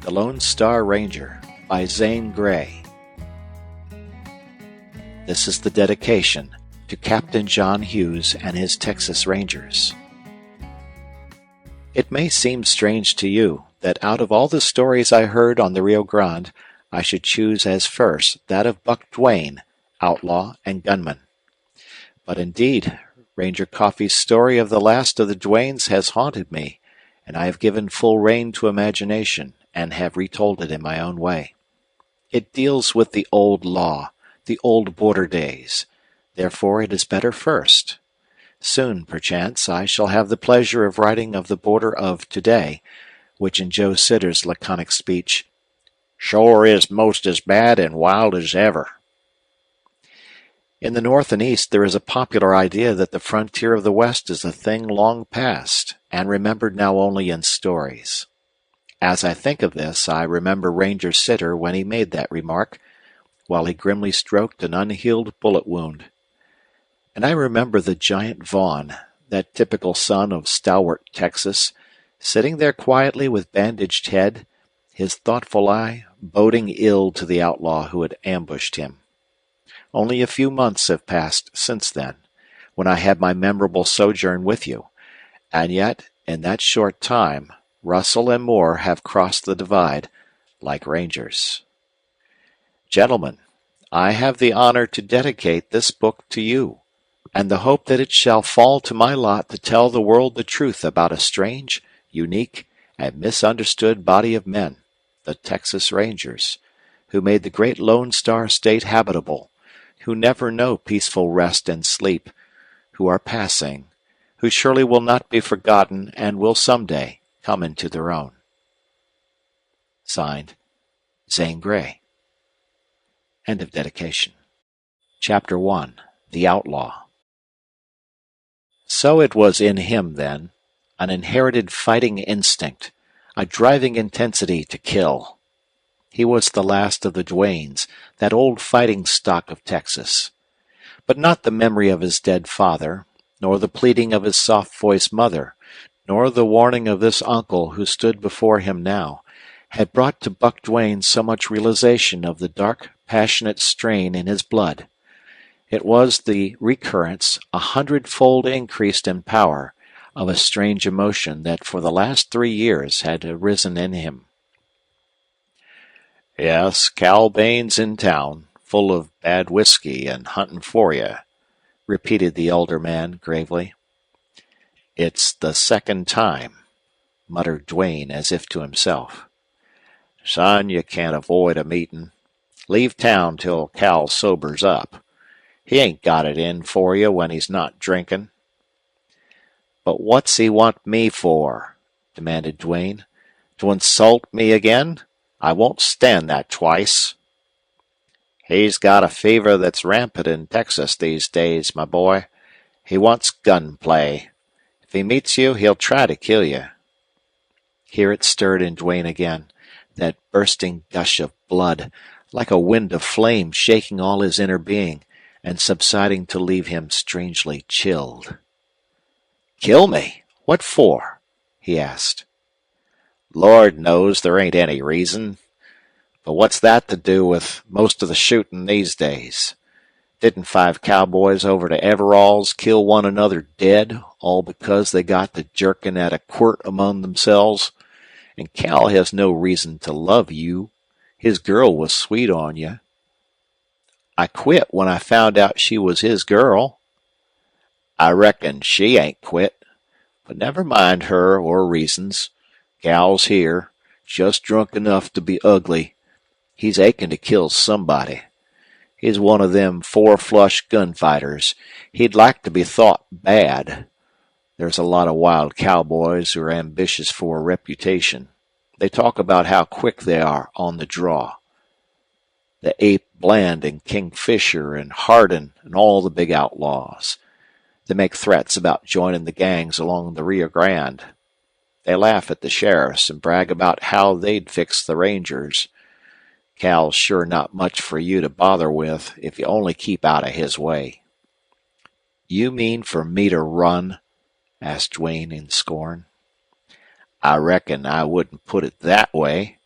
The Lone Star Ranger by Zane Grey. This is the dedication to Captain John Hughes and his Texas Rangers. It may seem strange to you that out of all the stories I heard on the Rio Grande, I should choose as first that of Buck Duane, outlaw and gunman. But indeed, Ranger Coffey's story of the last of the Duanes has haunted me, and I have given full rein to imagination and have retold it in my own way. It deals with the old law, the old border days. Therefore it is better first. Soon, perchance, I shall have the pleasure of writing of the border of today, which in Joe Sitter's laconic speech, "Shore is most as bad and wild as ever." In the North and East there is a popular idea that the frontier of the West is a thing long past, and remembered now only in stories. As I think of this, I remember Ranger Sitter when he made that remark, while he grimly stroked an unhealed bullet wound. And I remember the giant Vaughn, that typical son of stalwart Texas, sitting there quietly with bandaged head, his thoughtful eye boding ill to the outlaw who had ambushed him. Only a few months have passed since then, when I had my memorable sojourn with you, and yet, in that short time, Russell and Moore have crossed the divide, like rangers. Gentlemen, I have the honor to dedicate this book to you, and the hope that it shall fall to my lot to tell the world the truth about a strange, unique, and misunderstood body of men, the Texas Rangers, who made the great Lone Star State habitable, who never know peaceful rest and sleep, who are passing, who surely will not be forgotten and will some day come into their own. Signed, Zane Grey. End of dedication. Chapter 1. The Outlaw. So it was in him, then, an inherited fighting instinct, a driving intensity to kill. He was the last of the Duanes, that old fighting stock of Texas. But not the memory of his dead father, nor the pleading of his soft-voiced mother, nor the warning of this uncle who stood before him now, had brought to Buck Duane so much realization of the dark, passionate strain in his blood. It was the recurrence, 100-fold increased in power, of a strange emotion that for the last 3 years had arisen in him. "Yes, Cal Bain's in town, full of bad whiskey and hunting for you," repeated the elder man gravely. "It's the second time," muttered Duane as if to himself. "Son, you can't avoid a meeting. Leave town till Cal sobers up. He ain't got it in for you when he's not drinking." "But what's he want me for?" demanded Duane. "To insult me again? I won't stand that twice." "He's got a fever that's rampant in Texas these days, my boy. He wants gunplay. If he meets you, he'll try to kill you." Here it stirred in Duane again, that bursting gush of blood, like a wind of flame shaking all his inner being, and subsiding to leave him strangely chilled. "Kill me? What for?" he asked. "Lord knows there ain't any reason. But what's that to do with most of the shooting these days? Didn't 5 cowboys over to Everall's kill one another dead, all because they got to jerking at a quirt among themselves? And Cal has no reason to love you. His girl was sweet on you." "I quit when I found out she was his girl." "I reckon she ain't quit. But never mind her or reasons. Cal's here, just drunk enough to be ugly. He's aching to kill somebody. He's one of them four-flush gunfighters. He'd like to be thought bad. There's a lot of wild cowboys who are ambitious for a reputation. They talk about how quick they are on the draw. The Ape Bland and Kingfisher and Hardin and all the big outlaws. They make threats about joining the gangs along the Rio Grande. They laugh at the sheriffs and brag about how they'd fix the Rangers. Cal's sure not much for you to bother with if you only keep out of his way." "You mean for me to run?" asked Duane in scorn. "I reckon I wouldn't put it that way.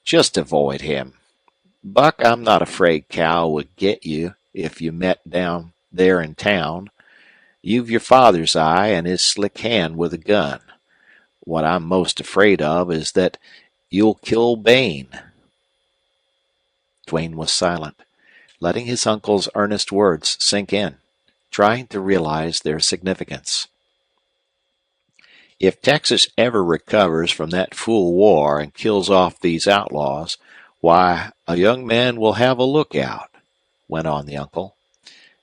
Just avoid him. Buck, I'm not afraid Cal would get you if you met down there in town. You've your father's eye and his slick hand with a gun. What I'm most afraid of is that you'll kill Bain." Duane was silent, letting his uncle's earnest words sink in, trying to realize their significance. "If Texas ever recovers from that fool war and kills off these outlaws, why, a young man will have a lookout," went on the uncle.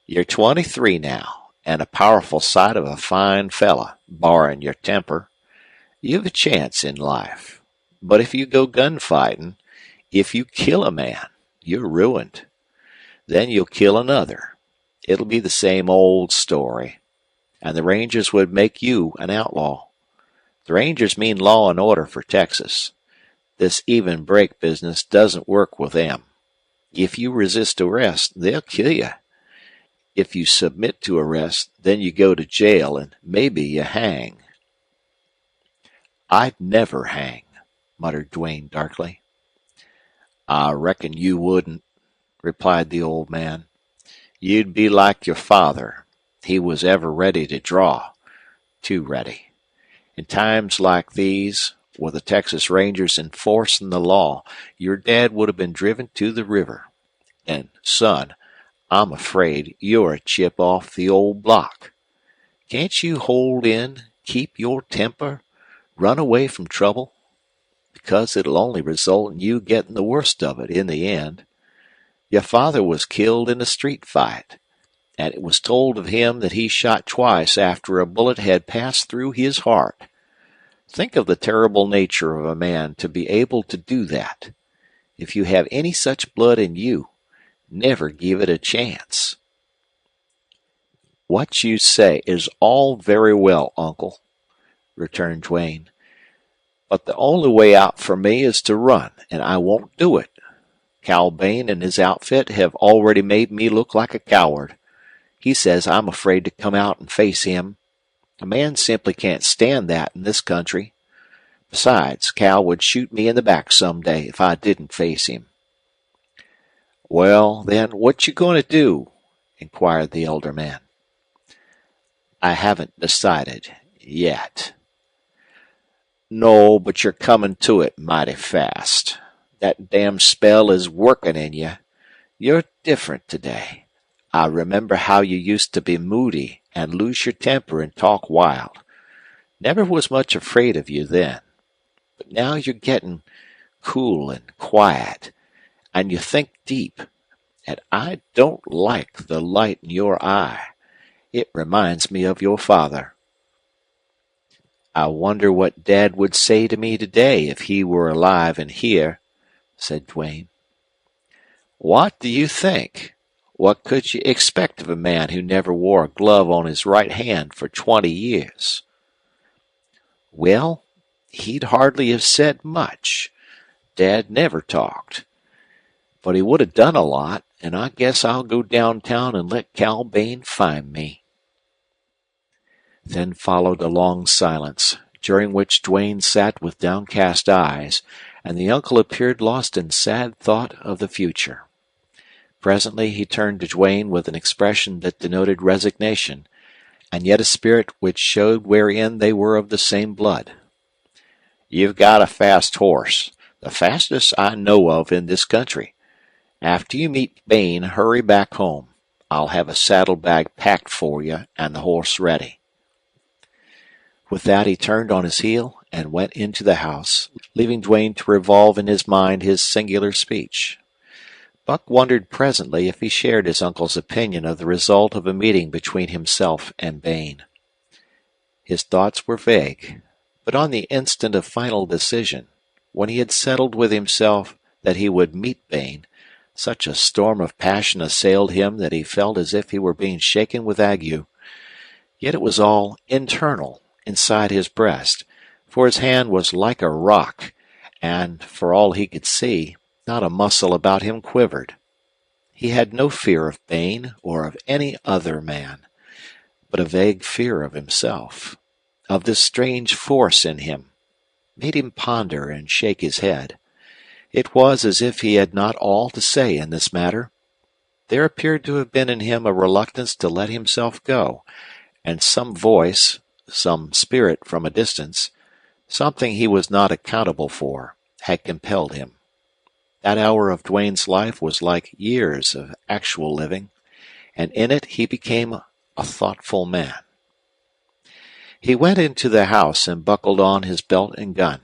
"You're 23 now, and a powerful sight of a fine fella, barring your temper. You've a chance in life. But if you go gunfighting, if you kill a man, you're ruined. Then you'll kill another. It'll be the same old story. And the Rangers would make you an outlaw. The Rangers mean law and order for Texas. This even break business doesn't work with them. If you resist arrest, they'll kill you. If you submit to arrest, then you go to jail and maybe you hang." "I'd never hang," muttered Duane darkly. "I reckon you wouldn't," replied the old man. "You'd be like your father. He was ever ready to draw. Too ready. In times like these, with the Texas Rangers enforcing the law, your dad would have been driven to the river. And, son, I'm afraid you're a chip off the old block. Can't you hold in, keep your temper, run away from trouble? Because it'll only result in you getting the worst of it in the end. Your father was killed in a street fight, and it was told of him that he shot twice after a bullet had passed through his heart. Think of the terrible nature of a man to be able to do that. If you have any such blood in you, never give it a chance." "What you say is all very well, Uncle," returned Duane. "But the only way out for me is to run, and I won't do it. Cal Bain and his outfit have already made me look like a coward. He says I'm afraid to come out and face him. A man simply can't stand that in this country. Besides, Cal would shoot me in the back some day if I didn't face him." "Well, then, what you going to do?" inquired the elder man. "I haven't decided yet." "No, but you're coming to it mighty fast. That damn spell is working in you. You're different today. I remember how you used to be moody and lose your temper and talk wild. Never was much afraid of you then. But now you're getting cool and quiet, and you think deep, and I don't like the light in your eye. It reminds me of your father." "I wonder what Dad would say to me today if he were alive and here," said Duane. "What do you think? What could you expect of a man who never wore a glove on his right hand for 20 years? "Well, he'd hardly have said much. Dad never talked. But he would have done a lot, and I guess I'll go downtown and let Cal Bain find me." Then followed a long silence, during which Duane sat with downcast eyes, and the uncle appeared lost in sad thought of the future. Presently he turned to Duane with an expression that denoted resignation, and yet a spirit which showed wherein they were of the same blood. "You've got a fast horse, the fastest I know of in this country. After you meet Bain, hurry back home. I'll have a saddlebag packed for you and the horse ready." With that he turned on his heel and went into the house, leaving Duane to revolve in his mind his singular speech. Buck wondered presently if he shared his uncle's opinion of the result of a meeting between himself and Bain. His thoughts were vague, but on the instant of final decision, when he had settled with himself that he would meet Bain, such a storm of passion assailed him that he felt as if he were being shaken with ague. Yet it was all internal, inside his breast, for his hand was like a rock, and, for all he could see, not a muscle about him quivered. He had no fear of Bain or of any other man, but a vague fear of himself, of this strange force in him, made him ponder and shake his head. It was as if he had not all to say in this matter. There appeared to have been in him a reluctance to let himself go, and some voice, some spirit from a distance, something he was not accountable for, had compelled him. That hour of Duane's life was like years of actual living, and in it he became a thoughtful man. He went into the house and buckled on his belt and gun.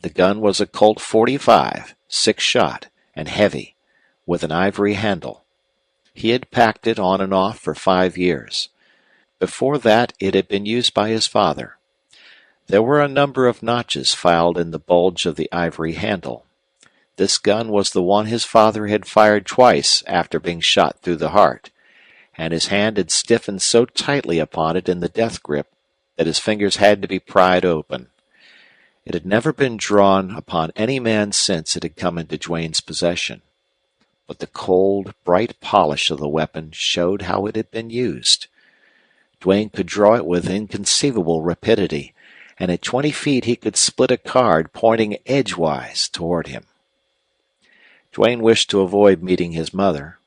The gun was a Colt .45, 6-shot, and heavy, with an ivory handle. He had packed it on and off for 5 years. Before that it had been used by his father. There were a number of notches filed in the bulge of the ivory handle. This gun was the one his father had fired twice after being shot through the heart, and his hand had stiffened so tightly upon it in the death grip that his fingers had to be pried open. It had never been drawn upon any man since it had come into Duane's possession, but the cold, bright polish of the weapon showed how it had been used. Duane could draw it with inconceivable rapidity, and at 20 feet he could split a card pointing edgewise toward him. Duane wished to avoid meeting his mother.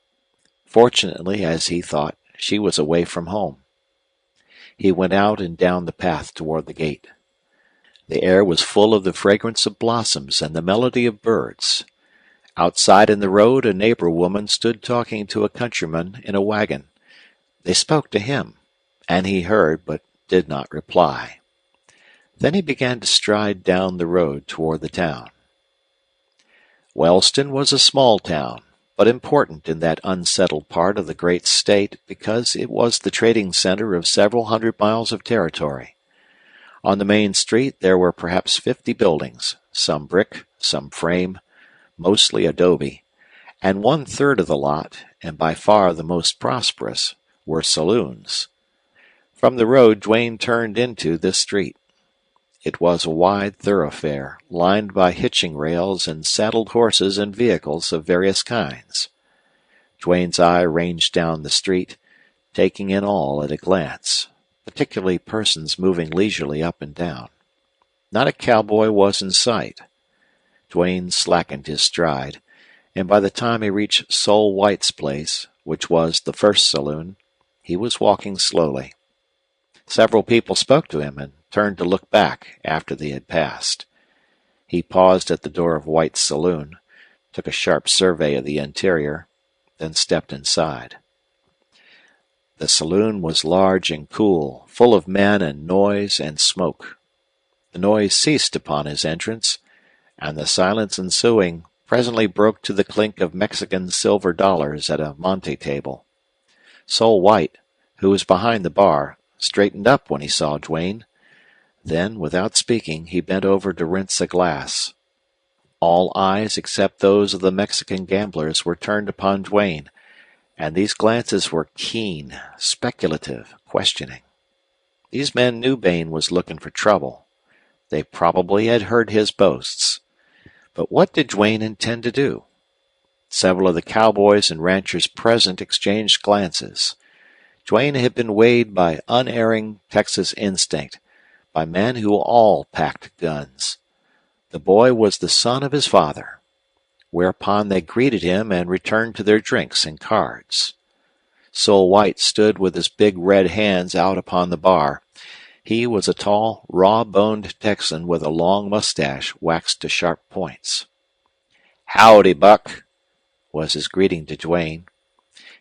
Fortunately, as he thought, she was away from home. He went out and down the path toward the gate. The air was full of the fragrance of blossoms and the melody of birds. Outside in the road a neighbor woman stood talking to a countryman in a wagon. They spoke to him, and he heard but did not reply. Then he began to stride down the road toward the town. Wellston was a small town, but important in that unsettled part of the great state because it was the trading center of several hundred miles of territory. On the main street there were perhaps 50 buildings, some brick, some frame, mostly adobe, and 1/3 of the lot, and by far the most prosperous, were saloons. From the road Duane turned into this street. It was a wide thoroughfare, lined by hitching rails and saddled horses and vehicles of various kinds. Duane's eye ranged down the street, taking in all at a glance, particularly persons moving leisurely up and down. Not a cowboy was in sight. Duane slackened his stride, and by the time he reached Sol White's place, which was the first saloon, he was walking slowly. Several people spoke to him and turned to look back after they had passed. He paused at the door of White's saloon, took a sharp survey of the interior, then stepped inside. The saloon was large and cool, full of men and noise and smoke. The noise ceased upon his entrance, and the silence ensuing presently broke to the clink of Mexican silver dollars at a monte table. Sol White, who was behind the bar, straightened up when he saw Duane. Then, without speaking, he bent over to rinse a glass. All eyes except those of the Mexican gamblers were turned upon Duane, and these glances were keen, speculative, questioning. These men knew Bain was looking for trouble. They probably had heard his boasts. But what did Duane intend to do? Several of the cowboys and ranchers present exchanged glances. Duane had been weighed by unerring Texas instinct, by men who all packed guns. The boy was the son of his father, whereupon they greeted him and returned to their drinks and cards. Sol White stood with his big red hands out upon the bar. He was a tall, raw-boned Texan with a long mustache waxed to sharp points. "Howdy, Buck," was his greeting to Duane.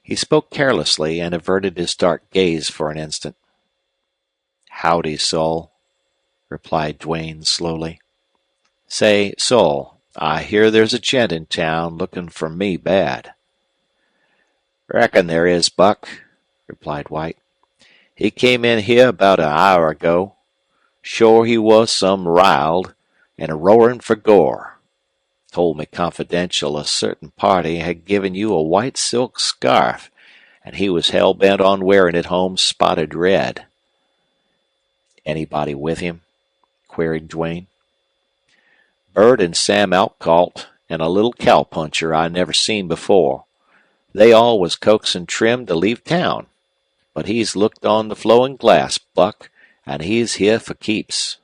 He spoke carelessly and averted his dark gaze for an instant. "Howdy, Sol," replied Duane slowly. "Say, Sol, I hear there's a gent in town looking for me bad." "Reckon there is, Buck," replied White. "He came in here about an hour ago. Sure he was some riled, and a roaring for gore. Told me confidential a certain party had given you a white silk scarf, and he was hell-bent on wearing it home spotted red." "Anybody with him?" queried Duane. "Bert and Sam Outcalt, and a little cowpuncher I never seen before. They all was coaxing Trim to leave town. But he's looked on the flowing glass, Buck, and he's here for keeps."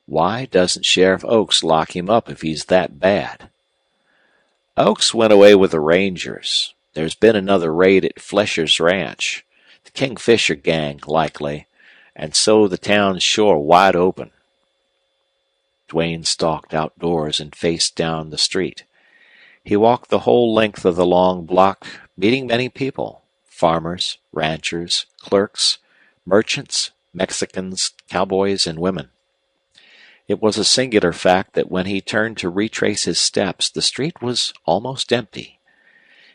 Why doesn't Sheriff Oakes lock him up if he's that bad? Oakes went away with the Rangers. There's been another raid at Flesher's Ranch. The Kingfisher gang, likely, and so the town's sure wide open. Duane stalked outdoors and faced down the street. He walked the whole length of the long block, meeting many people: farmers, ranchers, clerks, merchants, Mexicans, cowboys, and women. It was a singular fact that when he turned to retrace his steps, the street was almost empty.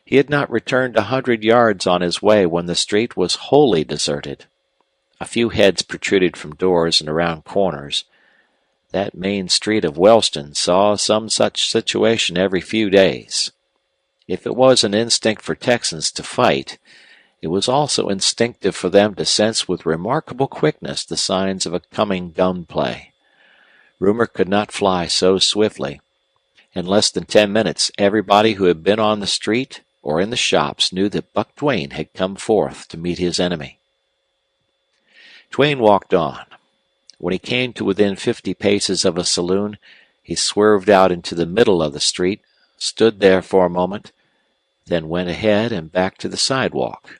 He had not returned 100 yards on his way when the street was wholly deserted. A few heads protruded from doors and around corners. That main street of Wellston saw some such situation every few days. If it was an instinct for Texans to fight, it was also instinctive for them to sense with remarkable quickness the signs of a coming gunplay. Rumor could not fly so swiftly. In less than 10 minutes, everybody who had been on the street or in the shops knew that Buck Duane had come forth to meet his enemy. Duane walked on. When he came to within 50 paces of a saloon, he swerved out into the middle of the street, stood there for a moment, then went ahead and back to the sidewalk.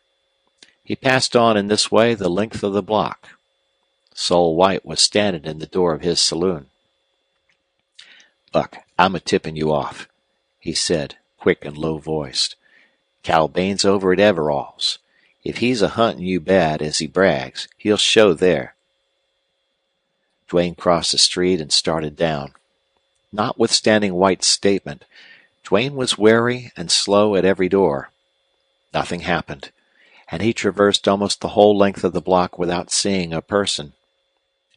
He passed on in this way the length of the block. Sol White was standing in the door of his saloon. "Buck, I'm a-tipping you off," he said, quick and low-voiced. "Cal Bain's over at Everall's. If he's a-hunting you bad, as he brags, he'll show there." Duane crossed the street and started down. Notwithstanding White's statement, Duane was wary and slow at every door. Nothing happened, and he traversed almost the whole length of the block without seeing a person.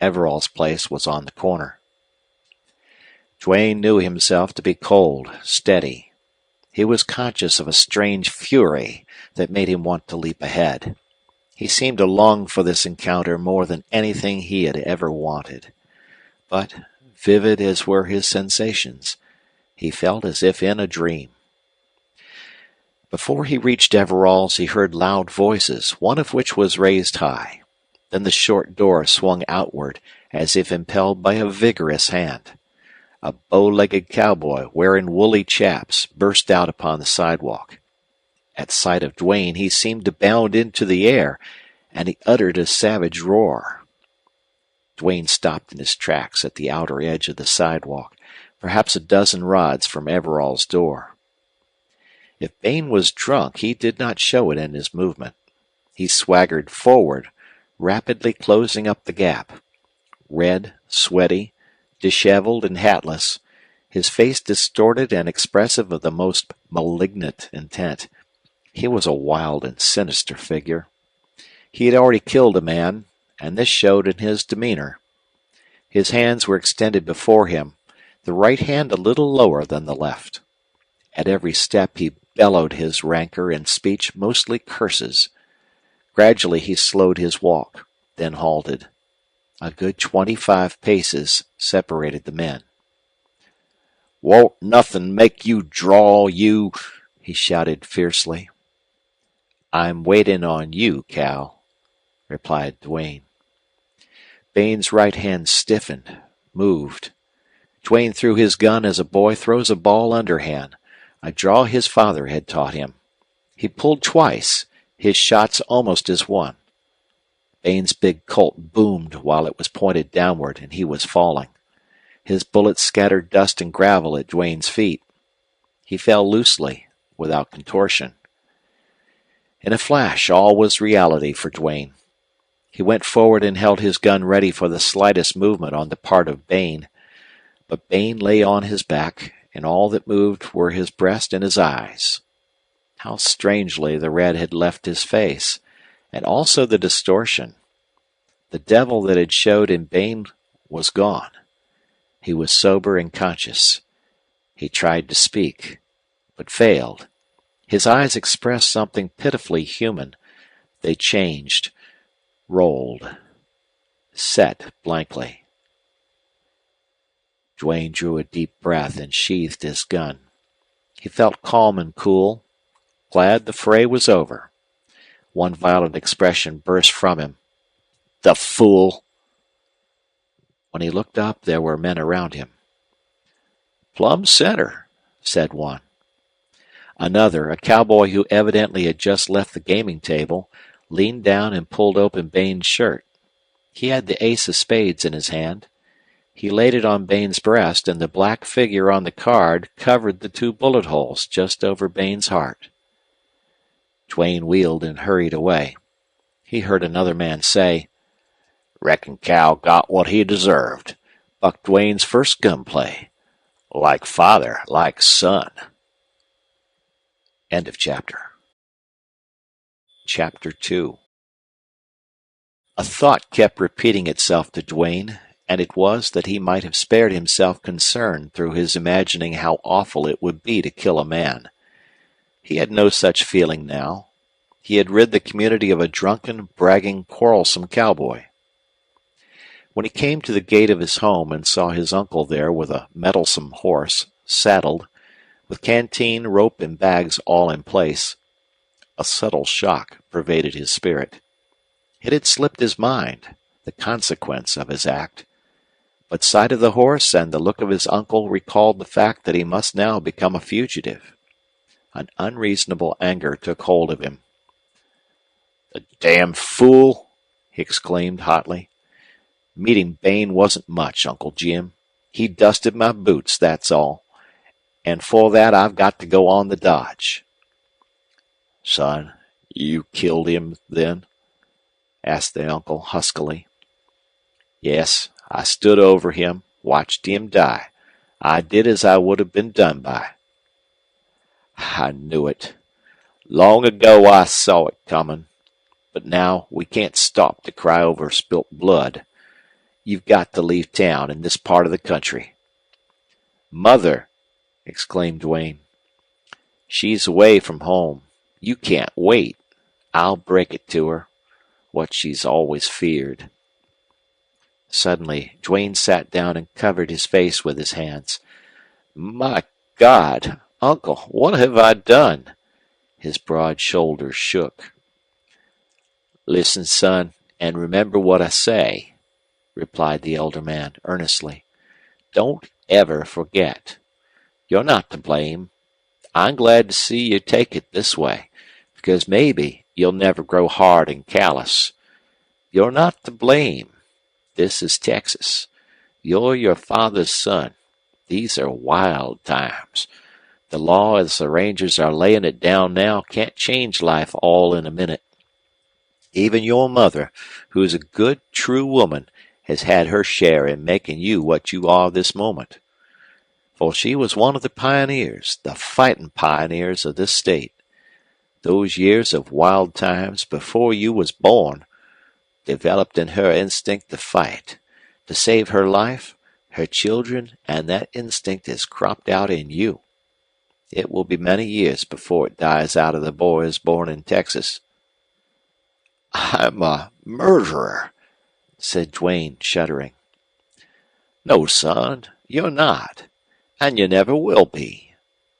Everall's place was on the corner. Duane knew himself to be cold, steady. He was conscious of a strange fury that made him want to leap ahead. He seemed to long for this encounter more than anything he had ever wanted. But, vivid as were his sensations, he felt as if in a dream. Before he reached Everall's, he heard loud voices, one of which was raised high. Then the short door swung outward, as if impelled by a vigorous hand. A bow-legged cowboy, wearing woolly chaps, burst out upon the sidewalk. At sight of Duane, he seemed to bound into the air, and he uttered a savage roar. Duane stopped in his tracks at the outer edge of the sidewalk, perhaps a dozen rods from Everall's door. If Bain was drunk, he did not show it in his movement. He swaggered forward, rapidly closing up the gap. Red, sweaty, disheveled and hatless, his face distorted and expressive of the most malignant intent, he was a wild and sinister figure. He had already killed a man, and this showed in his demeanor. His hands were extended before him, the right hand a little lower than the left. At every step he bellowed his rancor in speech, mostly curses. Gradually he slowed his walk, then halted. A good 25 paces separated the men. "Won't nothing make you draw, you?" he shouted fiercely. "I'm waiting on you, Cal," replied Duane. Bain's right hand stiffened, moved. Duane threw his gun as a boy throws a ball underhand, a draw his father had taught him. He pulled twice, his shots almost as one. Bain's big Colt boomed while it was pointed downward, and he was falling. His bullets scattered dust and gravel at Duane's feet. He fell loosely, without contortion. In a flash, all was reality for Duane. He went forward and held his gun ready for the slightest movement on the part of Bain. But Bain lay on his back, and all that moved were his breast and his eyes. How strangely the red had left his face, and also the distortion. The devil that had showed in Bain was gone. He was sober and conscious. He tried to speak, but failed. His eyes expressed something pitifully human. They changed, rolled, set blankly. Duane drew a deep breath and sheathed his gun. He felt calm and cool, glad the fray was over. One violent expression burst from him. "The fool!" When he looked up, there were men around him. "Plumb center," said one. Another, a cowboy who evidently had just left the gaming table, leaned down and pulled open Bain's shirt. He had the ace of spades in his hand. He laid it on Bain's breast, and the black figure on the card covered the 2 bullet holes just over Bain's heart. Duane wheeled and hurried away. He heard another man say, "Reckon Cal got what he deserved. Buck Duane's first gunplay. Like father, like son." End of chapter. Chapter 2. A thought kept repeating itself to Duane, and it was that he might have spared himself concern through his imagining how awful it would be to kill a man. He had no such feeling now. He had rid the community of a drunken, bragging, quarrelsome cowboy. When he came to the gate of his home and saw his uncle there with a mettlesome horse, saddled, with canteen, rope, and bags all in place, a subtle shock pervaded his spirit. It had slipped his mind, the consequence of his act, but sight of the horse and the look of his uncle recalled the fact that he must now become a fugitive. An unreasonable anger took hold of him. "The damn fool!" he exclaimed hotly. "Meeting Bain wasn't much, Uncle Jim. He dusted my boots, that's all. And for that I've got to go on the dodge." "Son, you killed him, then?" asked the uncle huskily. "Yes, I stood over him, watched him die. I did as I would have been done by." "I knew it. Long ago I saw it coming. But now we can't stop to cry over spilt blood. You've got to leave town in this part of the country." "Mother!" exclaimed Duane. "She's away from home. You can't wait. I'll break it to her. What she's always feared." Suddenly, Duane sat down and covered his face with his hands. "My God! Uncle, what have I done?" His broad shoulders shook. "Listen, son, and remember what I say," replied the elder man earnestly. "Don't ever forget. You're not to blame. I'm glad to see you take it this way, because maybe you'll never grow hard and callous. You're not to blame. This is Texas. You're your father's son. These are wild times. The law, as the rangers are laying it down now, can't change life all in a minute. Even your mother, who is a good, true woman, has had her share in making you what you are this moment. For she was one of the pioneers, the fighting pioneers of this state. Those years of wild times before you was born developed in her instinct to fight, to save her life, her children, and that instinct is cropped out in you. It will be many years before it dies out of the boys born in Texas." "I'm a murderer," said Duane, shuddering. "No, son, you're not, and you never will be.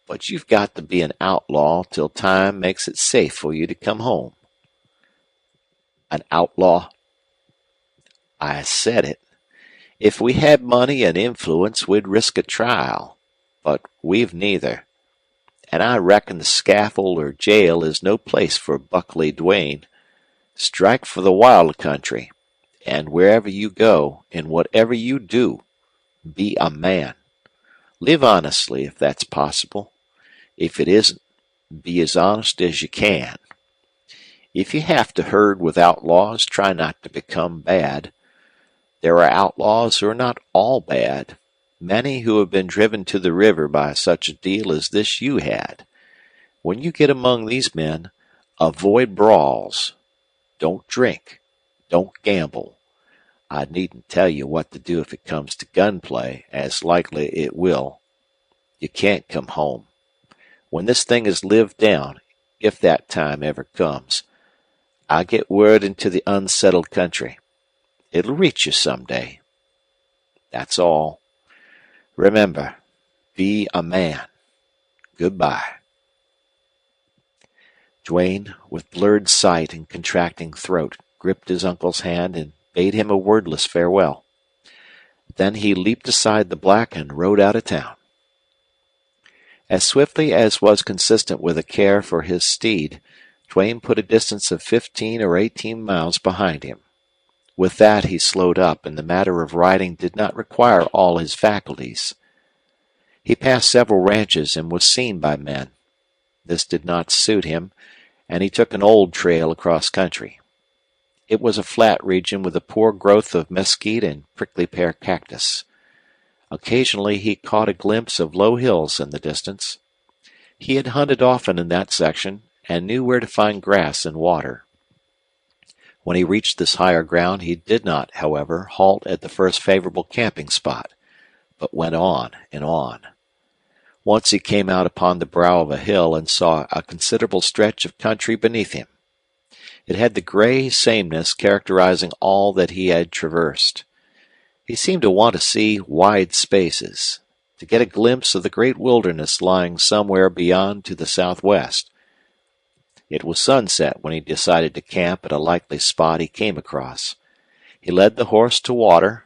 But you've got to be an outlaw till time makes it safe for you to come home." "An outlaw?" "I said it. If we had money and influence, we'd risk a trial. But we've neither. And I reckon the scaffold or jail is no place for Buckley Duane. Strike for the wild country, and wherever you go, and whatever you do, be a man. Live honestly if that's possible. If it isn't, be as honest as you can. If you have to herd with outlaws, try not to become bad. There are outlaws who are not all bad. Many who have been driven to the river by such a deal as this you had. When you get among these men, avoid brawls. Don't drink. Don't gamble. I needn't tell you what to do if it comes to gunplay, as likely it will. You can't come home. When this thing is lived down, if that time ever comes, I'll get word into the unsettled country. It'll reach you some day. That's all. Remember, be a man. Goodbye." Duane, with blurred sight and contracting throat, gripped his uncle's hand and bade him a wordless farewell. Then he leaped aside the black and rode out of town. As swiftly as was consistent with a care for his steed, Duane put a distance of 15 or 18 miles behind him. With that he slowed up, and the matter of riding did not require all his faculties. He passed several ranches and was seen by men. This did not suit him, and he took an old trail across country. It was a flat region with a poor growth of mesquite and prickly pear cactus. Occasionally he caught a glimpse of low hills in the distance. He had hunted often in that section and knew where to find grass and water. When he reached this higher ground, he did not, however, halt at the first favorable camping spot, but went on and on. Once he came out upon the brow of a hill and saw a considerable stretch of country beneath him. It had the gray sameness characterizing all that he had traversed. He seemed to want to see wide spaces, to get a glimpse of the great wilderness lying somewhere beyond to the southwest. It was sunset when he decided to camp at a likely spot he came across. He led the horse to water,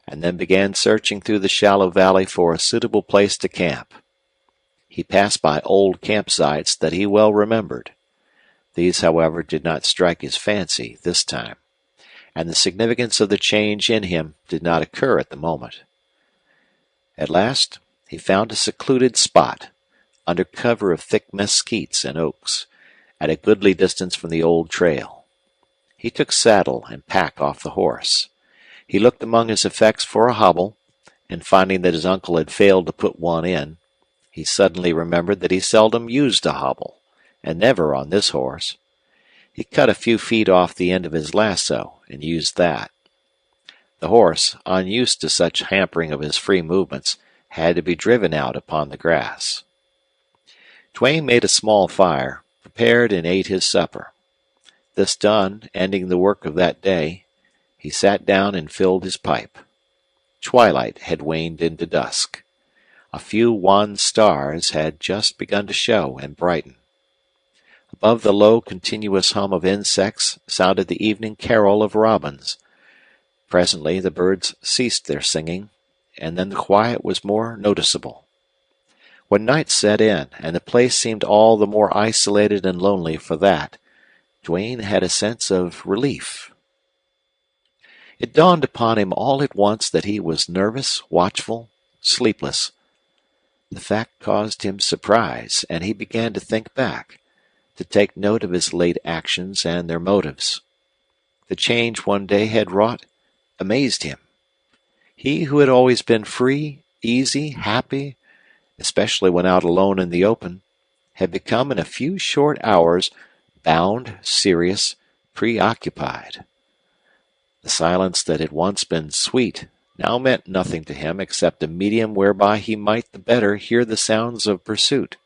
and then began searching through the shallow valley for a suitable place to camp. He passed by old campsites that he well remembered. These, however, did not strike his fancy this time, and the significance of the change in him did not occur at the moment. At last he found a secluded spot, under cover of thick mesquites and oaks, at a goodly distance from the old trail. He took saddle and pack off the horse. He looked among his effects for a hobble, and finding that his uncle had failed to put one in, he suddenly remembered that he seldom used a hobble, and never on this horse. He cut a few feet off the end of his lasso and used that. The horse, unused to such hampering of his free movements, had to be driven out upon the grass. Duane made a small fire, prepared and ate his supper. This done, ending the work of that day, he sat down and filled his pipe. Twilight had waned into dusk. A few wan stars had just begun to show and brighten. Above the low, continuous hum of insects sounded the evening carol of robins. Presently the birds ceased their singing, and then the quiet was more noticeable. When night set in, and the place seemed all the more isolated and lonely for that, Duane had a sense of relief. It dawned upon him all at once that he was nervous, watchful, sleepless. The fact caused him surprise, and he began to think back, to take note of his late actions and their motives. The change one day had wrought amazed him. He who had always been free, easy, happy, especially when out alone in the open, had become in a few short hours bound, serious, preoccupied. The silence that had once been sweet now meant nothing to him except a medium whereby he might the better hear the sounds of pursuit.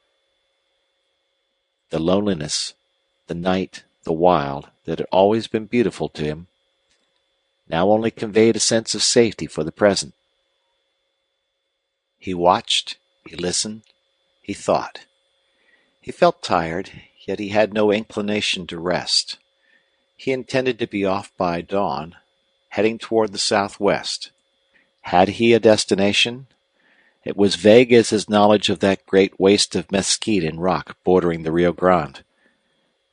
The loneliness, the night, the wild, that had always been beautiful to him, now only conveyed a sense of safety for the present. He watched, he listened, he thought. He felt tired, yet he had no inclination to rest. He intended to be off by dawn, heading toward the southwest. Had he a destination? It was vague as his knowledge of that great waste of mesquite and rock bordering the Rio Grande.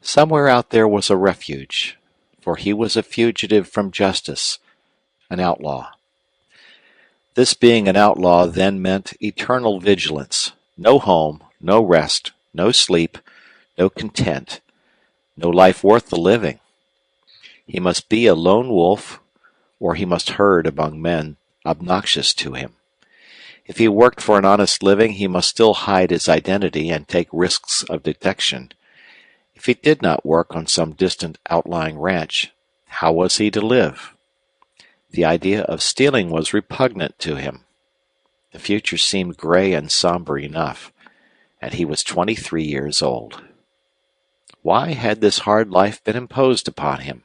Somewhere out there was a refuge, for he was a fugitive from justice, an outlaw. This being an outlaw then meant eternal vigilance, no home, no rest, no sleep, no content, no life worth the living. He must be a lone wolf, or he must herd among men obnoxious to him. If he worked for an honest living, he must still hide his identity and take risks of detection. If he did not work on some distant outlying ranch, how was he to live? The idea of stealing was repugnant to him. The future seemed gray and somber enough, and he was 23 years old. Why had this hard life been imposed upon him?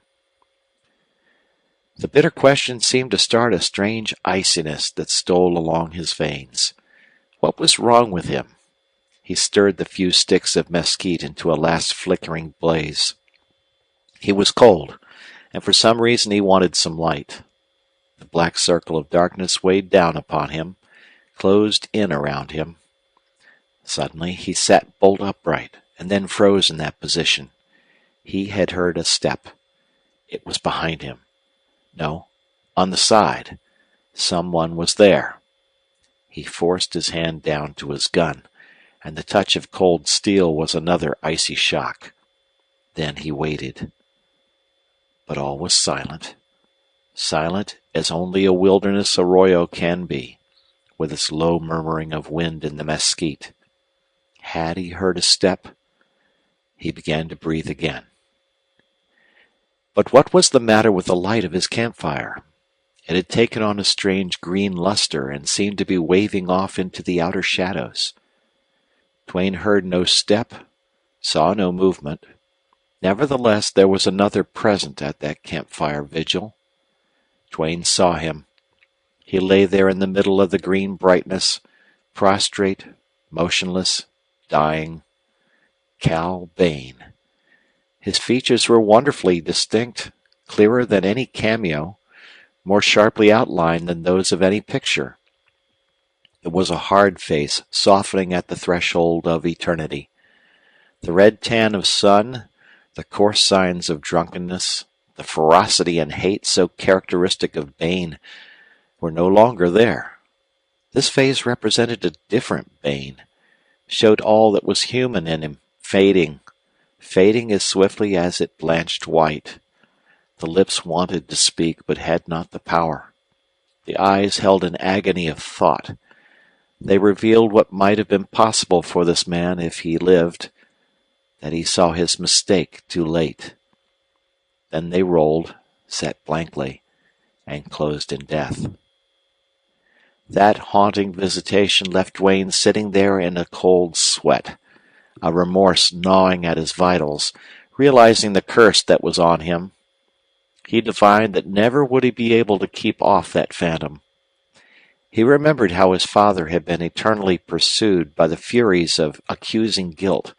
The bitter question seemed to start a strange iciness that stole along his veins. What was wrong with him? He stirred the few sticks of mesquite into a last flickering blaze. He was cold, and for some reason he wanted some light. The black circle of darkness weighed down upon him, closed in around him. Suddenly he sat bolt upright, and then froze in that position. He had heard a step. It was behind him. No, on the side. Someone was there. He forced his hand down to his gun, and the touch of cold steel was another icy shock. Then he waited. But all was silent. Silent as only a wilderness arroyo can be, with its low murmuring of wind in the mesquite. Had he heard a step? He began to breathe again. But what was the matter with the light of his campfire? It had taken on a strange green luster and seemed to be waving off into the outer shadows. Duane heard no step, saw no movement. Nevertheless, there was another present at that campfire vigil. Duane saw him. He lay there in the middle of the green brightness, prostrate, motionless, dying. Cal Bain. His features were wonderfully distinct, clearer than any cameo, more sharply outlined than those of any picture. It was a hard face softening at the threshold of eternity. The red tan of sun, the coarse signs of drunkenness, the ferocity and hate so characteristic of Bain were no longer there. This face represented a different Bain, showed all that was human in him, fading as swiftly as it blanched white. The lips wanted to speak, but had not the power. The eyes held an agony of thought. They revealed what might have been possible for this man if he lived, that he saw his mistake too late. Then they rolled, set blankly, and closed in death. That haunting visitation left Duane sitting there in a cold sweat, a remorse gnawing at his vitals, realizing the curse that was on him. He divined that never would he be able to keep off that phantom. He remembered how his father had been eternally pursued by the furies of accusing guilt,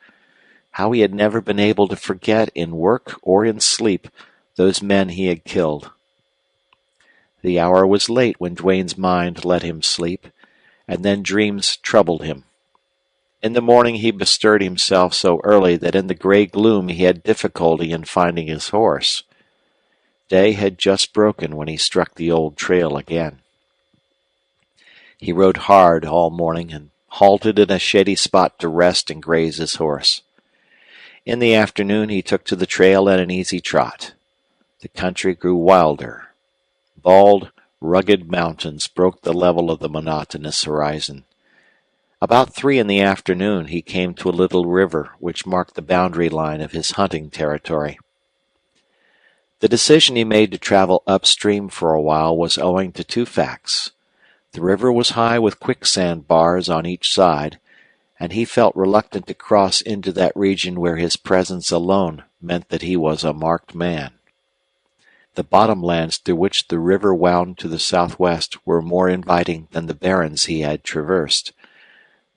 how he had never been able to forget in work or in sleep those men he had killed. The hour was late when Duane's mind let him sleep, and then dreams troubled him. In the morning he bestirred himself so early that in the gray gloom he had difficulty in finding his horse. Day had just broken when he struck the old trail again. He rode hard all morning and halted in a shady spot to rest and graze his horse. In the afternoon he took to the trail at an easy trot. The country grew wilder. Bald, rugged mountains broke the level of the monotonous horizon. About 3 in the afternoon he came to a little river which marked the boundary line of his hunting territory. The decision he made to travel upstream for a while was owing to 2 facts. The river was high with quicksand bars on each side, and he felt reluctant to cross into that region where his presence alone meant that he was a marked man. The bottomlands through which the river wound to the southwest were more inviting than the barrens he had traversed.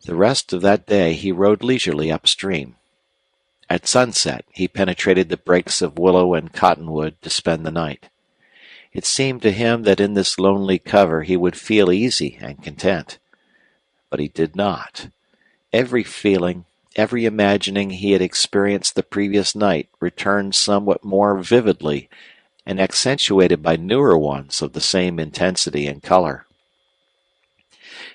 The rest of that day he rode leisurely upstream. At sunset he penetrated the brakes of willow and cottonwood to spend the night. It seemed to him that in this lonely cover he would feel easy and content. But he did not. Every feeling, every imagining he had experienced the previous night returned somewhat more vividly and accentuated by newer ones of the same intensity and color.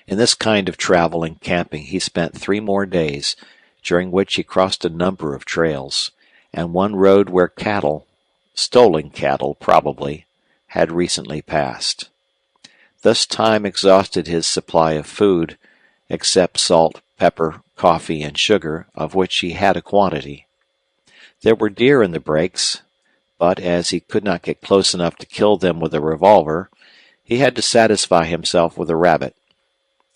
In this kind of travel and camping he spent 3 more days, during which he crossed a number of trails, and one road where cattle, stolen cattle probably, had recently passed. Thus time exhausted his supply of food, except salt, pepper, coffee, and sugar, of which he had a quantity. There were deer in the breaks, but as he could not get close enough to kill them with a revolver, he had to satisfy himself with a rabbit.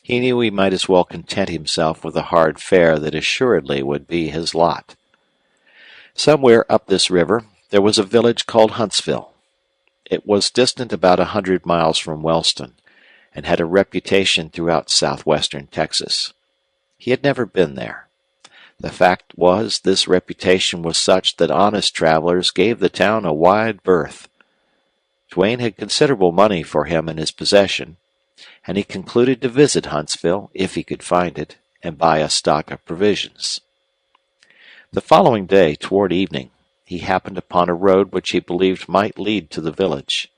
He knew he might as well content himself with the hard fare that assuredly would be his lot. Somewhere up this river there was a village called Huntsville. It was distant about 100 miles from Wellston, and had a reputation throughout southwestern Texas. He had never been there. The fact was, this reputation was such that honest travelers gave the town a wide berth. Duane had considerable money for him in his possession, and he concluded to visit Huntsville, if he could find it, and buy a stock of provisions. The following day, toward evening, he happened upon a road which he believed might lead to the village.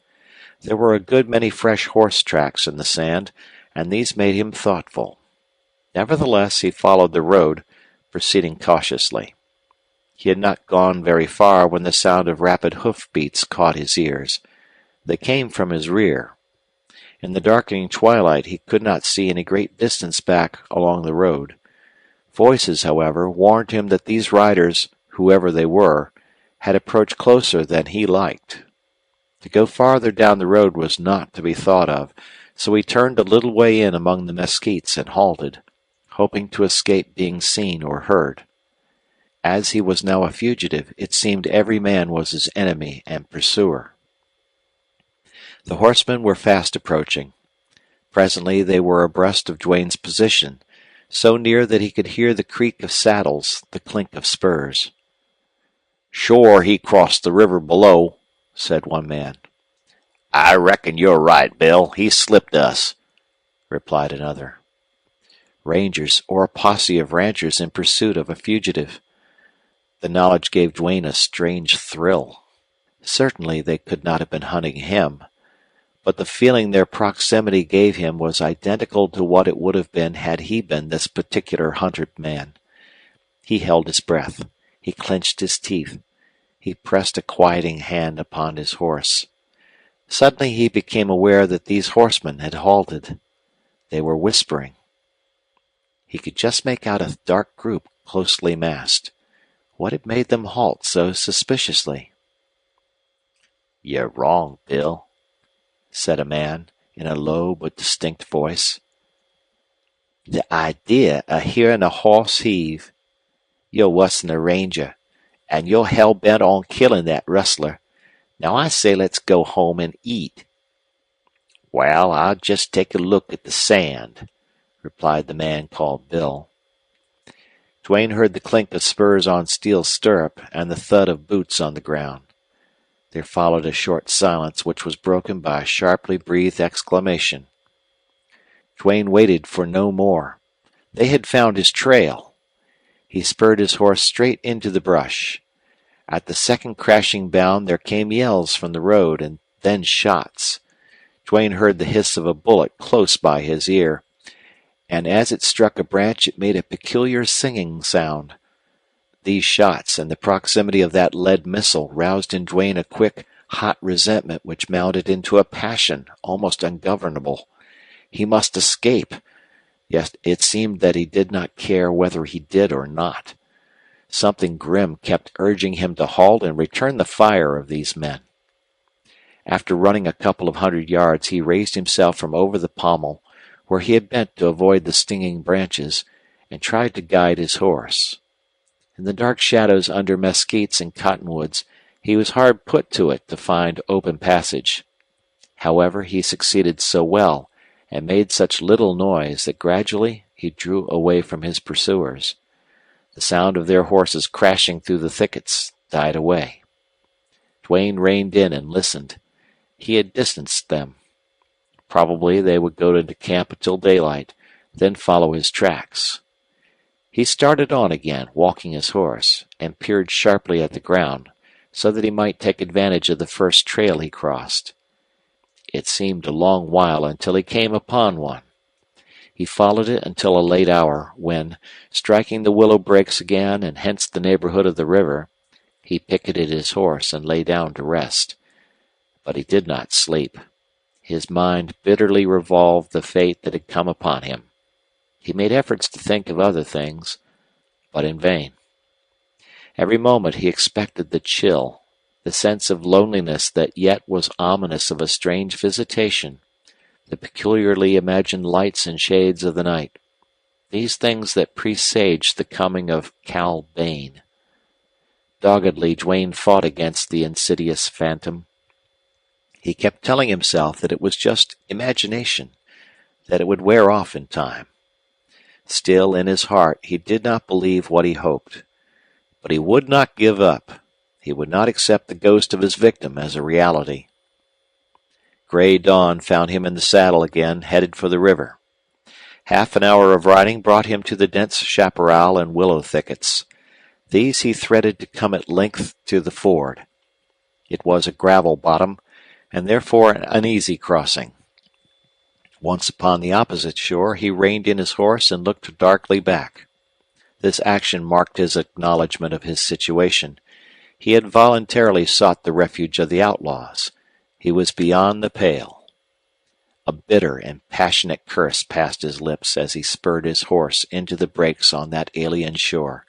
There were a good many fresh horse tracks in the sand, and these made him thoughtful. Nevertheless, he followed the road, proceeding cautiously. He had not gone very far when the sound of rapid hoof-beats caught his ears. They came from his rear. In the darkening twilight he could not see any great distance back along the road. Voices, however, warned him that these riders, whoever they were, had approached closer than he liked. To go farther down the road was not to be thought of, so he turned a little way in among the mesquites and halted, hoping to escape being seen or heard. As he was now a fugitive, it seemed every man was his enemy and pursuer. The horsemen were fast approaching. Presently they were abreast of Duane's position, so near that he could hear the creak of saddles, the clink of spurs. "Sure he crossed the river below," said one man. "I reckon you're right, Bill. He slipped us," replied another. Rangers, or a posse of ranchers in pursuit of a fugitive. The knowledge gave Duane a strange thrill. Certainly they could not have been hunting him, but the feeling their proximity gave him was identical to what it would have been had he been this particular hunted man. He held his breath. He clenched his teeth. He pressed a quieting hand upon his horse. Suddenly he became aware that these horsemen had halted. They were whispering. He could just make out a dark group closely massed. What had made them halt so suspiciously? "You're wrong, Bill," said a man in a low but distinct voice. "The idea of hearing a horse heave. You're wuss than a ranger, and you're hell-bent on killing that rustler. Now I say let's go home and eat." "Well, I'll just take a look at the sand," replied the man called Bill. Duane heard the clink of spurs on steel stirrup and the thud of boots on the ground. There followed a short silence which was broken by a sharply breathed exclamation. Duane waited for no more. They had found his trail. He spurred his horse straight into the brush. At the second crashing bound there came yells from the road and then shots. Duane heard the hiss of a bullet close by his ear, and as it struck a branch it made a peculiar singing sound. These shots and the proximity of that lead missile roused in Duane a quick, hot resentment which mounted into a passion almost ungovernable. He must escape, yet it seemed that he did not care whether he did or not. Something grim kept urging him to halt and return the fire of these men. After running a couple of 100 yards, he raised himself from over the pommel, where he had bent to avoid the stinging branches, and tried to guide his horse. In the dark shadows under mesquites and cottonwoods, he was hard put to it to find open passage. However, he succeeded so well, and made such little noise that gradually he drew away from his pursuers. The sound of their horses crashing through the thickets died away. Duane reined in and listened. He had distanced them. Probably they would go into camp until daylight, then follow his tracks. He started on again, walking his horse, and peered sharply at the ground, so that he might take advantage of the first trail he crossed. It seemed a long while until he came upon one. He followed it until a late hour, when, striking the willow brakes again and hence the neighborhood of the river, he picketed his horse and lay down to rest. But he did not sleep. His mind bitterly revolved the fate that had come upon him. He made efforts to think of other things, but in vain. Every moment he expected the chill, the sense of loneliness that yet was ominous of a strange visitation, the peculiarly imagined lights and shades of the night, these things that presaged the coming of Cal Bane. Doggedly Duane fought against the insidious phantom. He kept telling himself that it was just imagination, that it would wear off in time. Still, in his heart, he did not believe what he hoped. But he would not give up. He would not accept the ghost of his victim as a reality. Gray dawn found him in the saddle again, headed for the river. Half an hour of riding brought him to the dense chaparral and willow thickets. These he threaded to come at length to the ford. It was a gravel bottom, and therefore an uneasy crossing. Once upon the opposite shore, he reined in his horse and looked darkly back. This action marked his acknowledgment of his situation. He had voluntarily sought the refuge of the outlaws. He was beyond the pale. A bitter and passionate curse passed his lips as he spurred his horse into the breaks on that alien shore.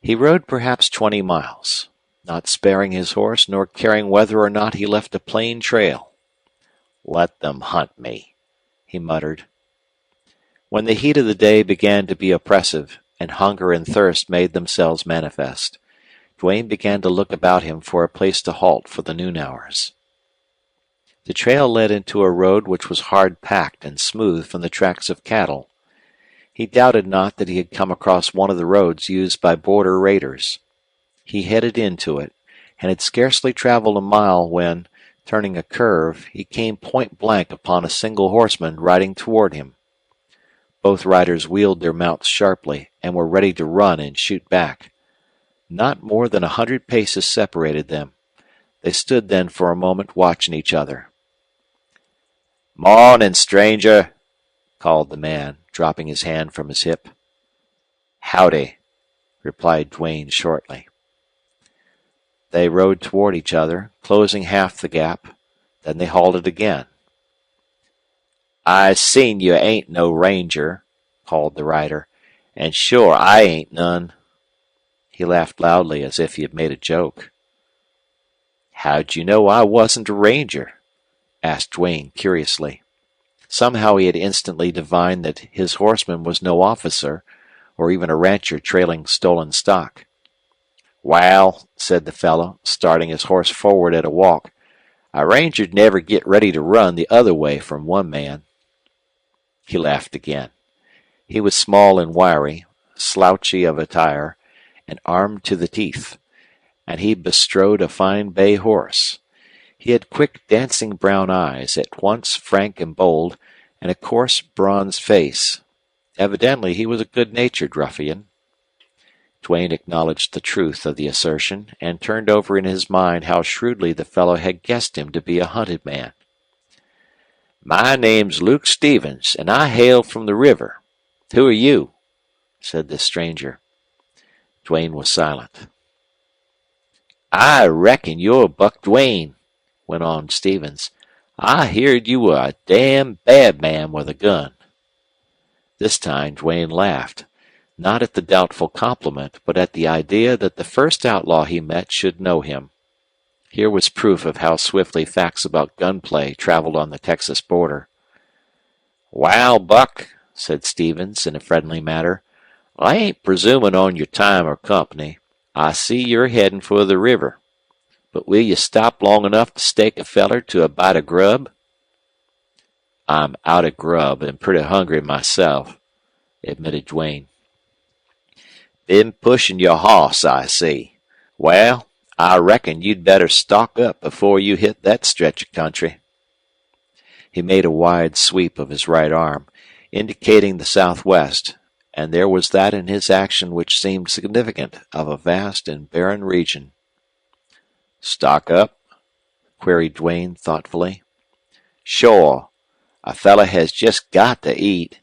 He rode perhaps 20 miles, not sparing his horse nor caring whether or not he left a plain trail. "Let them hunt me," he muttered. When the heat of the day began to be oppressive, and hunger and thirst made themselves manifest, Duane began to look about him for a place to halt for the noon hours. The trail led into a road which was hard-packed and smooth from the tracks of cattle. He doubted not that he had come across one of the roads used by border raiders. He headed into it, and had scarcely traveled a mile when, turning a curve, he came point-blank upon a single horseman riding toward him. Both riders wheeled their mounts sharply, and were ready to run and shoot back. Not more than 100 paces separated them. They stood then for a moment watching each other. "Mornin', stranger," called the man, dropping his hand from his hip. "Howdy," replied Duane shortly. They rode toward each other, closing half the gap. Then they halted again. "I seen you ain't no ranger," called the rider, "and sure I ain't none." He laughed loudly as if he had made a joke. "How'd you know I wasn't a ranger?" asked Duane curiously. Somehow he had instantly divined that his horseman was no officer, or even a rancher trailing stolen stock. "Wal," said the fellow, starting his horse forward at a walk, "a ranger'd never get ready to run the other way from one man." He laughed again. He was small and wiry, slouchy of attire, and armed to the teeth, and he bestrode a fine bay horse. He had quick, dancing brown eyes, at once frank and bold, and a coarse, bronzed face. Evidently he was a good-natured ruffian. Duane acknowledged the truth of the assertion, and turned over in his mind how shrewdly the fellow had guessed him to be a hunted man. "My name's Luke Stevens, and I hail from the river. Who are you?" said the stranger. Duane was silent. "I reckon you're Buck Duane," went on Stevens. "I heerd you were a damn bad man with a gun." This time Duane laughed, not at the doubtful compliment, but at the idea that the first outlaw he met should know him. Here was proof of how swiftly facts about gunplay traveled on the Texas border. "Wal, Buck," said Stevens in a friendly manner, "I ain't presumin' on your time or company. I see you're headin' for the river. But will you stop long enough to stake a feller to a bite of grub?" "I'm out of grub and pretty hungry myself," admitted Duane. "Been pushin' your hoss, I see. Well, I reckon you'd better stock up before you hit that stretch of country." He made a wide sweep of his right arm, indicating the southwest, and there was that in his action which seemed significant of a vast and barren region. "Stock up?" queried Duane thoughtfully. "Shore. A feller has just got to eat.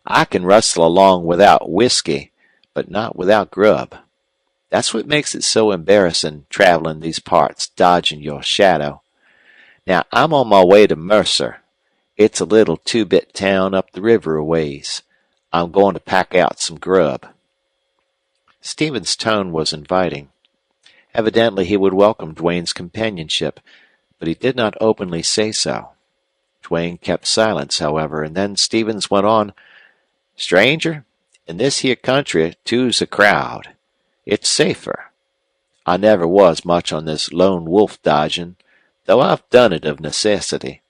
I can rustle along without whiskey, but not without grub. That's what makes it so embarrassin' travelin' these parts dodgin' your shadow. Now I'm on my way to Mercer. It's a little two-bit town up the river a ways. I'm going to pack out some grub." Stevens' tone was inviting. Evidently he would welcome Duane's companionship, but he did not openly say so. Duane kept silence, however, and then Stevens went on, "Stranger, in this here country two's a crowd. It's safer. I never was much on this lone wolf dodgin', though I've done it of necessity.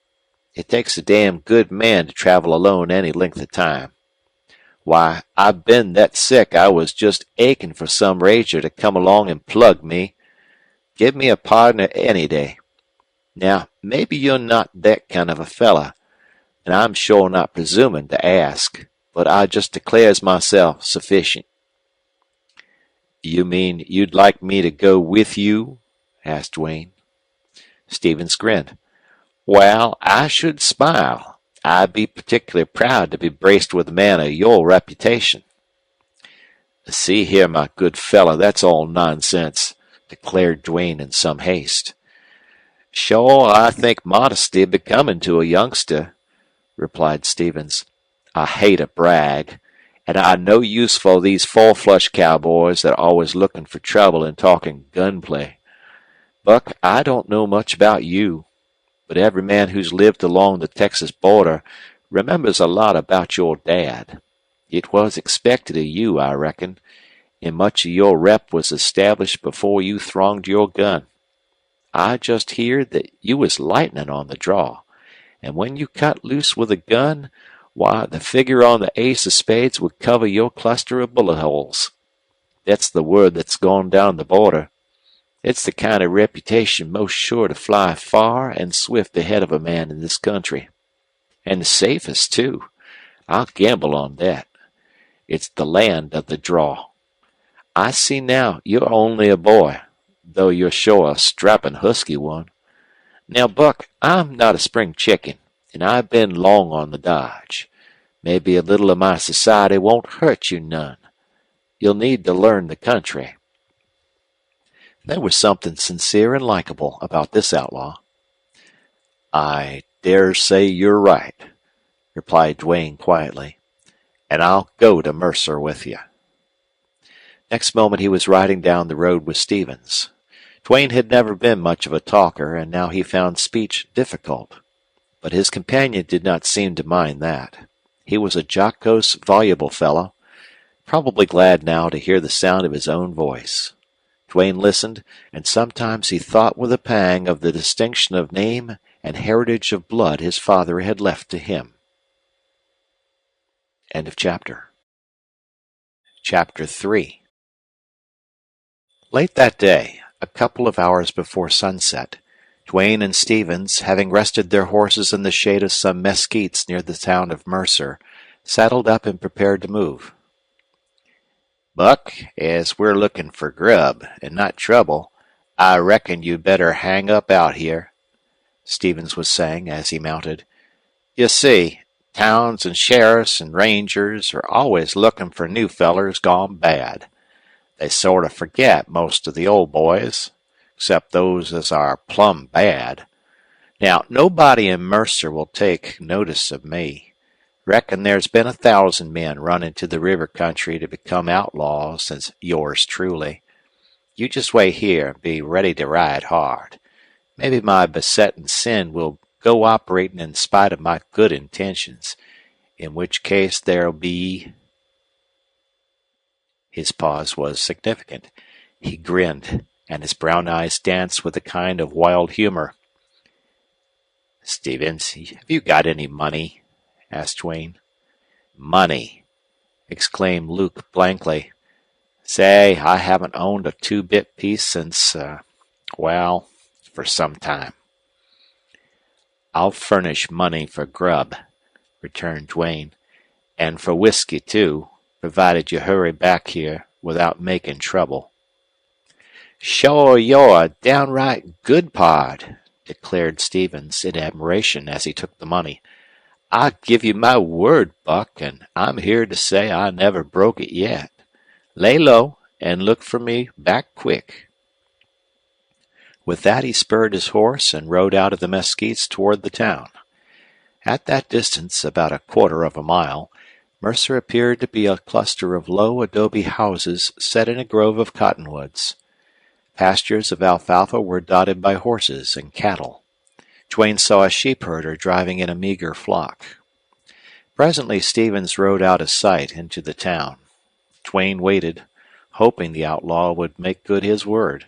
It takes a damn good man to travel alone any length of time. Why, I've been that sick I was just achin' for some ranger to come along and plug me. Give me a pardner any day. Now, maybe you're not that kind of a fella, and I'm sure not presuming to ask, but I just declares myself sufficient." "You mean you'd like me to go with you?" asked Duane. Stevens grinned. "Well, I should smile. I'd be particularly proud to be braced with a man of your reputation." "See here, my good fellow, that's all nonsense," declared Duane in some haste. "Sure, I think modesty becoming to a youngster," replied Stevens. "I hate a brag, and I no use for these full-flush cowboys that are always looking for trouble and talking gunplay. Buck, I don't know much about you, but every man who's lived along the Texas border remembers a lot about your dad. It was expected of you, I reckon, and much of your rep was established before you thronged your gun. I just heard that you was lightning on the draw, and when you cut loose with a gun, why, the figure on the ace of spades would cover your cluster of bullet holes. That's the word that's gone down the border. It's the kind of reputation most sure to fly far and swift ahead of a man in this country. And the safest, too. I'll gamble on that. It's the land of the draw. I see now you're only a boy, though you're sure a strapping husky one. Now, Buck, I'm not a spring chicken, and I've been long on the dodge. Maybe a little of my society won't hurt you none. You'll need to learn the country." There was something sincere and likable about this outlaw. "I dare say you're right," replied Duane quietly, "and I'll go to Mercer with you." Next moment he was riding down the road with Stevens. Duane had never been much of a talker, and now he found speech difficult. But his companion did not seem to mind that. He was a jocose, voluble fellow, probably glad now to hear the sound of his own voice. Duane listened, and sometimes he thought with a pang of the distinction of name and heritage of blood his father had left to him. End of chapter. Chapter 3. Late that day, a couple of hours before sunset, Duane and Stevens, having rested their horses in the shade of some mesquites near the town of Mercer, saddled up and prepared to move. "Buck, as we're looking for grub, and not trouble, I reckon you'd better hang up out here," Stevens was saying as he mounted. "You see, towns and sheriffs and rangers are always looking for new fellers gone bad. They sort of forget most of the old boys, except those as are plumb bad. Now, nobody in Mercer will take notice of me. Reckon there's been 1,000 men run into the river country to become outlaws since yours truly. You just wait here and be ready to ride hard. Maybe my besetting sin will go operating in spite of my good intentions, in which case there'll be—" His pause was significant. He grinned, and his brown eyes danced with a kind of wild humor. "Stevens, have you got any money?" asked Duane. "Money!" exclaimed Luke blankly. "Say, I haven't owned a two-bit piece since, well, for some time." "I'll furnish money for grub," returned Duane, "and for whiskey, too, provided you hurry back here without making trouble." "Sure, you're a downright good pard," declared Stevens in admiration as he took the money. "I give you my word, Buck, and I'm here to say I never broke it yet. Lay low and look for me back quick." With that he spurred his horse and rode out of the mesquites toward the town. At that distance, about a quarter of a mile, Mercer appeared to be a cluster of low adobe houses set in a grove of cottonwoods. Pastures of alfalfa were dotted by horses and cattle. Duane saw a sheepherder driving in a meager flock. Presently Stevens rode out of sight into the town. Duane waited, hoping the outlaw would make good his word.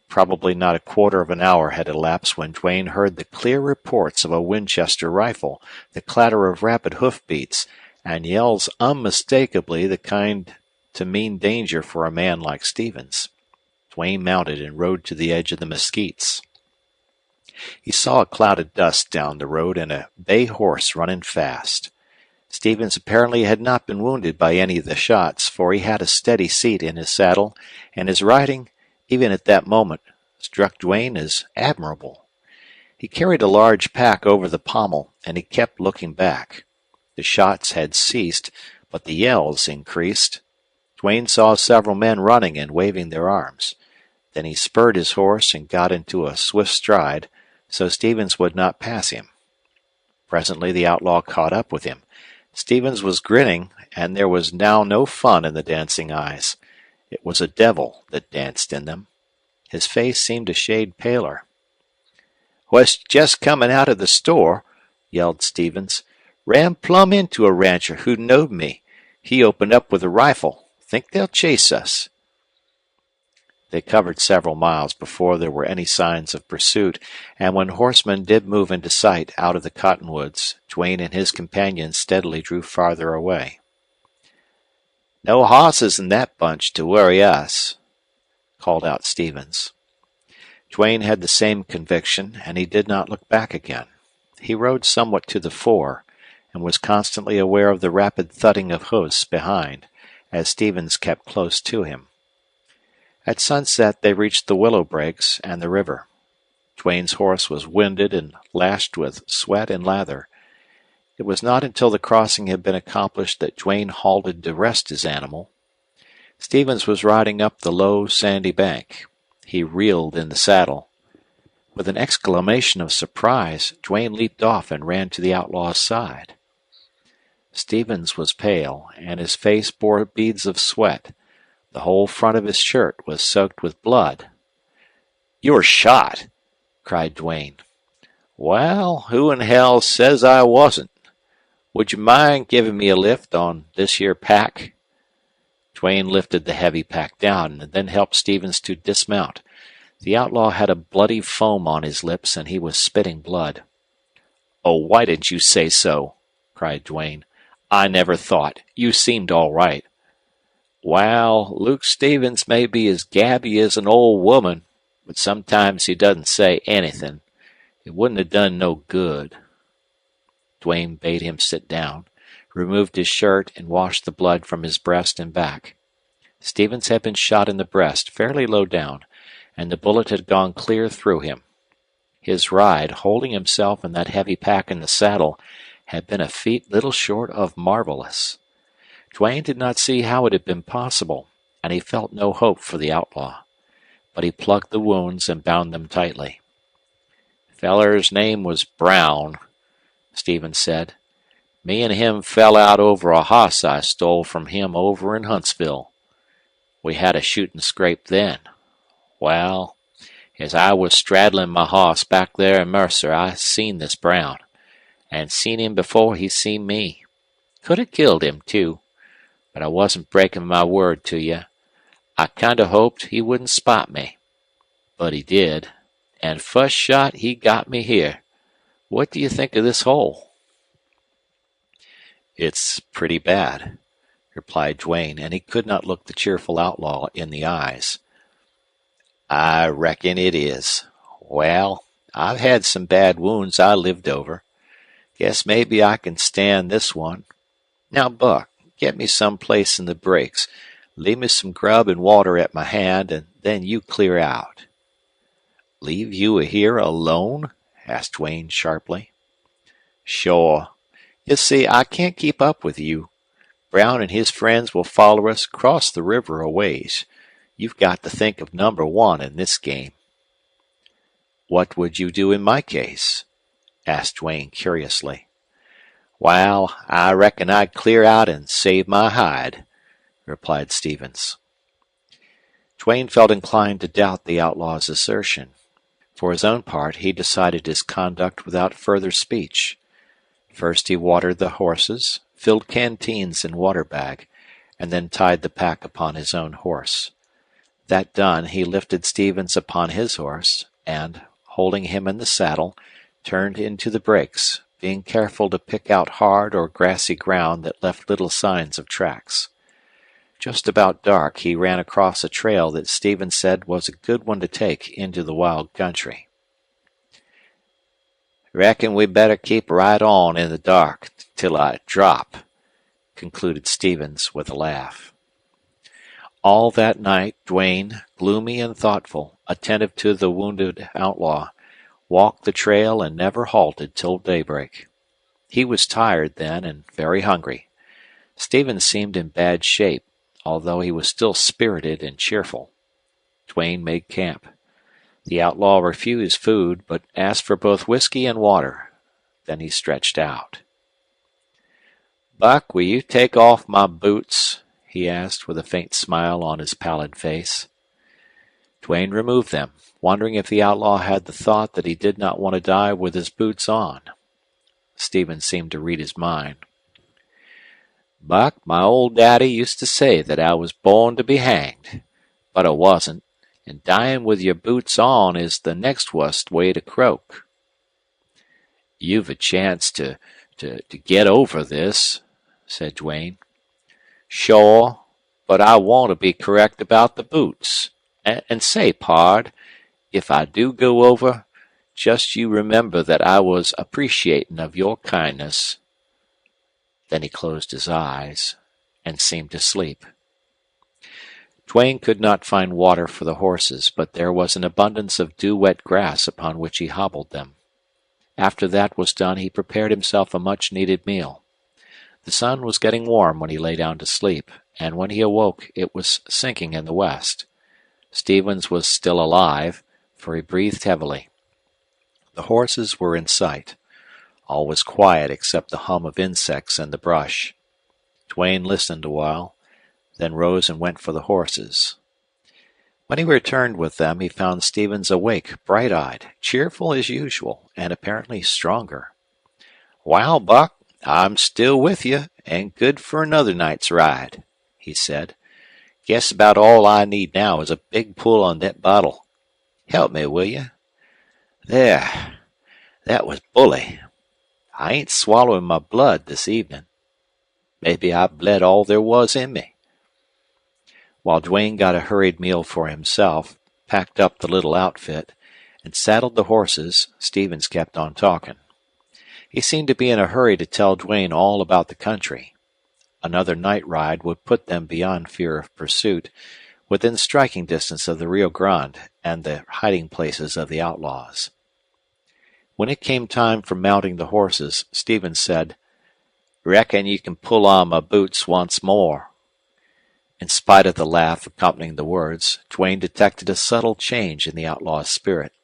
Probably not a quarter of an hour had elapsed when Duane heard the clear reports of a Winchester rifle, the clatter of rapid hoofbeats, and yells unmistakably the kind to mean danger for a man like Stevens. Duane mounted and rode to the edge of the mesquites. He saw a cloud of dust down the road and a bay horse running fast. Stevens apparently had not been wounded by any of the shots, for he had a steady seat in his saddle, and his riding, even at that moment, struck Duane as admirable. He carried a large pack over the pommel, and he kept looking back. The shots had ceased, but the yells increased. Duane saw several men running and waving their arms. Then he spurred his horse and got into a swift stride, so Stevens would not pass him. Presently the outlaw caught up with him. Stevens was grinning, and there was now no fun in the dancing eyes. It was a devil that danced in them. His face seemed a shade paler. "Was just coming out of the store," yelled Stevens. "Ran plumb into a rancher who knowed me. He opened up with a rifle. Think they'll chase us." They covered several miles before there were any signs of pursuit, and when horsemen did move into sight out of the cottonwoods, Duane and his companions steadily drew farther away. "No hosses in that bunch to worry us," called out Stevens. Duane had the same conviction, and he did not look back again. He rode somewhat to the fore, and was constantly aware of the rapid thudding of hoofs behind, as Stevens kept close to him. At sunset they reached the willow brakes and the river. Duane's horse was winded and lashed with sweat and lather. It was not until the crossing had been accomplished that Duane halted to rest his animal. Stevens was riding up the low, sandy bank. He reeled in the saddle. With an exclamation of surprise, Duane leaped off and ran to the outlaw's side. Stevens was pale, and his face bore beads of sweat. The whole front of his shirt was soaked with blood. "You're shot!" cried Duane. "Well, who in hell says I wasn't? Would you mind giving me a lift on this here pack?" Duane lifted the heavy pack down and then helped Stevens to dismount. The outlaw had a bloody foam on his lips, and he was spitting blood. "Oh, why didn't you say so?" cried Duane. "I never thought. You seemed all right." "Wal, Luke Stevens may be as gabby as an old woman, but sometimes he doesn't say anything. It wouldn't have done no good." Duane bade him sit down, removed his shirt, and washed the blood from his breast and back. Stevens had been shot in the breast, fairly low down, and the bullet had gone clear through him. His ride, holding himself and that heavy pack in the saddle, had been a feat little short of marvelous. Duane did not see how it had been possible, and he felt no hope for the outlaw. But he plugged the wounds and bound them tightly. "Feller's name was Brown," Stevens said. "Me and him fell out over a hoss I stole from him over in Huntsville. We had a shooting scrape then. Well, as I was straddling my hoss back there in Mercer, I seen this Brown, and seen him before he seen me. Could have killed him, too. But I wasn't breaking my word to you. I kind of hoped he wouldn't spot me. But he did, and first shot he got me here. What do you think of this hole?" "It's pretty bad," replied Duane, and he could not look the cheerful outlaw in the eyes. "I reckon it is. Well, I've had some bad wounds I lived over. Guess maybe I can stand this one. Now, Buck, get me some place in the breaks. Leave me some grub and water at my hand, and then you clear out." "Leave you here alone?" asked Duane sharply. "Sure. You see, I can't keep up with you. Brown and his friends will follow us across the river a ways. You've got to think of number one in this game." "What would you do in my case?" asked Duane curiously. "Wal, I reckon I'd clear out and save my hide," replied Stevens. Duane felt inclined to doubt the outlaw's assertion. For his own part, he decided his conduct without further speech. First he watered the horses, filled canteens and water bag, and then tied the pack upon his own horse. That done, he lifted Stevens upon his horse, and, holding him in the saddle, turned into the breaks, being careful to pick out hard or grassy ground that left little signs of tracks. Just about dark he ran across a trail that Stevens said was a good one to take into the wild country. Reckon we better keep right on in the dark till I drop, concluded Stevens with a laugh. All that night, Duane, gloomy and thoughtful, attentive to the wounded outlaw, walked the trail and never halted till daybreak. He was tired then and very hungry. Stevens seemed in bad shape, although he was still spirited and cheerful. Duane made camp. The outlaw refused food, but asked for both whiskey and water. Then he stretched out. "Buck, will you take off my boots?" he asked with a faint smile on his pallid face. Duane removed them, wondering if the outlaw had the thought that he did not want to die with his boots on. Stevens seemed to read his mind. "Buck, my old daddy used to say that I was born to be hanged, but I wasn't, and dying with your boots on is the next worst way to croak." "You've a chance to get over this," said Duane. "Sure, but I want to be correct about the boots. And say, pard, if I do go over, just you remember that I was appreciating of your kindness." Then he closed his eyes and seemed to sleep. Duane could not find water for the horses, but there was an abundance of dew-wet grass upon which he hobbled them. After that was done, he prepared himself a much-needed meal. The sun was getting warm when he lay down to sleep, and when he awoke it was sinking in the west. Stevens was still alive, for he breathed heavily. The horses were in sight. All was quiet except the hum of insects in the brush. Duane listened a while, then rose and went for the horses. When he returned with them, he found Stevens awake, bright-eyed, cheerful as usual, and apparently stronger. "Wal, Buck, I'm still with you, and good for another night's ride," he said. "Guess about all I need now is a big pull on that bottle. Help me, will you? There. That was bully. I ain't swallowing my blood this evening. Maybe I bled all there was in me." While Duane got a hurried meal for himself, packed up the little outfit, and saddled the horses, Stevens kept on talking. He seemed to be in a hurry to tell Duane all about the country. Another night ride would put them beyond fear of pursuit, within striking distance of the Rio Grande and the hiding places of the outlaws. When it came time for mounting the horses, Stevens said, "Reckon you can pull on my boots once more." In spite of the laugh accompanying the words, Duane detected a subtle change in the outlaw's spirit.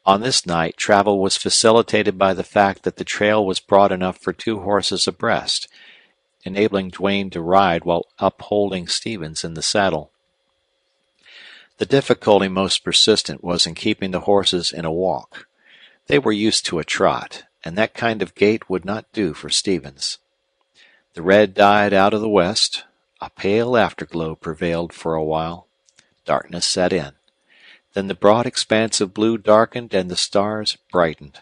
On this night, travel was facilitated by the fact that the trail was broad enough for two horses abreast, enabling Duane to ride while upholding Stevens in the saddle. The difficulty most persistent was in keeping the horses in a walk. They were used to a trot, and that kind of gait would not do for Stevens. The red died out of the west. A pale afterglow prevailed for a while. Darkness set in. Then the broad expanse of blue darkened and the stars brightened.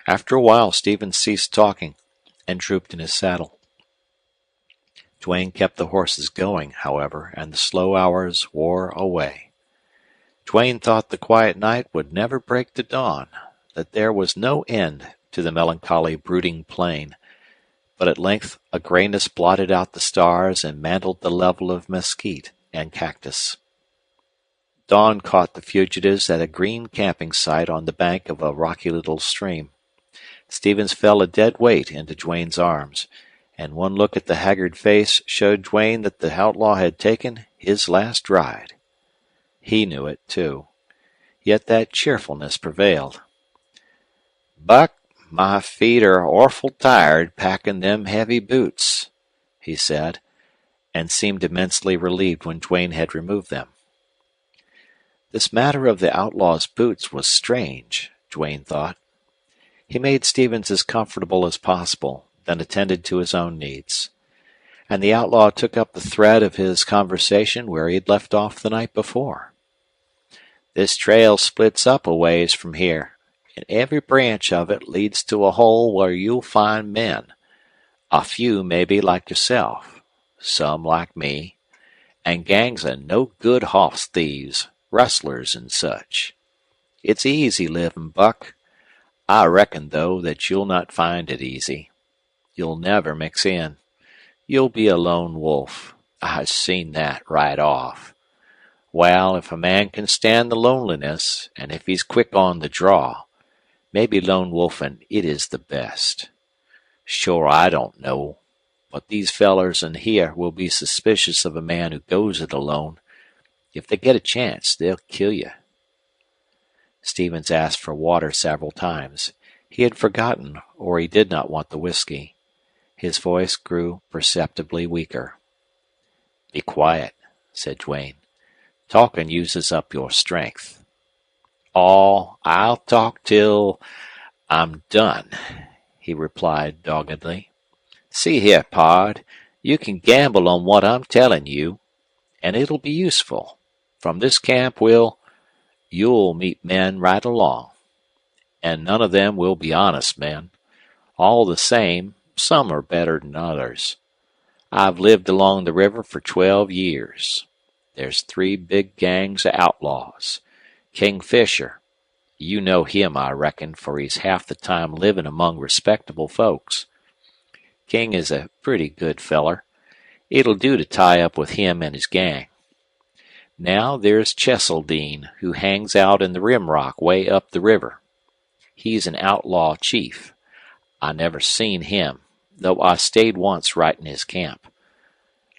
After a while Stevens ceased talking and drooped in his saddle. Duane kept the horses going, however, and the slow hours wore away. Duane thought the quiet night would never break to dawn, that there was no end to the melancholy brooding plain, but at length a grayness blotted out the stars and mantled the level of mesquite and cactus. Dawn caught the fugitives at a green camping site on the bank of a rocky little stream. Stevens fell a dead weight into Duane's arms, and one look at the haggard face showed Duane that the outlaw had taken his last ride. He knew it, too, yet that cheerfulness prevailed. "Buck, my feet are orful tired packing them heavy boots," he said, and seemed immensely relieved when Duane had removed them. This matter of the outlaw's boots was strange, Duane thought. He made Stevens as comfortable as possible, then attended to his own needs. And the outlaw took up the thread of his conversation where he had left off the night before. "This trail splits up a ways from here, and every branch of it leads to a hole where you'll find men. A few maybe like yourself, some like me, and gangs of no good hoss thieves, rustlers and such. It's easy living, Buck. I reckon, though, that you'll not find it easy. You'll never mix in. You'll be a lone wolf. I've seen that right off. Well, if a man can stand the loneliness, and if he's quick on the draw, maybe lone wolfin' it is the best. Sure, I don't know. But these fellers in here will be suspicious of a man who goes it alone. If they get a chance, they'll kill you. Stevens asked for water several times. He had forgotten, or he did not want the whiskey. His voice grew perceptibly weaker. Be quiet, said Duane. Talking uses up your strength. Oh, I'll talk till I'm done, he replied doggedly. See here, pard, you can gamble on what I'm telling you, and it'll be useful. From this camp you'll meet men right along, and none of them will be honest men. All the same, some are better than others. I've lived along the river for 12 years. There's 3 big gangs of outlaws. King Fisher, you know him, I reckon, for he's half the time living among respectable folks. King is a pretty good feller. It'll do to tie up with him and his gang. Now there's Cheseldine, who hangs out in the rim rock way up the river. He's an outlaw chief. I never seen him, though I stayed once right in his camp.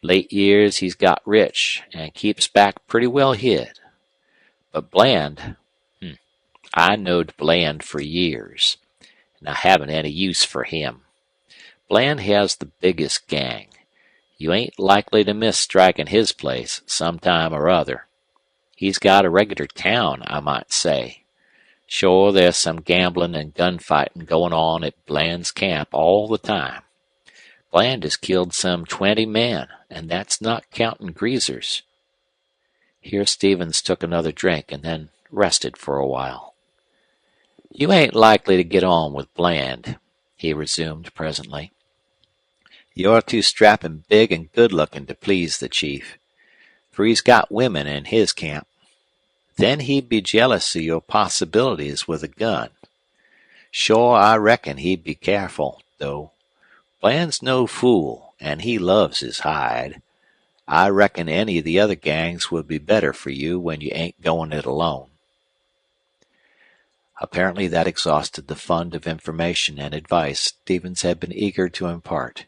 Late years he's got rich and keeps back pretty well hid. But Bland, I knowed Bland for years, and I haven't any use for him. Bland has the biggest gang. You ain't likely to miss striking his place sometime or other. He's got a regular town, I might say. Sure, there's some gambling and gunfighting going on at Bland's camp all the time. Bland has killed some 20 men, and that's not counting greasers. Here Stevens took another drink and then rested for a while. You ain't likely to get on with Bland, he resumed presently. You're too strapping big and good-looking to please the chief, for he's got women in his camp. Then he'd be jealous of your possibilities with a gun. Sure, I reckon he'd be careful, though. Bland's no fool, and he loves his hide. I reckon any of the other gangs would be better for you when you ain't going it alone. Apparently that exhausted the fund of information and advice Stevens had been eager to impart.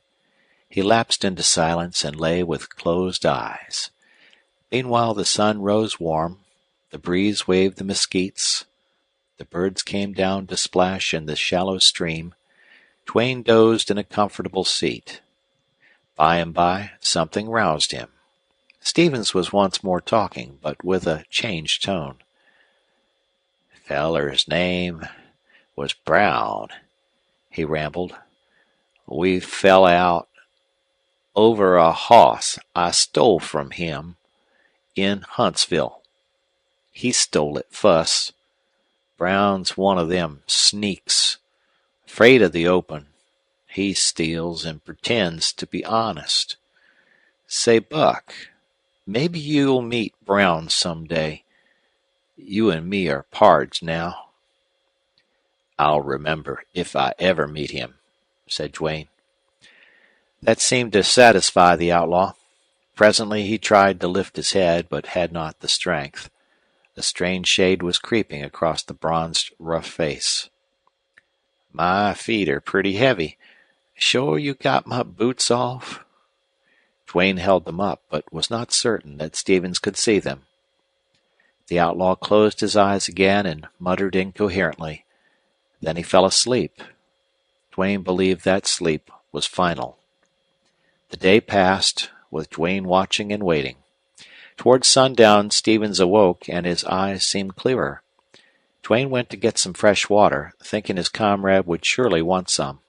He lapsed into silence and lay with closed eyes. Meanwhile the sun rose warm, the breeze waved the mesquites, the birds came down to splash in the shallow stream. Duane dozed in a comfortable seat. By and by something roused him. Stevens was once more talking, but with a changed tone. Feller's name was Brown, he rambled. We fell out over a hoss I stole from him in Huntsville. He stole it fuss. Brown's one of them sneaks, afraid of the open. He steals and pretends to be honest. Say, Buck, maybe you'll meet Brown some day. You and me are pards now. I'll remember if I ever meet him, said Duane. That seemed to satisfy the outlaw. Presently he tried to lift his head, but had not the strength. A strange shade was creeping across the bronzed, rough face. My feet are pretty heavy. Sure you got my boots off? Duane held them up, but was not certain that Stevens could see them. The outlaw closed his eyes again and muttered incoherently. Then he fell asleep. Duane believed that sleep was final. The day passed, with Duane watching and waiting. Toward sundown, Stevens awoke, and his eyes seemed clearer. Duane went to get some fresh water, thinking his comrade would surely want some.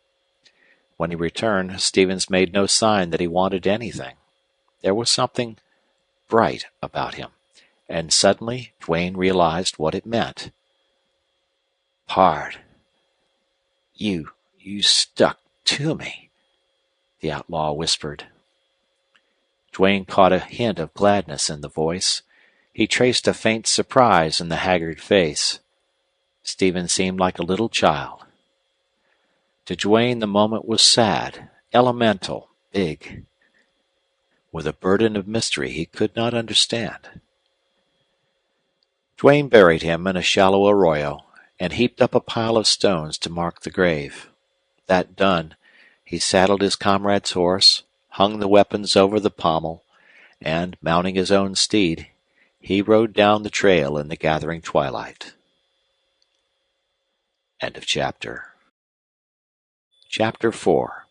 When he returned, Stevens made no sign that he wanted anything. There was something bright about him, and suddenly Duane realized what it meant. Pard, you stuck to me, the outlaw whispered. Duane caught a hint of gladness in the voice. He traced a faint surprise in the haggard face. Stephen seemed like a little child. To Duane the moment was sad, elemental, big, with a burden of mystery he could not understand. Duane buried him in a shallow arroyo and heaped up a pile of stones to mark the grave. That done, he saddled his comrade's horse, hung the weapons over the pommel, and, mounting his own steed, he rode down the trail in the gathering twilight. End of chapter. Chapter 4.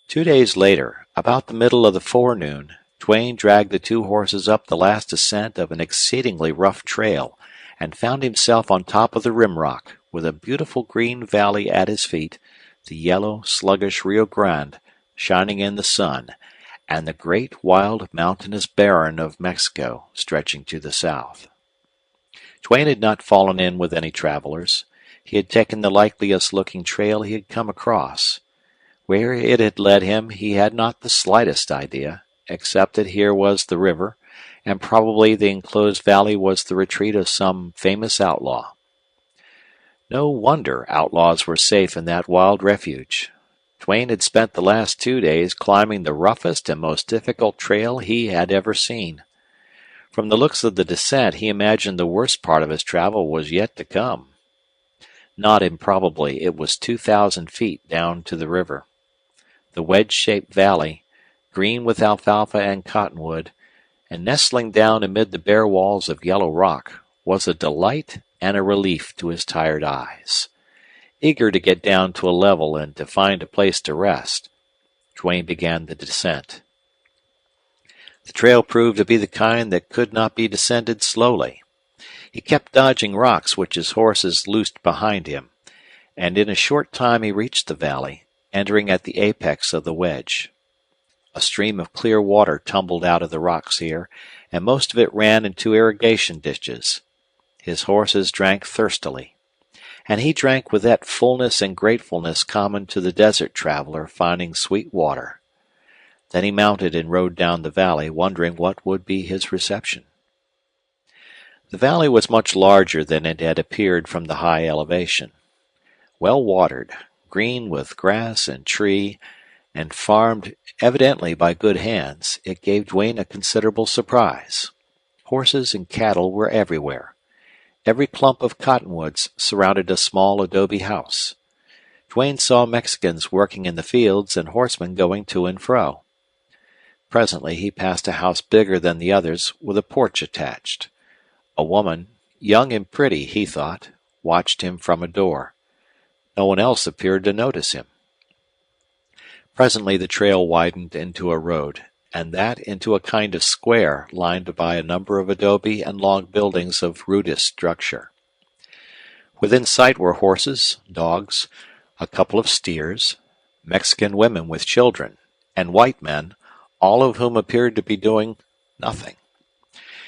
2 days later, about the middle of the forenoon, Duane dragged the two horses up the last ascent of an exceedingly rough trail and found himself on top of the rim rock, with a beautiful green valley at his feet, the yellow, sluggish Rio Grande shining in the sun, and the great, wild, mountainous barren of Mexico stretching to the south. Duane had not fallen in with any travelers. He had taken the likeliest-looking trail he had come across. Where it had led him he had not the slightest idea, except that here was the river, and probably the enclosed valley was the retreat of some famous outlaw. No wonder outlaws were safe in that wild refuge. Duane had spent the last 2 days climbing the roughest and most difficult trail he had ever seen. From the looks of the descent, he imagined the worst part of his travel was yet to come. Not improbably, it was 2,000 feet down to the river. The wedge-shaped valley, green with alfalfa and cottonwood, and nestling down amid the bare walls of yellow rock, was a delight and a relief to his tired eyes. Eager to get down to a level and to find a place to rest, Duane began the descent. The trail proved to be the kind that could not be descended slowly. He kept dodging rocks which his horses loosed behind him, and in a short time he reached the valley, entering at the apex of the wedge. A stream of clear water tumbled out of the rocks here, and most of it ran into irrigation ditches. His horses drank thirstily, and he drank with that fullness and gratefulness common to the desert traveler finding sweet water. Then he mounted and rode down the valley, wondering what would be his reception. The valley was much larger than it had appeared from the high elevation. Well watered, green with grass and tree, and farmed evidently by good hands, it gave Duane a considerable surprise. Horses and cattle were everywhere. Every clump of cottonwoods surrounded a small adobe house. Duane saw Mexicans working in the fields and horsemen going to and fro. Presently he passed a house bigger than the others, with a porch attached. A woman, young and pretty, he thought, watched him from a door. No one else appeared to notice him. Presently the trail widened into a road, and that into a kind of square lined by a number of adobe and log buildings of rudest structure. Within sight were horses, dogs, a couple of steers, Mexican women with children, and white men, all of whom appeared to be doing nothing.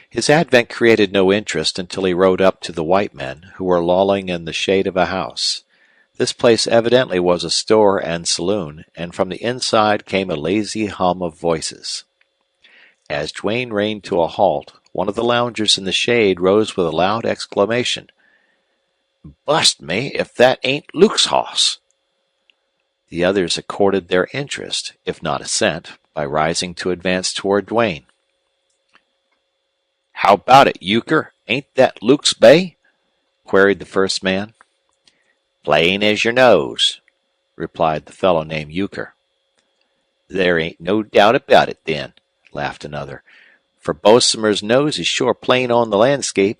His advent created no interest until he rode up to the white men, who were lolling in the shade of a house. This place evidently was a store and saloon, and from the inside came a lazy hum of voices. As Duane reined to a halt, one of the loungers in the shade rose with a loud exclamation. "Bust me if that ain't Luke's hoss!" The others accorded their interest, if not assent, by rising to advance toward Duane. "How about it, Euchre? Ain't that Luke's bay?" queried the first man. "Plain as your nose," replied the fellow named Euchre. "There ain't no doubt about it, then," laughed another, "for Bosomer's nose is sure plain on the landscape."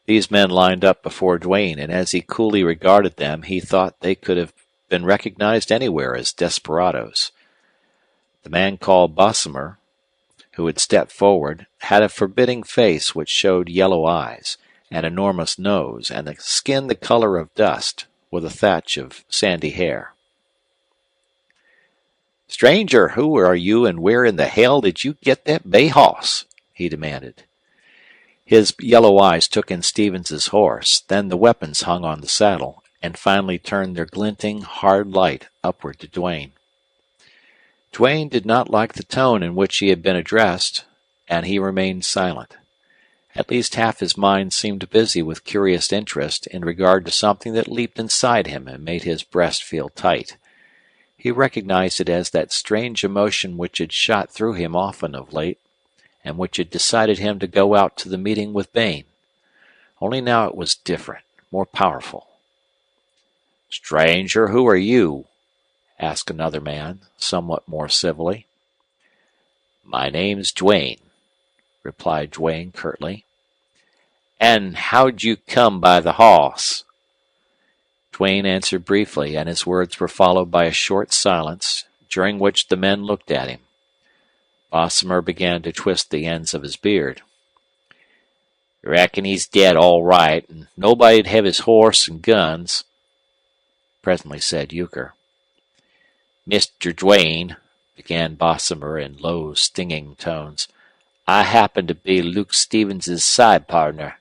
These men lined up before Duane, and as he coolly regarded them he thought they could have been recognized anywhere as desperadoes. The man called Bosomer, who had stepped forward, had a forbidding face which showed yellow eyes, an enormous nose, and a skin the color of dust, with a thatch of sandy hair. "Stranger, who are you, and where in the hell did you get that bay hoss?" he demanded. His yellow eyes took in Stevens's horse, then the weapons hung on the saddle, and finally turned their glinting, hard light upward to Duane. Duane did not like the tone in which he had been addressed, and he remained silent. At least half his mind seemed busy with curious interest in regard to something that leaped inside him and made his breast feel tight. He recognized it as that strange emotion which had shot through him often of late, and which had decided him to go out to the meeting with Bain. Only now it was different, more powerful. "Stranger, who are you?" asked another man, somewhat more civilly. "My name's Duane," replied Duane curtly. "And how'd you come by the hoss?" Duane answered briefly, and his words were followed by a short silence, during which the men looked at him. Bosomer began to twist the ends of his beard. "Reckon he's dead all right, and nobody'd have his horse and guns," presently said Euchre. "Mr. Duane," began Bosomer in low, stinging tones, "I happen to be Luke Stevens's side partner."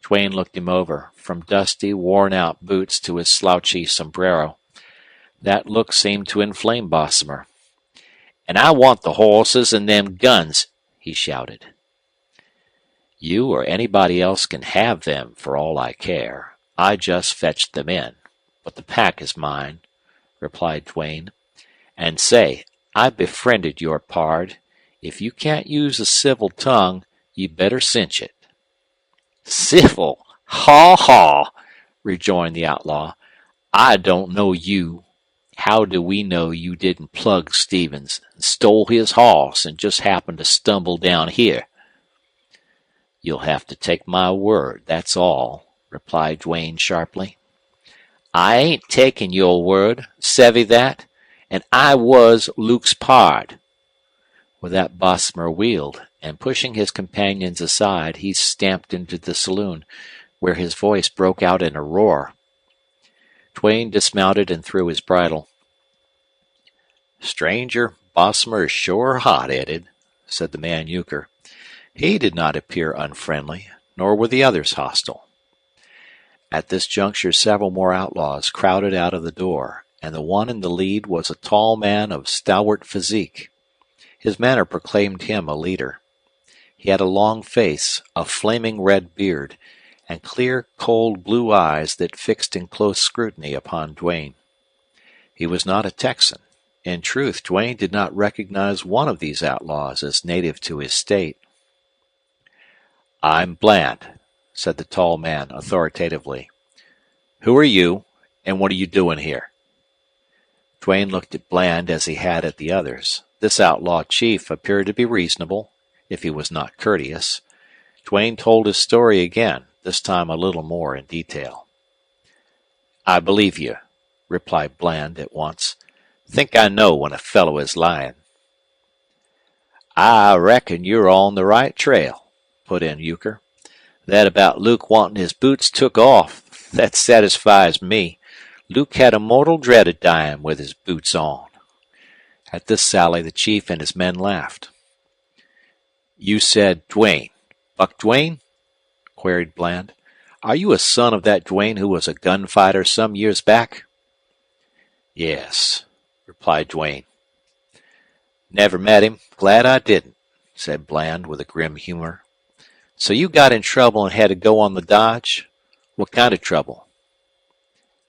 Duane looked him over, from dusty, worn-out boots to his slouchy sombrero. That look seemed to inflame Bosomer. "And I want the horses and them guns," he shouted. "You or anybody else can have them for all I care. I just fetched them in. But the pack is mine," replied Duane. "And say, I befriended your pard. If you can't use a civil tongue, you better cinch it." "Civil? Haw haw!" rejoined the outlaw. "I don't know you. How do we know you didn't plug Stevens, stole his hoss, and just happened to stumble down here?" "You'll have to take my word, that's all," replied Duane sharply. "I ain't taking your word, savvy that? And I was Luke's pard." With that Bosomer wheeled, and pushing his companions aside, he stamped into the saloon, where his voice broke out in a roar. Duane dismounted and threw his bridle. "Stranger, Bosomer is sure hot-headed," said the man Euchre. He did not appear unfriendly, nor were the others hostile. At this juncture several more outlaws crowded out of the door, and the one in the lead was a tall man of stalwart physique. His manner proclaimed him a leader. He had a long face, a flaming red beard, and clear, cold blue eyes that fixed in close scrutiny upon Duane. He was not a Texan. In truth, Duane did not recognize one of these outlaws as native to his state. "I'm Bland," said the tall man authoritatively. "Who are you, and what are you doing here?" Duane looked at Bland as he had at the others. This outlaw chief appeared to be reasonable, if he was not courteous. Duane told his story again, this time a little more in detail. "I believe you," replied Bland at once. "Think I know when a fellow is lying." "I reckon you're on the right trail," put in Euchre. "That about Luke wanting his boots took off, that satisfies me. Luke had a mortal dread of dying with his boots on." At this sally the chief and his men laughed. "You said Duane. Buck Duane?" queried Bland. "Are you a son of that Duane who was a gunfighter some years back?" "Yes," replied Duane. "Never met him. Glad I didn't," said Bland with a grim humor. "So you got in trouble and had to go on the dodge? What kind of trouble?"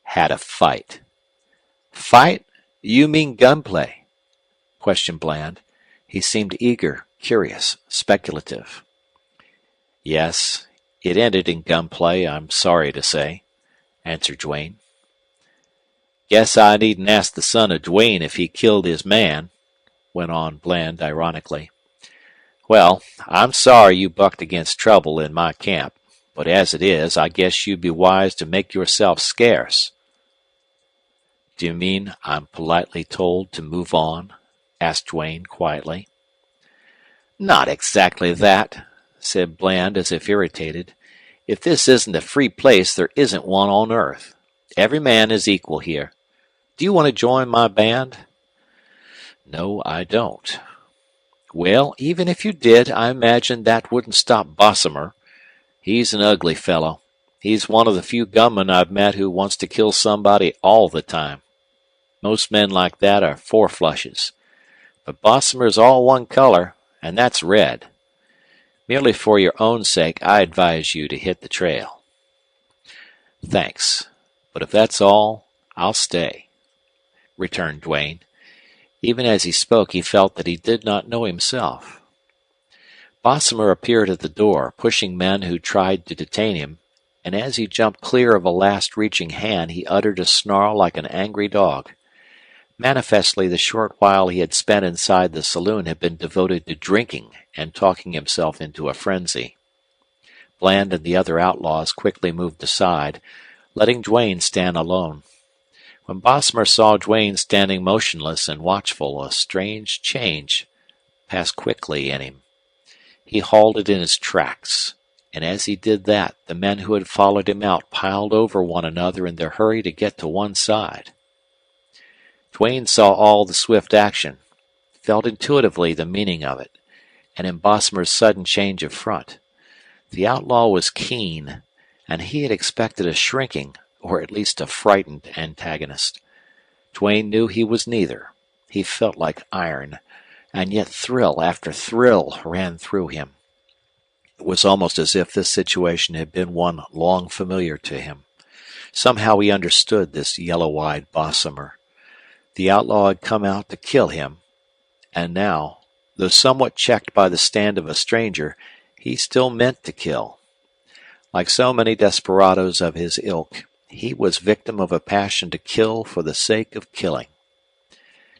"Had a fight." "Fight? You mean gunplay?" questioned Bland. He seemed eager, curious, speculative. "Yes, it ended in gunplay, I'm sorry to say," answered Duane. "Guess I needn't ask the son of Duane if he killed his man," went on Bland ironically. "Well, I'm sorry you bucked against trouble in my camp, but as it is, I guess you'd be wise to make yourself scarce." "Do you mean I'm politely told to move on?" asked Duane quietly. "Not exactly that," said Bland as if irritated. "If this isn't a free place, there isn't one on earth. Every man is equal here. Do you want to join my band?" "No, I don't." "Well, even if you did, I imagine that wouldn't stop Bosomer. He's an ugly fellow. He's one of the few gunmen I've met who wants to kill somebody all the time. Most men like that are four flushes. But Bosomer's all one color, and that's red. Merely for your own sake, I advise you to hit the trail. Thanks, but if that's all, I'll stay, returned Duane. Even as he spoke, he felt that he did not know himself. Bossamer appeared at the door, pushing men who tried to detain him, and as he jumped clear of a last-reaching hand, he uttered a snarl like an angry dog. Manifestly, the short while he had spent inside the saloon had been devoted to drinking and talking himself into a frenzy. Bland and the other outlaws quickly moved aside, letting Duane stand alone. When Bossamer saw Duane standing motionless and watchful, a strange change passed quickly in him. He halted in his tracks, and as he did that, the men who had followed him out piled over one another in their hurry to get to one side. Duane saw all the swift action, felt intuitively the meaning of it, and in Bossamer's sudden change of front. The outlaw was keen, and he had expected a shrinking, or at least a frightened antagonist. Duane knew he was neither. He felt like iron, and yet thrill after thrill ran through him. It was almost as if this situation had been one long familiar to him. Somehow he understood this yellow-eyed Bossamer. The outlaw had come out to kill him, and now, though somewhat checked by the stand of a stranger, he still meant to kill. Like so many desperadoes of his ilk, he was victim of a passion to kill for the sake of killing.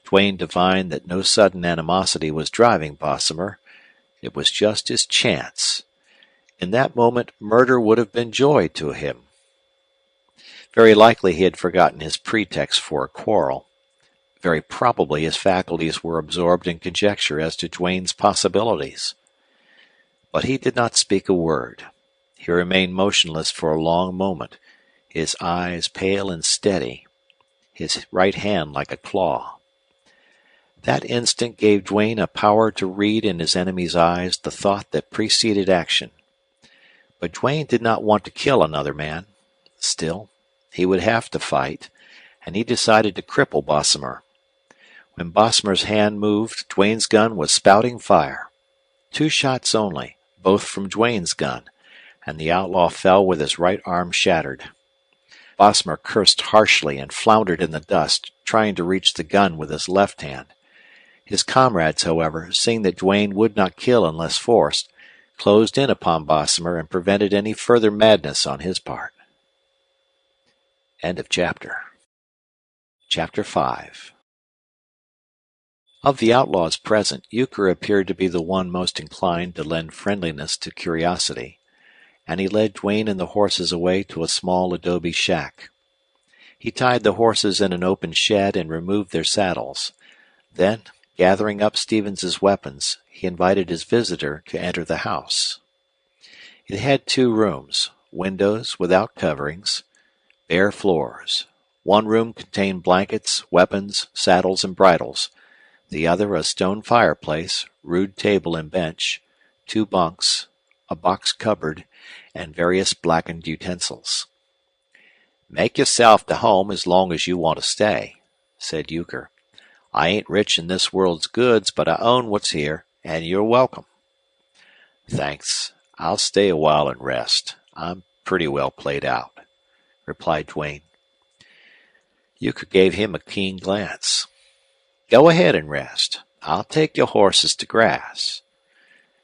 Duane divined that no sudden animosity was driving Bossamer. It was just his chance. In that moment, murder would have been joy to him. Very likely he had forgotten his pretext for a quarrel. Very probably his faculties were absorbed in conjecture as to Duane's possibilities. But he did not speak a word. He remained motionless for a long moment, his eyes pale and steady, his right hand like a claw. That instant gave Duane a power to read in his enemy's eyes the thought that preceded action. But Duane did not want to kill another man. Still, he would have to fight, and he decided to cripple Bossamer. When Bossamer's hand moved, Duane's gun was spouting fire. 2 shots only, both from Duane's gun, and the outlaw fell with his right arm shattered. Bossamer cursed harshly and floundered in the dust, trying to reach the gun with his left hand. His comrades, however, seeing that Duane would not kill unless forced, closed in upon Bossamer and prevented any further madness on his part. End of chapter. Chapter 5. Of the outlaws present, Euchre appeared to be the one most inclined to lend friendliness to curiosity, and he led Duane and the horses away to a small adobe shack. He tied the horses in an open shed and removed their saddles. Then, gathering up Stevens's weapons, he invited his visitor to enter the house. It had 2 rooms, windows without coverings, bare floors. One room contained blankets, weapons, saddles, and bridles. The other a stone fireplace, rude table and bench, 2 bunks, a box cupboard, and various blackened utensils. "Make yourself to home as long as you want to stay," said Euchre. "I ain't rich in this world's goods, but I own what's here, and you're welcome." "Thanks. I'll stay a while and rest. I'm pretty well played out," replied Duane. Euchre gave him a keen glance. "Go ahead and rest. I'll take your horses to grass."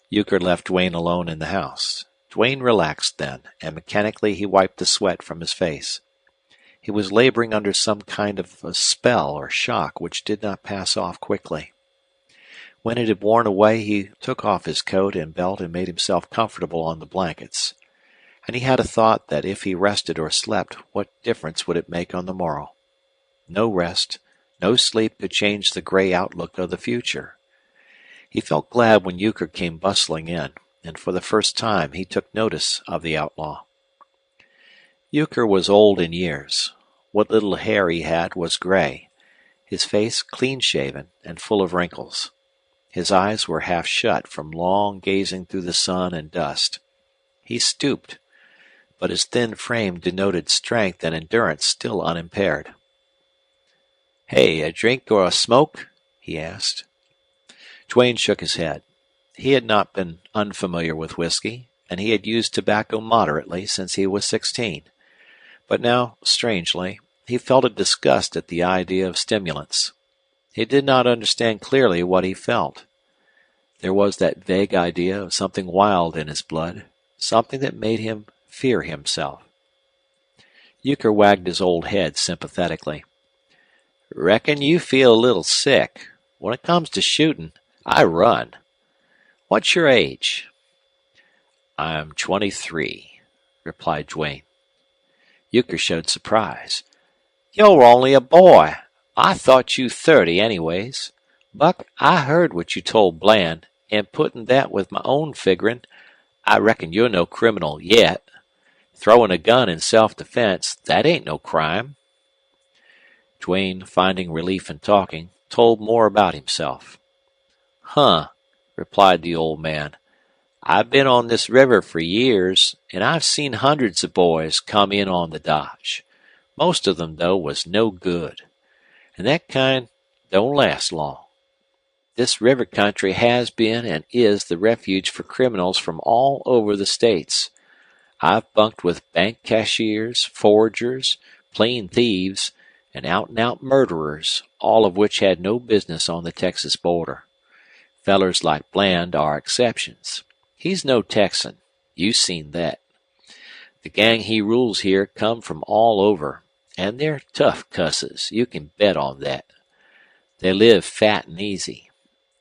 Euchre left Duane alone in the house. Duane relaxed then, and mechanically he wiped the sweat from his face. He was laboring under some kind of a spell or shock which did not pass off quickly. When it had worn away, he took off his coat and belt and made himself comfortable on the blankets. And he had a thought that if he rested or slept, what difference would it make on the morrow? No rest, no sleep could change the gray outlook of the future. He felt glad when Euchre came bustling in, and for the first time he took notice of the outlaw. Euchre was old in years. What little hair he had was gray, his face clean-shaven and full of wrinkles. His eyes were half shut from long gazing through the sun and dust. He stooped, but his thin frame denoted strength and endurance still unimpaired. "Hey, a drink or a smoke?" he asked. Duane shook his head. He had not been unfamiliar with whiskey, and he had used tobacco moderately since he was 16. But now, strangely, he felt a disgust at the idea of stimulants. He did not understand clearly what he felt. There was that vague idea of something wild in his blood, something that made him fear himself. Euchre wagged his old head sympathetically. "Reckon you feel a little sick. When it comes to shooting, I run. What's your age?" "I'm 23," replied Duane. Euchre showed surprise. "You're only a boy. I thought you 30 anyways. Buck, I heard what you told Bland, and putting that with my own figuring, I reckon you're no criminal yet. Throwing a gun in self-defense, that ain't no crime." Duane, finding relief in talking, told more about himself. "Huh," replied the old man. "I've been on this river for years, and I've seen hundreds of boys come in on the dodge. Most of them, though, was no good. And that kind don't last long. This river country has been and is the refuge for criminals from all over the states. I've bunked with bank cashiers, forgers, plain thieves, and out-and-out murderers, all of which had no business on the Texas border. Fellers like Bland are exceptions. He's no Texan. You've seen that. The gang he rules here come from all over, and they're tough cusses. You can bet on that. They live fat and easy.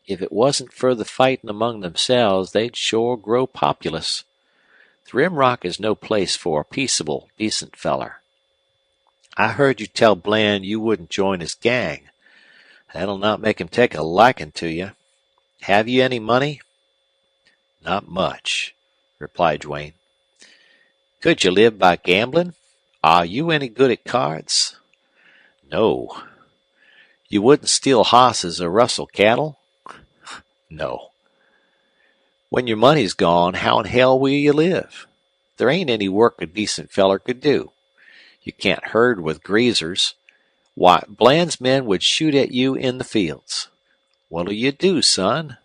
If it wasn't for the fighting among themselves, they'd sure grow populous. The Rim Rock is no place for a peaceable, decent feller. I heard you tell Bland you wouldn't join his gang. That'll not make him take a liking to you. Have you any money?" "Not much," replied Duane. "Could you live by gambling? Are you any good at cards?" "No." "You wouldn't steal hosses or rustle cattle?" "No." "When your money's gone, how in hell will you live? There ain't any work a decent feller could do. You can't herd with greasers. Why, Bland's men would shoot at you in the fields. What'll you do, son?"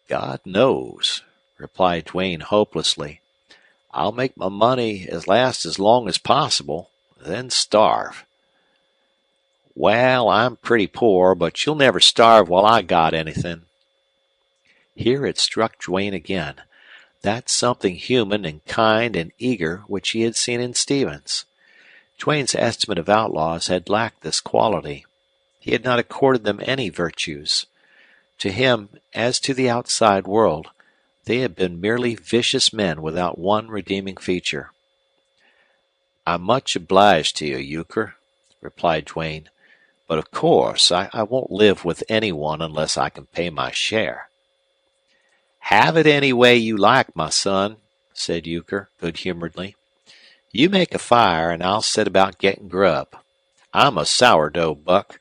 "God knows," replied Duane hopelessly. "I'll make my money last as long as possible, then starve." "Well, I'm pretty poor, but you'll never starve while I got anything." Here it struck Duane again, that something human and kind and eager which he had seen in Stevens. Duane's estimate of outlaws had lacked this quality. He had not accorded them any virtues. To him, as to the outside world, they had been merely vicious men without one redeeming feature. "I'm much obliged to you, Euchre," replied Duane. "But of course I won't live with anyone unless I can pay my share." "Have it any way you like, my son," said Euchre, good-humoredly. "You make a fire, and I'll set about getting grub. I'm a sourdough, Buck.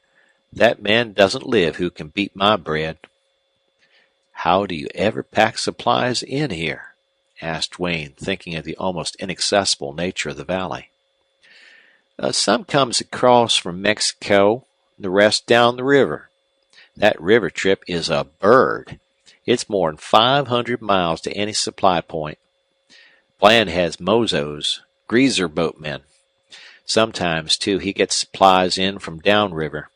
That man doesn't live who can beat my bread." "How do you ever pack supplies in here?" asked Duane, thinking of the almost inaccessible nature of the valley. "Some comes across from Mexico, the rest down the river. That river trip is a bird. It's more'n 500 miles to any supply point. Bland has mozos, greaser boatmen. Sometimes, too, he gets supplies in from downriver.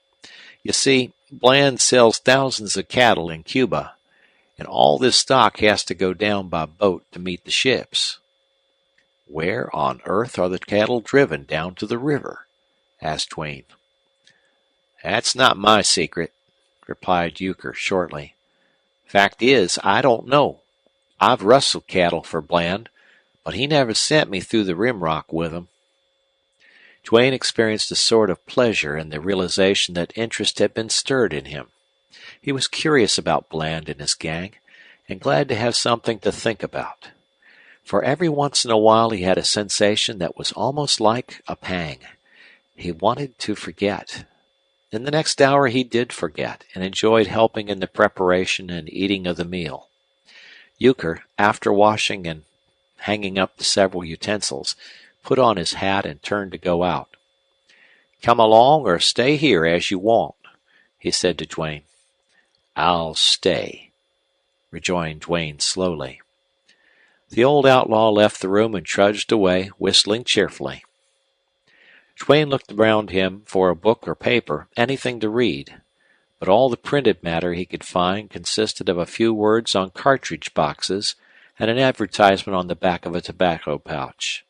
You see, Bland sells thousands of cattle in Cuba, and all this stock has to go down by boat to meet the ships." "Where on earth are the cattle driven down to the river?" asked Duane. "That's not my secret," replied Euchre shortly. "Fact is, I don't know. I've rustled cattle for Bland, but he never sent me through the Rim Rock with 'em." Duane experienced a sort of pleasure in the realization that interest had been stirred in him. He was curious about Bland and his gang, and glad to have something to think about. For every once in a while he had a sensation that was almost like a pang. He wanted to forget. In the next hour he did forget, and enjoyed helping in the preparation and eating of the meal. Euchre, after washing and hanging up the several utensils, put on his hat and turned to go out. "Come along or stay here as you want," he said to Duane. "I'll stay," rejoined Duane slowly. The old outlaw left the room and trudged away, whistling cheerfully. Duane looked around him for a book or paper, anything to read, but all the printed matter he could find consisted of a few words on cartridge boxes and an advertisement on the back of a tobacco pouch.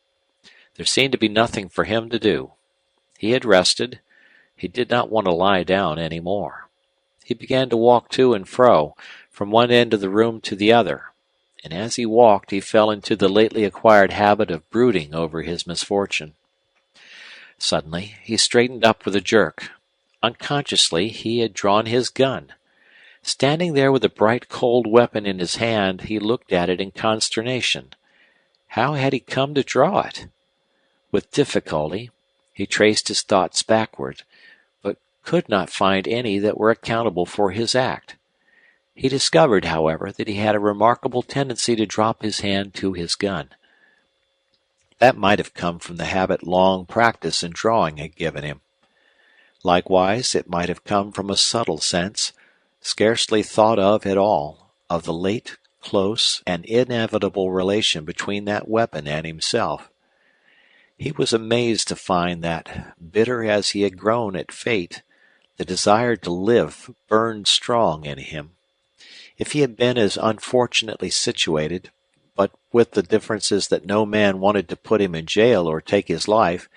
There seemed to be nothing for him to do. He had rested. He did not want to lie down any more. He began to walk to and fro, from one end of the room to the other, and as he walked he fell into the lately acquired habit of brooding over his misfortune. Suddenly he straightened up with a jerk. Unconsciously he had drawn his gun. Standing there with the bright cold weapon in his hand, he looked at it in consternation. How had he come to draw it? With difficulty he traced his thoughts backward, but could not find any that were accountable for his act. He discovered, however, that he had a remarkable tendency to drop his hand to his gun. That might have come from the habit long practice in drawing had given him. Likewise, it might have come from a subtle sense, scarcely thought of at all, of the late, close, and inevitable relation between that weapon and himself. He was amazed to find that, bitter as he had grown at fate, the desire to live burned strong in him. If he had been as unfortunately situated, but with the differences that no man wanted to put him in jail or take his life,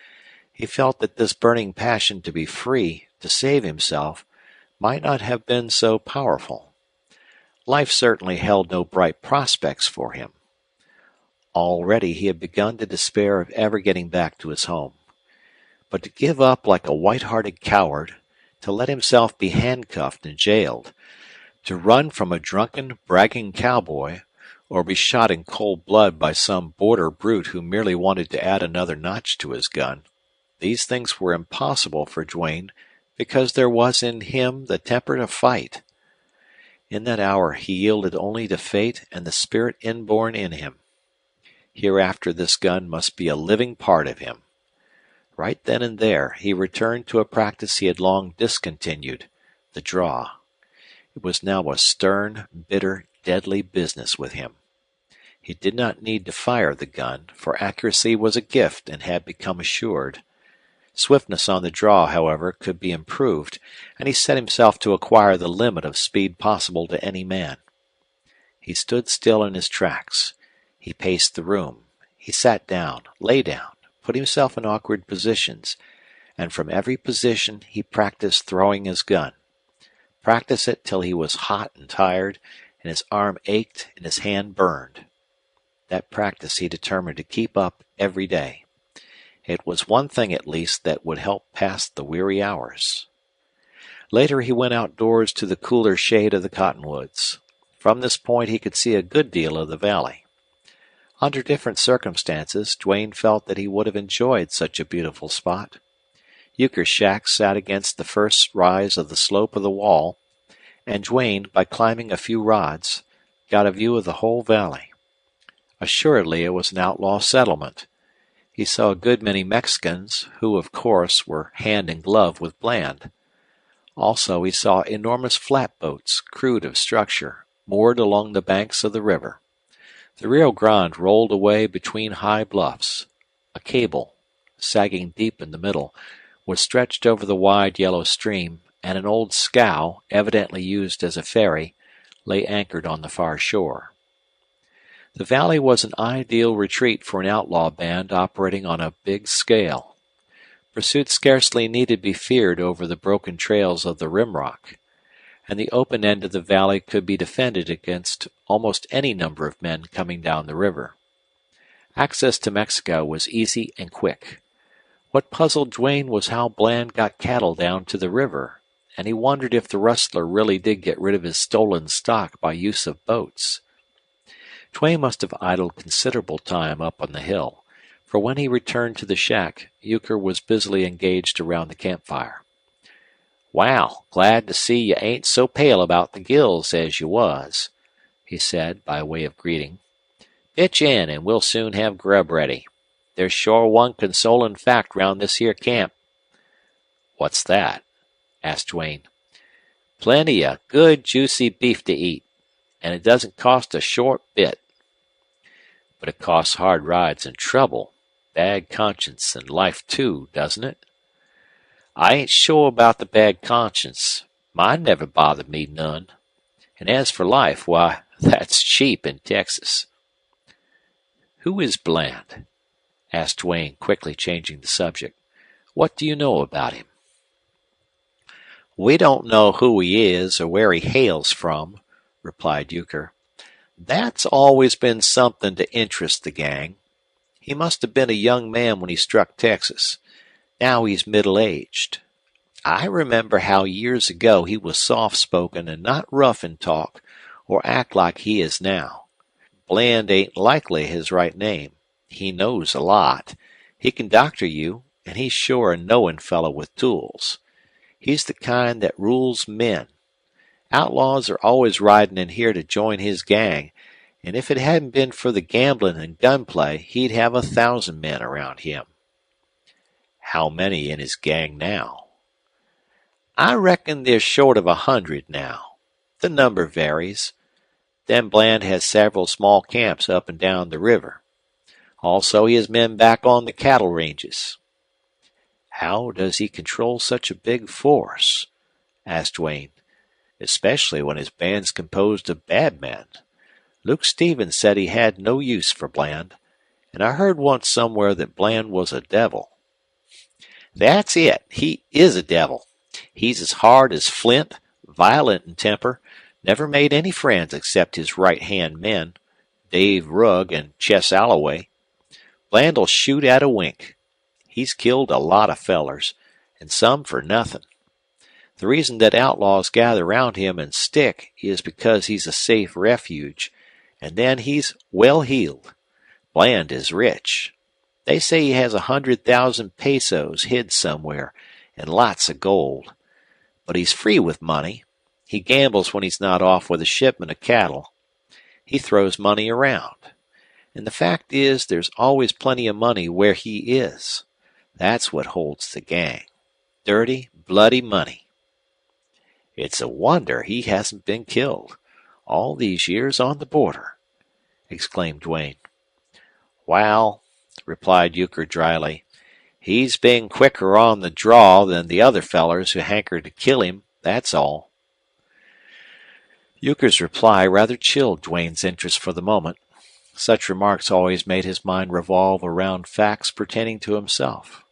he felt that this burning passion to be free, to save himself, might not have been so powerful. Life certainly held no bright prospects for him. Already he had begun to despair of ever getting back to his home. But to give up like a white-hearted coward, to let himself be handcuffed and jailed, to run from a drunken, bragging cowboy, or be shot in cold blood by some border brute who merely wanted to add another notch to his gun, these things were impossible for Duane because there was in him the temper to fight. In that hour he yielded only to fate and the spirit inborn in him. Hereafter this gun must be a living part of him. Right then and there he returned to a practice he had long discontinued, the draw. It was now a stern, bitter, deadly business with him. He did not need to fire the gun, for accuracy was a gift and had become assured. Swiftness on the draw, however, could be improved, and he set himself to acquire the limit of speed possible to any man. He stood still in his tracks. He paced the room. He sat down, lay down, put himself in awkward positions, and from every position he practiced throwing his gun. Practiced it till he was hot and tired, and his arm ached and his hand burned. That practice he determined to keep up every day. It was one thing at least that would help pass the weary hours. Later he went outdoors to the cooler shade of the cottonwoods. From this point he could see a good deal of the valley. Under different circumstances, Duane felt that he would have enjoyed such a beautiful spot. Euchre's shack sat against the first rise of the slope of the wall, and Duane, by climbing a few rods, got a view of the whole valley. Assuredly it was an outlaw settlement. He saw a good many Mexicans, who, of course, were hand in glove with Bland. Also he saw enormous flatboats, crude of structure, moored along the banks of the river. The Rio Grande rolled away between high bluffs. A cable, sagging deep in the middle, was stretched over the wide yellow stream, and an old scow, evidently used as a ferry, lay anchored on the far shore. The valley was an ideal retreat for an outlaw band operating on a big scale. Pursuit scarcely needed be feared over the broken trails of the rim rock, and the open end of the valley could be defended against almost any number of men coming down the river. Access to Mexico was easy and quick. What puzzled Duane was how Bland got cattle down to the river, and he wondered if the rustler really did get rid of his stolen stock by use of boats. Duane must have idled considerable time up on the hill, for when he returned to the shack, Euchre was busily engaged around the campfire. "Wow, glad to see you ain't so pale about the gills as you was," he said, by way of greeting. "Pitch in, and we'll soon have grub ready. There's shore one consolin' fact round this here camp." "What's that?" asked Duane. "Plenty of good, juicy beef to eat. and it doesn't cost a short bit. But it costs hard rides and trouble, bad conscience, and life too, doesn't it? I ain't sure about the bad conscience. Mine never bothered me none. And as for life, why, that's cheap in Texas. Who is Bland? Asked Duane, quickly changing the subject. What do you know about him? We don't know who he is or where he hails from, replied Euchre. That's always been something to interest the gang. He must have been a young man when he struck Texas. Now he's middle-aged. I remember how years ago he was soft-spoken and not rough in talk or act like he is now. Bland ain't likely his right name. He knows a lot. He can doctor you, and he's sure a knowing fellow with tools. He's the kind that rules men. Outlaws are always riding in here to join his gang, and if it hadn't been for the gambling and gunplay, he'd have 1,000 men around him. How many in his gang now? I reckon they're short of 100 now. The number varies. Then Bland has several small camps up and down the river. Also, he has men back on the cattle ranges. How does he control such a big force? Asked Duane. Especially when his band's composed of bad men. Luke Stevens said he had no use for Bland, and I heard once somewhere that Bland was a devil. That's it. He is a devil. He's as hard as flint, violent in temper, never made any friends except his right-hand men, Dave Rugg and Chess Alloway. Bland'll shoot at a wink. He's killed a lot of fellers, and some for nothing. The reason that outlaws gather round him and stick is because he's a safe refuge, and then he's well heeled. Bland is rich. They say he has 100,000 pesos hid somewhere, and lots of gold. But he's free with money. He gambles when he's not off with a shipment of cattle. He throws money around. And the fact is there's always plenty of money where he is. That's what holds the gang. Dirty, bloody money. It's a wonder he hasn't been killed. All these years on the border, exclaimed Duane. Well, replied Euchre dryly, he's been quicker on the draw than the other fellers who hankered to kill him, that's all. Euchre's reply rather chilled Duane's interest for the moment. Such remarks always made his mind revolve around facts pertaining to himself.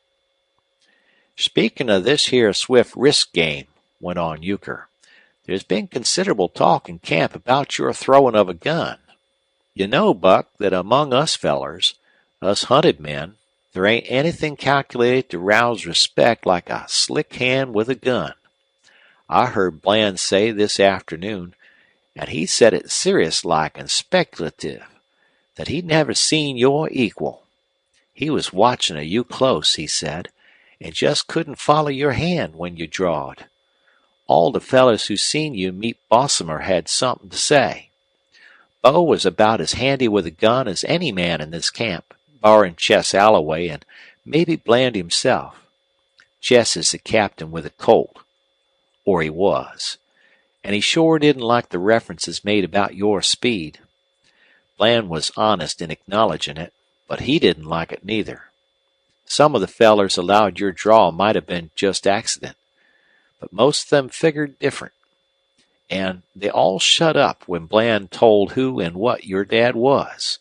Speaking of this here swift wrist game, went on Euchre, there's been considerable talk in camp about your throwing of a gun. You know, Buck, that among us fellers, us hunted men, there ain't anything calculated to rouse respect like a slick hand with a gun. I heard Bland say this afternoon, and he said it serious-like and speculative, that he'd never seen your equal. He was watching of you close, he said, and just couldn't follow your hand when you drawed. All the fellers who seen you meet Bosomer had something to say. Bo was about as handy with a gun as any man in this camp, barring Chess Alloway and maybe Bland himself. Chess is the captain with a Colt, or he was, and he sure didn't like the references made about your speed. Bland was honest in acknowledging it, but he didn't like it neither. Some of the fellers allowed your draw might have been just accident, but most of them figured different. And they all shut up when Bland told who and what your dad was.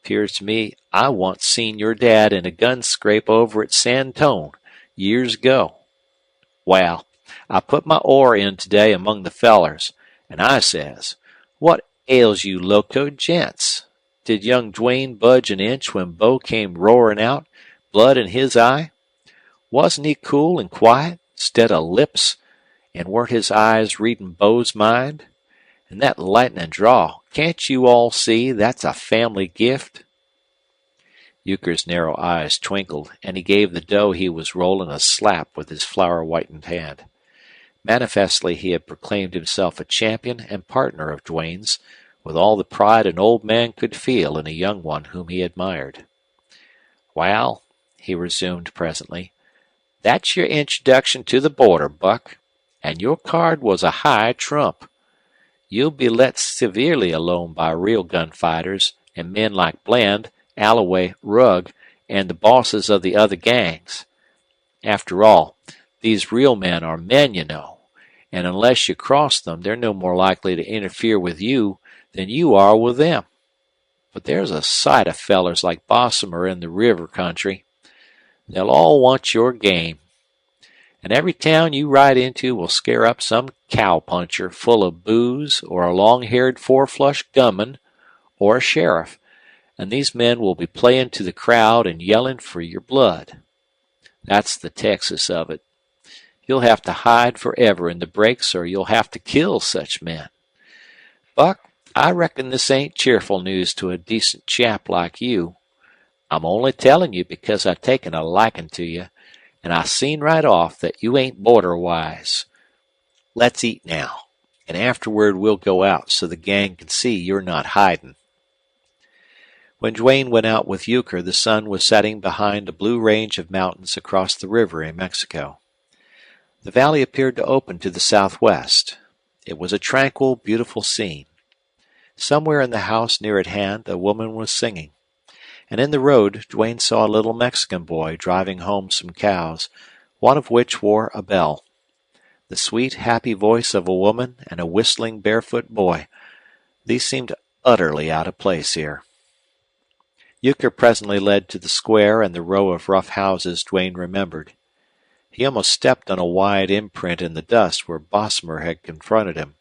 'Pears to me I once seen your dad in a gun scrape over at Santone years ago. Well, I put my oar in today among the fellers, and I says, "What ails you locoed gents? Did young Duane budge an inch when Bo came roaring out, blood in his eye? Wasn't he cool and quiet, 'stead of lips, and weren't his eyes reading Bo's mind? And that lightning draw, can't you all see that's a family gift?" Euchre's narrow eyes twinkled, and he gave the dough he was rolling a slap with his flower-whitened hand. Manifestly he had proclaimed himself a champion and partner of Duane's, with all the pride an old man could feel in a young one whom he admired. "Well," he resumed presently, "that's your introduction to the border, Buck, and your card was a high trump. You'll be let severely alone by real gunfighters and men like Bland, Alloway, Rugg, and the bosses of the other gangs. After all, these real men are men, you know, and unless you cross them, they're no more likely to interfere with you than you are with them. But there's a sight of fellers like Bosomer in the river country. They'll all want your game. And every town you ride into will scare up some cowpuncher full of booze or a long-haired four-flush gunman or a sheriff, and these men will be playing to the crowd and yelling for your blood. That's the Texas of it. You'll have to hide forever in the breaks or you'll have to kill such men. Buck, I reckon this ain't cheerful news to a decent chap like you. I'm only telling you because I've taken a liking to you, and I seen right off that you ain't border wise. Let's eat now, and afterward we'll go out so the gang can see you're not hiding. When Duane went out with Euchre, the sun was setting behind a blue range of mountains across the river in Mexico. The valley appeared to open to the southwest. It was a tranquil, beautiful scene. Somewhere in the house near at hand a woman was singing, and in the road Duane saw a little Mexican boy driving home some cows, one of which wore a bell. The sweet, happy voice of a woman and a whistling barefoot boy. These seemed utterly out of place here. Euchre presently led to the square and the row of rough houses Duane remembered. He almost stepped on a wide imprint in the dust where Bosomer had confronted him,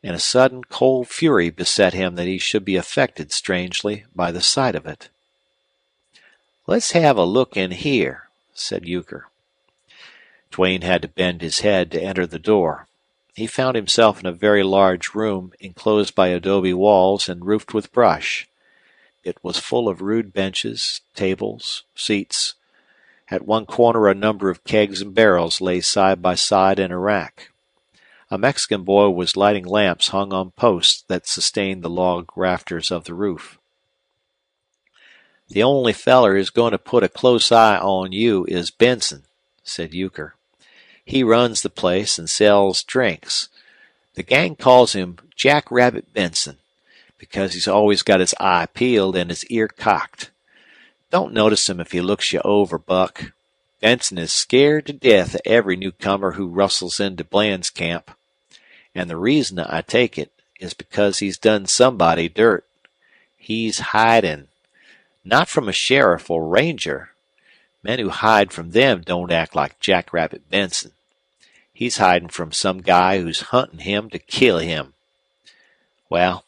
and a sudden cold fury beset him that he should be affected strangely by the sight of it. "Let's have a look in here," said Euchre. Duane had to bend his head to enter the door. He found himself in a very large room enclosed by adobe walls and roofed with brush. It was full of rude benches, tables, seats. At one corner a number of kegs and barrels lay side by side in a rack. A Mexican boy was lighting lamps hung on posts that sustained the log rafters of the roof. "The only feller who's going to put a close eye on you is Benson," said Euchre. "He runs the place and sells drinks. The gang calls him Jack Rabbit Benson, because he's always got his eye peeled and his ear cocked. Don't notice him if he looks you over, Buck. Benson is scared to death of every newcomer who rustles into Bland's camp. And the reason I take it is because he's done somebody dirt. He's hiding. Not from a sheriff or ranger. Men who hide from them don't act like Jackrabbit Benson. He's hiding from some guy who's hunting him to kill him. Well,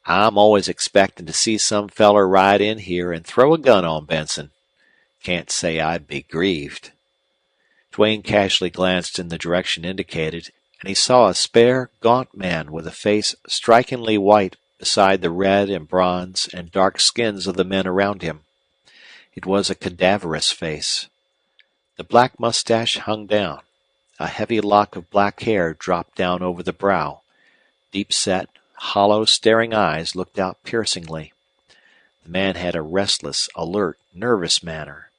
I'm always expecting to see some feller ride in here and throw a gun on Benson. Can't say I'd be grieved." Duane casually glanced in the direction indicated, and he saw a spare, gaunt man with a face strikingly white beside the red and bronze and dark skins of the men around him. It was a cadaverous face. The black mustache hung down. A heavy lock of black hair dropped down over the brow. Deep-set, hollow, staring eyes looked out piercingly. The man had a restless, alert, nervous manner.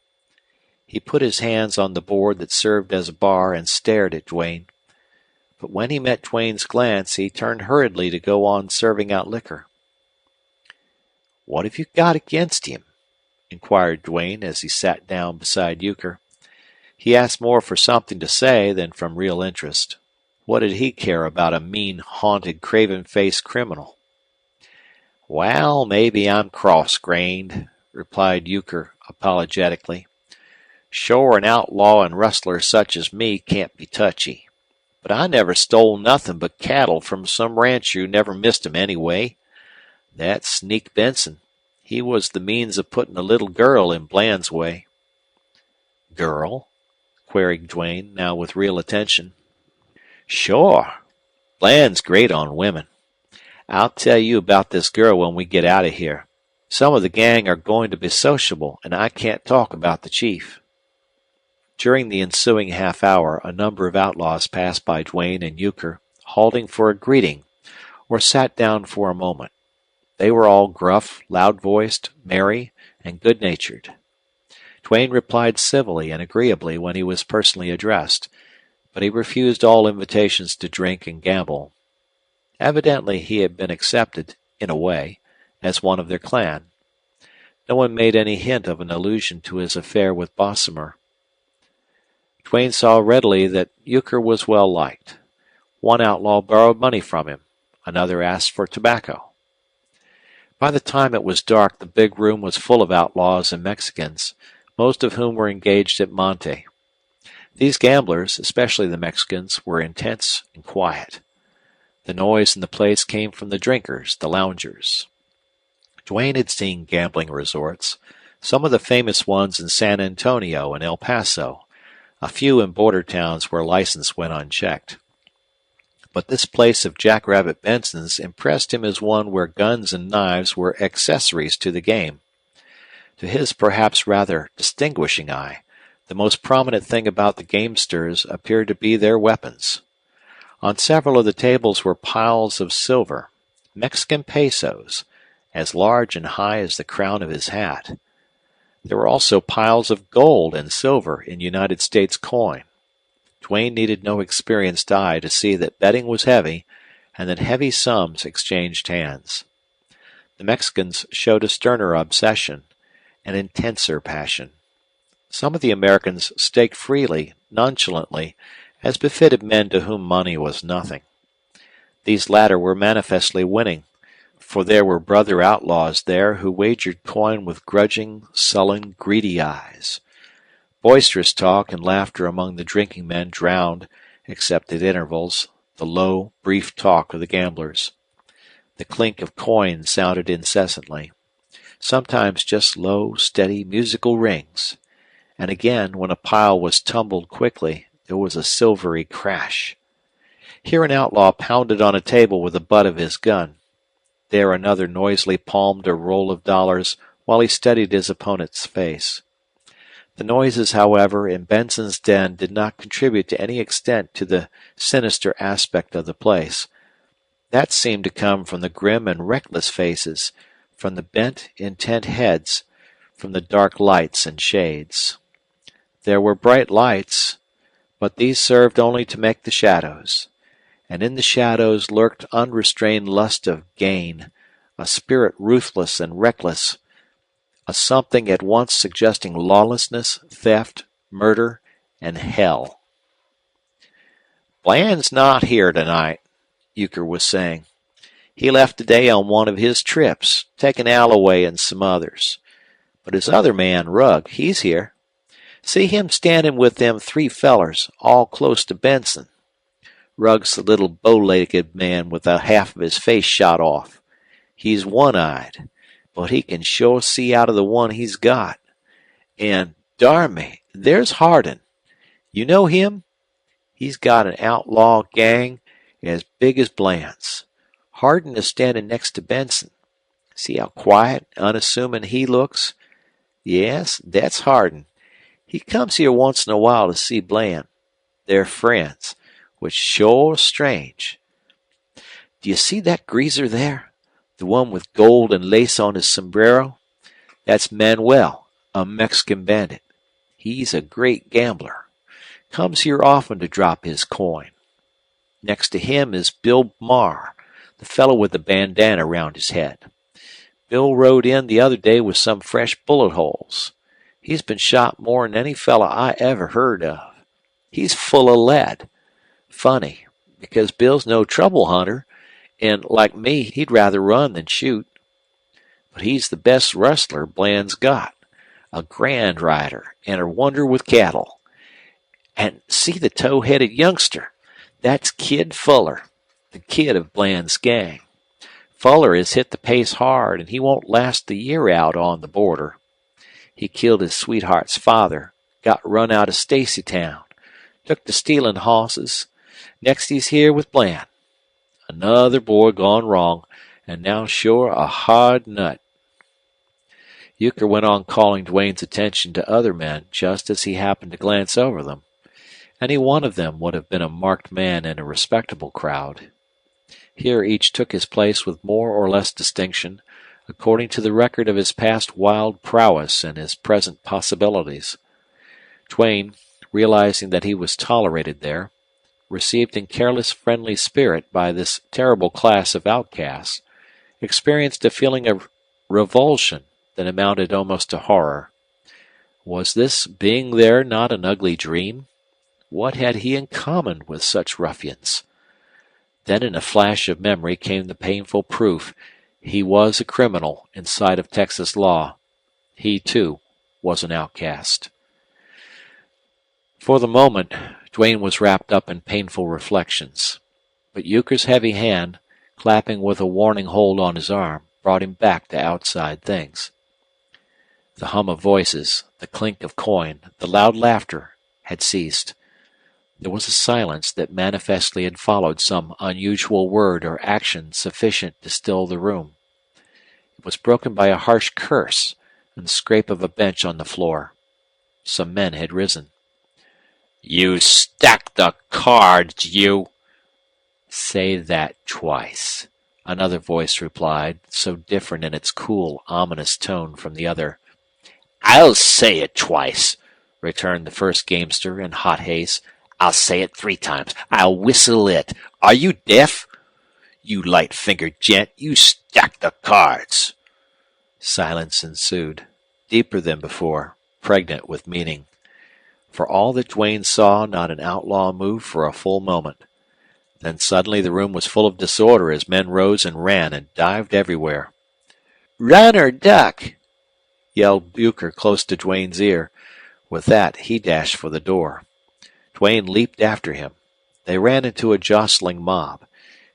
He put his hands on the board that served as a bar and stared at Duane. But when he met Duane's glance, he turned hurriedly to go on serving out liquor. "What have you got against him?" inquired Duane as he sat down beside Euchre. He asked more for something to say than from real interest. What did he care about a mean, haunted, craven-faced criminal? "Well, maybe I'm cross-grained," replied Euchre apologetically. "Shore an outlaw and rustler such as me can't be touchy. But I never stole nothing but cattle from some rancher who never missed 'em anyway. That sneak Benson, he was the means of putting a little girl in Bland's way." "Girl?" queried Duane, now with real attention. "Sure. Bland's great on women. I'll tell you about this girl when we get out of here. Some of the gang are going to be sociable, and I can't talk about the chief." During the ensuing half hour a number of outlaws passed by Duane and Euchre, halting for a greeting, or sat down for a moment. They were all gruff, loud-voiced, merry, and good-natured. Duane replied civilly and agreeably when he was personally addressed, but he refused all invitations to drink and gamble. Evidently he had been accepted, in a way, as one of their clan. No one made any hint of an allusion to his affair with Bessemer. Duane saw readily that Euchre was well liked. One outlaw borrowed money from him. Another asked for tobacco. By the time it was dark, the big room was full of outlaws and Mexicans, most of whom were engaged at monte. These gamblers, especially the Mexicans, were intense and quiet. The noise in the place came from the drinkers, the loungers. Duane had seen gambling resorts, some of the famous ones in San Antonio and El Paso, a few in border towns where license went unchecked. But this place of Jackrabbit Benson's impressed him as one where guns and knives were accessories to the game. To his perhaps rather distinguishing eye, the most prominent thing about the gamesters appeared to be their weapons. On several of the tables were piles of silver, Mexican pesos, as large and high as the crown of his hat. There were also piles of gold and silver in United States coin. Duane needed no experienced eye to see that betting was heavy and that heavy sums exchanged hands. The Mexicans showed a sterner obsession, an intenser passion. Some of the Americans staked freely, nonchalantly, as befitted men to whom money was nothing. These latter were manifestly winning, for there were brother outlaws there who wagered coin with grudging, sullen, greedy eyes. Boisterous talk and laughter among the drinking men drowned, except at intervals, the low, brief talk of the gamblers. The clink of coin sounded incessantly, sometimes just low, steady, musical rings, and again, when a pile was tumbled quickly, there was a silvery crash. Here an outlaw pounded on a table with the butt of his gun. There another noisily palmed a roll of dollars while he studied his opponent's face. The noises, however, in Benson's den did not contribute to any extent to the sinister aspect of the place. That seemed to come from the grim and reckless faces, from the bent, intent heads, from the dark lights and shades. There were bright lights, but these served only to make the shadows, and in the shadows lurked unrestrained lust of gain, a spirit ruthless and reckless, a something at once suggesting lawlessness, theft, murder, and hell. "Bland's not here tonight," Euchre was saying. "He left today on one of his trips, taking Alloway and some others. But his other man, Rugg, he's here. See him standing with them three fellers, all close to Benson. Rugg's the little bow-legged man with the half of his face shot off. He's one-eyed, but he can sure see out of the one he's got. And, darn me, there's Hardin. You know him? He's got an outlaw gang as big as Bland's. Hardin is standing next to Benson. See how quiet, unassuming he looks? Yes, that's Hardin. He comes here once in a while to see Bland. They're friends, which sure strange. Do you see that greaser there? The one with gold and lace on his sombrero? That's Manuel, a Mexican bandit. He's a great gambler. Comes here often to drop his coin. Next to him is Bill Marr, the fellow with the bandana around his head. Bill rode in the other day with some fresh bullet holes. He's been shot more than any fella I ever heard of. He's full of lead. Funny, because Bill's no trouble hunter, and like me, he'd rather run than shoot. But he's the best rustler Bland's got, a grand rider, and a wonder with cattle. And see the tow-headed youngster. That's Kid Fuller, the kid of Bland's gang. Fuller has hit the pace hard, and he won't last the year out on the border. He killed his sweetheart's father, got run out of Stacytown, took to stealing hosses. Next he's here with Bland. Another boy gone wrong, and now sure a hard nut." Euchre went on calling Duane's attention to other men just as he happened to glance over them. Any one of them would have been a marked man in a respectable crowd. Here each took his place with more or less distinction, according to the record of his past wild prowess and his present possibilities. Duane, realizing that he was tolerated there, received in careless friendly spirit by this terrible class of outcasts, experienced a feeling of revulsion that amounted almost to horror. Was this being there not an ugly dream? What had he in common with such ruffians? Then in a flash of memory came the painful proof. He was a criminal in sight of Texas law. He, too, was an outcast. For the moment, Duane was wrapped up in painful reflections. But Euchre's heavy hand, clapping with a warning hold on his arm, brought him back to outside things. The hum of voices, the clink of coin, the loud laughter had ceased. There was a silence that manifestly had followed some unusual word or action sufficient to still the room. It was broken by a harsh curse and the scrape of a bench on the floor. Some men had risen. "You stack the cards, you—" "Say that twice," another voice replied, so different in its cool, ominous tone from the other. "I'll say it twice," returned the first gamester in hot haste. "I'll say it 3 times. I'll whistle it. Are you deaf? You light-fingered gent, you stack the cards." Silence ensued, deeper than before, pregnant with meaning. For all that Duane saw, not an outlaw moved for a full moment. Then suddenly the room was full of disorder as men rose and ran and dived everywhere. "Run or duck!" yelled Euchre close to Duane's ear. With that, he dashed for the door. Duane leaped after him. They ran into a jostling mob.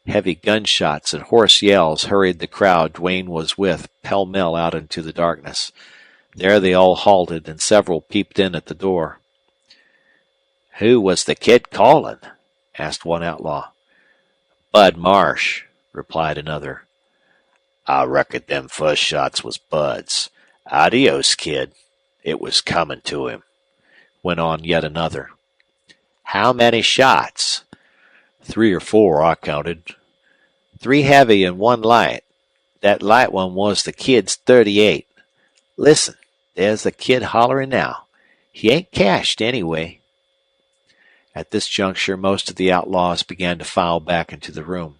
Heavy gunshots and hoarse yells hurried the crowd Duane was with pell-mell out into the darkness. There they all halted, and several peeped in at the door. "Who was the kid calling?" asked one outlaw. "Bud Marsh," replied another. "I reckon them first shots was Bud's. Adios, kid. It was coming to him," went on yet another. "How many shots?" "3 or 4, I counted." "3 heavy and 1 light. That light one was the kid's .38. Listen, there's the kid hollering now. He ain't cashed anyway." At this juncture most of the outlaws began to file back into the room.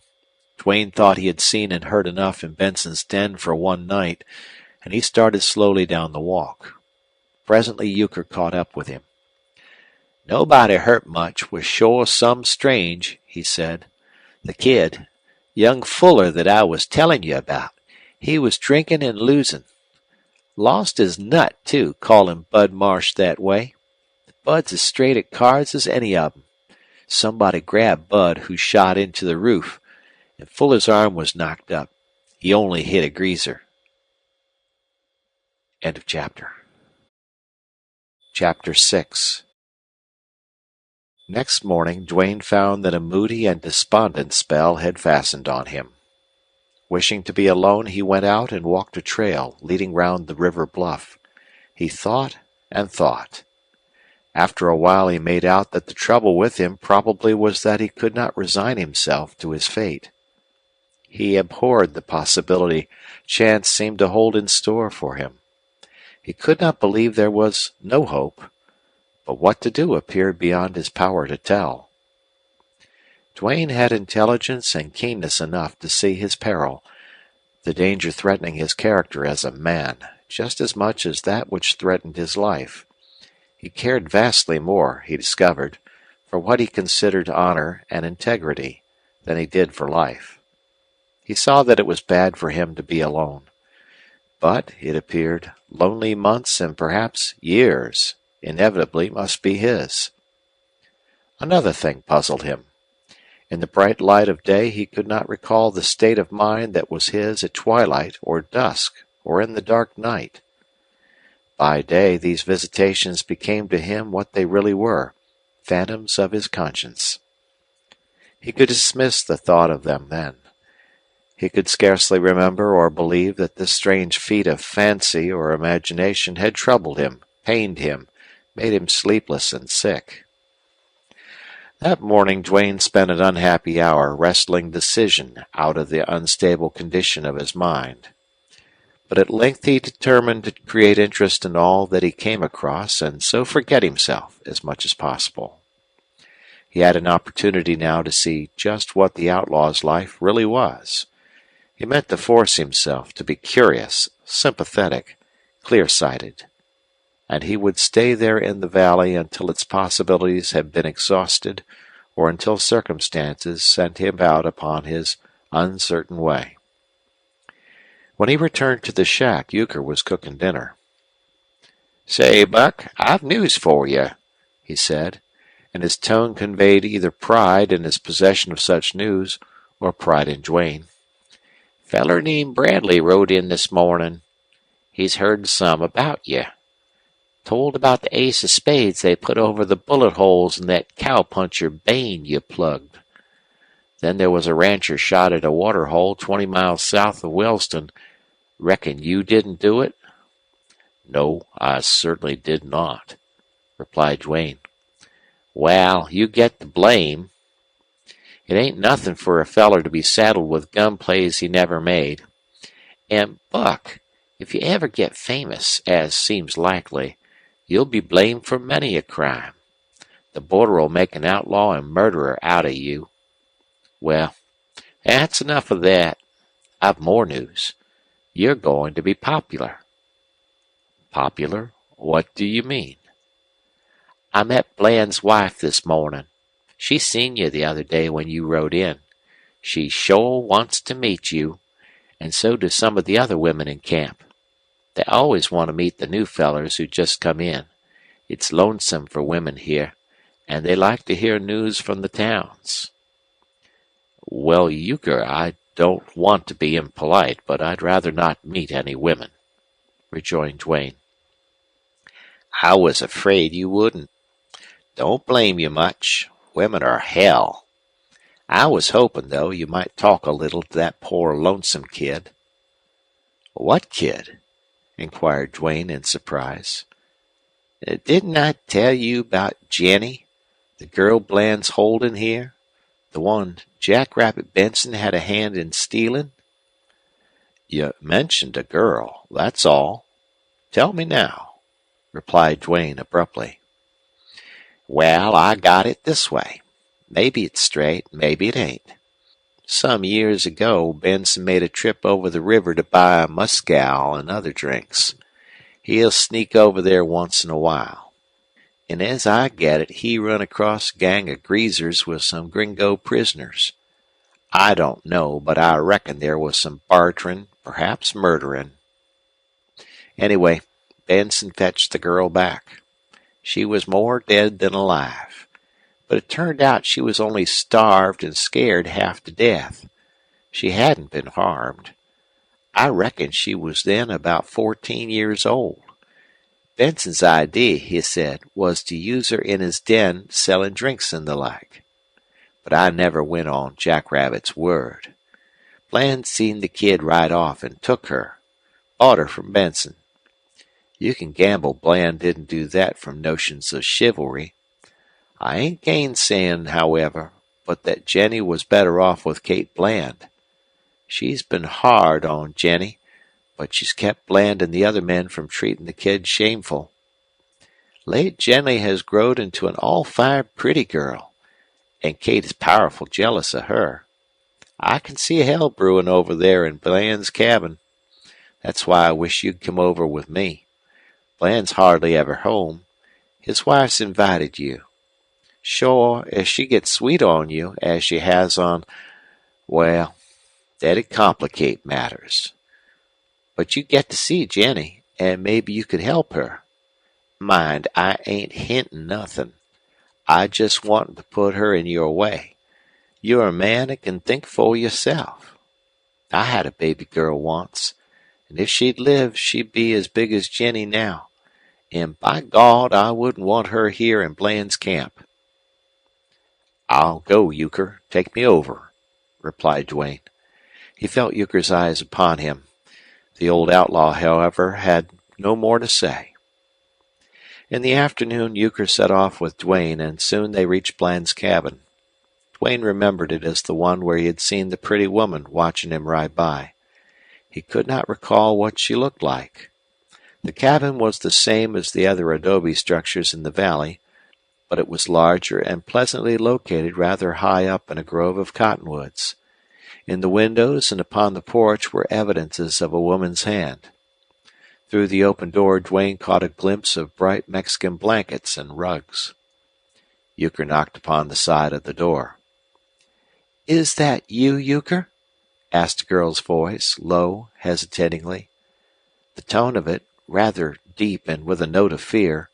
Duane thought he had seen and heard enough in Benson's den for one night, and he started slowly down the walk. Presently Euchre caught up with him. "Nobody hurt much. Was sure some strange," he said. "The kid, young Fuller that I was telling you about, he was drinking and losing. Lost his nut, too, calling Bud Marsh that way. Bud's as straight at cards as any of 'em. Somebody grabbed Bud, who shot into the roof, and Fuller's arm was knocked up. He only hit a greaser." End of chapter. Chapter 6. Next morning Duane found that a moody and despondent spell had fastened on him. Wishing to be alone, he went out and walked a trail leading round the river bluff. He thought and thought. After a while he made out that the trouble with him probably was that he could not resign himself to his fate. He abhorred the possibility chance seemed to hold in store for him. He could not believe there was no hope, but what to do appeared beyond his power to tell. Duane had intelligence and keenness enough to see his peril, the danger threatening his character as a man, just as much as that which threatened his life. He cared vastly more, he discovered, for what he considered honor and integrity than he did for life. He saw that it was bad for him to be alone. But, it appeared, lonely months and perhaps years inevitably must be his. Another thing puzzled him. In the bright light of day he could not recall the state of mind that was his at twilight or dusk or in the dark night. By day these visitations became to him what they really were, phantoms of his conscience. He could dismiss the thought of them then. He could scarcely remember or believe that this strange feat of fancy or imagination had troubled him, pained him, made him sleepless and sick. That morning Duane spent an unhappy hour wrestling decision out of the unstable condition of his mind. But at length he determined to create interest in all that he came across and so forget himself as much as possible. He had an opportunity now to see just what the outlaw's life really was. He meant to force himself to be curious, sympathetic, clear-sighted, and he would stay there in the valley until its possibilities had been exhausted or until circumstances sent him out upon his uncertain way. When he returned to the shack, Euchre was cooking dinner. "Say, Buck, I've news for you," he said, and his tone conveyed either pride in his possession of such news or pride in Duane. "Feller named Bradley rode in this morning. He's heard some about you. Told about the ace of spades they put over the bullet holes in that cowpuncher Bain you plugged. Then there was a rancher shot at a water hole 20 miles south of Wellston. Reckon you didn't do it?" "No, I certainly did not," replied Duane. "Well, you get the blame. It ain't nothing for a feller to be saddled with gun plays he never made. And, Buck, if you ever get famous, as seems likely, you'll be blamed for many a crime. The border'll make an outlaw and murderer out of you. Well, that's enough of that. I've more news. You're going to be popular." "Popular? What do you mean?" "I met Bland's wife this morning. She seen you the other day when you rode in. She sure wants to meet you, and so do some of the other women in camp. They always want to meet the new fellers who just come in. It's lonesome for women here, and they like to hear news from the towns." "Well, Euchre, I don't want to be impolite, but I'd rather not meet any women," rejoined Duane. "I was afraid you wouldn't. Don't blame you much. Women are hell. I was hoping, though, you might talk a little to that poor lonesome kid." "What kid?" inquired Duane in surprise. "Didn't I tell you about Jenny, the girl Bland's holding here? The one Jackrabbit Benson had a hand in stealing?" "You mentioned a girl, that's all. Tell me now," replied Duane abruptly. "Well, I got it this way. Maybe it's straight, maybe it ain't. Some years ago, Benson made a trip over the river to buy muscal and other drinks. He'll sneak over there once in a while. And as I get it, he run across a gang of greasers with some gringo prisoners. I don't know, but I reckon there was some bartering, perhaps murdering. Anyway, Benson fetched the girl back. She was more dead than alive. But it turned out she was only starved and scared half to death. She hadn't been harmed. I reckon she was then about 14 years old. Benson's idea, he said, was to use her in his den selling drinks and the like. But I never went on Jackrabbit's word. Bland seen the kid right off and took her. Bought her from Benson. You can gamble Bland didn't do that from notions of chivalry. I ain't gainsaying, however, but that Jenny was better off with Kate Bland. She's been hard on Jenny, but she's kept Bland and the other men from treating the kid shameful. Late Jenny has growed into an all-fired pretty girl, and Kate is powerful jealous of her. I can see hell brewing over there in Bland's cabin. That's why I wish you'd come over with me. Bland's hardly ever home. His wife's invited you. Sure, if she gets sweet on you, as she has on, well, that'd complicate matters. But you get to see Jenny, and maybe you could help her. Mind, I ain't hinting nothing. I just want to put her in your way. You're a man that can think for yourself. I had a baby girl once, and if she'd lived, she'd be as big as Jenny now. And by God, I wouldn't want her here in Bland's camp." "I'll go, Euchre. Take me over," replied Duane. He felt Euchre's eyes upon him. The old outlaw, however, had no more to say. In the afternoon, Euchre set off with Duane, and soon they reached Bland's cabin. Duane remembered it as the one where he had seen the pretty woman watching him ride by. He could not recall what she looked like. The cabin was the same as the other adobe structures in the valley, but it was larger and pleasantly located rather high up in a grove of cottonwoods. In the windows and upon the porch were evidences of a woman's hand. Through the open door, Duane caught a glimpse of bright Mexican blankets and rugs. Euchre knocked upon the side of the door. "Is that you, Euchre?" asked a girl's voice, low, hesitatingly. The tone of it, rather deep and with a note of fear,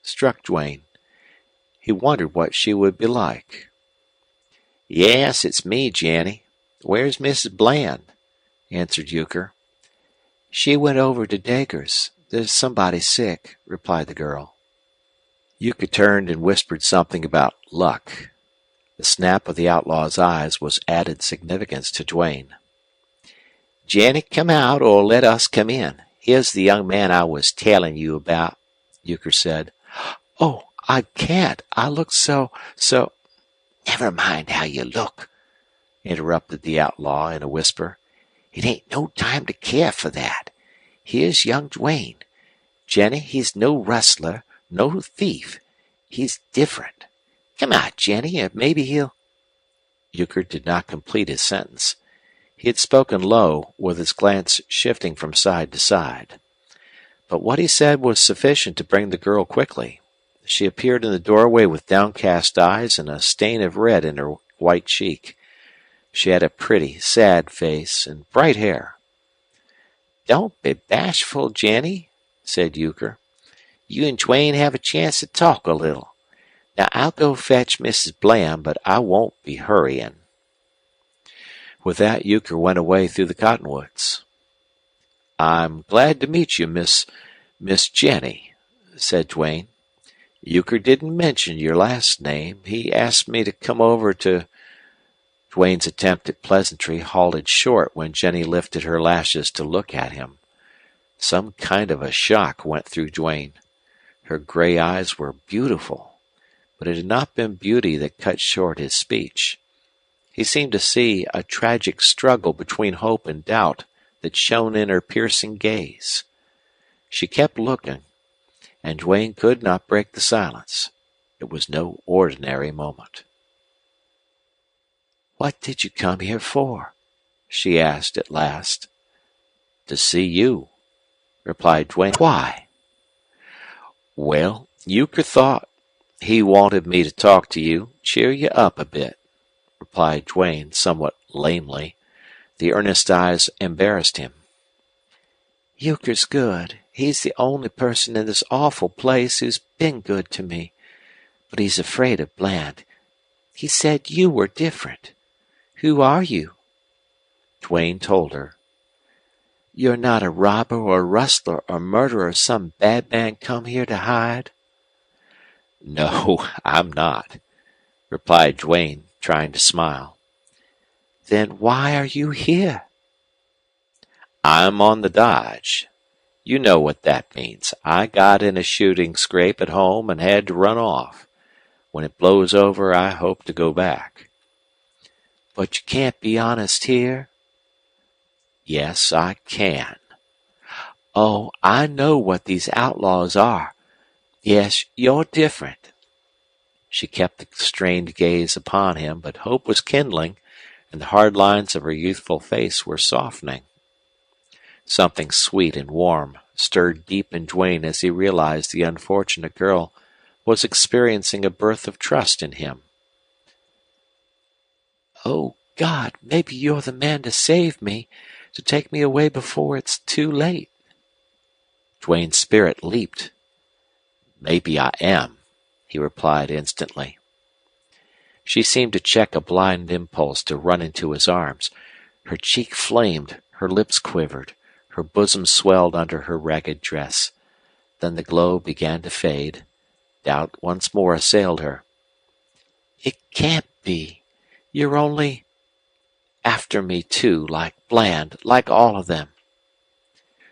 struck Duane. He wondered what she would be like. "Yes, it's me, Jenny. Where's Mrs. Bland?" answered Euchre. "She went over to Dacre's. There's somebody sick," replied the girl. Euchre turned and whispered something about luck. The snap of the outlaw's eyes was added significance to Duane. "Jenny, come out or let us come in. Here's the young man I was telling you about," Euchre said. "Oh, I can't. I look so. "Never mind how you look," interrupted the outlaw in a whisper. "It ain't no time to care for that. Here's young Duane. Jenny, he's no rustler, no thief. He's different. Come out, Jenny, and maybe he'll—" Euchre did not complete his sentence. He had spoken low, with his glance shifting from side to side. But what he said was sufficient to bring the girl quickly. She appeared in the doorway with downcast eyes and a stain of red in her white cheek. She had a pretty, sad face and bright hair. "Don't be bashful, Jenny," said Euchre. "You and Duane have a chance to talk a little. Now I'll go fetch Mrs. Bland, but I won't be hurrying." With that, Euchre went away through the cottonwoods. "I'm glad to meet you, Miss Jenny," said Duane. "Euchre didn't mention your last name. He asked me to come over to—" Duane's attempt at pleasantry halted short when Jenny lifted her lashes to look at him. Some kind of a shock went through Duane. Her gray eyes were beautiful, but it had not been beauty that cut short his speech. He seemed to see a tragic struggle between hope and doubt that shone in her piercing gaze. She kept looking, and Duane could not break the silence. It was no ordinary moment. "What did you come here for?" she asked at last. "To see you," replied Duane. "Why?" "Well, Euchre thought he wanted me to talk to you, cheer you up a bit," replied Duane somewhat lamely. The earnest eyes embarrassed him. "Euchre's good. He's the only person in this awful place who's been good to me. But he's afraid of Bland. He said you were different. Who are you?" Duane told her. "You're not a robber or rustler or murderer or some bad man come here to hide?" "No, I'm not," replied Duane, trying to smile. "Then why are you here?" "I'm on the dodge. You know what that means. I got in a shooting scrape at home and had to run off. When it blows over, I hope to go back." "But you can't be honest here?" "Yes, I can." "Oh, I know what these outlaws are. Yes, you're different." She kept the strained gaze upon him, but hope was kindling, and the hard lines of her youthful face were softening. Something sweet and warm stirred deep in Duane as he realized the unfortunate girl was experiencing a birth of trust in him. "Oh, God, maybe you're the man to save me, to take me away before it's too late." Duane's spirit leaped. "Maybe I am," he replied instantly. She seemed to check a blind impulse to run into his arms. Her cheek flamed, her lips quivered, her bosom swelled under her ragged dress. Then the glow began to fade. Doubt once more assailed her. "It can't be. You're only after me, too, like Bland, like all of them."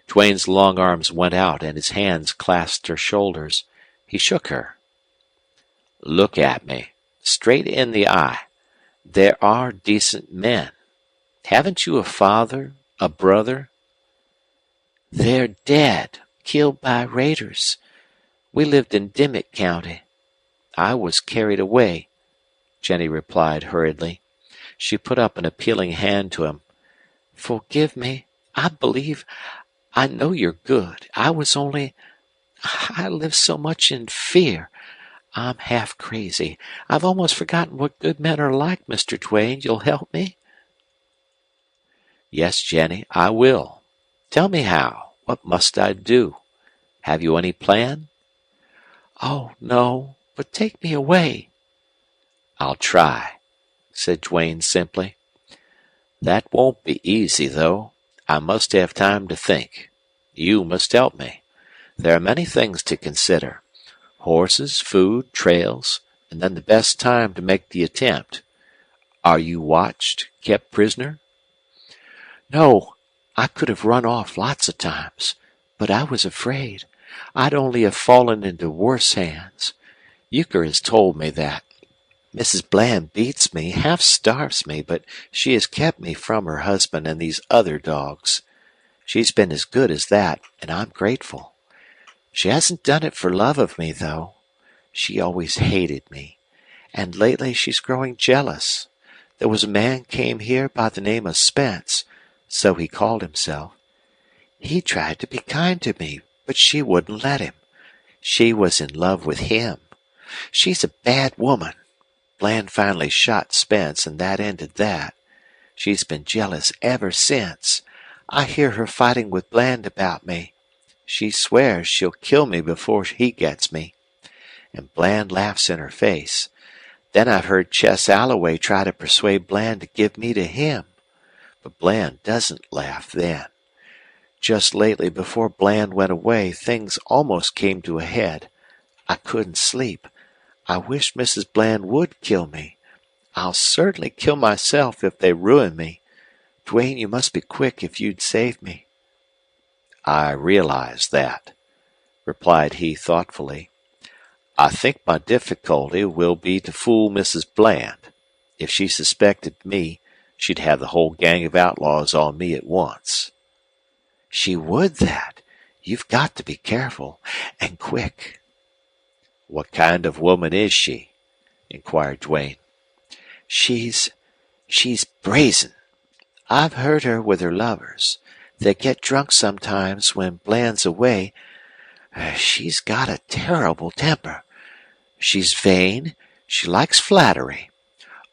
Duane's long arms went out and his hands clasped her shoulders. He shook her. "Look at me, straight in the eye. There are decent men. Haven't you a father, a brother?" "They're dead, killed by raiders. We lived in Dimmick County. I was carried away," Jenny replied hurriedly. She put up an appealing hand to him. "Forgive me. I know you're good. I live so much in fear. I'm half crazy. I've almost forgotten what good men are like, Mr. Duane. You'll help me?" "Yes, Jenny, I will. Tell me how. What must I do? Have you any plan?" "Oh, no. But take me away." "I'll try," said Duane simply. "That won't be easy, though. I must have time to think. You must help me. There are many things to consider. Horses, food, trails, and then the best time to make the attempt. Are you watched, kept prisoner?" "No. I could have run off lots of times. But I was afraid. I'd only have fallen into worse hands. Euchre has told me that. Mrs. Bland beats me, half starves me, but she has kept me from her husband and these other dogs. She's been as good as that, and I'm grateful. She hasn't done it for love of me, though. She always hated me. And lately she's growing jealous. There was a man came here by the name of Spence, so he called himself. He tried to be kind to me, but she wouldn't let him. She was in love with him. She's a bad woman. Bland finally shot Spence, and that ended that. She's been jealous ever since. I hear her fighting with Bland about me. She swears she'll kill me before he gets me. And Bland laughs in her face. Then I've heard Chess Alloway try to persuade Bland to give me to him. But Bland doesn't laugh then. Just lately, before Bland went away, things almost came to a head. I couldn't sleep. I wish Mrs. Bland would kill me. I'll certainly kill myself if they ruin me. Duane, you must be quick if you'd save me." "I realize that," replied he thoughtfully. "I think my difficulty will be to fool Mrs. Bland. If she suspected me, she'd have the whole gang of outlaws on me at once." "She would that. You've got to be careful, and quick." "What kind of woman is she?" inquired Duane. She's brazen. I've heard her with her lovers. They get drunk sometimes when Bland's away. She's got a terrible temper. She's vain. She likes flattery.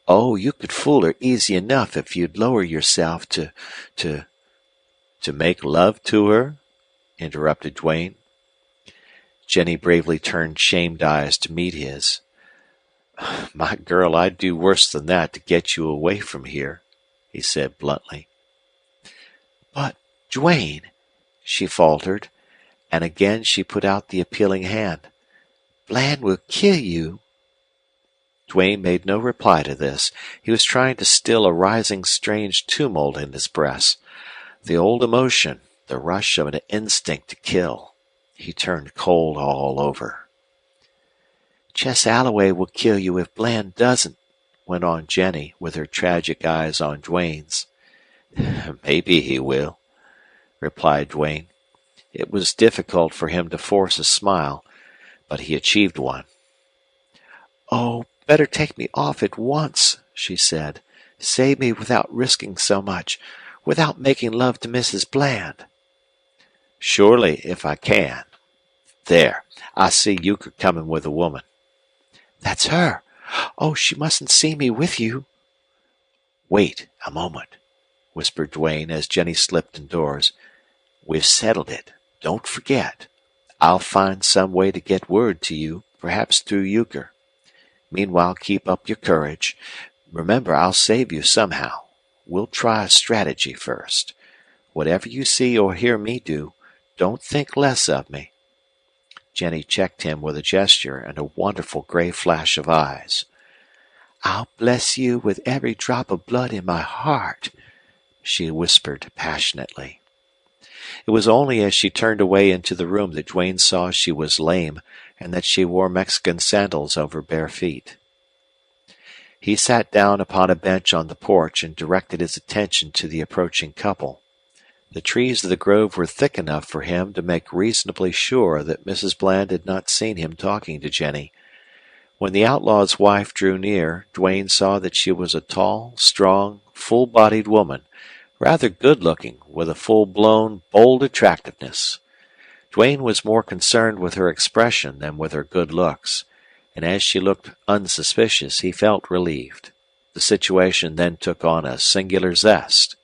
Oh, you could fool her easy enough if you'd lower yourself to "To make love to her?" interrupted Duane. Jenny bravely turned shamed eyes to meet his. "My girl, I'd do worse than that to get you away from here," he said bluntly. "But, Duane," she faltered, and again she put out the appealing hand. "Bland will kill you." Duane made no reply to this. He was trying to still a rising strange tumult in his breast. The old emotion, the rush of an instinct to kill. He turned cold all over. "Chess Alloway will kill you if Bland doesn't," went on Jenny, with her tragic eyes on Duane's. "Maybe he will," replied Duane. It was difficult for him to force a smile, but he achieved one. "Oh, better take me off at once," she said. "Save me without risking so much, without making love to Mrs. Bland." "Surely, if I can. There, I see Euchre coming with a woman." "That's her. Oh, she mustn't see me with you." "Wait a moment," whispered Duane as Jenny slipped indoors. "We've settled it. Don't forget. I'll find some way to get word to you, perhaps through Euchre. Meanwhile, keep up your courage. Remember, I'll save you somehow. We'll try a strategy first. Whatever you see or hear me do, don't think less of me." Jenny checked him with a gesture and a wonderful gray flash of eyes. "I'll bless you with every drop of blood in my heart," she whispered passionately. It was only as she turned away into the room that Duane saw she was lame and that she wore Mexican sandals over bare feet. He sat down upon a bench on the porch and directed his attention to the approaching couple. The trees of the grove were thick enough for him to make reasonably sure that Mrs. Bland had not seen him talking to Jenny. When the outlaw's wife drew near, Duane saw that she was a tall, strong, full-bodied woman, rather good-looking, with a full-blown, bold attractiveness. Duane was more concerned with her expression than with her good looks, and as she looked unsuspicious, he felt relieved. The situation then took on a singular zest.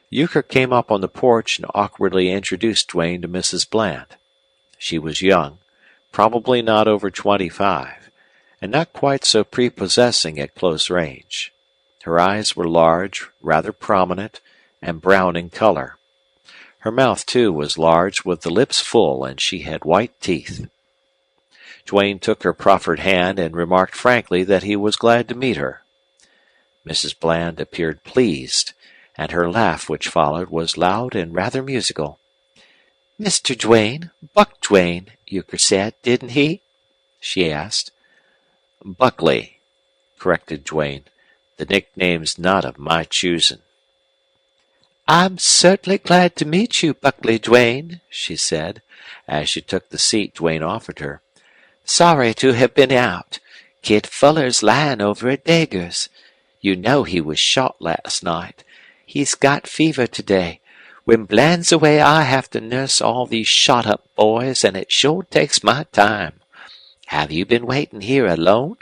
Euchre came up on the porch and awkwardly introduced Duane to Mrs. Bland. She was young, probably not over 25, and not quite so prepossessing at close range. Her eyes were large, rather prominent, and brown in color. Her mouth, too, was large, with the lips full, and she had white teeth. Duane took her proffered hand and remarked frankly that he was glad to meet her. Mrs. Bland appeared pleased, and her laugh which followed was loud and rather musical. "Mr. Duane, Buck Duane, Euchre said, didn't he?" she asked. "Buckley," corrected Duane. "The nickname's not of my choosing." "I'm certainly glad to meet you, Buckley Duane," she said, as she took the seat Duane offered her. "Sorry to have been out. Kid Fuller's lying over at Dager's. You know he was shot last night. He's got fever today. When Bland's away, I have to nurse all these shot-up boys, and it sure takes my time. Have you been waiting here alone?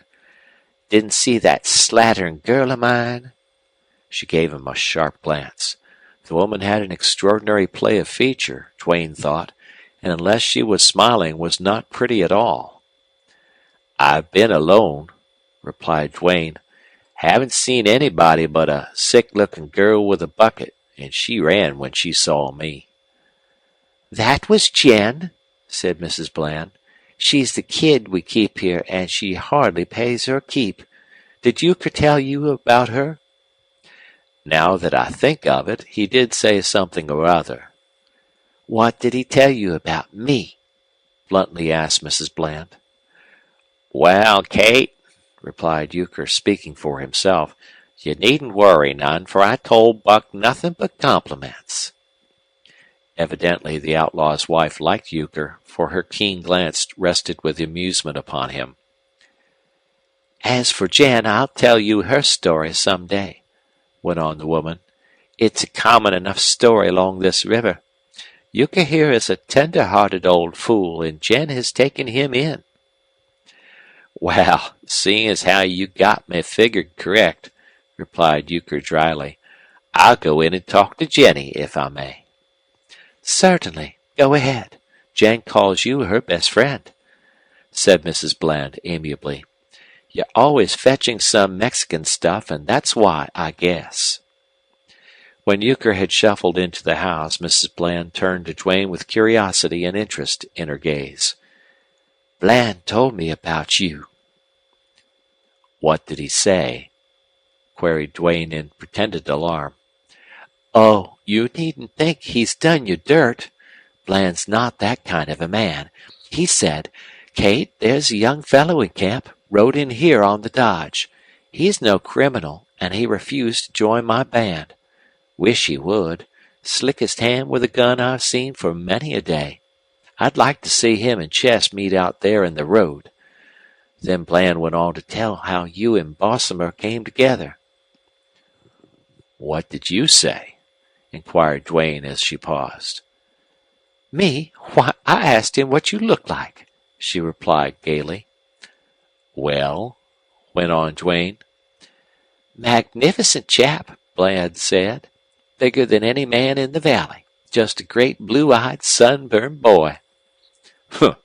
Didn't see that slattern girl of mine?" She gave him a sharp glance. The woman had an extraordinary play of feature, Duane thought, and unless she was smiling, was not pretty at all. "I've been alone," replied Duane. "Haven't seen anybody but a sick-looking girl with a bucket, and she ran when she saw me." "That was Jen," said Mrs. Bland. "She's the kid we keep here, and she hardly pays her keep. Did Euchre tell you about her?" "Now that I think of it, he did say something or other." "What did he tell you about me?" bluntly asked Mrs. Bland. "Well, Kate," replied Euchre, speaking for himself, "you needn't worry none, for I told Buck nothing but compliments." Evidently the outlaw's wife liked Euchre, for her keen glance rested with amusement upon him. "As for Jen, I'll tell you her story some day," went on the woman. "It's a common enough story along this river. Euchre here is a tender-hearted old fool, and Jen has taken him in." "Well, seeing as how you got me figured correct," replied Euchre dryly, "I'll go in and talk to Jenny, if I may." "Certainly. Go ahead. Jen calls you her best friend," said Mrs. Bland amiably. "You're always fetching some Mexican stuff, and that's why, I guess." When Euchre had shuffled into the house, Mrs. Bland turned to Duane with curiosity and interest in her gaze. "Bland told me about you." "What did he say?" queried Duane in pretended alarm. "Oh, you needn't think he's done you dirt. Bland's not that kind of a man. He said, 'Kate, there's a young fellow in camp, rode in here on the Dodge. He's no criminal, and he refused to join my band. Wish he would. Slickest hand with a gun I've seen for many a day. I'd like to see him and Chess meet out there in the road.' Then Bland went on to tell how you and Bosomer came together." "What did you say?" inquired Duane as she paused. "Me? Why, I asked him what you looked like," she replied gaily. "Well?" went on Duane. "Magnificent chap," Bland said. "Bigger than any man in the valley. Just a great blue-eyed, sunburned boy." "Huh!"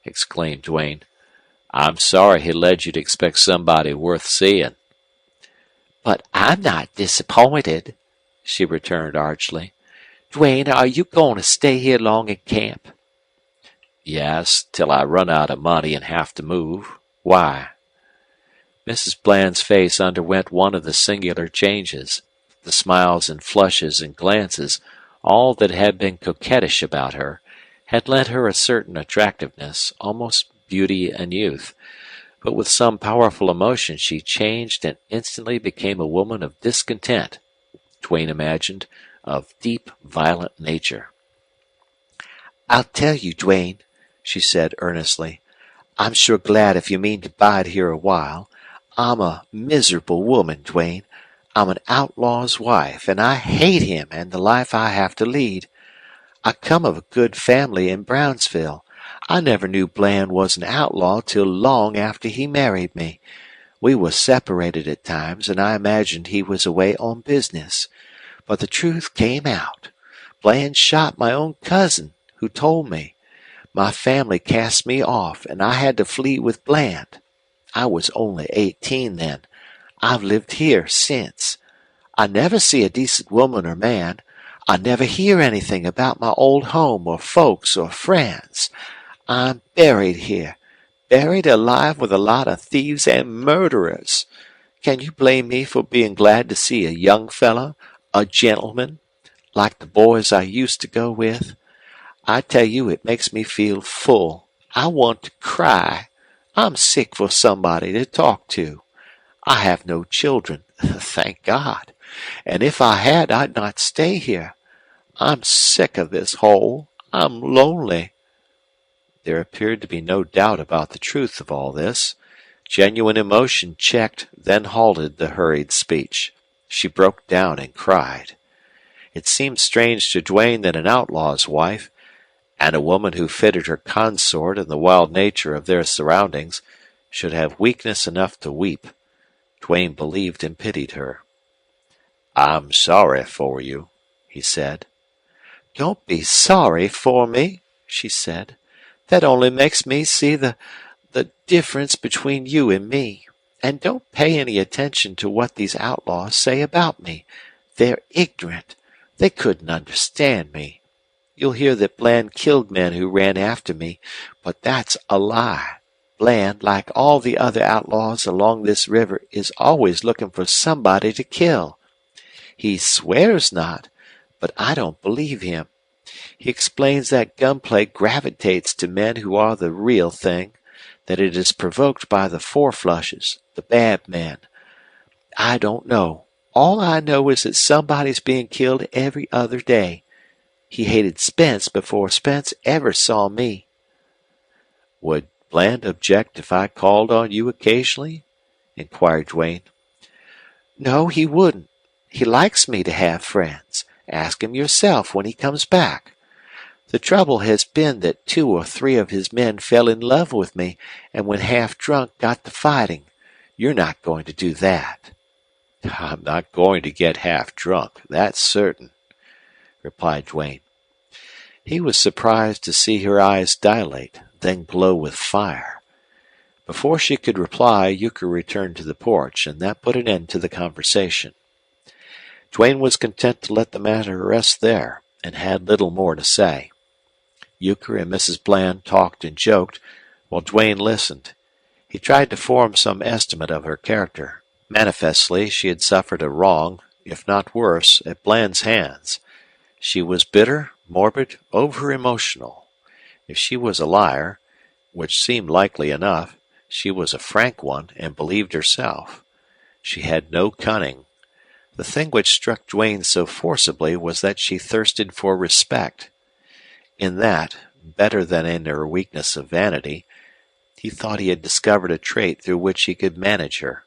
exclaimed Duane. "I'm sorry he led you to expect somebody worth seeing." "But I'm not disappointed," she returned archly. "Duane, are you going to stay here long in camp?" "Yes, till I run out of money and have to move. Why?" Mrs. Bland's face underwent one of the singular changes. The smiles and flushes and glances, all that had been coquettish about her, had lent her a certain attractiveness, almost beauty and youth. But with some powerful emotion she changed and instantly became a woman of discontent, Duane imagined, of deep, violent nature. "I'll tell you, Duane," she said earnestly. I'm sure glad if you mean to bide here a while. I'm a miserable woman, Duane. I'm an outlaw's wife, and I hate him and the life I have to lead. I come of a good family in Brownsville. I never knew Bland was an outlaw till long after he married me. We were separated at times, and I imagined he was away on business. But the truth came out. Bland shot my own cousin, who told me. My family cast me off, and I had to flee with Bland. I was only 18 then. I've lived here since. I never see a decent woman or man. I never hear anything about my old home or folks or friends. I'm buried here, buried alive with a lot of thieves and murderers. Can you blame me for being glad to see a young fellow, a gentleman, like the boys I used to go with? I tell you, it makes me feel full. I want to cry. I'm sick for somebody to talk to. I have no children, thank God. And if I had, I'd not stay here. I'm sick of this hole. I'm lonely. There appeared to be no doubt about the truth of all this. Genuine emotion checked, then halted the hurried speech. She broke down and cried. It seemed strange to Duane that an outlaw's wife, and a woman who fitted her consort in the wild nature of their surroundings, should have weakness enough to weep. Duane believed and pitied her. "I'm sorry for you," he said. "Don't be sorry for me," she said. "That only makes me see the difference between you and me. And don't pay any attention to what these outlaws say about me. They're ignorant. They couldn't understand me. You'll hear that Bland killed men who ran after me, but that's a lie. Bland, like all the other outlaws along this river, is always looking for somebody to kill. He swears not, but I don't believe him. He explains that gunplay gravitates to men who are the real thing, that it is provoked by the four-flushes, the bad men. I don't know. All I know is that somebody's being killed every other day. He hated Spence before Spence ever saw me." "Would Bland object if I called on you occasionally?" inquired Duane. "No, he wouldn't. He likes me to have friends. Ask him yourself when he comes back. The trouble has been that 2 or 3 of his men fell in love with me, and when half drunk got to fighting. You're not going to do that." "I'm not going to get half drunk, that's certain," replied Duane. He was surprised to see her eyes dilate, then glow with fire. Before she could reply, Euchre returned to the porch, and that put an end to the conversation. Duane was content to let the matter rest there, and had little more to say. Euchre and Mrs. Bland talked and joked, while Duane listened. He tried to form some estimate of her character. Manifestly, she had suffered a wrong, if not worse, at Bland's hands. She was bitter, morbid, over-emotional. If she was a liar, which seemed likely enough, she was a frank one and believed herself. She had no cunning. The thing which struck Duane so forcibly was that she thirsted for respect. In that, better than in her weakness of vanity, he thought he had discovered a trait through which he could manage her.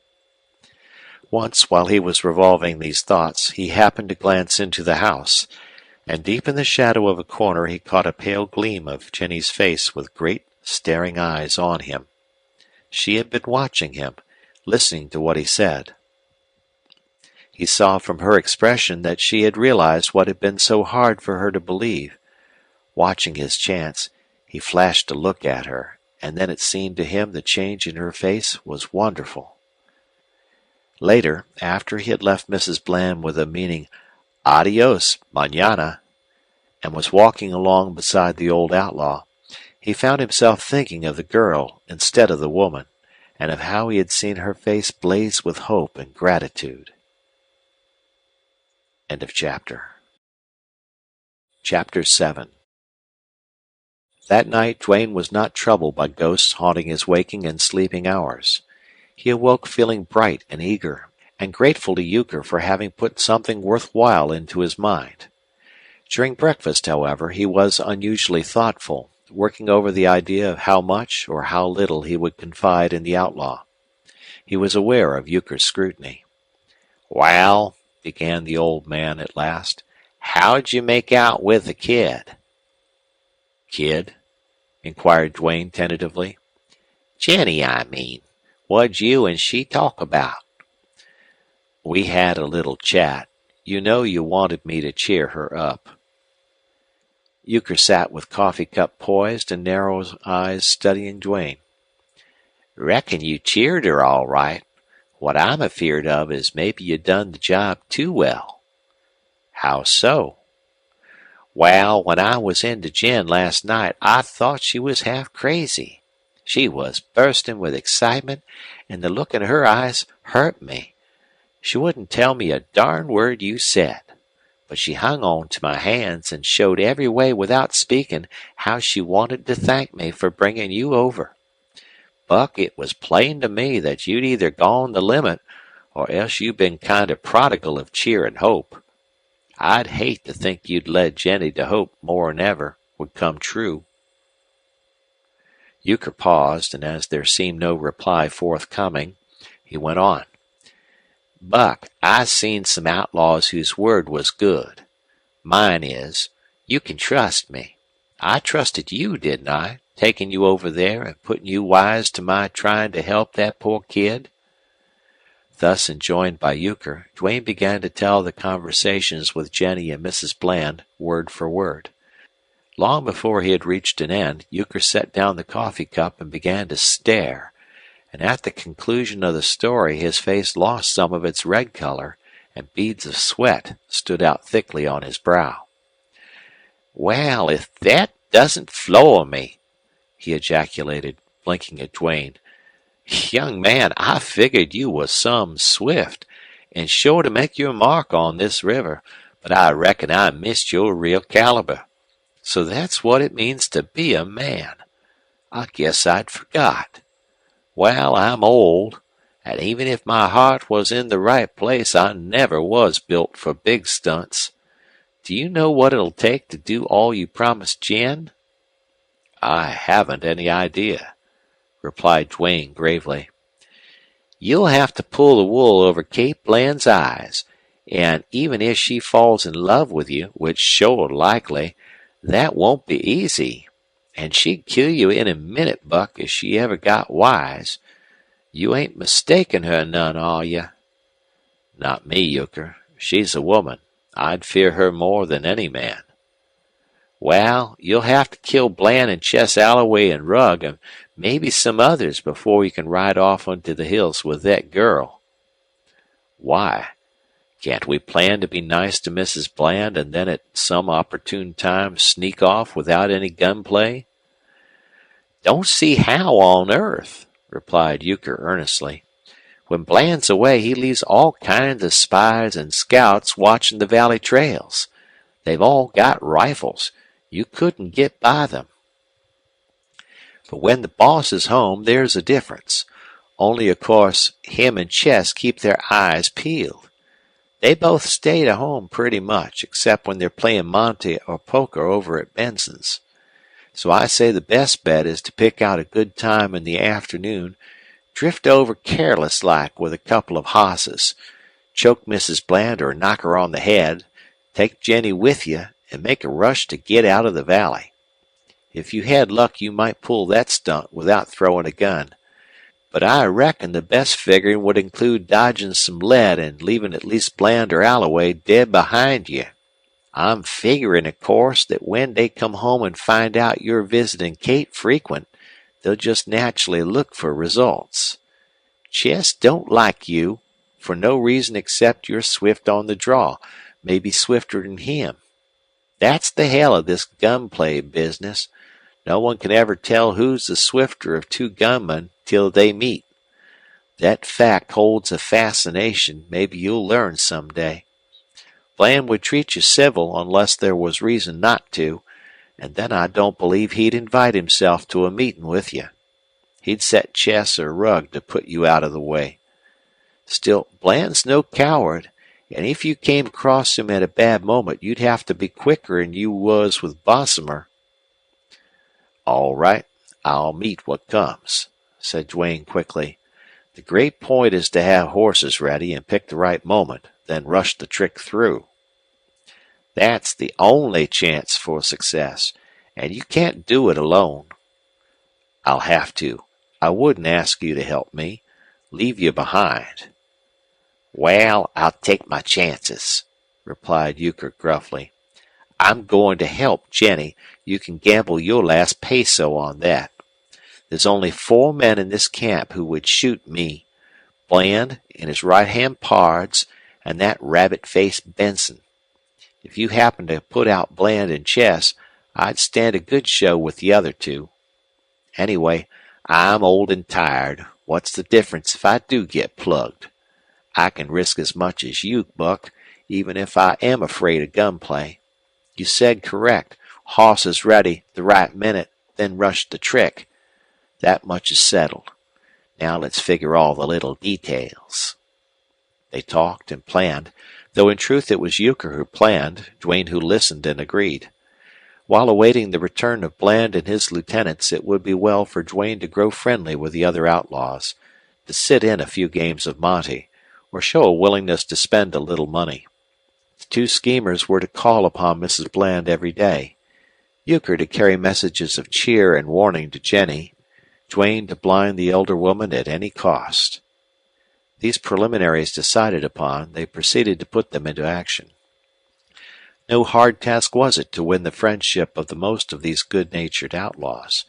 Once, while he was revolving these thoughts, he happened to glance into the house, and deep in the shadow of a corner he caught a pale gleam of Jenny's face with great, staring eyes on him. She had been watching him, listening to what he said. He saw from her expression that she had realized what had been so hard for her to believe. Watching his chance, he flashed a look at her, and then it seemed to him the change in her face was wonderful. Later, after he had left Mrs. Bland with a meaning "Adios, mañana," and was walking along beside the old outlaw, he found himself thinking of the girl instead of the woman, and of how he had seen her face blaze with hope and gratitude. End of chapter. Chapter 7. That night Duane was not troubled by ghosts haunting his waking and sleeping hours. He awoke feeling bright and eager, and grateful to Euchre for having put something worthwhile into his mind. During breakfast, however, he was unusually thoughtful, working over the idea of how much or how little he would confide in the outlaw. He was aware of Euchre's scrutiny. "Well," began the old man at last, "how'd you make out with the kid?" "Kid?" inquired Duane tentatively. "Jenny, I mean. What'd you and she talk about?" "We had a little chat. You know you wanted me to cheer her up." Euchre sat with coffee cup poised and narrow eyes studying Duane. "Reckon you cheered her all right. What I'm afeared of is maybe you done the job too well." "How so?" "Wal, when I was into Jen last night I thought she was half crazy. She was bursting with excitement, and the look in her eyes hurt me. She wouldn't tell me a darn word you said, but she hung on to my hands and showed every way without speaking how she wanted to thank me for bringing you over. Buck, it was plain to me that you'd either gone the limit or else you've been kind of prodigal of cheer and hope. I'd hate to think you'd led Jenny to hope more'n ever would come true." Euchre paused, and as there seemed no reply forthcoming, he went on. "Buck, I seen some outlaws whose word was good. Mine is, you can trust me. I trusted you, didn't I, taking you over there and putting you wise to my trying to help that poor kid?" Thus enjoined by Euchre, Duane began to tell the conversations with Jenny and Mrs. Bland word for word. Long before he had reached an end, Euchre set down the coffee cup and began to stare, and at the conclusion of the story his face lost some of its red color, and beads of sweat stood out thickly on his brow. "Well, if that doesn't floor me!" he ejaculated, blinking at Duane. "Young man, I figured you was some swift, and sure to make your mark on this river, but I reckon I missed your real caliber. So that's what it means to be a man. I guess I'd forgot. Well, I'm old, and even if my heart was in the right place, I never was built for big stunts. Do you know what it'll take to do all you promised Jen?" "I haven't any idea," replied Duane gravely. "You'll have to pull the wool over Kate Bland's eyes, and even if she falls in love with you, which sure likely, that won't be easy. And she'd kill you in a minute, Buck, if she ever got wise. You ain't mistaken her none, are you?" "Not me, Euchre. She's a woman. I'd fear her more than any man." "Well, you'll have to kill Bland and Chess Alloway and Rugg and maybe some others before you can ride off into the hills with that girl." "Why? Can't we plan to be nice to Mrs. Bland and then at some opportune time sneak off without any gunplay?" "Don't see how on earth," replied Euchre earnestly. "When Bland's away he leaves all kinds of spies and scouts watching the valley trails. They've all got rifles. You couldn't get by them. But when the boss is home, there's a difference. Only, of course, him and Chess keep their eyes peeled. They both stay at home pretty much, except when they're playing Monte or poker over at Benson's. So I say the best bet is to pick out a good time in the afternoon, drift over careless like with a couple of hosses, choke Mrs. Bland or knock her on the head, take Jenny with you, and make a rush to get out of the valley. If you had luck, you might pull that stunt without throwing a gun. But I reckon the best figuring would include dodging some lead and leaving at least Bland or Alloway dead behind you. I'm figuring, of course, that when they come home and find out you're visiting Kate frequent, they'll just naturally look for results. Chess don't like you, for no reason except you're swift on the draw, maybe swifter than him. That's the hell of this gunplay business. No one can ever tell who's the swifter of two gunmen till they meet. That fact holds a fascination maybe you'll learn some day. Bland would treat you civil unless there was reason not to, and then I don't believe he'd invite himself to a meeting with you. He'd set Chess or Rugg to put you out of the way. Still, Bland's no coward, and if you came across him at a bad moment, you'd have to be quicker'n you was with Bosomer." All right, I'll meet what comes, said Duane quickly. The great point is to have horses ready and pick the right moment, then rush the trick through. That's the only chance for success, and you can't do it alone. I'll have to. I wouldn't ask you to help me. Leave you behind. Well, I'll take my chances, replied Euchre gruffly. I'm going to help Jenny. You can gamble your last peso on that. There's only 4 men in this camp who would shoot me. Bland and his right-hand pards, and that rabbit-faced Benson. If you happen to put out Bland in chess, I'd stand a good show with the other 2. Anyway, I'm old and tired. What's the difference if I do get plugged? I can risk as much as you, Buck, even if I am afraid of gunplay. You said correct. Hosses ready, the right minute, then rush the trick. That much is settled. Now let's figure all the little details. They talked and planned, though in truth it was Euchre who planned, Duane who listened and agreed. While awaiting the return of Bland and his lieutenants, it would be well for Duane to grow friendly with the other outlaws, to sit in a few games of monte, or show a willingness to spend a little money. The 2 schemers were to call upon Mrs. Bland every day, Euchre to carry messages of cheer and warning to Jenny, Duane to blind the elder woman at any cost. These preliminaries decided upon, they proceeded to put them into action. No hard task was it to win the friendship of the most of these good-natured outlaws.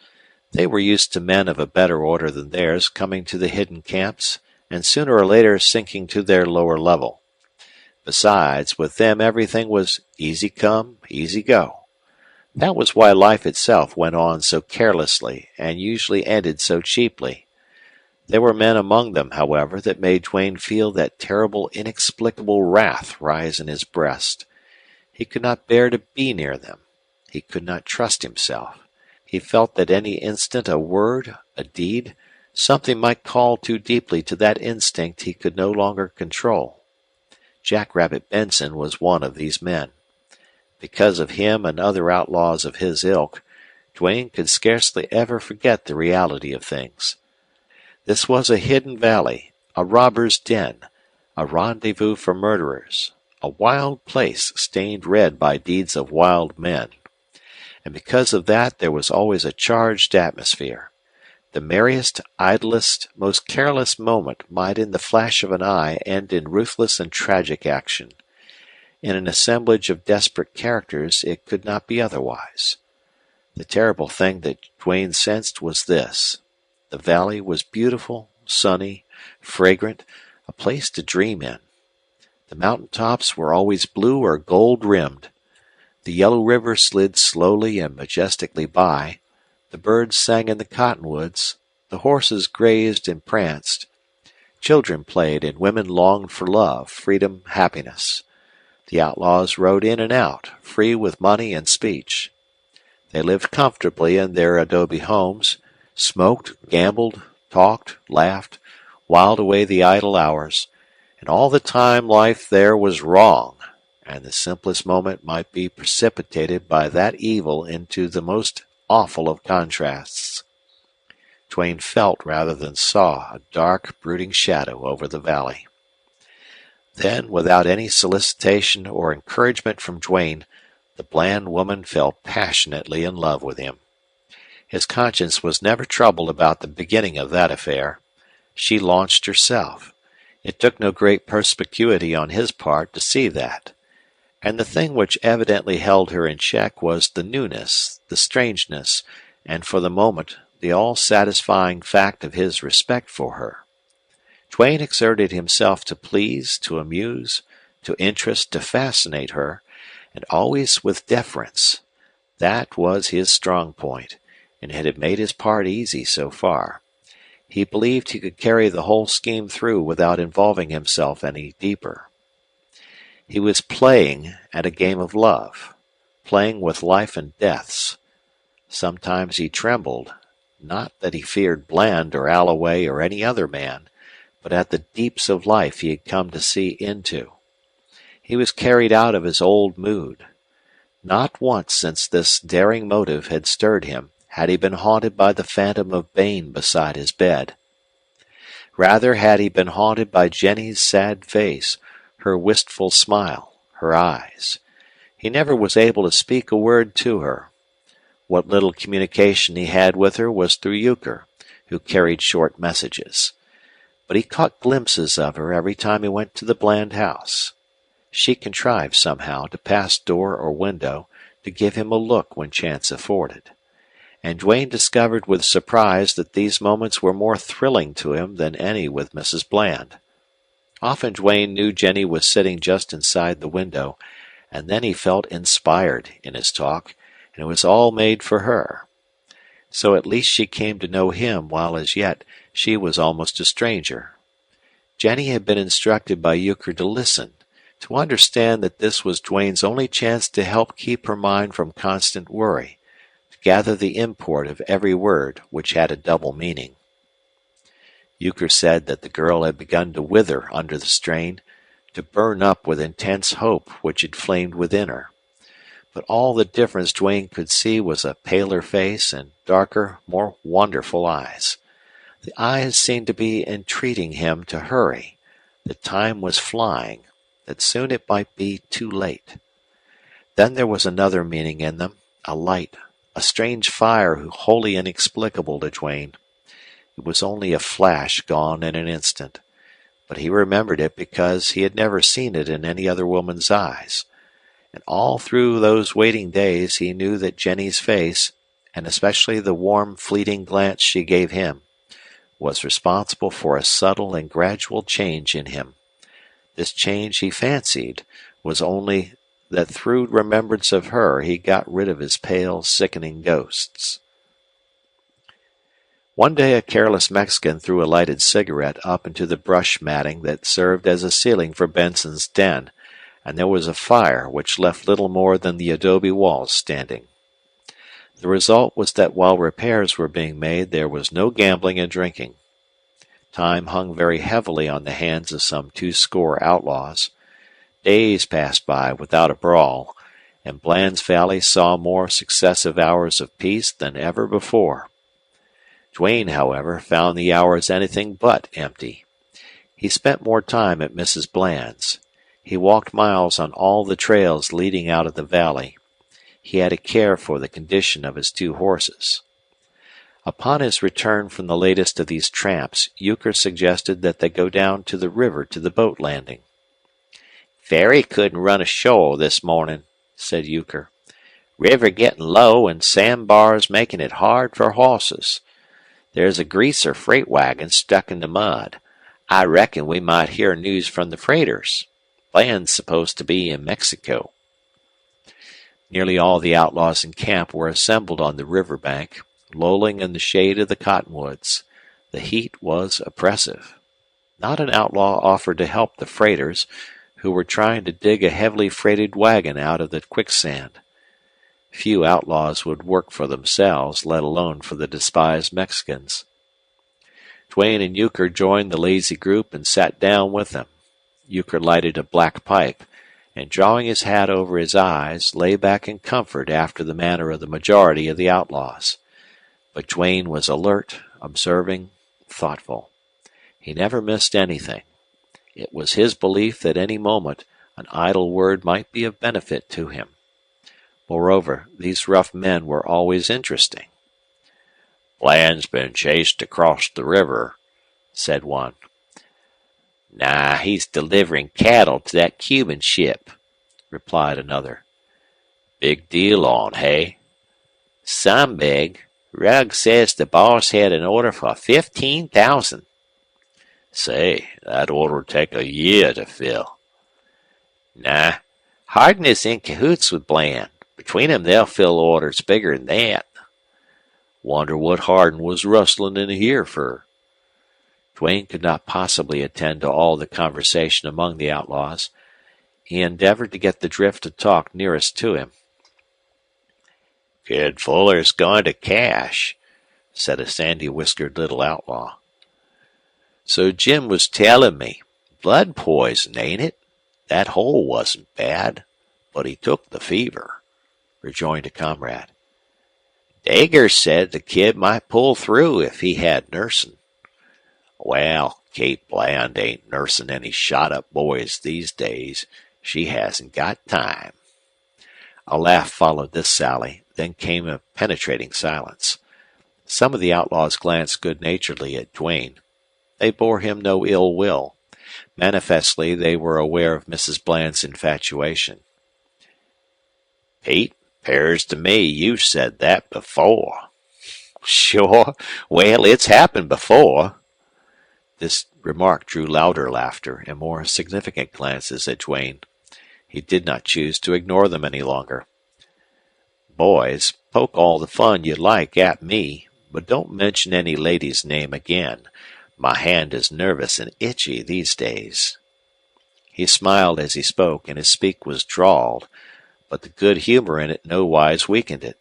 They were used to men of a better order than theirs coming to the hidden camps, and sooner or later sinking to their lower level. Besides, with them everything was easy come, easy go. That was why life itself went on so carelessly and usually ended so cheaply. There were men among them, however, that made Duane feel that terrible, inexplicable wrath rise in his breast. He could not bear to be near them. He could not trust himself. He felt that any instant a word, a deed, something might call too deeply to that instinct he could no longer control. Jackrabbit Benson was one of these men. Because of him and other outlaws of his ilk, Duane could scarcely ever forget the reality of things. This was a hidden valley, a robber's den, a rendezvous for murderers, a wild place stained red by deeds of wild men. And because of that there was always a charged atmosphere. The merriest, idlest, most careless moment might in the flash of an eye end in ruthless and tragic action. In an assemblage of desperate characters it could not be otherwise. The terrible thing that Duane sensed was this. The valley was beautiful, sunny, fragrant, a place to dream in. The mountain tops were always blue or gold-rimmed. The yellow river slid slowly and majestically by. The birds sang in the cottonwoods. The horses grazed and pranced. Children played and women longed for love, freedom, happiness. The outlaws rode in and out, free with money and speech. They lived comfortably in their adobe homes, smoked, gambled, talked, laughed, whiled away the idle hours, and all the time life there was wrong, and the simplest moment might be precipitated by that evil into the most awful of contrasts. Duane felt rather than saw a dark, brooding shadow over the valley. Then, without any solicitation or encouragement from Duane, the Bland woman fell passionately in love with him. His conscience was never troubled about the beginning of that affair. She launched herself. It took no great perspicuity on his part to see that. And the thing which evidently held her in check was the newness, the strangeness, and for the moment the all-satisfying fact of his respect for her. Duane exerted himself to please, to amuse, to interest, to fascinate her, and always with deference. That was his strong point, and it had made his part easy so far. He believed he could carry the whole scheme through without involving himself any deeper. He was playing at a game of love, playing with life and deaths. Sometimes he trembled, not that he feared Bland or Alloway or any other man, but at the deeps of life he had come to see into. He was carried out of his old mood. Not once since this daring motive had stirred him had he been haunted by the phantom of Bain beside his bed. Rather had he been haunted by Jenny's sad face, her wistful smile, her eyes. He never was able to speak a word to her. What little communication he had with her was through Euchre, who carried short messages. But he caught glimpses of her every time he went to the Bland house. She contrived somehow to pass door or window to give him a look when chance afforded. And Duane discovered with surprise that these moments were more thrilling to him than any with Mrs. Bland. Often Duane knew Jenny was sitting just inside the window, and then he felt inspired in his talk, and it was all made for her. So at least she came to know him while as yet she was almost a stranger. Jenny had been instructed by Euchre to listen, to understand that this was Duane's only chance to help keep her mind from constant worry, to gather the import of every word which had a double meaning. Euchre said that the girl had begun to wither under the strain, to burn up with intense hope which had flamed within her. But all the difference Duane could see was a paler face and darker, more wonderful eyes. The eyes seemed to be entreating him to hurry, that time was flying, that soon it might be too late. Then there was another meaning in them, a light, a strange fire wholly inexplicable to Duane. It was only a flash gone in an instant, but he remembered it because he had never seen it in any other woman's eyes. And all through those waiting days he knew that Jenny's face, and especially the warm, fleeting glance she gave him, was responsible for a subtle and gradual change in him. This change, he fancied, was only that through remembrance of her he got rid of his pale, sickening ghosts. One day a careless Mexican threw a lighted cigarette up into the brush matting that served as a ceiling for Benson's den, and there was a fire which left little more than the adobe walls standing. The result was that while repairs were being made there was no gambling and drinking. Time hung very heavily on the hands of some 20 outlaws. Days passed by without a brawl, and Bland's Valley saw more successive hours of peace than ever before. Duane, however, found the hours anything but empty. He spent more time at Mrs. Bland's. He walked miles on all the trails leading out of the valley. He had a care for the condition of his 2 horses. Upon his return from the latest of these tramps, Euchre suggested that they go down to the river to the boat landing. "Ferry couldn't run ashore this morning," said Euchre. "River getting low and sandbars making it hard for horses. There's a greaser freight wagon stuck in the mud. I reckon we might hear news from the freighters. Bland's supposed to be in Mexico." Nearly all the outlaws in camp were assembled on the river bank, lolling in the shade of the cottonwoods. The heat was oppressive. Not an outlaw offered to help the freighters, who were trying to dig a heavily freighted wagon out of the quicksand. Few outlaws would work for themselves, let alone for the despised Mexicans. Duane and Euchre joined the lazy group and sat down with them. Euchre lighted a black pipe, and drawing his hat over his eyes, lay back in comfort after the manner of the majority of the outlaws. But Duane was alert, observing, thoughtful. He never missed anything. It was his belief that any moment an idle word might be of benefit to him. Moreover, these rough men were always interesting. "Bland's been chased across the river," said one. "Nah, he's delivering cattle to that Cuban ship," replied another. "Big deal on, hey?" "Some big. Rugg says the boss had an order for 15,000. "Say, that order'd take a year to fill." "Nah, Hardin is in cahoots with Bland. Between 'em they'll fill orders bigger than that." "Wonder what Hardin was rustling in here for." Duane could not possibly attend to all the conversation among the outlaws. He endeavored to get the drift of talk nearest to him. "Kid Fuller's going to cash," said a sandy-whiskered little outlaw. "So Jim was telling me. Blood poison, ain't it? That hole wasn't bad, but he took the fever," rejoined a comrade. Dager said the kid might pull through if he had nursing. Well, Kate Bland ain't nursing any shot-up boys these days. She hasn't got time. A laugh followed this sally, then came a penetrating silence. Some of the outlaws glanced good-naturedly at Duane. They bore him no ill will. Manifestly, they were aware of Mrs. Bland's infatuation. Pete, 'pears to me you've said that before. Sure. Well, it's happened before. This remark drew louder laughter and more significant glances at Duane. He did not choose to ignore them any longer. Boys, poke all the fun you like at me, but don't mention any lady's name again. My hand is nervous and itchy these days. He smiled as he spoke, and his speech was drawled, but the good humor in it nowise weakened it.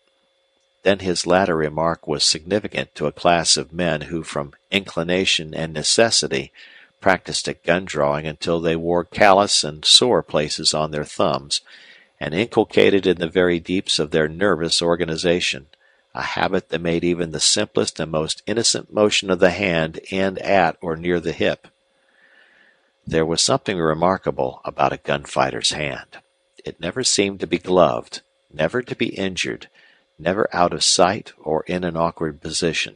Then his latter remark was significant to a class of men who from inclination and necessity practiced at gun drawing until they wore callous and sore places on their thumbs, and inculcated in the very deeps of their nervous organization a habit that made even the simplest and most innocent motion of the hand end at or near the hip. There was something remarkable about a gunfighter's hand. It never seemed to be gloved, never to be injured, never out of sight or in an awkward position.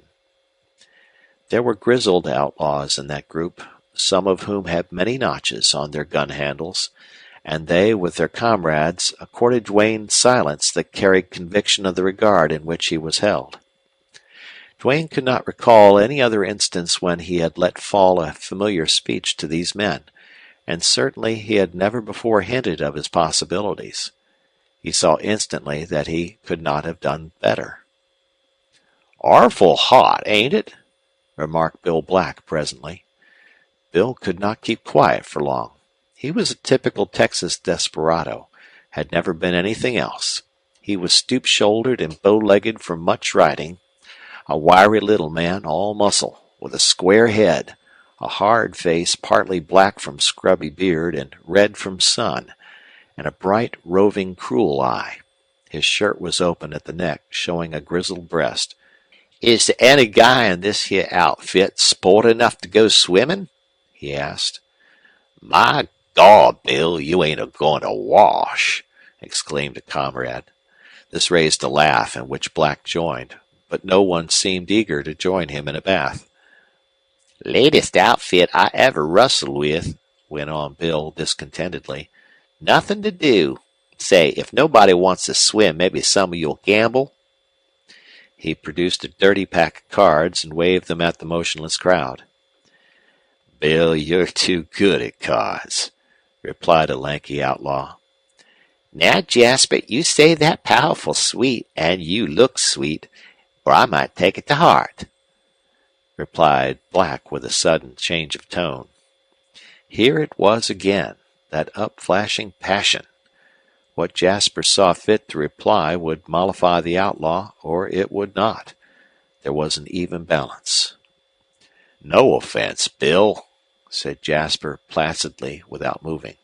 There were grizzled outlaws in that group, some of whom had many notches on their gun handles, and they, with their comrades, accorded Duane silence that carried conviction of the regard in which he was held. Duane could not recall any other instance when he had let fall a familiar speech to these men, and certainly he had never before hinted of his possibilities. He saw instantly that he could not have done better. "Orful hot, ain't it?" remarked Bill Black presently. Bill could not keep quiet for long. He was a typical Texas desperado, had never been anything else. He was stoop-shouldered and bow-legged from much riding, a wiry little man, all muscle, with a square head, a hard face partly black from scrubby beard and red from sun, and a bright, roving, cruel eye. His shirt was open at the neck, showing a grizzled breast. "Is there any guy in this here outfit sport enough to go swimming?" he asked. "My God, Bill, you ain't a-goin' to wash!" exclaimed a comrade. This raised a laugh in which Black joined, but no one seemed eager to join him in a bath. "Latest outfit I ever rustled with," went on Bill discontentedly. "Nothing to do. Say, if nobody wants to swim, maybe some of you'll gamble?" He produced a dirty pack of cards and waved them at the motionless crowd. "Bill, you're too good at cards," replied a lanky outlaw. "Now, Jasper, you say that powerful sweet, and you look sweet, or I might take it to heart," replied Black with a sudden change of tone. Here it was again, that upflashing passion. What Jasper saw fit to reply would mollify the outlaw, or it would not. There was an even balance. "No offense, Bill," said Jasper placidly, without moving.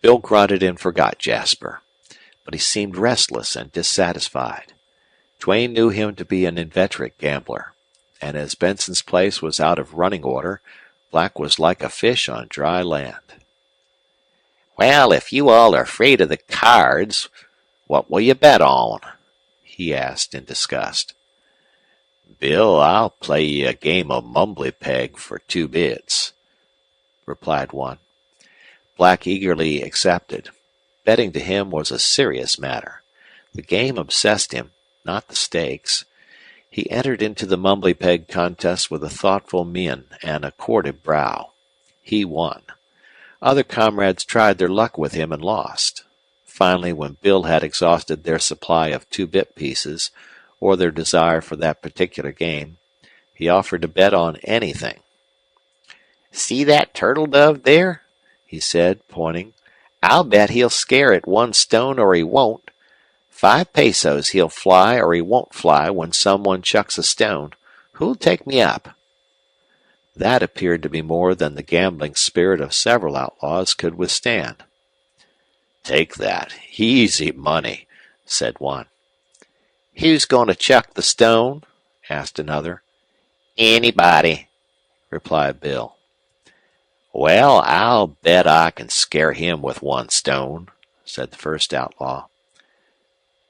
Bill grunted and forgot Jasper, but he seemed restless and dissatisfied. Duane knew him to be an inveterate gambler, and as Benson's place was out of running order, Black was like a fish on dry land. "Well, if you all are afraid of the cards, what will you bet on?" he asked in disgust. "Bill, I'll play you a game of mumbly peg for 2 bits," replied one. Black eagerly accepted. Betting to him was a serious matter. The game obsessed him, not the stakes. He entered into the mumbly peg contest with a thoughtful mien and a corded brow. He won. Other comrades tried their luck with him and lost. Finally, when Bill had exhausted their supply of 2-bit pieces, or their desire for that particular game, he offered to bet on anything. "See that turtle dove there?" he said, pointing. "I'll bet he'll scare at 1 stone or he won't. 5 pesos he'll fly or he won't fly when someone chucks a stone. Who'll take me up?" That appeared to be more than the gambling spirit of several outlaws could withstand. "Take that. Easy money," said one. Who's going to chuck the stone? Asked another. Anybody, replied Bill. Well, I'll bet I can scare him with one stone, said the first outlaw.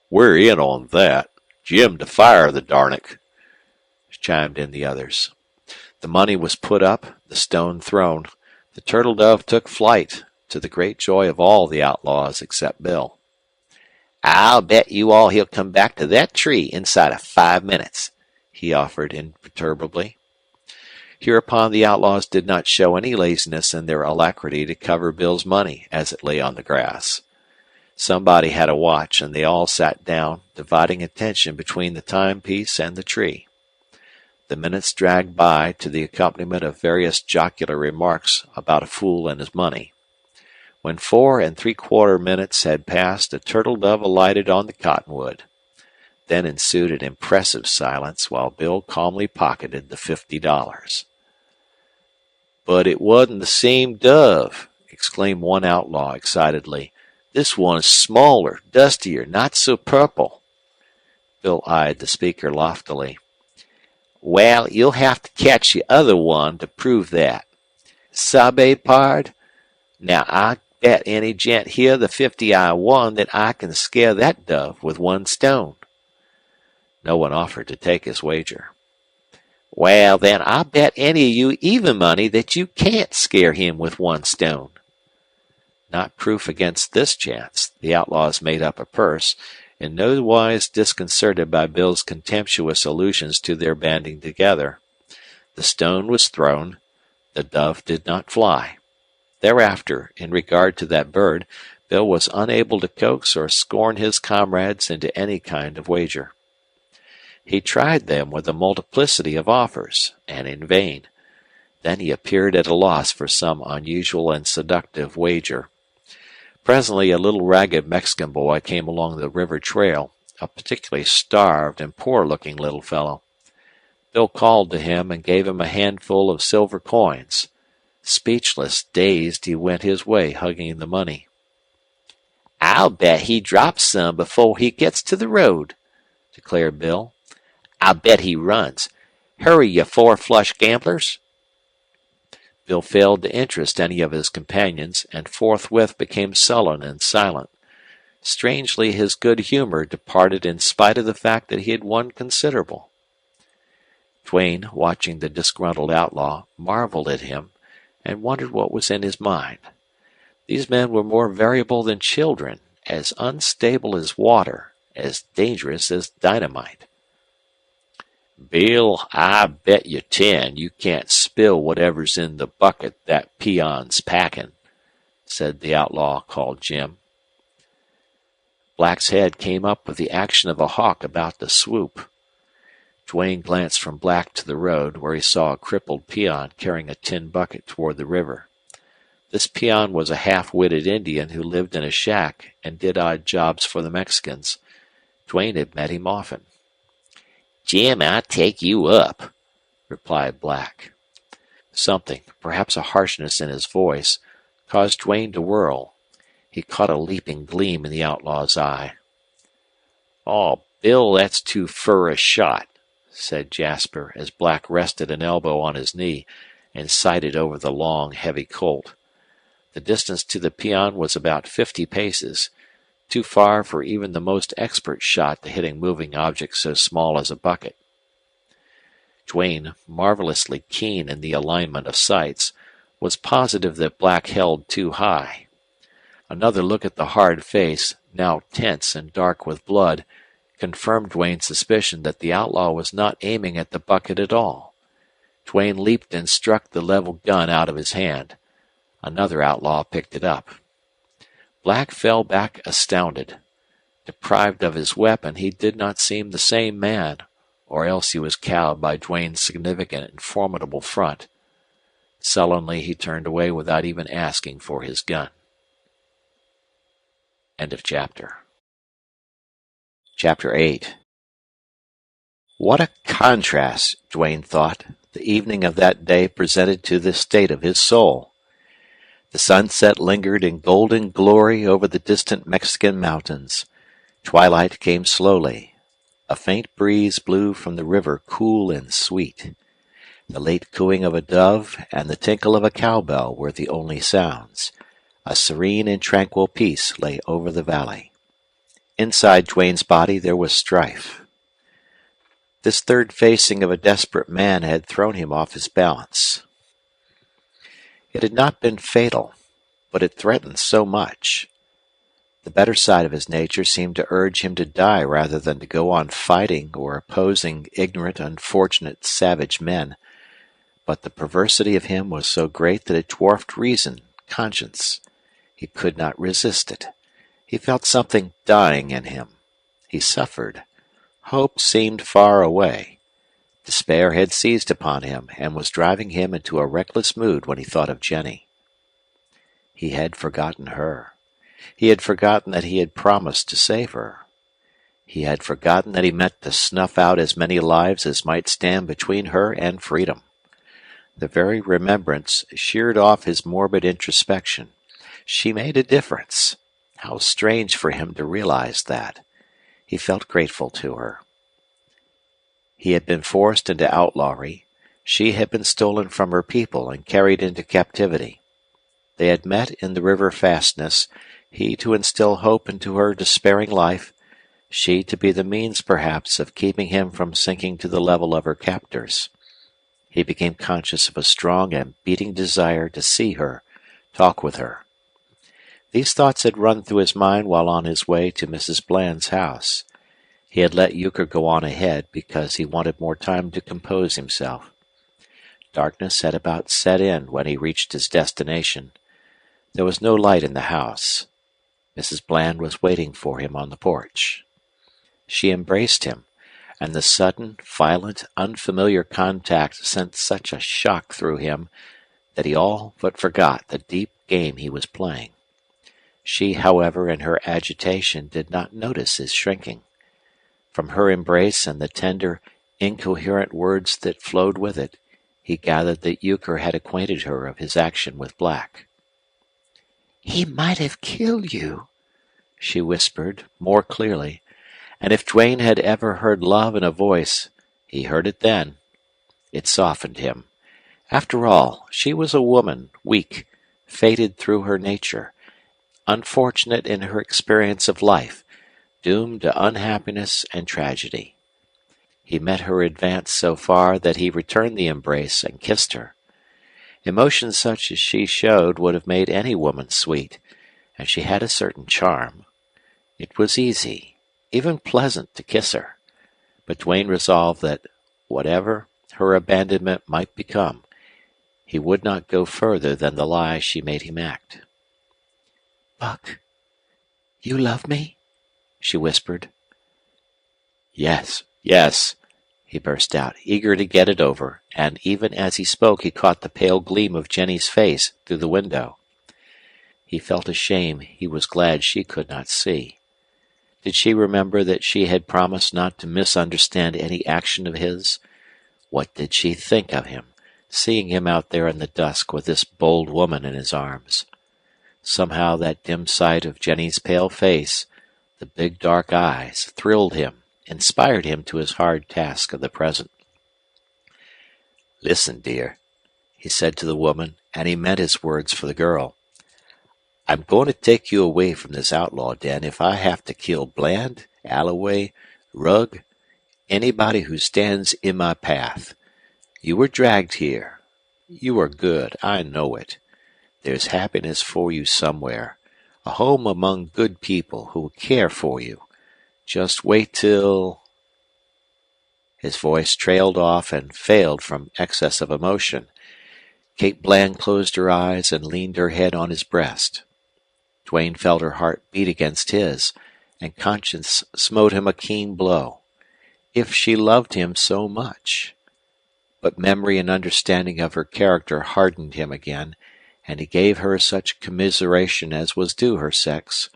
We're in on that. Jim to fire the darnick, chimed in the others. The money was put up, the stone thrown. The turtle dove took flight, to the great joy of all the outlaws except Bill. I'll bet you all he'll come back to that tree inside of 5 minutes, he offered imperturbably. Hereupon the outlaws did not show any laziness in their alacrity to cover Bill's money as it lay on the grass. Somebody had a watch, and they all sat down, dividing attention between the timepiece and the tree. The minutes dragged by to the accompaniment of various jocular remarks about a fool and his money. When 4 3/4 minutes had passed, a turtle dove alighted on the cottonwood. Then ensued an impressive silence while Bill calmly pocketed the $50. But it wasn't the same dove, exclaimed one outlaw excitedly. This one's smaller, dustier, not so purple. Bill eyed the speaker loftily. Well, you'll have to catch the other one to prove that. Sabe, pard? Now I bet any gent here the 50 I won that I can scare that dove with one stone. No one offered to take his wager. Well, then I'll bet any of you even money that you can't scare him with one stone. Not proof against this chance, the outlaws made up a purse, in no wise disconcerted by Bill's contemptuous allusions to their banding together. The stone was thrown. The dove did not fly. Thereafter, in regard to that bird, Bill was unable to coax or scorn his comrades into any kind of wager. He tried them with a multiplicity of offers, and in vain. Then he appeared at a loss for some unusual and seductive wager. Presently a little ragged Mexican boy came along the river trail, a particularly starved and poor-looking little fellow. Bill called to him and gave him a handful of silver coins. Speechless, dazed, he went his way, hugging the money. I'll bet he drops some before he gets to the road, declared Bill. I'll bet he runs. Hurry, you four-flush gamblers. Bill failed to interest any of his companions, and forthwith became sullen and silent. Strangely, his good humor departed in spite of the fact that he had won considerable. Duane, watching the disgruntled outlaw, marveled at him, and wondered what was in his mind. These men were more variable than children, as unstable as water, as dangerous as dynamite. Bill, I bet you 10 you can't spill whatever's in the bucket that peon's packing, said the outlaw called Jim. Black's head came up with the action of a hawk about to swoop. Duane glanced from Black to the road, where he saw a crippled peon carrying a tin bucket toward the river. This peon was a half-witted Indian who lived in a shack and did odd jobs for the Mexicans. Duane had met him often. Jim, I'll take you up, replied Black. Something, perhaps a harshness in his voice, caused Duane to whirl. He caught a leaping gleam in the outlaw's eye. Oh, Bill, that's too fur a shot, said Jasper, as Black rested an elbow on his knee and sighted over the long, heavy Colt. The distance to the peon was about 50 paces, too far for even the most expert shot to hitting moving objects so small as a bucket. Duane, marvelously keen in the alignment of sights, was positive that Black held too high. Another look at the hard face, now tense and dark with blood, confirmed Duane's suspicion that the outlaw was not aiming at the bucket at all. Duane leaped and struck the leveled gun out of his hand. Another outlaw picked it up. Black fell back astounded. Deprived of his weapon, he did not seem the same man, or else he was cowed by Duane's significant and formidable front. Sullenly he turned away without even asking for his gun. End of chapter. Chapter 8. What a contrast, Duane thought, the evening of that day presented to the state of his soul. The sunset lingered in golden glory over the distant Mexican mountains. Twilight came slowly. A faint breeze blew from the river, cool and sweet. The late cooing of a dove and the tinkle of a cowbell were the only sounds. A serene and tranquil peace lay over the valley. Inside Duane's body there was strife. This third facing of a desperate man had thrown him off his balance. It had not been fatal, but it threatened so much. The better side of his nature seemed to urge him to die rather than to go on fighting or opposing ignorant, unfortunate, savage men. But the perversity of him was so great that it dwarfed reason, conscience. He could not resist it. He felt something dying in him. He suffered. Hope seemed far away. Despair had seized upon him and was driving him into a reckless mood when he thought of Jenny. He had forgotten her. He had forgotten that he had promised to save her. He had forgotten that he meant to snuff out as many lives as might stand between her and freedom. The very remembrance sheared off his morbid introspection. She made a difference. How strange for him to realize that. He felt grateful to her. He had been forced into outlawry. She had been stolen from her people and carried into captivity. They had met in the river fastness, he to instill hope into her despairing life, she to be the means perhaps of keeping him from sinking to the level of her captors. He became conscious of a strong and beating desire to see her, talk with her. These thoughts had run through his mind while on his way to Mrs. Bland's house. He had let Euchre go on ahead because he wanted more time to compose himself. Darkness had about set in when he reached his destination. There was no light in the house. Mrs. Bland was waiting for him on the porch. She embraced him, and the sudden, violent, unfamiliar contact sent such a shock through him that he all but forgot the deep game he was playing. She, however, in her agitation, did not notice his shrinking. From her embrace and the tender, incoherent words that flowed with it, he gathered that Euchre had acquainted her of his action with Black. "He might have killed you," she whispered, more clearly, and if Duane had ever heard love in a voice, he heard it then. It softened him. After all, she was a woman, weak, fated through her nature, unfortunate in her experience of life, doomed to unhappiness and tragedy. He met her advance so far that he returned the embrace and kissed her. Emotion such as she showed would have made any woman sweet, and she had a certain charm. It was easy, even pleasant, to kiss her, but Duane resolved that, whatever her abandonment might become, he would not go further than the lie she made him act. "Buck, you love me?" she whispered. "Yes, yes," he burst out, eager to get it over, and even as he spoke he caught the pale gleam of Jenny's face through the window. He felt a shame he was glad she could not see. Did she remember that she had promised not to misunderstand any action of his? What did she think of him, seeing him out there in the dusk with this bold woman in his arms? Somehow that dim sight of Jenny's pale face, the big dark eyes, thrilled him, inspired him to his hard task of the present. "Listen, dear," he said to the woman, and he meant his words for the girl. "I'm going to take you away from this outlaw den if I have to kill Bland, Alloway, Rugg, anybody who stands in my path. You were dragged here. You are good, I know it. There's happiness for you somewhere, a home among good people who will care for you. Just wait till—" His voice trailed off and failed from excess of emotion. Kate Bland closed her eyes and leaned her head on his breast. Duane felt her heart beat against his, and conscience smote him a keen blow. If she loved him so much! But memory and understanding of her character hardened him again, and he gave her such commiseration as was due her sex,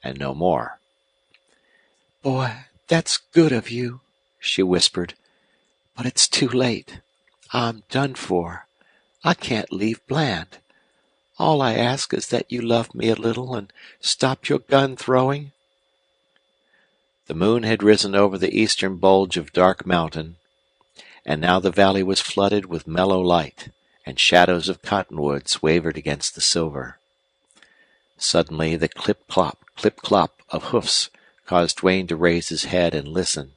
and no more. "Boy, that's good of you," she whispered. "But it's too late. I'm done for. I can't leave Bland. All I ask is that you love me a little and stop your gun throwing." The moon had risen over the eastern bulge of Dark Mountain, and now the valley was flooded with mellow light, and shadows of cottonwoods wavered against the silver. Suddenly the clip-clop of hoofs caused Duane to raise his head and listen.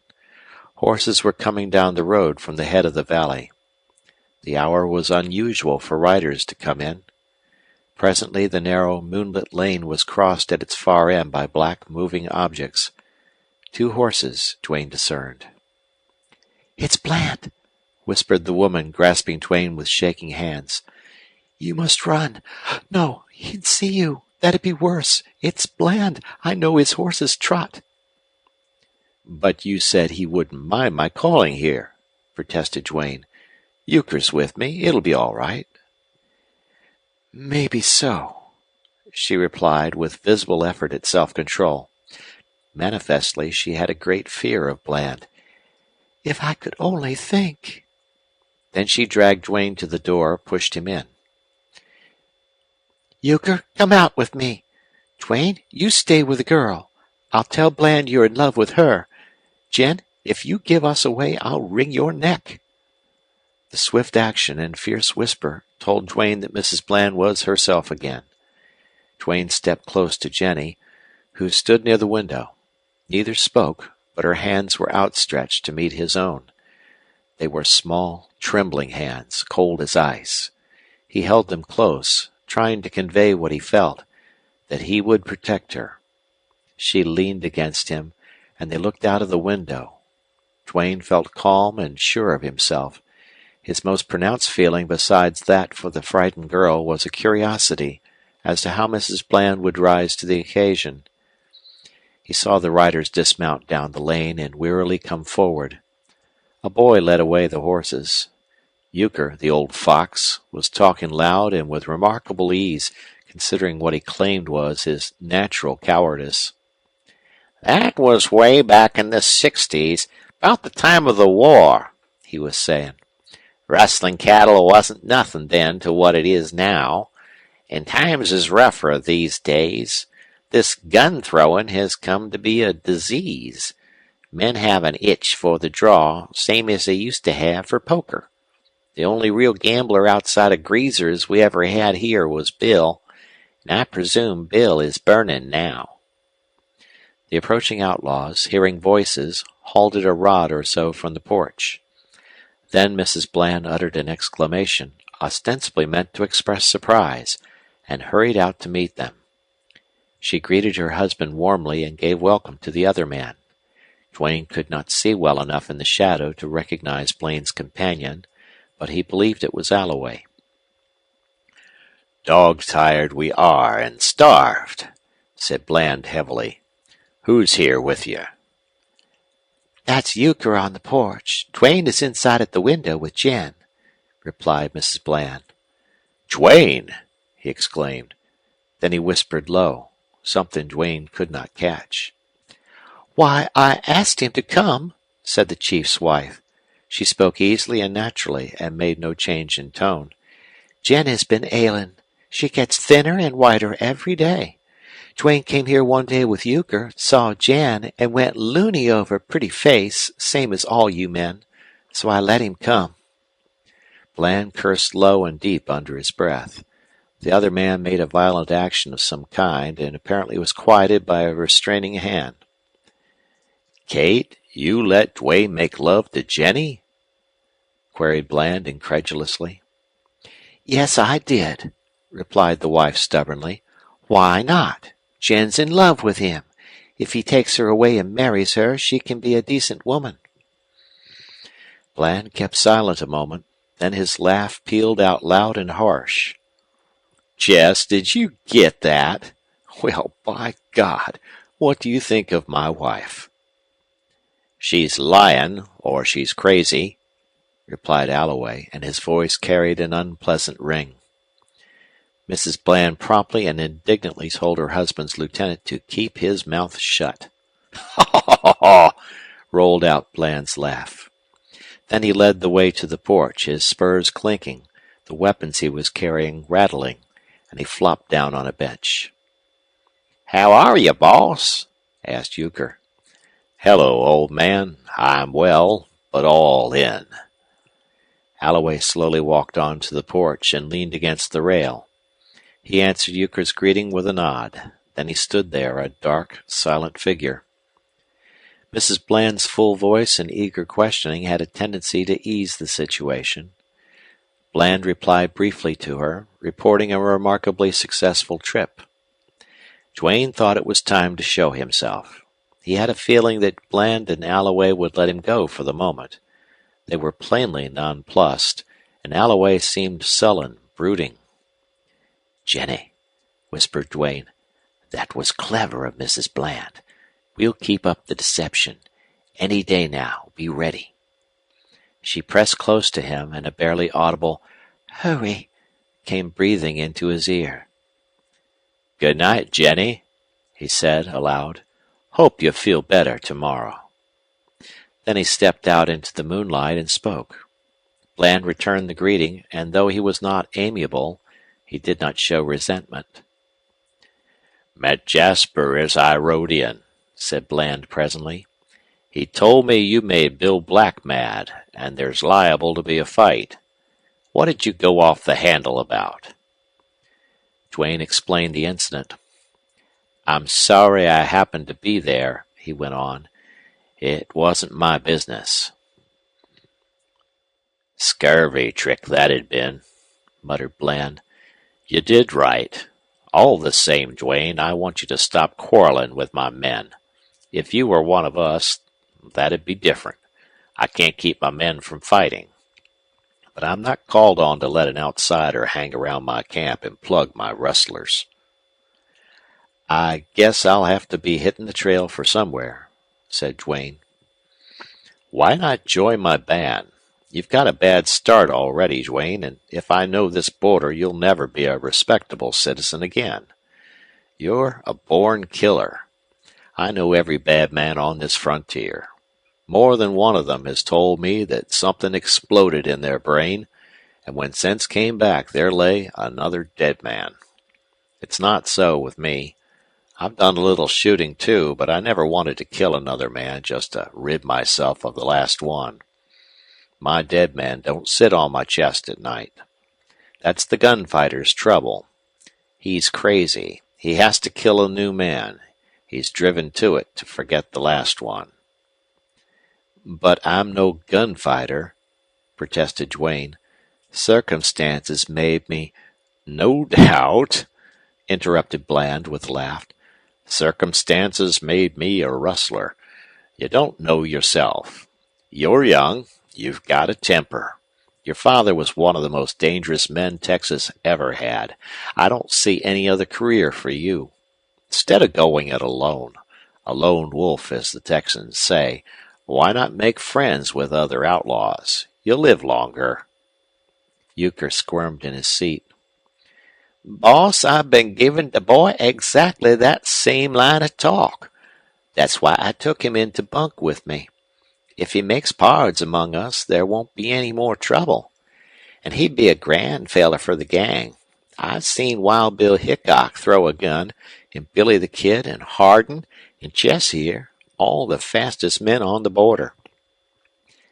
Horses were coming down the road from the head of the valley. The hour was unusual for riders to come in. Presently the narrow, moonlit lane was crossed at its far end by black, moving objects. 2 horses, Duane discerned. "It's Bland," whispered the woman, grasping Duane with shaking hands. "You must run. No, he'd see you. That'd be worse. It's Bland. I know his horse's trot." "But you said he wouldn't mind my calling here," protested Duane. "Euchre's with me. It'll be all right." "Maybe so," she replied, with visible effort at self-control. Manifestly, she had a great fear of Bland. "If I could only think." Then she dragged Duane to the door, pushed him in. "Euchre, come out with me. Duane, you stay with the girl. I'll tell Bland you're in love with her. Jen, if you give us away, I'll wring your neck." The swift action and fierce whisper told Duane that Mrs. Bland was herself again. Duane stepped close to Jenny, who stood near the window. Neither spoke, but her hands were outstretched to meet his own. They were small, trembling hands, cold as ice. He held them close, trying to convey what he felt, that he would protect her. She leaned against him, and they looked out of the window. Duane felt calm and sure of himself. His most pronounced feeling besides that for the frightened girl was a curiosity as to how Mrs. Bland would rise to the occasion. He saw the riders dismount down the lane and wearily come forward. A boy led away the horses. Euchre, the old fox, was talking loud and with remarkable ease, considering what he claimed was his natural cowardice. "That was way back in the '60s, about the time of the war," he was saying. "Rustling cattle wasn't nothing then to what it is now, and times is rougher these days. This gun throwing has come to be a disease. Men have an itch for the draw, same as they used to have for poker. The only real gambler outside of greasers we ever had here was Bill, and I presume Bill is burning now." The approaching outlaws, hearing voices, halted a rod or so from the porch. Then Mrs. Bland uttered an exclamation, ostensibly meant to express surprise, and hurried out to meet them. She greeted her husband warmly and gave welcome to the other man. Duane could not see well enough in the shadow to recognize Bland's companion, but he believed it was Alloway. "Dog-tired we are and starved," said Bland heavily. "Who's here with you?" "That's Euchre on the porch. Duane is inside at the window with Jen," replied Mrs. Bland. "Duane!" he exclaimed. Then he whispered low, something Duane could not catch. "Why, I asked him to come," said the chief's wife. She spoke easily and naturally, and made no change in tone. "Jen has been ailing. She gets thinner and whiter every day. Duane came here one day with Euchre, saw Jen, and went loony over pretty face, same as all you men. So I let him come." Bland cursed low and deep under his breath. The other man made a violent action of some kind, and apparently was quieted by a restraining hand. "Kate, you let Duane make love to Jenny?" queried Bland incredulously. "Yes, I did," replied the wife stubbornly. "Why not? Jen's in love with him. If he takes her away and marries her, she can be a decent woman." Bland kept silent a moment, then his laugh pealed out loud and harsh. "Jess, did you get that? Well, by God, what do you think of my wife?" "She's lying, or she's crazy," replied Alloway, and his voice carried an unpleasant ring. Mrs. Bland promptly and indignantly told her husband's lieutenant to keep his mouth shut. "Ha ha ha!" rolled out Bland's laugh. Then he led the way to the porch, his spurs clinking, the weapons he was carrying rattling, and he flopped down on a bench. "How are you, boss?" asked Euchre. Hello, old man. I'm well, but all in. Alloway slowly walked on to the porch and leaned against the rail. He answered Euchre's greeting with a nod. Then he stood there, a dark, silent figure. Mrs. Bland's full voice and eager questioning had a tendency to ease the situation. Bland replied briefly to her, reporting a remarkably successful trip. Duane thought it was time to show himself. He had a feeling that Bland and Alloway would let him go for the moment. They were plainly nonplussed, and Alloway seemed sullen, brooding. "Jenny," whispered Duane, "that was clever of Mrs. Bland. We'll keep up the deception. Any day now, be ready." She pressed close to him, and a barely audible "Hurry" came breathing into his ear. "Good night, Jenny," he said aloud. "Hope you feel better tomorrow." Then he stepped out into the moonlight and spoke. Bland returned the greeting, and though he was not amiable, he did not show resentment. "Met Jasper as I rode in," said Bland presently. "He told me you made Bill Black mad, and there's liable to be a fight. What did you go off the handle about?" Duane explained the incident. "I'm sorry I happened to be there," he went on. "It wasn't my business." "Scurvy trick that'd been," muttered Bland. "You did right. All the same, Duane, I want you to stop quarreling with my men. If you were one of us, that'd be different. I can't keep my men from fighting. But I'm not called on to let an outsider hang around my camp and plug my rustlers." "I guess I'll have to be hitting the trail for somewhere," said Duane. "Why not join my band? You've got a bad start already, Duane, and if I know this border, you'll never be a respectable citizen again. You're a born killer. I know every bad man on this frontier. More than one of them has told me that something exploded in their brain, and when sense came back, there lay another dead man. It's not so with me. I've done a little shooting, too, but I never wanted to kill another man just to rid myself of the last one. My dead man don't sit on my chest at night. That's the gunfighter's trouble. He's crazy. He has to kill a new man. He's driven to it to forget the last one." "But I'm no gunfighter," protested Duane. "Circumstances made me—" "No doubt," interrupted Bland with a laugh. "Circumstances made me a rustler. You don't know yourself. You're young. You've got a temper. Your father was one of the most dangerous men Texas ever had. I don't see any other career for you. Instead of going it alone, a lone wolf, as the Texans say, why not make friends with other outlaws? You'll live longer." Euchre squirmed in his seat. "Boss, I've been giving the boy exactly that same line of talk. That's why I took him in to bunk with me. If he makes pards among us, there won't be any more trouble. And he'd be a grand feller for the gang. I've seen Wild Bill Hickok throw a gun, and Billy the Kid, and Hardin, and Jess here, all the fastest men on the border.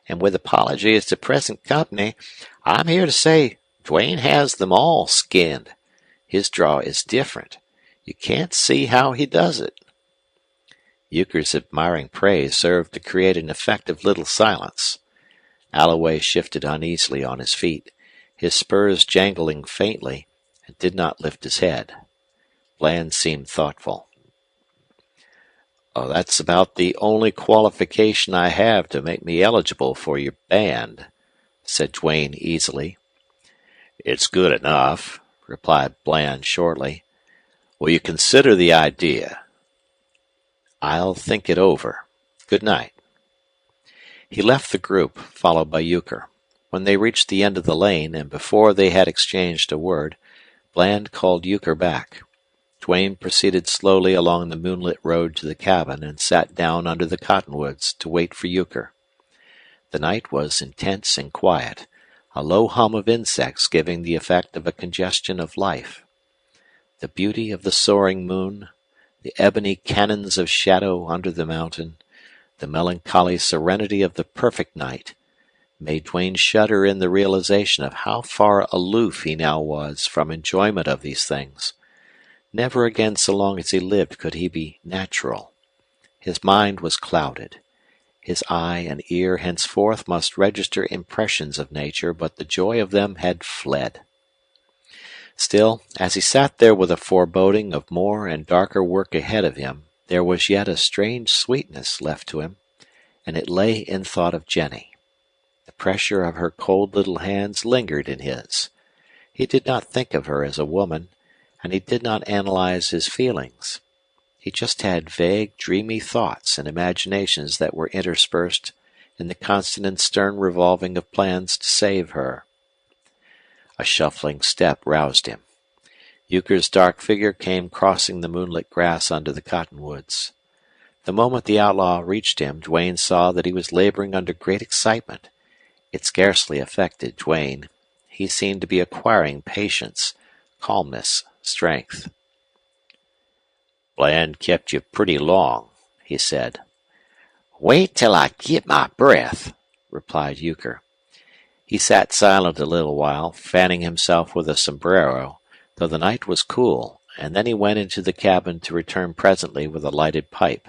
And with apologies to present company, I'm here to say Duane has them all skinned. His draw is different. You can't see how he does it." Euchre's admiring praise served to create an effective little silence. Alloway shifted uneasily on his feet, his spurs jangling faintly, and did not lift his head. Bland seemed thoughtful. "Oh, that's about the only qualification I have to make me eligible for your band," said Duane easily. "It's good enough," replied Bland shortly. "Will you consider the idea?" "I'll think it over. Good night." He left the group, followed by Euchre. When they reached the end of the lane, and before they had exchanged a word, Bland called Euchre back. Duane proceeded slowly along the moonlit road to the cabin and sat down under the cottonwoods to wait for Euchre. The night was intense and quiet, a low hum of insects giving the effect of a congestion of life. The beauty of the soaring moon, the ebony canyons of shadow under the mountain, The melancholy serenity of the perfect night made Duane shudder in the realization of how far aloof he now was from enjoyment of these things. Never again so long as he lived could he be natural. His mind was clouded. His eye and ear henceforth must register impressions of nature, but the joy of them had fled. Still, as he sat there with a foreboding of more and darker work ahead of him, there was yet a strange sweetness left to him, and it lay in thought of Jenny. The pressure of her cold little hands lingered in his. He did not think of her as a woman, and he did not analyze his feelings. He just had vague, dreamy thoughts and imaginations that were interspersed in the constant and stern revolving of plans to save her. A shuffling step roused him. Euchre's dark figure came crossing the moonlit grass under the cottonwoods. The moment the outlaw reached him, Duane saw that he was laboring under great excitement. It scarcely affected Duane. He seemed to be acquiring patience, calmness, strength. "Bland kept you pretty long," he said. "Wait till I get my breath," replied Euchre. He sat silent a little while, fanning himself with a sombrero, though the night was cool, and then he went into the cabin to return presently with a lighted pipe.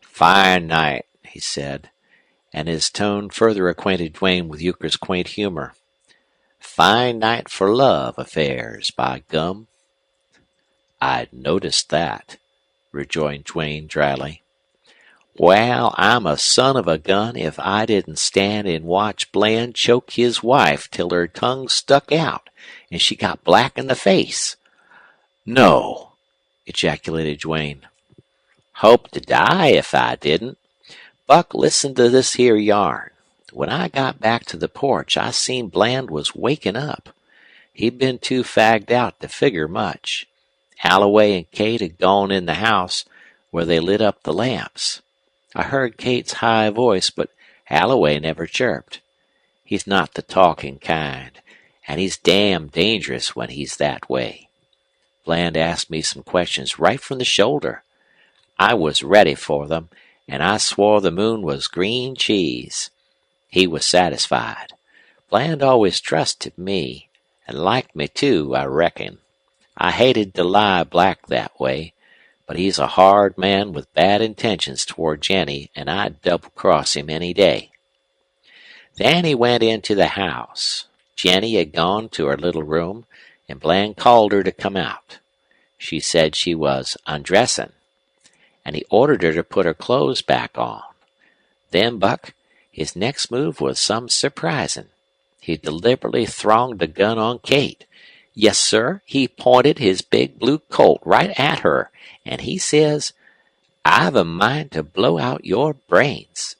"Fine night," he said, and his tone further acquainted Duane with Euchre's quaint humor. "Fine night for love affairs, by gum." "I'd noticed that," rejoined Duane dryly. "Well, I'm a son of a gun if I didn't stand and watch Bland choke his wife till her tongue stuck out and she got black in the face." "No!" ejaculated Duane. "Hope to die if I didn't. Buck, listen to this here yarn. When I got back to the porch, I seen Bland was waking up. He'd been too fagged out to figure much. Alloway and Kate had gone in the house where they lit up the lamps. I heard Kate's high voice, but Alloway never chirped. He's not the talking kind, and he's damn dangerous when he's that way. Bland asked me some questions right from the shoulder. I was ready for them, and I swore the moon was green cheese. He was satisfied. Bland always trusted me, and liked me too, I reckon. I hated to lie black that way, but he's a hard man with bad intentions toward Jenny, and I'd double-cross him any day. Then he went into the house. Jenny had gone to her little room, and Bland called her to come out. She said she was undressing, and he ordered her to put her clothes back on. Then Buck, his next move was some surprising. He deliberately thronged a gun on Kate. Yes, sir, he pointed his big blue Colt right at her, and he says, 'I've a mind to blow out your brains.'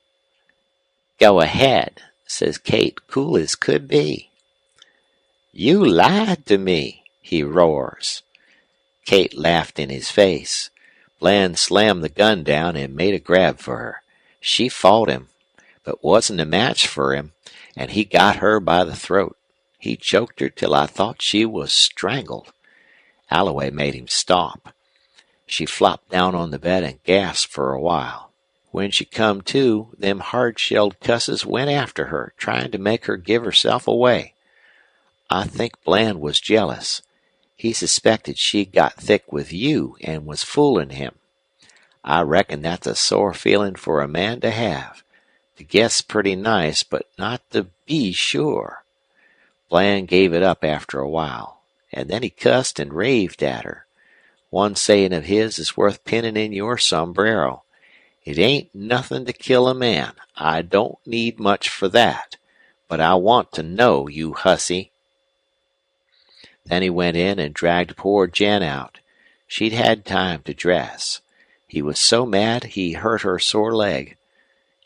'Go ahead,' says Kate, cool as could be. 'You lied to me,' he roars. Kate laughed in his face. Bland slammed the gun down and made a grab for her. She fought him, but wasn't a match for him, and he got her by the throat. He choked her till I thought she was strangled. Alloway made him stop. She flopped down on the bed and gasped for a while. When she come to, them hard-shelled cusses went after her, trying to make her give herself away. I think Bland was jealous. He suspected she'd got thick with you and was fooling him. I reckon that's a sore feeling for a man to have. To guess pretty nice, but not to be sure. Bland gave it up after a while, and then he cussed and raved at her. One saying of his is worth pinning in your sombrero. It ain't nothing to kill a man. I don't need much for that. But I want to know, you hussy. Then he went in and dragged poor Jen out. She'd had time to dress. He was so mad he hurt her sore leg.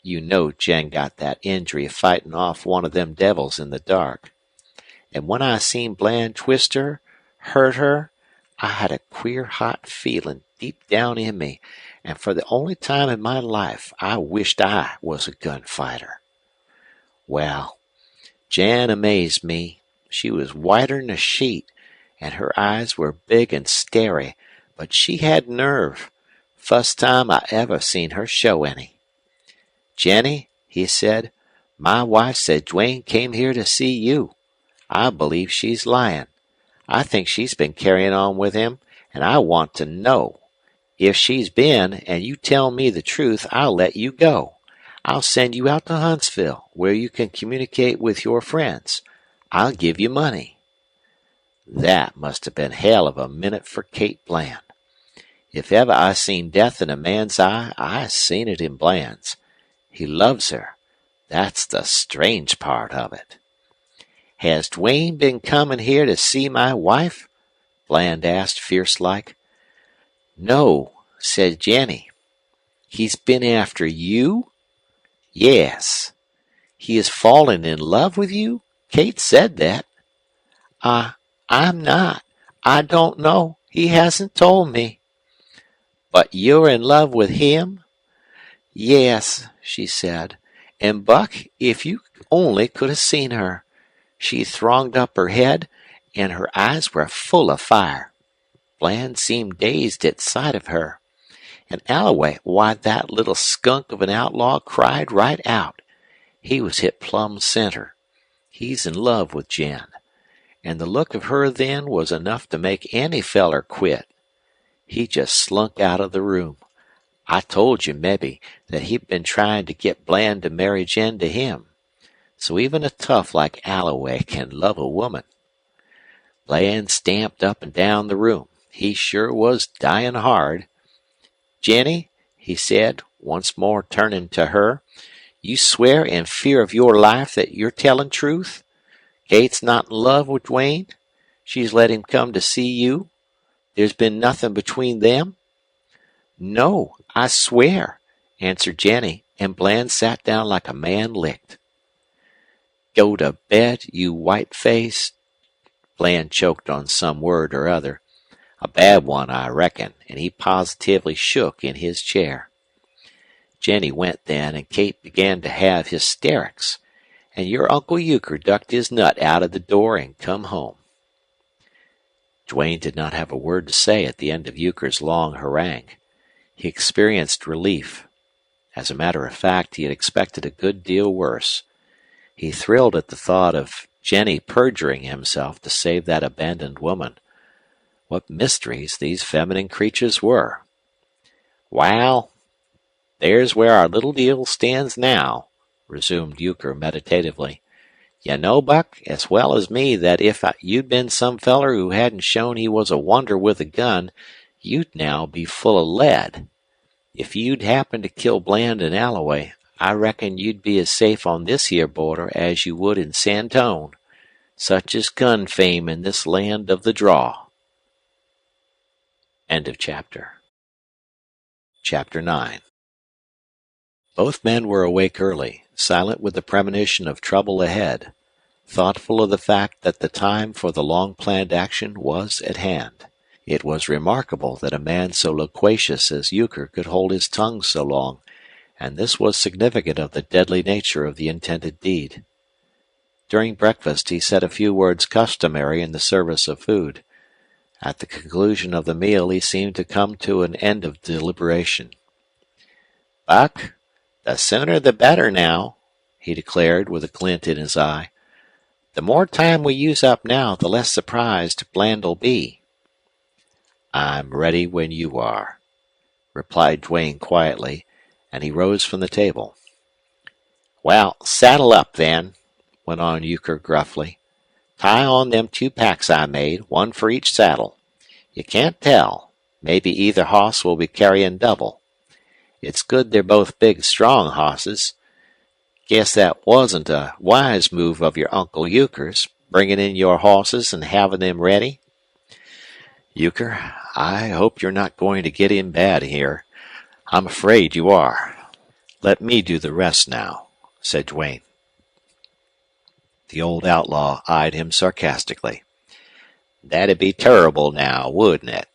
You know Jen got that injury fighting off one of them devils in the dark. And when I seen Bland twist her, hurt her, I had a queer hot feeling deep down in me, and for the only time in my life I wished I was a gunfighter. Well, Jan amazed me. She was whiter'n a sheet, and her eyes were big and starey, but she had nerve. First time I ever seen her show any. Jenny, he said, my wife said Duane came here to see you. I believe she's lying. I think she's been carrying on with him, and I want to know. If she's been, and you tell me the truth, I'll let you go. I'll send you out to Huntsville, where you can communicate with your friends. I'll give you money. That must have been hell of a minute for Kate Bland. If ever I seen death in a man's eye, I seen it in Bland's. He loves her. That's the strange part of it. Has Duane been coming here to see my wife? Bland asked, fierce-like. No, said Jenny. He's been after you? Yes. He has fallen in love with you? Kate said that. I'm not. I don't know. He hasn't told me. But you're in love with him? Yes, she said. And Buck, if you only could have seen her. She thronged up her head, and her eyes were full of fire. Bland seemed dazed at sight of her. And Alloway, why, that little skunk of an outlaw cried right out. He was hit plumb center. He's in love with Jen. And the look of her then was enough to make any feller quit. He just slunk out of the room. I told you, mebbe, that he'd been trying to get Bland to marry Jen to him. So even a tough like Alloway can love a woman. Bland stamped up and down the room. He sure was dying hard. Jenny, he said, once more turning to her, you swear in fear of your life that you're telling truth? Kate's not in love with Duane? She's let him come to see you? There's been nothing between them? No, I swear, answered Jenny, and Bland sat down like a man licked. Go to bed, you white-faced. Bland choked on some word or other. A bad one, I reckon, and he positively shook in his chair. Jenny went then, and Kate began to have hysterics, and your Uncle Euchre ducked his nut out of the door and come home. Duane did not have a word to say at the end of Euchre's long harangue. He experienced relief. As a matter of fact, he had expected a good deal worse. He thrilled at the thought of Jenny perjuring himself to save that abandoned woman. What mysteries these feminine creatures were. Well, there's where our little deal stands now, resumed Euchre meditatively. You know, Buck, as well as me, that if you'd been some feller who hadn't shown he was a wonder with a gun, you'd now be full of lead. If you'd happened to kill Bland and Alloway, I reckon you'd be as safe on this here border as you would in Santone. Such is gun fame in this land of the draw. End of chapter. Chapter 9. Both men were awake early, silent with the premonition of trouble ahead, thoughtful of the fact that the time for the long-planned action was at hand. It was remarkable that a man so loquacious as Euchre could hold his tongue so long, and this was significant of the deadly nature of the intended deed. During breakfast he said a few words customary in the service of food. At the conclusion of the meal he seemed to come to an end of deliberation. "Buck, the sooner the better now," he declared with a glint in his eye. "The more time we use up now, the less surprised Bland'll be." "I'm ready when you are," replied Duane quietly, and he rose from the table. "Well, saddle up, then," went on Euchre gruffly. "Tie on them 2 packs I made, one for each saddle. You can't tell. Maybe either hoss will be carrying double. It's good they're both big, strong hosses. Guess that wasn't a wise move of your Uncle Euchre's, bringing in your hosses and having them ready." "Euchre, I hope you're not going to get in bad here. I'm afraid you are. Let me do the rest now," said Duane. The old outlaw eyed him sarcastically. "That'd be terrible now, wouldn't it?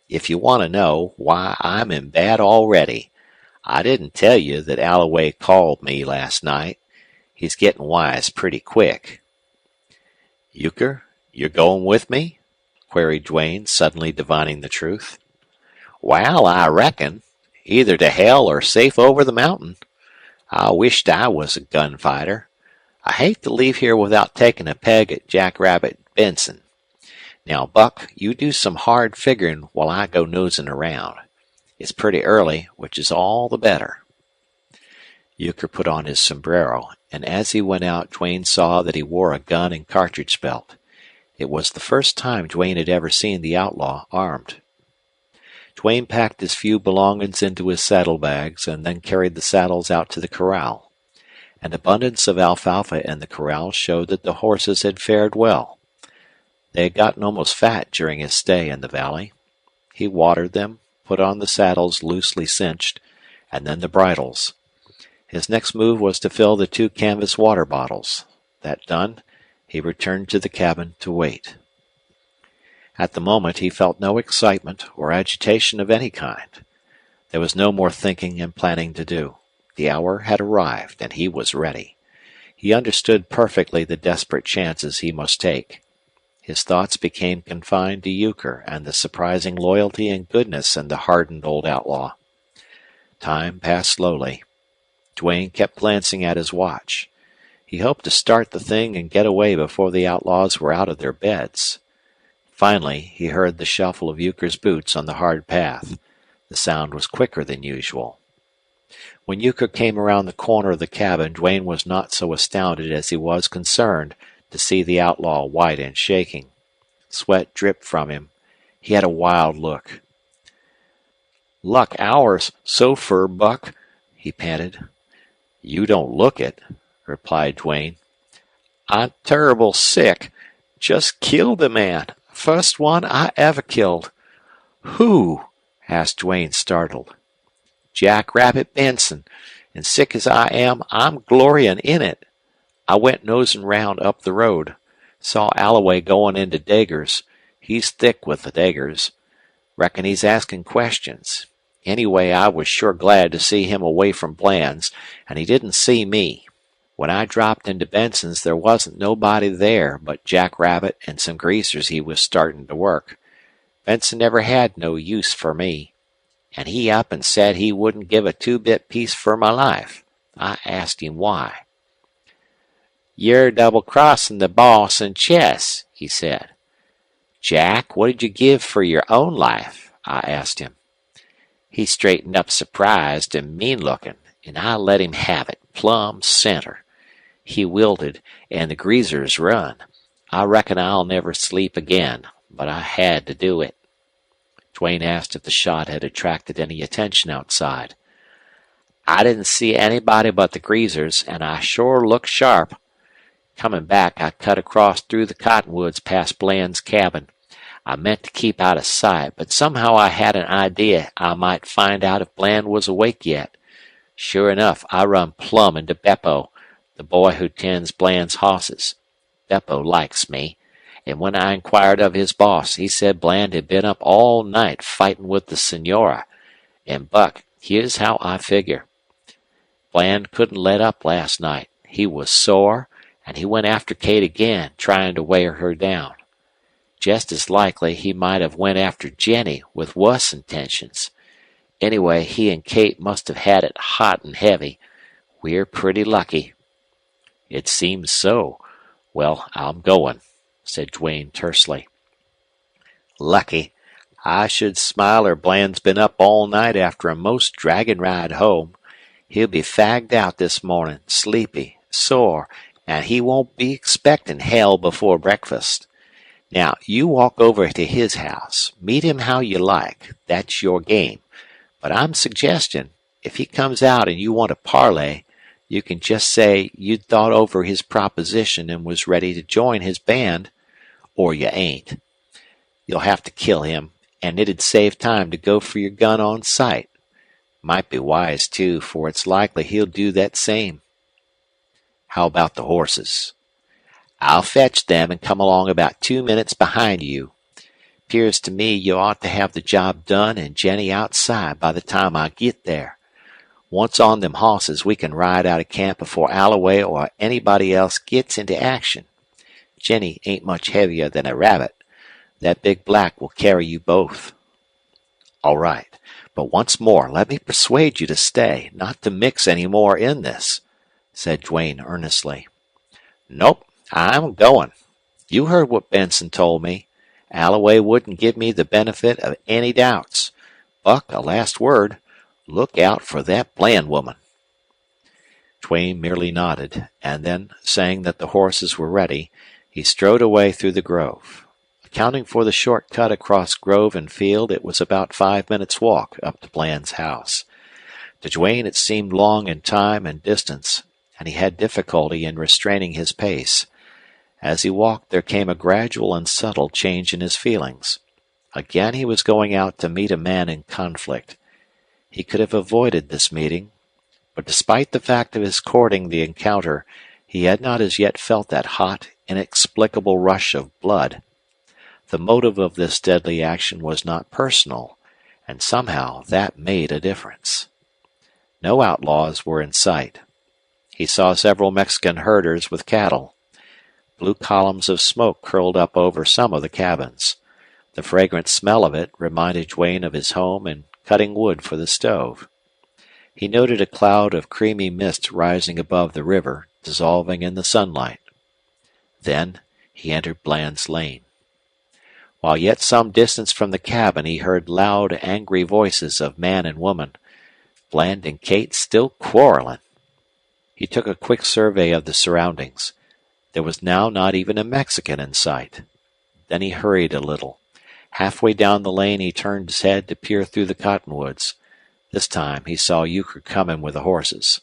If you want to know, why, I'm in bad already. I didn't tell you that Alloway called me last night. He's getting wise pretty quick." "Euchre, you're going with me?" queried Duane, suddenly divining the truth. "Wal, I reckon. either to hell or safe over the mountain. I wished I was a gunfighter. I hate to leave here without taking a peg at Jackrabbit Benson. Now, Buck, you do some hard figuring while I go nosing around. It's pretty early, which is all the better." Euchre put on his sombrero, and as he went out Duane saw that he wore a gun and cartridge belt. It was the first time Duane had ever seen the outlaw armed. Duane packed his few belongings into his saddlebags and then carried the saddles out to the corral. An abundance of alfalfa in the corral showed that the horses had fared well. They had gotten almost fat during his stay in the valley. He watered them, put on the saddles loosely cinched, and then the bridles. His next move was to fill the 2 canvas water bottles. That done, he returned to the cabin to wait. At the moment he felt no excitement or agitation of any kind. There was no more thinking and planning to do. The hour had arrived, and he was ready. He understood perfectly the desperate chances he must take. His thoughts became confined to Euchre and the surprising loyalty and goodness in the hardened old outlaw. Time passed slowly. Duane kept glancing at his watch. He hoped to start the thing and get away before the outlaws were out of their beds. Finally, he heard the shuffle of Euchre's boots on the hard path. The sound was quicker than usual. When Euchre came around the corner of the cabin, Duane was not so astounded as he was concerned to see the outlaw white and shaking. Sweat dripped from him. He had a wild look. "Luck ours, so fur, Buck," he panted. "You don't look it," replied Duane. "I'm terrible sick. Just killed a man. First one I ever killed." "Who?" asked Duane, startled. "Jackrabbit Benson, and sick as I am, I'm glorying in it. I went nosing round up the road. Saw Alloway going into Daggers. He's thick with the Daggers. Reckon he's asking questions. Anyway, I was sure glad to see him away from Bland's, and he didn't see me. When I dropped into Benson's, there wasn't nobody there but Jackrabbit and some greasers he was starting to work. Benson never had no use for me, and he up and said he wouldn't give a 2-bit piece for my life. I asked him why. "You're double-crossing the boss in chess," he said. "Jack, what did you give for your own life?" I asked him. He straightened up surprised and mean-looking, and I let him have it, plumb center. He wilted, and the greasers run. I reckon I'll never sleep again, but I had to do it." Duane asked if the shot had attracted any attention outside. "I didn't see anybody but the greasers, and I sure looked sharp. Coming back, I cut across through the cottonwoods past Bland's cabin. I meant to keep out of sight, but somehow I had an idea I might find out if Bland was awake yet. Sure enough, I run plumb into Beppo, the boy who tends Bland's hosses. Beppo likes me, and when I inquired of his boss, he said Bland had been up all night fighting with the Senora. And, Buck, here's how I figure. Bland couldn't let up last night. He was sore, and he went after Kate again, trying to wear her down. Just as likely he might have went after Jenny with wuss intentions. Anyway, he and Kate must have had it hot and heavy. We're pretty lucky." "It seems so. Well, I'm going," said Duane tersely. "Lucky. I should smile or Bland's been up all night after a most dragging ride home. He'll be fagged out this morning, sleepy, sore, and he won't be expecting hell before breakfast. Now, you walk over to his house. Meet him how you like. That's your game. But I'm suggesting, if he comes out and you want to parley, you can just say you'd thought over his proposition and was ready to join his band, or you ain't. You'll have to kill him, and it'd save time to go for your gun on sight. Might be wise, too, for it's likely he'll do that same." "How about the horses?" "I'll fetch them and come along about 2 minutes behind you. 'Pears to me you ought to have the job done and Jenny outside by the time I get there. Once on them hosses, we can ride out of camp before Alloway or anybody else gets into action. Jenny ain't much heavier than a rabbit. That big black will carry you both." "All right. But once more, let me persuade you to stay, not to mix any more in this," said Duane earnestly. "Nope, I'm going. You heard what Benson told me. Alloway wouldn't give me the benefit of any doubts. Buck, a last word. Look out for that Bland woman." Duane merely nodded, and then, saying that the horses were ready, he strode away through the grove. Accounting for the short cut across grove and field, it was about 5 minutes' walk up to Bland's house. To Duane it seemed long in time and distance, and he had difficulty in restraining his pace. As he walked there came a gradual and subtle change in his feelings. Again he was going out to meet a man in conflict. He could have avoided this meeting, but despite the fact of his courting the encounter, he had not as yet felt that hot, inexplicable rush of blood. The motive of this deadly action was not personal, and somehow that made a difference. No outlaws were in sight. He saw several Mexican herders with cattle. Blue columns of smoke curled up over some of the cabins. The fragrant smell of it reminded Duane of his home and cutting wood for the stove. He noted a cloud of creamy mist rising above the river, dissolving in the sunlight. Then he entered Bland's lane. While yet some distance from the cabin, he heard loud, angry voices of man and woman. Bland and Kate still quarreling. He took a quick survey of the surroundings. There was now not even a Mexican in sight. Then he hurried a little. Halfway down the lane he turned his head to peer through the cottonwoods. This time he saw Euchre coming with the horses.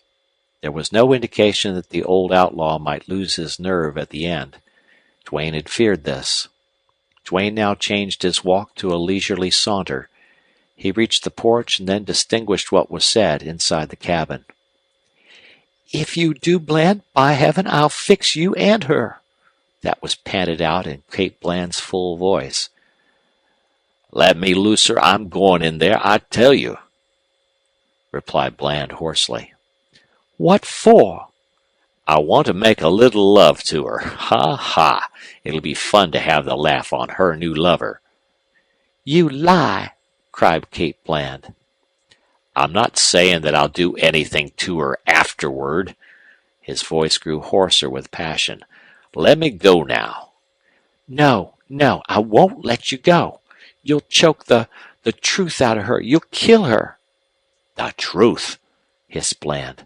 There was no indication that the old outlaw might lose his nerve at the end. Duane had feared this. Duane now changed his walk to a leisurely saunter. He reached the porch and then distinguished what was said inside the cabin. "If you do, Bland, by heaven, I'll fix you and her." That was panted out in Kate Bland's full voice. "Let me loose her. I'm going in there, I tell you," replied Bland hoarsely. "What for?" "I want to make a little love to her. Ha ha! It'll be fun to have the laugh on her new lover." "You lie!" cried Kate Bland. "I'm not saying that I'll do anything to her afterward." His voice grew hoarser with passion. "Let me go now." "No, no, I won't let you go. You'll choke the truth out of her. You'll kill her." "The truth?" hissed Bland.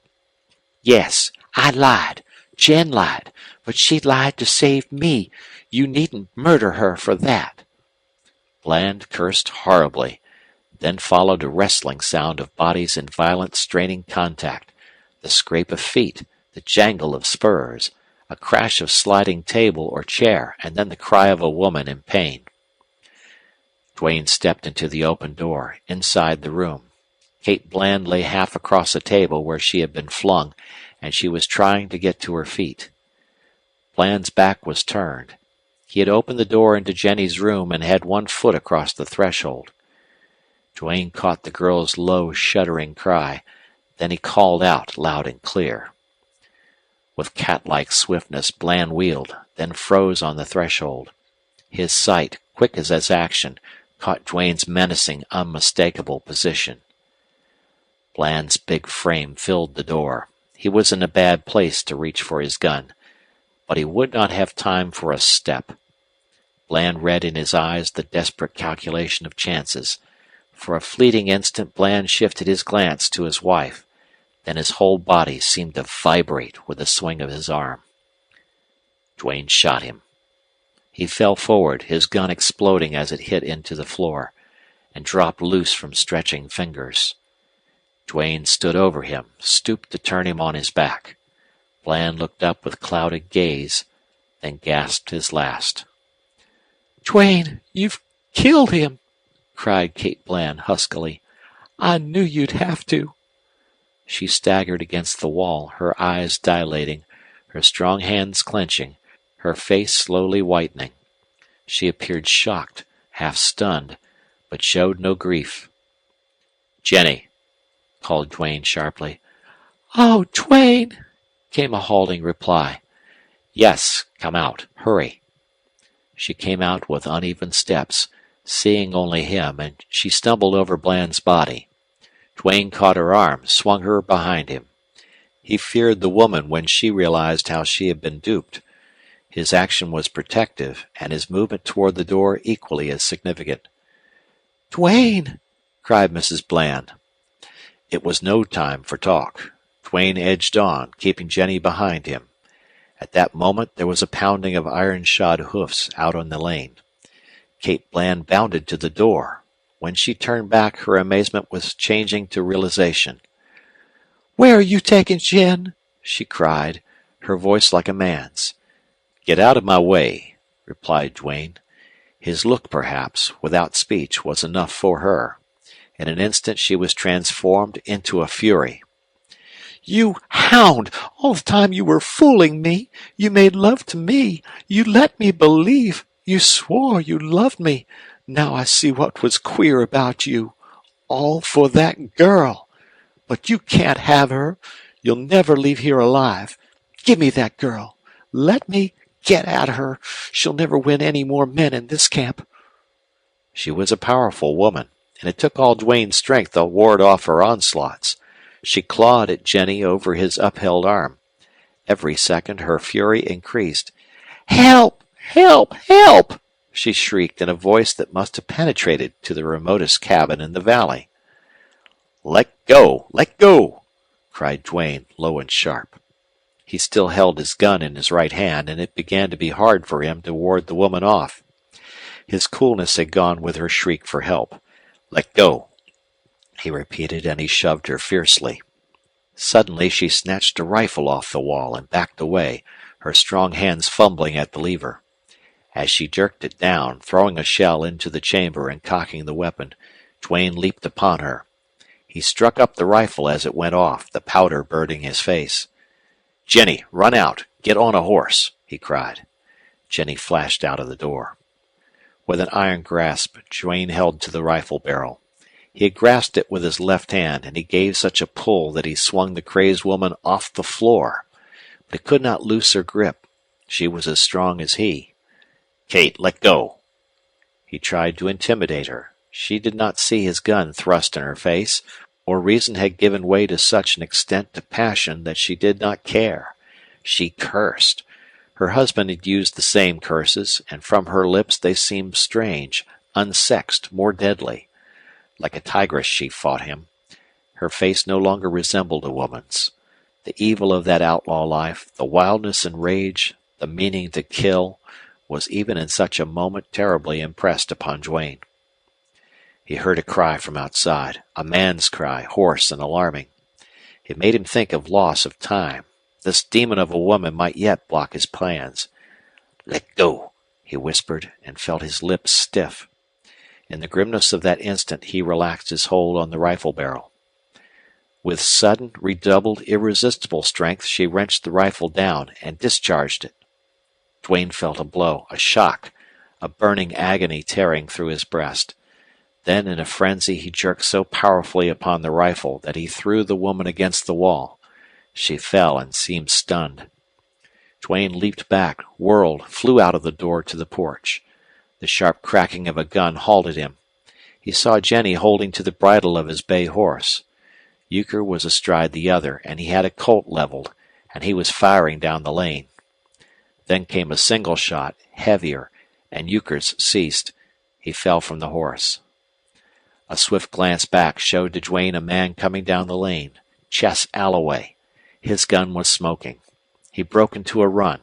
"Yes, I lied. Jen lied. But she lied to save me. You needn't murder her for that." Bland cursed horribly. Then followed a wrestling sound of bodies in violent straining contact, the scrape of feet, the jangle of spurs, a crash of sliding table or chair, and then the cry of a woman in pain. Duane stepped into the open door, inside the room. Kate Bland lay half across a table where she had been flung, and she was trying to get to her feet. Bland's back was turned. He had opened the door into Jenny's room and had one foot across the threshold. Duane caught the girl's low, shuddering cry. Then he called out loud and clear. With cat-like swiftness, Bland wheeled, then froze on the threshold. His sight, quick as his action, caught Duane's menacing, unmistakable position. Bland's big frame filled the door. He was in a bad place to reach for his gun, but he would not have time for a step. Bland read in his eyes the desperate calculation of chances. For a fleeting instant Bland shifted his glance to his wife. Then his whole body seemed to vibrate with the swing of his arm. Duane shot him. He fell forward, his gun exploding as it hit into the floor, and dropped loose from stretching fingers. Duane stood over him, stooped to turn him on his back. Bland looked up with clouded gaze, then gasped his last. "Duane, you've killed him!" cried Kate Bland huskily. "I knew you'd have to." She staggered against the wall, her eyes dilating, her strong hands clenching, her face slowly whitening. She appeared shocked, half stunned, but showed no grief. "Jenny," called Duane sharply. "Oh, Duane!" came a halting reply. "Yes, come out. Hurry." She came out with uneven steps, seeing only him, and she stumbled over Bland's body. Duane caught her arm, swung her behind him. He feared the woman when she realized how she had been duped. His action was protective, and his movement toward the door equally as significant. "Duane!" cried Mrs. Bland. It was no time for talk. Duane edged on, keeping Jenny behind him. At that moment there was a pounding of iron-shod hoofs out on the lane. Kate Bland bounded to the door. When she turned back, her amazement was changing to realization. "Where are you taking Jen?" she cried, her voice like a man's. "Get out of my way," replied Duane. His look, perhaps, without speech, was enough for her. In an instant she was transformed into a fury. "You hound! All the time you were fooling me. You made love to me. You let me believe. You swore you loved me. Now I see what was queer about you. All for that girl. But you can't have her. You'll never leave here alive. Give me that girl. Let me get at her. She'll never win any more men in this camp." She was a powerful woman, and it took all Duane's strength to ward off her onslaughts. She clawed at Jenny over his upheld arm. Every second her fury increased. "Help! Help! Help!" she shrieked in a voice that must have penetrated to the remotest cabin in the valley. "Let go! Let go!" cried Duane, low and sharp. He still held his gun in his right hand, and it began to be hard for him to ward the woman off. His coolness had gone with her shriek for help. "Let go!" he repeated, and he shoved her fiercely. Suddenly she snatched a rifle off the wall and backed away, her strong hands fumbling at the lever. As she jerked it down, throwing a shell into the chamber and cocking the weapon, Duane leaped upon her. He struck up the rifle as it went off, the powder birding his face. "Jenny, run out! Get on a horse!" he cried. Jenny flashed out of the door. With an iron grasp, Duane held to the rifle barrel. He had grasped it with his left hand, and he gave such a pull that he swung the crazed woman off the floor. But he could not loose her grip. She was as strong as he. "Kate, let go!" He tried to intimidate her. She did not see his gun thrust in her face, or reason had given way to such an extent to passion that she did not care. She cursed. Her husband had used the same curses, and from her lips they seemed strange, unsexed, more deadly. Like a tigress she fought him. Her face no longer resembled a woman's. The evil of that outlaw life, the wildness and rage, the meaning to kill, was even in such a moment terribly impressed upon Duane. He heard a cry from outside, a man's cry, hoarse and alarming. It made him think of loss of time. This demon of a woman might yet block his plans. "Let go," he whispered, and felt his lips stiff. In the grimness of that instant he relaxed his hold on the rifle barrel. With sudden, redoubled, irresistible strength she wrenched the rifle down and discharged it. Duane felt a blow, a shock, a burning agony tearing through his breast. Then in a frenzy he jerked so powerfully upon the rifle that he threw the woman against the wall. She fell and seemed stunned. Duane leaped back, whirled, flew out of the door to the porch. The sharp cracking of a gun halted him. He saw Jenny holding to the bridle of his bay horse. Euchre was astride the other, and he had a Colt leveled, and he was firing down the lane. Then came a single shot, heavier, and Euchre's ceased. He fell from the horse. A swift glance back showed to Duane a man coming down the lane, Chess Alloway. His gun was smoking. He broke into a run.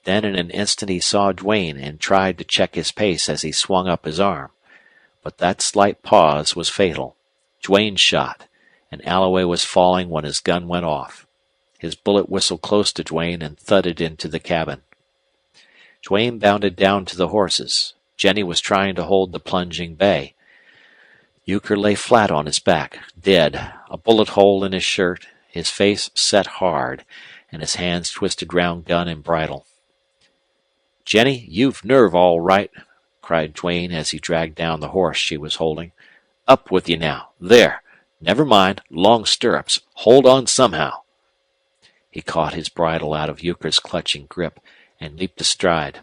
Then in an instant he saw Duane and tried to check his pace as he swung up his arm. But that slight pause was fatal. Duane shot, and Alloway was falling when his gun went off. His bullet whistled close to Duane and thudded into the cabin. Duane bounded down to the horses. Jenny was trying to hold the plunging bay. Euchre lay flat on his back, dead, a bullet hole in his shirt, his face set hard, and his hands twisted round gun and bridle. "Jenny, you've nerve all right," cried Duane as he dragged down the horse she was holding. "Up with you now. There. Never mind. Long stirrups. Hold on somehow." He caught his bridle out of Euchre's clutching grip and leaped astride.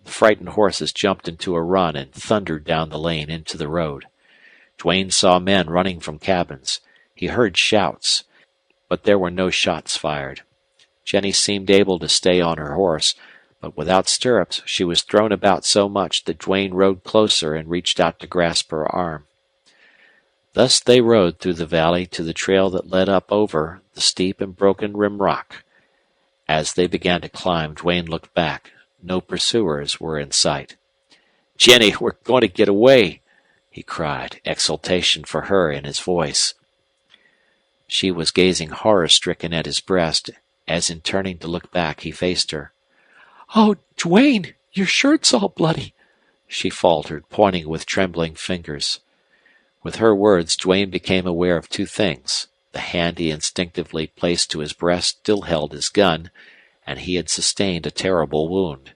The frightened horses jumped into a run and thundered down the lane into the road. Duane saw men running from cabins. He heard shouts, but there were no shots fired. Jenny seemed able to stay on her horse, but without stirrups she was thrown about so much that Duane rode closer and reached out to grasp her arm. Thus they rode through the valley to the trail that led up over the steep and broken rim rock. As they began to climb, Duane looked back. No pursuers were in sight. "Jenny, we're going to get away," he cried, exultation for her in his voice. She was gazing horror-stricken at his breast, as in turning to look back he faced her. "Oh, Duane, your shirt's all bloody," she faltered, pointing with trembling fingers. With her words, Duane became aware of two things. The hand he instinctively placed to his breast still held his gun, and he had sustained a terrible wound.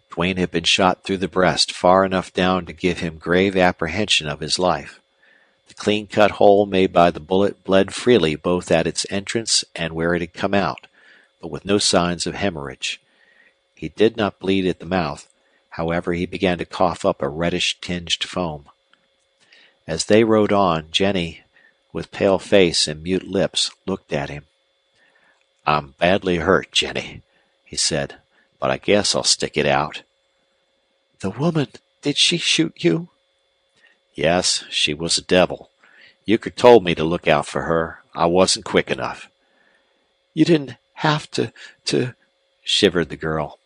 Duane had been shot through the breast far enough down to give him grave apprehension of his life. The clean-cut hole made by the bullet bled freely both at its entrance and where it had come out, but with no signs of hemorrhage. He did not bleed at the mouth. However, he began to cough up a reddish-tinged foam. As they rode on, Jenny, with pale face and mute lips, looked at him. "I'm badly hurt, Jenny," he said, "but I guess I'll stick it out." "The woman, did she shoot you?" "Yes, she was a devil. Euchre told me to look out for her. I wasn't quick enough." "You didn't have to, shivered the girl.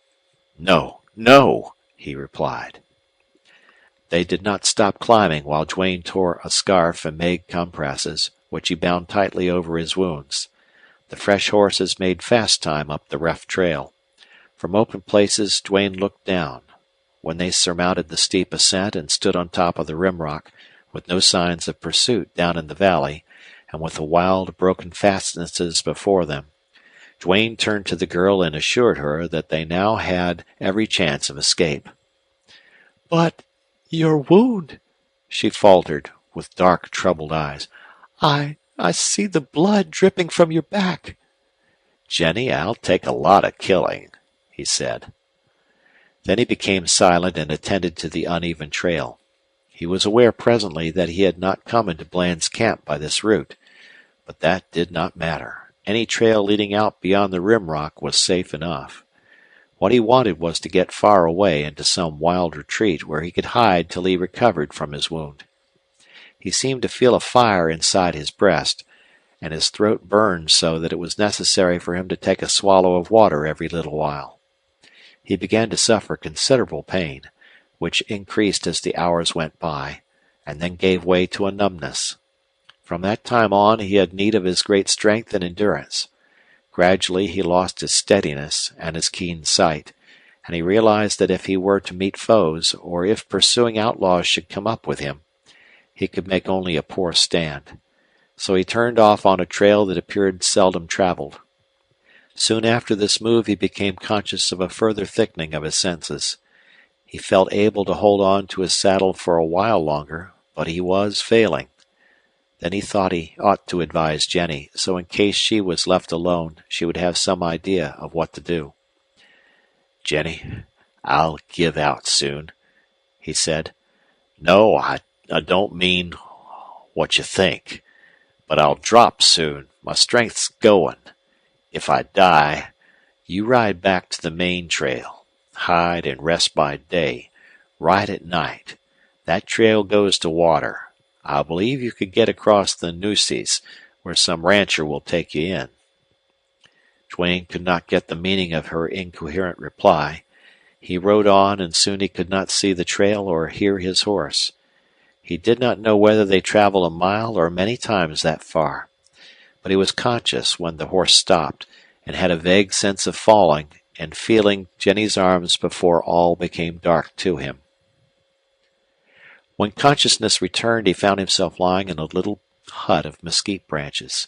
"No, no," he replied. They did not stop climbing while Duane tore a scarf and made compresses, which he bound tightly over his wounds. The fresh horses made fast time up the rough trail. From open places Duane looked down. When they surmounted the steep ascent and stood on top of the rimrock, with no signs of pursuit down in the valley, and with the wild, broken fastnesses before them, Duane turned to the girl and assured her that they now had every chance of escape. "But your wound," she faltered, with dark, troubled eyes. I see the blood dripping from your back." "Jenny, I'll take a lot of killing," he said. Then he became silent and attended to the uneven trail. He was aware presently that he had not come into Bland's camp by this route, but that did not matter. Any trail leading out beyond the rim rock was safe enough. What he wanted was to get far away into some wild retreat where he could hide till he recovered from his wound. He seemed to feel a fire inside his breast, and his throat burned so that it was necessary for him to take a swallow of water every little while. He began to suffer considerable pain, which increased as the hours went by, and then gave way to a numbness. From that time on he had need of his great strength and endurance. Gradually he lost his steadiness and his keen sight, and he realized that if he were to meet foes, or if pursuing outlaws should come up with him, he could make only a poor stand. So he turned off on a trail that appeared seldom traveled. Soon after this move he became conscious of a further thickening of his senses. He felt able to hold on to his saddle for a while longer, but he was failing. Then he thought he ought to advise Jenny, so in case she was left alone, she would have some idea of what to do. "Jenny, I'll give out soon," he said. "No, I don't mean what you think, but I'll drop soon. My strength's going. If I die, you ride back to the main trail. Hide and rest by day. Ride at night. That trail goes to water. I believe you could get across the Nueces, where some rancher will take you in." Duane could not get the meaning of her incoherent reply. He rode on, and soon he could not see the trail or hear his horse. He did not know whether they traveled a mile or many times that far, but he was conscious when the horse stopped, and had a vague sense of falling and feeling Jenny's arms before all became dark to him. When consciousness returned, he found himself lying in a little hut of mesquite branches.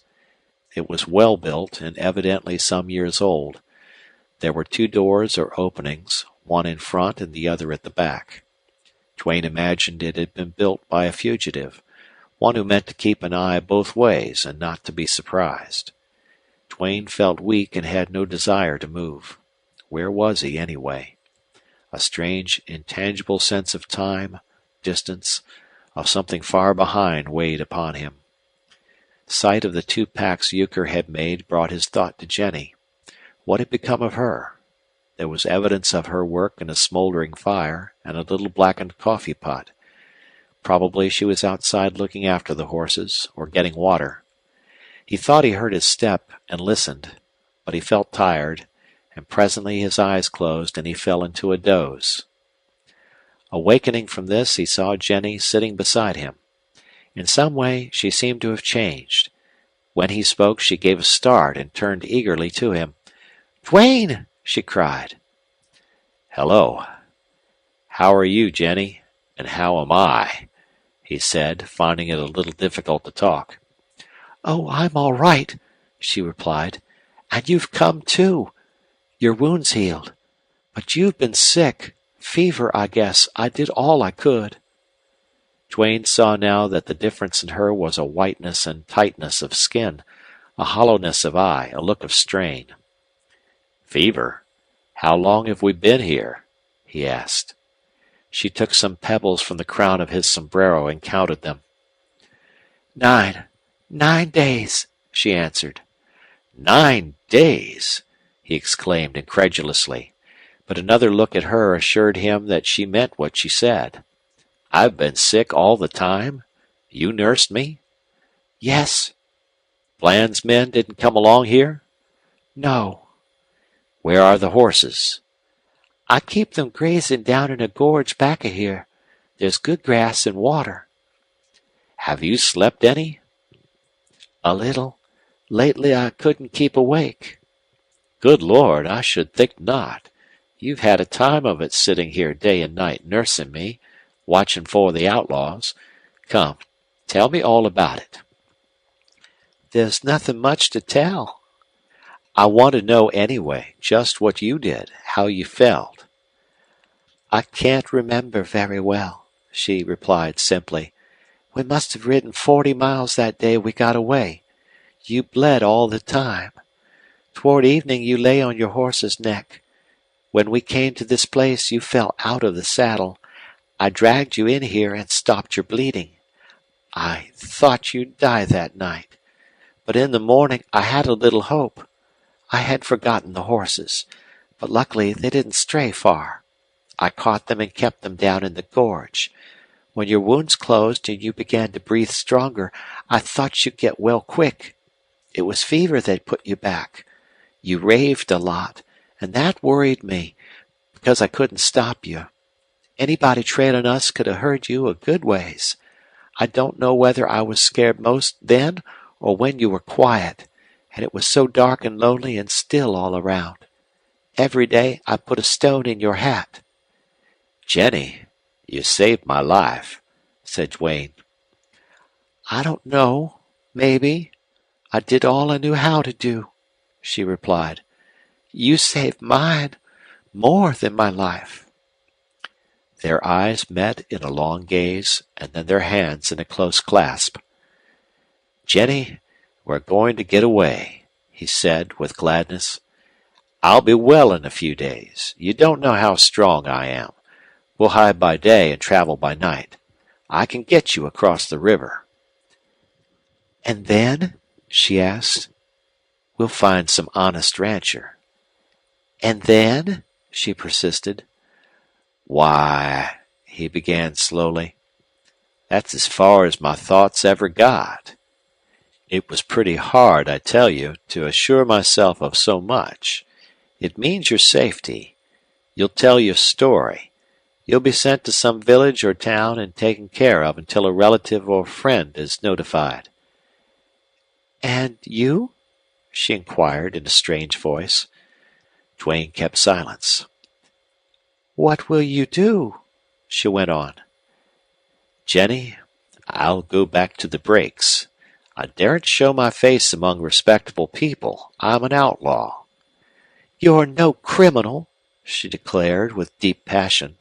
It was well built and evidently some years old. There were two doors or openings, one in front and the other at the back. Duane imagined it had been built by a fugitive, one who meant to keep an eye both ways and not to be surprised. Duane felt weak and had no desire to move. Where was he, anyway? A strange, intangible sense of time, distance, of something far behind weighed upon him. Sight of the 2 packs Euchre had made brought his thought to Jenny. What had become of her? There was evidence of her work in a smoldering fire and a little blackened coffee pot. Probably she was outside looking after the horses or getting water. He thought he heard his step and listened, but he felt tired, and presently his eyes closed and he fell into a doze. Awakening from this, he saw Jenny sitting beside him. In some way she seemed to have changed. When he spoke, she gave a start and turned eagerly to him. "Duane!" she cried. "Hello. How are you, Jenny? And how am I?" he said, finding it a little difficult to talk. "Oh, I'm all right," she replied. "And you've come, too. Your wound's healed. But you've been sick. Fever, I guess. I did all I could." Duane saw now that the difference in her was a whiteness and tightness of skin, a hollowness of eye, a look of strain. "Fever? How long have we been here?" he asked. She took some pebbles from the crown of his sombrero and counted them. 9 days, she answered. 9 days! He exclaimed incredulously, but another look at her assured him that she meant what she said. "I've been sick all the time? You nursed me?" "Yes." "Bland's men didn't come along here?" "No." "Where are the horses?" "I keep them grazing down in a gorge back of here. There's good grass and water." "Have you slept any?" "A little. Lately I couldn't keep awake." "Good Lord, I should think not. You've had a time of it sitting here day and night nursing me, watching for the outlaws. Come, tell me all about it." "There's nothing much to tell." "I want to know anyway, just what you did, how you felt." "I can't remember very well," she replied simply. "We must have ridden 40 miles that day we got away. You bled all the time. Toward evening you lay on your horse's neck. When we came to this place you fell out of the saddle. I dragged you in here and stopped your bleeding. I thought you'd die that night. But in the morning I had a little hope. I had forgotten the horses, but luckily they didn't stray far. I caught them and kept them down in the gorge. When your wounds closed and you began to breathe stronger, I thought you'd get well quick. It was fever that put you back. You raved a lot, and that worried me, because I couldn't stop you. Anybody trailing us could have heard you a good ways. I don't know whether I was scared most then or when you were quiet, and it was so dark and lonely and still all around. Every day I put a stone in your hat." "Jenny, you saved my life," said Duane. "I don't know. Maybe. I did all I knew how to do," she replied. "You saved mine more than my life." Their eyes met in a long gaze, and then their hands in a close clasp. "Jenny, we're going to get away," he said with gladness. "I'll be well in a few days. You don't know how strong I am. We'll hide by day and travel by night. I can get you across the river." "And then?" she asked. "We'll find some honest rancher." "And then?" she persisted. "Why," he began slowly, "that's as far as my thoughts ever got. It was pretty hard, I tell you, to assure myself of so much. It means your safety. You'll tell your story. You'll be sent to some village or town and taken care of until a relative or friend is notified." "And you?" she inquired in a strange voice. Duane kept silence. "What will you do?" she went on. "Jenny, I'll go back to the brakes. I daren't show my face among respectable people. I'm an outlaw." "You're no criminal," she declared with deep passion.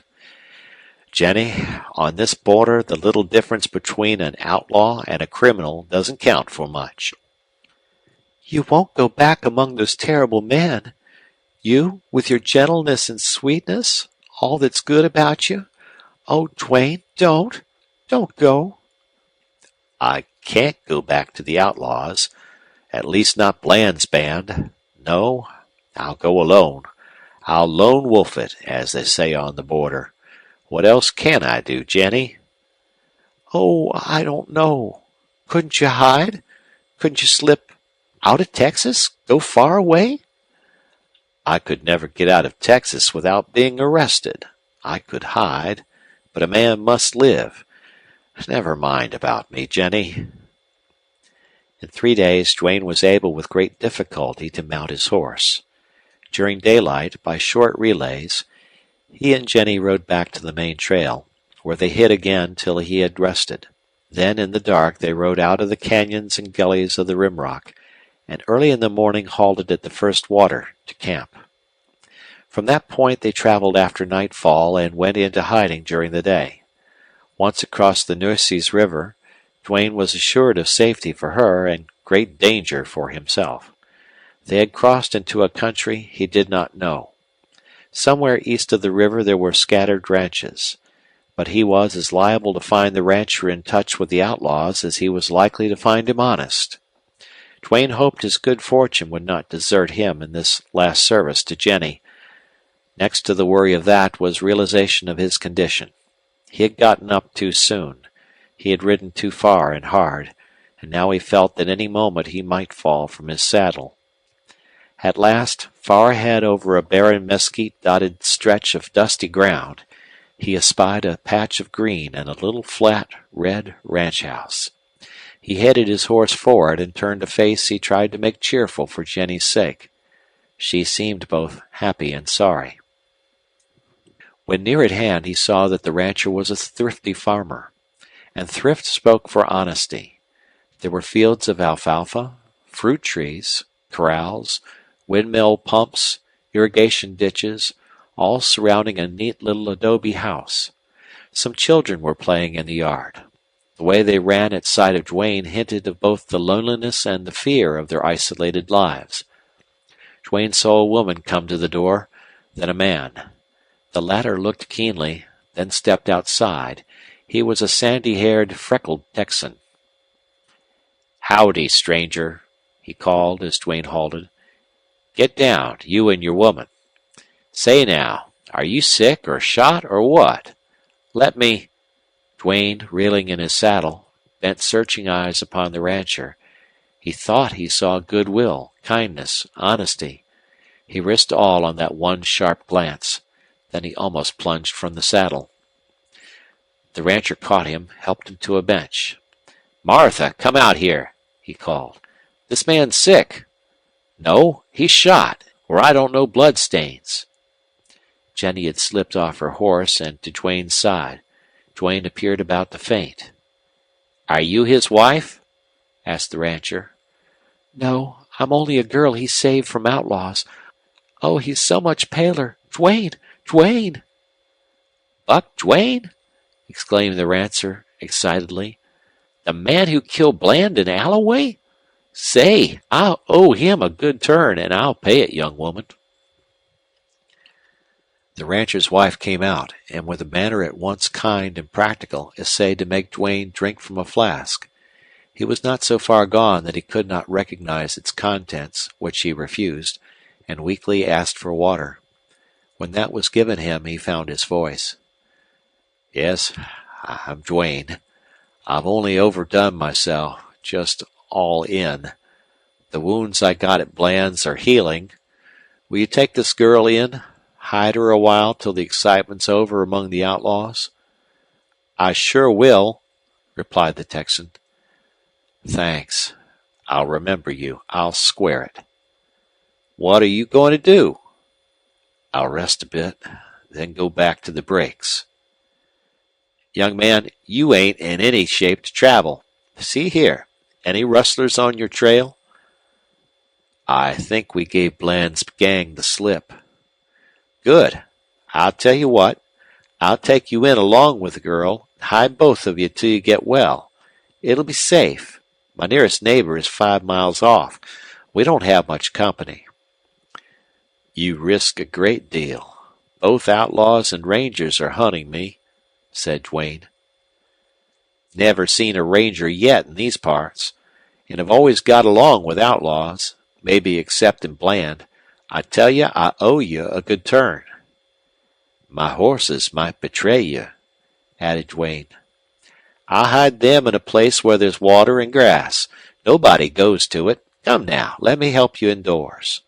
"Jenny, on this border the little difference between an outlaw and a criminal doesn't count for much." "You won't go back among those terrible men? You, with your gentleness and sweetness, all that's good about you? Oh, Duane, don't! Don't go!" "I can't go back to the outlaws, at least not Bland's band. No, I'll go alone. I'll lone wolf it, as they say on the border. What else can I do, Jenny?" Oh, I don't know. Couldn't you hide? Couldn't you slip out of Texas? Go far away? I could never get out of Texas without being arrested. I could hide, but a man must live. Never mind about me, Jenny. In 3 days, Duane was able with great difficulty to mount his horse. During daylight, by short relays, he and Jenny rode back to the main trail, where they hid again till he had rested. Then in the dark they rode out of the canyons and gullies of the rimrock, and early in the morning halted at the first water to camp. From that point they traveled after nightfall and went into hiding during the day. Once across the Nueces River, Duane was assured of safety for her and great danger for himself. They had crossed into a country he did not know. Somewhere east of the river there were scattered ranches, but he was as liable to find the rancher in touch with the outlaws as he was likely to find him honest. Duane hoped his good fortune would not desert him in this last service to Jenny. Next to the worry of that was realization of his condition. He had gotten up too soon. He had ridden too far and hard, and now he felt that any moment he might fall from his saddle. At last, far ahead over a barren mesquite-dotted stretch of dusty ground, he espied a patch of green and a little flat, red ranch house. He headed his horse forward and turned a face he tried to make cheerful for Jenny's sake. She seemed both happy and sorry. When near at hand he saw that the rancher was a thrifty farmer, and thrift spoke for honesty. There were fields of alfalfa, fruit trees, corrals, windmill pumps, irrigation ditches, all surrounding a neat little adobe house. Some children were playing in the yard. The way they ran at sight of Duane hinted of both the loneliness and the fear of their isolated lives. Duane saw a woman come to the door, then a man. The latter looked keenly, then stepped outside. He was a sandy-haired, freckled Texan. "Howdy, stranger," he called as Duane halted. "Get down, you and your woman. Say now, are you sick or shot or what? Let me—" Duane, reeling in his saddle, bent searching eyes upon the rancher. He thought he saw goodwill, kindness, honesty. He risked all on that one sharp glance. Then he almost plunged from the saddle. The rancher caught him, helped him to a bench. "Martha, come out here," he called. "This man's sick." "No, he's shot, or I don't know blood stains." Jenny had slipped off her horse and to Duane's side. Duane appeared about to faint. "Are you his wife?" asked the rancher. No, I'm only a girl he saved from outlaws. Oh, he's so much paler. Duane! Duane! "Buck Duane?" exclaimed the rancher excitedly. "The man who killed Bland and Alloway? Say, I owe him a good turn, and I'll pay it, young woman." The rancher's wife came out, and with a manner at once kind and practical, essayed to make Duane drink from a flask. He was not so far gone that he could not recognize its contents, which he refused, and weakly asked for water. When that was given him, he found his voice. "Yes, I'm Duane. I've only overdone myself, just all in. The wounds I got at Bland's are healing. Will you take this girl in? Hide her a while till the excitement's over among the outlaws?" "I sure will," replied the Texan. "Thanks. I'll remember you. I'll square it." "What are you going to do?" "I'll rest a bit, then go back to the breaks." "Young man, you ain't in any shape to travel. See here, any rustlers on your trail?" "I think we gave Bland's gang the slip." "Good. I'll tell you what. I'll take you in along with the girl, and hide both of you till you get well. It'll be safe. My nearest neighbor is 5 miles off. We don't have much company." "You risk a great deal. Both outlaws and rangers are hunting me," said Duane. Never seen a ranger yet in these parts, and have always got along with outlaws, maybe excepting Bland. I tell you, I owe you a good turn." "My horses might betray you," added Duane. "I'll hide them in a place where there's water and grass. Nobody goes to it. Come now, let me help you indoors."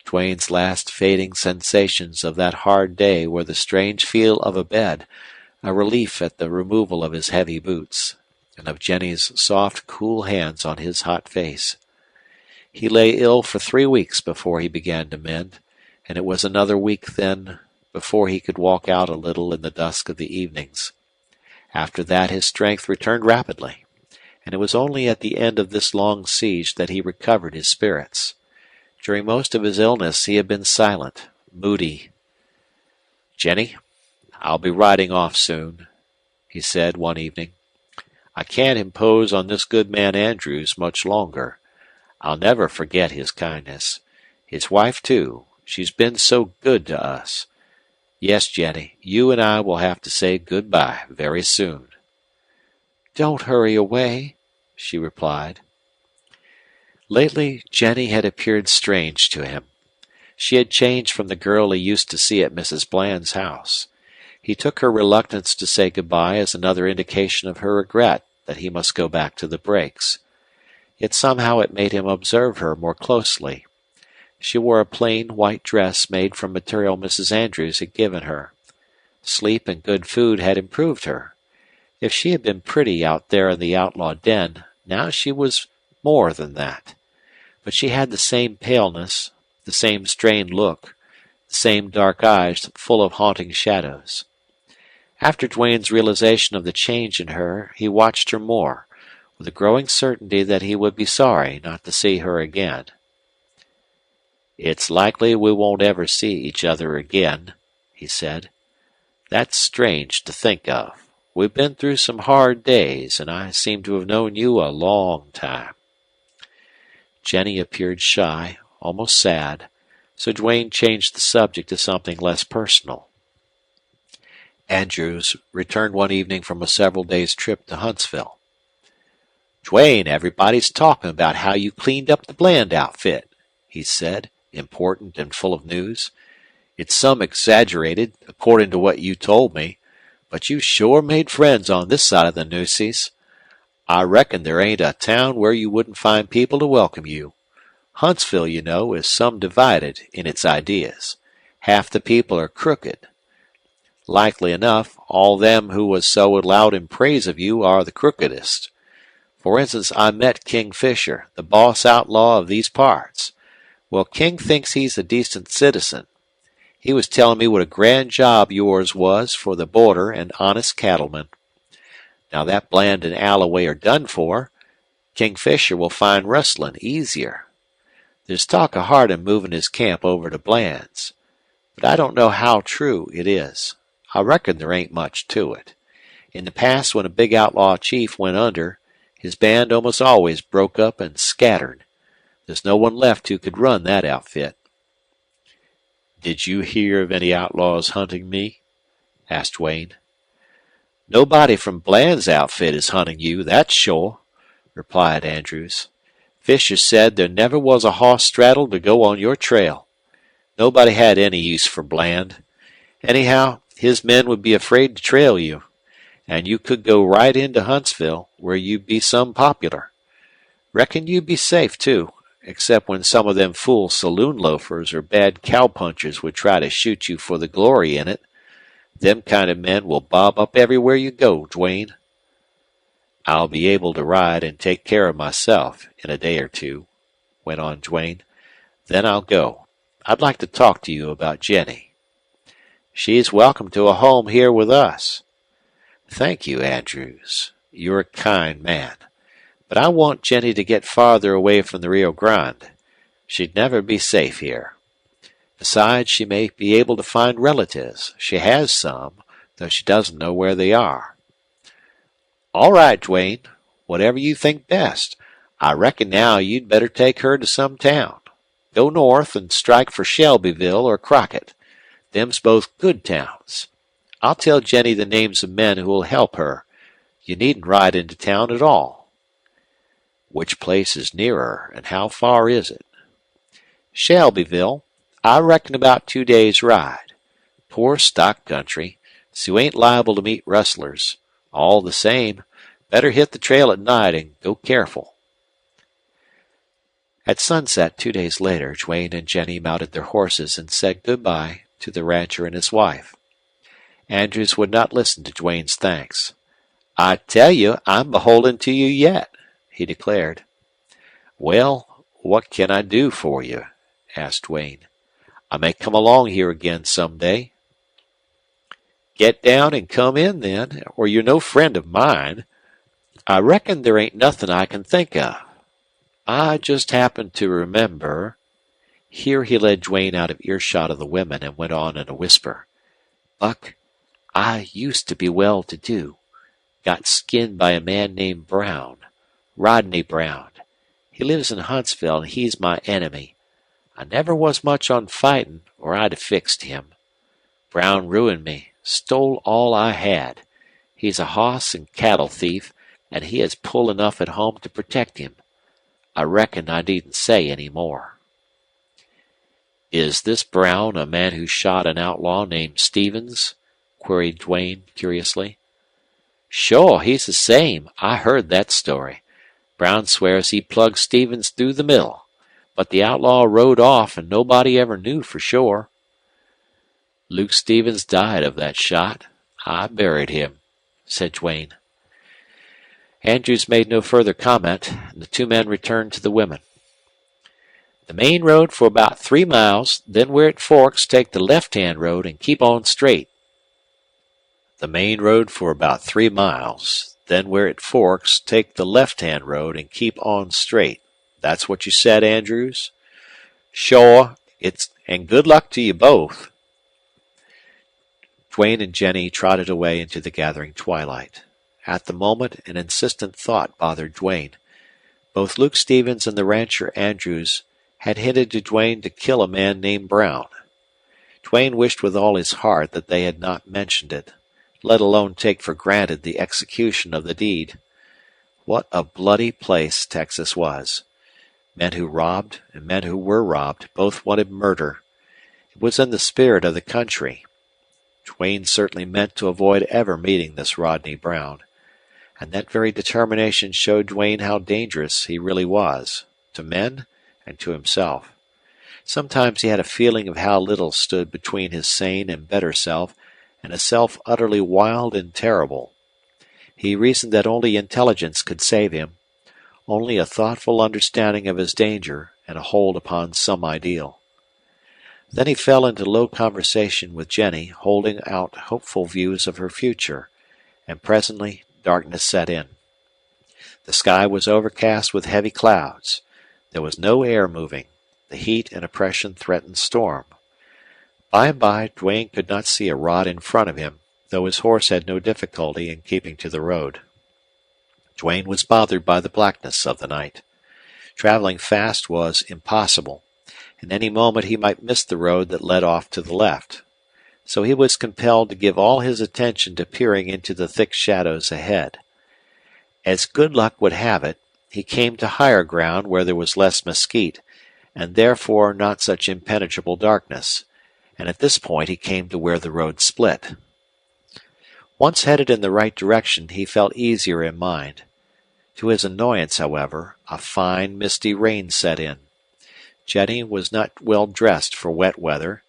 Duane's last fading sensations of that hard day were the strange feel of a bed, a relief at the removal of his heavy boots, and of Jenny's soft, cool hands on his hot face. He lay ill for 3 weeks before he began to mend, and it was another week then before he could walk out a little in the dusk of the evenings. After that his strength returned rapidly, and it was only at the end of this long siege that he recovered his spirits. During most of his illness he had been silent, moody. "Jenny, I'll be riding off soon," he said one evening. "I can't impose on this good man Andrews much longer. I'll never forget his kindness. His wife, too. She's been so good to us. Yes, Jenny, you and I will have to say good-bye very soon." "Don't hurry away," she replied. Lately Jenny had appeared strange to him. She had changed from the girl he used to see at Mrs. Bland's house. He took her reluctance to say good-bye as another indication of her regret that he must go back to the Brakes. Yet somehow it made him observe her more closely. She wore a plain white dress made from material Mrs. Andrews had given her. Sleep and good food had improved her. If she had been pretty out there in the outlaw den, now she was more than that. But she had the same paleness, the same strained look, the same dark eyes full of haunting shadows. After Duane's realization of the change in her, he watched her more, with a growing certainty that he would be sorry not to see her again. "It's likely we won't ever see each other again," he said. "That's strange to think of. We've been through some hard days, and I seem to have known you a long time." Jenny appeared shy, almost sad, so Duane changed the subject to something less personal. Andrews returned one evening from a several days' trip to Huntsville. "Duane, everybody's talking about how you cleaned up the Bland outfit," he said, important and full of news. "It's some exaggerated, according to what you told me, but you sure made friends on this side of the Nueces. I reckon there ain't a town where you wouldn't find people to welcome you. Huntsville, you know, is some divided in its ideas. Half the people are crooked. Likely enough, all them who was so loud in praise of you are the crookedest. For instance, I met King Fisher, the boss outlaw of these parts. Well, King thinks he's a decent citizen. He was telling me what a grand job yours was for the border and honest cattlemen. Now that Bland and Alloway are done for, King Fisher will find rustling easier. There's talk of Hardin moving his camp over to Bland's, but I don't know how true it is. I reckon there ain't much to it. In the past, when a big outlaw chief went under, his band almost always broke up and scattered. There's no one left who could run that outfit." "Did you hear of any outlaws hunting me?" asked Duane. "Nobody from Bland's outfit is hunting you, that's sure," replied Andrews. "Fisher said there never was a hoss straddled to go on your trail. Nobody had any use for Bland. Anyhow, his men would be afraid to trail you, and you could go right into Huntsville, where you'd be some popular. Reckon you'd be safe, too, except when some of them fool saloon loafers or bad cowpunchers would try to shoot you for the glory in it. Them kind of men will bob up everywhere you go, Duane." "I'll be able to ride and take care of myself in a day or two," went on Duane. "Then I'll go. I'd like to talk to you about Jenny." "She's welcome to a home here with us." "Thank you, Andrews. You're a kind man. But I want Jenny to get farther away from the Rio Grande. She'd never be safe here. Besides, she may be able to find relatives. She has some, though she doesn't know where they are." "All right, Duane. Whatever you think best. I reckon now you'd better take her to some town. Go north and strike for Shelbyville or Crockett. Them's both good towns. I'll tell Jenny the names of men who'll help her. You needn't ride into town at all. Which place is nearer, and how far is it? Shelbyville. I reckon about 2 days' ride. Poor stock country, so you ain't liable to meet rustlers. All the same, better hit the trail at night and go careful. At sunset 2 days later, Duane and Jenny mounted their horses and said good-bye to the rancher and his wife. Andrews would not listen to Duane's thanks. I tell you, I'm beholden to you yet, he declared. Well, what can I do for you? Asked Duane. I may come along here again some day. Get down and come in then, or you're no friend of mine. I reckon there ain't nothing I can think of. I just happened to remember. Here he led Duane out of earshot of the women and went on in a whisper. Buck, I used to be well-to-do. Got skinned by a man named Brown. Rodney Brown. He lives in Huntsville, and he's my enemy. I never was much on fighting, or I'd have fixed him. Brown ruined me, stole all I had. He's a hoss and cattle thief, and he has pull enough at home to protect him. I reckon I needn't say any more. Is this Brown a man who shot an outlaw named Stevens? Queried Duane curiously. Sure, he's the same. I heard that story. Brown swears he plugged Stevens through the middle, but the outlaw rode off and nobody ever knew for sure. Luke Stevens died of that shot. I buried him, said Duane. Andrews made no further comment, and the two men returned to the women. The main road for about 3 miles, then where it forks, take the left-hand road and keep on straight. The main road for about 3 miles, then where it forks, take the left-hand road and keep on straight. That's what you said, Andrews? Sure, and good luck to you both. Duane and Jenny trotted away into the gathering twilight. At the moment, an insistent thought bothered Duane. Both Luke Stevens and the rancher Andrews had hinted to Duane to kill a man named Brown. Duane wished with all his heart that they had not mentioned it, let alone take for granted the execution of the deed. What a bloody place Texas was. Men who robbed and men who were robbed both wanted murder. It was in the spirit of the country. Duane certainly meant to avoid ever meeting this Rodney Brown, and that very determination showed Duane how dangerous he really was, to men and to himself. Sometimes he had a feeling of how little stood between his sane and better self and a self utterly wild and terrible. He reasoned that only intelligence could save him, only a thoughtful understanding of his danger and a hold upon some ideal. Then he fell into low conversation with Jenny, holding out hopeful views of her future, and presently darkness set in. The sky was overcast with heavy clouds. There was no air moving. The heat and oppression threatened storm. By and by, Duane could not see a rod in front of him, though his horse had no difficulty in keeping to the road. Duane was bothered by the blackness of the night. Traveling fast was impossible. In any moment he might miss the road that led off to the left. So he was compelled to give all his attention to peering into the thick shadows ahead. As good luck would have it, he came to higher ground where there was less mesquite, and therefore not such impenetrable darkness, and at this point he came to where the road split. Once headed in the right direction, he felt easier in mind. To his annoyance, however, a fine, misty rain set in. Jenny was not well dressed for wet weather,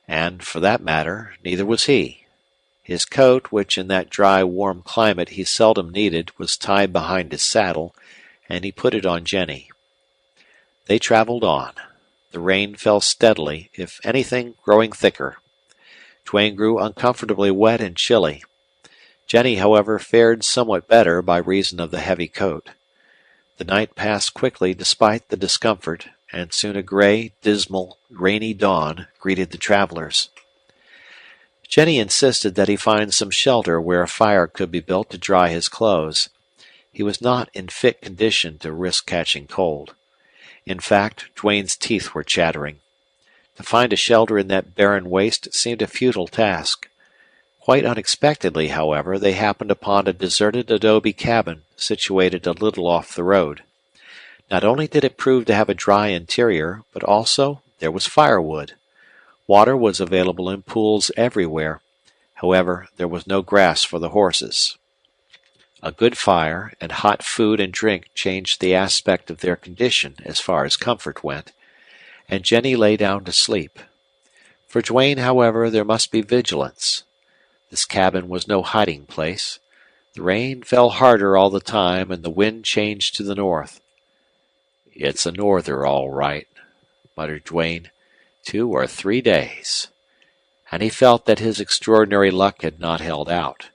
and, for that matter, neither was he. His coat, which in that dry, warm climate he seldom needed, was tied behind his saddle, and he put it on Jenny. They traveled on. The rain fell steadily, if anything, growing thicker. Duane grew uncomfortably wet and chilly. Jenny, however, fared somewhat better by reason of the heavy coat. The night passed quickly despite the discomfort, and soon a gray, dismal, rainy dawn greeted the travelers. Jenny insisted that he find some shelter where a fire could be built to dry his clothes. He was not in fit condition to risk catching cold. In fact, Duane's teeth were chattering. To find a shelter in that barren waste seemed a futile task. Quite unexpectedly, however, they happened upon a deserted adobe cabin situated a little off the road. Not only did it prove to have a dry interior, but also there was firewood. Water was available in pools everywhere. However, there was no grass for the horses. A good fire and hot food and drink changed the aspect of their condition as far as comfort went, and Jenny lay down to sleep. For Duane, however, there must be vigilance. This cabin was no hiding place. The rain fell harder all the time, and the wind changed to the north. "It's a norther, all right," muttered Duane. 2 or 3 days. And he felt that his extraordinary luck had not held out.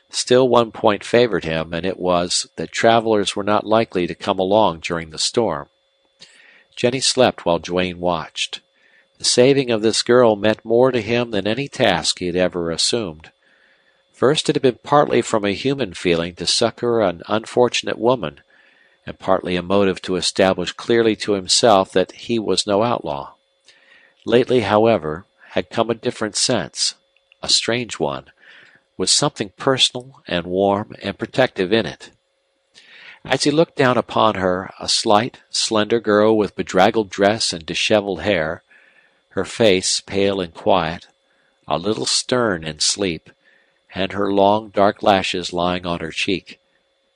Still, one point favored him, and it was that travelers were not likely to come along during the storm. Jenny slept while Duane watched. The saving of this girl meant more to him than any task he had ever assumed. First, it had been partly from a human feeling to succor an unfortunate woman, and partly a motive to establish clearly to himself that he was no outlaw. Lately, however, had come a different sense, a strange one, with something personal and warm and protective in it. As he looked down upon her, a slight, slender girl with bedraggled dress and disheveled hair, her face pale and quiet, a little stern in sleep, and her long dark lashes lying on her cheek,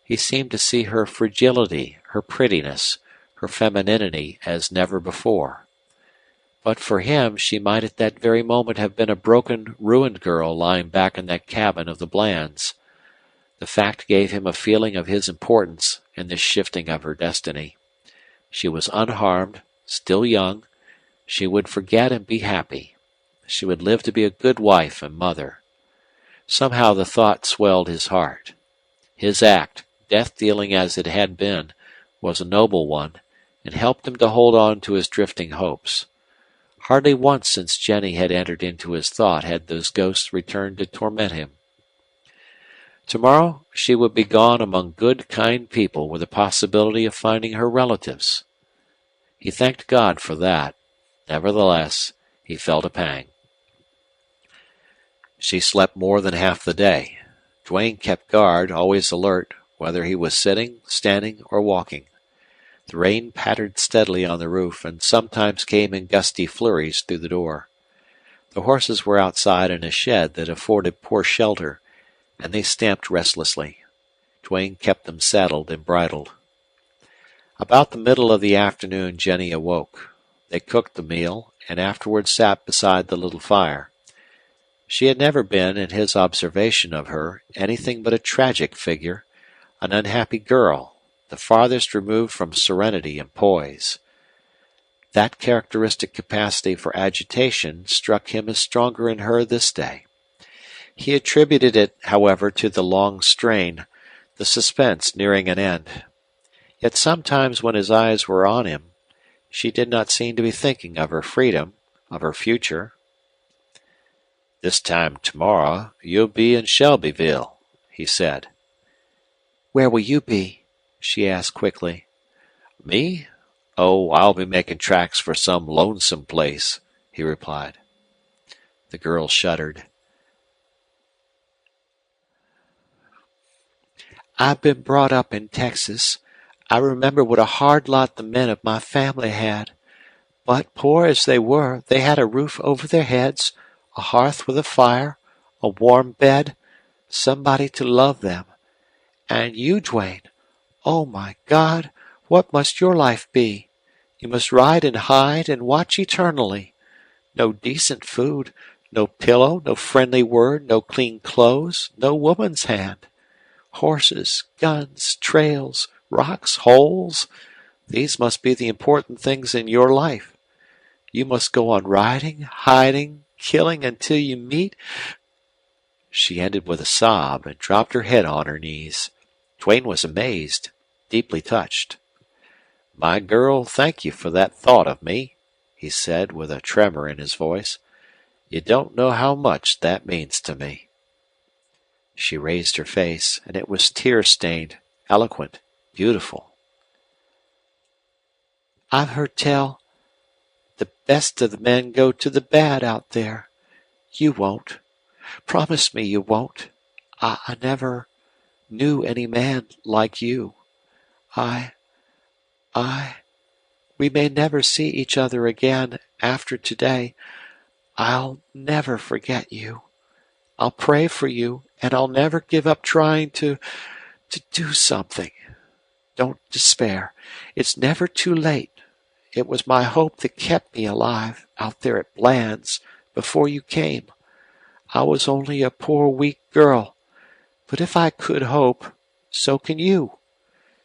he seemed to see her fragility, her prettiness, her femininity as never before. But for him she might at that very moment have been a broken, ruined girl lying back in that cabin of the Blands. The fact gave him a feeling of his importance in this shifting of her destiny. She was unharmed, still young. She would forget and be happy. She would live to be a good wife and mother. Somehow the thought swelled his heart. His act, death-dealing as it had been, was a noble one, and helped him to hold on to his drifting hopes. Hardly once since Jenny had entered into his thought had those ghosts returned to torment him. Tomorrow she would be gone among good, kind people with the possibility of finding her relatives. He thanked God for that. Nevertheless, he felt a pang. She slept more than half the day. Duane kept guard, always alert, whether he was sitting, standing, or walking. The rain pattered steadily on the roof, and sometimes came in gusty flurries through the door. The horses were outside in a shed that afforded poor shelter, and they stamped restlessly. Duane kept them saddled and bridled. About the middle of the afternoon Jenny awoke. They cooked the meal, and afterward sat beside the little fire. She had never been, in his observation of her, anything but a tragic figure, an unhappy girl, the farthest removed from serenity and poise. That characteristic capacity for agitation struck him as stronger in her this day. He attributed it, however, to the long strain, the suspense nearing an end. Yet sometimes when his eyes were on him, she did not seem to be thinking of her freedom, of her future. "This time tomorrow you'll be in Shelbyville," he said. "Where will you be?" she asked quickly. "Me? Oh, I'll be making tracks for some lonesome place," he replied. The girl shuddered. "I've been brought up in Texas. I remember what a hard lot the men of my family had. But, poor as they were, they had a roof over their heads, a hearth with a fire, a warm bed, somebody to love them. And you, Duane, oh, my God, what must your life be? You must ride and hide and watch eternally. No decent food, no pillow, no friendly word, no clean clothes, no woman's hand. Horses, guns, trails, rocks, holes. These must be the important things in your life. You must go on riding, hiding, killing until you meet." She ended with a sob and dropped her head on her knees. Duane was amazed, deeply touched. "My girl, thank you for that thought of me," he said with a tremor in his voice. "You don't know how much that means to me." She raised her face, and it was tear-stained, eloquent, beautiful. "I've heard tell the best of the men go to the bad out there. You won't. Promise me you won't. I never knew any man like you. I, I, we may never see each other again after today. I'll never forget you. I'll pray for you, and I'll never give up trying to do something. Don't despair. It's never too late. It was my hope that kept me alive out there at Bland's before you came. I was only a poor weak girl, but if I could hope, so can you.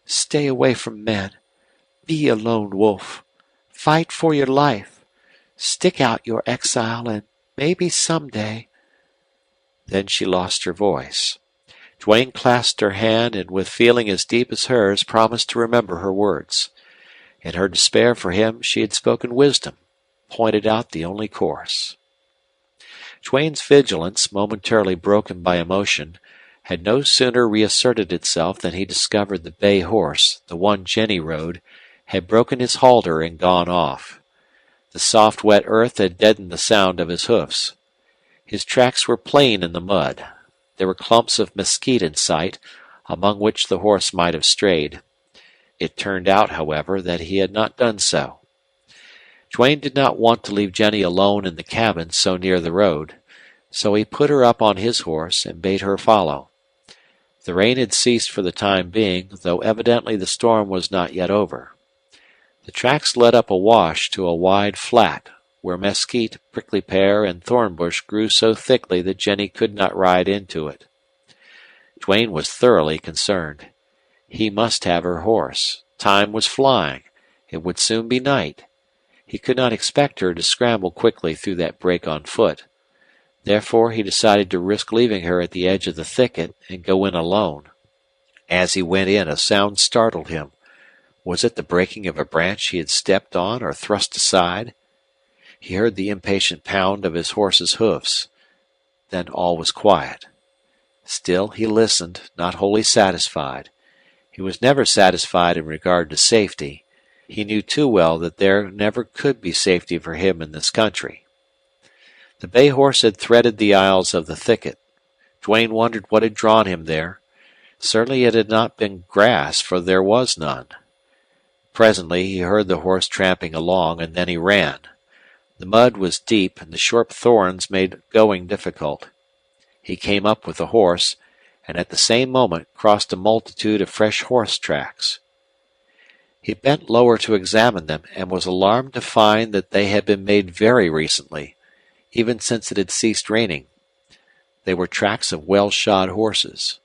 Stay away from men. Be a lone wolf. Fight for your life. Stick out your exile, and maybe someday. Then she lost her voice. Duane clasped her hand and, with feeling as deep as hers, promised to remember her words. In her despair for him, she had spoken wisdom, pointed out the only course. Duane's vigilance, momentarily broken by emotion, had no sooner reasserted itself than he discovered the bay horse, the one Jenny rode, had broken his halter and gone off. The soft, wet earth had deadened the sound of his hoofs. His tracks were plain in the mud. There were clumps of mesquite in sight, among which the horse might have strayed. It turned out, however, that he had not done so. Duane did not want to leave Jenny alone in the cabin so near the road, so he put her up on his horse and bade her follow. The rain had ceased for the time being, though evidently the storm was not yet over. The tracks led up a wash to a wide flat, where mesquite, prickly pear, and thornbush grew so thickly that Jenny could not ride into it. Duane was thoroughly concerned. He must have her horse. Time was flying. It would soon be night. He could not expect her to scramble quickly through that brake on foot. Therefore he decided to risk leaving her at the edge of the thicket and go in alone. As he went in, a sound startled him. Was it the breaking of a branch he had stepped on or thrust aside? He heard the impatient pound of his horse's hoofs. Then all was quiet. Still he listened, not wholly satisfied. He was never satisfied in regard to safety. He knew too well that there never could be safety for him in this country. The bay horse had threaded the aisles of the thicket. Duane wondered what had drawn him there. Certainly it had not been grass, for there was none. Presently he heard the horse tramping along, and then he ran. The mud was deep, and the sharp thorns made going difficult. He came up with the horse, and at the same moment crossed a multitude of fresh horse tracks. He bent lower to examine them, and was alarmed to find that they had been made very recently, even since it had ceased raining. They were tracks of well-shod horses.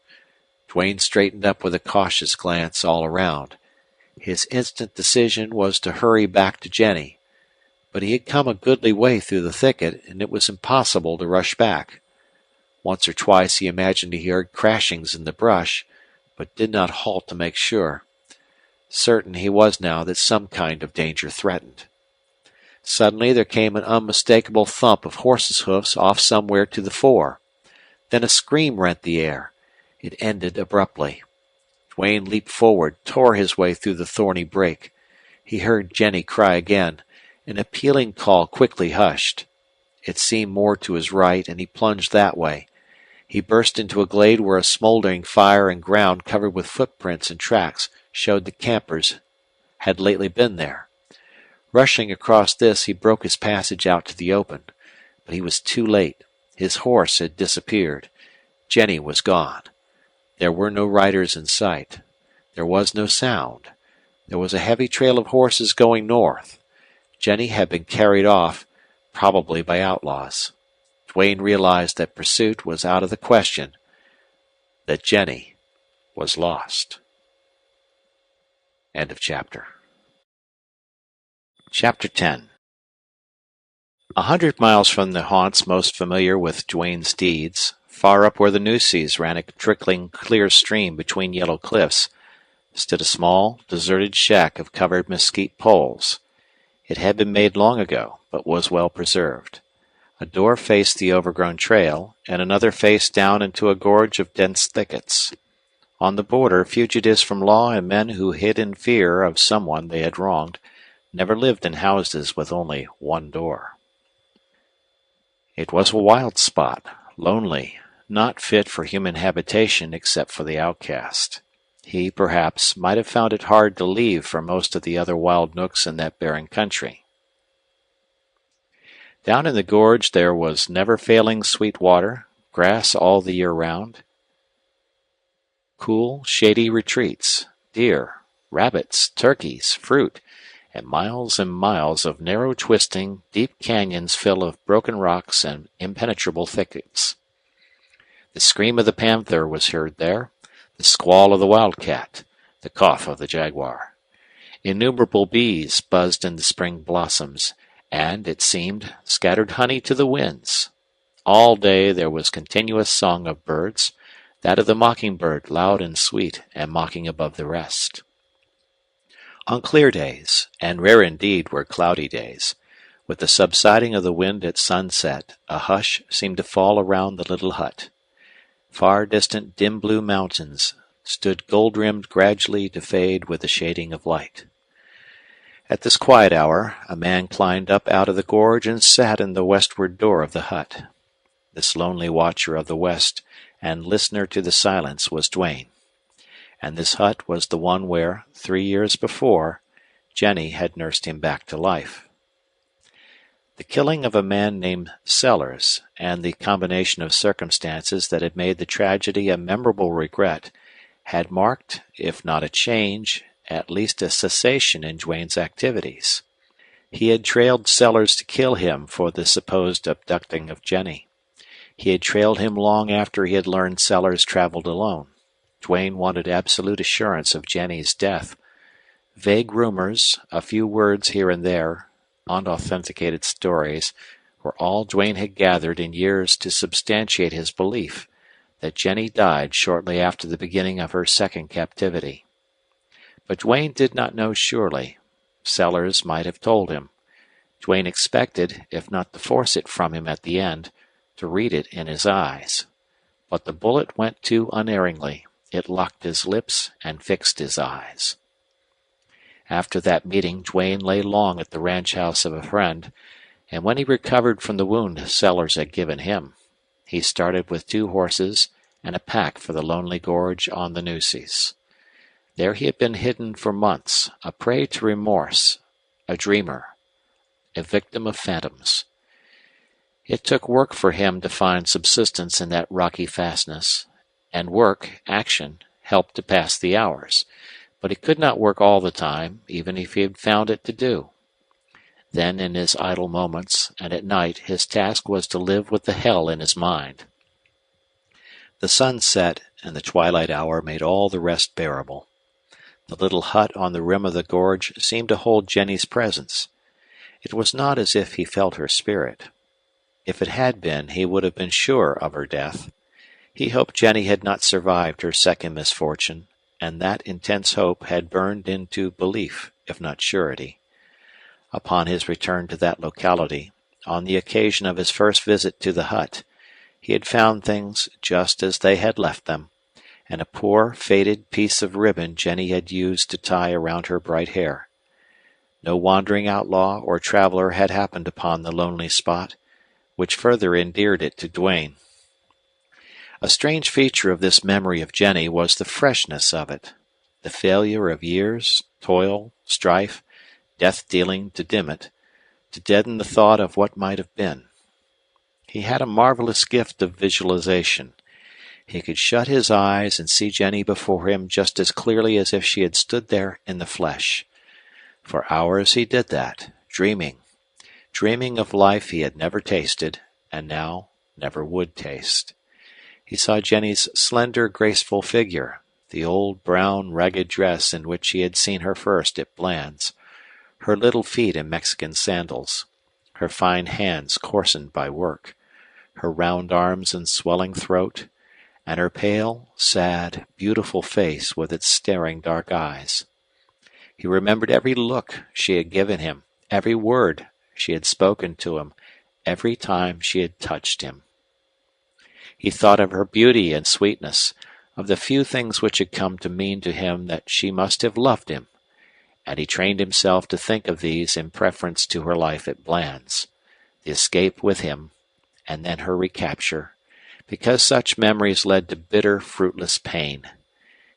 Duane straightened up with a cautious glance all around. His instant decision was to hurry back to Jenny, but he had come a goodly way through the thicket, and it was impossible to rush back. Once or twice he imagined he heard crashings in the brush, but did not halt to make sure. Certain he was now that some kind of danger threatened. Suddenly there came an unmistakable thump of horses' hoofs off somewhere to the fore. Then a scream rent the air. It ended abruptly. Duane leaped forward, tore his way through the thorny brake. He heard Jenny cry again. An appealing call quickly hushed. It seemed more to his right, and he plunged that way. He burst into a glade where a smoldering fire and ground covered with footprints and tracks showed the campers had lately been there. Rushing across this, he broke his passage out to the open, but he was too late. His horse had disappeared. Jenny was gone. There were no riders in sight. There was no sound. There was a heavy trail of horses going north. Jenny had been carried off, probably by outlaws. Duane realized that pursuit was out of the question, that Jenny was lost. End of chapter. Chapter 10. 100 miles from the haunts most familiar with Duane's deeds, far up where the Nueces ran a trickling clear stream between yellow cliffs, stood a small, deserted shack of covered mesquite poles. It had been made long ago, but was well preserved. A door faced the overgrown trail, and another faced down into a gorge of dense thickets. On the border, fugitives from law and men who hid in fear of someone they had wronged never lived in houses with only one door. It was a wild spot, lonely, not fit for human habitation except for the outcast. He, perhaps, might have found it hard to leave for most of the other wild nooks in that barren country. Down in the gorge there was never-failing sweet water, grass all the year round, cool, shady retreats, deer, rabbits, turkeys, fruit, and miles of narrow twisting, deep canyons full of broken rocks and impenetrable thickets. The scream of the panther was heard there, the squall of the wildcat, the cough of the jaguar. Innumerable bees buzzed in the spring blossoms, and, it seemed, scattered honey to the winds. All day there was continuous song of birds, that of the mockingbird loud and sweet and mocking above the rest. On clear days, and rare indeed were cloudy days, with the subsiding of the wind at sunset, a hush seemed to fall around the little hut. Far distant dim blue mountains stood gold-rimmed gradually to fade with the shading of light. At this quiet hour a man climbed up out of the gorge and sat in the westward door of the hut. This lonely watcher of the west and listener to the silence was Duane, and this hut was the one where, 3 years before, Jenny had nursed him back to life. The killing of a man named Sellers, and the combination of circumstances that had made the tragedy a memorable regret, had marked, if not a change, at least a cessation in Duane's activities. He had trailed Sellers to kill him for the supposed abducting of Jenny. He had trailed him long after he had learned Sellers traveled alone. Duane wanted absolute assurance of Jenny's death. Vague rumors, a few words here and there, unauthenticated stories, were all Duane had gathered in years to substantiate his belief that Jenny died shortly after the beginning of her second captivity. But Duane did not know surely. Sellers might have told him. Duane expected, if not to force it from him at the end, to read it in his eyes. But the bullet went too unerringly. It locked his lips and fixed his eyes. After that meeting, Duane lay long at the ranch house of a friend, and when he recovered from the wound Sellers had given him, he started with 2 horses and a pack for the lonely gorge on the Nueces. There he had been hidden for months, a prey to remorse, a dreamer, a victim of phantoms. It took work for him to find subsistence in that rocky fastness, and work, action, helped to pass the hours, but he could not work all the time, even if he had found it to do. Then, in his idle moments, and at night, his task was to live with the hell in his mind. The sun set, and the twilight hour made all the rest bearable. The little hut on the rim of the gorge seemed to hold Jenny's presence. It was not as if he felt her spirit. If it had been, he would have been sure of her death. He hoped Jenny had not survived her second misfortune, and that intense hope had burned into belief, if not surety. Upon his return to that locality, on the occasion of his first visit to the hut, he had found things just as they had left them, and a poor, faded piece of ribbon Jenny had used to tie around her bright hair. No wandering outlaw or traveler had happened upon the lonely spot, which further endeared it to Duane. A strange feature of this memory of Jenny was the freshness of it, the failure of years, toil, strife, death-dealing to dim it, to deaden the thought of what might have been. He had a marvelous gift of visualization. He could shut his eyes and see Jenny before him just as clearly as if she had stood there in the flesh. For hours he did that, dreaming of life he had never tasted, and now never would taste. He saw Jenny's slender, graceful figure, the old brown, ragged dress in which he had seen her first at Bland's, her little feet in Mexican sandals, her fine hands coarsened by work, her round arms and swelling throat, and her pale, sad, beautiful face with its staring dark eyes. He remembered every look she had given him, every word she had spoken to him, every time she had touched him. He thought of her beauty and sweetness, of the few things which had come to mean to him that she must have loved him, and he trained himself to think of these in preference to her life at Bland's, the escape with him, and then her recapture, Because such memories led to bitter, fruitless pain.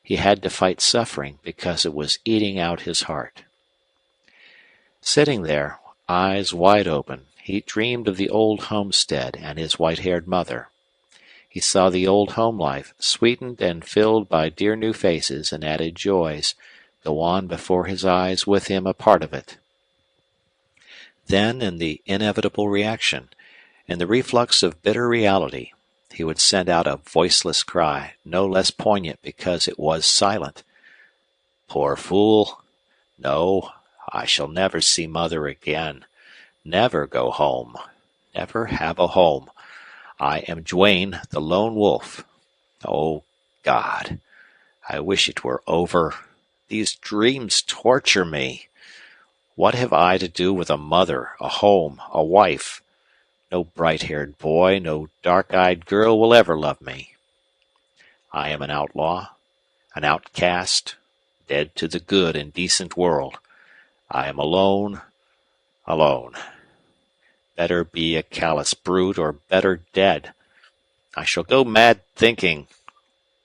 He had to fight suffering because it was eating out his heart. Sitting there, eyes wide open, he dreamed of the old homestead and his white-haired mother. He saw the old home life, sweetened and filled by dear new faces and added joys, go on before his eyes with him a part of it. Then, in the inevitable reaction, in the reflux of bitter reality, he would send out a voiceless cry, no less poignant because it was silent. Poor fool! No, I shall never see Mother again. Never go home. Never have a home. I am Duane, the lone wolf. Oh, God, I wish it were over. These dreams torture me. What have I to do with a mother, a home, a wife? No bright-haired boy, no dark-eyed girl will ever love me. I am an outlaw, an outcast, dead to the good and decent world. I am alone, alone. Better be a callous brute or better dead. I shall go mad thinking.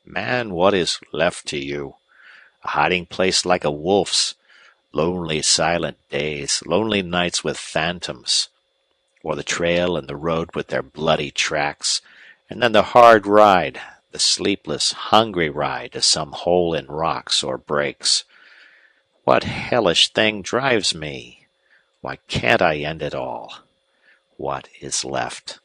Man, what is left to you? A hiding place like a wolf's. Lonely, silent days, lonely nights with phantoms. Or the trail and the road with their bloody tracks, and then the hard ride, the sleepless, hungry ride to some hole in rocks or breaks. What hellish thing drives me? Why can't I end it all? What is left?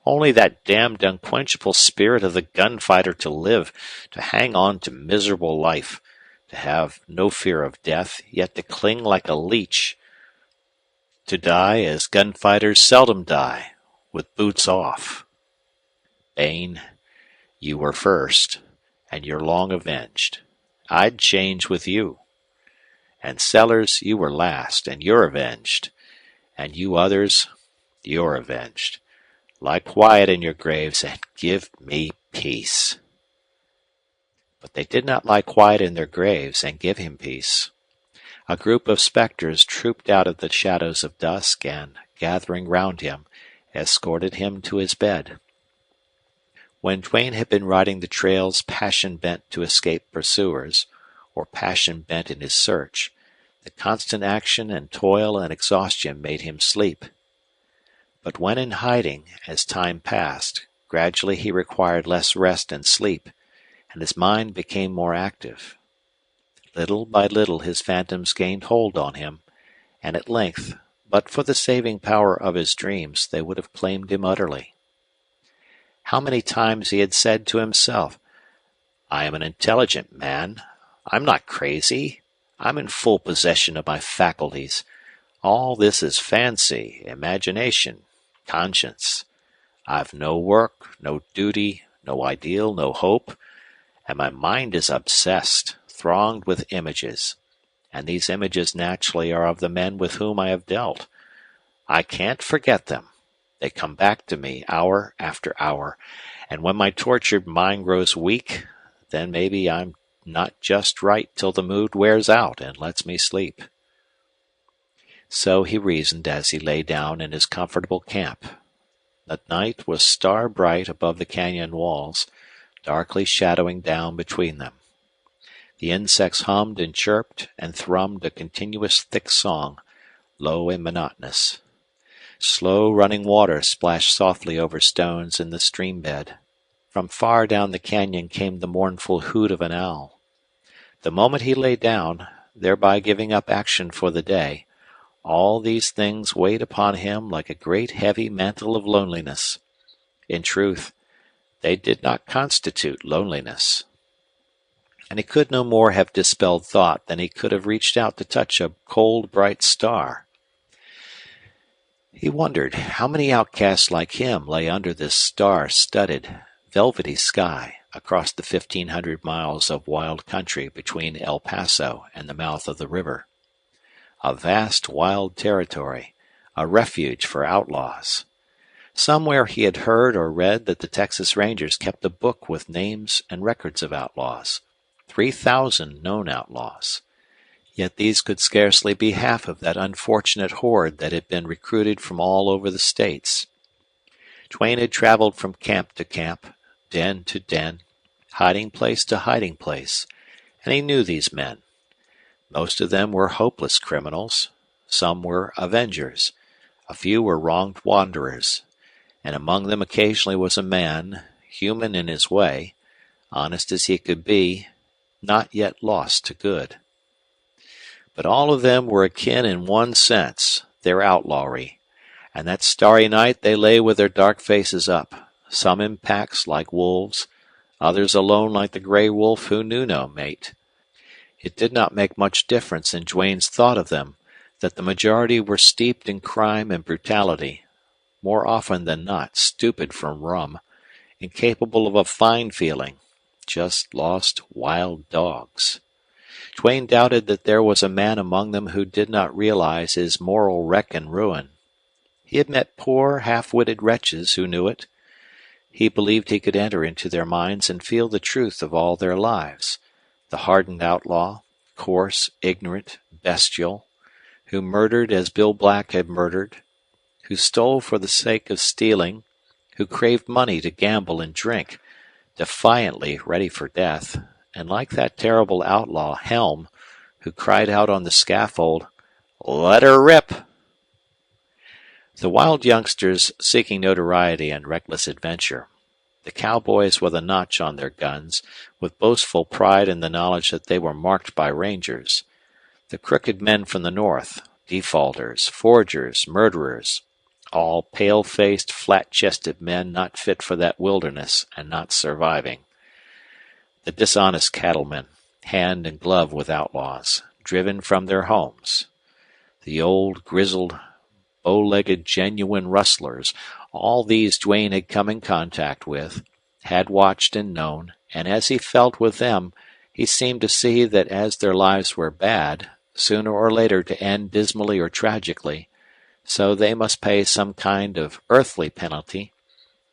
Only that damned unquenchable spirit of the gunfighter to live, to hang on to miserable life, to have no fear of death, yet to cling like a leech, to die as gunfighters seldom die, with boots off. Bain, you were first, and you're long avenged. I'd change with you. And Sellers, you were last, and you're avenged. And you others, you're avenged. Lie quiet in your graves and give me peace. But they did not lie quiet in their graves and give him peace. A group of spectres trooped out of the shadows of dusk and, gathering round him, escorted him to his bed. When Duane had been riding the trails passion-bent to escape pursuers, or passion-bent in his search, the constant action and toil and exhaustion made him sleep. But when in hiding, as time passed, gradually he required less rest and sleep, and his mind became more active. Little by little his phantoms gained hold on him, and at length, but for the saving power of his dreams, they would have claimed him utterly. How many times he had said to himself, I am an intelligent man. I'm not crazy. I'm in full possession of my faculties. All this is fancy, imagination, conscience. I've no work, no duty, no ideal, no hope, and my mind is obsessed, thronged with images, and these images naturally are of the men with whom I have dealt. I can't forget them. They come back to me hour after hour, and when my tortured mind grows weak, then maybe I'm not just right till the mood wears out and lets me sleep. So he reasoned as he lay down in his comfortable camp. The night was star-bright above the canyon walls, darkly shadowing down between them. The insects hummed and chirped and thrummed a continuous thick song, low and monotonous. Slow running water splashed softly over stones in the stream bed. From far down the canyon came the mournful hoot of an owl. The moment he lay down, thereby giving up action for the day, all these things weighed upon him like a great heavy mantle of loneliness. In truth, they did not constitute loneliness. And he could no more have dispelled thought than he could have reached out to touch a cold, bright star. He wondered how many outcasts like him lay under this star-studded, velvety sky across the 1,500 miles of wild country between El Paso and the mouth of the river. A vast wild territory, a refuge for outlaws. Somewhere he had heard or read that the Texas Rangers kept a book with names and records of outlaws, 3,000 known outlaws. Yet these could scarcely be half of that unfortunate horde that had been recruited from all over the states. Duane had traveled from camp to camp, den to den, hiding place to hiding place, and he knew these men. Most of them were hopeless criminals. Some were avengers. A few were wronged wanderers. And among them occasionally was a man, human in his way, honest as he could be, not yet lost to good. But all of them were akin in one sense, their outlawry, and that starry night they lay with their dark faces up, some in packs like wolves, others alone like the gray wolf who knew no mate. It did not make much difference in Duane's thought of them that the majority were steeped in crime and brutality, more often than not stupid from rum, incapable of a fine feeling, just lost wild dogs. Duane doubted that there was a man among them who did not realize his moral wreck and ruin. He had met poor, half-witted wretches who knew it. He believed he could enter into their minds and feel the truth of all their lives. The hardened outlaw, coarse, ignorant, bestial, who murdered as Bill Black had murdered, who stole for the sake of stealing, who craved money to gamble and drink, defiantly ready for death, and like that terrible outlaw, Helm, who cried out on the scaffold, "Let her rip!" The wild youngsters seeking notoriety and reckless adventure, the cowboys with a notch on their guns, with boastful pride in the knowledge that they were marked by rangers, the crooked men from the north, defaulters, forgers, murderers, all pale-faced, flat-chested men not fit for that wilderness and not surviving. The dishonest cattlemen, hand and glove with outlaws, driven from their homes. The old, grizzled, bow-legged, genuine rustlers, all these Duane had come in contact with, had watched and known, and as he felt with them, he seemed to see that as their lives were bad, sooner or later to end dismally or tragically, so they must pay some kind of earthly penalty,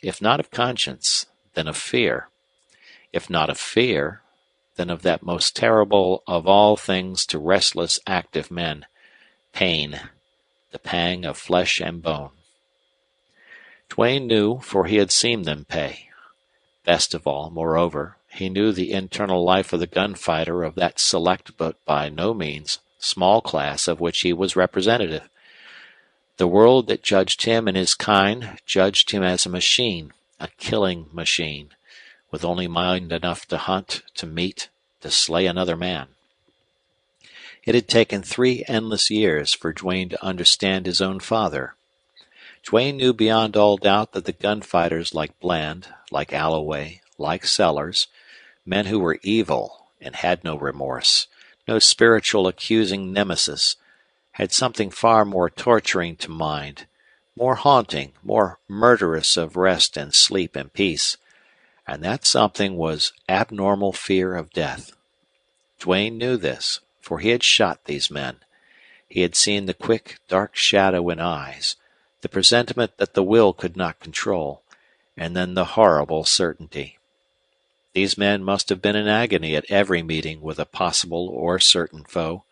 if not of conscience, then of fear. If not of fear, then of that most terrible of all things to restless, active men, pain, the pang of flesh and bone. Duane knew, for he had seen them pay. Best of all, moreover, he knew the internal life of the gunfighter of that select but by no means small class of which he was representative. The world that judged him and his kind judged him as a machine, a killing machine, with only mind enough to hunt, to meet, to slay another man. It had taken 3 endless years for Duane to understand his own father. Duane knew beyond all doubt that the gunfighters like Bland, like Alloway, like Sellers, men who were evil and had no remorse, no spiritual accusing nemesis, had something far more torturing to mind, more haunting, more murderous of rest and sleep and peace, and that something was abnormal fear of death. Duane knew this, for he had shot these men. He had seen the quick, dark shadow in eyes, the presentiment that the will could not control, and then the horrible certainty. These men must have been in agony at every meeting with a possible or certain foe,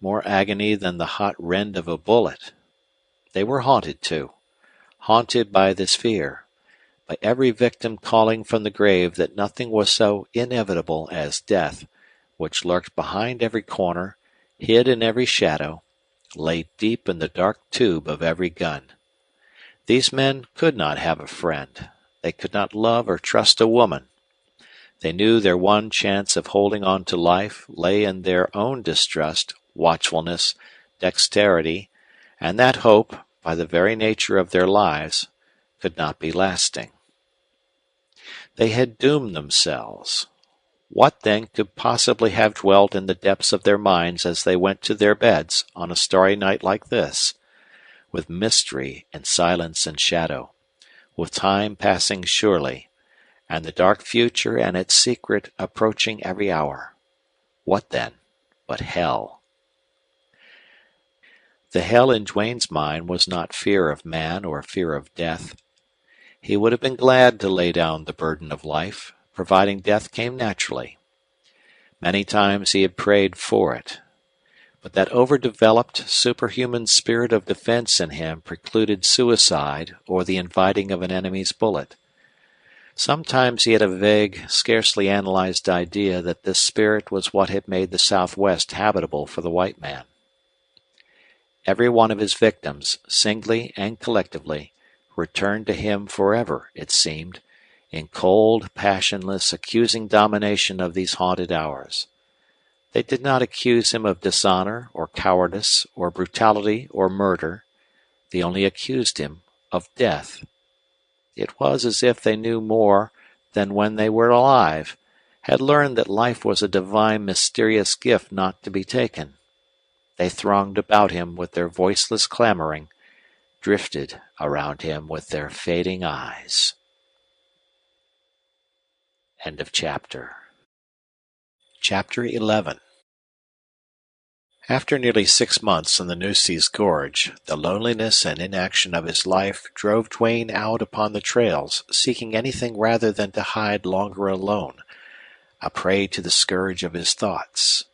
more agony than the hot rend of a bullet. They were haunted, too, haunted by this fear, by every victim calling from the grave that nothing was so inevitable as death, which lurked behind every corner, hid in every shadow, lay deep in the dark tube of every gun. These men could not have a friend. They could not love or trust a woman. They knew their one chance of holding on to life lay in their own distrust, watchfulness, dexterity, and that hope, by the very nature of their lives, could not be lasting. They had doomed themselves. What, then, could possibly have dwelt in the depths of their minds as they went to their beds on a starry night like this, with mystery and silence and shadow, with time passing surely, and the dark future and its secret approaching every hour? What, then, but hell? The hell in Duane's mind was not fear of man or fear of death. He would have been glad to lay down the burden of life, providing death came naturally. Many times he had prayed for it. But that overdeveloped, superhuman spirit of defense in him precluded suicide or the inviting of an enemy's bullet. Sometimes he had a vague, scarcely analyzed idea that this spirit was what had made the Southwest habitable for the white man. Every one of his victims, singly and collectively, returned to him forever, it seemed, in cold, passionless, accusing domination of these haunted hours. They did not accuse him of dishonor or cowardice or brutality or murder. They only accused him of death. It was as if they knew more than when they were alive, had learned that life was a divine, mysterious gift not to be taken. They thronged about him with their voiceless clamoring, drifted around him with their fading eyes. End of chapter. Chapter 11. After nearly 6 months in the Nueces Gorge, the loneliness and inaction of his life drove Duane out upon the trails, seeking anything rather than to hide longer alone, a prey to the scourge of his thoughts.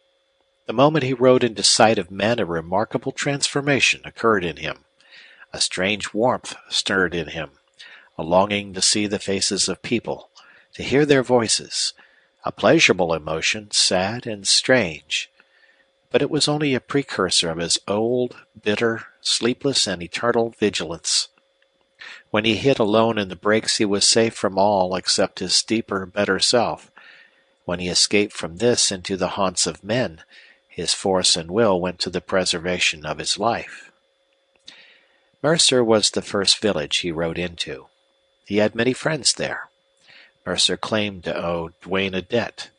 The moment he rode into sight of men, a remarkable transformation occurred in him. A strange warmth stirred in him, a longing to see the faces of people, to hear their voices, a pleasurable emotion, sad and strange. But it was only a precursor of his old, bitter, sleepless, and eternal vigilance. When he hid alone in the breaks he was safe from all except his deeper, better self. When he escaped from this into the haunts of men, his force and will went to the preservation of his life. Mercer was the first village he rode into. He had many friends there. Mercer claimed to owe Duane a debt.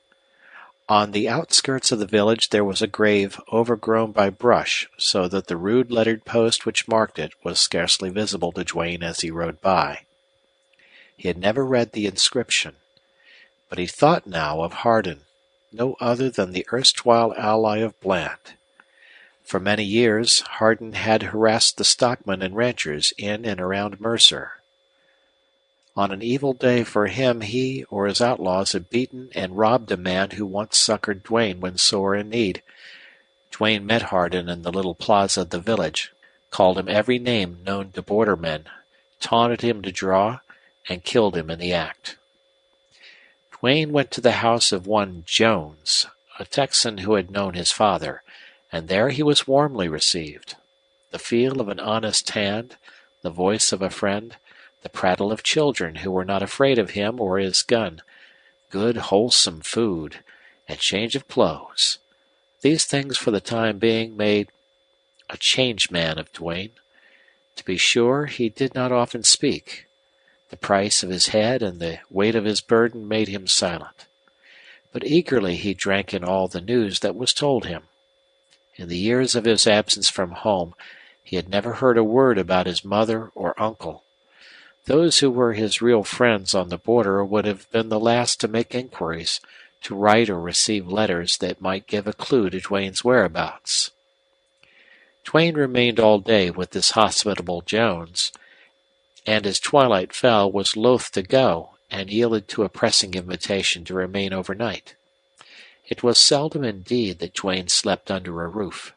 On the outskirts of the village there was a grave overgrown by brush, so that the rude lettered post which marked it was scarcely visible to Duane as he rode by. He had never read the inscription, but he thought now of Hardin, no other than the erstwhile ally of Bland. For many years Hardin had harassed the stockmen and ranchers in and around Mercer. On an evil day for him, he or his outlaws had beaten and robbed a man who once succored Duane when sore in need. Duane met Hardin in the little plaza of the village, called him every name known to bordermen, taunted him to draw, and killed him in the act. Duane went to the house of one Jones, a Texan who had known his father, and there he was warmly received. The feel of an honest hand, the voice of a friend, the prattle of children who were not afraid of him or his gun, good wholesome food, and change of clothes. These things for the time being made a changed man of Duane. To be sure, he did not often speak. The price of his head and the weight of his burden made him silent. But eagerly he drank in all the news that was told him. In the years of his absence from home, he had never heard a word about his mother or uncle. Those who were his real friends on the border would have been the last to make inquiries, to write or receive letters that might give a clue to Duane's whereabouts. Duane remained all day with this hospitable Jones, and as twilight fell was loath to go, and yielded to a pressing invitation to remain overnight. It was seldom indeed that Duane slept under a roof.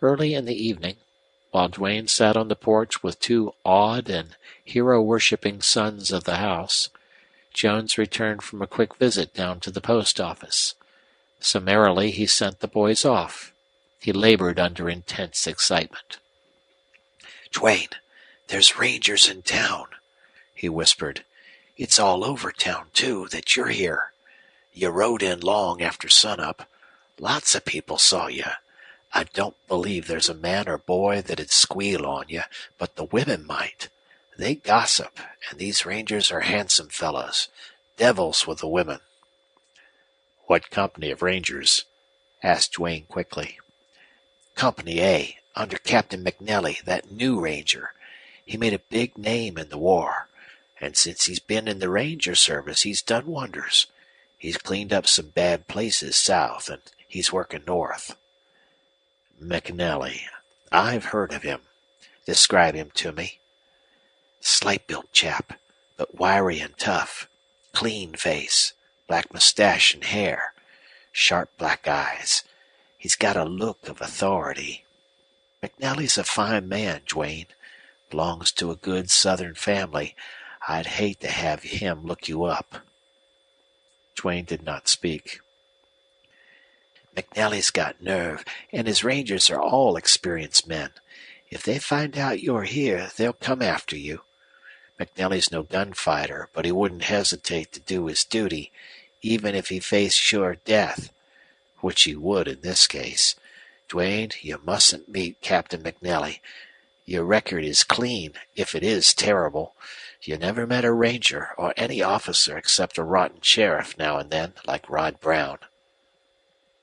Early in the evening, while Duane sat on the porch with two awed and hero-worshipping sons of the house, Jones returned from a quick visit down to the post office. Summarily he sent the boys off. He labored under intense excitement. "Duane, there's rangers in town," he whispered. "It's all over town, too, that you're here. You rode in long after sunup. Lots of people saw you. I don't believe there's a man or boy that'd squeal on you, but the women might. They gossip, and these rangers are handsome fellows. Devils with the women." "What company of rangers?" asked Duane quickly. "Company A, under Captain McNelly, that new ranger. He made a big name in the war, and since he's been in the ranger service he's done wonders. He's cleaned up some bad places south, and he's working north." "McNelly. I've heard of him. Describe him to me." "Slight-built chap, but wiry and tough. Clean face, black mustache and hair, sharp black eyes. He's got a look of authority. McNally's a fine man, Duane. Belongs to a good Southern family. I'd hate to have him look you up." Duane did not speak. "McNally's got nerve, and his rangers are all experienced men. If they find out you're here, they'll come after you. McNally's no gunfighter, but he wouldn't hesitate to do his duty, even if he faced sure death, which he would in this case. Duane, you mustn't meet Captain McNally. Your record is clean, if it is terrible. You never met a ranger or any officer except a rotten sheriff now and then, like Rod Brown."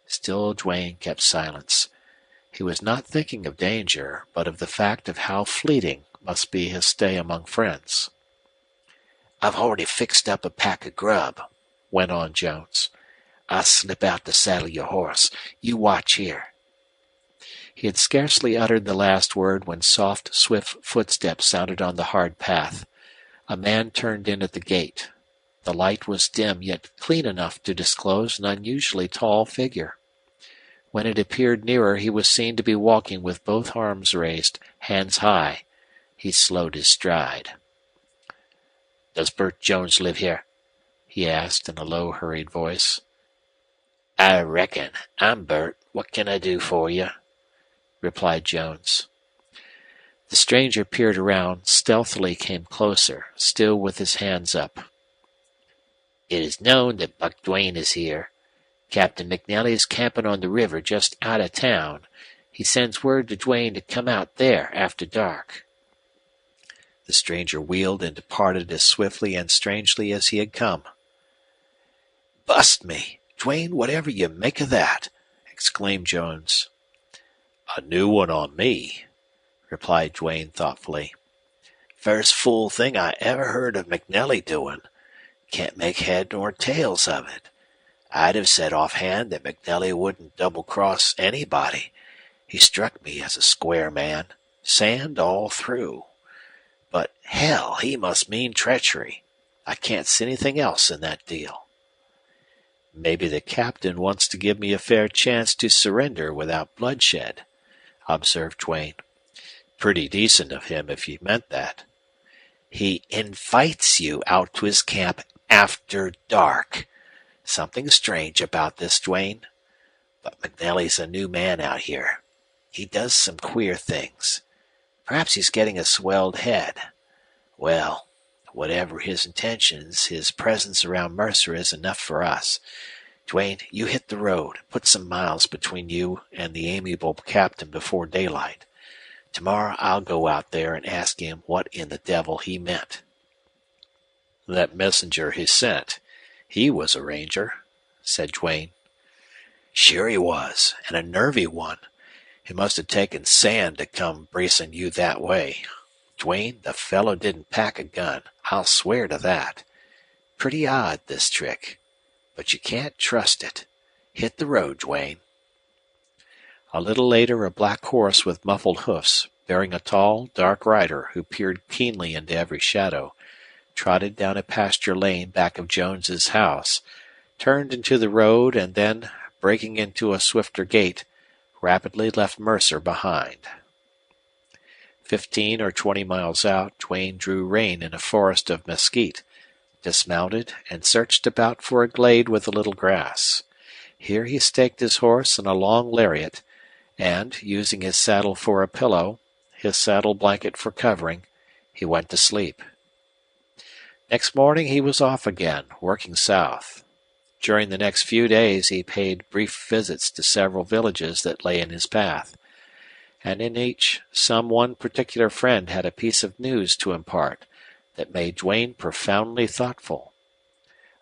Still Duane kept silence. He was not thinking of danger, but of the fact of how fleeting must be his stay among friends. "I've already fixed up a pack of grub," went on Jones. "I'll slip out to saddle your horse. You watch here." He had scarcely uttered the last word when soft, swift footsteps sounded on the hard path. A man turned in at the gate. The light was dim, yet clean enough to disclose an unusually tall figure. When it appeared nearer, he was seen to be walking with both arms raised, hands high. He slowed his stride. "Does Bert Jones live here?" he asked in a low, hurried voice. "I reckon. I'm Bert. What can I do for you?" replied Jones. The stranger peered around, stealthily came closer, still with his hands up. "It is known that Buck Duane is here. Captain McNally is camping on the river just out of town. He sends word to Duane to come out there after dark." The stranger wheeled and departed as swiftly and strangely as he had come. "Bust me! Duane, whatever you make of that!" exclaimed Jones. "A new one on me," replied Duane thoughtfully. "First fool thing I ever heard of McNally doing. Can't make head nor tails of it. I'd have said offhand that McNally wouldn't double-cross anybody. He struck me as a square man, sand all through. But, hell, he must mean treachery. I can't see anything else in that deal." "Maybe the captain wants to give me a fair chance to surrender without bloodshed," observed Duane. "Pretty decent of him if he meant that." "He invites you out to his camp after dark. Something strange about this, Duane. But McNally's a new man out here. He does some queer things. Perhaps he's getting a swelled head. Well, whatever his intentions, his presence around Mercer is enough for us. Duane, you hit the road. Put some miles between you and the amiable captain before daylight. Tomorrow I'll go out there and ask him what in the devil he meant." "That messenger he sent, he was a ranger," said Duane. "Sure he was, and a nervy one. He must have taken sand to come bracing you that way. Duane, the fellow didn't pack a gun. I'll swear to that. Pretty odd, this trick. But you can't trust it. Hit the road, Duane." A little later a black horse with muffled hoofs, bearing a tall, dark rider who peered keenly into every shadow, trotted down a pasture lane back of Jones's house, turned into the road, and then, breaking into a swifter gait, rapidly left Mercer behind. 15 or 20 miles out, Duane drew rein in a forest of mesquite, dismounted, and searched about for a glade with a little grass. Here he staked his horse in a long lariat, and, using his saddle for a pillow, his saddle blanket for covering, he went to sleep. Next morning he was off again, working south. During the next few days he paid brief visits to several villages that lay in his path, and in each some one particular friend had a piece of news to impart that made Duane profoundly thoughtful.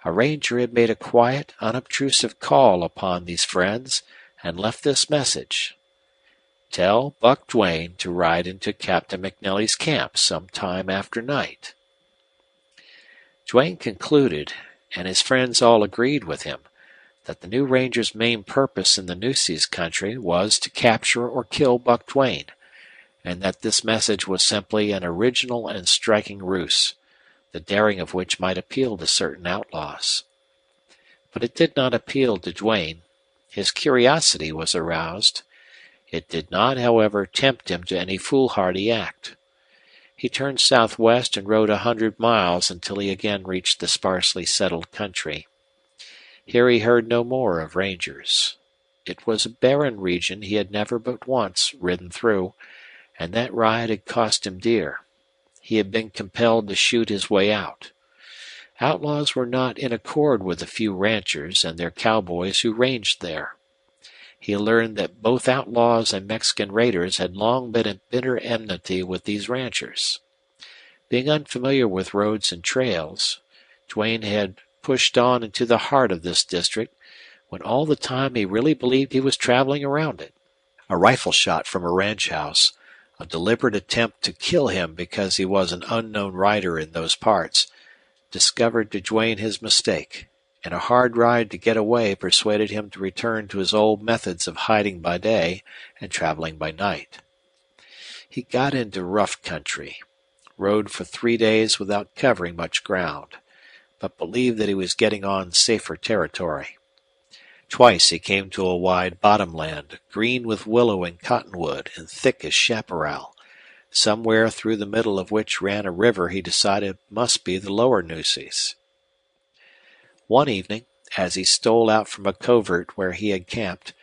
A ranger had made a quiet, unobtrusive call upon these friends and left this message: "Tell Buck Duane to ride into Captain McNally's camp some time after night." Duane concluded, and his friends all agreed with him, that the new ranger's main purpose in the Nueces country was to capture or kill Buck Duane, and that this message was simply an original and striking ruse, the daring of which might appeal to certain outlaws. But it did not appeal to Duane. His curiosity was aroused. It did not, however, tempt him to any foolhardy act. He turned southwest and rode 100 miles until he again reached the sparsely settled country. Here he heard no more of rangers. It was a barren region he had never but once ridden through, and that ride had cost him dear. He had been compelled to shoot his way out. Outlaws were not in accord with the few ranchers and their cowboys who ranged there. He learned that both outlaws and Mexican raiders had long been at bitter enmity with these ranchers. Being unfamiliar with roads and trails, Duane had pushed on into the heart of this district when all the time he really believed he was traveling around it. A rifle shot from a ranch house, a deliberate attempt to kill him because he was an unknown rider in those parts, discovered to Duane his mistake, and a hard ride to get away persuaded him to return to his old methods of hiding by day and traveling by night. He got into rough country, rode for 3 days without covering much ground, but believed that he was getting on safer territory. Twice he came to a wide bottomland, green with willow and cottonwood and thick as chaparral, somewhere through the middle of which ran a river he decided must be the lower Nueces. One evening, as he stole out from a covert where he had camped,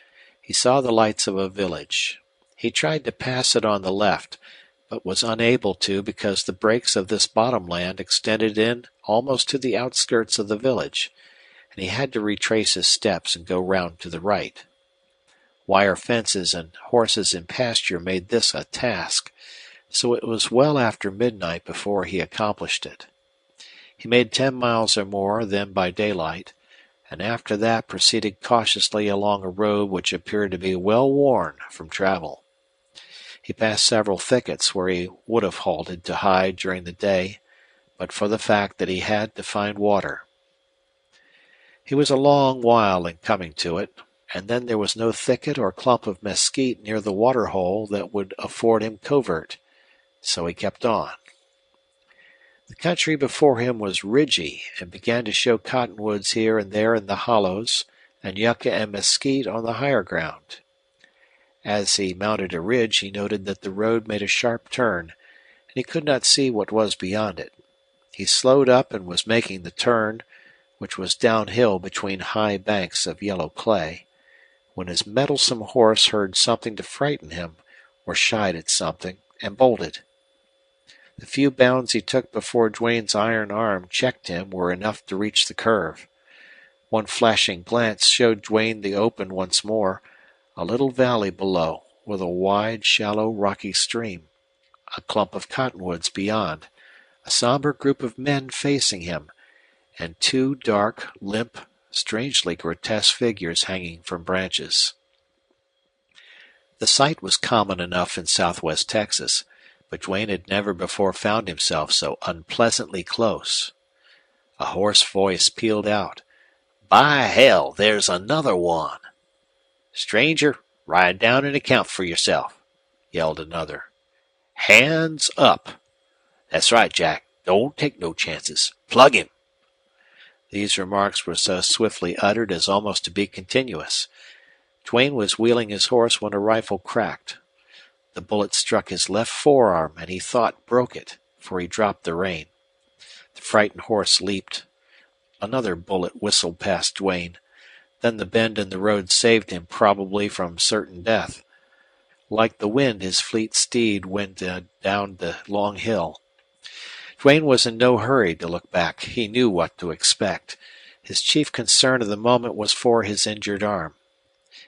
he saw the lights of a village. He tried to pass it on the left, but was unable to because the breaks of this bottomland extended in almost to the outskirts of the village, and he had to retrace his steps and go round to the right. Wire fences and horses in pasture made this a task, so it was well after midnight before he accomplished it. He made 10 miles or more then by daylight, and after that proceeded cautiously along a road which appeared to be well worn from travel. He passed several thickets where he would have halted to hide during the day, but for the fact that he had to find water. He was a long while in coming to it, and then there was no thicket or clump of mesquite near the water hole that would afford him covert, so he kept on. The country before him was ridgy and began to show cottonwoods here and there in the hollows, and yucca and mesquite on the higher ground. As he mounted a ridge, he noted that the road made a sharp turn, and he could not see what was beyond it. He slowed up and was making the turn, which was downhill between high banks of yellow clay, when his mettlesome horse heard something to frighten him, or shied at something, and bolted. The few bounds he took before Duane's iron arm checked him were enough to reach the curve. One flashing glance showed Duane the open once more, a little valley below, with a wide, shallow, rocky stream, a clump of cottonwoods beyond, a somber group of men facing him, and 2 dark, limp, strangely grotesque figures hanging from branches. The sight was common enough in southwest Texas, but Duane had never before found himself so unpleasantly close. A hoarse voice pealed out, "By hell, there's another one!" "Stranger, ride down and account for yourself," yelled another. "Hands up!" "That's right, Jack. Don't take no chances. Plug him." These remarks were so swiftly uttered as almost to be continuous. Duane was wheeling his horse when a rifle cracked. The bullet struck his left forearm, and he thought broke it, for he dropped the rein. The frightened horse leaped. Another bullet whistled past Duane. Then the bend in the road saved him probably from certain death. Like the wind, his fleet steed went down the long hill. Duane was in no hurry to look back. He knew what to expect. His chief concern of the moment was for his injured arm.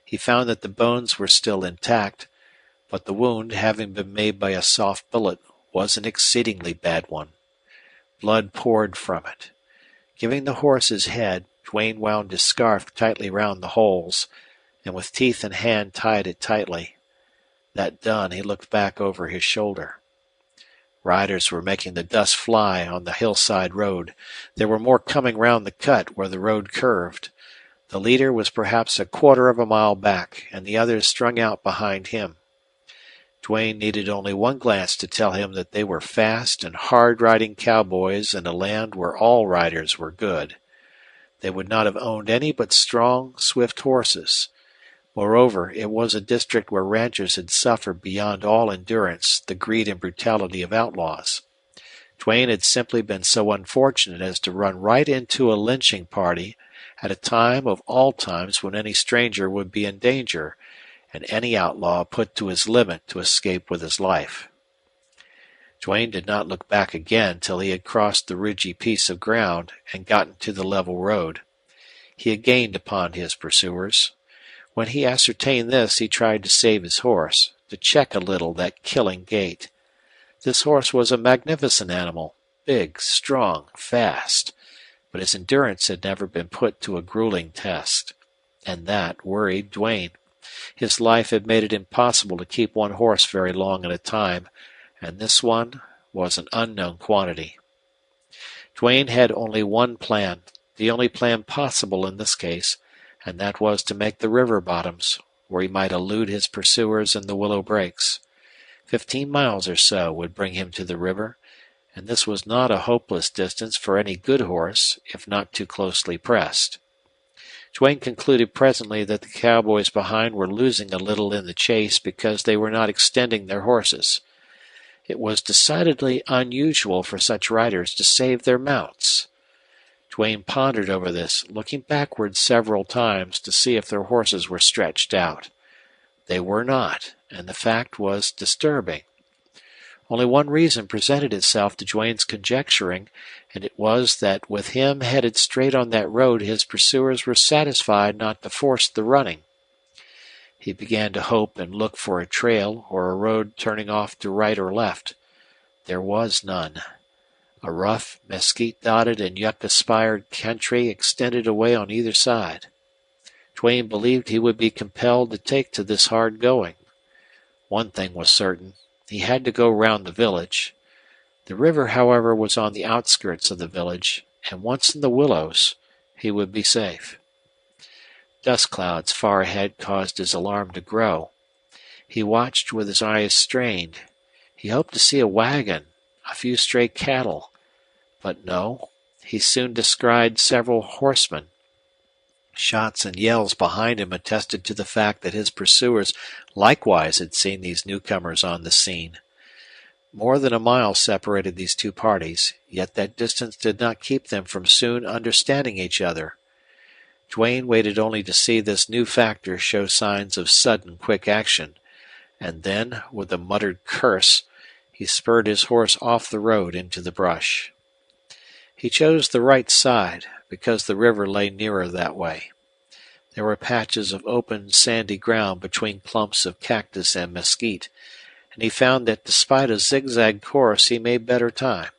He found that the bones were still intact, but the wound, having been made by a soft bullet, was an exceedingly bad one. Blood poured from it. Giving the horse his head, Duane wound his scarf tightly round the holes, and with teeth in hand tied it tightly. That done, he looked back over his shoulder. Riders were making the dust fly on the hillside road. There were more coming round the cut where the road curved. The leader was perhaps a quarter of a mile back, and the others strung out behind him. Duane needed only one glance to tell him that they were fast and hard-riding cowboys in a land where all riders were good. They would not have owned any but strong, swift horses, Moreover, it was a district where ranchers had suffered beyond all endurance the greed and brutality of outlaws. Duane had simply been so unfortunate as to run right into a lynching party at a time of all times when any stranger would be in danger, and any outlaw put to his limit to escape with his life. Duane did not look back again till he had crossed the ridgy piece of ground and gotten to the level road. He had gained upon his pursuers. When he ascertained this, he tried to save his horse, to check a little that killing gait. This horse was a magnificent animal, big, strong, fast, but his endurance had never been put to a grueling test, and that worried Duane. His life had made it impossible to keep one horse very long at a time, and this one was an unknown quantity. Duane had only one plan, the only plan possible in this case, and that was to make the river bottoms, where he might elude his pursuers in the willow brakes. 15 miles or so would bring him to the river, and this was not a hopeless distance for any good horse, if not too closely pressed. Duane concluded presently that the cowboys behind were losing a little in the chase because they were not extending their horses. It was decidedly unusual for such riders to save their mounts. Duane pondered over this, looking backward several times to see if their horses were stretched out. They were not, and the fact was disturbing. Only one reason presented itself to Duane's conjecturing, and it was that with him headed straight on that road his pursuers were satisfied not to force the running. He began to hope and look for a trail or a road turning off to right or left. There was none. A rough, mesquite-dotted and yucca-spired country extended away on either side. Duane believed he would be compelled to take to this hard going. One thing was certain. He had to go round the village. The river, however, was on the outskirts of the village, and once in the willows, he would be safe. Dust clouds far ahead caused his alarm to grow. He watched with his eyes strained. He hoped to see a wagon, a few stray cattle, but no. He soon descried several horsemen. Shots and yells behind him attested to the fact that his pursuers likewise had seen these newcomers on the scene. More than a mile separated these two parties, yet that distance did not keep them from soon understanding each other. Duane waited only to see this new factor show signs of sudden, quick action, and then, with a muttered curse, he spurred his horse off the road into the brush. He chose the right side, because the river lay nearer that way. There were patches of open, sandy ground between clumps of cactus and mesquite, and he found that despite a zigzag course he made better time.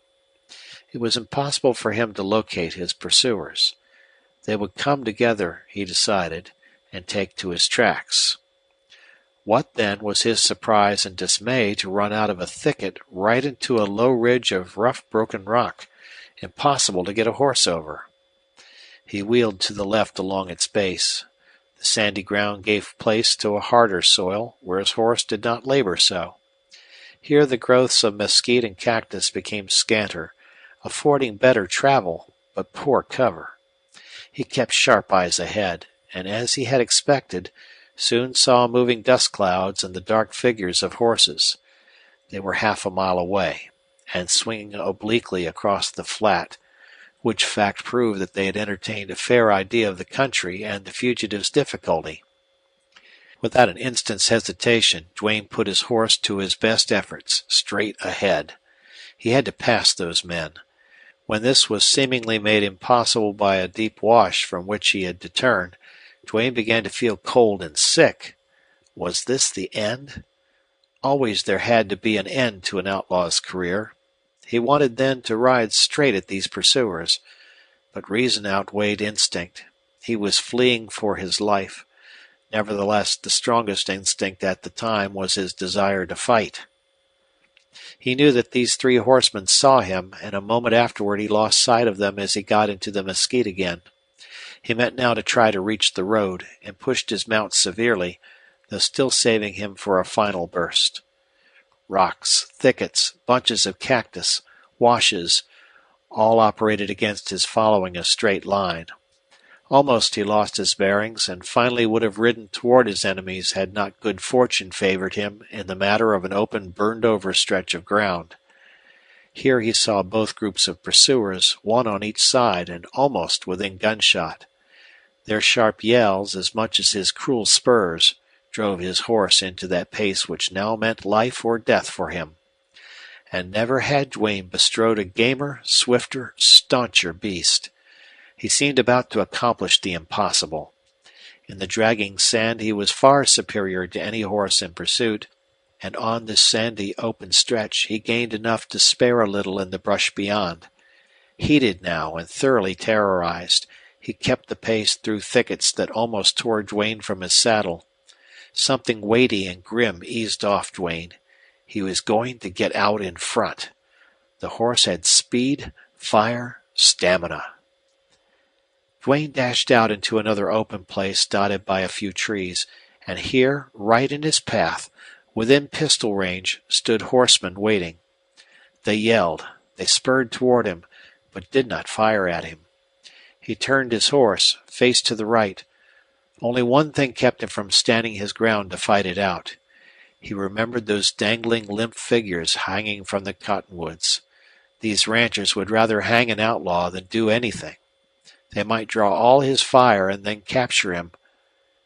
It was impossible for him to locate his pursuers. They would come together, he decided, and take to his tracks. What, then, was his surprise and dismay to run out of a thicket right into a low ridge of rough broken rock, impossible to get a horse over. He wheeled to the left along its base. The sandy ground gave place to a harder soil, where his horse did not labor so. Here the growths of mesquite and cactus became scanter, affording better travel, but poor cover. He kept sharp eyes ahead, and as he had expected, soon saw moving dust clouds and the dark figures of horses. They were half a mile away, and swinging obliquely across the flat, which fact proved that they had entertained a fair idea of the country and the fugitive's difficulty. Without an instant's hesitation, Duane put his horse to his best efforts, straight ahead. He had to pass those men. When this was seemingly made impossible by a deep wash from which he had to turn, Duane began to feel cold and sick. Was this the end? Always there had to be an end to an outlaw's career. He wanted then to ride straight at these pursuers, but reason outweighed instinct. He was fleeing for his life. Nevertheless, the strongest instinct at the time was his desire to fight. He knew that these three horsemen saw him, and a moment afterward he lost sight of them as he got into the mesquite again. He meant now to try to reach the road, and pushed his mount severely, though still saving him for a final burst. Rocks, thickets, bunches of cactus, washes, all operated against his following a straight line. Almost he lost his bearings, and finally would have ridden toward his enemies had not good fortune favored him in the matter of an open, burned-over stretch of ground. Here he saw both groups of pursuers, one on each side and almost within gunshot. Their sharp yells, as much as his cruel spurs, drove his horse into that pace which now meant life or death for him. And never had Duane bestrode a gamer, swifter, stauncher beast. He seemed about to accomplish the impossible. In the dragging sand he was far superior to any horse in pursuit, and on this sandy open stretch he gained enough to spare a little in the brush beyond. Heated now and thoroughly terrorized, he kept the pace through thickets that almost tore Duane from his saddle. Something weighty and grim eased off Duane. He was going to get out in front. The horse had speed, fire, stamina. Duane dashed out into another open place dotted by a few trees, and here, right in his path, within pistol range, stood horsemen waiting. They yelled. They spurred toward him, but did not fire at him. He turned his horse, faced to the right. Only one thing kept him from standing his ground to fight it out. He remembered those dangling limp figures hanging from the cottonwoods. These ranchers would rather hang an outlaw than do anything. They might draw all his fire and then capture him.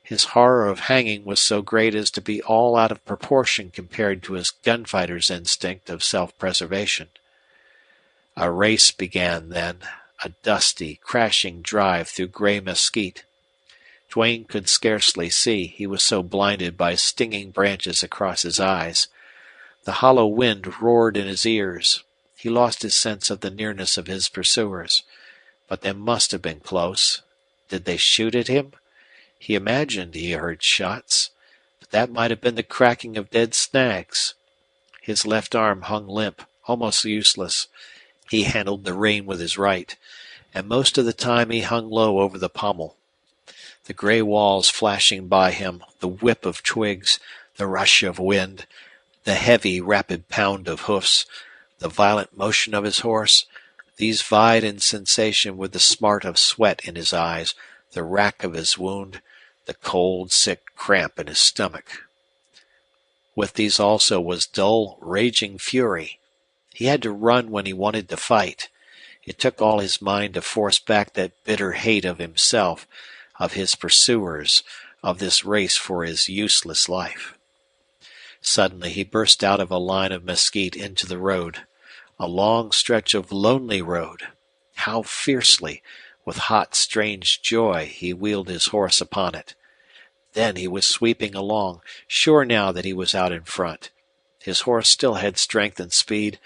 His horror of hanging was so great as to be all out of proportion compared to his gunfighter's instinct of self-preservation. A race began then, a dusty, crashing drive through gray mesquite. Duane could scarcely see, he was so blinded by stinging branches across his eyes. The hollow wind roared in his ears. He lost his sense of the nearness of his pursuers. But they must have been close. Did they shoot at him? He imagined he heard shots, but that might have been the cracking of dead snags. His left arm hung limp, almost useless. He handled the rein with his right, and most of the time he hung low over the pommel. The gray walls flashing by him, the whip of twigs, the rush of wind, the heavy, rapid pound of hoofs, the violent motion of his horse, these vied in sensation with the smart of sweat in his eyes, the rack of his wound, the cold, sick cramp in his stomach. With these also was dull, raging fury. He had to run when he wanted to fight. It took all his mind to force back that bitter hate of himself, of his pursuers, of this race for his useless life. Suddenly he burst out of a line of mesquite into the road. A long stretch of lonely road. How fiercely, with hot, strange joy, he wheeled his horse upon it. Then he was sweeping along, sure now that he was out in front. His horse still had strength and speed,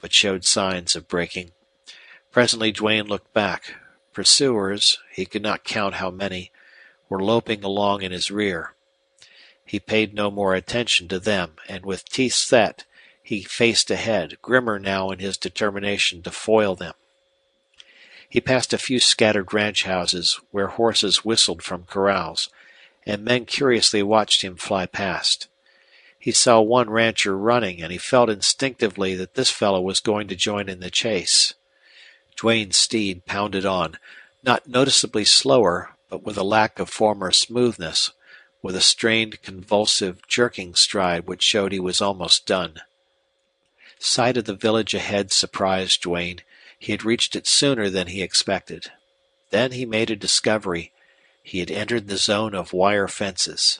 but showed signs of breaking. Presently Duane looked back. Pursuers, he could not count how many, were loping along in his rear. He paid no more attention to them, and with teeth set, he faced ahead, grimmer now in his determination to foil them. He passed a few scattered ranch houses where horses whistled from corrals, and men curiously watched him fly past. He saw one rancher running, and he felt instinctively that this fellow was going to join in the chase. Duane's steed pounded on, not noticeably slower, but with a lack of former smoothness, with a strained, convulsive, jerking stride which showed he was almost done. Sight of the village ahead surprised Duane. He had reached it sooner than he expected. Then he made a discovery. He had entered the zone of wire fences.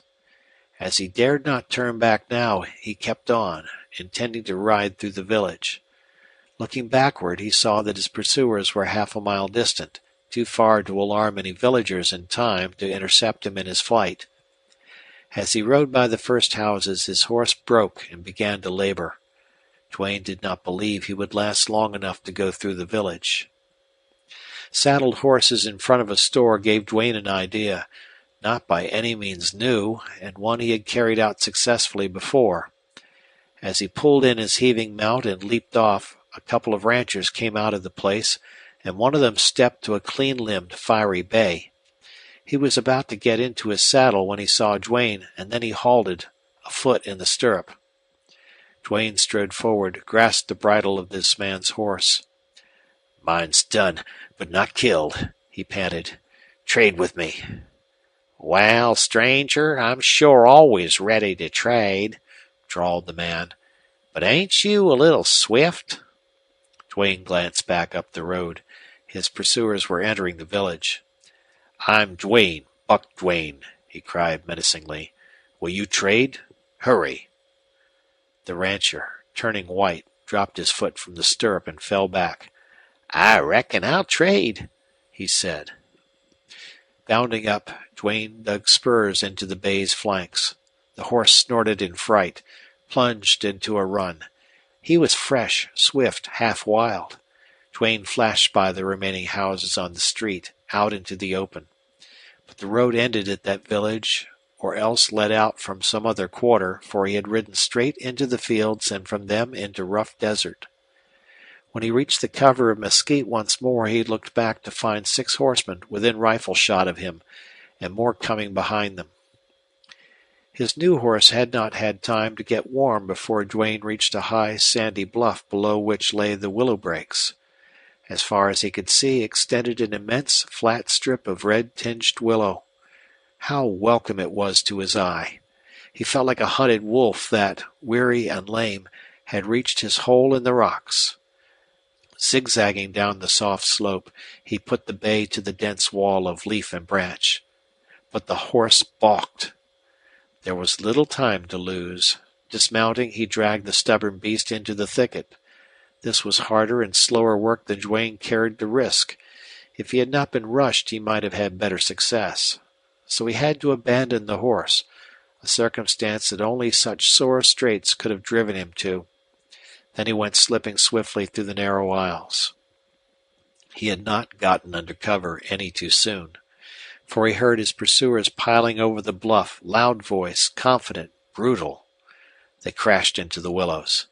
As he dared not turn back now, he kept on, intending to ride through the village. Looking backward, he saw that his pursuers were half a mile distant, too far to alarm any villagers in time to intercept him in his flight. As he rode by the first houses, his horse broke and began to labor. Duane did not believe he would last long enough to go through the village. Saddled horses in front of a store gave Duane an idea, not by any means new, and one he had carried out successfully before. As he pulled in his heaving mount and leaped off, a couple of ranchers came out of the place, and one of them stepped to a clean-limbed, fiery bay. He was about to get into his saddle when he saw Duane, and then he halted, a foot in the stirrup. Duane strode forward, grasped the bridle of this man's horse. "Mine's done, but not killed," he panted. Trade with me." "Well, stranger, I'm sure always ready to trade," drawled the man. "But ain't you a little swift?" Duane glanced back up the road. His pursuers were entering the village. "I'm Duane, Buck Duane," he cried menacingly. "Will you trade? Hurry!" The rancher, turning white, dropped his foot from the stirrup and fell back. "I reckon I'll trade," he said. Bounding up, Duane dug spurs into the bay's flanks. The horse snorted in fright, plunged into a run. He was fresh, swift, half wild. Duane flashed by the remaining houses on the street, out into the open. But the road ended at that village, or else led out from some other quarter, for he had ridden straight into the fields and from them into rough desert. When he reached the cover of mesquite once more, he looked back to find 6 horsemen within rifle shot of him, and more coming behind them. His new horse had not had time to get warm before Duane reached a high, sandy bluff below which lay the willow brakes. As far as he could see extended an immense, flat strip of red-tinged willow. How welcome it was to his eye! He felt like a hunted wolf that, weary and lame, had reached his hole in the rocks. Zigzagging down the soft slope, he put the bay to the dense wall of leaf and branch. But the horse balked. There was little time to lose. Dismounting, he dragged the stubborn beast into the thicket. This was harder and slower work than Duane cared to risk. If he had not been rushed, he might have had better success. So he had to abandon the horse, a circumstance that only such sore straits could have driven him to. Then he went slipping swiftly through the narrow aisles. He had not gotten under cover any too soon, for he heard his pursuers piling over the bluff, loud-voiced, confident, brutal. They crashed into the willows.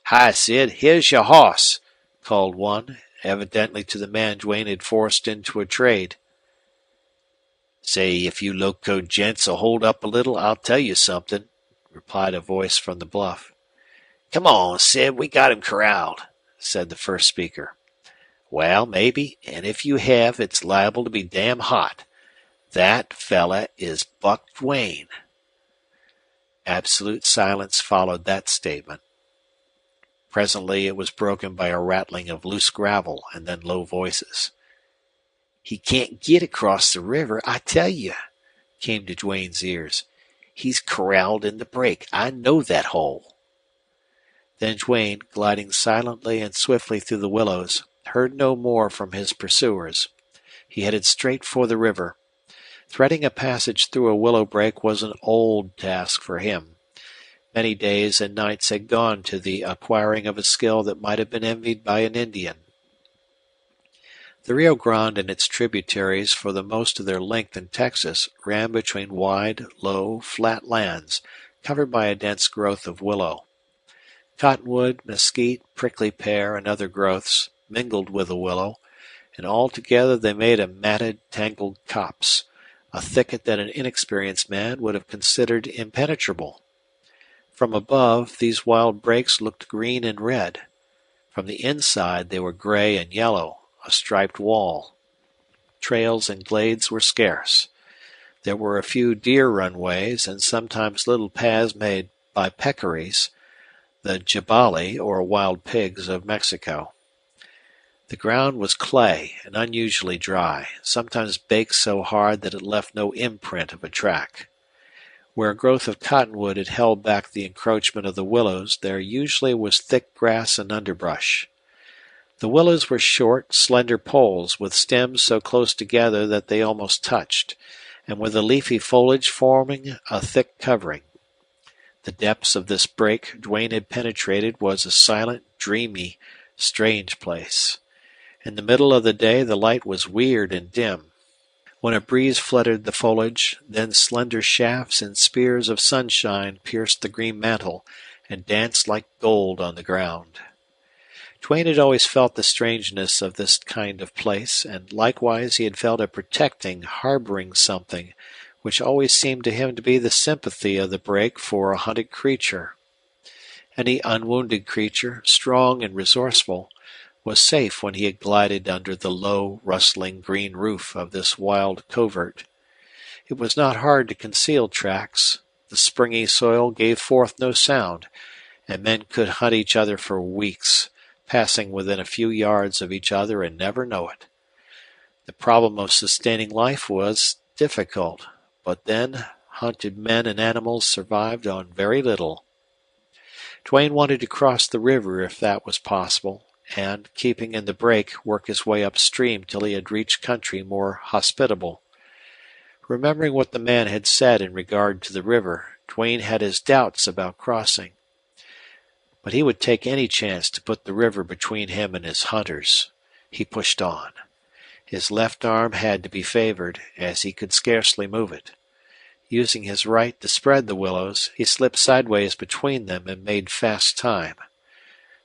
"Hi, Sid, here's your hoss," called one, evidently to the man Duane had forced into a trade. "Say, if you loco gents'll hold up a little, I'll tell you something," replied a voice from the bluff. "Come on, Sid, we got him corralled," said the first speaker. "Well, maybe, and if you have, it's liable to be damn hot. That fella is Buck Duane." Absolute silence followed that statement. Presently it was broken by a rattling of loose gravel and then low voices. "He can't get across the river, I tell you," came to Duane's ears. "He's corralled in the break. I know that hole." Then Duane, gliding silently and swiftly through the willows, heard no more from his pursuers. He headed straight for the river. Threading a passage through a willow brake was an old task for him. Many days and nights had gone to the acquiring of a skill that might have been envied by an Indian. The Rio Grande and its tributaries, for the most of their length in Texas, ran between wide, low, flat lands covered by a dense growth of willow. Cottonwood, mesquite, prickly pear, and other growths mingled with the willow, and all together they made a matted, tangled copse, a thicket that an inexperienced man would have considered impenetrable. From above, these wild brakes looked green and red. From the inside they were gray and yellow, a striped wall. Trails and glades were scarce. There were a few deer runways and sometimes little paths made by peccaries, the jabali or wild pigs of Mexico. The ground was clay and unusually dry, sometimes baked so hard that it left no imprint of a track. Where a growth of cottonwood had held back the encroachment of the willows, there usually was thick grass and underbrush. The willows were short, slender poles with stems so close together that they almost touched, and with the leafy foliage forming a thick covering. The depths of this brake Duane had penetrated was a silent, dreamy, strange place. In the middle of the day the light was weird and dim. When a breeze fluttered the foliage, then slender shafts and spears of sunshine pierced the green mantle and danced like gold on the ground. Duane had always felt the strangeness of this kind of place, and likewise he had felt a protecting, harboring something which always seemed to him to be the sympathy of the brake for a hunted creature. Any unwounded creature, strong and resourceful, was safe when he had glided under the low, rustling green roof of this wild covert. It was not hard to conceal tracks. The springy soil gave forth no sound, and men could hunt each other for weeks, passing within a few yards of each other and never know it. The problem of sustaining life was difficult, but then hunted men and animals survived on very little. Duane wanted to cross the river if that was possible, and, keeping in the brake, work his way upstream till he had reached country more hospitable. Remembering what the man had said in regard to the river, Duane had his doubts about crossing. But he would take any chance to put the river between him and his hunters. He pushed on. His left arm had to be favored, as he could scarcely move it. Using his right to spread the willows, he slipped sideways between them and made fast time.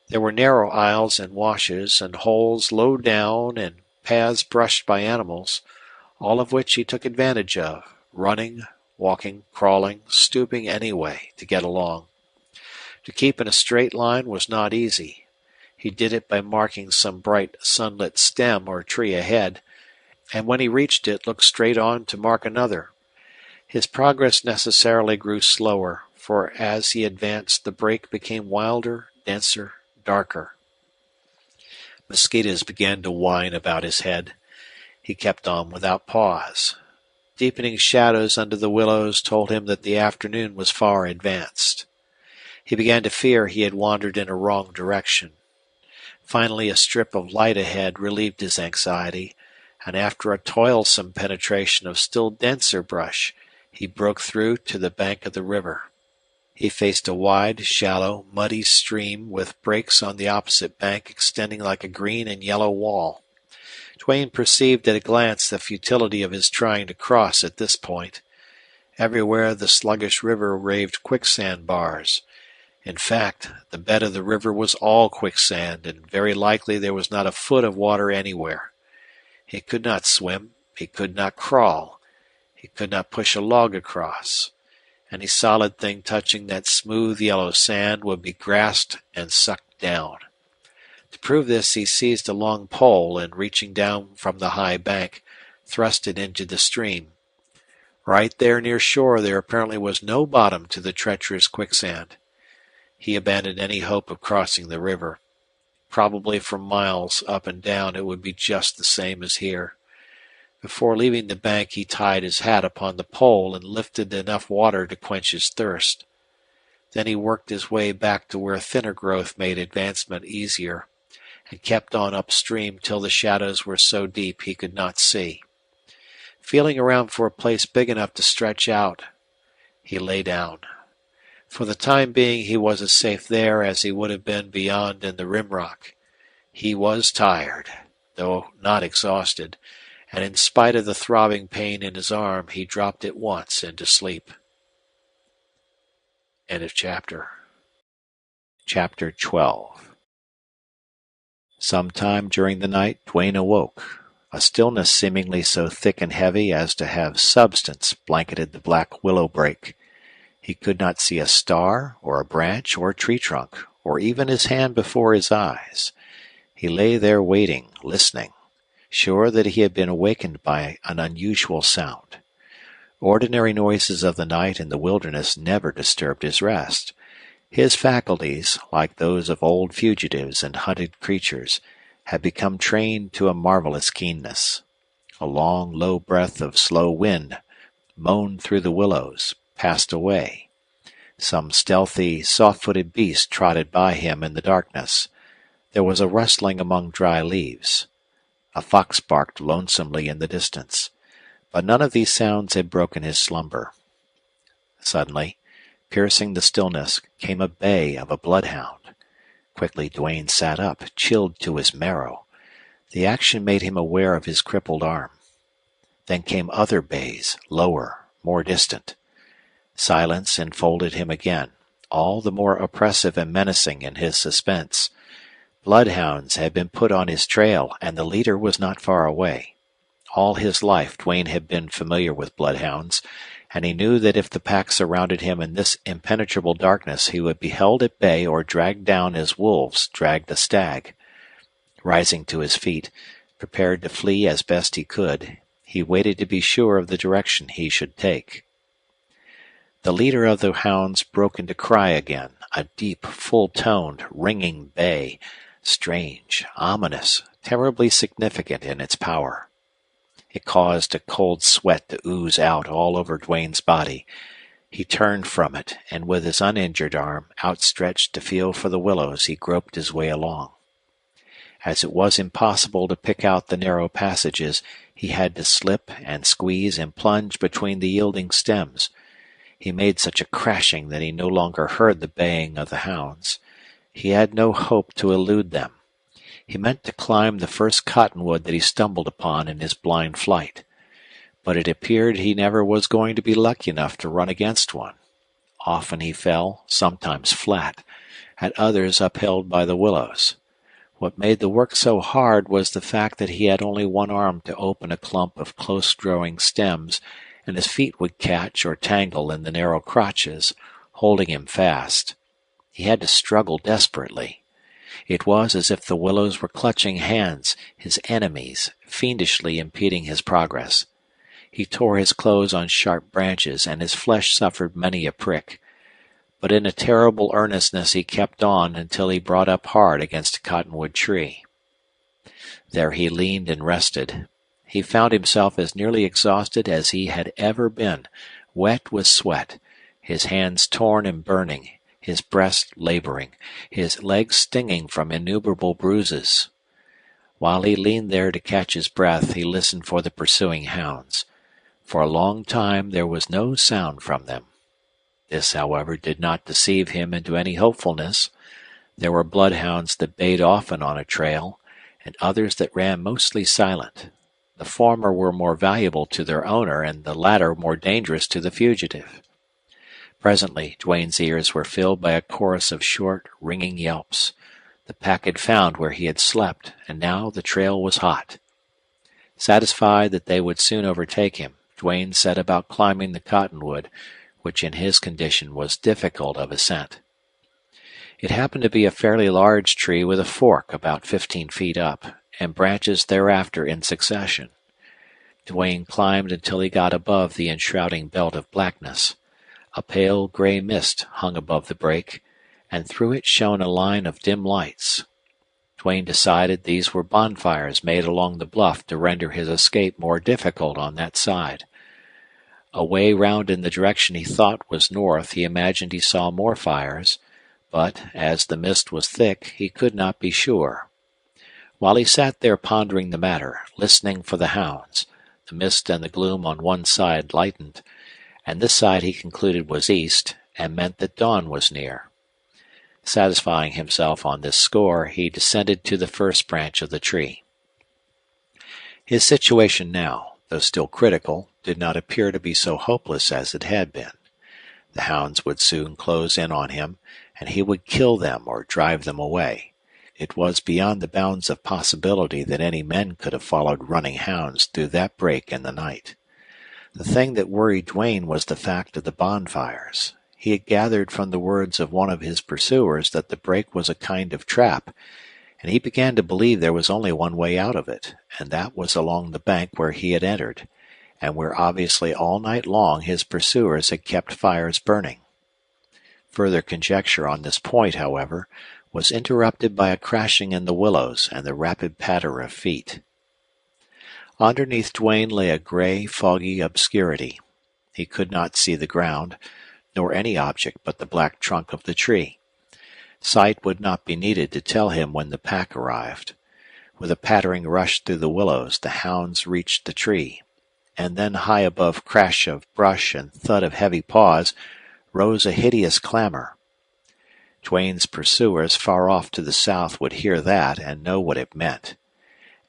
There were narrow aisles and washes and holes low down and paths brushed by animals, all of which he took advantage of, running, walking, crawling, stooping any way to get along. To keep in a straight line was not easy. He did it by marking some bright sunlit stem or tree ahead, and when he reached it looked straight on to mark another. His progress necessarily grew slower, for as he advanced the brake became wilder, denser, darker. Mosquitoes began to whine about his head. He kept on without pause. Deepening shadows under the willows told him that the afternoon was far advanced. He began to fear he had wandered in a wrong direction. Finally, a strip of light ahead relieved his anxiety, and after a toilsome penetration of still denser brush, he broke through to the bank of the river. He faced a wide, shallow, muddy stream with breaks on the opposite bank extending like a green and yellow wall. Duane perceived at a glance the futility of his trying to cross at this point. Everywhere the sluggish river raved quicksand bars. In fact, the bed of the river was all quicksand, and very likely there was not a foot of water anywhere. He could not swim, he could not crawl, he could not push a log across. Any solid thing touching that smooth yellow sand would be grasped and sucked down. To prove this, he seized a long pole and, reaching down from the high bank, thrust it into the stream. Right there near shore there apparently was no bottom to the treacherous quicksand. He abandoned any hope of crossing the river. Probably for miles up and down it would be just the same as here. Before leaving the bank he tied his hat upon the pole and lifted enough water to quench his thirst. Then he worked his way back to where thinner growth made advancement easier, and kept on upstream till the shadows were so deep he could not see. Feeling around for a place big enough to stretch out, he lay down. For the time being he was as safe there as he would have been beyond in the rimrock. He was tired, though not exhausted, and in spite of the throbbing pain in his arm, he dropped at once into sleep. End of chapter. Chapter 12. Sometime during the night, Duane awoke. A stillness seemingly so thick and heavy as to have substance blanketed the black willow brake. He could not see a star, or a branch, or a tree trunk, or even his hand before his eyes. He lay there waiting, listening, sure that he had been awakened by an unusual sound. Ordinary noises of the night in the wilderness never disturbed his rest. His faculties, like those of old fugitives and hunted creatures, had become trained to a marvelous keenness. A long, low breath of slow wind moaned through the willows, passed away. Some stealthy, soft-footed beast trotted by him in the darkness. There was a rustling among dry leaves. A fox barked lonesomely in the distance. But none of these sounds had broken his slumber. Suddenly, piercing the stillness, came a bay of a bloodhound. Quickly Duane sat up, chilled to his marrow. The action made him aware of his crippled arm. Then came other bays, lower, more distant. Silence enfolded him again, all the more oppressive and menacing in his suspense. Bloodhounds had been put on his trail, and the leader was not far away. All his life Duane had been familiar with bloodhounds, and he knew that if the pack surrounded him in this impenetrable darkness he would be held at bay or dragged down as wolves drag the stag. Rising to his feet, prepared to flee as best he could, he waited to be sure of the direction he should take. The leader of the hounds broke into cry again, a deep, full-toned, ringing bay, strange, ominous, terribly significant in its power. It caused a cold sweat to ooze out all over Duane's body. He turned from it, and with his uninjured arm outstretched to feel for the willows, he groped his way along. As it was impossible to pick out the narrow passages, he had to slip and squeeze and plunge between the yielding stems. He made such a crashing that he no longer heard the baying of the hounds. He had no hope to elude them. He meant to climb the first cottonwood that he stumbled upon in his blind flight. But it appeared he never was going to be lucky enough to run against one. Often he fell, sometimes flat, at others upheld by the willows. What made the work so hard was the fact that he had only one arm to open a clump of close-growing stems, and his feet would catch or tangle in the narrow crotches, holding him fast. He had to struggle desperately. It was as if the willows were clutching hands, his enemies, fiendishly impeding his progress. He tore his clothes on sharp branches, and his flesh suffered many a prick. But in a terrible earnestness he kept on until he brought up hard against a cottonwood tree. There he leaned and rested. He found himself as nearly exhausted as he had ever been, wet with sweat, his hands torn and burning, his breast laboring, his legs stinging from innumerable bruises. While he leaned there to catch his breath, he listened for the pursuing hounds. For a long time there was no sound from them. This, however, did not deceive him into any hopefulness. There were bloodhounds that bayed often on a trail, and others that ran mostly silent. The former were more valuable to their owner, and the latter more dangerous to the fugitive. Presently Duane's ears were filled by a chorus of short, ringing yelps. The pack had found where he had slept, and now the trail was hot. Satisfied that they would soon overtake him, Duane set about climbing the cottonwood, which in his condition was difficult of ascent. It happened to be a fairly large tree with a fork about 15 feet up, and branches thereafter in succession. Duane climbed until he got above the enshrouding belt of blackness. A pale gray mist hung above the break, and through it shone a line of dim lights. Duane decided these were bonfires made along the bluff to render his escape more difficult on that side. Away round in the direction he thought was north, he imagined he saw more fires, but, as the mist was thick, he could not be sure. While he sat there pondering the matter, listening for the hounds, the mist and the gloom on one side lightened, and this side he concluded was east, and meant that dawn was near. Satisfying himself on this score, he descended to the first branch of the tree. His situation now, though still critical, did not appear to be so hopeless as it had been. The hounds would soon close in on him, and he would kill them or drive them away. It was beyond the bounds of possibility that any men could have followed running hounds through that break in the night. The thing that worried Duane was the fact of the bonfires. He had gathered from the words of one of his pursuers that the break was a kind of trap, and he began to believe there was only one way out of it, and that was along the bank where he had entered, and where obviously all night long his pursuers had kept fires burning. Further conjecture on this point, however, was interrupted by a crashing in the willows and the rapid patter of feet. Underneath Duane lay a gray, foggy obscurity. He could not see the ground, nor any object but the black trunk of the tree. Sight would not be needed to tell him when the pack arrived. With a pattering rush through the willows, the hounds reached the tree, and then high above crash of brush and thud of heavy paws rose a hideous clamor. Duane's pursuers far off to the south would hear that and know what it meant.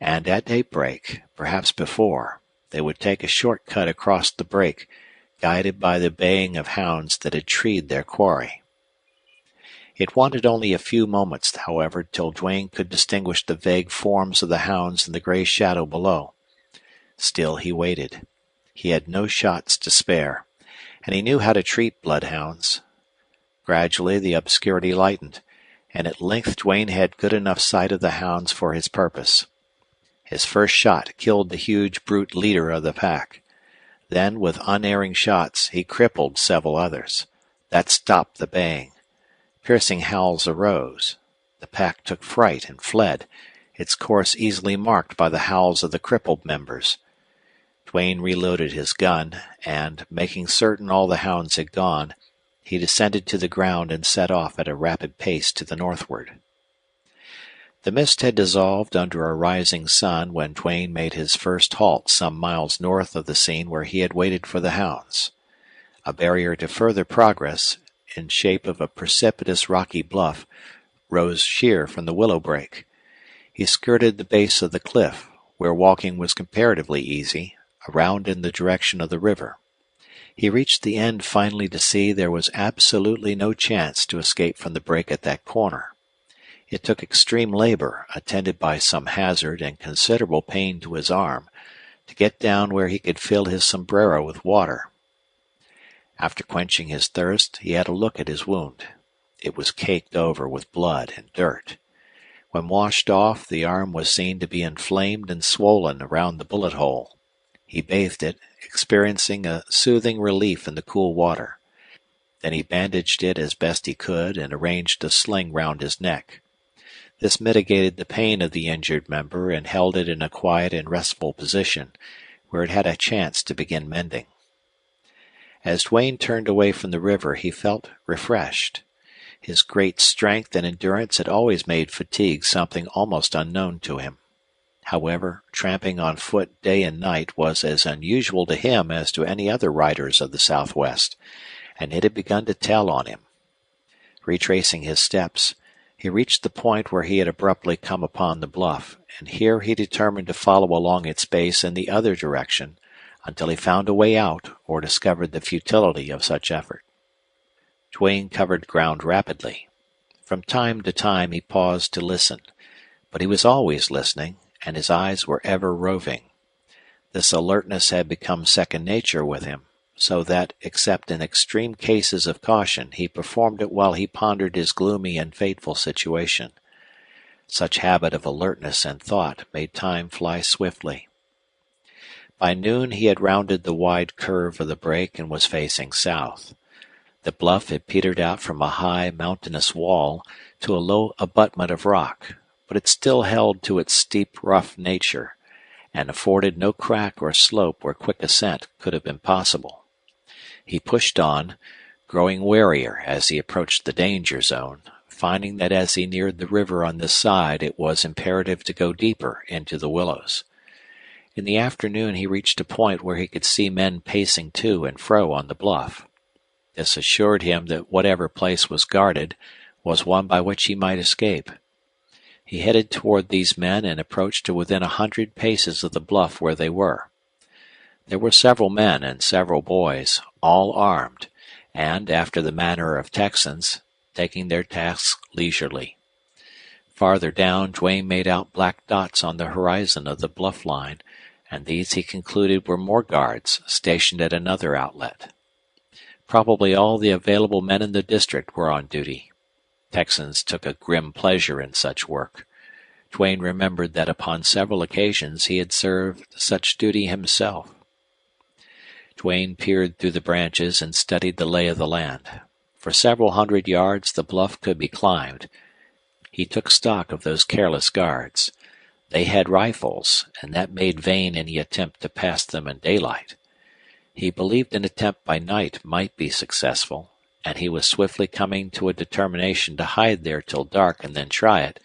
And at daybreak, perhaps before, they would take a short cut across the break, guided by the baying of hounds that had treed their quarry. It wanted only a few moments, however, till Duane could distinguish the vague forms of the hounds in the gray shadow below. Still he waited. He had no shots to spare, and he knew how to treat bloodhounds. Gradually the obscurity lightened, and at length Duane had good enough sight of the hounds for his purpose. His first shot killed the huge brute leader of the pack. Then, with unerring shots, he crippled several others. That stopped the baying. Piercing howls arose. The pack took fright and fled, its course easily marked by the howls of the crippled members. Duane reloaded his gun, and, making certain all the hounds had gone, he descended to the ground and set off at a rapid pace to the northward. The mist had dissolved under a rising sun when Duane made his first halt some miles north of the scene where he had waited for the hounds. A barrier to further progress, in shape of a precipitous rocky bluff, rose sheer from the willow brake. He skirted the base of the cliff, where walking was comparatively easy, around in the direction of the river. He reached the end finally to see there was absolutely no chance to escape from the break at that corner. It took extreme labor, attended by some hazard and considerable pain to his arm, to get down where he could fill his sombrero with water. After quenching his thirst, he had a look at his wound. It was caked over with blood and dirt. When washed off, the arm was seen to be inflamed and swollen around the bullet hole. He bathed it, experiencing a soothing relief in the cool water. Then he bandaged it as best he could and arranged a sling round his neck. This mitigated the pain of the injured member and held it in a quiet and restful position, where it had a chance to begin mending. As Duane turned away from the river, he felt refreshed. His great strength and endurance had always made fatigue something almost unknown to him. However, tramping on foot day and night was as unusual to him as to any other riders of the Southwest, and it had begun to tell on him. Retracing his steps, he reached the point where he had abruptly come upon the bluff, and here he determined to follow along its base in the other direction until he found a way out or discovered the futility of such effort. Duane covered ground rapidly. From time to time he paused to listen, but he was always listening, and his eyes were ever roving. This alertness had become second nature with him, so that, except in extreme cases of caution, he performed it while he pondered his gloomy and fateful situation. Such habit of alertness and thought made time fly swiftly. By noon he had rounded the wide curve of the break and was facing south. The bluff had petered out from a high, mountainous wall to a low abutment of rock, but it still held to its steep, rough nature, and afforded no crack or slope where quick ascent could have been possible. He pushed on, growing warier as he approached the danger zone, finding that as he neared the river on this side it was imperative to go deeper into the willows. In the afternoon he reached a point where he could see men pacing to and fro on the bluff. This assured him that whatever place was guarded was one by which he might escape. He headed toward these men and approached to within 100 paces of the bluff where they were. There were several men and several boys, all armed, and, after the manner of Texans, taking their tasks leisurely. Farther down, Duane made out black dots on the horizon of the bluff line, and these he concluded were more guards stationed at another outlet. Probably all the available men in the district were on duty. Texans took a grim pleasure in such work. Duane remembered that upon several occasions he had served such duty himself. Duane peered through the branches and studied the lay of the land. For several hundred yards the bluff could be climbed. He took stock of those careless guards. They had rifles, and that made vain any attempt to pass them in daylight. He believed an attempt by night might be successful, and he was swiftly coming to a determination to hide there till dark and then try it,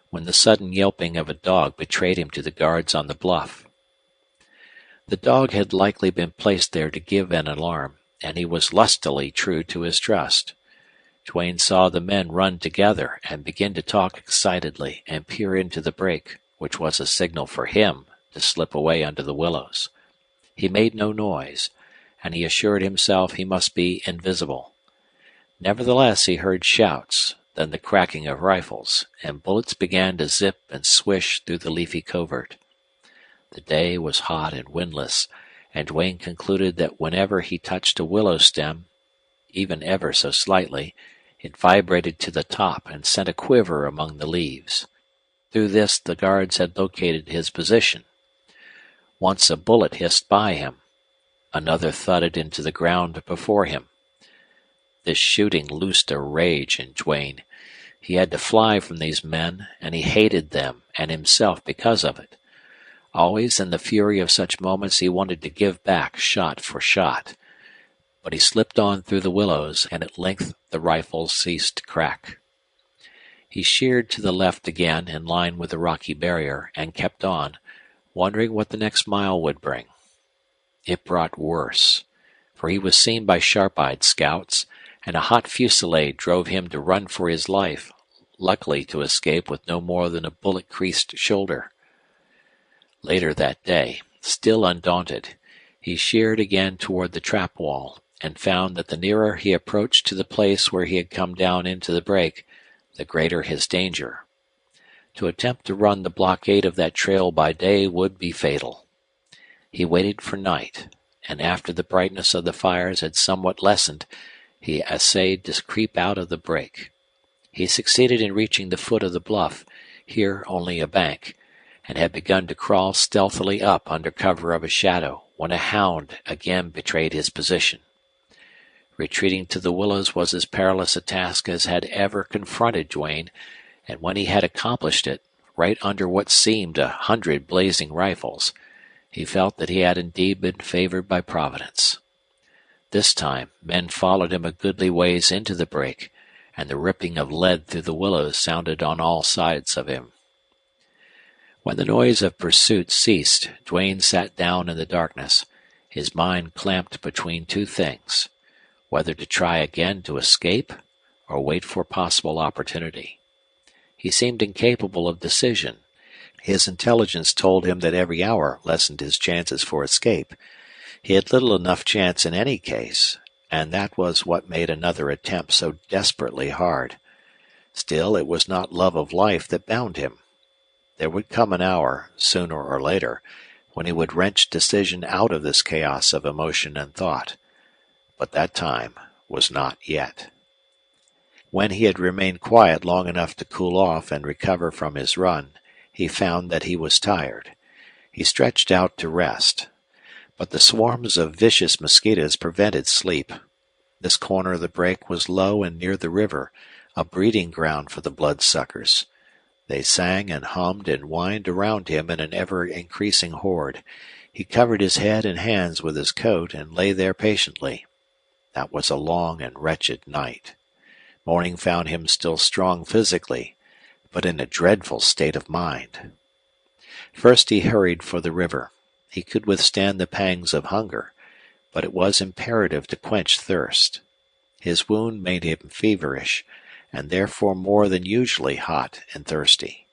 when the sudden yelping of a dog betrayed him to the guards on the bluff. The dog had likely been placed there to give an alarm, and he was lustily true to his trust. Duane saw the men run together and begin to talk excitedly and peer into the brake, which was a signal for him to slip away under the willows. He made no noise, and he assured himself he must be invisible. Nevertheless, he heard shouts, then the cracking of rifles, and bullets began to zip and swish through the leafy covert. The day was hot and windless, and Duane concluded that whenever he touched a willow stem, even ever so slightly, It vibrated to the top and sent a quiver among the leaves. Through this the guards had located his position. Once a bullet hissed by him. Another thudded into the ground before him. This shooting loosed a rage in Duane. He had to fly from these men, and he hated them and himself because of it. Always in the fury of such moments he wanted to give back shot for shot. But he slipped on through the willows, and at length the rifle ceased to crack. He sheered to the left again in line with the rocky barrier, and kept on, wondering what the next mile would bring. It brought worse, for he was seen by sharp-eyed scouts, and a hot fusillade drove him to run for his life, luckily to escape with no more than a bullet-creased shoulder. Later that day, still undaunted, he sheered again toward the trap wall, and found that the nearer he approached to the place where he had come down into the break, the greater his danger. To attempt to run the blockade of that trail by day would be fatal. He waited for night, and after the brightness of the fires had somewhat lessened, he essayed to creep out of the break. He succeeded in reaching the foot of the bluff, here only a bank, and had begun to crawl stealthily up under cover of a shadow when a hound again betrayed his position. Retreating to the willows was as perilous a task as had ever confronted Duane, and when he had accomplished it, right under what seemed 100 blazing rifles, he felt that he had indeed been favored by Providence. This time men followed him a goodly ways into the brake, and the ripping of lead through the willows sounded on all sides of him. When the noise of pursuit ceased, Duane sat down in the darkness, his mind clamped between two things, whether to try again to escape or wait for possible opportunity. He seemed incapable of decision. His intelligence told him that every hour lessened his chances for escape. He had little enough chance in any case, and that was what made another attempt so desperately hard. Still, it was not love of life that bound him. There would come an hour, sooner or later, when he would wrench decision out of this chaos of emotion and thought. But that time was not yet. When he had remained quiet long enough to cool off and recover from his run, he found that he was tired. He stretched out to rest. But the swarms of vicious mosquitoes prevented sleep. This corner of the break was low and near the river, a breeding ground for the bloodsuckers. They sang and hummed and whined around him in an ever-increasing horde. He covered his head and hands with his coat and lay there patiently. That was a long and wretched night. Morning found him still strong physically, but in a dreadful state of mind. First he hurried for the river. He could withstand the pangs of hunger, but it was imperative to quench thirst. His wound made him feverish, and therefore more than usually hot and thirsty.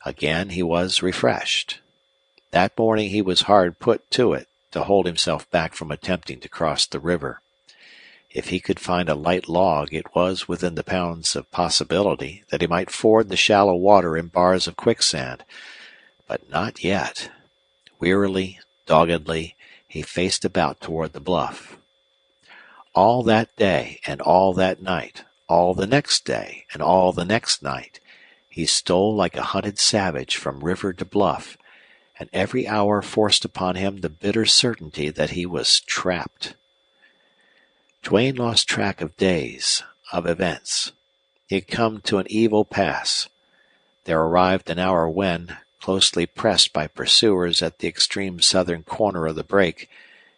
Again he was refreshed. That morning he was hard put to it to hold himself back from attempting to cross the river. If he could find a light log, it was within the bounds of possibility that he might ford the shallow water in bars of quicksand. But not yet. Wearily, doggedly, he faced about toward the bluff. All that day and all that night, all the next day and all the next night, he stole like a hunted savage from river to bluff, and every hour forced upon him the bitter certainty that he was trapped. Duane lost track of days, of events. He had come to an evil pass. There arrived an hour when, closely pressed by pursuers at the extreme southern corner of the break,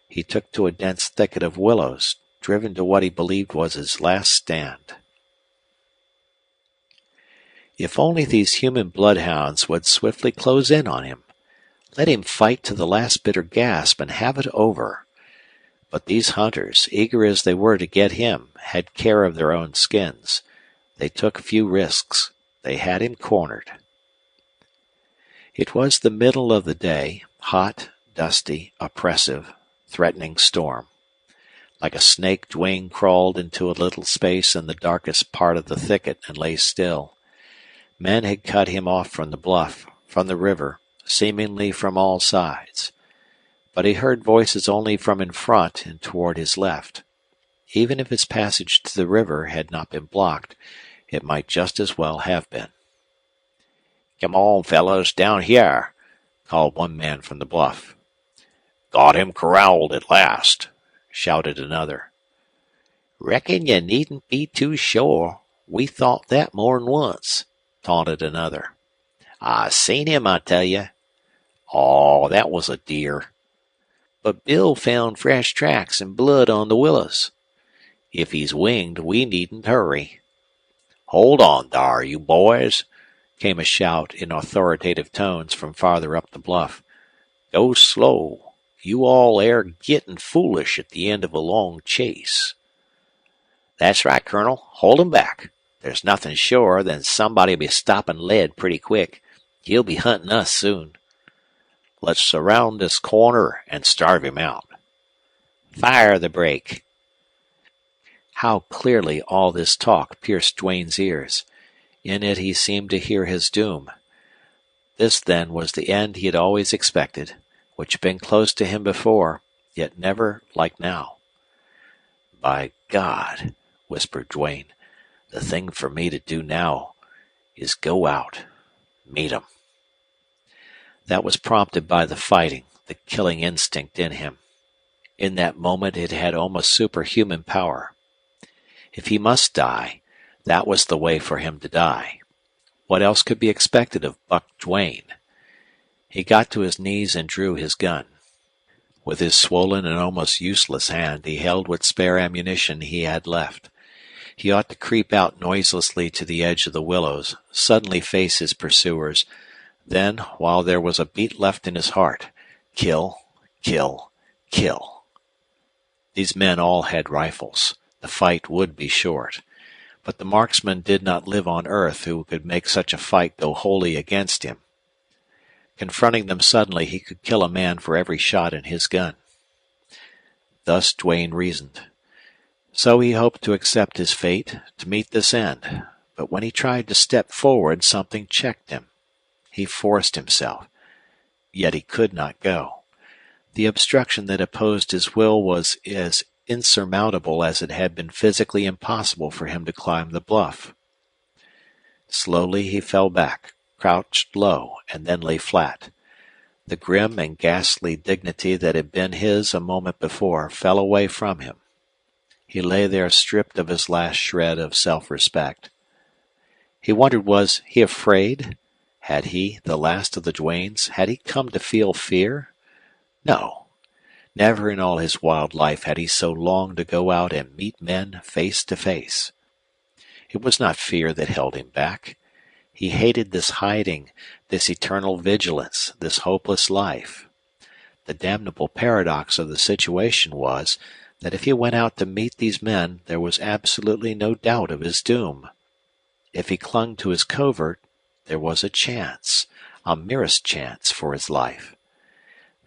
he took to a dense thicket of willows, driven to what he believed was his last stand. If only these human bloodhounds would swiftly close in on him. Let him fight to the last bitter gasp and have it over. But these hunters, eager as they were to get him, had care of their own skins. They took few risks. They had him cornered. It was the middle of the day, hot, dusty, oppressive, threatening storm. Like a snake, Duane crawled into a little space in the darkest part of the thicket and lay still. Men had cut him off from the bluff, from the river, seemingly from all sides. But he heard voices only from in front and toward his left. Even if his passage to the river had not been blocked, it might just as well have been. "Come on, fellows, down here," called one man from the bluff. "Got him corralled at last," shouted another. "Reckon you needn't be too sure. We thought that more'n once," taunted another. "I seen him, I tell you." "Oh, that was a deer." "But Bill found fresh tracks and blood on the willows." "If he's winged, we needn't hurry." "Hold on thar, you boys," came a shout in authoritative tones from farther up the bluff. "Go slow. You all air gittin' foolish at the end of a long chase." "That's right, Colonel. Hold 'em back. There's nothing surer than somebody'll be stoppin' lead pretty quick. He'll be huntin' us soon." "Let's surround this corner and starve him out." "Fire the brake." How clearly all this talk pierced Duane's ears. In it he seemed to hear his doom. This, then, was the end he had always expected, which had been close to him before, yet never like now. "By God," whispered Duane, "the thing for me to do now is go out, meet 'em." That was prompted by the fighting, the killing instinct in him. In that moment it had almost superhuman power. If he must die, that was the way for him to die. What else could be expected of Buck Duane? He got to his knees and drew his gun. With his swollen and almost useless hand he held what spare ammunition he had left. He ought to creep out noiselessly to the edge of the willows, suddenly face his pursuers, then, while there was a beat left in his heart, kill, kill, kill. These men all had rifles. The fight would be short. But the marksman did not live on earth who could make such a fight go wholly against him. Confronting them suddenly, he could kill a man for every shot in his gun. Thus Duane reasoned. So he hoped to accept his fate, to meet this end. But when he tried to step forward, something checked him. He forced himself. Yet he could not go. The obstruction that opposed his will was as insurmountable as it had been physically impossible for him to climb the bluff. Slowly he fell back, crouched low, and then lay flat. The grim and ghastly dignity that had been his a moment before fell away from him. He lay there stripped of his last shred of self-respect. He wondered, was he afraid? Had he, the last of the Duanes, had he come to feel fear? No. Never in all his wild life had he so longed to go out and meet men face to face. It was not fear that held him back. He hated this hiding, this eternal vigilance, this hopeless life. The damnable paradox of the situation was that if he went out to meet these men there was absolutely no doubt of his doom. If he clung to his covert, there was a chance, a merest chance for his life.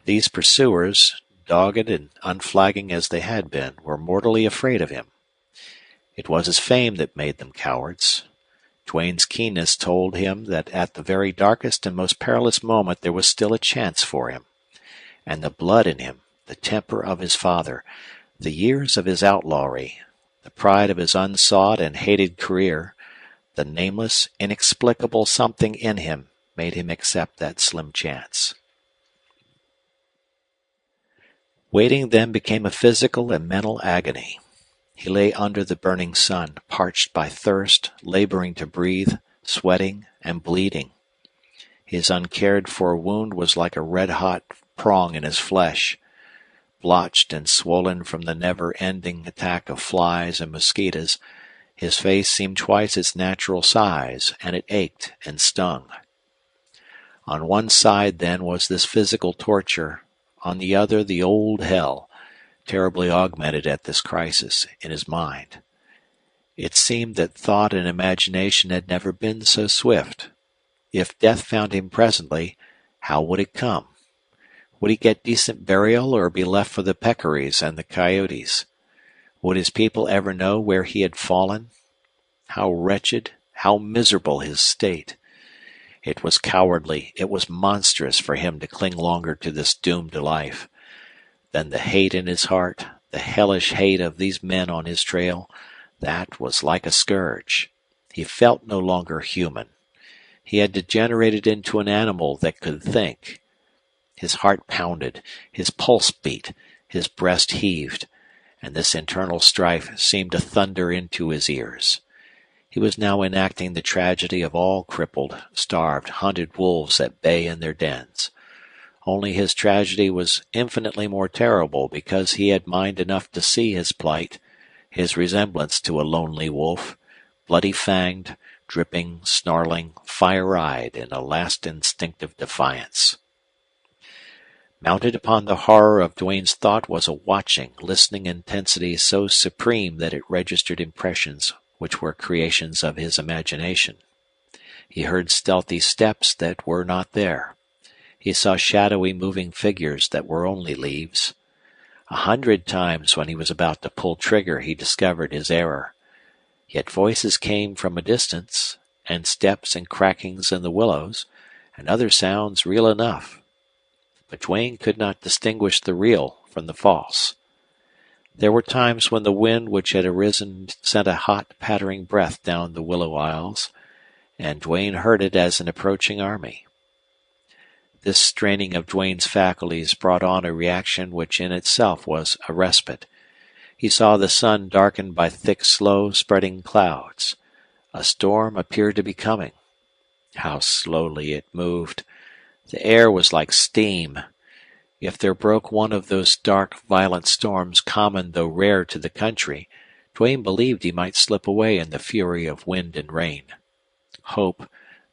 These pursuers, dogged and unflagging as they had been, were mortally afraid of him. It was his fame that made them cowards. Duane's keenness told him that at the very darkest and most perilous moment there was still a chance for him. And the blood in him, the temper of his father, the years of his outlawry, the pride of his unsought and hated career, the nameless, inexplicable something in him made him accept that slim chance. Waiting then became a physical and mental agony. He lay under the burning sun, parched by thirst, laboring to breathe, sweating and bleeding. His uncared-for wound was like a red-hot prong in his flesh. Blotched and swollen from the never-ending attack of flies and mosquitoes, his face seemed twice its natural size, and it ached and stung. On one side, then, was this physical torture, on the other the old hell, terribly augmented at this crisis in his mind. It seemed that thought and imagination had never been so swift. If death found him presently, how would it come? Would he get decent burial or be left for the peccaries and the coyotes? Would his people ever know where he had fallen? How wretched, how miserable his state! It was cowardly, it was monstrous for him to cling longer to this doomed life. Then the hate in his heart, The hellish hate of these men on his trail, that was like a scourge. He felt no longer human. He had degenerated into an animal that could think. His heart pounded, his pulse beat, his breast heaved, and this internal strife seemed to thunder into his ears. He was now enacting the tragedy of all crippled, starved, hunted wolves at bay in their dens. Only his tragedy was infinitely more terrible because he had mind enough to see his plight, his resemblance to a lonely wolf, bloody-fanged, dripping, snarling, fire-eyed in a last instinctive defiance. Mounted upon the horror of Duane's thought was a watching, listening intensity so supreme that it registered impressions which were creations of his imagination. He heard stealthy steps that were not there. He saw shadowy moving figures that were only leaves. 100 times when he was about to pull trigger he discovered his error. Yet voices came from a distance, and steps and crackings in the willows, and other sounds real enough. But Duane could not distinguish the real from the false. There were times when the wind which had arisen sent a hot, pattering breath down the willow aisles, and Duane heard it as an approaching army. This straining of Duane's faculties brought on a reaction which in itself was a respite. He saw the sun darkened by thick, slow-spreading clouds. A storm appeared to be coming. How slowly it moved! The air was like steam. If there broke one of those dark, violent storms common though rare to the country, Duane believed he might slip away in the fury of wind and rain. Hope,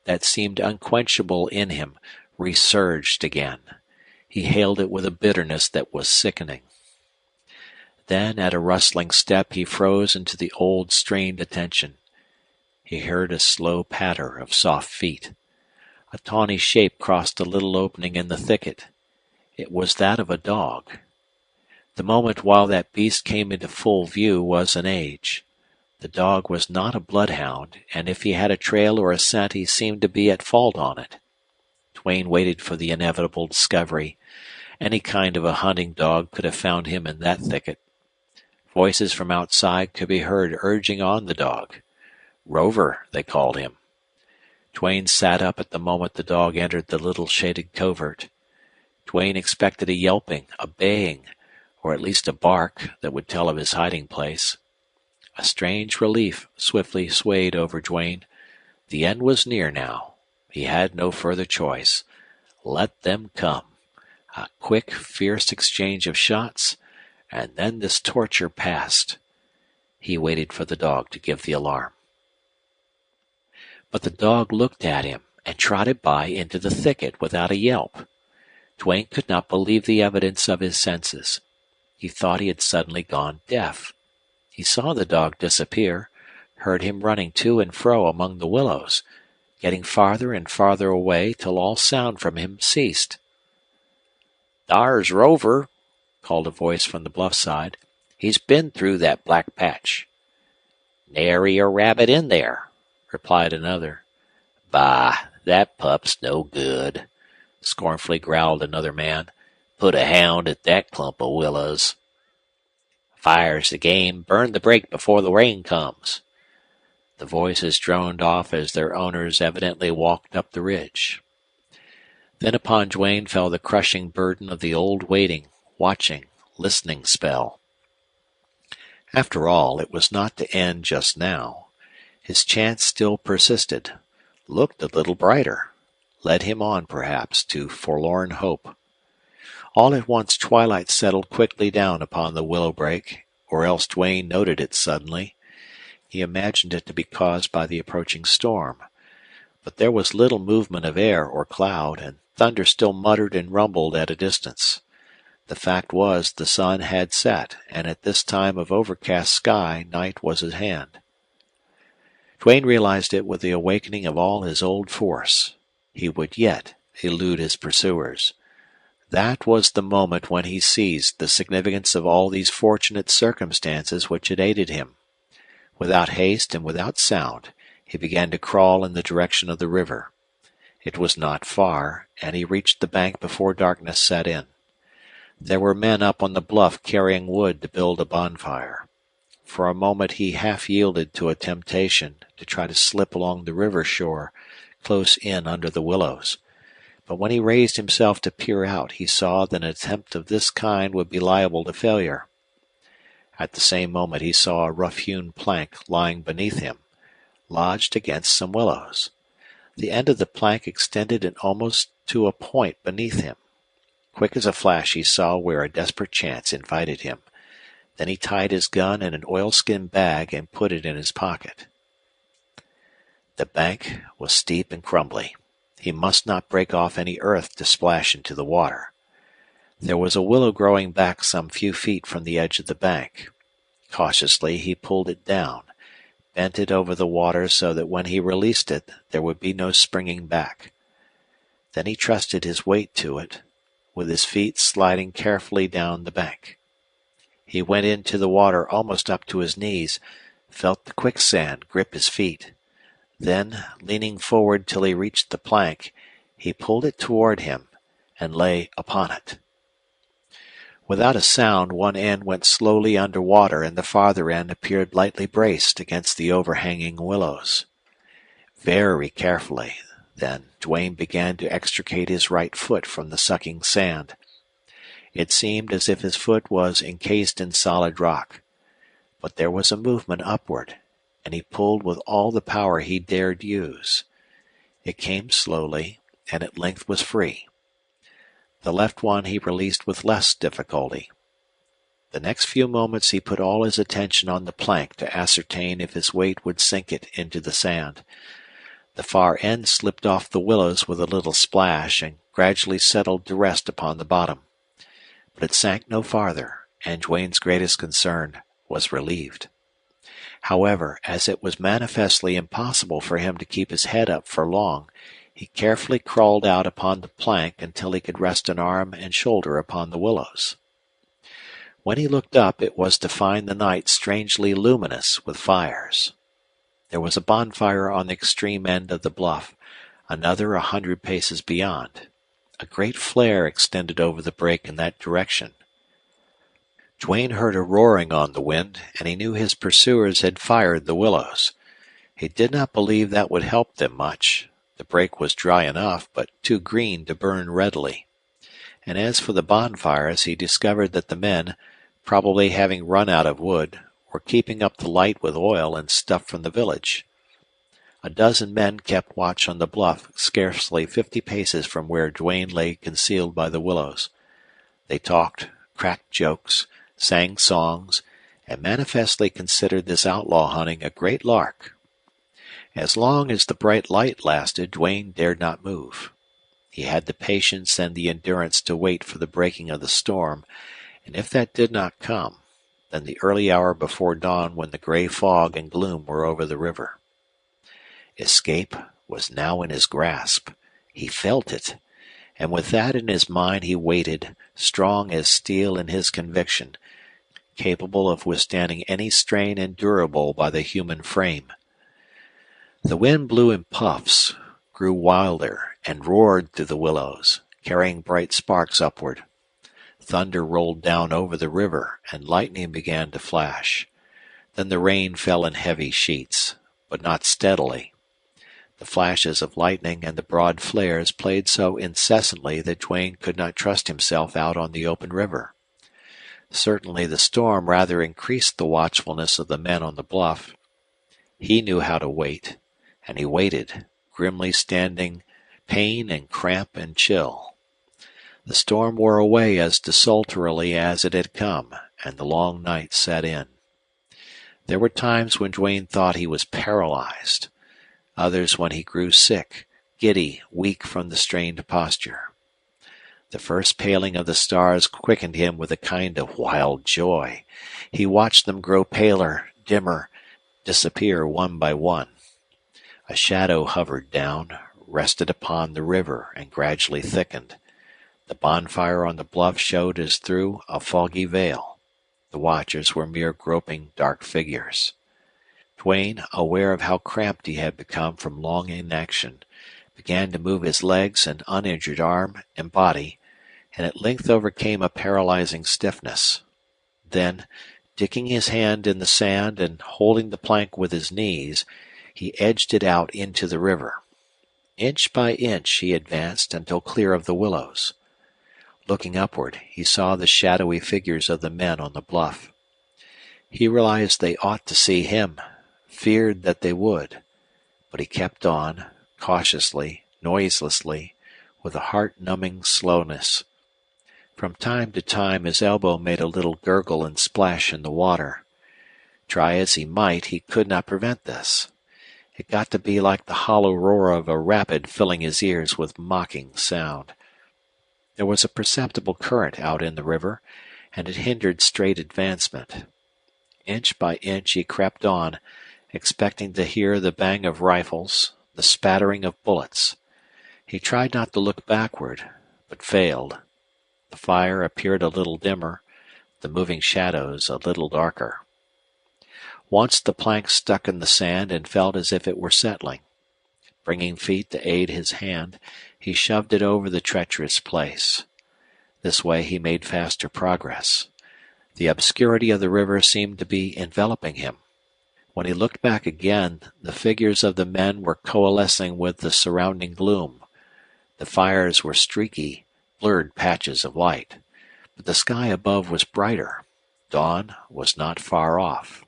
that seemed unquenchable in him, resurged again. He hailed it with a bitterness that was sickening. Then, at a rustling step, he froze into the old strained attention. He heard a slow patter of soft feet. A tawny shape crossed a little opening in the thicket. It was that of a dog. The moment while that beast came into full view was an age. The dog was not a bloodhound, and if he had a trail or a scent he seemed to be at fault on it. Duane waited for the inevitable discovery. Any kind of a hunting dog could have found him in that thicket. Voices from outside could be heard urging on the dog. Rover, they called him. Duane sat up at the moment the dog entered the little shaded covert. Duane expected a yelping, a baying, or at least a bark that would tell of his hiding place. A strange relief swiftly swayed over Duane. The end was near now. He had no further choice. Let them come. A quick, fierce exchange of shots, and then this torture passed. He waited for the dog to give the alarm. But the dog looked at him and trotted by into the thicket without a yelp. Duane could not believe the evidence of his senses. He thought he had suddenly gone deaf. He saw the dog disappear, heard him running to and fro among the willows, getting farther and farther away till all sound from him ceased. "Thar's Rover," called a voice from the bluff side. "He's been through that black patch." "Nary a rabbit in there," replied another. "Bah, that pup's no good," scornfully growled another man. "Put a hound at that clump of willows." "Fire's the game. Burn the brake before the rain comes." The voices droned off as their owners evidently walked up the ridge. Then upon Duane fell the crushing burden of the old waiting, watching, listening spell. After all, it was not to end just now. His chance still persisted, looked a little brighter, led him on, perhaps, to forlorn hope. All at once twilight settled quickly down upon the willow brake, or else Duane noted it suddenly. He imagined it to be caused by the approaching storm. But there was little movement of air or cloud, and thunder still muttered and rumbled at a distance. The fact was the sun had set, and at this time of overcast sky night was at hand. Duane realized it with the awakening of all his old force. He would yet elude his pursuers. That was the moment when he seized the significance of all these fortunate circumstances which had aided him. Without haste and without sound, he began to crawl in the direction of the river. It was not far, and he reached the bank before darkness set in. There were men up on the bluff carrying wood to build a bonfire. For a moment he half yielded to a temptation to try to slip along the river shore, close in under the willows. But when he raised himself to peer out, he saw that an attempt of this kind would be liable to failure. At the same moment he saw a rough-hewn plank lying beneath him, lodged against some willows. The end of the plank extended in almost to a point beneath him. Quick as a flash he saw where a desperate chance invited him. Then he tied his gun in an oilskin bag and put it in his pocket. The bank was steep and crumbly. He must not break off any earth to splash into the water. There was a willow growing back some few feet from the edge of the bank. Cautiously he pulled it down, bent it over the water so that when he released it there would be no springing back. Then he trusted his weight to it, with his feet sliding carefully down the bank. He went into the water almost up to his knees, felt the quicksand grip his feet. Then, leaning forward till he reached the plank, he pulled it toward him and lay upon it. Without a sound, one end went slowly under water and the farther end appeared lightly braced against the overhanging willows. Very carefully, then, Duane began to extricate his right foot from the sucking sand. It seemed as if his foot was encased in solid rock. But there was a movement upward, and he pulled with all the power he dared use. It came slowly, and at length was free. The left one he released with less difficulty. The next few moments he put all his attention on the plank to ascertain if his weight would sink it into the sand. The far end slipped off the willows with a little splash and gradually settled to rest upon the bottom. But it sank no farther, and Duane's greatest concern was relieved. However, as it was manifestly impossible for him to keep his head up for long, he carefully crawled out upon the plank until he could rest an arm and shoulder upon the willows. When he looked up, it was to find the night strangely luminous with fires. There was a bonfire on the extreme end of the bluff, another 100 paces beyond. A great flare extended over the break in that direction. Duane heard a roaring on the wind, and he knew his pursuers had fired the willows. He did not believe that would help them much. The break was dry enough, but too green to burn readily. And as for the bonfires, he discovered that the men, probably having run out of wood, were keeping up the light with oil and stuff from the village. A dozen men kept watch on the bluff, scarcely 50 paces from where Duane lay concealed by the willows. They talked, cracked jokes, sang songs, and manifestly considered this outlaw hunting a great lark. As long as the bright light lasted, Duane dared not move. He had the patience and the endurance to wait for the breaking of the storm, and if that did not come, then the early hour before dawn when the gray fog and gloom were over the river. Escape was now in his grasp. He felt it, and with that in his mind he waited, strong as steel in his conviction, capable of withstanding any strain endurable by the human frame. The wind blew in puffs, grew wilder, and roared through the willows, carrying bright sparks upward. Thunder rolled down over the river, and lightning began to flash. Then the rain fell in heavy sheets, but not steadily. The flashes of lightning and the broad flares played so incessantly that Duane could not trust himself out on the open river. Certainly the storm rather increased the watchfulness of the men on the bluff. He knew how to wait, and he waited, grimly standing pain and cramp and chill. The storm wore away as desultorily as it had come, and the long night set in. There were times when Duane thought he was paralyzed, others when he grew sick, giddy, weak from the strained posture. The first paling of the stars quickened him with a kind of wild joy. He watched them grow paler, dimmer, disappear one by one. A shadow hovered down, rested upon the river, and gradually thickened. The bonfire on the bluff showed as through a foggy veil. The watchers were mere groping dark figures. Duane, aware of how cramped he had become from long inaction, began to move his legs and uninjured arm and body, and at length overcame a paralyzing stiffness. Then, digging his hand in the sand and holding the plank with his knees, he edged it out into the river. Inch by inch he advanced until clear of the willows. Looking upward, he saw the shadowy figures of the men on the bluff. He realized they ought to see him, feared that they would, but he kept on, cautiously, noiselessly, with a heart-numbing slowness. From time to time his elbow made a little gurgle and splash in the water. Try as he might, he could not prevent this. It got to be like the hollow roar of a rapid filling his ears with mocking sound. There was a perceptible current out in the river, and it hindered straight advancement. Inch by inch he crept on, expecting to hear the bang of rifles, the spattering of bullets. He tried not to look backward, but failed. The fire appeared a little dimmer, the moving shadows a little darker. Once the plank stuck in the sand and felt as if it were settling. Bringing feet to aid his hand, he shoved it over the treacherous place. This way he made faster progress. The obscurity of the river seemed to be enveloping him. When he looked back again, the figures of the men were coalescing with the surrounding gloom. The fires were streaky, blurred patches of light, but the sky above was brighter. Dawn was not far off.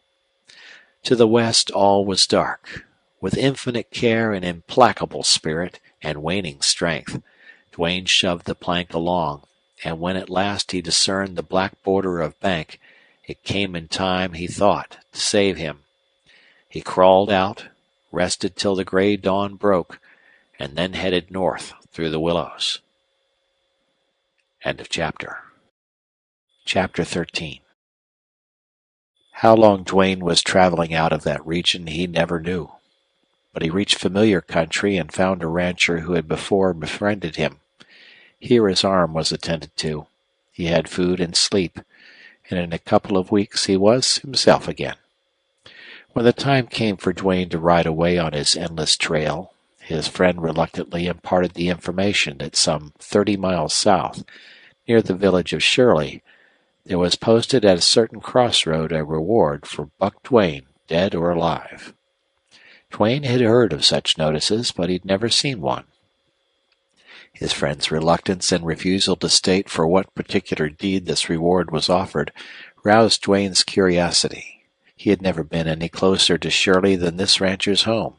To the west all was dark. With infinite care and implacable spirit and waning strength, Duane shoved the plank along, and when at last he discerned the black border of bank, it came in time, he thought, to save him. He crawled out, rested till the gray dawn broke, and then headed north through the willows. End of chapter. Chapter 13. How long Duane was traveling out of that region he never knew. But he reached familiar country and found a rancher who had before befriended him. Here his arm was attended to. He had food and sleep, and in a couple of weeks he was himself again. When the time came for Duane to ride away on his endless trail, his friend reluctantly imparted the information that some 30 miles south, near the village of Shirley, there was posted at a certain crossroad a reward for Buck Duane, dead or alive. Duane had heard of such notices, but he'd never seen one. His friend's reluctance and refusal to state for what particular deed this reward was offered roused Duane's curiosity. He had never been any closer to Shirley than this rancher's home.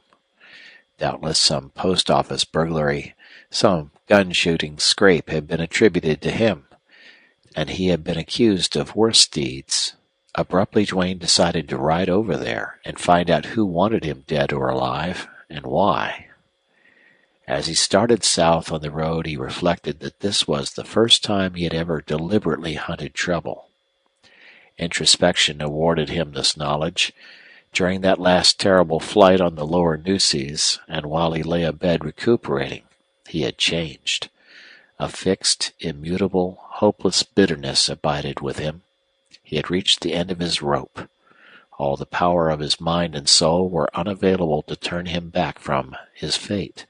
Doubtless some post office burglary, some gun-shooting scrape had been attributed to him, and he had been accused of worse deeds. Abruptly, Duane decided to ride over there and find out who wanted him dead or alive, and why. As he started south on the road, he reflected that this was the first time he had ever deliberately hunted trouble. Introspection awarded him this knowledge. During that last terrible flight on the lower Nueces, and while he lay abed recuperating, he had changed. A fixed, immutable, hopeless bitterness abided with him. He had reached the end of his rope. All the power of his mind and soul were unavailable to turn him back from his fate.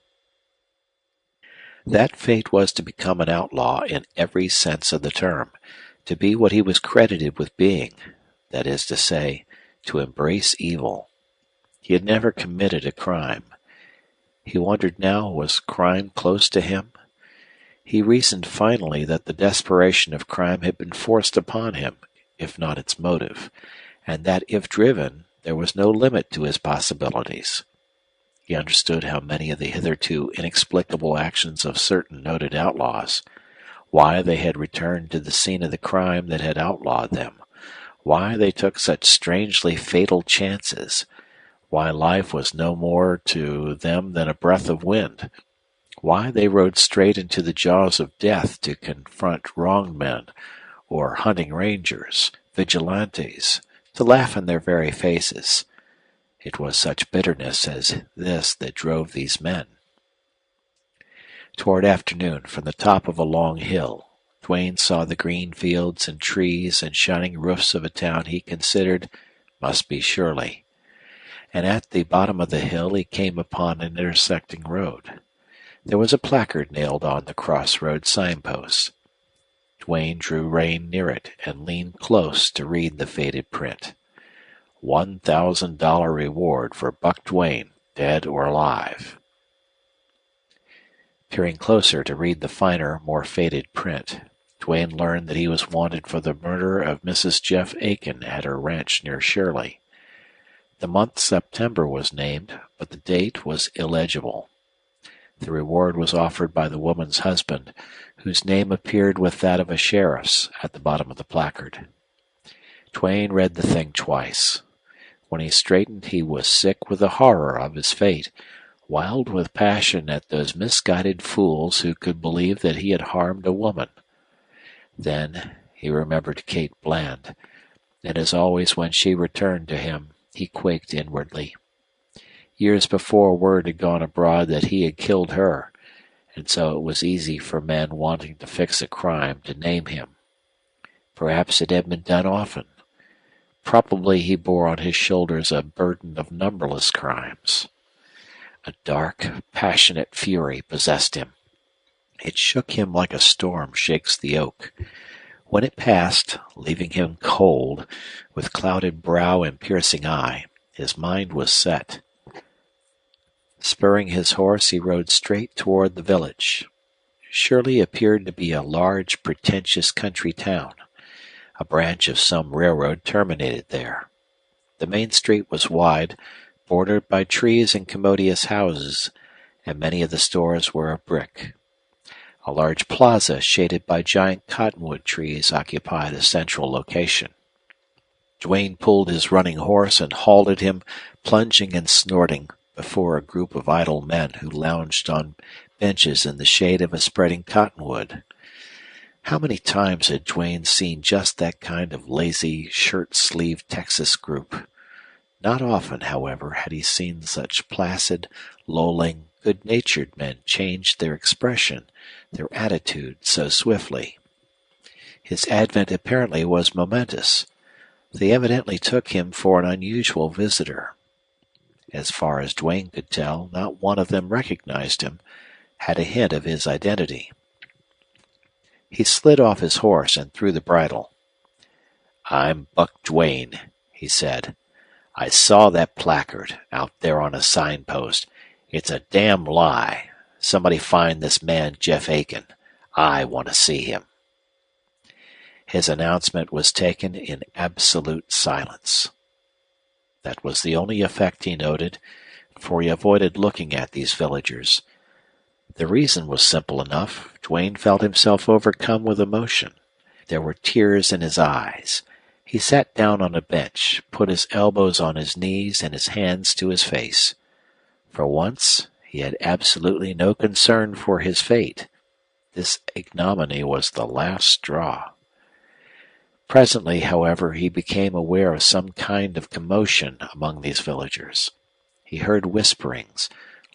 That fate was to become an outlaw in every sense of the term, to be what he was credited with being, that is to say, to embrace evil. He had never committed a crime. He wondered now, was crime close to him? He reasoned finally that the desperation of crime had been forced upon him, if not its motive, and that if driven, there was no limit to his possibilities. He understood how many of the hitherto inexplicable actions of certain noted outlaws, why they had returned to the scene of the crime that had outlawed them, why they took such strangely fatal chances, why life was no more to them than a breath of wind, why they rode straight into the jaws of death to confront wronged men, or hunting rangers, vigilantes, to laugh in their very faces. It was such bitterness as this that drove these men. Toward afternoon, from the top of a long hill, Duane saw the green fields and trees and shining roofs of a town he considered must be Shirley, and at the bottom of the hill he came upon an intersecting road. There was a placard nailed on the crossroad signpost. Duane drew rein near it and leaned close to read the faded print. $1,000 reward for Buck Duane, dead or alive. Peering closer to read the finer, more faded print, Duane learned that he was wanted for the murder of Mrs. Jeff Aiken at her ranch near Shirley. The month September was named, but the date was illegible. The reward was offered by the woman's husband, whose name appeared with that of a sheriff's at the bottom of the placard. Duane read the thing twice. When he straightened, he was sick with the horror of his fate, wild with passion at those misguided fools who could believe that he had harmed a woman. Then he remembered Kate Bland, and as always when she returned to him, he quaked inwardly. Years before, word had gone abroad that he had killed her, and so it was easy for men wanting to fix a crime to name him. Perhaps it had been done often. Probably he bore on his shoulders a burden of numberless crimes. A dark, passionate fury possessed him. It shook him like a storm shakes the oak. When it passed, leaving him cold, with clouded brow and piercing eye, his mind was set. Spurring his horse, he rode straight toward the village. Shirley appeared to be a large, pretentious country town. A branch of some railroad terminated there. The main street was wide, bordered by trees and commodious houses, and many of the stores were of brick. A large plaza shaded by giant cottonwood trees occupied a central location. Duane pulled his running horse and halted him, plunging and snorting, before a group of idle men who lounged on benches in the shade of a spreading cottonwood. How many times had Duane seen just that kind of lazy, shirt-sleeved Texas group? Not often, however, had he seen such placid, lolling, good-natured men change their expression, their attitude so swiftly. His advent apparently was momentous. They evidently took him for an unusual visitor. As far as Duane could tell, not one of them recognized him, had a hint of his identity. He slid off his horse and threw the bridle. "I'm Buck Duane," he said. "I saw that placard out there on a signpost. It's a damn lie. Somebody find this man Jeff Aiken. I want to see him." His announcement was taken in absolute silence. That was the only effect he noted, for he avoided looking at these villagers. The reason was simple enough. Duane felt himself overcome with emotion. There were tears in his eyes. He sat down on a bench, put his elbows on his knees and his hands to his face. For once, he had absolutely no concern for his fate. This ignominy was the last straw. Presently, however, he became aware of some kind of commotion among these villagers. He heard whisperings,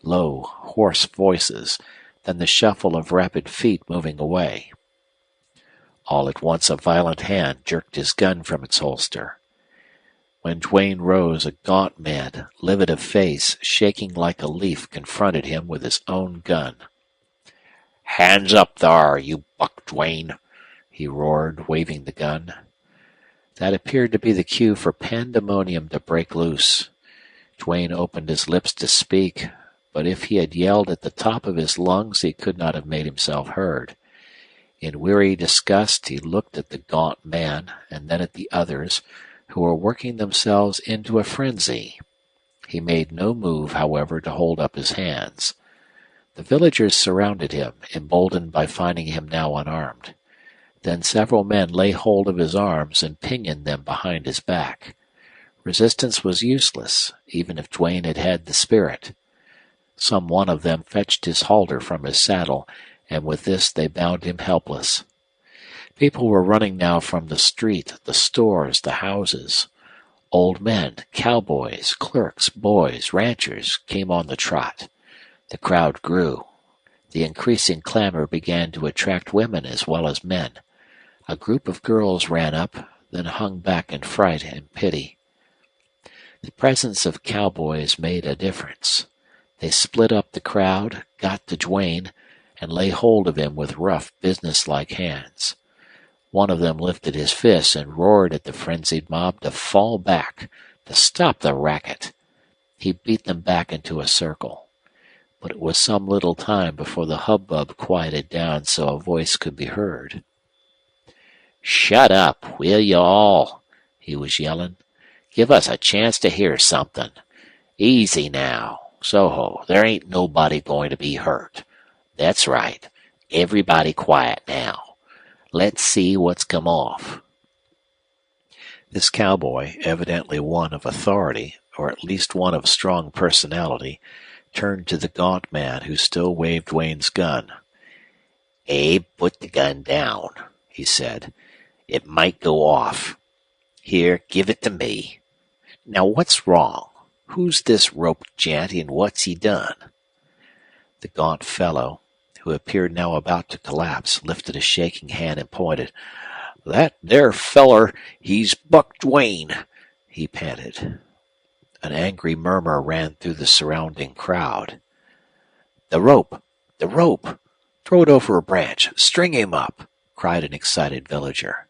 low, hoarse voices, then the shuffle of rapid feet moving away. All at once a violent hand jerked his gun from its holster. When Duane rose, a gaunt man, livid of face, shaking like a leaf, confronted him with his own gun. "Hands up thar, you Buck Duane!" he roared, waving the gun. That appeared to be the cue for pandemonium to break loose. Duane opened his lips to speak, but if he had yelled at the top of his lungs he could not have made himself heard. In weary disgust he looked at the gaunt man and then at the others, who were working themselves into a frenzy. He made no move, however, to hold up his hands. The villagers surrounded him, emboldened by finding him now unarmed. Then several men lay hold of his arms and pinioned them behind his back. Resistance was useless, even if Duane had had the spirit. Some one of them fetched his halter from his saddle, and with this they bound him helpless. People were running now from the street, the stores, the houses. Old men, cowboys, clerks, boys, ranchers came on the trot. The crowd grew. The increasing clamor began to attract women as well as men. A group of girls ran up, then hung back in fright and pity. The presence of cowboys made a difference. They split up the crowd, got to Duane, and lay hold of him with rough, businesslike hands. One of them lifted his fist and roared at the frenzied mob to fall back, to stop the racket. He beat them back into a circle. But it was some little time before the hubbub quieted down so a voice could be heard. "Shut up, will you all?" he was yelling. "Give us a chance to hear something. Easy now. Soho, there ain't nobody going to be hurt. That's right. Everybody quiet now. Let's see what's come off." This cowboy, evidently one of authority, or at least one of strong personality, turned to the gaunt man who still waved Duane's gun. "Abe, put the gun down," he said. "It might go off. Here, give it to me. Now what's wrong? Who's this roped gent and what's he done?" The gaunt fellow, who appeared now about to collapse, lifted a shaking hand and pointed. "That there feller, he's Buck Duane," he panted. An angry murmur ran through the surrounding crowd. "The rope! The rope! Throw it over a branch! String him up!" cried an excited villager.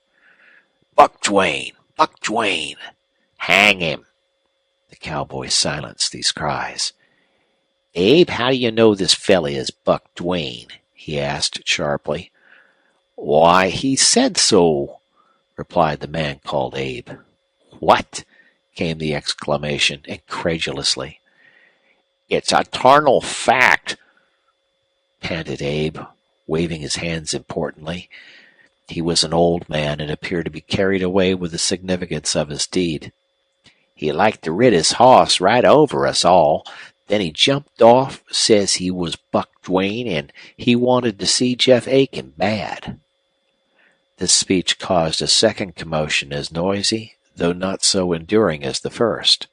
"Buck Duane! Buck Duane! Hang him!" The cowboy silenced these cries. "Abe, how do you know this fella is Buck Duane?" he asked sharply. "Why, he said so," replied the man called Abe. "What?" came the exclamation, incredulously. "It's a tarnal fact," panted Abe, waving his hands importantly. He was an old man and appeared to be carried away with the significance of his deed. "He liked to rid his hoss right over us all. Then he jumped off, says he was Buck Duane, and he wanted to see Jeff Aiken bad." This speech caused a second commotion as noisy, though not so enduring as the first.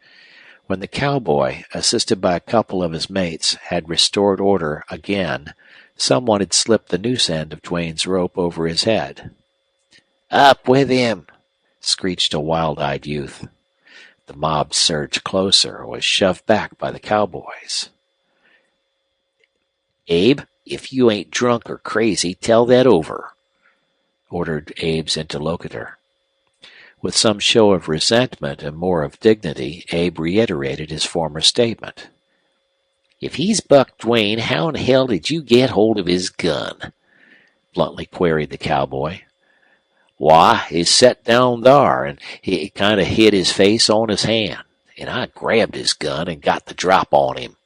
When the cowboy, assisted by a couple of his mates, had restored order again, someone had slipped the noose end of Duane's rope over his head. "Up with him!" screeched a wild-eyed youth. The mob surged closer and was shoved back by the cowboys. "Abe, if you ain't drunk or crazy, tell that over," ordered Abe's interlocutor. With some show of resentment and more of dignity, Abe reiterated his former statement. "If he's Buck Duane, how in hell did you get hold of his gun?" bluntly queried the cowboy. "Why, he's set down thar, and he kind of hid his face on his hand, and I grabbed his gun and got the drop on him."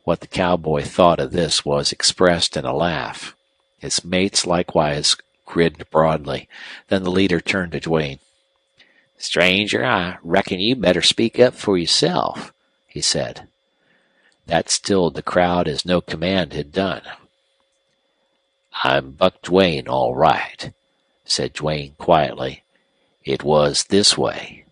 What the cowboy thought of this was expressed in a laugh. His mates likewise grinned broadly. Then the leader turned to Duane. "Stranger, I reckon you better speak up for yourself," he said. That stilled the crowd as no command had done. "I'm Buck Duane, all right," said Duane quietly. "It was this way."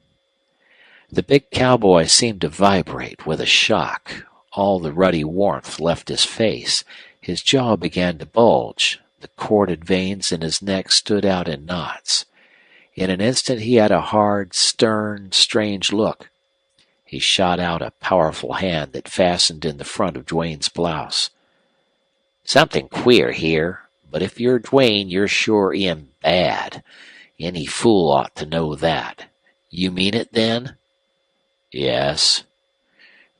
The big cowboy seemed to vibrate with a shock. All the ruddy warmth left his face. His jaw began to bulge. The corded veins in his neck stood out in knots. In an instant he had a hard, stern, strange look. He shot out a powerful hand that fastened in the front of Duane's blouse. "Something queer here, but if you're Duane, you're sure in bad. Any fool ought to know that. You mean it, then?" "Yes."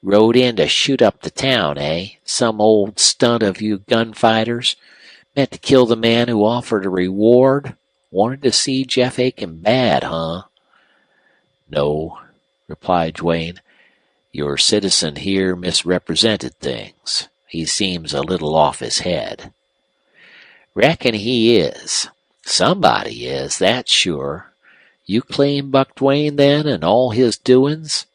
"Rode in to shoot up the town, eh? Some old stunt of you gunfighters? Meant to kill the man who offered a reward? Wanted to see Jeff Aiken bad, huh?" "No," replied Duane. "Your citizen here misrepresented things. He seems a little off his head." "Reckon he is. Somebody is, that's sure. You claim Buck Duane, then, and all his doings?"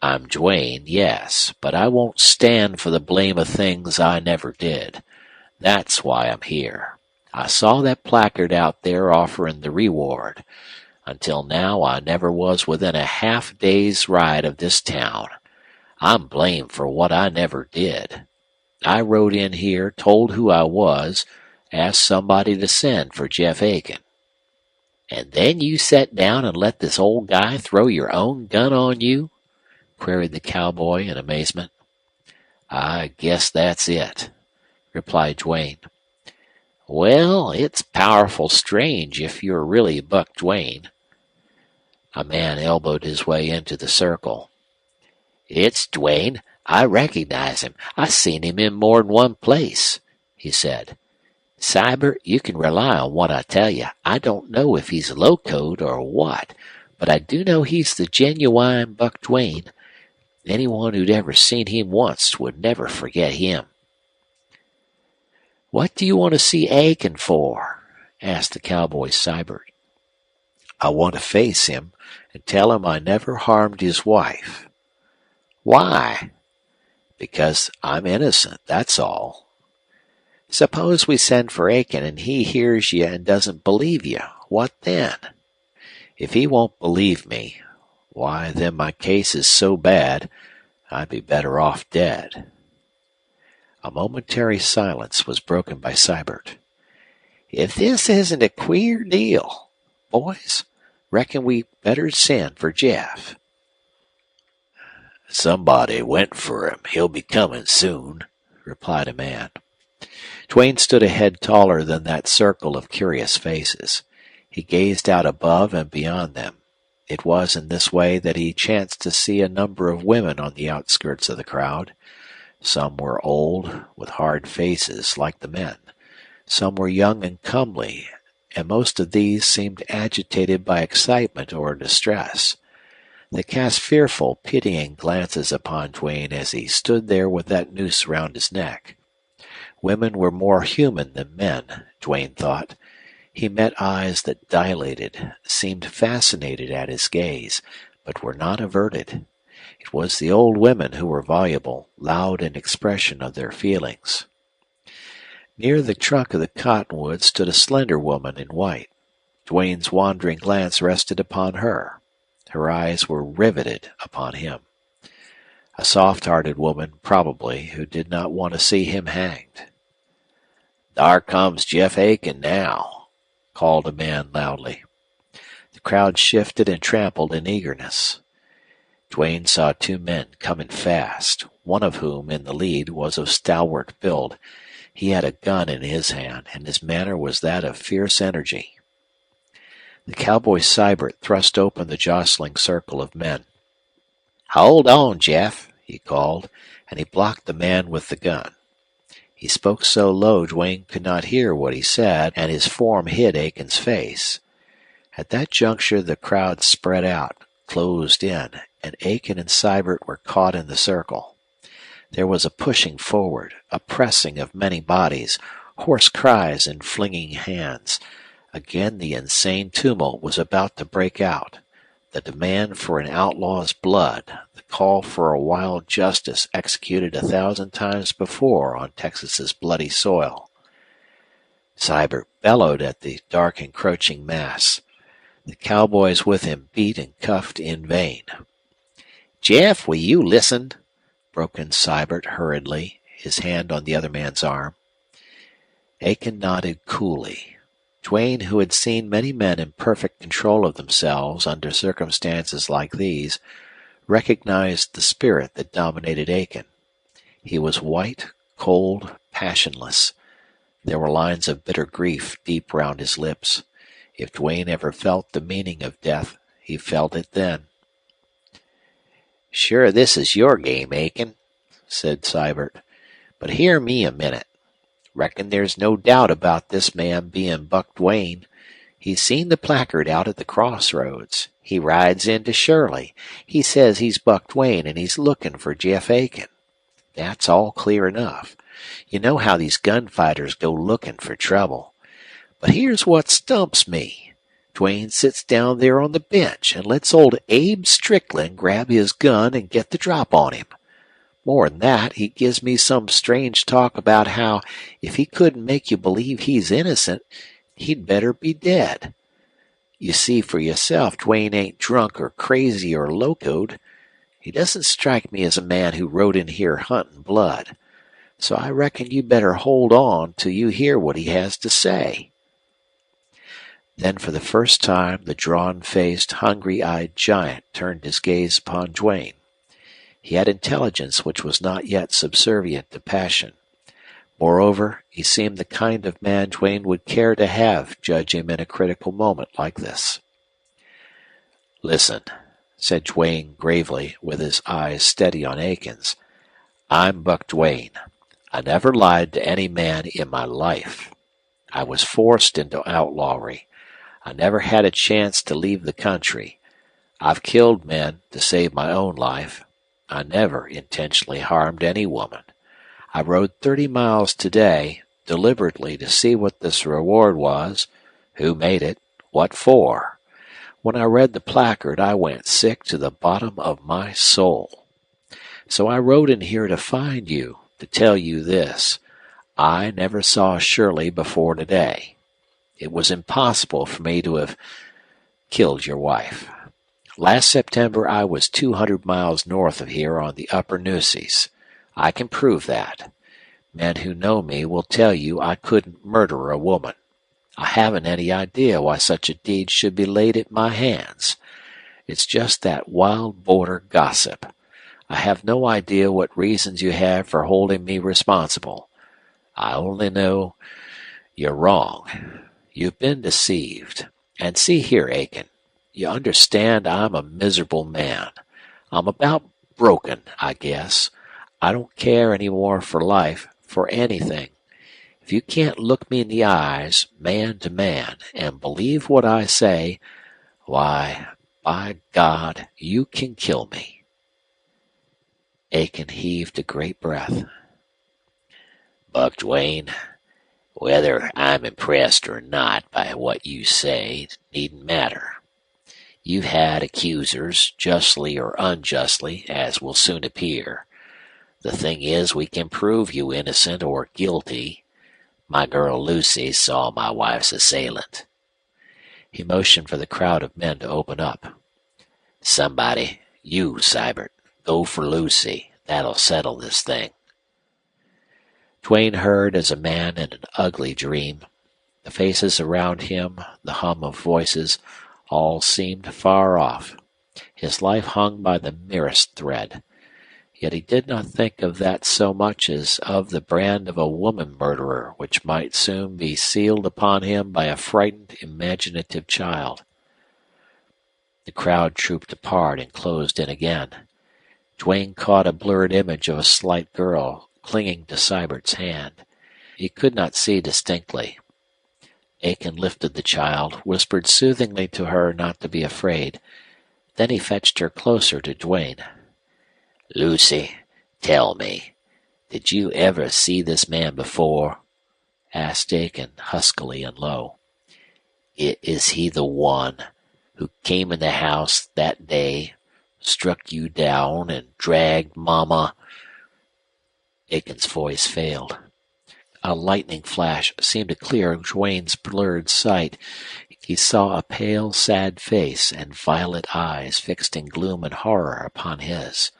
"I'm Duane, yes, but I won't stand for the blame of things I never did. That's why I'm here. I saw that placard out there offering the reward. Until now I never was within a half-day's ride of this town. I'm blamed for what I never did. I rode in here, told who I was, asked somebody to send for Jeff Aiken." "And then you sat down and let this old guy throw your own gun on you?" queried the cowboy in amazement. "I guess that's it," replied Duane. Well, it's powerful strange if you're really Buck Duane. A man elbowed his way into the circle. It's Duane. I recognize him. I seen him in more'n one place, he said. Cyber, you can rely on what I tell you. I don't know if he's locoed or what, but I do know he's the genuine Buck Duane. Anyone who'd ever seen him once would never forget him. What do you want to see Aiken for? Asked the cowboy Cybert. I want to face him and tell him I never harmed his wife. Why? Because I'm innocent, that's all. Suppose we send for Aiken and he hears you and doesn't believe you. What then? If he won't believe me, why, then my case is so bad I'd be better off dead. A momentary silence was broken by Cybert. If this isn't a queer deal, boys, reckon we better send for Jeff. Somebody went for him. He'll be coming soon, replied a man. Duane stood a head taller than that circle of curious faces. He gazed out above and beyond them. It was in this way that he chanced to see a number of women on the outskirts of the crowd. Some were old, with hard faces like the men. Some were young and comely, and most of these seemed agitated by excitement or distress. They cast fearful, pitying glances upon Duane as he stood there with that noose round his neck. Women were more human than men, Duane thought. He met eyes that dilated, seemed fascinated at his gaze, but were not averted. It was the old women who were voluble, loud in expression of their feelings. Near the trunk of the cottonwood stood a slender woman in white. Duane's wandering glance rested upon her. Her eyes were riveted upon him. A soft-hearted woman, probably, who did not want to see him hanged. "Thar comes Jeff Aiken now," called a man loudly. The crowd shifted and trampled in eagerness. Duane saw two men coming fast, one of whom, in the lead, was of stalwart build. He had a gun in his hand, and his manner was that of fierce energy. The cowboy Cybert thrust open the jostling circle of men. "Hold on, Jeff," he called, and he blocked the man with the gun. He spoke so low Duane could not hear what he said, and his form hid Aiken's face. At that juncture the crowd spread out, closed in, and Aiken and Cybert were caught in the circle. There was a pushing forward, a pressing of many bodies, hoarse cries and flinging hands. Again the insane tumult was about to break out. The demand for an outlaw's blood, the call for a wild justice executed 1,000 times before on Texas's bloody soil. Cybert bellowed at the dark encroaching mass. The cowboys with him beat and cuffed in vain. "Jeff, will you listen?" broke in Cybert hurriedly, his hand on the other man's arm. Aiken nodded coolly. Duane, who had seen many men in perfect control of themselves under circumstances like these, recognized the spirit that dominated Aiken. He was white, cold, passionless. There were lines of bitter grief deep round his lips. If Duane ever felt the meaning of death, he felt it then. "Sure this is your game, Aiken," said Cybert. "But hear me a minute. Reckon there's no doubt about this man being Buck Duane. He's seen the placard out at the crossroads. He rides into Shirley. He says he's Buck Duane and he's looking for Jeff Aiken. That's all clear enough. You know how these gunfighters go looking for trouble. But here's what stumps me. Duane sits down there on the bench and lets old Abe Strickland grab his gun and get the drop on him. More than that, he gives me some strange talk about how, if he couldn't make you believe he's innocent, he'd better be dead. You see for yourself Duane ain't drunk or crazy or locoed. He doesn't strike me as a man who rode in here hunting blood. So I reckon you better hold on till you hear what he has to say." Then for the first time the drawn-faced, hungry-eyed giant turned his gaze upon Duane. He had intelligence which was not yet subservient to passion. Moreover, he seemed the kind of man Duane would care to have judge him in a critical moment like this. "Listen," said Duane gravely, with his eyes steady on Aiken's. "I'm Buck Duane. I never lied to any man in my life. I was forced into outlawry. I never had a chance to leave the country. I've killed men to save my own life. I never intentionally harmed any woman. I rode 30 miles today, deliberately to see what this reward was, who made it, what for. When I read the placard, I went sick to the bottom of my soul. So I rode in here to find you, to tell you this. I never saw Shirley before today. It was impossible for me to have killed your wife. Last September, I was 200 miles north of here on the upper Nueces. I can prove that. Men who know me will tell you I couldn't murder a woman. I haven't any idea why such a deed should be laid at my hands. It's just that wild border gossip. I have no idea what reasons you have for holding me responsible. I only know you're wrong. You've been deceived. And see here, Aiken, you understand I'm a miserable man. I'm about broken, I guess. I don't care any more for life, for anything. If you can't look me in the eyes, man to man, and believe what I say, why, by God, you can kill me." Aiken heaved a great breath. Buck Duane, whether I'm impressed or not by what you say needn't matter. You've had accusers, justly or unjustly, as will soon appear. The thing is, we can prove you innocent or guilty. My girl Lucy saw my wife's assailant. He motioned for the crowd of men to open up. Somebody, you, Seibert, go for Lucy. That'll settle this thing. Duane heard as a man in an ugly dream. The faces around him, the hum of voices, all seemed far off. His life hung by the merest thread. Yet he did not think of that so much as of the brand of a woman murderer which might soon be sealed upon him by a frightened, imaginative child. The crowd trooped apart and closed in again. Duane caught a blurred image of a slight girl clinging to Seibert's hand. He could not see distinctly. Aiken lifted the child, whispered soothingly to her not to be afraid. Then he fetched her closer to Duane. "Lucy, tell me, did you ever see this man before?" asked Aiken, huskily and low. "Is he the one who came in the house that day, struck you down, and dragged Mama?" Aiken's voice failed. A lightning flash seemed to clear Duane's blurred sight. He saw a pale, sad face and violet eyes fixed in gloom and horror upon his.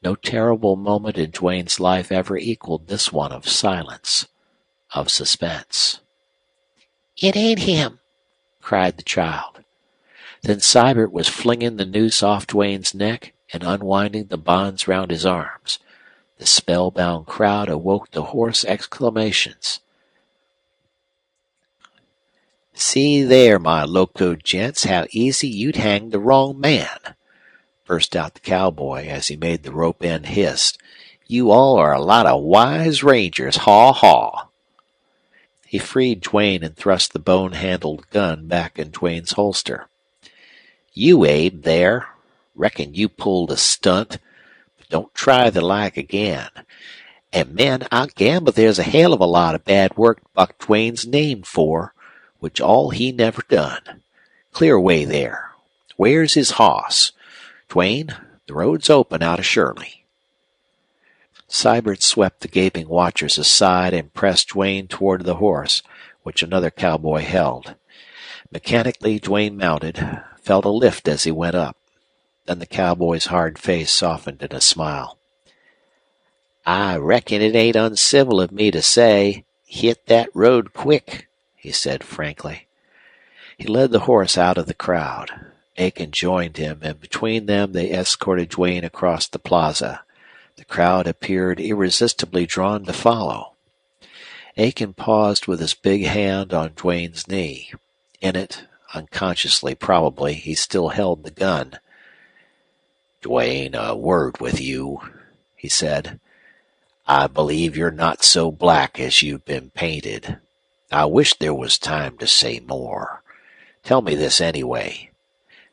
No terrible moment in Duane's life ever equaled this one of silence, of suspense. "It ain't him," cried the child. Then Seibert was flinging the noose off Duane's neck and unwinding the bonds round his arms. The spellbound crowd awoke to hoarse exclamations. "See there, my locoed gents, how easy you'd hang the wrong man," burst out the cowboy as he made the rope end hiss. "You all are a lot of wise rangers, haw haw." He freed Duane and thrust the bone-handled gun back in Duane's holster. "You, Abe, there. Reckon you pulled a stunt, but don't try the like again. And, men, I'll gamble there's a hell of a lot of bad work Buck Duane's named for, which all he never done. Clear away there. Where's his hoss? Duane, the road's open out of Shirley." Seibert swept the gaping watchers aside and pressed Duane toward the horse, which another cowboy held. Mechanically, Duane mounted, felt a lift as he went up. Then the cowboy's hard face softened in a smile. "I reckon it ain't uncivil of me to say, hit that road quick," he said frankly. He led the horse out of the crowd. Aiken joined him, and between them they escorted Duane across the plaza. The crowd appeared irresistibly drawn to follow. Aiken paused with his big hand on Duane's knee. In it, unconsciously probably, he still held the gun. "Duane, a word with you," he said. "I believe you're not so black as you've been painted. I wish there was time to say more. Tell me this anyway.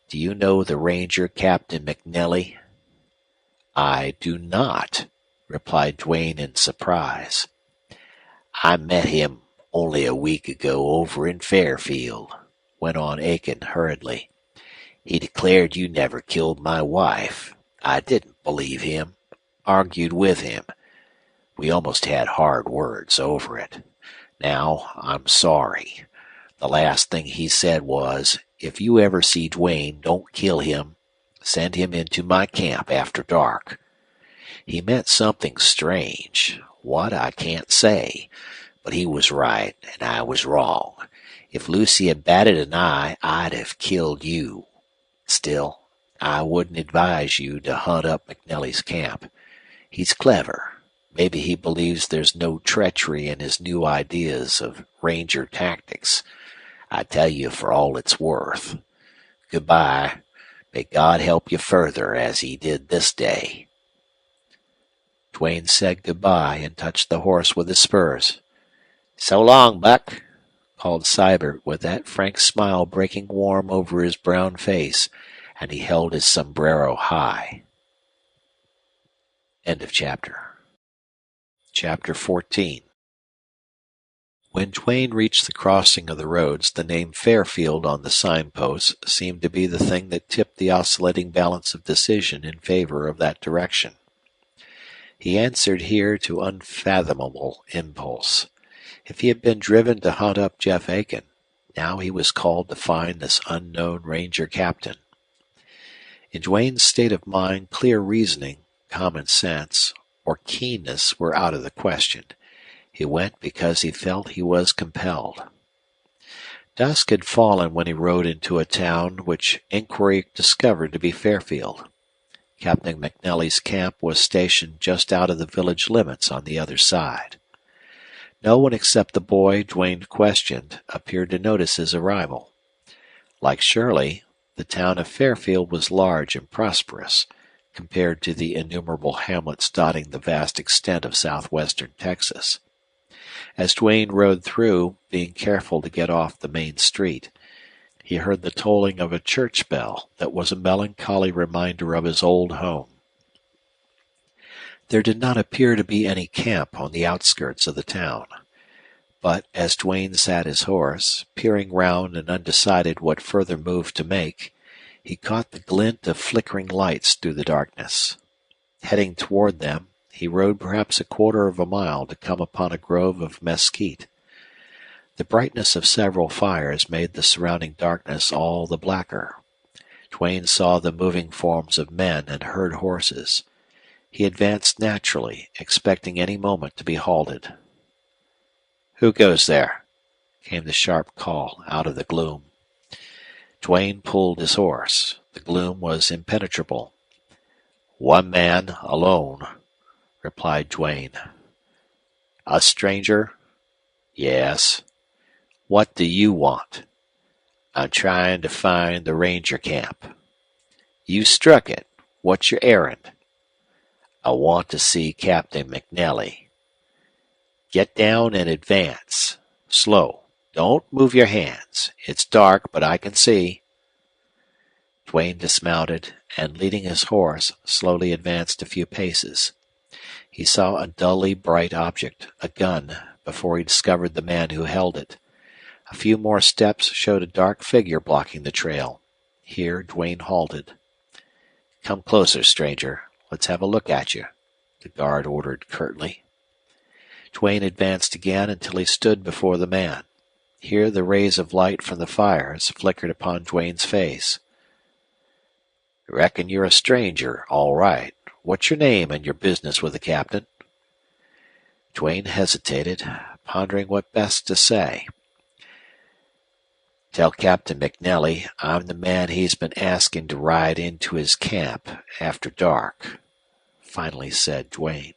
Do you know the Ranger Captain McNelly?" "I do not," replied Duane in surprise. "I met him only a week ago over in Fairfield," went on Aiken hurriedly. "He declared you never killed my wife. I didn't believe him. Argued with him. We almost had hard words over it. Now, I'm sorry. The last thing he said was, if you ever see Duane, don't kill him. Send him into my camp after dark. He meant something strange. What, I can't say. But he was right, and I was wrong. If Lucy had batted an eye, I'd have killed you. Still, I wouldn't advise you to hunt up McNelly's camp. He's clever. Maybe he believes there's no treachery in his new ideas of ranger tactics. I tell you for all it's worth. Goodbye. May God help you further as he did this day." Duane said goodbye and touched the horse with his spurs. "So long, Buck," called Seibert with that frank smile breaking warm over his brown face, and he held his sombrero high. End of chapter. Chapter 14. When Duane reached the crossing of the roads, the name Fairfield on the signpost seemed to be the thing that tipped the oscillating balance of decision in favor of that direction. He answered here to unfathomable impulse. If he had been driven to hunt up Jeff Aiken, now he was called to find this unknown ranger captain. In Duane's state of mind, clear reasoning, common sense, or keenness were out of the question. He went because he felt he was compelled. Dusk had fallen when he rode into a town which inquiry discovered to be Fairfield. Captain McNelly's camp was stationed just out of the village limits on the other side. No one except the boy Duane questioned appeared to notice his arrival. Like Shirley, the town of Fairfield was large and prosperous, compared to the innumerable hamlets dotting the vast extent of southwestern Texas. As Duane rode through, being careful to get off the main street, he heard the tolling of a church bell that was a melancholy reminder of his old home. There did not appear to be any camp on the outskirts of the town. But as Duane sat his horse, peering round and undecided what further move to make, he caught the glint of flickering lights through the darkness. Heading toward them, he rode perhaps a quarter of a mile to come upon a grove of mesquite. The brightness of several fires made the surrounding darkness all the blacker. Duane saw the moving forms of men and heard horses. He advanced naturally, expecting any moment to be halted. "Who goes there?" came the sharp call out of the gloom. Duane pulled his horse. The gloom was impenetrable. "One man, alone," replied Duane. "A stranger?" "Yes." "What do you want?" "I'm trying to find the ranger camp." "You struck it. What's your errand?" "I want to see Captain McNelly." "Get down and advance. Slow. Don't move your hands. It's dark, but I can see." Duane dismounted and, leading his horse, slowly advanced a few paces. He saw a dully bright object, a gun, before he discovered the man who held it. A few more steps showed a dark figure blocking the trail. Here Duane halted. "Come closer, stranger. Let's have a look at you," the guard ordered curtly. Duane advanced again until he stood before the man. Here the rays of light from the fires flickered upon Duane's face. "Reckon you're a stranger, all right. What's your name and your business with the captain?" Duane hesitated, pondering what best to say. "Tell Captain McNelly I'm the man he's been asking to ride into his camp after dark," finally said Duane.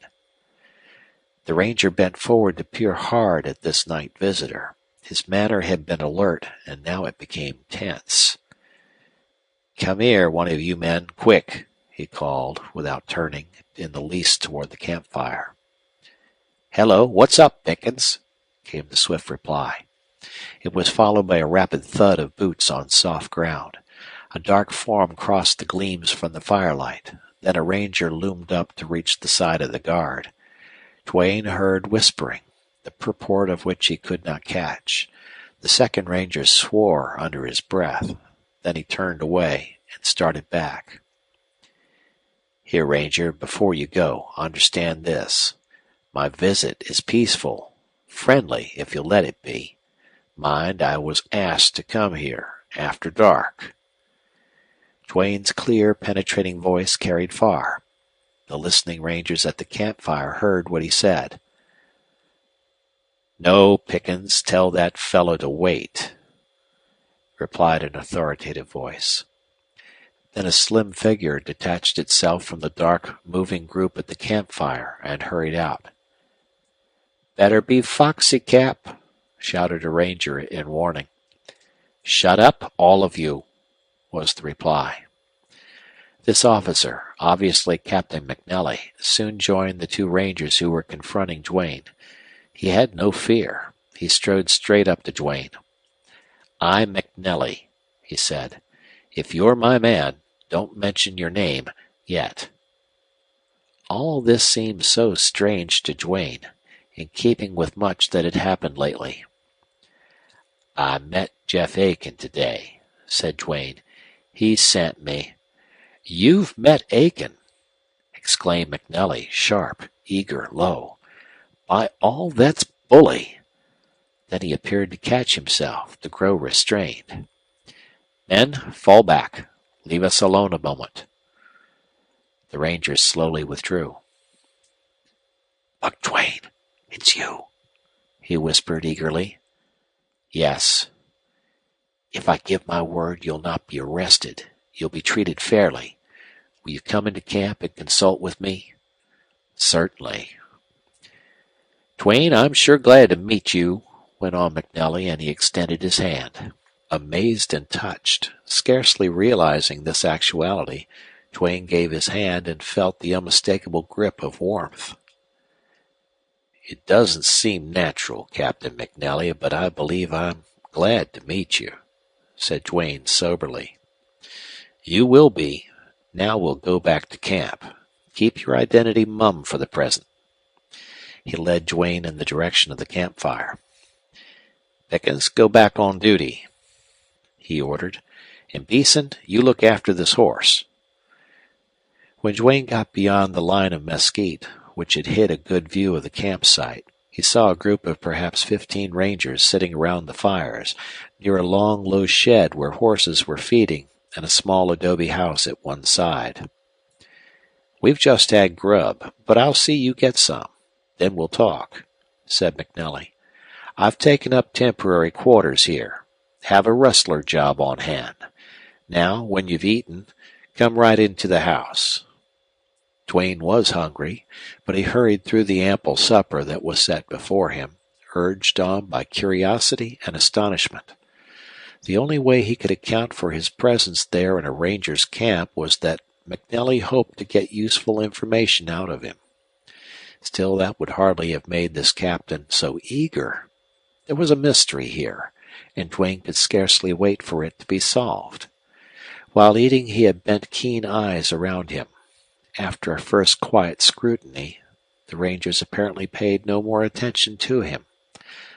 The ranger bent forward to peer hard at this night visitor. His manner had been alert, and now it became tense. "Come here, one of you men, quick," he called, without turning in the least toward the campfire. "Hello, what's up, Pickens?" came the swift reply. It was followed by a rapid thud of boots on soft ground. A dark form crossed the gleams from the firelight. Then a ranger loomed up to reach the side of the guard. Duane heard whispering, the purport of which he could not catch. The second ranger swore under his breath. Then he turned away and started back. "Here, Ranger, before you go, understand this. My visit is peaceful, friendly if you'll let it be. Mind, I was asked to come here after dark." Duane's clear, penetrating voice carried far. The listening rangers at the campfire heard what he said. "No, Pickens, tell that fellow to wait," replied an authoritative voice. Then a slim figure detached itself from the dark, moving group at the campfire and hurried out. "Better be foxy, Cap," shouted a ranger in warning. "Shut up, all of you," was the reply. This officer, obviously Captain McNelly, soon joined the two rangers who were confronting Duane. He had no fear. He strode straight up to Duane. "I'm McNelly," he said. "If you're my man, don't mention your name yet." All this seemed so strange to Duane, in keeping with much that had happened lately. "I met Jeff Aiken today," said Duane. "He sent me." "You've met Aiken!" exclaimed McNelly, sharp, eager, low. "By all that's bully!" Then he appeared to catch himself, to grow restrained. "Men, fall back. Leave us alone a moment." The rangers slowly withdrew. "Buck Duane, it's you," he whispered eagerly. "Yes." "If I give my word you'll not be arrested. You'll be treated fairly. Will you come into camp and consult with me?" "Certainly." "Duane, I'm sure glad to meet you," went on McNelly, and he extended his hand. Amazed and touched, scarcely realizing this actuality, Duane gave his hand and felt the unmistakable grip of warmth. "It doesn't seem natural, Captain McNelly, but I believe I'm glad to meet you," said Duane soberly. "You will be. Now we'll go back to camp. Keep your identity mum for the present." He led Duane in the direction of the campfire. "Pickens, go back on duty," he ordered. "And Beeson, you look after this horse." When Duane got beyond the line of mesquite, which had hid a good view of the campsite, he saw a group of perhaps 15 rangers sitting around the fires, near a long, low shed where horses were feeding and a small adobe house at one side. "We've just had grub, but I'll see you get some. Then we'll talk," said McNelly. "I've taken up temporary quarters here. Have a rustler job on hand. Now, when you've eaten, come right into the house." Duane was hungry, but he hurried through the ample supper that was set before him, urged on by curiosity and astonishment. The only way he could account for his presence there in a ranger's camp was that McNelly hoped to get useful information out of him. Still, that would hardly have made this captain so eager. There was a mystery here, and Duane could scarcely wait for it to be solved. While eating, he had bent keen eyes around him. After a first quiet scrutiny, the rangers apparently paid no more attention to him.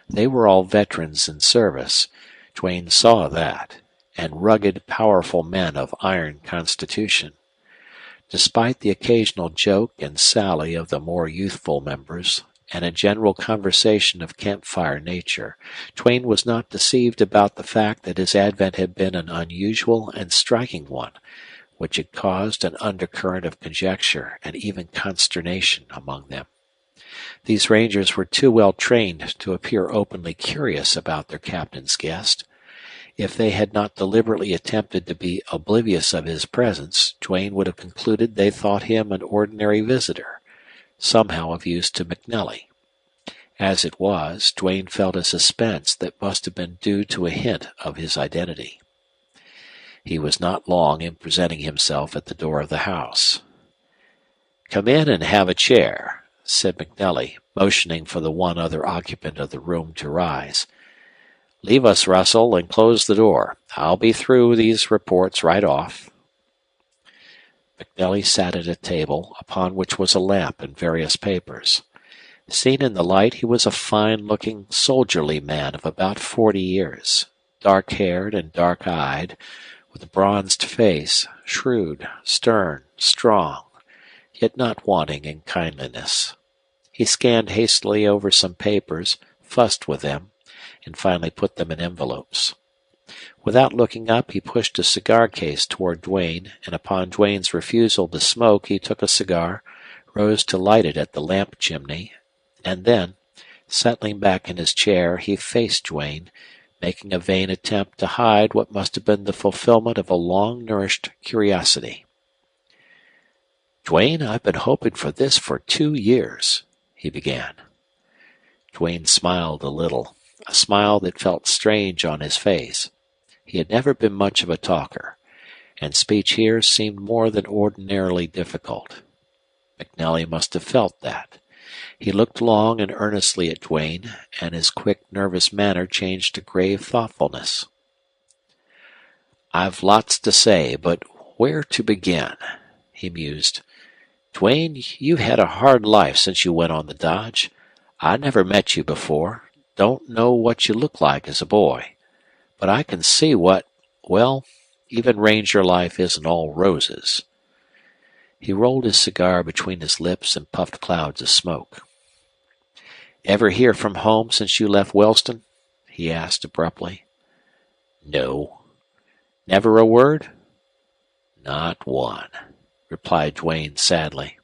They were all veterans in service. Duane saw that, and rugged, powerful men of iron constitution. Despite the occasional joke and sally of the more youthful members, and a general conversation of campfire nature, Duane was not deceived about the fact that his advent had been an unusual and striking one, which had caused an undercurrent of conjecture and even consternation among them. These rangers were too well trained to appear openly curious about their captain's guest. If they had not deliberately attempted to be oblivious of his presence, Duane would have concluded they thought him an ordinary visitor, somehow of use to McNelly. As it was, Duane felt a suspense that must have been due to a hint of his identity. He was not long in presenting himself at the door of the house. "Come in and have a chair," said McNelly, motioning for the one other occupant of the room to rise. "Leave us, Russell, and close the door. I'll be through these reports right off." McNelly sat at a table, upon which was a lamp and various papers. Seen in the light, he was a fine-looking, soldierly man of about 40 years, dark-haired and dark-eyed, with a bronzed face, shrewd, stern, strong, yet not wanting in kindliness. He scanned hastily over some papers, fussed with them, and finally put them in envelopes. Without looking up, he pushed a cigar case toward Duane, and upon Duane's refusal to smoke, he took a cigar, rose to light it at the lamp chimney, and then, settling back in his chair, he faced Duane, making a vain attempt to hide what must have been the fulfillment of a long-nourished curiosity. "Duane, I've been hoping for this for 2 years," he began. Duane smiled a little, a smile that felt strange on his face. He had never been much of a talker, and speech here seemed more than ordinarily difficult. McNelly must have felt that. He looked long and earnestly at Duane, and his quick, nervous manner changed to grave thoughtfulness. "I've lots to say, but where to begin?" he mused. "Duane, you've had a hard life since you went on the dodge. I never met you before, don't know what you look like as a boy. But I can see well, even Ranger life isn't all roses." He rolled his cigar between his lips and puffed clouds of smoke. "Ever hear from home since you left Wellston?" he asked abruptly. "No." "Never a word?" "Not one," replied Duane sadly.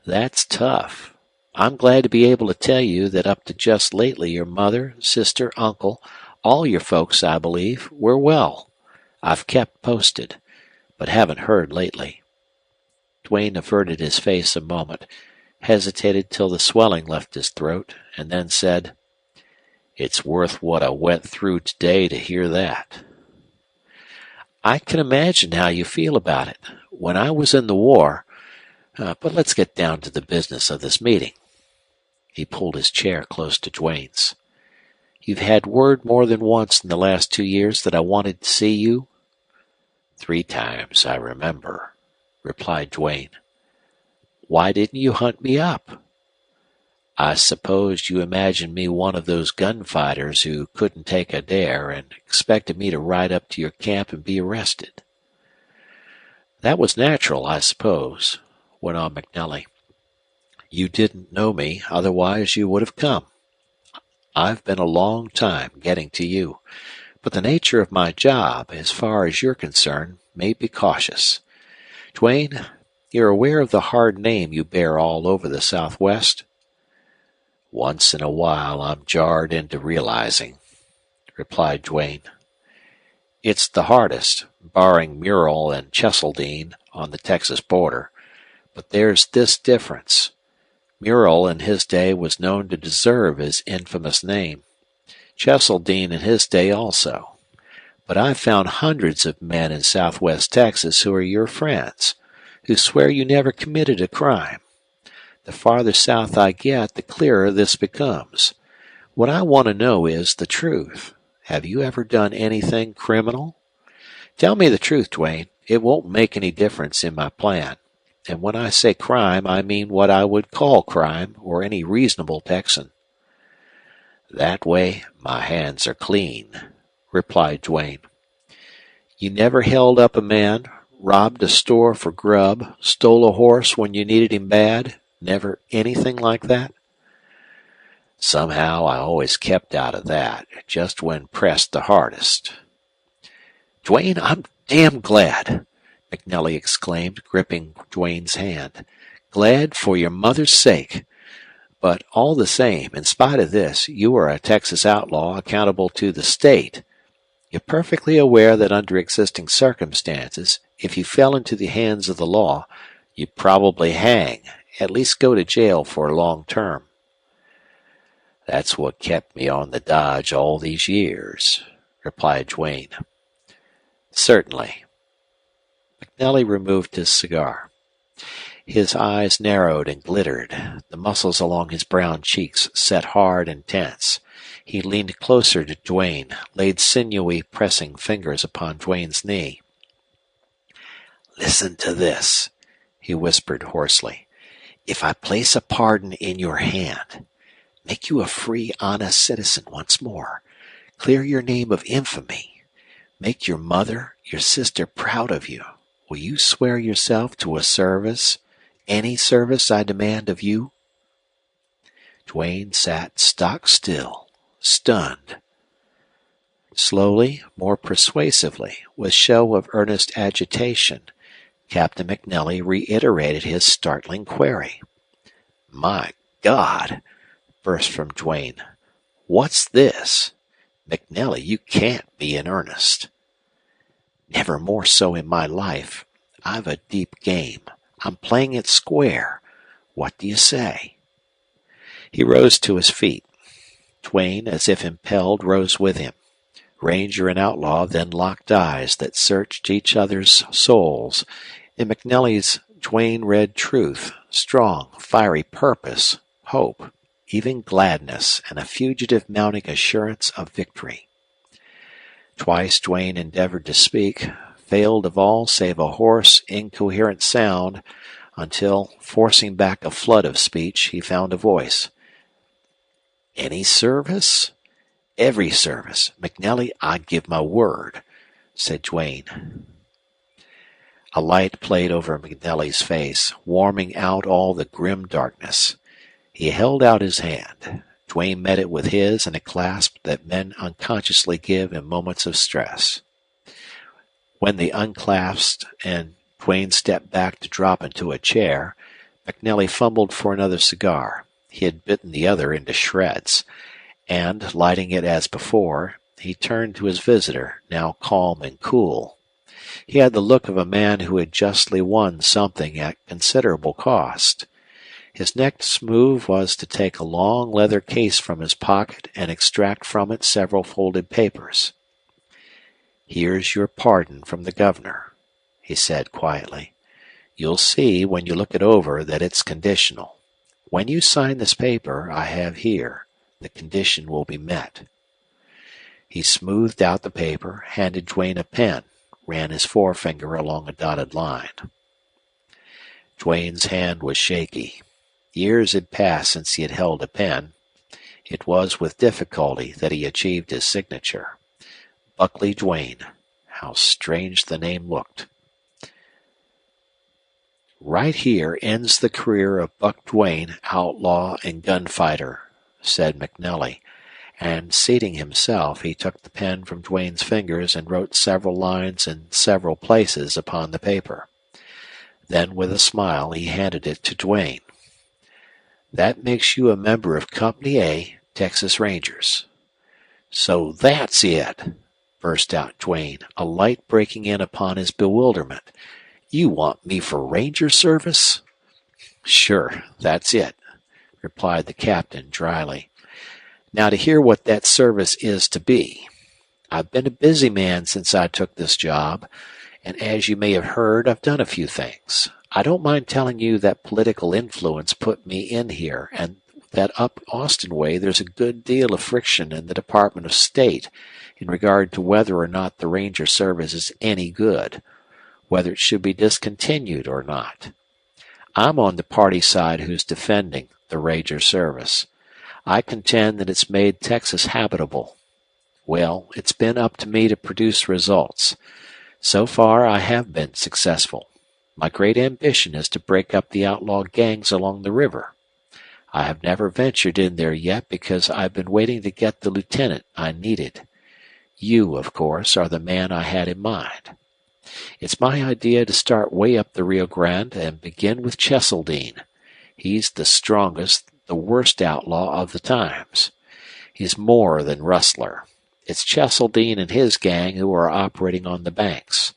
"That's tough. I'm glad to be able to tell you that up to just lately your mother, sister, uncle, all your folks, I believe, were well. I've kept posted, but haven't heard lately." Duane averted his face a moment, hesitated till the swelling left his throat, and then said, "It's worth what I went through today to hear that." "I can imagine how you feel about it. When I was in the war but let's get down to the business of this meeting." He pulled his chair close to Duane's. "You've had word more than once in the last 2 years that I wanted to see you?" "3 times, I remember," replied Duane. "Why didn't you hunt me up?" "I supposed you imagined me one of those gunfighters who couldn't take a dare and expected me to ride up to your camp and be arrested." "That was natural, I suppose," went on McNelly. "You didn't know me, otherwise you would have come. I've been a long time getting to you, but the nature of my job, as far as you're concerned, made me cautious. Duane, you're aware of the hard name you bear all over the Southwest?" "Once in a while I'm jarred into realizing," replied Duane. "It's the hardest, barring Murrell and Cheseldine on the Texas border. But there's this difference. Murrell in his day was known to deserve his infamous name. Cheseldine in his day also. But I've found hundreds of men in southwest Texas who are your friends, who swear you never committed a crime. The farther south I get, the clearer this becomes. What I want to know is the truth. Have you ever done anything criminal? Tell me the truth, Duane. It won't make any difference in my plan. And when I say crime, I mean what I would call crime, or any reasonable Texan." "That way my hands are clean," replied Duane. "You never held up a man, robbed a store for grub, stole a horse when you needed him bad? Never anything like that?" "Somehow I always kept out of that, just when pressed the hardest." "Duane, I'm damn glad," McNelly exclaimed, gripping Duane's hand. "Glad for your mother's sake. But all the same, in spite of this, you are a Texas outlaw accountable to the state. You're perfectly aware that under existing circumstances, if you fell into the hands of the law, you'd probably hang, at least go to jail for a long term." That's what kept me on the dodge all these years, replied Duane. Certainly. McNally removed his cigar. His eyes narrowed and glittered. The muscles along his brown cheeks set hard and tense. He leaned closer to Duane, laid sinewy, pressing fingers upon Duane's knee. Listen to this, he whispered hoarsely. If I place a pardon in your hand, make you a free, honest citizen once more, clear your name of infamy, make your mother, your sister proud of you, will you swear yourself to a service, any service I demand of you? Duane sat stock still, stunned. Slowly, more persuasively, with show of earnest agitation, Captain McNally reiterated his startling query. My God! Burst from Duane. What's this? McNally, you can't be in earnest. Never more so in my life. I've a deep game. I'm playing it square. What do you say? He rose to his feet. Duane, as if impelled, rose with him. Ranger and outlaw then locked eyes that searched each other's souls. In McNally's, Duane read truth, strong, fiery purpose, hope, even gladness, and a fugitive mounting assurance of victory. Twice Duane endeavored to speak, failed of all save a hoarse, incoherent sound, until, forcing back a flood of speech, he found a voice. Any service? Every service. McNally, I give my word, said Duane. A light played over McNally's face, warming out all the grim darkness. He held out his hand. Duane met it with his in a clasp that men unconsciously give in moments of stress. When they unclasped and Duane stepped back to drop into a chair, McNally fumbled for another cigar. He had bitten the other into shreds, and, lighting it as before, he turned to his visitor, now calm and cool. He had the look of a man who had justly won something at considerable cost. His next move was to take a long leather case from his pocket and extract from it several folded papers. Here's your pardon from the governor, he said quietly. You'll see when you look it over that it's conditional. When you sign this paper I have here, the condition will be met. He smoothed out the paper, handed Duane a pen, ran his forefinger along a dotted line. Duane's hand was shaky. Years had passed since he had held a pen. It was with difficulty that he achieved his signature. Buckley Duane. How strange the name looked. Right here ends the career of Buck Duane, outlaw and gunfighter, said McNally, and seating himself, he took the pen from Duane's fingers and wrote several lines in several places upon the paper. Then, with a smile, he handed it to Duane. That makes you a member of Company A, Texas Rangers. So that's it, burst out Duane, a light breaking in upon his bewilderment. You want me for ranger service? Sure, that's it, replied the captain dryly. Now to hear what that service is to be. I've been a busy man since I took this job, and as you may have heard, I've done a few things. I don't mind telling you that political influence put me in here, and that up Austin way there's a good deal of friction in the Department of State in regard to whether or not the ranger service is any good, whether it should be discontinued or not. I'm on the party side who's defending the ranger service. I contend that it's made Texas habitable. Well, it's been up to me to produce results. So far, I have been successful. My great ambition is to break up the outlaw gangs along the river. I have never ventured in there yet because I've been waiting to get the lieutenant I needed. You, of course, are the man I had in mind. It's my idea to start way up the Rio Grande and begin with Cheseldine. He's the strongest, the worst outlaw of the times. He's more than rustler. It's Cheseldine and his gang who are operating on the banks.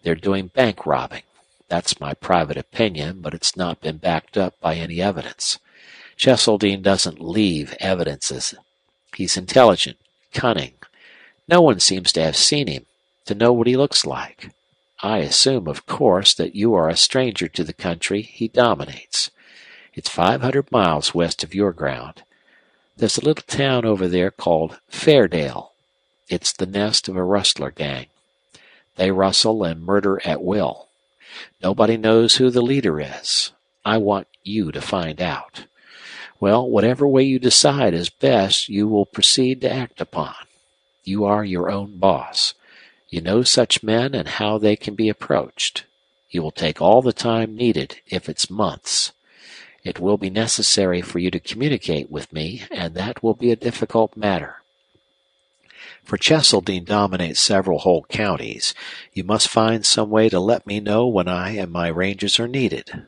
They're doing bank robbing. That's my private opinion, but it's not been backed up by any evidence. Cheseldine doesn't leave evidences. He's intelligent, cunning. No one seems to have seen him, to know what he looks like. I assume, of course, that you are a stranger to the country he dominates. It's 500 miles west of your ground. There's a little town over there called Fairdale. It's the nest of a rustler gang. They rustle and murder at will. Nobody knows who the leader is. I want you to find out. Well, whatever way you decide is best, you will proceed to act upon. You are your own boss. You know such men and how they can be approached. You will take all the time needed, if it's months. It will be necessary for you to communicate with me, and that will be a difficult matter. For Cheseldine dominates several whole counties. You must find some way to let me know when I and my rangers are needed.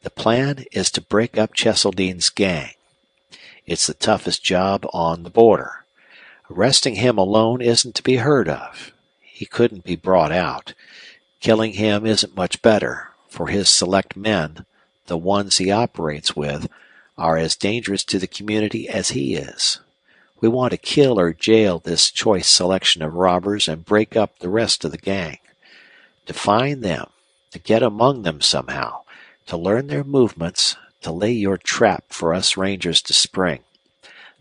The plan is to break up Cheseldine's gang. It's the toughest job on the border. Arresting him alone isn't to be heard of. He couldn't be brought out. Killing him isn't much better, for his select men, the ones he operates with, are as dangerous to the community as he is. We want to kill or jail this choice selection of robbers and break up the rest of the gang. To find them, to get among them somehow, to learn their movements, to lay your trap for us rangers to spring.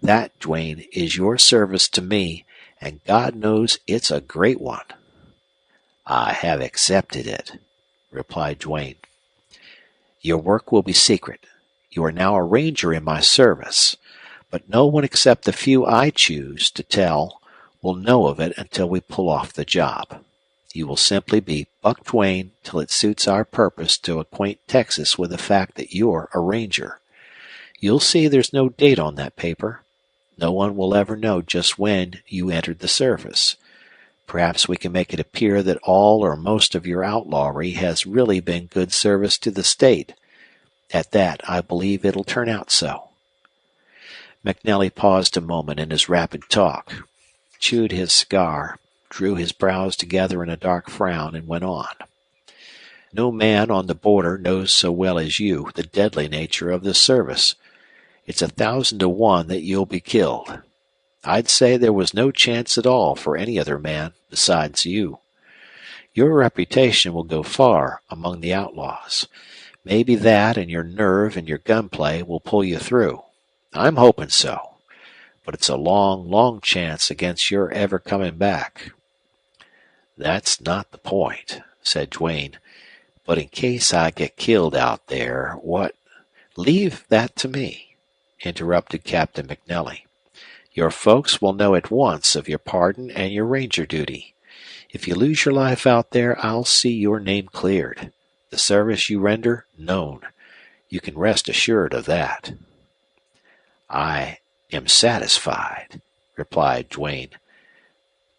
That, Duane, is your service to me, and God knows it's a great one. I have accepted it, replied Duane. Your work will be secret. You are now a ranger in my service. But no one except the few I choose to tell will know of it until we pull off the job. You will simply be Buck Duane till it suits our purpose to acquaint Texas with the fact that you're a ranger. You'll see there's no date on that paper. No one will ever know just when you entered the service. Perhaps we can make it appear that all or most of your outlawry has really been good service to the state. At that, I believe it'll turn out so. McNally paused a moment in his rapid talk, chewed his cigar, drew his brows together in a dark frown, and went on. No man on the border knows so well as you the deadly nature of this service. It's 1,000 to 1 that you'll be killed. I'd say there was no chance at all for any other man besides you. Your reputation will go far among the outlaws. Maybe that and your nerve and your gunplay will pull you through. I'm hoping so, but it's a long, long chance against your ever coming back. That's not the point, said Duane. But in case I get killed out there, what? Leave that to me, interrupted Captain McNally. Your folks will know at once of your pardon and your ranger duty. If you lose your life out there, I'll see your name cleared. The service you render known. You can rest assured of that. I am satisfied, replied Duane.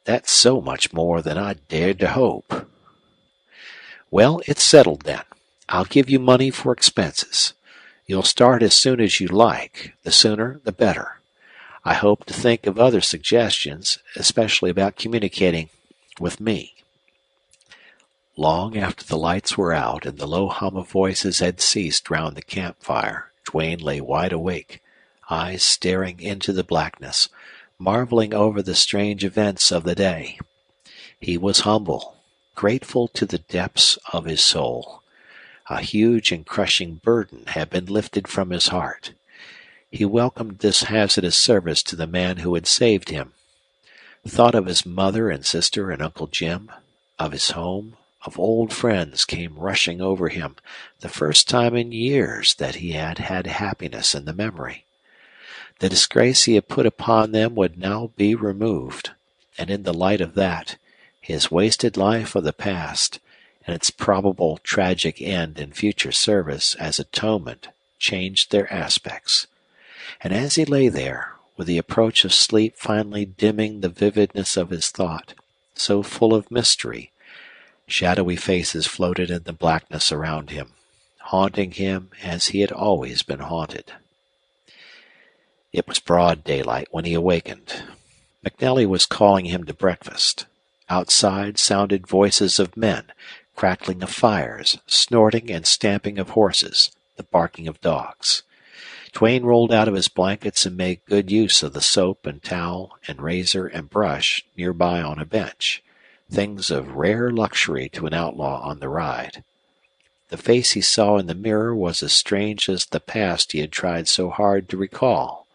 That's so much more than I dared to hope. Well, it's settled then. I'll give you money for expenses. You'll start as soon as you like. The sooner, the better. I hope to think of other suggestions, especially about communicating with me. Long after the lights were out and the low hum of voices had ceased round the campfire, Duane lay wide awake, eyes staring into the blackness, marveling over the strange events of the day. He was humble, grateful to the depths of his soul. A huge and crushing burden had been lifted from his heart. He welcomed this hazardous service to the man who had saved him. Thought of his mother and sister and Uncle Jim, of his home, of old friends came rushing over him, the first time in years that he had had happiness in the memory. The disgrace he had put upon them would now be removed, and in the light of that, his wasted life of the past, and its probable tragic end in future service as atonement changed their aspects. And as he lay there, with the approach of sleep finally dimming the vividness of his thought, so full of mystery, shadowy faces floated in the blackness around him, haunting him as he had always been haunted. It was broad daylight when he awakened. McNally was calling him to breakfast. Outside sounded voices of men, crackling of fires, snorting and stamping of horses, the barking of dogs. Duane rolled out of his blankets and made good use of the soap and towel and razor and brush nearby on a bench, things of rare luxury to an outlaw on the ride. The face he saw in the mirror was as strange as the past he had tried so hard to recall.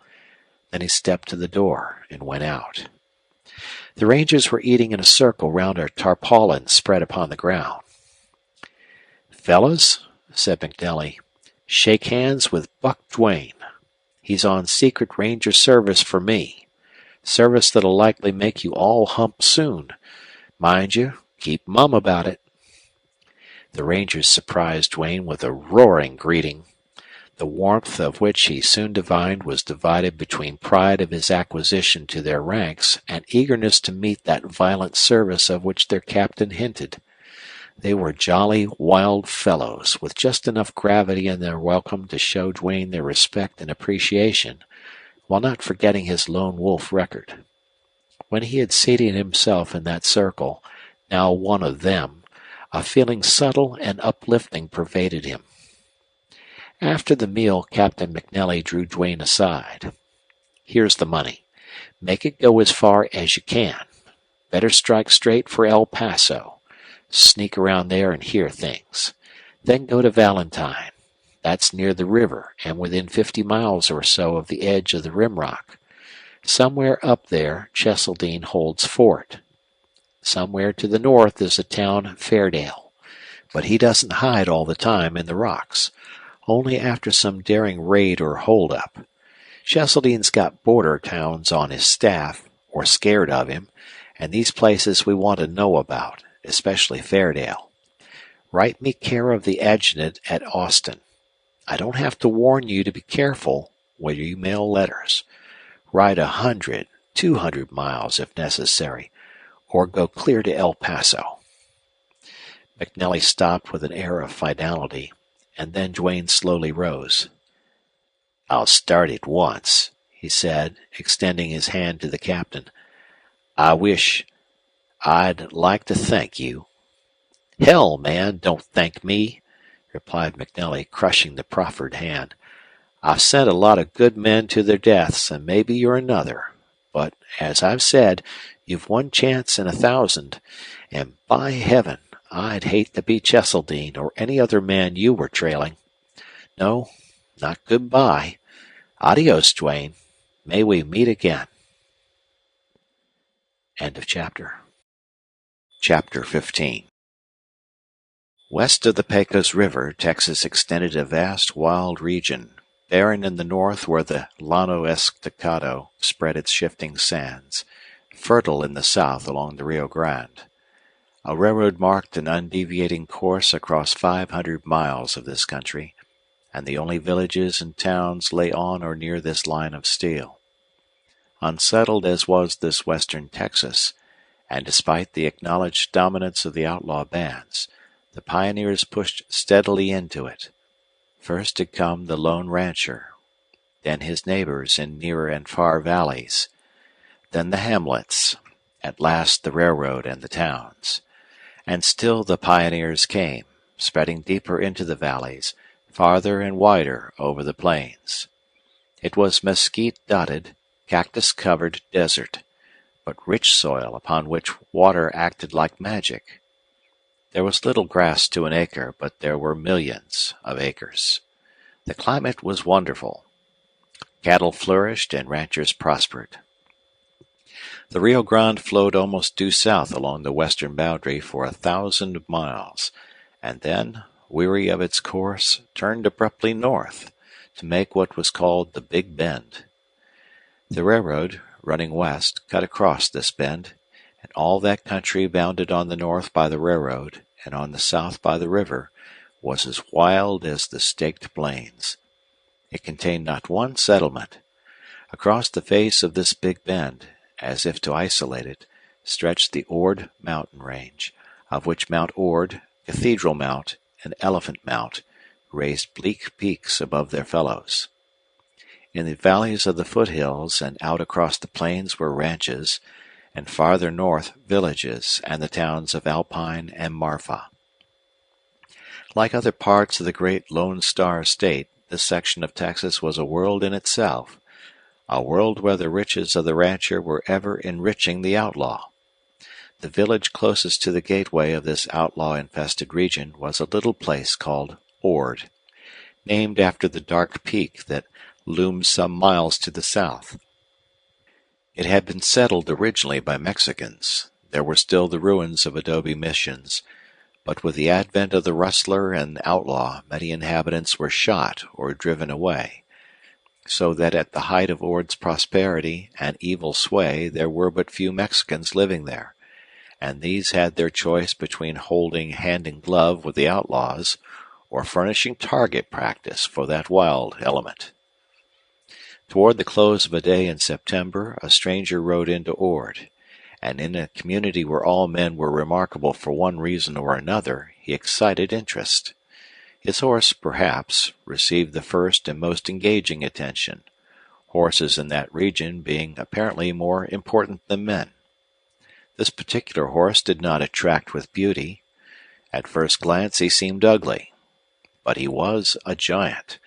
Then he stepped to the door and went out. The Rangers were eating in a circle round a tarpaulin spread upon the ground. "Fellas," said McNelly, "shake hands with Buck Duane. He's on secret Ranger service for me. Service that'll likely make you all hump soon. Mind you, keep mum about it." The Rangers surprised Duane with a roaring greeting, the warmth of which he soon divined was divided between pride of his acquisition to their ranks and eagerness to meet that violent service of which their captain hinted. They were jolly, wild fellows, with just enough gravity in their welcome to show Duane their respect and appreciation, while not forgetting his lone wolf record. When he had seated himself in that circle, now one of them, a feeling subtle and uplifting pervaded him. After the meal, Captain McNelly drew Duane aside. "Here's the money. Make it go as far as you can. Better strike straight for El Paso. Sneak around there and hear things. Then go to Valentine. That's near the river and within 50 miles or so of the edge of the rimrock. Somewhere up there, Cheseldine holds fort. Somewhere to the north is the town Fairdale, but he doesn't hide all the time in the rocks, only after some daring raid or hold-up. Cheseldine's got border towns on his staff, or scared of him, and these places we want to know about, especially Fairdale. Write me care of the adjutant at Austin. I don't have to warn you to be careful where you mail letters. Ride 100, 200 miles if necessary, or go clear to El Paso." McNelly stopped with an air of finality, and then Duane slowly rose. "I'll start at once," he said, extending his hand to the captain. I'd like to thank you." "Hell, man, don't thank me," replied McNelly, crushing the proffered hand. "I've sent a lot of good men to their deaths, and maybe you're another. But, as I've said, you've one chance in 1,000, and by heaven, I'd hate to be Cheseldine or any other man you were trailing. No, not goodbye. Adios, Duane. May we meet again." End of chapter. Chapter 15. West of the Pecos River, Texas extended a vast wild region, barren in the north where the Llano Estacado spread its shifting sands, fertile in the south along the Rio Grande. A railroad marked an undeviating course across 500 miles of this country, and the only villages and towns lay on or near this line of steel. Unsettled as was this western Texas, and despite the acknowledged dominance of the outlaw bands, the pioneers pushed steadily into it. First had come the lone rancher, then his neighbors in near and far valleys, then the hamlets, at last the railroad and the towns. And still the pioneers came, spreading deeper into the valleys, farther and wider over the plains. It was mesquite-dotted, cactus-covered desert, but rich soil upon which water acted like magic. There was little grass to an acre, but there were millions of acres. The climate was wonderful. Cattle flourished and ranchers prospered. The Rio Grande flowed almost due south along the western boundary for 1,000 miles, and then, weary of its course, turned abruptly north to make what was called the Big Bend. The railroad, running west, cut across this bend, and all that country bounded on the north by the railroad and on the south by the river was as wild as the Staked Plains. It contained not one settlement. Across the face of this Big Bend, as if to isolate it, stretched the Ord mountain range, of which Mount Ord, Cathedral Mount, and Elephant Mount raised bleak peaks above their fellows. In the valleys of the foothills and out across the plains were ranches, and farther north villages and the towns of Alpine and Marfa. Like other parts of the great Lone Star State, this section of Texas was a world in itself, a world where the riches of the rancher were ever enriching the outlaw. The village closest to the gateway of this outlaw-infested region was a little place called Ord, named after the dark peak that loomed some miles to the south. It had been settled originally by Mexicans. There were still the ruins of adobe missions, but with the advent of the rustler and outlaw, many inhabitants were shot or driven away, so that at the height of Ord's prosperity and evil sway there were but few Mexicans living there, and these had their choice between holding hand in glove with the outlaws or furnishing target practice for that wild element. Toward the close of a day in September, a stranger rode into Ord, and in a community where all men were remarkable for one reason or another, he excited interest. His horse, perhaps, received the first and most engaging attention, horses in that region being apparently more important than men. This particular horse did not attract with beauty. At first glance he seemed ugly, but he was a giant,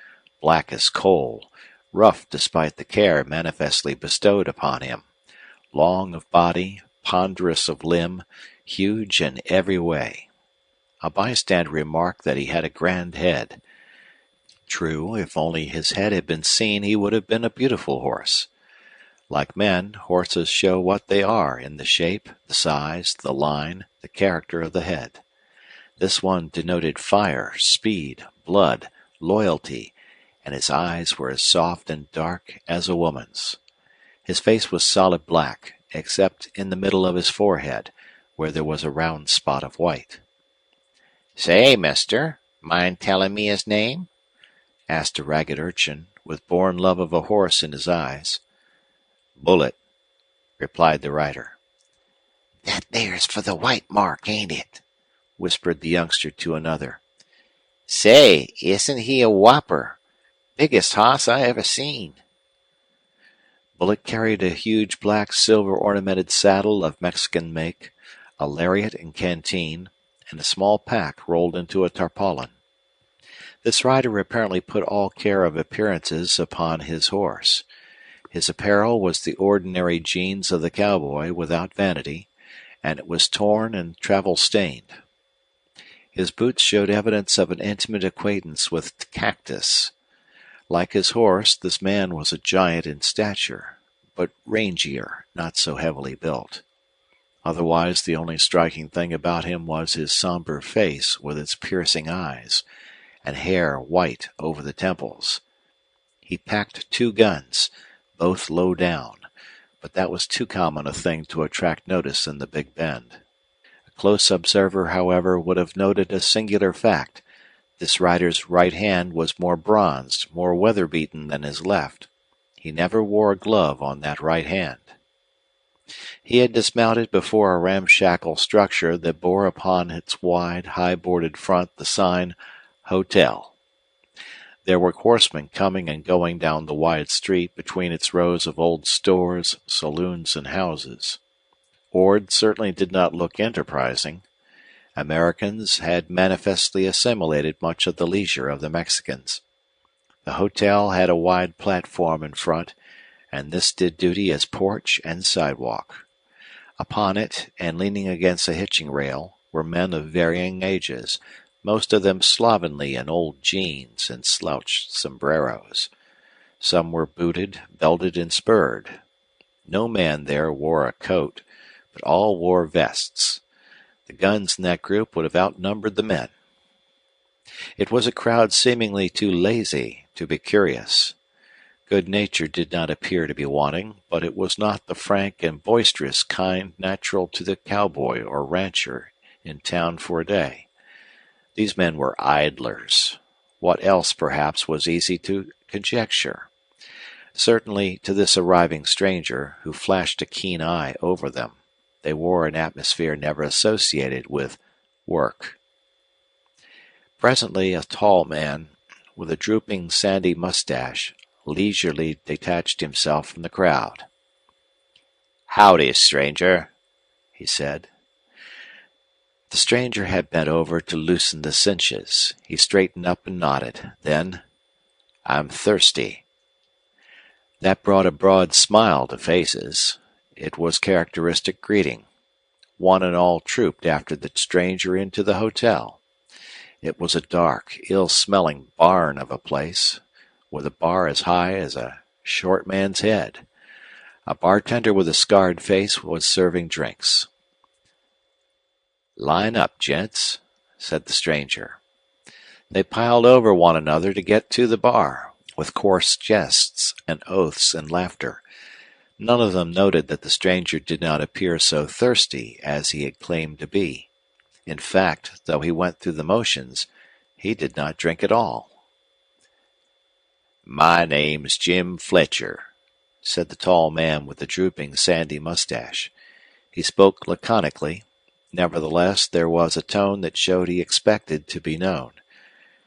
black as coal, rough despite the care manifestly bestowed upon him, long of body, ponderous of limb, huge in every way. A bystander remarked that he had a grand head. True, if only his head had been seen, he would have been a beautiful horse. Like men, horses show what they are in the shape, the size, the line, the character of the head. This one denoted fire, speed, blood, loyalty, and his eyes were as soft and dark as a woman's. His face was solid black, except in the middle of his forehead, where there was a round spot of white. "Say, mister, mind telling me his name?" asked a ragged urchin, with born love of a horse in his eyes. "Bullet," replied the rider. That there's for the white mark, ain't it? Whispered the youngster to another. "Say, isn't he a whopper? Biggest hoss I ever seen." Bullet carried a huge black silver-ornamented saddle of Mexican make, a lariat and canteen, and a small pack rolled into a tarpaulin. This rider apparently put all care of appearances upon his horse. His apparel was the ordinary jeans of the cowboy without vanity, and it was torn and travel-stained. His boots showed evidence of an intimate acquaintance with cactus. Like his horse, this man was a giant in stature, but rangier, not so heavily built. Otherwise, the only striking thing about him was his somber face with its piercing eyes, and hair white over the temples. He packed 2 guns, both low down, but that was too common a thing to attract notice in the Big Bend. A close observer, however, would have noted a singular fact. This rider's right hand was more bronzed, more weather-beaten than his left. He never wore a glove on that right hand. He had dismounted before a ramshackle structure that bore upon its wide, high-boarded front the sign, "Hotel." There were horsemen coming and going down the wide street between its rows of old stores, saloons, and houses. Ord certainly did not look enterprising. Americans had manifestly assimilated much of the leisure of the Mexicans. The hotel had a wide platform in front, and this did duty as porch and sidewalk. Upon it, and leaning against a hitching rail, were men of varying ages, most of them slovenly in old jeans and slouched sombreros. Some were booted, belted, and spurred. No man there wore a coat, but all wore vests. The guns in that group would have outnumbered the men. It was a crowd seemingly too lazy to be curious. Good nature did not appear to be wanting, but it was not the frank and boisterous kind natural to the cowboy or rancher in town for a day. These men were idlers. What else, perhaps, was easy to conjecture. Certainly, to this arriving stranger, who flashed a keen eye over them, they wore an atmosphere never associated with work. Presently, a tall man, with a drooping sandy mustache, leisurely detached himself from the crowd. "Howdy, stranger," he said. The stranger had bent over to loosen the cinches. He straightened up and nodded. Then, I'm thirsty. That brought a broad smile to faces. It was characteristic greeting. One and all trooped after the stranger into the hotel. It was a dark, ill-smelling barn of a place, with a bar as high as a short man's head. A bartender with a scarred face was serving drinks. "Line up, gents," said the stranger. They piled over one another to get to the bar, with coarse jests and oaths and laughter. None of them noted that the stranger did not appear so thirsty as he had claimed to be. In fact, though he went through the motions, he did not drink at all. "My name's Jim Fletcher," said the tall man with the drooping, sandy mustache. He spoke laconically. Nevertheless, there was a tone that showed he expected to be known.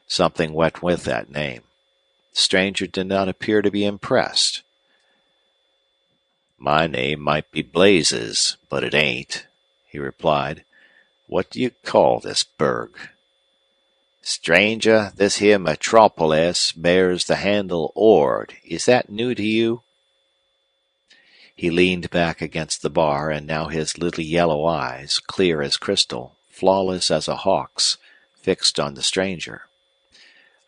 Something went with that name. The stranger did not appear to be impressed. "My name might be Blazes, but it ain't," he replied. "What do you call this burg?" "Stranger, this here metropolis bears the handle Ord. Is that new to you?" He leaned back against the bar, and now his little yellow eyes, clear as crystal, flawless as a hawk's, fixed on the stranger.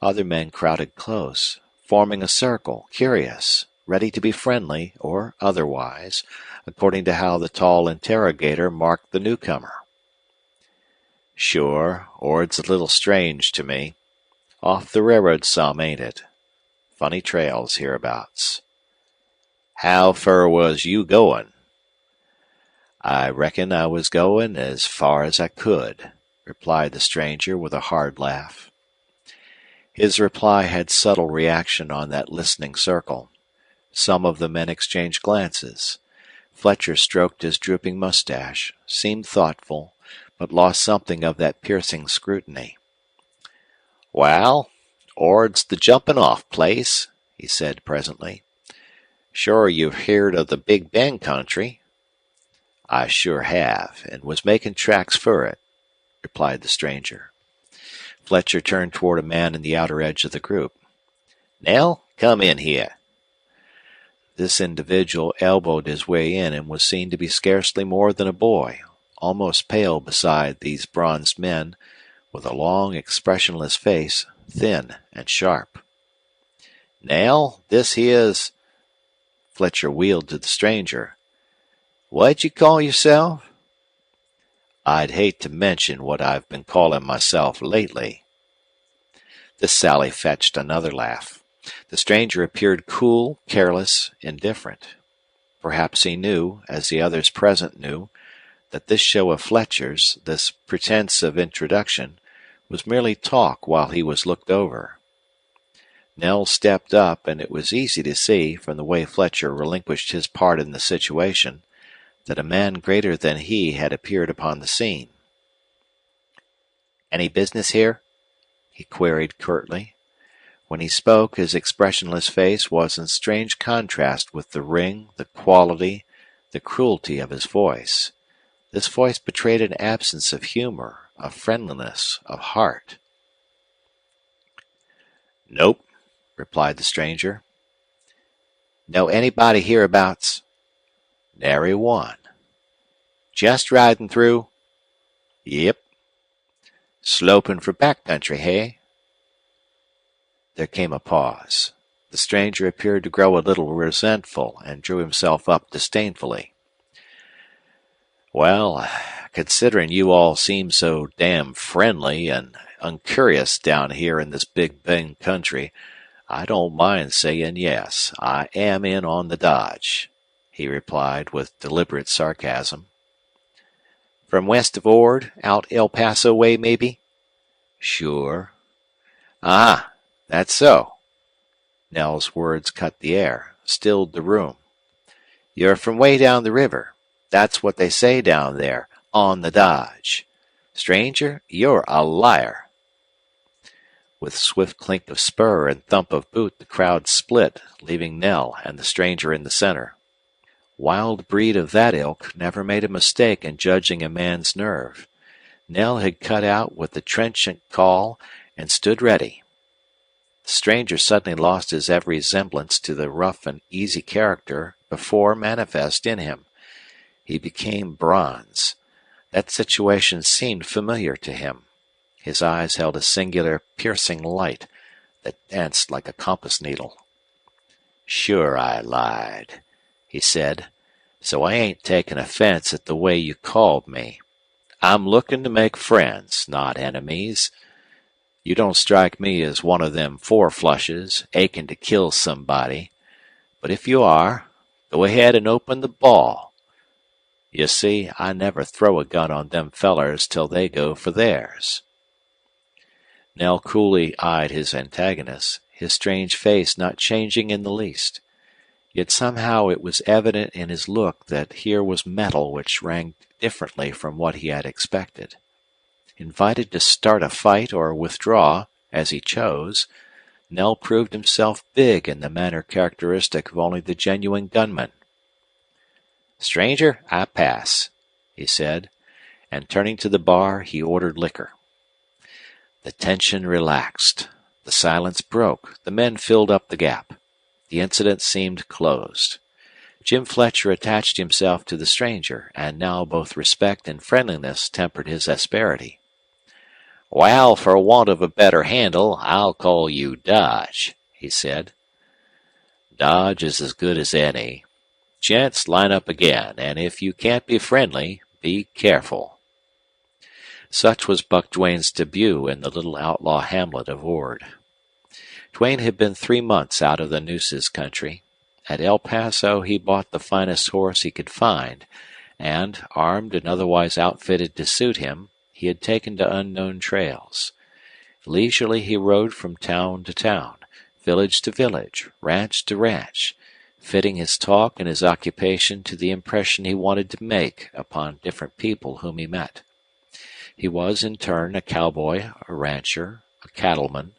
Other men crowded close, forming a circle, curious, ready to be friendly or otherwise, according to how the tall interrogator marked the newcomer. "Sure, Ord's a little strange to me. Off the railroad some, ain't it? Funny trails hereabouts." "How fur was you goin'?" "I reckon I was goin' as far as I could," replied the stranger with a hard laugh. His reply had subtle reaction on that listening circle. Some of the men exchanged glances. Fletcher stroked his drooping mustache, seemed thoughtful, but lost something of that piercing scrutiny. "Wal, Ord's the jumpin'-off place," he said presently. "Sure you've heard of the Big Bend country?" "I sure have, and was making tracks for it," replied the stranger. Fletcher turned toward a man in the outer edge of the group. "Nell, come in here." This individual elbowed his way in and was seen to be scarcely more than a boy, almost pale beside these bronzed men, with a long, expressionless face, thin and sharp. "Nell, this here's—" Fletcher wheeled to the stranger. "What'd you call yourself?" "I'd hate to mention what I've been calling myself lately." This sally fetched another laugh. The stranger appeared cool, careless, indifferent. Perhaps he knew, as the others present knew, that this show of Fletcher's, this pretense of introduction, was merely talk while he was looked over. Nell stepped up, and it was easy to see, from the way Fletcher relinquished his part in the situation, that a man greater than he had appeared upon the scene. "Any business here?" he queried curtly. When he spoke, his expressionless face was in strange contrast with the ring, the quality, the cruelty of his voice. This voice betrayed an absence of humor, of friendliness, of heart. "Nope," replied the stranger. "Know anybody hereabouts?" "Nary one." "Just riding through?" "Yep." "Sloping for back country, hey?" There came a pause. The stranger appeared to grow a little resentful and drew himself up disdainfully. "Well, considering you all seem so damn friendly and uncurious down here in this Big Bend country, I don't mind saying yes, I am in on the dodge," he replied with deliberate sarcasm. "From west of Ord, out El Paso way, maybe?" "Sure." "Ah, that's so." Nell's words cut the air, stilled the room. "You're from way down the river. That's what they say down there, on the dodge. Stranger, you're a liar." With swift clink of spur and thump of boot, the crowd split, leaving Nell and the stranger in the center. Wild breed of that ilk never made a mistake in judging a man's nerve. Nell had cut out with the trenchant call and stood ready. The stranger suddenly lost his every resemblance to the rough and easy character before manifest in him. He became bronze. That situation seemed familiar to him. His eyes held a singular, piercing light that danced like a compass needle. "Sure I lied," he said, "so I ain't taking offense at the way you called me. I'm looking to make friends, not enemies. You don't strike me as one of them four flushes aching to kill somebody. But if you are, go ahead and open the ball. You see, I never throw a gun on them fellers till they go for theirs." Nell coolly eyed his antagonist, his strange face not changing in the least. Yet somehow it was evident in his look that here was metal which rang differently from what he had expected. Invited to start a fight or withdraw, as he chose, Nell proved himself big in the manner characteristic of only the genuine gunman. "Stranger, I pass," he said, and turning to the bar, he ordered liquor. The tension relaxed. The silence broke. The men filled up the gap. The incident seemed closed. Jim Fletcher attached himself to the stranger, and now both respect and friendliness tempered his asperity. "Well, for want of a better handle, I'll call you Dodge," he said. "Dodge is as good as any. Gents, line up again, and if you can't be friendly, be careful." Such was Buck Duane's debut in the little outlaw hamlet of Ord. Duane had been 3 months out of the Nueces country. At El Paso he bought the finest horse he could find, and, armed and otherwise outfitted to suit him, he had taken to unknown trails. Leisurely he rode from town to town, village to village, ranch to ranch, fitting his talk and his occupation to the impression he wanted to make upon different people whom he met. He was in turn a cowboy, a rancher, a cattleman,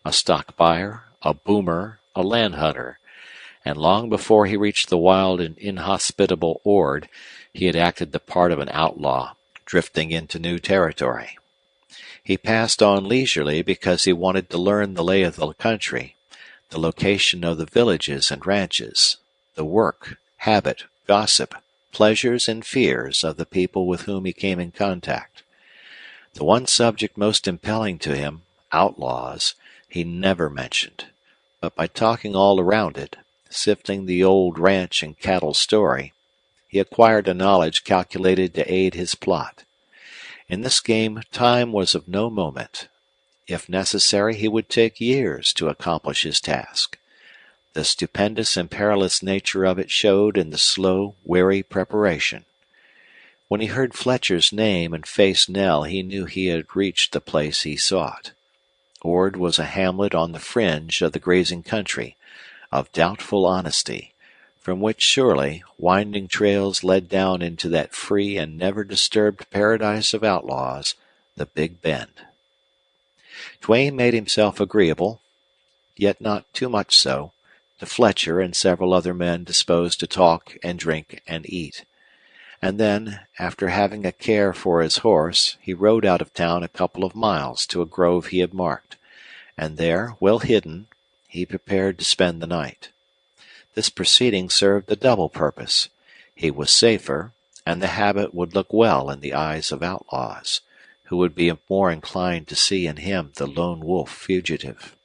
a stock buyer, a boomer, a land hunter, and long before he reached the wild and inhospitable Ord, he had acted the part of an outlaw, drifting into new territory. He passed on leisurely because he wanted to learn the lay of the country, the location of the villages and ranches, the work, habit, gossip, pleasures, and fears of the people with whom he came in contact. The one subject most impelling to him, outlaws, he never mentioned, but by talking all around it, sifting the old ranch and cattle story, he acquired a knowledge calculated to aid his plot. In this game time was of no moment. If necessary, he would take years to accomplish his task. The stupendous and perilous nature of it showed in the slow, wary preparation. When he heard Fletcher's name and faced Nell, he knew he had reached the place he sought. Ord was a hamlet on the fringe of the grazing country, of doubtful honesty, from which surely winding trails led down into that free and never disturbed paradise of outlaws, the Big Bend. Duane made himself agreeable, yet not too much so, to Fletcher and several other men disposed to talk and drink and eat. And then, after having a care for his horse, he rode out of town a couple of miles to a grove he had marked, and there, well hidden, he prepared to spend the night. This proceeding served a double purpose. He was safer, and the habit would look well in the eyes of outlaws, who would be more inclined to see in him the lone wolf fugitive.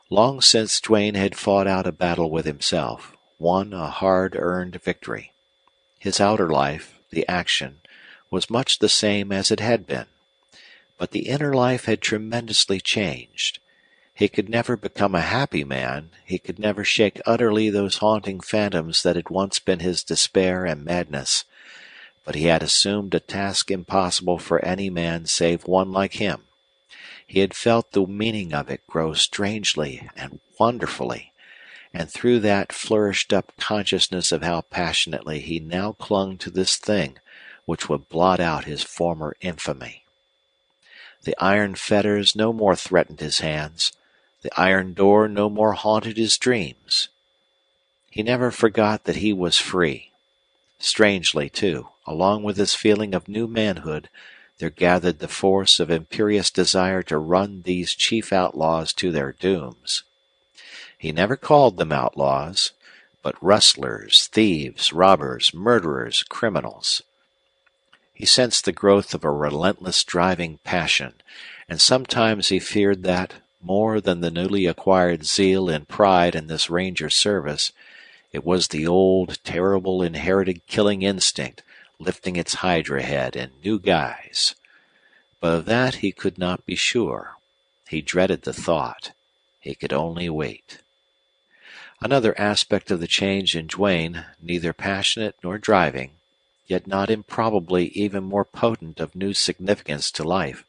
Long since Duane had fought out a battle with himself, won a hard-earned victory. His outer life, the action, was much the same as it had been. But the inner life had tremendously changed. He could never become a happy man, he could never shake utterly those haunting phantoms that had once been his despair and madness. But he had assumed a task impossible for any man save one like him. He had felt the meaning of it grow strangely and wonderfully, and through that flourished up consciousness of how passionately he now clung to this thing which would blot out his former infamy. The iron fetters no more threatened his hands. The iron door no more haunted his dreams. He never forgot that he was free. Strangely, too, along with his feeling of new manhood, there gathered the force of imperious desire to run these chief outlaws to their dooms. He never called them outlaws, but rustlers, thieves, robbers, murderers, criminals. He sensed the growth of a relentless driving passion, and sometimes he feared that, more than the newly acquired zeal and pride in this ranger service, it was the old, terrible, inherited killing instinct lifting its hydra head in new guise. But of that he could not be sure. He dreaded the thought. He could only wait. Another aspect of the change in Duane, neither passionate nor driving, yet not improbably even more potent of new significance to life,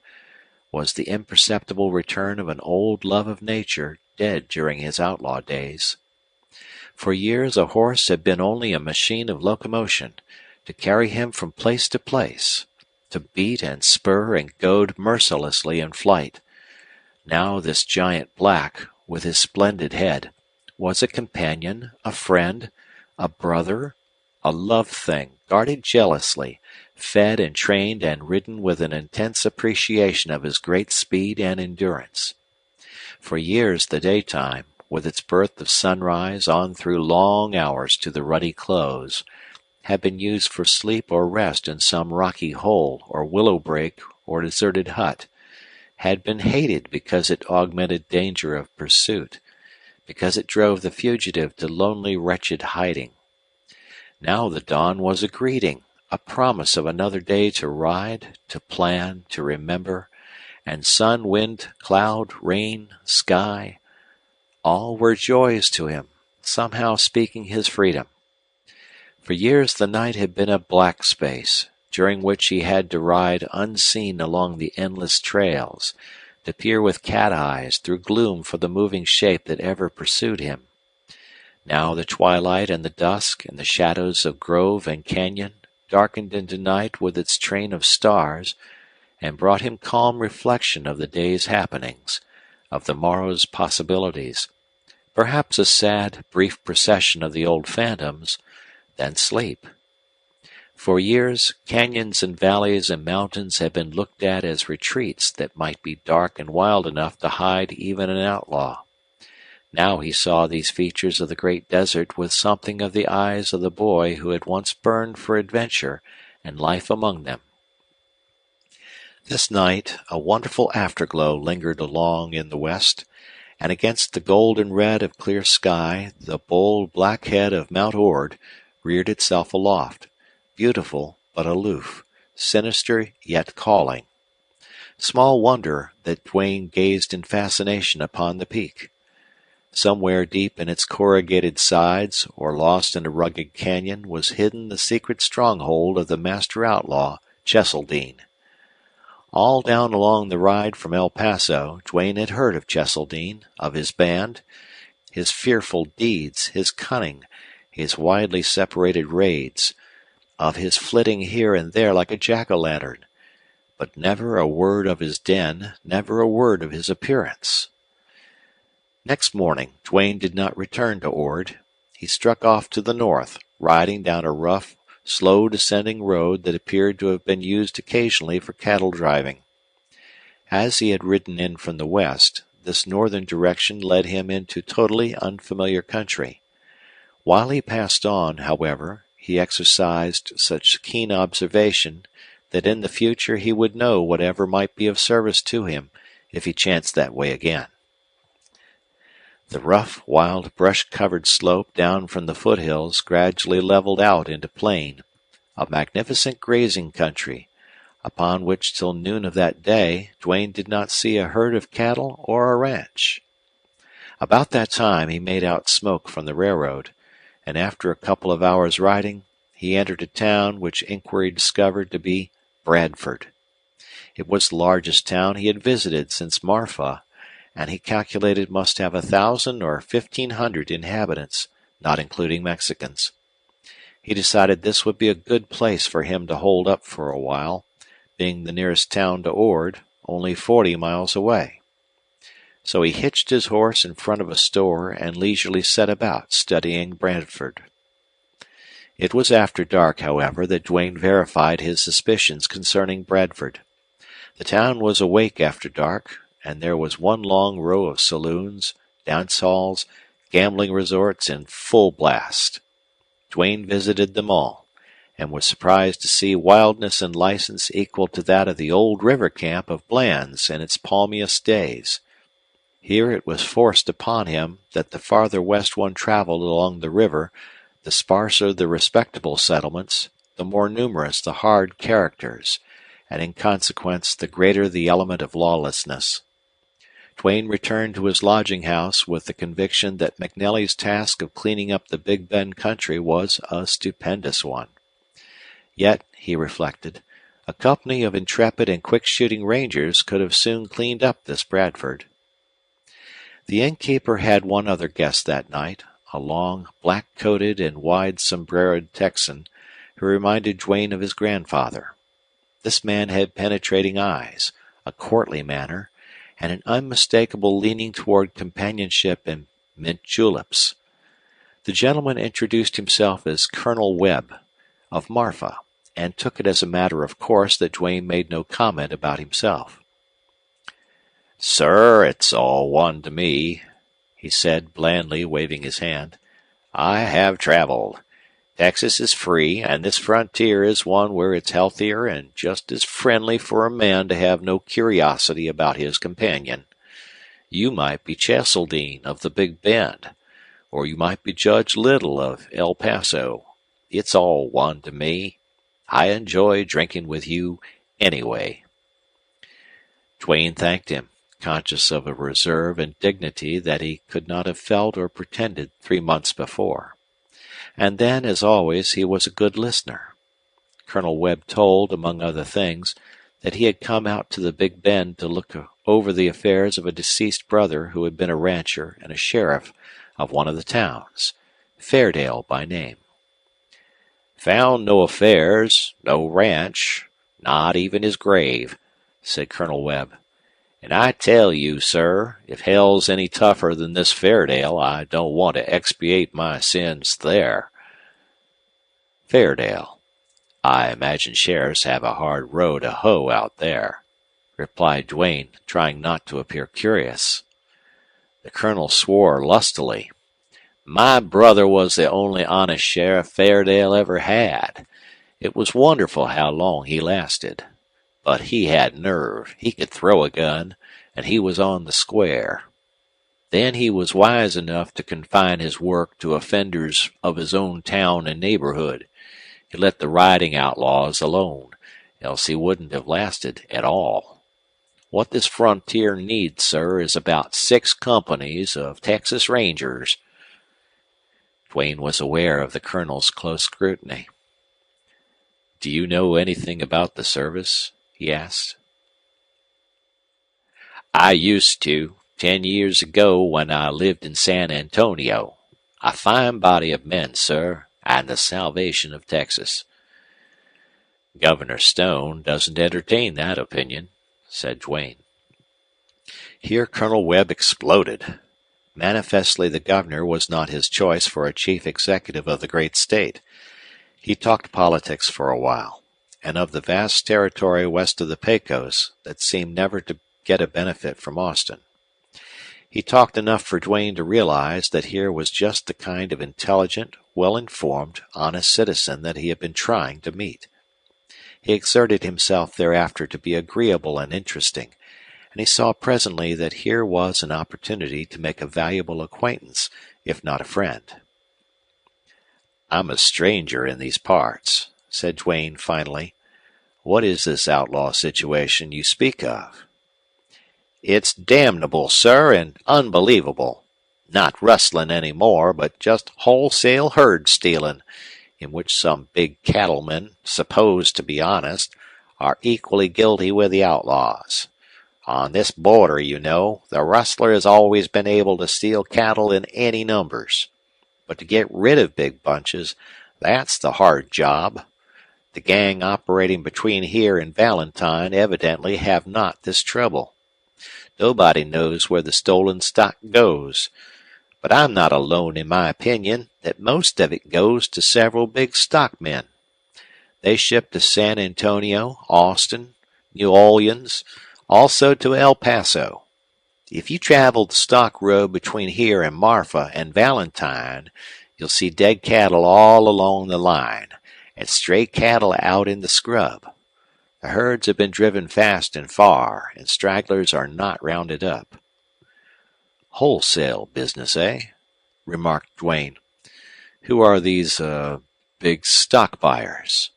was the imperceptible return of an old love of nature dead during his outlaw days. For years a horse had been only a machine of locomotion, to carry him from place to place, to beat and spur and goad mercilessly in flight. Now this giant black, with his splendid head, was a companion, a friend, a brother, a love thing, guarded jealously, fed and trained and ridden with an intense appreciation of his great speed and endurance. For years the daytime, with its birth of sunrise on through long hours to the ruddy close, had been used for sleep or rest in some rocky hole or willow brake or deserted hut, had been hated because it augmented danger of pursuit, because it drove the fugitive to lonely wretched hiding. Now the dawn was a greeting, a promise of another day to ride, to plan, to remember, and sun, wind, cloud, rain, sky, all were joys to him, somehow speaking his freedom. For years the night had been a black space, during which he had to ride unseen along the endless trails, to peer with cat eyes through gloom for the moving shape that ever pursued him. Now the twilight and the dusk and the shadows of grove and canyon darkened into night with its train of stars, and brought him calm reflection of the day's happenings, of the morrow's possibilities, perhaps a sad, brief procession of the old phantoms, then sleep. For years, canyons and valleys and mountains had been looked at as retreats that might be dark and wild enough to hide even an outlaw. Now he saw these features of the great desert with something of the eyes of the boy who had once burned for adventure and life among them. This night a wonderful afterglow lingered along in the west, and against the golden red of clear sky the bold black head of Mount Ord reared itself aloft, beautiful but aloof, sinister yet calling. Small wonder that Duane gazed in fascination upon the peak. Somewhere deep in its corrugated sides, or lost in a rugged canyon, was hidden the secret stronghold of the master outlaw, Cheseldine. All down along the ride from El Paso, Duane had heard of Cheseldine, of his band, his fearful deeds, his cunning, his widely separated raids, of his flitting here and there like a jack-o'-lantern, but never a word of his den, never a word of his appearance. Next morning Duane did not return to Ord. He struck off to the north, riding down a rough, slow-descending road that appeared to have been used occasionally for cattle driving. As he had ridden in from the west, this northern direction led him into totally unfamiliar country. While he passed on, however, he exercised such keen observation that in the future he would know whatever might be of service to him if he chanced that way again. The rough, wild, brush-covered slope down from the foothills gradually leveled out into plain, a magnificent grazing country, upon which till noon of that day Duane did not see a herd of cattle or a ranch. About that time he made out smoke from the railroad, and after a couple of hours' riding he entered a town which inquiry discovered to be Bradford. It was the largest town he had visited since Marfa, and he calculated must have 1,000 or 1,500 inhabitants, not including Mexicans. He decided this would be a good place for him to hold up for a while, being the nearest town to Ord, only 40 miles away. So he hitched his horse in front of a store and leisurely set about studying Bradford. It was after dark, however, that Duane verified his suspicions concerning Bradford. The town was awake after dark, and there was one long row of saloons, dance halls, gambling resorts in full blast. Duane visited them all, and was surprised to see wildness and license equal to that of the old river camp of Bland's in its palmiest days. Here it was forced upon him that the farther west one traveled along the river, the sparser the respectable settlements, the more numerous the hard characters, and in consequence the greater the element of lawlessness. Duane returned to his lodging-house with the conviction that McNally's task of cleaning up the Big Bend country was a stupendous one. Yet, he reflected, a company of intrepid and quick-shooting rangers could have soon cleaned up this Bradford. The innkeeper had one other guest that night, a long, black-coated and wide-sombreroed Texan who reminded Duane of his grandfather. This man had penetrating eyes, a courtly manner, and an unmistakable leaning toward companionship and mint juleps. The gentleman introduced himself as Colonel Webb, of Marfa, and took it as a matter of course that Duane made no comment about himself. "Sir, it's all one to me," he said blandly, waving his hand. "I have traveled. Texas is free, and this frontier is one where it's healthier and just as friendly for a man to have no curiosity about his companion. You might be Cheseldine of the Big Bend, or you might be Judge Little of El Paso. It's all one to me. I enjoy drinking with you anyway." Duane thanked him, conscious of a reserve and dignity that he could not have felt or pretended 3 months before. And then, as always, he was a good listener. Colonel Webb told, among other things, that he had come out to the Big Bend to look over the affairs of a deceased brother who had been a rancher and a sheriff of one of the towns, Fairdale by name. "Found no affairs, no ranch, not even his grave," said Colonel Webb. "And I tell you, sir, if hell's any tougher than this Fairdale, I don't want to expiate my sins there." "Fairdale. I imagine sheriffs have a hard row to hoe out there," replied Duane, trying not to appear curious. The colonel swore lustily. "My brother was the only honest sheriff Fairdale ever had. It was wonderful how long he lasted. But he had nerve. He could throw a gun, and he was on the square. Then he was wise enough to confine his work to offenders of his own town and neighborhood. He let the riding outlaws alone, else he wouldn't have lasted at all. What this frontier needs, sir, is about 6 companies of Texas Rangers." Duane was aware of the colonel's close scrutiny. "Do you know anything about the service?" he asked. "I used to, 10 years ago when I lived in San Antonio. A fine body of men, sir, and the salvation of Texas." "Governor Stone doesn't entertain that opinion," said Duane. Here Colonel Webb exploded. Manifestly the governor was not his choice for a chief executive of the great state. He talked politics for a while, and of the vast territory west of the Pecos that seemed never to get a benefit from Austin. He talked enough for Duane to realize that here was just the kind of intelligent, well-informed, honest citizen that he had been trying to meet. He exerted himself thereafter to be agreeable and interesting, and he saw presently that here was an opportunity to make a valuable acquaintance, if not a friend. "I'm a stranger in these parts," said Duane finally. "What is this outlaw situation you speak of?" "It's damnable, sir, and unbelievable. Not rustling any more, but just wholesale herd stealing, in which some big cattlemen, supposed to be honest, are equally guilty with the outlaws. On this border, you know, the rustler has always been able to steal cattle in any numbers. But to get rid of big bunches, that's the hard job. The gang operating between here and Valentine evidently have not this trouble. Nobody knows where the stolen stock goes. But I'm not alone in my opinion that most of it goes to several big stockmen. They ship to San Antonio, Austin, New Orleans, also to El Paso. If you travel the stock road between here and Marfa and Valentine, you'll see dead cattle all along the line, and stray cattle out in the scrub. The herds have been driven fast and far, and stragglers are not rounded up. Wholesale business, eh? Remarked Duane. Who are these, big stock buyers?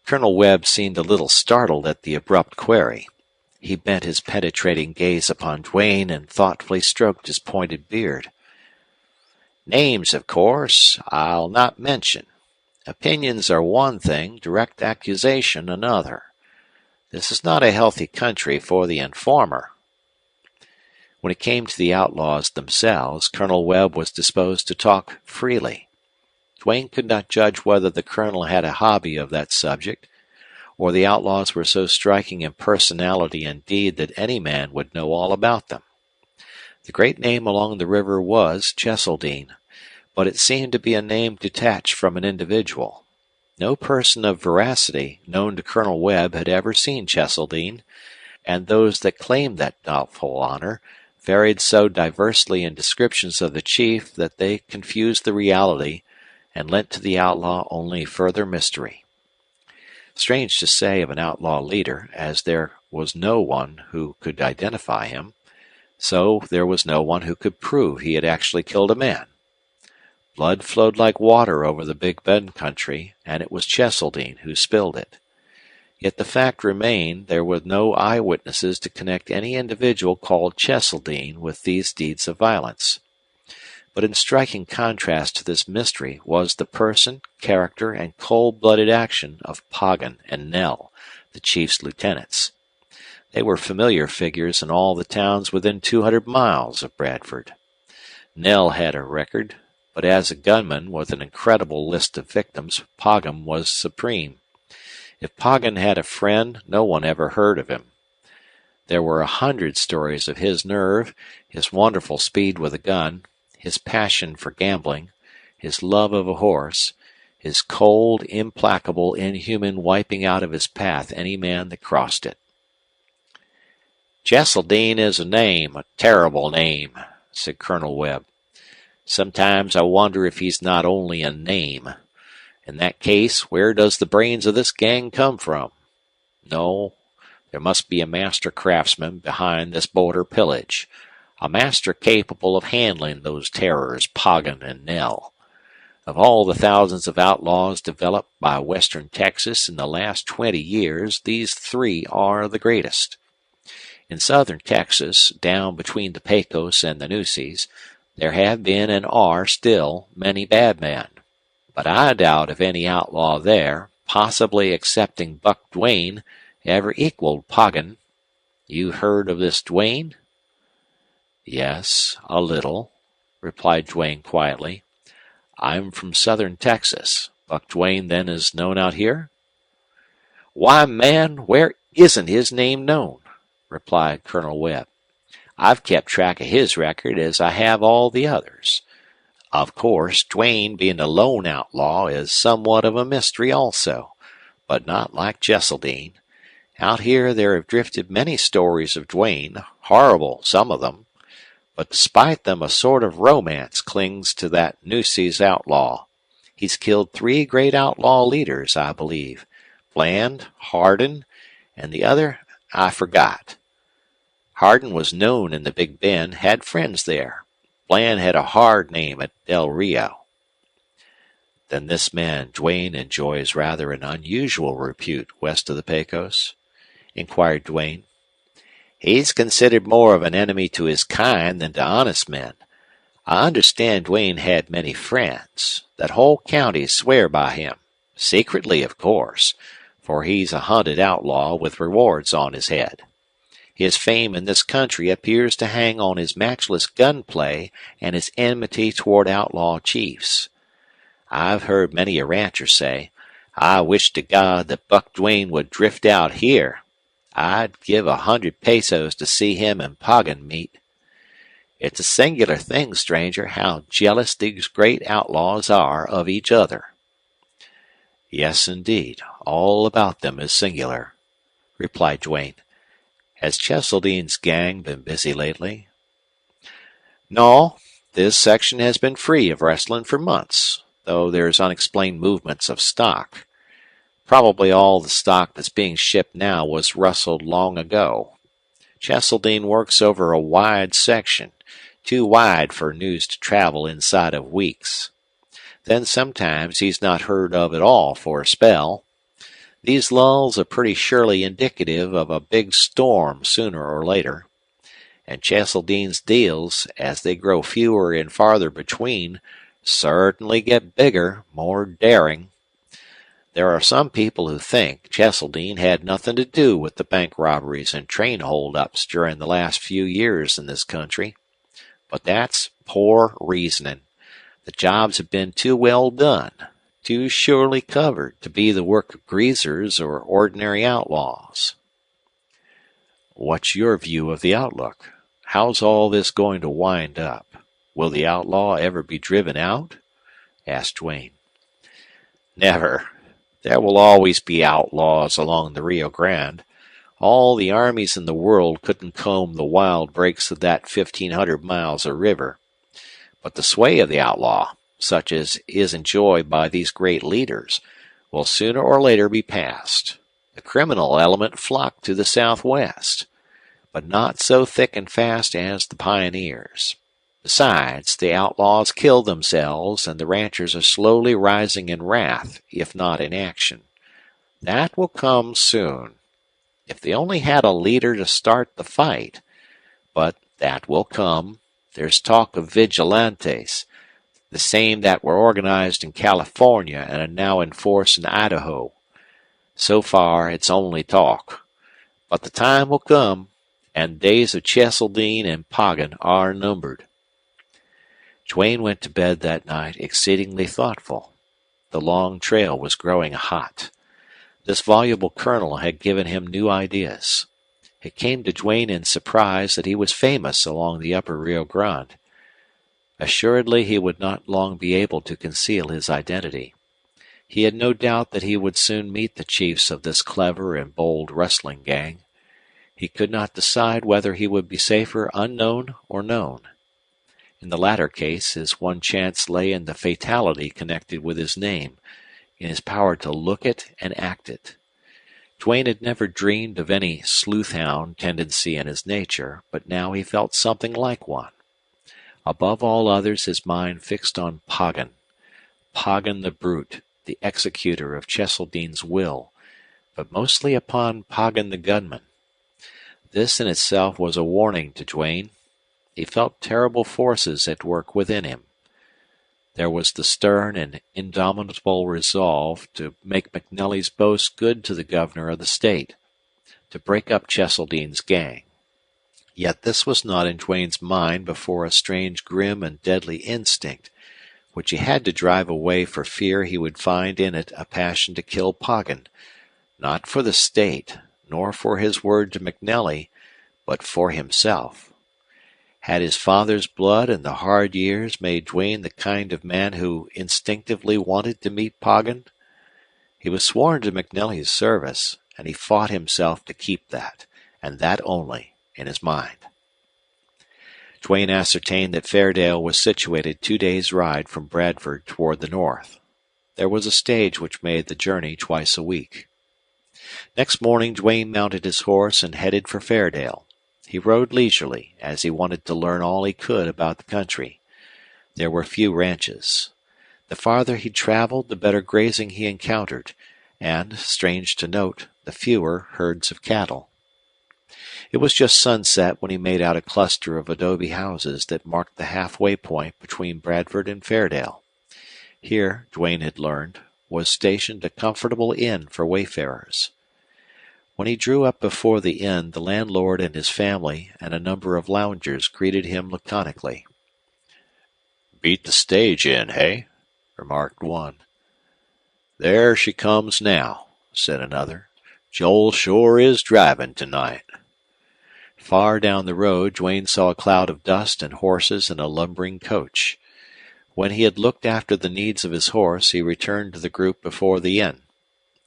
Colonel Webb seemed a little startled at the abrupt query. He bent his penetrating gaze upon Duane and thoughtfully stroked his pointed beard. Names, of course, I'll not mention. Opinions are one thing, direct accusation another. This is not a healthy country for the informer. When it came to the outlaws themselves, Colonel Webb was disposed to talk freely. Duane could not judge whether the colonel had a hobby of that subject, or the outlaws were so striking in personality and deed that any man would know all about them. The great name along the river was Cheseldine, but it seemed to be a name detached from an individual. No person of veracity known to Colonel Webb had ever seen Cheseldine, and those that claimed that doubtful honor varied so diversely in descriptions of the chief that they confused the reality and lent to the outlaw only further mystery. Strange to say of an outlaw leader, as there was no one who could identify him, so there was no one who could prove he had actually killed a man. Blood flowed like water over the Big Bend country, and it was Cheseldine who spilled it. Yet the fact remained there were no eyewitnesses to connect any individual called Cheseldine with these deeds of violence. But in striking contrast to this mystery was the person, character, and cold-blooded action of Poggin and Nell, the chief's lieutenants. They were familiar figures in all the towns within 200 miles of Bradford. Nell had a record, but as a gunman with an incredible list of victims, Poggin was supreme. If Poggin had a friend, no one ever heard of him. There were 100 stories of his nerve, his wonderful speed with a gun, his passion for gambling, his love of a horse, his cold, implacable, inhuman wiping out of his path any man that crossed it. "Cheseldine is a name, a terrible name," said Colonel Webb. "Sometimes I wonder if he's not only a name. In that case, where does the brains of this gang come from? No, there must be a master craftsman behind this border pillage, a master capable of handling those terrors, Poggin and Nell. Of all the thousands of outlaws developed by western Texas in the last 20 years, these three are the greatest. In southern Texas, down between the Pecos and the Nueces, there have been and are still many bad men. But I doubt if any outlaw there, possibly excepting Buck Duane, ever equaled Poggin. You heard of this Duane?" "Yes, a little," replied Duane quietly. "I'm from southern Texas. Buck Duane, then, is known out here?" "Why, man, where isn't his name known?" replied Colonel Webb. "I've kept track of his record as I have all the others. Of course, Duane, being a lone outlaw, is somewhat of a mystery also, but not like Cheseldine. Out here there have drifted many stories of Duane, horrible, some of them. But despite them, a sort of romance clings to that Nueces outlaw. He's killed 3 great outlaw leaders, I believe. Bland, Hardin, and the other I forgot. Hardin was known in the Big Bend, had friends there. Bland had a hard name at Del Rio." "Then this man Duane enjoys rather an unusual repute west of the Pecos?" inquired Duane. "He's considered more of an enemy to his kind than to honest men. I understand Duane had many friends. That whole county swear by him. Secretly, of course, for he's a hunted outlaw with rewards on his head. His fame in this country appears to hang on his matchless gunplay and his enmity toward outlaw chiefs. I've heard many a rancher say, 'I wish to God that Buck Duane would drift out here. I'd give 100 pesos to see him and Poggin meet.' It's a singular thing, stranger, how jealous these great outlaws are of each other." "Yes, indeed. All about them is singular," replied Duane. Has Cheseldine's gang been busy lately? No, this section has been free of rustling for months, though there's unexplained movements of stock. Probably all the stock that's being shipped now was rustled long ago. Cheseldine works over a wide section, too wide for news to travel inside of weeks. Then sometimes he's not heard of at all for a spell. These lulls are pretty surely indicative of a big storm sooner or later. And Cheseldine's deals, as they grow fewer and farther between, certainly get bigger, more daring. There are some people who think Cheseldine had nothing to do with the bank robberies and train holdups during the last few years in this country. But that's poor reasoning. The jobs have been too well done, too surely covered to be the work of greasers or ordinary outlaws. What's your view of the outlook? How's all this going to wind up? Will the outlaw ever be driven out? Asked Duane. Never. There will always be outlaws along the Rio Grande. All the armies in the world couldn't comb the wild breaks of that 1,500 miles of river. But the sway of the outlaw, such as is enjoyed by these great leaders, will sooner or later be past. The criminal element flock to the southwest, but not so thick and fast as the pioneers. Besides, the outlaws kill themselves, and the ranchers are slowly rising in wrath, if not in action. That will come soon. If they only had a leader to start the fight. But that will come. There's talk of vigilantes, the same that were organized in California and are now in force in Idaho. So far, it's only talk. But the time will come, and days of Cheseldine and Poggin are numbered. Duane went to bed that night exceedingly thoughtful. The long trail was growing hot. This voluble colonel had given him new ideas. It came to Duane in surprise that he was famous along the upper Rio Grande. Assuredly he would not long be able to conceal his identity. He had no doubt that he would soon meet the chiefs of this clever and bold rustling gang. He could not decide whether he would be safer unknown or known. In the latter case, his one chance lay in the fatality connected with his name, in his power to look it and act it. Duane had never dreamed of any sleuth-hound tendency in his nature, but now he felt something like one. Above all others his mind fixed on Poggin. Poggin the brute, the executor of Cheseldine's will, but mostly upon Poggin the gunman. This in itself was a warning to Duane. He felt terrible forces at work within him. There was the stern and indomitable resolve to make McNally's boast good to the governor of the state, to break up Cheseldine's gang. Yet this was not in Duane's mind before a strange grim and deadly instinct, which he had to drive away for fear he would find in it a passion to kill Poggin, not for the state, nor for his word to McNally, but for himself. Had his father's blood and the hard years made Duane the kind of man who instinctively wanted to meet Poggin? He was sworn to McNally's service, and he fought himself to keep that, and that only, in his mind. Duane ascertained that Fairdale was situated 2 days' ride from Bradford toward the north. There was a stage which made the journey twice a week. Next morning Duane mounted his horse and headed for Fairdale. He rode leisurely, as he wanted to learn all he could about the country. There were few ranches. The farther he traveled, the better grazing he encountered, and, strange to note, the fewer herds of cattle. It was just sunset when he made out a cluster of adobe houses that marked the halfway point between Bradford and Fairdale. Here, Duane had learned, was stationed a comfortable inn for wayfarers. When he drew up before the inn, the landlord and his family and a number of loungers greeted him laconically. "Beat the stage in, hey?" remarked one. "There she comes now," said another. "Joel sure is driving tonight." Far down the road Duane saw a cloud of dust and horses and a lumbering coach. When he had looked after the needs of his horse, he returned to the group before the inn.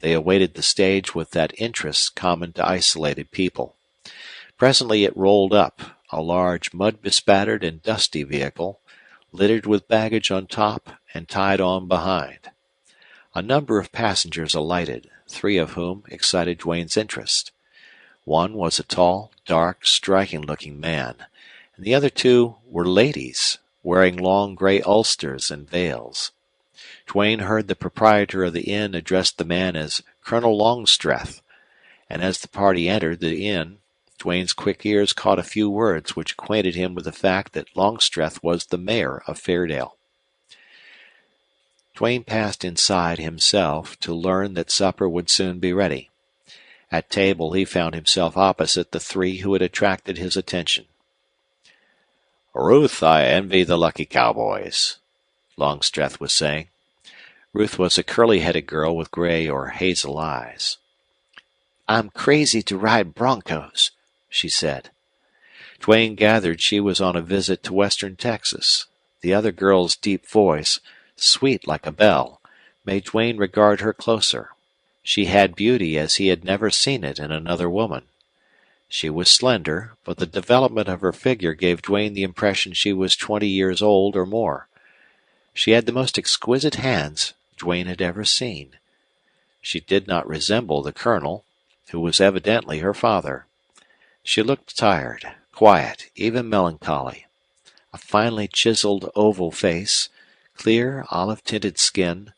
They awaited the stage with that interest common to isolated people. Presently it rolled up, a large, mud-bespattered and dusty vehicle, littered with baggage on top and tied on behind. A number of passengers alighted, 3 of whom excited Duane's interest. One was a tall, dark, striking-looking man, and the other 2 were ladies, wearing long gray ulsters and veils. Duane heard the proprietor of the inn address the man as Colonel Longstreth, and as the party entered the inn, Duane's quick ears caught a few words which acquainted him with the fact that Longstreth was the mayor of Fairdale. Duane passed inside himself to learn that supper would soon be ready. At table he found himself opposite the 3 who had attracted his attention. "Ruth, I envy the lucky cowboys," Longstreth was saying. Ruth was a curly-headed girl with gray or hazel eyes. "I'm crazy to ride broncos," she said. Duane gathered she was on a visit to western Texas. The other girl's deep voice, sweet like a bell, made Duane regard her closer. She had beauty as he had never seen it in another woman. She was slender, but the development of her figure gave Duane the impression she was 20 years old or more. She had the most exquisite hands Duane had ever seen. She did not resemble the colonel, who was evidently her father. She looked tired, quiet, even melancholy. A finely chiseled oval face, clear olive-tinted skin,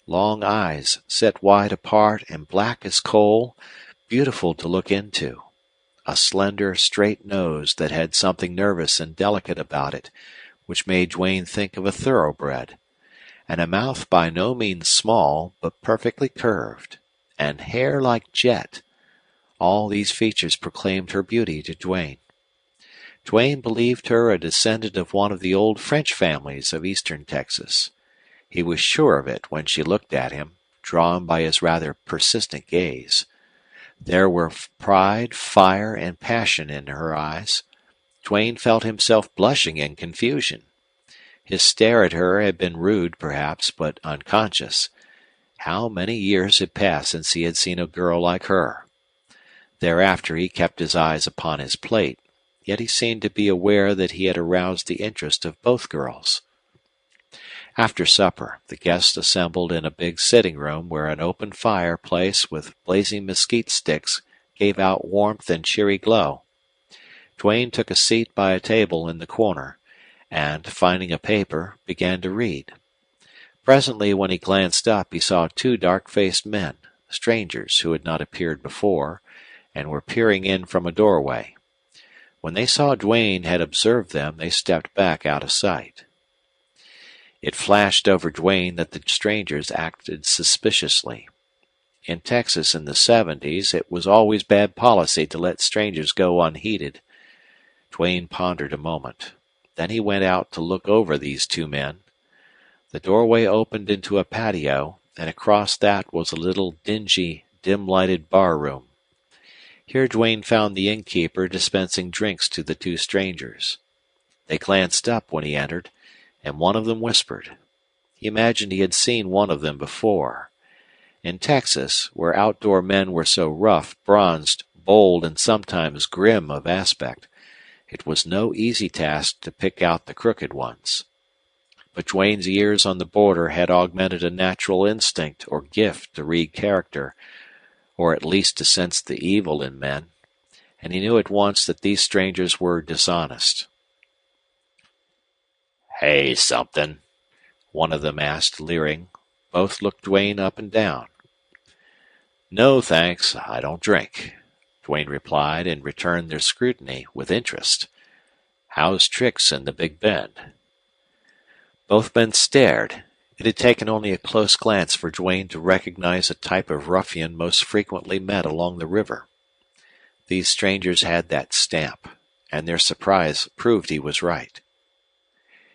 long eyes set wide apart and black as coal, beautiful to look into. A slender, straight nose that had something nervous and delicate about it, which made Duane think of a thoroughbred, and a mouth by no means small, but perfectly curved, and hair like jet. All these features proclaimed her beauty to Duane. Duane believed her a descendant of one of the old French families of eastern Texas. He was sure of it when she looked at him, drawn by his rather persistent gaze. There were pride, fire, and passion in her eyes. Duane felt himself blushing in confusion. His stare at her had been rude, perhaps, but unconscious. How many years had passed since he had seen a girl like her? Thereafter he kept his eyes upon his plate, yet he seemed to be aware that he had aroused the interest of both girls. After supper, the guests assembled in a big sitting-room where an open fireplace with blazing mesquite sticks gave out warmth and cheery glow. Duane took a seat by a table in the corner, and, finding a paper, began to read. Presently, when he glanced up, he saw 2 dark-faced men, strangers who had not appeared before, and were peering in from a doorway. When they saw Duane had observed them, they stepped back out of sight. It flashed over Duane that the strangers acted suspiciously. In Texas in the 70s, it was always bad policy to let strangers go unheeded. Duane pondered a moment. Then he went out to look over these 2 men. The doorway opened into a patio, and across that was a little dingy, dim-lighted bar-room. Here Duane found the innkeeper dispensing drinks to the 2 strangers. They glanced up when he entered, and one of them whispered. He imagined he had seen one of them before. In Texas, where outdoor men were so rough, bronzed, bold, and sometimes grim of aspect, it was no easy task to pick out the crooked ones. But Duane's years on the border had augmented a natural instinct or gift to read character, or at least to sense the evil in men, and he knew at once that these strangers were dishonest. "Hey, something?" one of them asked, leering. Both looked Duane up and down. "No, thanks. I don't drink," Duane replied, and returned their scrutiny with interest. "How's tricks in the Big Bend?" Both men stared. It had taken only a close glance for Duane to recognize a type of ruffian most frequently met along the river. These strangers had that stamp, and their surprise proved he was right.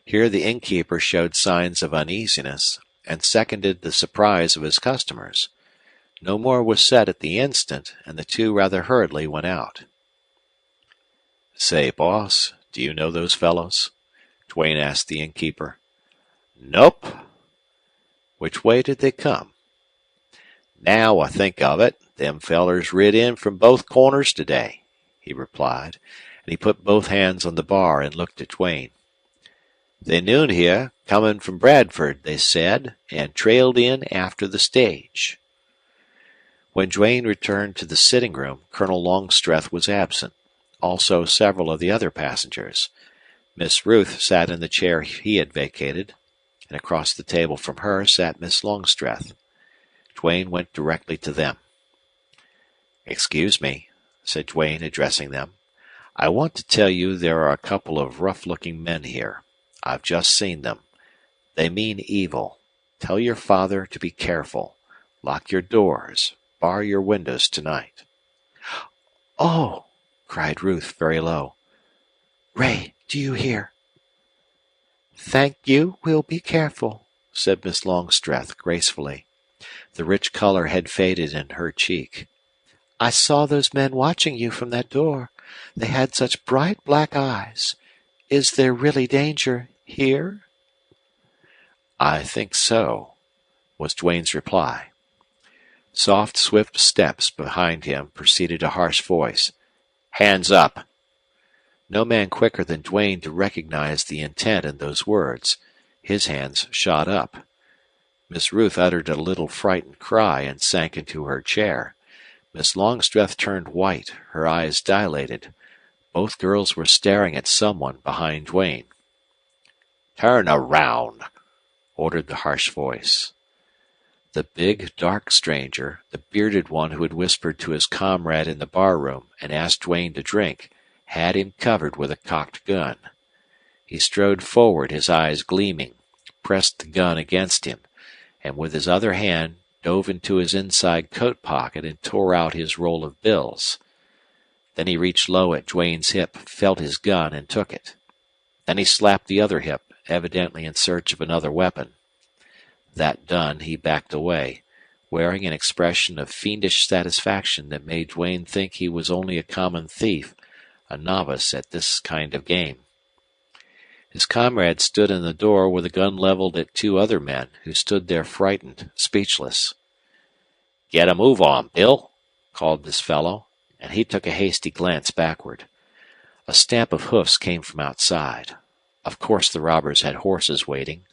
Here the innkeeper showed signs of uneasiness, and seconded the surprise of his customers. No more was said at the instant, and the 2 rather hurriedly went out. "Say, boss, do you know those fellows?" Duane asked the innkeeper. "Nope." "Which way did they come?" Now I think of it, them fellers rid in from both corners today, he replied, and he put both hands on the bar and looked at Duane. They noon here, coming from Bradford, they said, and trailed in after the stage. When Duane returned to the sitting room, Colonel Longstreth was absent, also several of the other passengers. Miss Ruth sat in the chair he had vacated, and across the table from her sat Miss Longstreth. Duane went directly to them. "Excuse me," said Duane, addressing them. "I want to tell you there are a couple of rough-looking men here. I've just seen them. They mean evil. Tell your father to be careful. Lock your doors. Bar your windows tonight." "Oh!" cried Ruth very low. "Ray, do you hear?" "Thank you. We'll be careful," said Miss Longstreth gracefully. The rich color had faded in her cheek. "I saw those men watching you from that door. They had such bright black eyes. Is there really danger here?" "I think so," was Duane's reply. Soft, swift steps behind him preceded a harsh voice. "Hands up!" No man quicker than Duane to recognize the intent in those words. His hands shot up. Miss Ruth uttered a little frightened cry and sank into her chair. Miss Longstreth turned white, her eyes dilated. Both girls were staring at someone behind Duane. "Turn around," ordered the harsh voice. The big, dark stranger, the bearded one who had whispered to his comrade in the barroom and asked Duane to drink, had him covered with a cocked gun. He strode forward, his eyes gleaming, pressed the gun against him, and with his other hand dove into his inside coat pocket and tore out his roll of bills. Then he reached low at Duane's hip, felt his gun, and took it. Then he slapped the other hip, evidently in search of another weapon. That done, he backed away, wearing an expression of fiendish satisfaction that made Duane think he was only a common thief, a novice at this kind of game. His comrade stood in the door with a gun leveled at two other men, who stood there frightened, speechless. "Get a move on, Bill," called this fellow, and he took a hasty glance backward. A stamp of hoofs came from outside. Of course the robbers had horses waiting.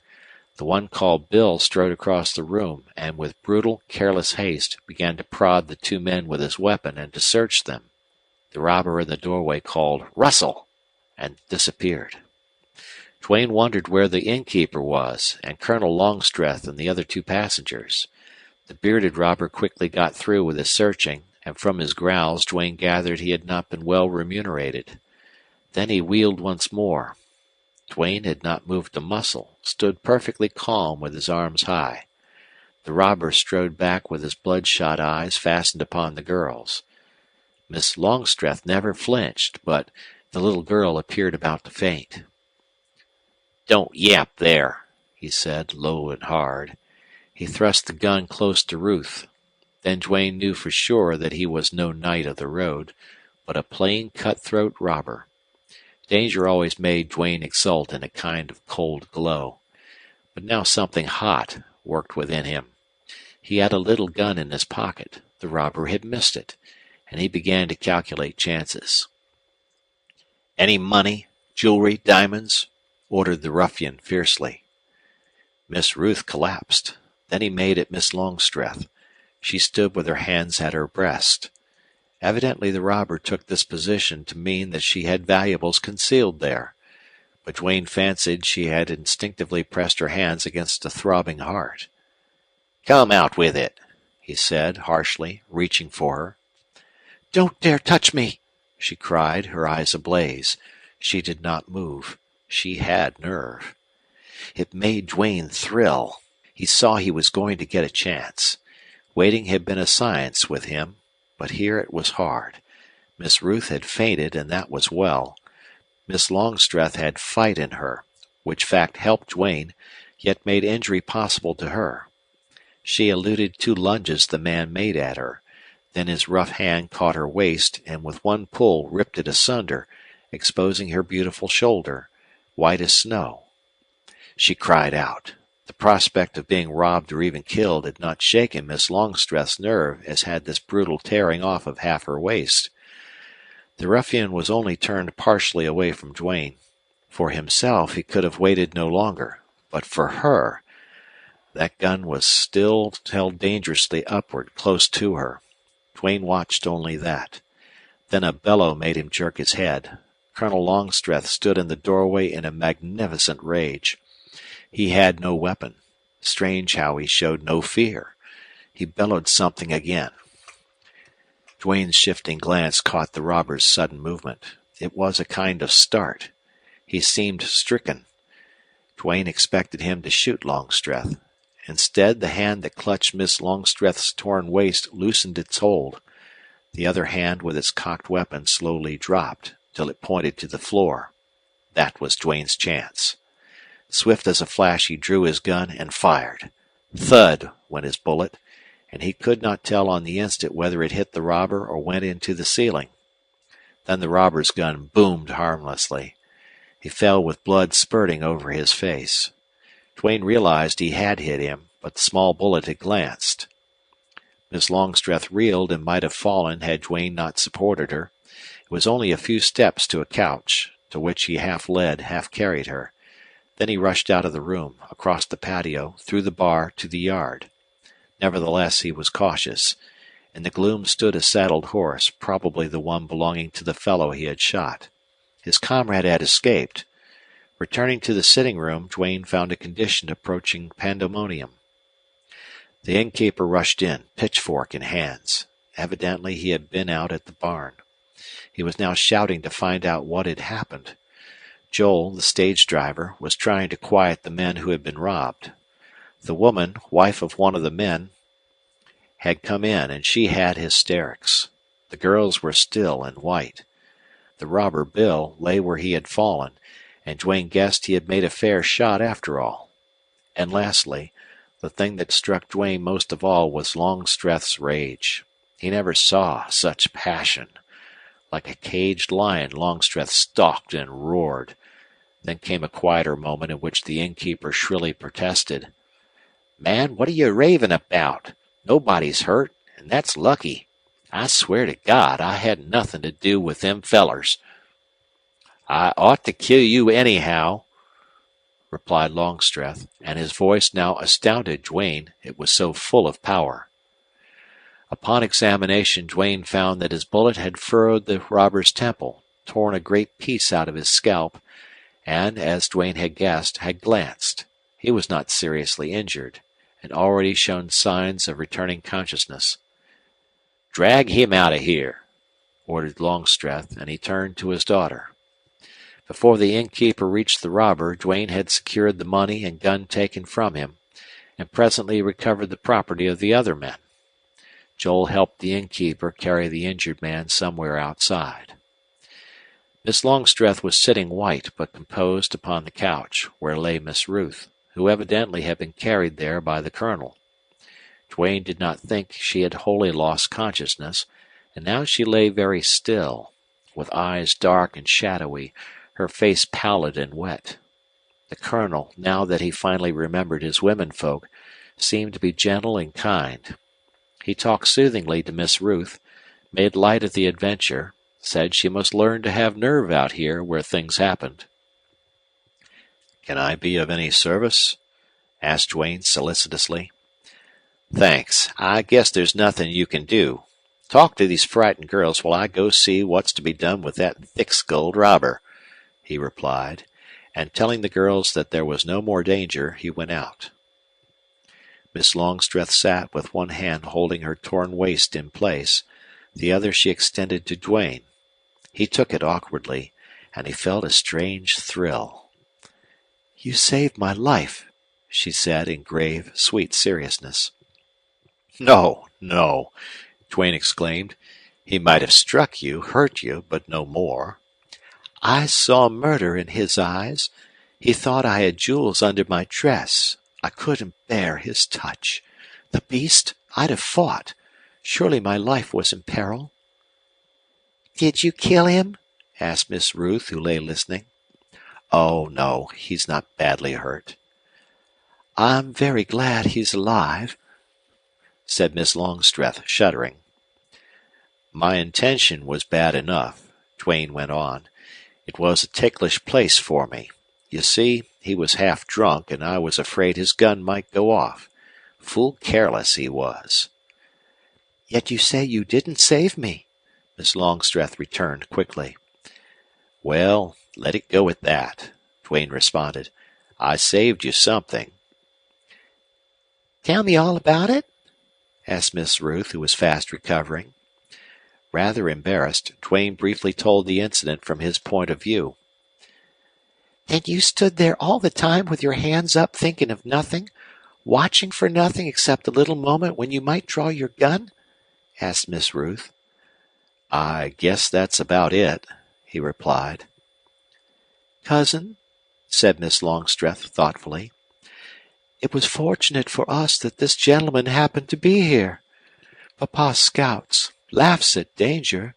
The one called Bill strode across the room and with brutal, careless haste began to prod the two men with his weapon and to search them. The robber in the doorway called "Russell!" and disappeared. Duane wondered where the innkeeper was, and Colonel Longstreth and the other two passengers. The bearded robber quickly got through with his searching, and from his growls Duane gathered he had not been well remunerated. Then he wheeled once more. Duane had not moved a muscle, stood perfectly calm with his arms high. The robber strode back with his bloodshot eyes fastened upon the girls. Miss Longstreth never flinched, but the little girl appeared about to faint. "Don't yap there," he said, low and hard. He thrust the gun close to Ruth. Then Duane knew for sure that he was no knight of the road, but a plain cutthroat robber. Danger always made Duane exult in a kind of cold glow. But now something hot worked within him. He had a little gun in his pocket. The robber had missed it, and he began to calculate chances. "Any money, jewelry, diamonds?" ordered the ruffian fiercely. Miss Ruth collapsed. Then he made at Miss Longstreth. She stood with her hands at her breast. Evidently the robber took this position to mean that she had valuables concealed there, but Duane fancied she had instinctively pressed her hands against a throbbing heart. "Come out with it," he said harshly, reaching for her. "Don't dare touch me!" she cried, her eyes ablaze. She did not move. She had nerve. It made Duane thrill. He saw he was going to get a chance. Waiting had been a science with him, but here it was hard. Miss Ruth had fainted, and that was well. Miss Longstreth had fight in her, which fact helped Duane, yet made injury possible to her. She eluded two lunges the man made at her. Then his rough hand caught her waist, and with one pull ripped it asunder, exposing her beautiful shoulder, white as snow. She cried out. The prospect of being robbed or even killed had not shaken Miss Longstreth's nerve as had this brutal tearing off of half her waist. The ruffian was only turned partially away from Duane. For himself he could have waited no longer, but for her, that gun was still held dangerously upward, close to her. Duane watched only that. Then a bellow made him jerk his head. Colonel Longstreth stood in the doorway in a magnificent rage. He had no weapon. Strange how he showed no fear. He bellowed something again. Duane's shifting glance caught the robber's sudden movement. It was a kind of start. He seemed stricken. Duane expected him to shoot Longstreth. Instead, the hand that clutched Miss Longstreth's torn waist loosened its hold. The other hand with its cocked weapon slowly dropped till it pointed to the floor. That was Duane's chance. Swift as a flash he drew his gun and fired. Thud went his bullet, and he could not tell on the instant whether it hit the robber or went into the ceiling. Then the robber's gun boomed harmlessly. He fell with blood spurting over his face. Duane realized he had hit him, but the small bullet had glanced. Miss Longstreth reeled and might have fallen had Duane not supported her. It was only a few steps to a couch, to which he half led, half carried her. Then he rushed out of the room, across the patio, through the bar to the yard. Nevertheless, he was cautious. In the gloom stood a saddled horse, probably the one belonging to the fellow he had shot. His comrade had escaped. Returning to the sitting room, Duane found a condition approaching pandemonium. The innkeeper rushed in, pitchfork in hands. Evidently he had been out at the barn. He was now shouting to find out what had happened. Joel, the stage driver, was trying to quiet the men who had been robbed. The woman, wife of one of the men, had come in, and she had hysterics. The girls were still and white. The robber, Bill, lay where he had fallen, and Duane guessed he had made a fair shot after all. And lastly, the thing that struck Duane most of all was Longstreth's rage. He never saw such passion. Like a caged lion, Longstreth stalked and roared. Then came a quieter moment in which the innkeeper shrilly protested. "Man, what are you raving about? Nobody's hurt, and that's lucky. I swear to God I had nothing to do with them fellers." "I ought to kill you anyhow," replied Longstreth, and his voice now astounded Duane, it was so full of power. Upon examination, Duane found that his bullet had furrowed the robber's temple, torn a great piece out of his scalp, and, as Duane had guessed, had glanced. He was not seriously injured, and already showed signs of returning consciousness. "Drag him out of here," ordered Longstreth, and he turned to his daughter. Before the innkeeper reached the robber, Duane had secured the money and gun taken from him, and presently recovered the property of the other men. Joel helped the innkeeper carry the injured man somewhere outside. Miss Longstreth was sitting white but composed upon the couch, where lay Miss Ruth, who evidently had been carried there by the colonel. Duane did not think she had wholly lost consciousness, and now she lay very still, with eyes dark and shadowy, her face pallid and wet. The colonel, now that he finally remembered his womenfolk, seemed to be gentle and kind. He talked soothingly to Miss Ruth, made light of the adventure, said she must learn to have nerve out here where things happened. "Can I be of any service?" asked Duane solicitously. "Thanks. I guess there's nothing you can do. Talk to these frightened girls while I go see what's to be done with that thick-skulled robber," he replied, and telling the girls that there was no more danger, he went out. Miss Longstreth sat with one hand holding her torn waist in place, the other she extended to Duane. He took it awkwardly, and he felt a strange thrill. "You saved my life," she said in grave, sweet seriousness. "No, no," Duane exclaimed. "He might have struck you, hurt you, but no more." "I saw murder in his eyes. He thought I had jewels under my dress. I couldn't bear his touch. The beast, I'd have fought. Surely my life was in peril." "Did you kill him?" asked Miss Ruth, who lay listening. "Oh, no, he's not badly hurt." I'm very glad he's alive," said Miss Longstreth, shuddering. My intention was bad enough, Duane went on. It was a ticklish place for me. You see, he was half drunk, and I was afraid his gun might go off. Fool careless he was. "Yet you say you didn't save me," Miss Longstreth returned quickly. Well, let it go at that, Duane responded. I saved you something. "Tell me all about it?" Asked Miss Ruth, who was fast recovering. Rather embarrassed, Duane briefly told the incident from his point of view. "Then you stood there all the time with your hands up thinking of nothing, watching for nothing except the little moment when you might draw your gun?" asked Miss Ruth. I guess that's about it, he replied. "Cousin," said Miss Longstreth thoughtfully, "it was fortunate for us that this gentleman happened to be here. Papa scouts, laughs at danger.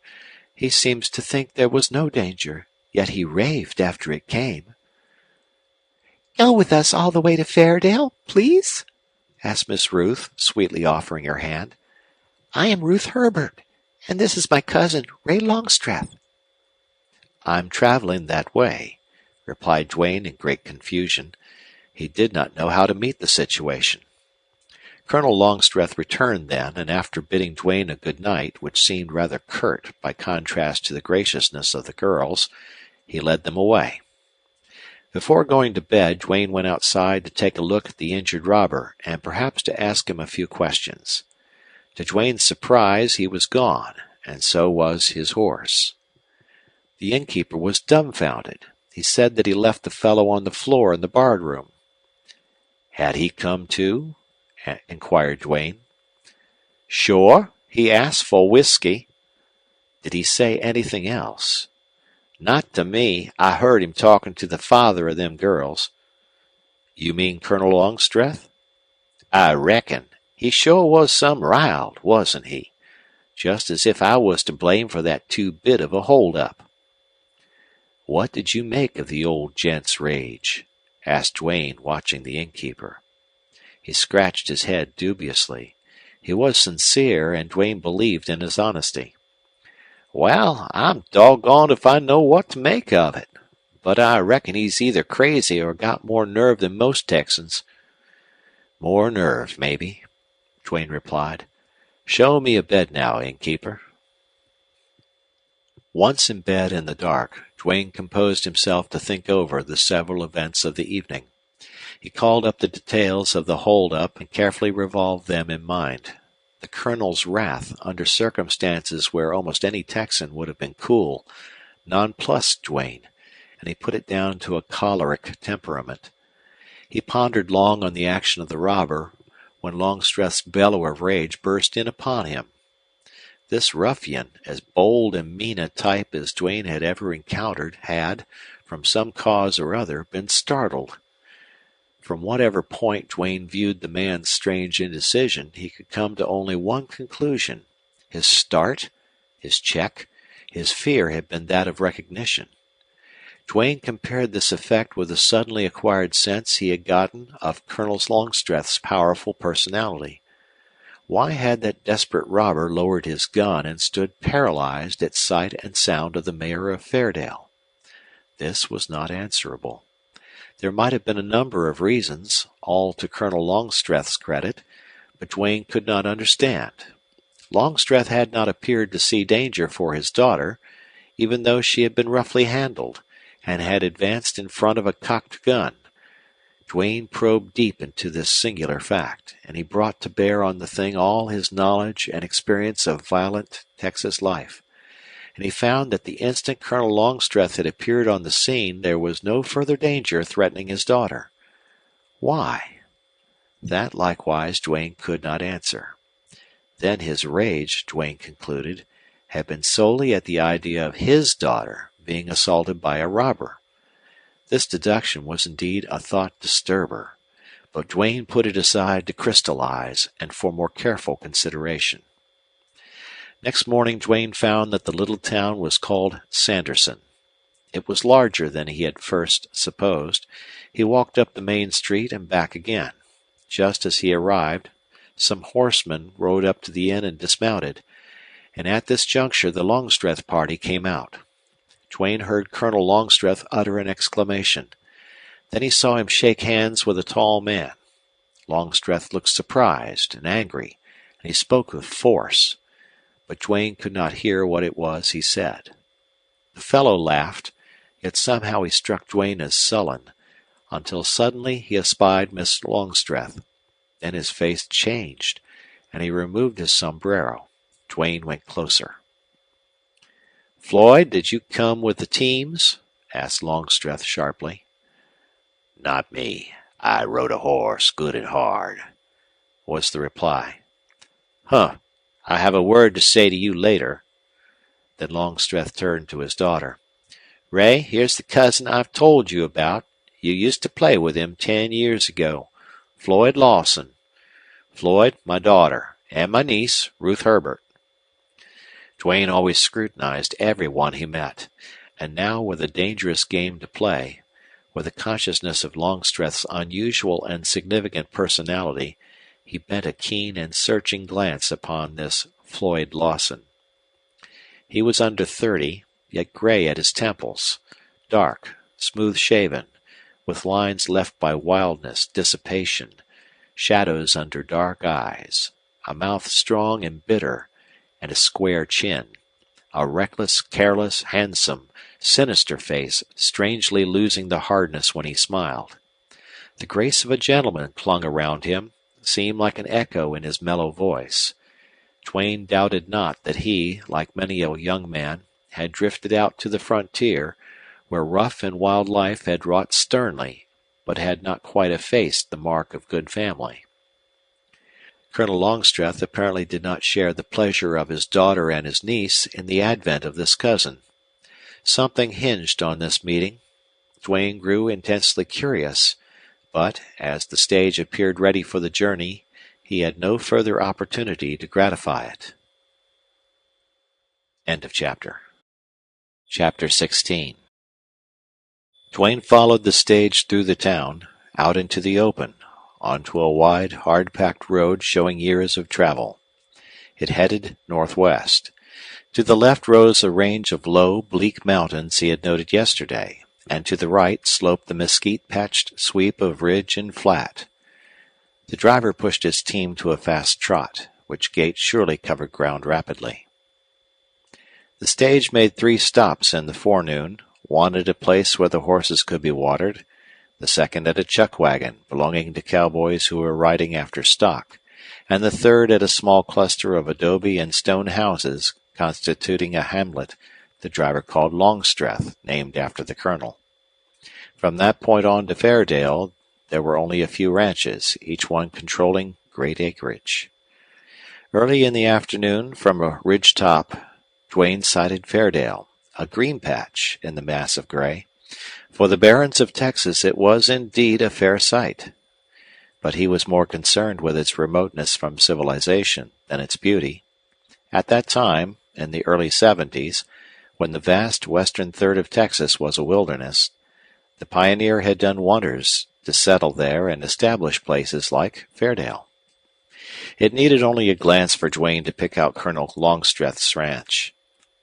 He seems to think there was no danger, yet he raved after it came." "Go with us all the way to Fairdale, please?" asked Miss Ruth, sweetly offering her hand. "I am Ruth Herbert, and this is my cousin, Ray Longstreth." I'm traveling that way, replied Duane in great confusion. He did not know how to meet the situation. Colonel Longstreth returned then, and after bidding Duane a good night, which seemed rather curt by contrast to the graciousness of the girls, he led them away. Before going to bed, Duane went outside to take a look at the injured robber, and perhaps to ask him a few questions. To Duane's surprise, he was gone, and so was his horse. The innkeeper was dumbfounded. He said that he left the fellow on the floor in the barred room. Had he come to? Inquired Duane. Sure, he asked for whiskey. Did he say anything else? Not to me. I heard him talking to the father of them girls. You mean Colonel Longstreth? I reckon. He sure was some riled, wasn't he? Just as if I was to blame for that two-bit of a hold-up. What did you make of the old gent's rage? Asked Duane, watching the innkeeper. He scratched his head dubiously. He was sincere, and Duane believed in his honesty. Well, I'm doggone if I know what to make of it. But I reckon he's either crazy or got more nerve than most Texans. More nerve, maybe, Duane replied. Show me a bed now, innkeeper. Once in bed in the dark, Duane composed himself to think over the several events of the evening. He called up the details of the hold-up and carefully revolved them in mind. The colonel's wrath, under circumstances where almost any Texan would have been cool, nonplussed Duane, and he put it down to a choleric temperament. He pondered long on the action of the robber, when Longstreth's bellow of rage burst in upon him. This ruffian, as bold and mean a type as Duane had ever encountered, had, from some cause or other, been startled. From whatever point Duane viewed the man's strange indecision, he could come to only one conclusion. His start, his check, his fear had been that of recognition. Duane compared this effect with the suddenly acquired sense he had gotten of Colonel Longstreth's powerful personality. Why had that desperate robber lowered his gun and stood paralyzed at sight and sound of the mayor of Fairdale? This was not answerable. There might have been a number of reasons, all to Colonel Longstreth's credit, but Duane could not understand. Longstreth had not appeared to see danger for his daughter, even though she had been roughly handled, and had advanced in front of a cocked gun. Duane probed deep into this singular fact, and he brought to bear on the thing all his knowledge and experience of violent Texas life. And he found that the instant Colonel Longstreth had appeared on the scene there was no further danger threatening his daughter. Why? That likewise Duane could not answer. Then his rage, Duane concluded, had been solely at the idea of his daughter being assaulted by a robber. This deduction was indeed a thought disturber, but Duane put it aside to crystallize and for more careful consideration. Next morning Duane found that the little town was called Sanderson. It was larger than he had first supposed. He walked up the main street and back again. just as he arrived, some horsemen rode up to the inn and dismounted, and at this juncture the Longstreth party came out. Duane heard Colonel Longstreth utter an exclamation. Then he saw him shake hands with a tall man. Longstreth looked surprised and angry, and he spoke with force, but Duane could not hear what it was he said. The fellow laughed, yet somehow he struck Duane as sullen, until suddenly he espied Miss Longstreth. Then his face changed, and he removed his sombrero. Duane went closer. "Floyd, did you come with the teams?" asked Longstreth sharply. Not me. I rode a horse good and hard, was the reply. "Huh. I have a word to say to you later." Then Longstreth turned to his daughter. "Ray, here's the cousin I've told you about. You used to play with him 10 years ago. Floyd Lawson. Floyd, my daughter, and my niece, Ruth Herbert." Duane always scrutinized every one he met, and now with a dangerous game to play, with the consciousness of Longstreth's unusual and significant personality, he bent a keen and searching glance upon this Floyd Lawson. He was under 30, yet gray at his temples, dark, smooth-shaven, with lines left by wildness, dissipation, shadows under dark eyes, a mouth strong and bitter, and a square chin, a reckless, careless, handsome, sinister face, strangely losing the hardness when he smiled. The grace of a gentleman clung around him, seemed like an echo in his mellow voice. Duane doubted not that he, like many a young man, had drifted out to the frontier, where rough and wild life had wrought sternly, but had not quite effaced the mark of good family. Colonel Longstreth apparently did not share the pleasure of his daughter and his niece in the advent of this cousin. Something hinged on this meeting. Duane grew intensely curious, but, as the stage appeared ready for the journey, he had no further opportunity to gratify it. End of chapter. Chapter 16. Duane followed the stage through the town, out into the open, onto a wide, hard-packed road showing years of travel. It headed northwest. To the left rose a range of low, bleak mountains he had noted yesterday, and to the right sloped the mesquite-patched sweep of ridge and flat. The driver pushed his team to a fast trot, which gait surely covered ground rapidly. The stage made 3 stops in the forenoon, one at a place where the horses could be watered, the second at a chuck wagon belonging to cowboys who were riding after stock, and the third at a small cluster of adobe and stone houses constituting a hamlet the driver called Longstreth, named after the colonel. From that point on to Fairdale, there were only a few ranches, each one controlling great acreage. Early in the afternoon, from a ridge top, Duane sighted Fairdale, a green patch in the mass of gray. For the barrens of Texas it was indeed a fair sight. But he was more concerned with its remoteness from civilization than its beauty. At that time, in the early 70s, when the vast western third of Texas was a wilderness, the pioneer had done wonders to settle there and establish places like Fairdale. It needed only a glance for Duane to pick out Colonel Longstreth's ranch.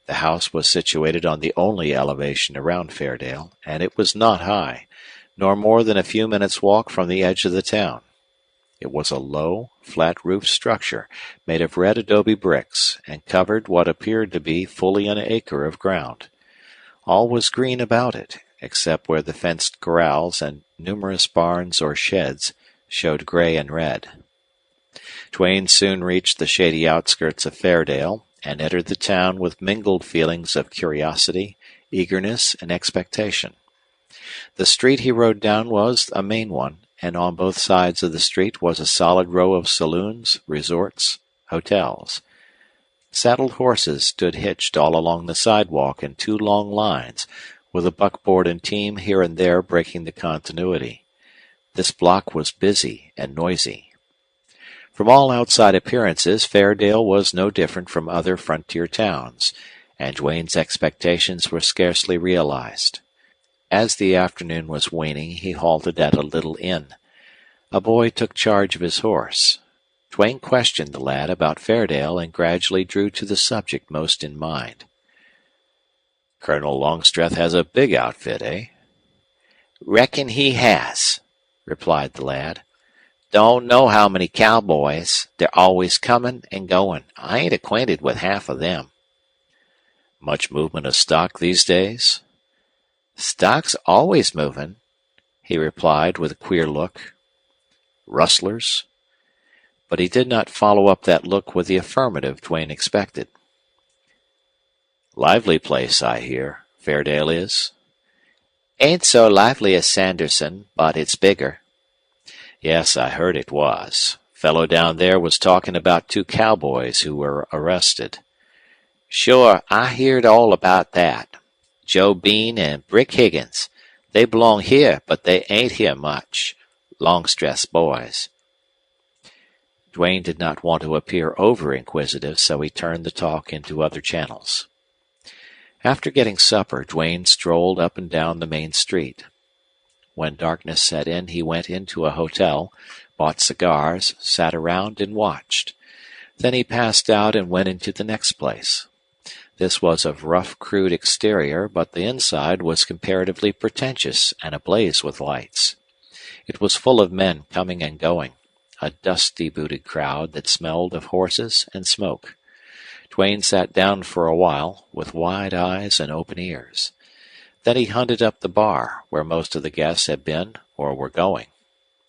The house was situated on the only elevation around Fairdale, and it was not high, nor more than a few minutes' walk from the edge of the town. It was a low, flat-roofed structure made of red adobe bricks and covered what appeared to be fully an acre of ground. All was green about it, except where the fenced corrals and numerous barns or sheds showed gray and red. Duane soon reached the shady outskirts of Fairdale and entered the town with mingled feelings of curiosity, eagerness, and expectation. The street he rode down was a main one, and on both sides of the street was a solid row of saloons, resorts, hotels. Saddled horses stood hitched all along the sidewalk in 2 long lines, with a buckboard and team here and there breaking the continuity. This block was busy and noisy. From all outside appearances, Fairdale was no different from other frontier towns, and Duane's expectations were scarcely realized. As the afternoon was waning, he halted at a little inn. A boy took charge of his horse. Duane questioned the lad about Fairdale and gradually drew to the subject most in mind. "Colonel Longstreth has a big outfit, eh?" "Reckon he has," replied the lad. "Don't know how many cowboys. They're always comin' and goin'. I ain't acquainted with half of them." "Much movement of stock these days?" "Stock's always movin'," he replied with a queer look. "Rustlers?" But he did not follow up that look with the affirmative Duane expected. "Lively place, I hear. Fairdale is?" "Ain't so lively as Sanderson, but it's bigger." "Yes, I heard it was. Fellow down there was talking about 2 cowboys who were arrested." "Sure, I heerd all about that. Joe Bean and Brick Higgins. They belong here, but they ain't here much. Longstreth's boys." Duane did not want to appear over-inquisitive, so he turned the talk into other channels. After getting supper, Duane strolled up and down the main street. When darkness set in, he went into a hotel, bought cigars, sat around, and watched. Then he passed out and went into the next place. This was of rough, crude exterior, but the inside was comparatively pretentious and ablaze with lights. It was full of men coming and going, a dusty-booted crowd that smelled of horses and smoke. Duane sat down for a while, with wide eyes and open ears. Then he hunted up the bar, where most of the guests had been or were going.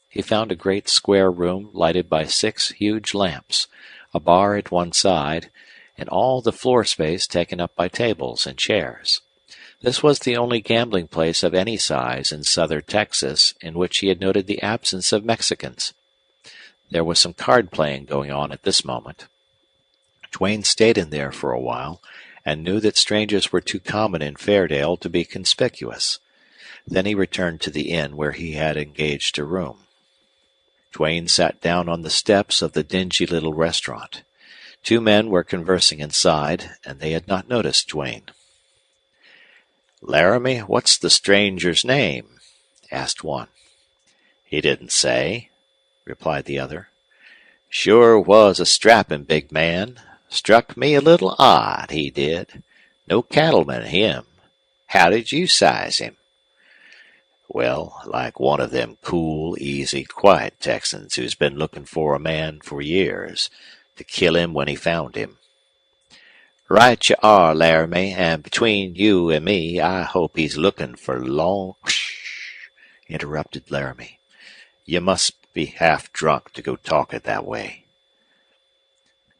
He found a great square room lighted by 6 huge lamps, a bar at one side, and all the floor space taken up by tables and chairs. This was the only gambling place of any size in southern Texas in which he had noted the absence of Mexicans. There was some card-playing going on at this moment. Duane stayed in there for a while, and knew that strangers were too common in Fairdale to be conspicuous. Then he returned to the inn where he had engaged a room. Duane sat down on the steps of the dingy little restaurant. 2 men were conversing inside, and they had not noticed Duane. "Laramie, what's the stranger's name?" asked one. "He didn't say," replied the other. "Sure was a strappin' big man. Struck me a little odd, he did. No cattleman, him. How did you size him?" "Well, like one of them cool, easy, quiet Texans who's been looking for a man for years, to kill him when he found him." "Right you are, Laramie, and between you and me, I hope he's looking for long—" "Shh!" interrupted Laramie. "You must be half drunk to go talking that way."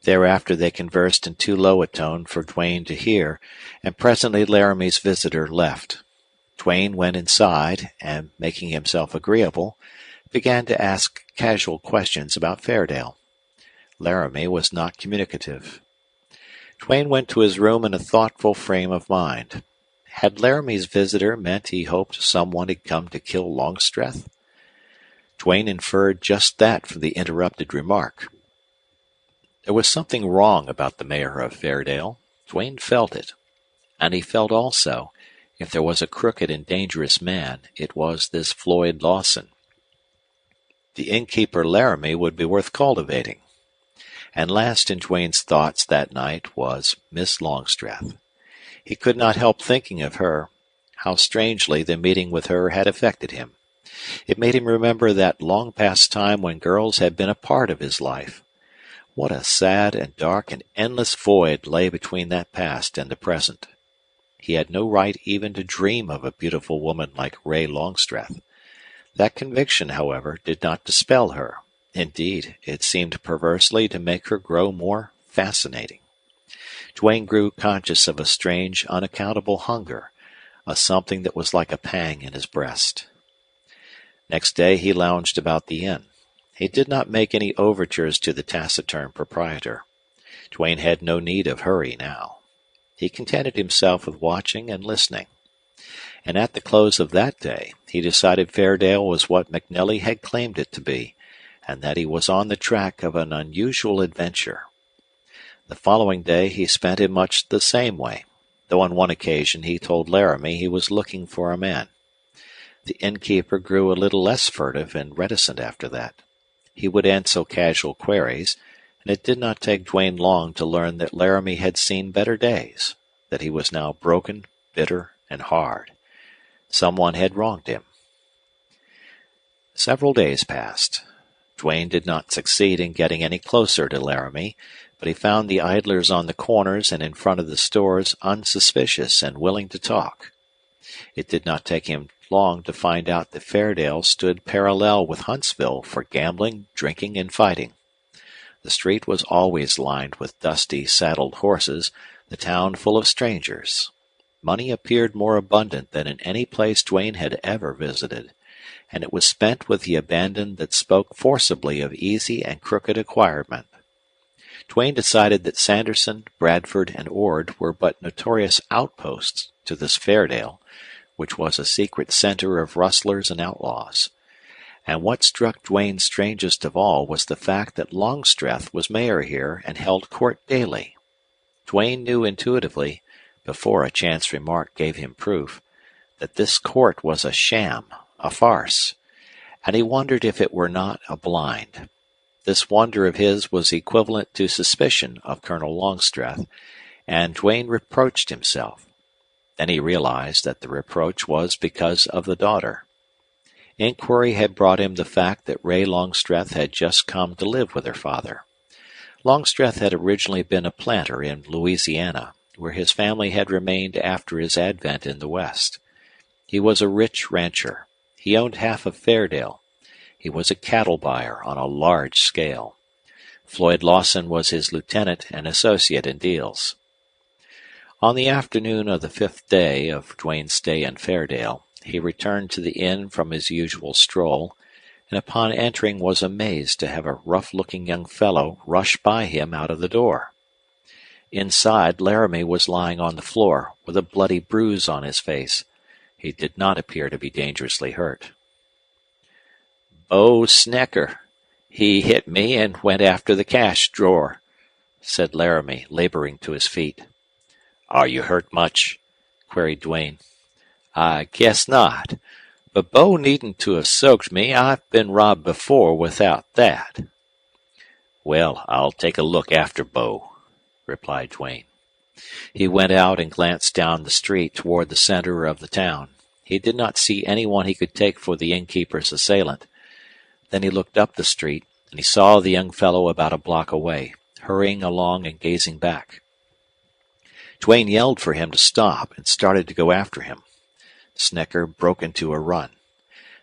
Thereafter they conversed in too low a tone for Duane to hear, and presently Laramie's visitor left. Duane went inside, and, making himself agreeable, began to ask casual questions about Fairdale. Laramie was not communicative. Duane went to his room in a thoughtful frame of mind. Had Laramie's visitor meant he hoped someone had come to kill Longstreth? Duane inferred just that from the interrupted remark. There was something wrong about the mayor of Fairdale. Duane felt it. And he felt also, if there was a crooked and dangerous man, it was this Floyd Lawson. The innkeeper Laramie would be worth cultivating. And last in Duane's thoughts that night was Miss Longstreth. He could not help thinking of her, how strangely the meeting with her had affected him. It made him remember that long-past time when girls had been a part of his life. What a sad and dark and endless void lay between that past and the present. He had no right even to dream of a beautiful woman like Ray Longstreth. That conviction, however, did not dispel her. Indeed, it seemed perversely to make her grow more fascinating. Duane grew conscious of a strange, unaccountable hunger, a something that was like a pang in his breast. Next day he lounged about the inn. He did not make any overtures to the taciturn proprietor. Duane had no need of hurry now. He contented himself with watching and listening. And at the close of that day he decided Fairdale was what McNelly had claimed it to be, and that he was on the track of an unusual adventure. The following day he spent in much the same way, though on one occasion he told Laramie he was looking for a man. The innkeeper grew a little less furtive and reticent after that. He would answer casual queries, and it did not take Duane long to learn that Laramie had seen better days, that he was now broken, bitter, and hard. Someone had wronged him. Several days passed. Duane did not succeed in getting any closer to Laramie, but he found the idlers on the corners and in front of the stores unsuspicious and willing to talk. It did not take him long to find out that Fairdale stood parallel with Huntsville for gambling, drinking, and fighting. The street was always lined with dusty, saddled horses, the town full of strangers. Money appeared more abundant than in any place Duane had ever visited, and it was spent with the abandon that spoke forcibly of easy and crooked acquirement. Duane decided that Sanderson, Bradford, and Ord were but notorious outposts to this Fairdale, which was a secret center of rustlers and outlaws. And what struck Duane strangest of all was the fact that Longstreth was mayor here and held court daily. Duane knew intuitively, before a chance remark gave him proof, that this court was a sham, a farce, and he wondered if it were not a blind. This wonder of his was equivalent to suspicion of Colonel Longstreth, and Duane reproached himself. Then he realized that the reproach was because of the daughter. Inquiry had brought him the fact that Ray Longstreth had just come to live with her father. Longstreth had originally been a planter in Louisiana, where his family had remained after his advent in the West. He was a rich rancher. He owned half of Fairdale. He was a cattle buyer on a large scale. Floyd Lawson was his lieutenant and associate in deals. On the afternoon of the 5th day of Duane's stay in Fairdale, he returned to the inn from his usual stroll, and upon entering was amazed to have a rough-looking young fellow rush by him out of the door. Inside, Laramie was lying on the floor, with a bloody bruise on his face. He did not appear to be dangerously hurt. "Bo Snecker. He hit me and went after the cash drawer," said Laramie, laboring to his feet. "Are you hurt much?" queried Duane. "I guess not. But Bo needn't to have soaked me. I've been robbed before without that." "Well, I'll take a look after Bo," replied Duane. He went out and glanced down the street toward the center of the town. He did not see anyone he could take for the innkeeper's assailant. Then he looked up the street, and he saw the young fellow about a block away, hurrying along and gazing back. Duane yelled for him to stop and started to go after him. Snecker broke into a run.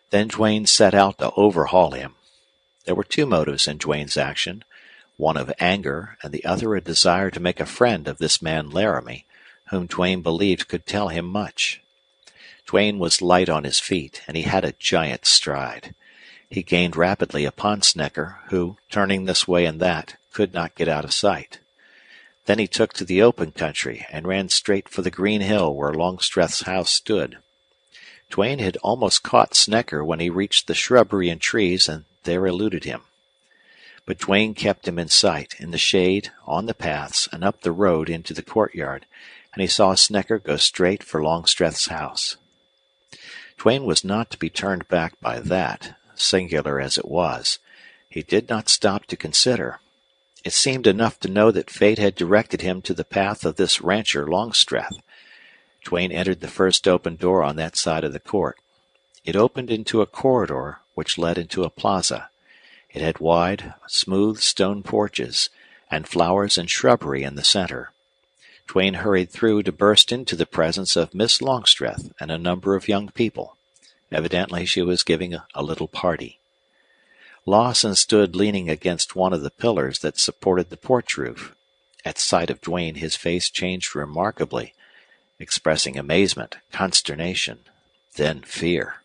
Then Duane set out to overhaul him. There were two motives in Duane's action, one of anger and the other a desire to make a friend of this man Laramie, whom Duane believed could tell him much. Duane was light on his feet, and he had a giant stride. He gained rapidly upon Snecker, who, turning this way and that, could not get out of sight. Then he took to the open country and ran straight for the green hill where Longstreth's house stood. Duane had almost caught Snecker when he reached the shrubbery and trees and there eluded him. But Duane kept him in sight, in the shade, on the paths, and up the road into the courtyard, and he saw Snecker go straight for Longstreth's house. Duane was not to be turned back by that, singular as it was. He did not stop to consider. It seemed enough to know that fate had directed him to the path of this rancher Longstreth. Duane entered the first open door on that side of the court. It opened into a corridor which led into a plaza. It had wide, smooth stone porches, and flowers and shrubbery in the center. Duane hurried through to burst into the presence of Miss Longstreth and a number of young people. Evidently she was giving a little party. Lawson stood leaning against one of the pillars that supported the porch roof. At sight of Duane his face changed remarkably, expressing amazement, consternation, then fear.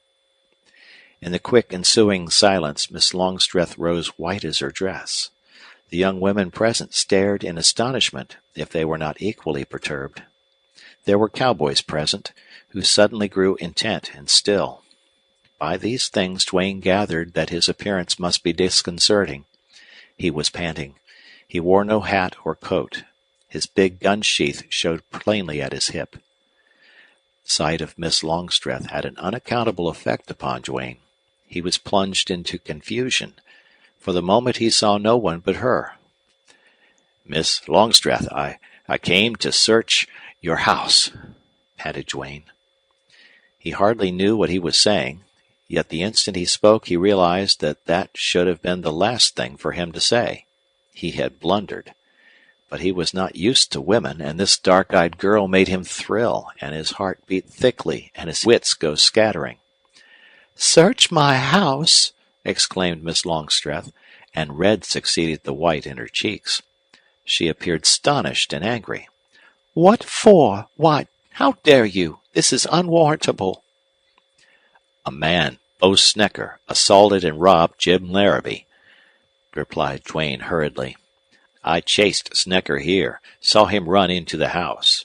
In the quick ensuing silence Miss Longstreth rose white as her dress. The young women present stared in astonishment, if they were not equally perturbed. There were cowboys present, who suddenly grew intent and still. By these things Duane gathered that his appearance must be disconcerting. He was panting. He wore no hat or coat. His big gun sheath showed plainly at his hip. Sight of Miss Longstreth had an unaccountable effect upon Duane. He was plunged into confusion. For the moment he saw no one but her. "Miss Longstreth, I came to search your house," panted Duane. He hardly knew what he was saying, yet the instant he spoke he realized that should have been the last thing for him to say. He had blundered. But he was not used to women, and this dark-eyed girl made him thrill, and his heart beat thickly, and his wits go scattering. "Search my house!" exclaimed Miss Longstreth, and red succeeded the white in her cheeks. She appeared astonished and angry. "What for? Why, how dare you? This is unwarrantable." "A man, Bo Snecker, assaulted and robbed Jim Larrabee," replied Duane hurriedly. "I chased Snecker here, saw him run into the house."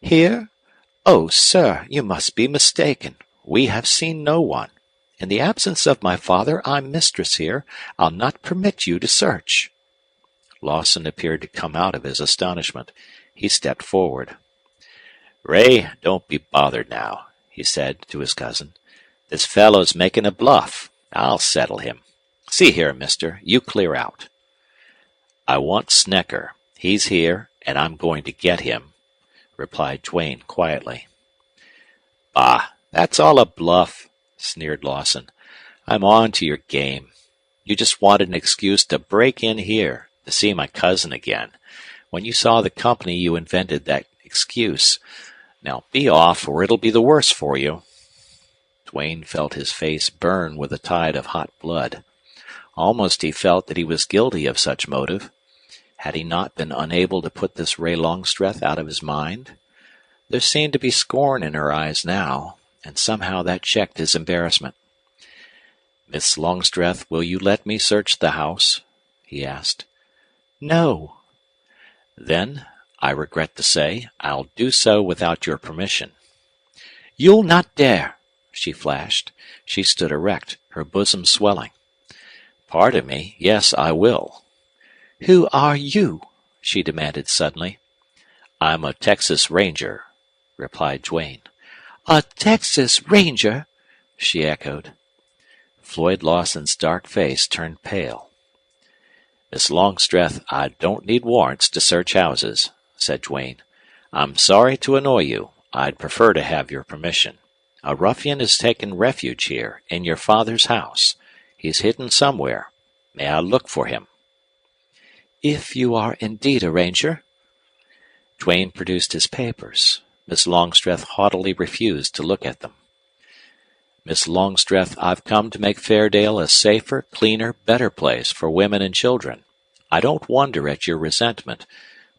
"Here? Oh, sir, you must be mistaken. We have seen no one. In the absence of my father, I'm mistress here. I'll not permit you to search." Lawson appeared to come out of his astonishment. He stepped forward. "Ray, don't be bothered now," he said to his cousin. "This fellow's making a bluff. I'll settle him. See here, mister, you clear out." "I want Snecker. He's here, and I'm going to get him," replied Duane quietly. "Bah, that's all a bluff," sneered Lawson. "I'm on to your game. You just wanted an excuse to break in here, to see my cousin again. When you saw the company, you invented that excuse. Now be off, or it'll be the worse for you." Duane felt his face burn with a tide of hot blood. Almost he felt that he was guilty of such motive. Had he not been unable to put this Ray Longstreth out of his mind? There seemed to be scorn in her eyes now, and somehow that checked his embarrassment. "Miss Longstreth, will you let me search the house?" he asked. "No." "Then, I regret to say, I'll do so without your permission." "You'll not dare," she flashed. She stood erect, her bosom swelling. "Pardon me, yes, I will." "Who are you?" she demanded suddenly. "I'm a Texas Ranger," replied Duane. "A Texas Ranger?" she echoed. Floyd Lawson's dark face turned pale. "Miss Longstreth, I don't need warrants to search houses," said Duane. "I'm sorry to annoy you. I'd prefer to have your permission. A ruffian has taken refuge here, in your father's house. He's hidden somewhere. May I look for him?" "If you are indeed a ranger." Duane produced his papers. Miss Longstreth haughtily refused to look at them. "Miss Longstreth, I've come to make Fairdale a safer, cleaner, better place for women and children. I don't wonder at your resentment,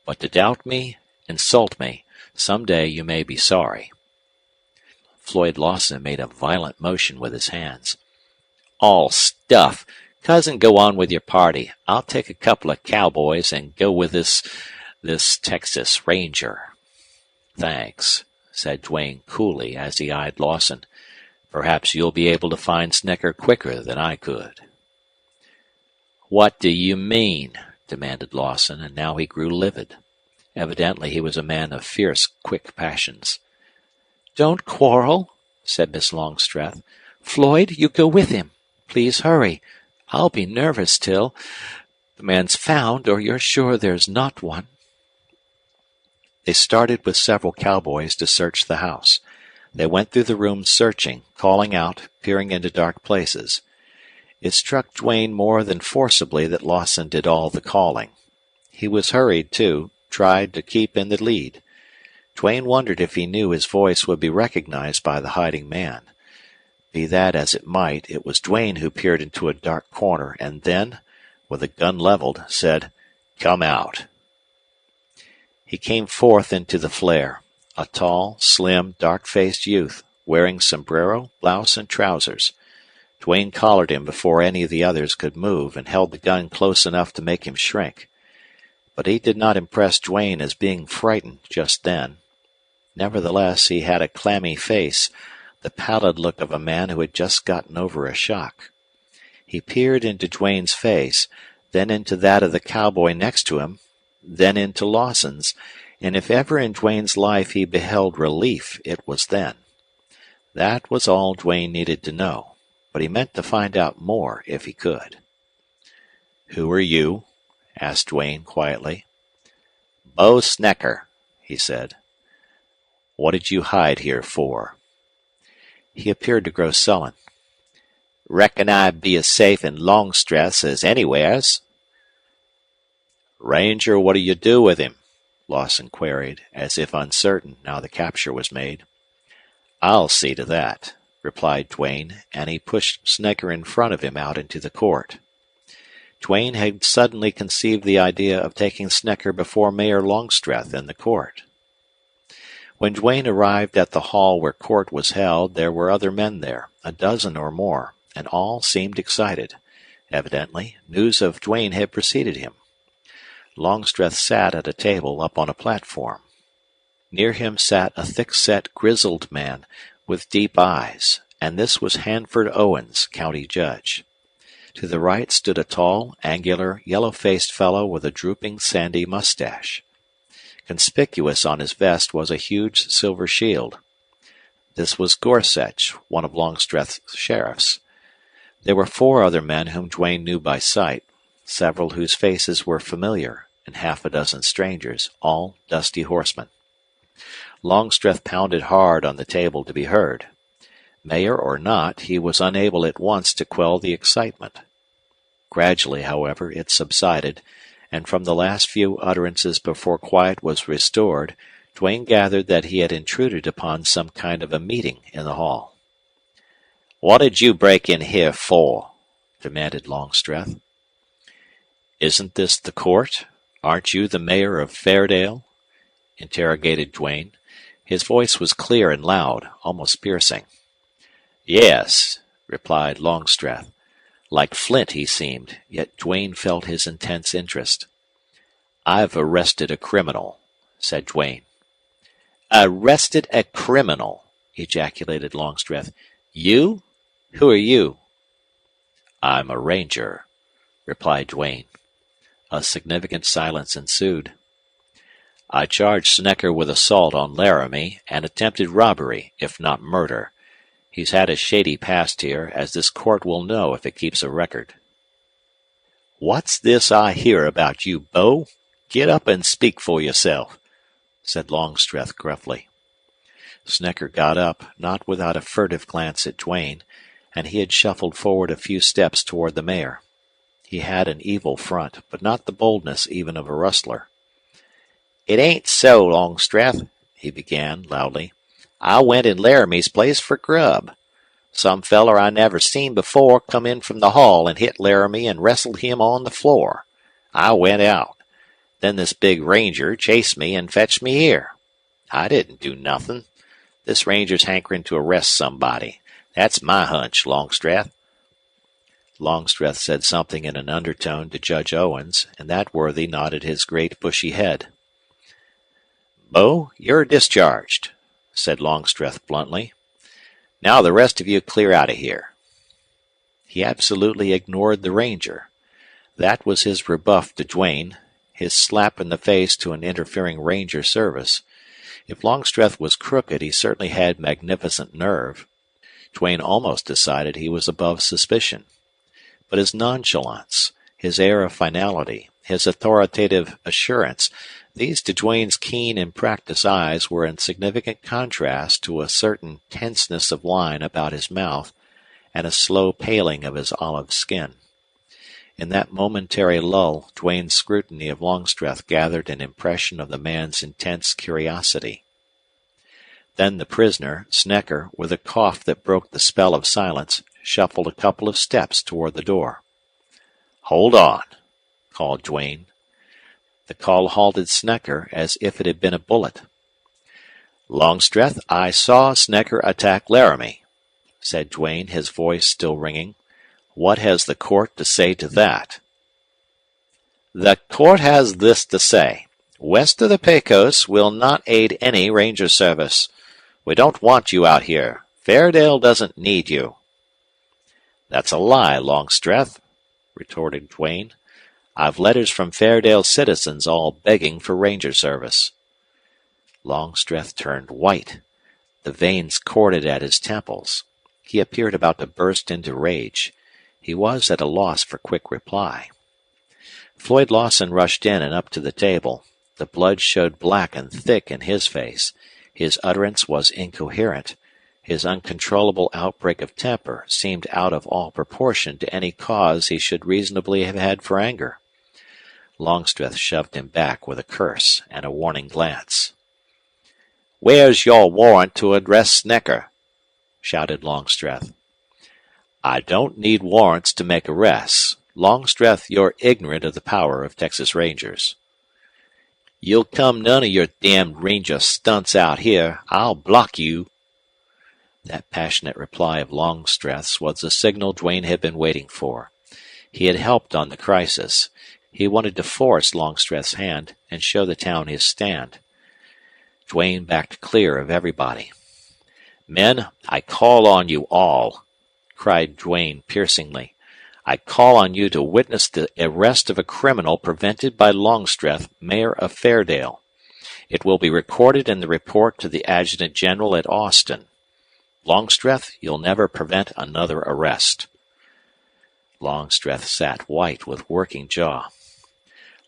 but to doubt me, insult me, some day you may be sorry." Floyd Lawson made a violent motion with his hands. "All stuff! Cousin, go on with your party. I'll take a couple of cowboys and go with this Texas Ranger." "Thanks," said Duane coolly as he eyed Lawson. "Perhaps you'll be able to find Snecker quicker than I could." "What do you mean?" demanded Lawson, and now he grew livid. Evidently he was a man of fierce, quick passions. "Don't quarrel," said Miss Longstreth. "Floyd, you go with him. Please hurry. I'll be nervous till the man's found, or you're sure there's not one." They started with several cowboys to search the house. They went through the rooms searching, calling out, peering into dark places. It struck Duane more than forcibly that Lawson did all the calling. He was hurried, too, tried to keep in the lead. Duane wondered if he knew his voice would be recognized by the hiding man. Be that as it might, it was Duane who peered into a dark corner and then, with a gun leveled, said, "Come out." He came forth into the flare, a tall, slim, dark-faced youth, wearing sombrero, blouse, and trousers. Duane collared him before any of the others could move and held the gun close enough to make him shrink. But he did not impress Duane as being frightened just then. Nevertheless, he had a clammy face, the pallid look of a man who had just gotten over a shock. He peered into Duane's face, then into that of the cowboy next to him, then into Lawson's, And if ever in Duane's life he beheld relief, it was then. That was all Duane needed to know, but he meant to find out more if he could. "Who are you?" asked Duane quietly. "Bo Snecker," he said. "What did you hide here for?" He appeared to grow sullen. "Reckon I'd be as safe in Longstreth's as anywheres." "Ranger, what'll you do with him?" Lawson queried, as if uncertain now the capture was made. "I'll see to that," replied Duane, and he pushed Snecker in front of him out into the court. Duane had suddenly conceived the idea of taking Snecker before Mayor Longstreth in the court. When Duane arrived at the hall where court was held, there were other men there, a dozen or more, and all seemed excited. Evidently, news of Duane had preceded him. Longstreth sat at a table up on a platform. Near him sat a thick-set, grizzled man with deep eyes, and this was Hanford Owens, county judge. To the right stood a tall, angular, yellow-faced fellow with a drooping, sandy mustache. Conspicuous on his vest was a huge silver shield. This was Gorsuch, one of Longstreth's sheriffs. There were 4 other men whom Duane knew by sight, several whose faces were familiar, and half a dozen strangers, all dusty horsemen. Longstreth pounded hard on the table to be heard. Mayor or not, he was unable at once to quell the excitement. Gradually, however, it subsided, and from the last few utterances before quiet was restored, Duane gathered that he had intruded upon some kind of a meeting in the hall. "What did you break in here for?" demanded Longstreth. "Isn't this the court? Aren't you the mayor of Fairdale?" interrogated Duane. His voice was clear and loud, almost piercing. "Yes," replied Longstreth. Like flint he seemed, yet Duane felt his intense interest. "I've arrested a criminal," said Duane. "Arrested a criminal!" ejaculated Longstreth. "You? Who are you?" "I'm a ranger," replied Duane. A significant silence ensued. "I charge Snecker with assault on Laramie and attempted robbery, if not murder. He's had a shady past here, as this court will know if it keeps a record." "What's this I hear about you, Bo? Get up and speak for yourself," said Longstreth gruffly. Snecker got up, not without a furtive glance at Duane, and he had shuffled forward a few steps toward the mayor. He had an evil front, but not the boldness even of a rustler. "It ain't so, Longstreth," he began, loudly. "I went in Laramie's place for grub. Some feller I never seen before come in from the hall and hit Laramie and wrestled him on the floor. I went out. Then this big ranger chased me and fetched me here. I didn't do nothin'. This ranger's hankerin' to arrest somebody. That's my hunch, Longstreth." Longstreth said something in an undertone to Judge Owens, and that worthy nodded his great bushy head. "Bo, you're discharged," said Longstreth bluntly. "Now the rest of you clear out of here." He absolutely ignored the ranger. That was his rebuff to Duane, his slap in the face to an interfering ranger service. If Longstreth was crooked, he certainly had magnificent nerve. Duane almost decided he was above suspicion. But his nonchalance, his air of finality, his authoritative assurance, these to Duane's keen and practiced eyes were in significant contrast to a certain tenseness of line about his mouth and a slow paling of his olive skin. In that momentary lull, Duane's scrutiny of Longstreth gathered an impression of the man's intense curiosity. Then the prisoner, Snecker, with a cough that broke the spell of silence, shuffled a couple of steps toward the door. "Hold on," called Duane. The call halted Snecker as if it had been a bullet. "Longstreth, I saw Snecker attack Laramie," said Duane, his voice still ringing. "What has the court to say to that?" "The court has this to say. West of the Pecos will not aid any ranger service. We don't want you out here. Fairdale doesn't need you." "That's a lie, Longstreth," retorted Duane. "I've letters from Fairdale citizens all begging for ranger service." Longstreth turned white. The veins corded at his temples. He appeared about to burst into rage. He was at a loss for quick reply. Floyd Lawson rushed in and up to the table. The blood showed black and thick in his face. His utterance was incoherent. His uncontrollable outbreak of temper seemed out of all proportion to any cause he should reasonably have had for anger. Longstreth shoved him back with a curse and a warning glance. "Where's your warrant to arrest Snecker?" shouted Longstreth. "I don't need warrants to make arrests. Longstreth, you're ignorant of the power of Texas Rangers." "You'll come none of your damned ranger stunts out here. I'll block you." That passionate reply of Longstreth's was the signal Duane had been waiting for. He had helped on the crisis. He wanted to force Longstreth's hand and show the town his stand. Duane backed clear of everybody. "Men, I call on you all," cried Duane piercingly. "I call on you to witness the arrest of a criminal prevented by Longstreth, mayor of Fairdale. It will be recorded in the report to the adjutant general at Austin. Longstreth, you'll never prevent another arrest." Longstreth sat white with working jaw.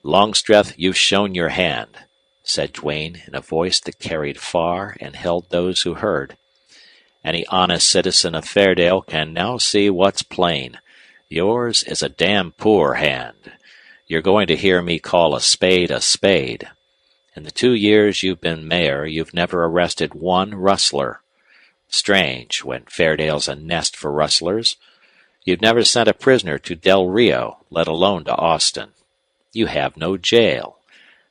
"Longstreth, you've shown your hand," said Duane in a voice that carried far and held those who heard. "Any honest citizen of Fairdale can now see what's plain. Yours is a damn poor hand. You're going to hear me call a spade a spade. In the 2 years you've been mayor, you've never arrested one rustler. Strange, when Fairdale's a nest for rustlers. You've never sent a prisoner to Del Rio, let alone to Austin. You have no jail.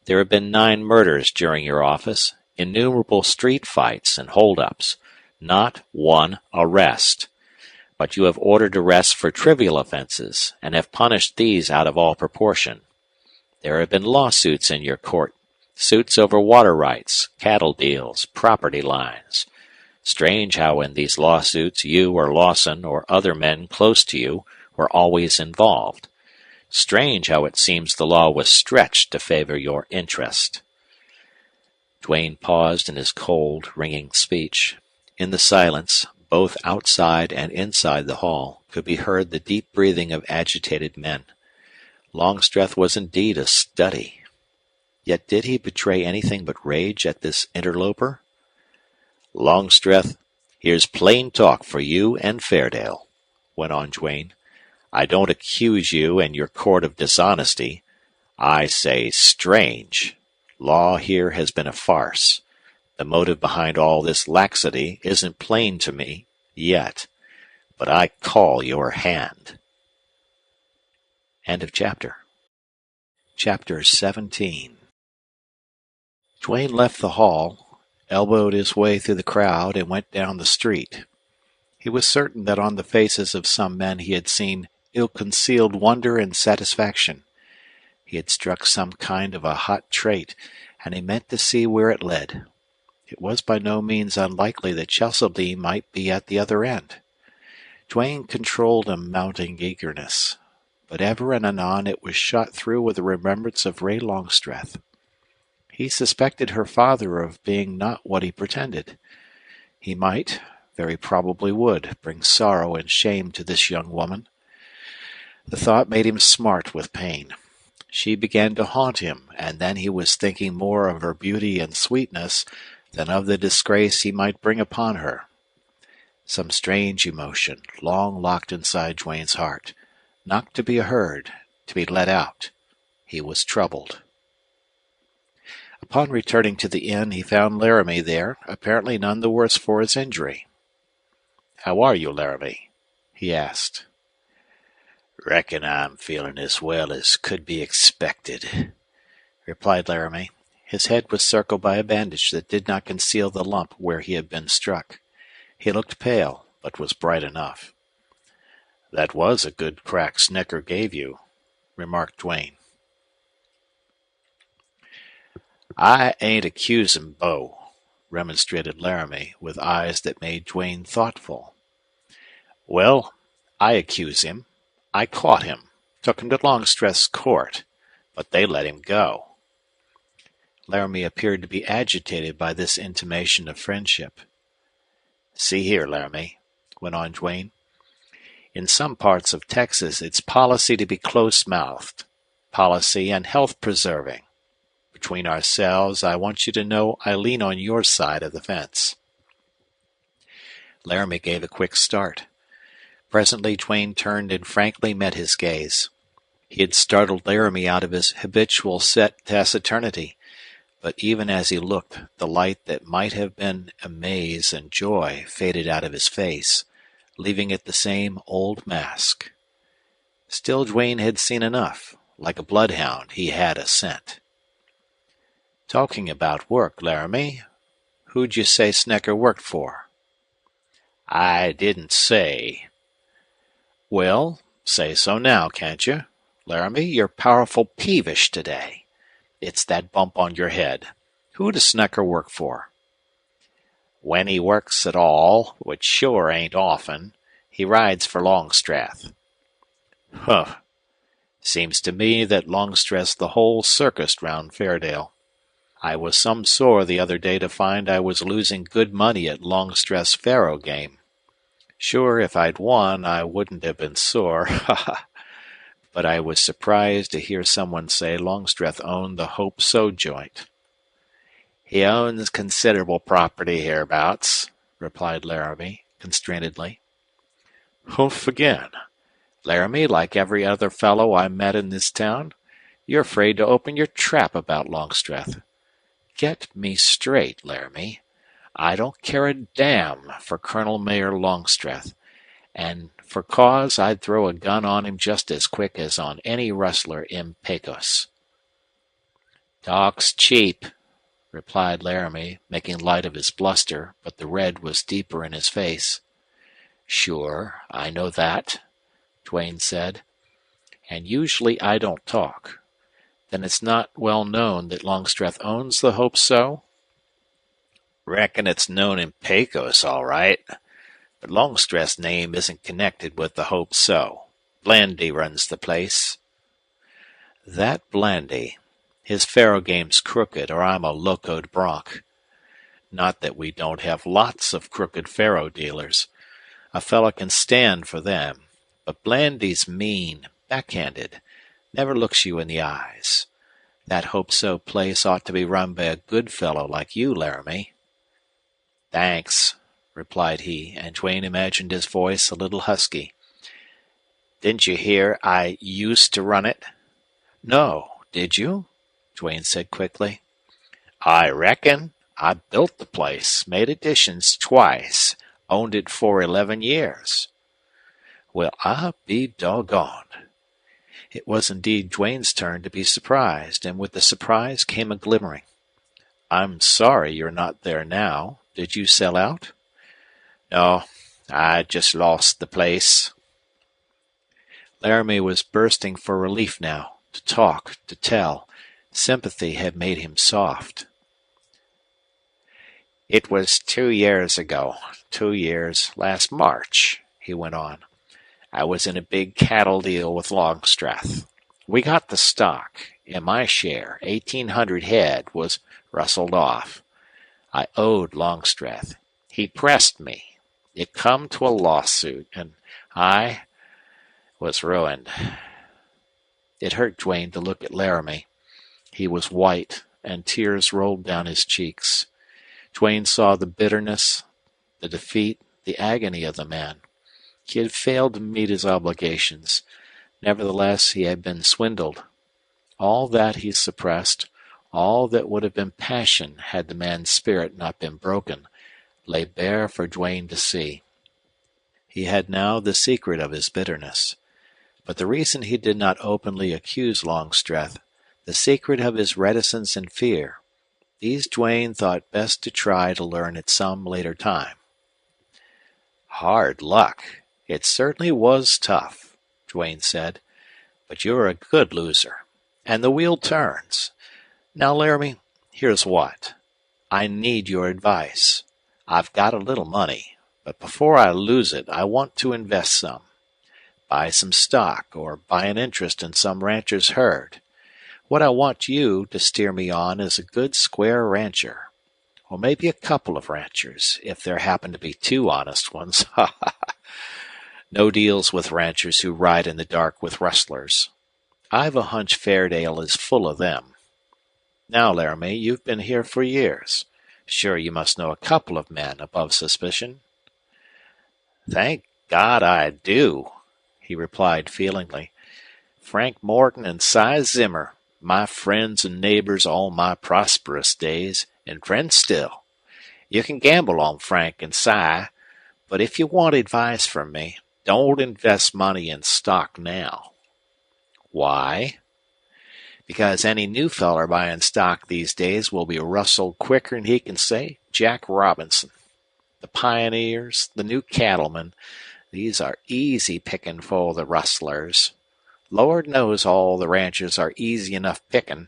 There have been 9 murders during your office, innumerable street fights and hold-ups. Not one arrest. But you have ordered arrests for trivial offenses, and have punished these out of all proportion. There have been lawsuits in your court, suits over water rights, cattle deals, property lines. Strange how in these lawsuits you or Lawson or other men close to you were always involved. Strange how it seems the law was stretched to favor your interest." Duane paused in his cold, ringing speech. In the silence, both outside and inside the hall, could be heard the deep breathing of agitated men. Longstreth was indeed a study. Yet did he betray anything but rage at this interloper? "Longstreth, here's plain talk for you and Fairdale," went on Duane. "I don't accuse you and your court of dishonesty. I say strange. Law here has been a farce. The motive behind all this laxity isn't plain to me, yet. But I call your hand." End of chapter. Chapter 17. Duane left the hall, elbowed his way through the crowd, and went down the street. He was certain that on the faces of some men he had seen ill-concealed wonder and satisfaction. He had struck some kind of a hot trait, and he meant to see where it led. It was by no means unlikely that Cheselby might be at the other end. Duane controlled a mounting eagerness, but ever and anon it was shot through with a remembrance of Ray Longstreth. He suspected her father of being not what he pretended. He might, very probably would, bring sorrow and shame to this young woman. The thought made him smart with pain. She began to haunt him, and then he was thinking more of her beauty and sweetness than of the disgrace he might bring upon her. Some strange emotion, long locked inside Duane's heart, not to be heard, to be let out. He was troubled. Upon returning to the inn, he found Laramie there, apparently none the worse for his injury. "How are you, Laramie?" he asked. "Reckon I'm feeling as well as could be expected," replied Laramie. His head was circled by a bandage that did not conceal the lump where he had been struck. He looked pale, but was bright enough. "That was a good crack Snecker gave you," remarked Duane. "I ain't accusing Bo," remonstrated Laramie, with eyes that made Duane thoughtful. "Well, I accuse him. I caught him, took him to Longstreth's court, but they let him go." Laramie appeared to be agitated by this intimation of friendship. See here, Laramie, went on Duane. In some parts of Texas, it's policy to be close-mouthed. Policy and health-preserving. Between ourselves, I want you to know I lean on your side of the fence. Laramie gave a quick start. Presently Duane turned and frankly met his gaze. He had startled Laramie out of his habitual set taciturnity, but even as he looked, the light that might have been amaze and joy faded out of his face, leaving it the same old mask. Still Duane had seen enough. Like a bloodhound, he had a scent. Talking about work, Laramie, who'd you say Snecker worked for? I didn't say. Well, say so now, can't you? Laramie, you're powerful peevish today. It's that bump on your head. Who does Snecker work for? When he works at all, which sure ain't often, he rides for Longstreth. Huh. Seems to me that Longstreth's the whole circus round Fairdale. I was some sore the other day to find I was losing good money at Longstreth's faro game. Sure, if I'd won, I wouldn't have been sore, but I was surprised to hear someone say Longstreth owned the Hope So joint. He owns considerable property hereabouts, replied Laramie, constrainedly. Humph again. Laramie, like every other fellow I met in this town, you're afraid to open your trap about Longstreth. Get me straight, Laramie. I don't care a damn for Colonel Mayor Longstreth, and for cause I'd throw a gun on him just as quick as on any rustler in Pecos. Talk's cheap, replied Laramie, making light of his bluster, but the red was deeper in his face. Sure, I know that, Duane said, and usually I don't talk. Then it's not well known that Longstreth owns the Hope So? Reckon it's known in Pecos, all right. But Longstreth's name isn't connected with the Hope So. Blandy runs the place. That Blandy. His faro game's crooked, or I'm a locoed bronc. Not that we don't have lots of crooked faro dealers. A fellow can stand for them. But Blandy's mean, backhanded, never looks you in the eyes. That Hope So place ought to be run by a good fellow like you, Laramie. Thanks, replied he, and Duane imagined his voice a little husky. Didn't you hear I used to run it? No, did you? Duane said quickly. I reckon. I built the place, made additions twice, owned it for 11 years. Well, I'll be doggone. It was indeed Duane's turn to be surprised, and with the surprise came a glimmering. I'm sorry you're not there now. Did you sell out? No, I just lost the place. Laramie was bursting for relief now, to talk, to tell. Sympathy had made him soft. It was 2 years ago. 2 years, last March, he went on. I was in a big cattle deal with Longstreth. We got the stock, and my share, 1,800 head, was rustled off. I owed Longstreth. He pressed me. It come to a lawsuit, and I was ruined. It hurt Duane to look at Laramie. He was white, and tears rolled down his cheeks. Duane saw the bitterness, the defeat, the agony of the man. He had failed to meet his obligations. Nevertheless, he had been swindled. All that he suppressed, all that would have been passion had the man's spirit not been broken, lay bare for Duane to see. He had now the secret of his bitterness. But the reason he did not openly accuse Longstreth, the secret of his reticence and fear, these Duane thought best to try to learn at some later time. Hard luck. It certainly was tough, Duane said, but you're a good loser, and the wheel turns. Now, Laramie, here's what. I need your advice. I've got a little money, but before I lose it, I want to invest some. Buy some stock or buy an interest in some rancher's herd. What I want you to steer me on is a good square rancher. Or maybe a couple of ranchers, if there happen to be two honest ones. No deals with ranchers who ride in the dark with rustlers. I've a hunch Fairdale is full of them. Now, Laramie, you've been here for years. Sure, you must know a couple of men above suspicion. Thank God I do, he replied feelingly. Frank Morton and Si Zimmer, my friends and neighbors all my prosperous days, and friends still. You can gamble on Frank and Si, but if you want advice from me, don't invest money in stock now. Why? Because any new feller buying stock these days will be rustled quicker'n he can say Jack Robinson. The pioneers, the new cattlemen, these are easy pickin' for the rustlers. Lord knows all the ranchers are easy enough pickin',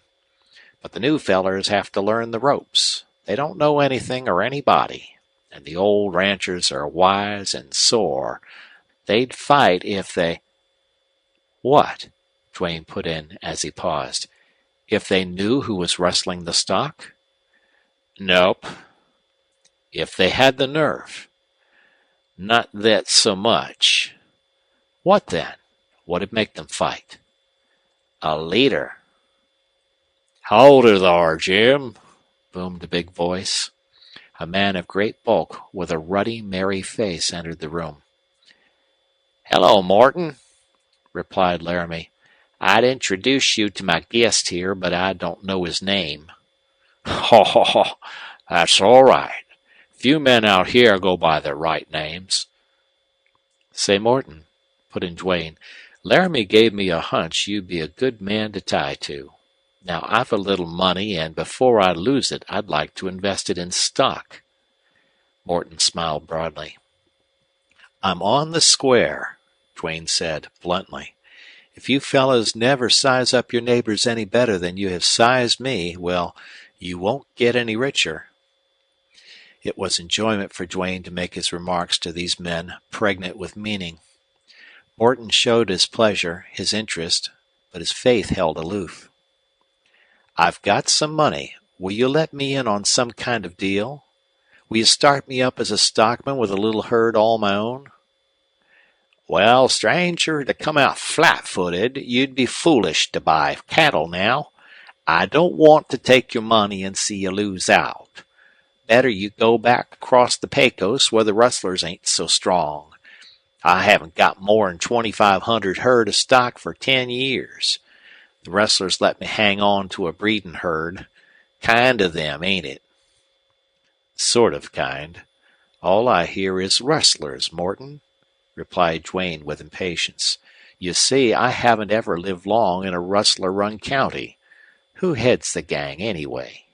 but the new fellers have to learn the ropes. They don't know anything or anybody, and the old ranchers are wise and sore. They'd fight if they— What? Duane put in as he paused. If they knew who was rustling the stock? Nope. If they had the nerve? Not that so much. What then? What'd make them fight? A leader. Hold her thar, Jim, boomed a big voice. A man of great bulk with a ruddy, merry face entered the room. Hello, Morton, replied Laramie. I'd introduce you to my guest here, but I don't know his name. Ho, that's all right. Few men out here go by their right names. Say, Morton, put in Duane, Laramie gave me a hunch you'd be a good man to tie to. Now, I've a little money, and before I lose it, I'd like to invest it in stock. Morton smiled broadly. I'm on the square, Duane said bluntly. If you fellows never size up your neighbors any better than you have sized me, well, you won't get any richer. It was enjoyment for Duane to make his remarks to these men pregnant with meaning. Morton showed his pleasure, his interest, but his faith held aloof. I've got some money. Will you let me in on some kind of deal? Will you start me up as a stockman with a little herd all my own? Well, stranger, to come out flat-footed, you'd be foolish to buy cattle now. I don't want to take your money and see you lose out. Better you go back across the Pecos where the rustlers ain't so strong. I haven't got more'n 2,500 herd of stock for 10 years. The rustlers let me hang on to a breedin' herd. Kind of them, ain't it? Sort of kind. All I hear is rustlers, Morton, replied Duane with impatience. You see, I haven't ever lived long in a rustler-run county. Who heads the gang, anyway?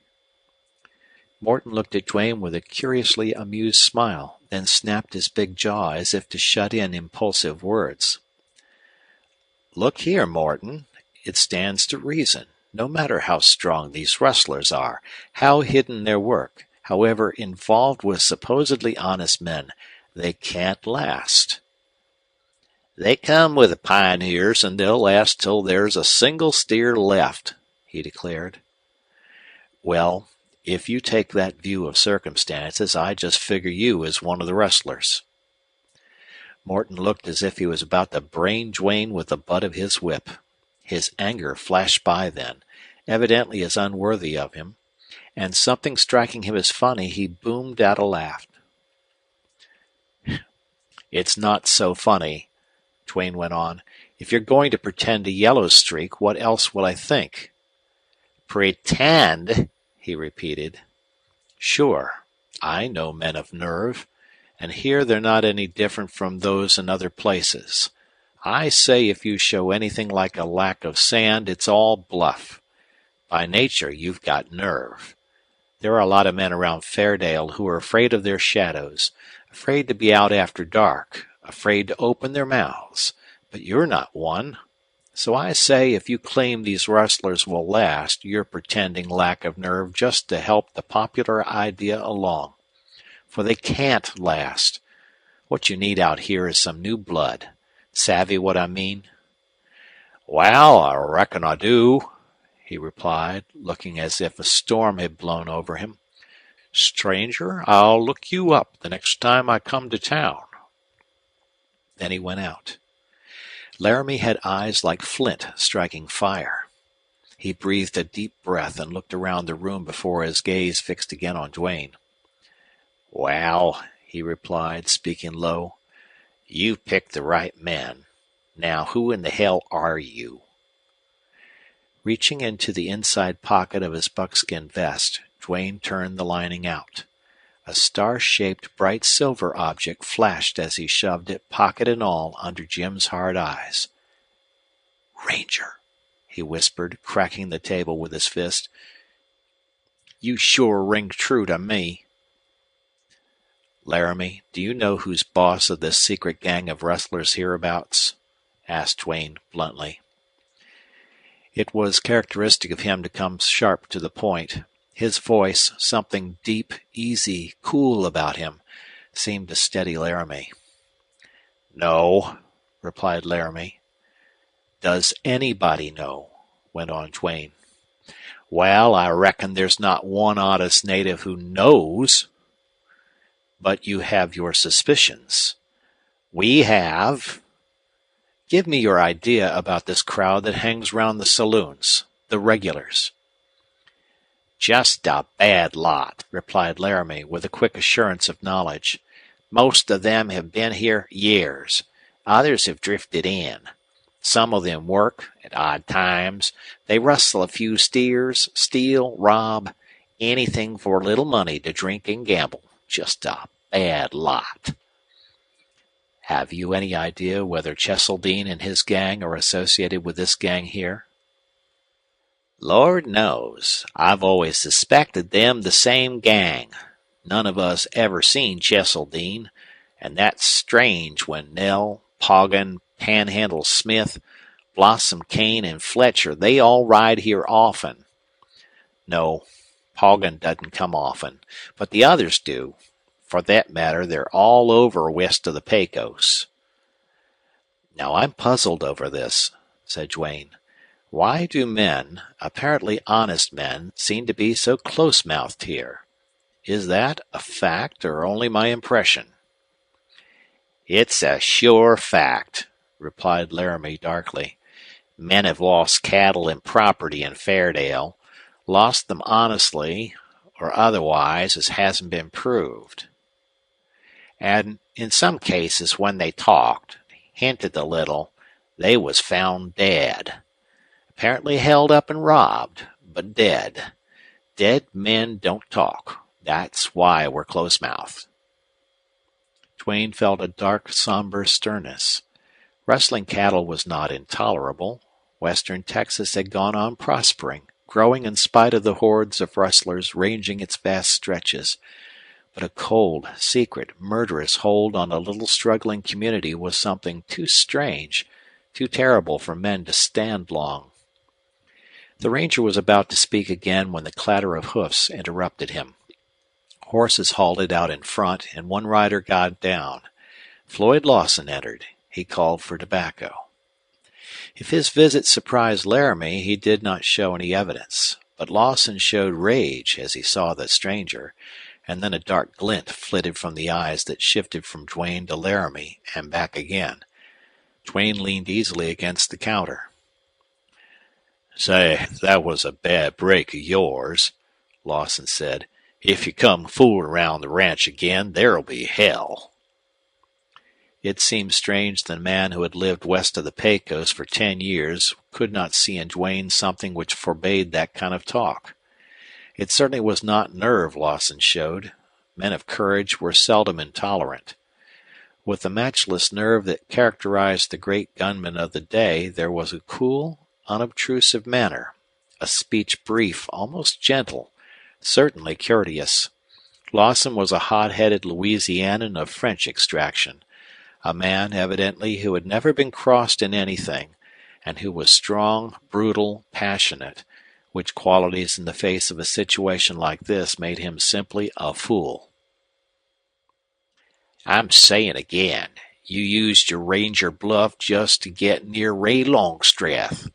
Morton looked at Duane with a curiously amused smile, then snapped his big jaw as if to shut in impulsive words. Look here, Morton. It stands to reason. No matter how strong these rustlers are, how hidden their work, however involved with supposedly honest men, they can't last. They come with the pioneers, and they'll last till there's a single steer left, he declared. Well, if you take that view of circumstances, I just figure you as one of the rustlers. Morton looked as if he was about to brain Duane with the butt of his whip. His anger flashed by then, evidently as unworthy of him, and something striking him as funny, he boomed out a laugh. It's not so funny, Duane went on. If you're going to pretend a yellow streak, what else will I think? Pretend, he repeated. Sure, I know men of nerve, and here they're not any different from those in other places. I say if you show anything like a lack of sand, it's all bluff. By nature, you've got nerve. There are a lot of men around Fairdale who are afraid of their shadows, afraid to be out after dark, afraid to open their mouths. But you're not one. So I say if you claim these rustlers will last, you're pretending lack of nerve just to help the popular idea along. For they can't last. What you need out here is some new blood. Savvy what I mean? Well, I reckon I do, he replied, looking as if a storm had blown over him. Stranger, I'll look you up the next time I come to town. Then he went out. Laramie had eyes like flint striking fire. He breathed a deep breath and looked around the room before his gaze fixed again on Duane. Well, he replied, speaking low, you've picked the right men. Now, who in the hell are you? Reaching into the inside pocket of his buckskin vest, Duane turned the lining out. A star-shaped bright silver object flashed as he shoved it, pocket and all, under Jim's hard eyes. Ranger, he whispered, cracking the table with his fist. You sure ring true to me. Laramie, do you know who's boss of this secret gang of rustlers hereabouts? Asked Duane bluntly. It was characteristic of him to come sharp to the point. His voice, something deep, easy, cool about him, seemed to steady Laramie. No, replied Laramie. Does anybody know? Went on Duane. Well, I reckon there's not one honest native who knows. But you have your suspicions. We have. Give me your idea about this crowd that hangs round the saloons, the regulars. Just a bad lot, replied Laramie with a quick assurance of knowledge. Most of them have been here years. Others have drifted in. Some of them work at odd times. They rustle a few steers, steal, rob, anything for a little money to drink and gamble. Just a bad lot. Have you any idea whether Cheseldine and his gang are associated with this gang here? Lord knows. I've always suspected them the same gang. None of us ever seen Cheseldine, and that's strange when Nell, Poggin, Panhandle Smith, Blossom Kane, and Fletcher, they all ride here often. No, Poggin doesn't come often, but the others do. For that matter, they're all over west of the Pecos. Now I'm puzzled over this, said Duane. Why do men, apparently honest men, seem to be so close-mouthed here? Is that a fact or only my impression? It's a sure fact, replied Laramie darkly. Men have lost cattle and property in Fairdale, lost them honestly or otherwise, as hasn't been proved. And in some cases, when they talked, hinted a little, they was found dead. Apparently held up and robbed, but dead. Dead men don't talk. That's why we're close-mouthed. Duane felt a dark, somber sternness. Rustling cattle was not intolerable. Western Texas had gone on prospering, growing in spite of the hordes of rustlers ranging its vast stretches. But a cold, secret, murderous hold on a little struggling community was something too strange, too terrible for men to stand long. The ranger was about to speak again when the clatter of hoofs interrupted him. Horses halted out in front, and one rider got down. Floyd Lawson entered. He called for tobacco. If his visit surprised Laramie, he did not show any evidence, but Lawson showed rage as he saw the stranger, and then a dark glint flitted from the eyes that shifted from Duane to Laramie and back again. Duane leaned easily against the counter. Say, that was a bad break of yours, Lawson said. If you come fooling around the ranch again, there'll be hell. It seemed strange that a man who had lived west of the Pecos for 10 years could not see in Duane something which forbade that kind of talk. It certainly was not nerve Lawson showed. Men of courage were seldom intolerant. With the matchless nerve that characterized the great gunmen of the day, there was a cool, unobtrusive manner, a speech brief, almost gentle, certainly courteous. Lawson was a hot-headed Louisianan of French extraction, a man evidently who had never been crossed in anything, and who was strong, brutal, passionate, which qualities in the face of a situation like this made him simply a fool. I'm saying again, you used your ranger bluff just to get near Ray Longstreth.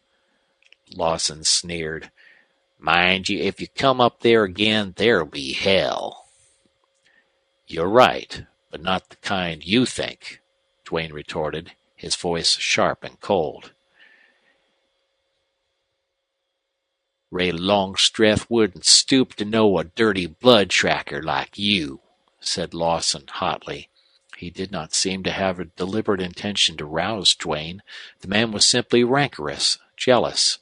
Lawson sneered. Mind you, if you come up there again, there'll be hell. You're right, but not the kind you think, Duane retorted, his voice sharp and cold. Ray Longstreth wouldn't stoop to know a dirty blood tracker like you, said Lawson hotly. He did not seem to have a deliberate intention to rouse Duane. The man was simply rancorous, jealous.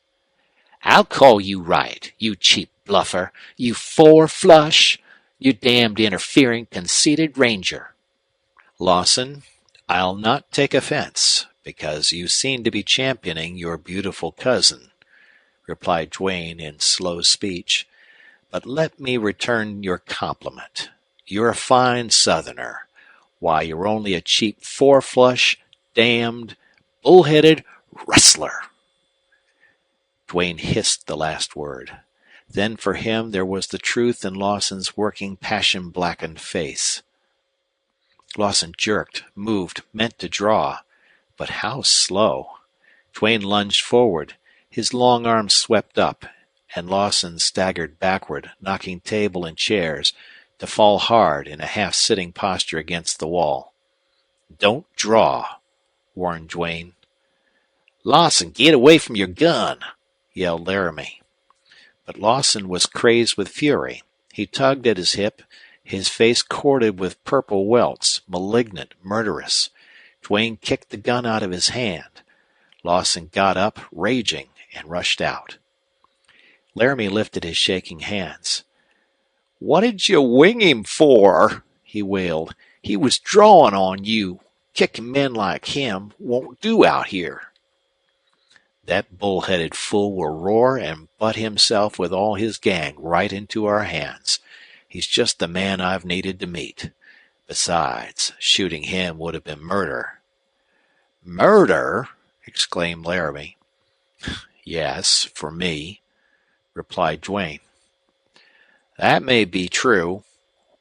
I'll call you right, you cheap bluffer, you four-flush, you damned interfering, conceited ranger. Lawson, I'll not take offense, because you seem to be championing your beautiful cousin, replied Duane in slow speech. But let me return your compliment. You're a fine Southerner. Why, you're only a cheap four-flush, damned, bull-headed rustler. Duane hissed the last word. Then for him there was the truth in Lawson's working, passion-blackened face. Lawson jerked, moved, meant to draw. But how slow! Duane lunged forward. His long arms swept up, and Lawson staggered backward, knocking table and chairs, to fall hard in a half-sitting posture against the wall. Don't draw, warned Duane. Lawson, get away from your gun, yelled Laramie. But Lawson was crazed with fury. He tugged at his hip, his face corded with purple welts, malignant, murderous. Duane kicked the gun out of his hand. Lawson got up, raging, and rushed out. Laramie lifted his shaking hands. What did you wing him for? He wailed. He was drawing on you. Kicking men like him won't do out here. That bull-headed fool will roar and butt himself with all his gang right into our hands. He's just the man I've needed to meet. Besides, shooting him would have been murder. Murder? Exclaimed Laramie. Yes, for me, replied Duane. That may be true,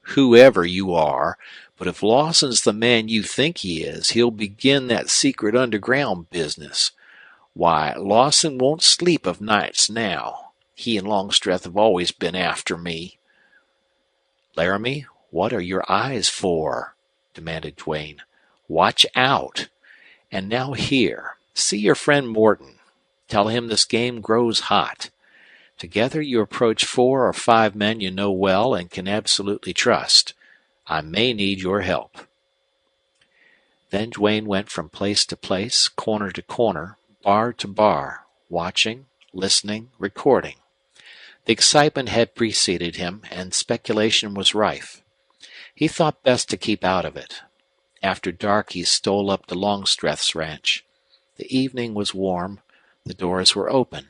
whoever you are, but if Lawson's the man you think he is, he'll begin that secret underground business. Why, Lawson won't sleep of nights now. He and Longstreth have always been after me. Laramie, what are your eyes for? Demanded Duane. Watch out. And now here, see your friend Morton. Tell him this game grows hot. Together you approach 4 or 5 men you know well and can absolutely trust. I may need your help. Then Duane went from place to place, corner to corner, bar to bar, watching, listening, recording. The excitement had preceded him, and speculation was rife. He thought best to keep out of it. After dark he stole up to Longstreth's ranch. The evening was warm, the doors were open,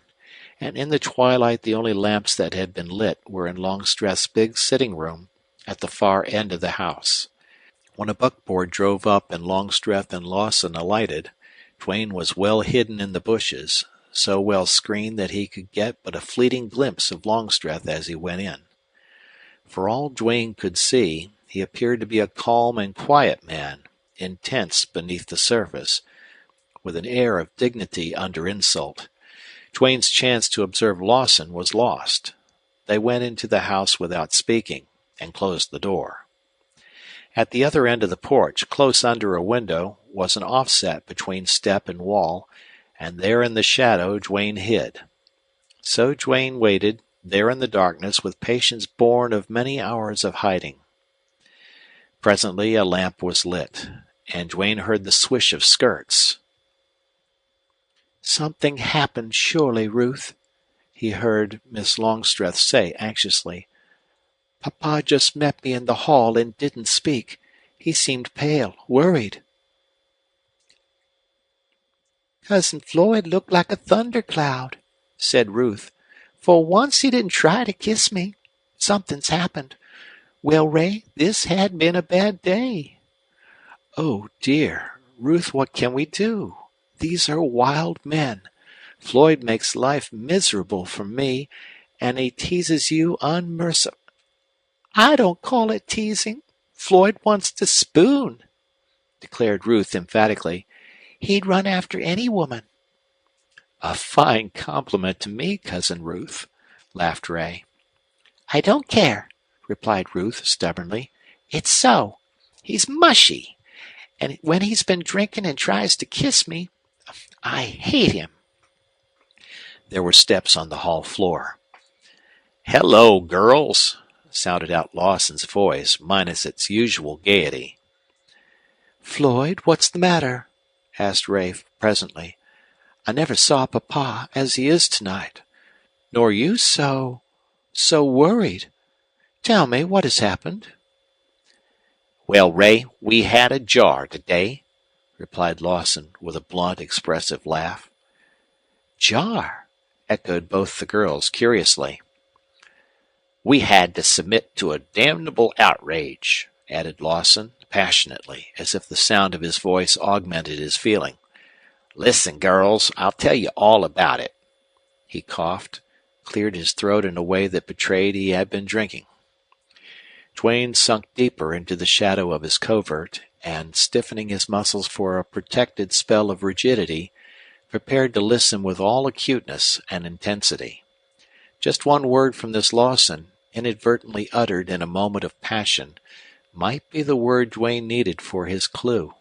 and in the twilight the only lamps that had been lit were in Longstreth's big sitting room at the far end of the house. When a buckboard drove up and Longstreth and Lawson alighted, Duane was well hidden in the bushes, so well screened that he could get but a fleeting glimpse of Longstreth as he went in. For all Duane could see, he appeared to be a calm and quiet man, intense beneath the surface, with an air of dignity under insult. Duane's chance to observe Lawson was lost. They went into the house without speaking, and closed the door. At the other end of the porch, close under a window, was an offset between step and wall, and there in the shadow Duane hid. So Duane waited, there in the darkness, with patience born of many hours of hiding. Presently a lamp was lit, and Duane heard the swish of skirts. "Something happened, surely, Ruth," he heard Miss Longstreth say anxiously. "Papa just met me in the hall and didn't speak. He seemed pale, worried." "Cousin Floyd looked like a thundercloud," said Ruth. "For once he didn't try to kiss me. Something's happened. Well, Ray, this had been a bad day." "Oh, dear. Ruth, what can we do? These are wild men. Floyd makes life miserable for me, and he teases you unmercifully." "I don't call it teasing. Floyd wants to spoon," declared Ruth emphatically. "He'd run after any woman." "A fine compliment to me, Cousin Ruth," laughed Ray. I don't care, replied Ruth stubbornly. It's so. He's mushy. And when he's been drinking and tries to kiss me, I hate him. There were steps on the hall floor. "Hello, girls," sounded out Lawson's voice, minus its usual gaiety. Floyd, what's the matter? Asked Ray presently. I never saw Papa as he is tonight. Nor you so worried. Tell me, what has happened? "Well, Ray, we had a jar today," replied Lawson with a blunt, expressive laugh. Jar? Echoed both the girls curiously. "We had to submit to a damnable outrage," added Lawson, passionately, as if the sound of his voice augmented his feeling. "Listen, girls, I'll tell you all about it." He coughed, cleared his throat in a way that betrayed he had been drinking. Duane sunk deeper into the shadow of his covert, and, stiffening his muscles for a protected spell of rigidity, prepared to listen with all acuteness and intensity. Just one word from this Lawson, inadvertently uttered in a moment of passion, might be the word Duane needed for his clue.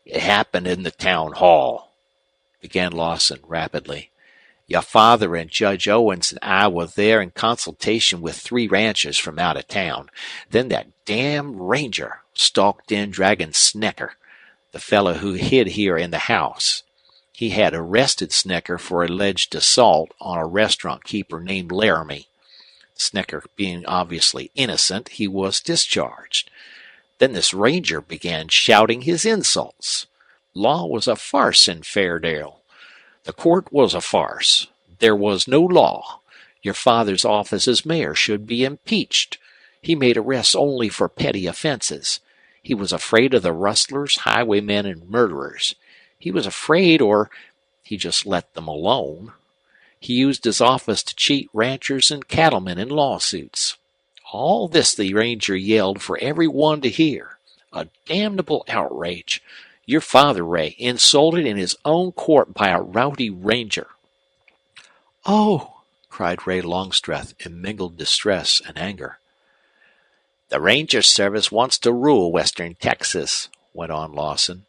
"It happened in the town hall," began Lawson rapidly. "Your father and Judge Owens and I were there in consultation with 3 ranchers from out of town. Then that damn ranger stalked in dragging Snecker, the fellow who hid here in the house. He had arrested Snecker for alleged assault on a restaurant keeper named Laramie. Snecker being obviously innocent, he was discharged. Then this ranger began shouting his insults. Law was a farce in Fairdale. The court was a farce. There was no law. Your father's office as mayor should be impeached. He made arrests only for petty offenses. He was afraid of the rustlers, highwaymen, and murderers. He was afraid, or he just let them alone. He used his office to cheat ranchers and cattlemen in lawsuits. All this the ranger yelled for everyone to hear. A damnable outrage. Your father, Ray, insulted in his own court by a rowdy ranger." "Oh!" cried Ray Longstreth in mingled distress and anger. "The Ranger Service wants to rule western Texas," went on Lawson.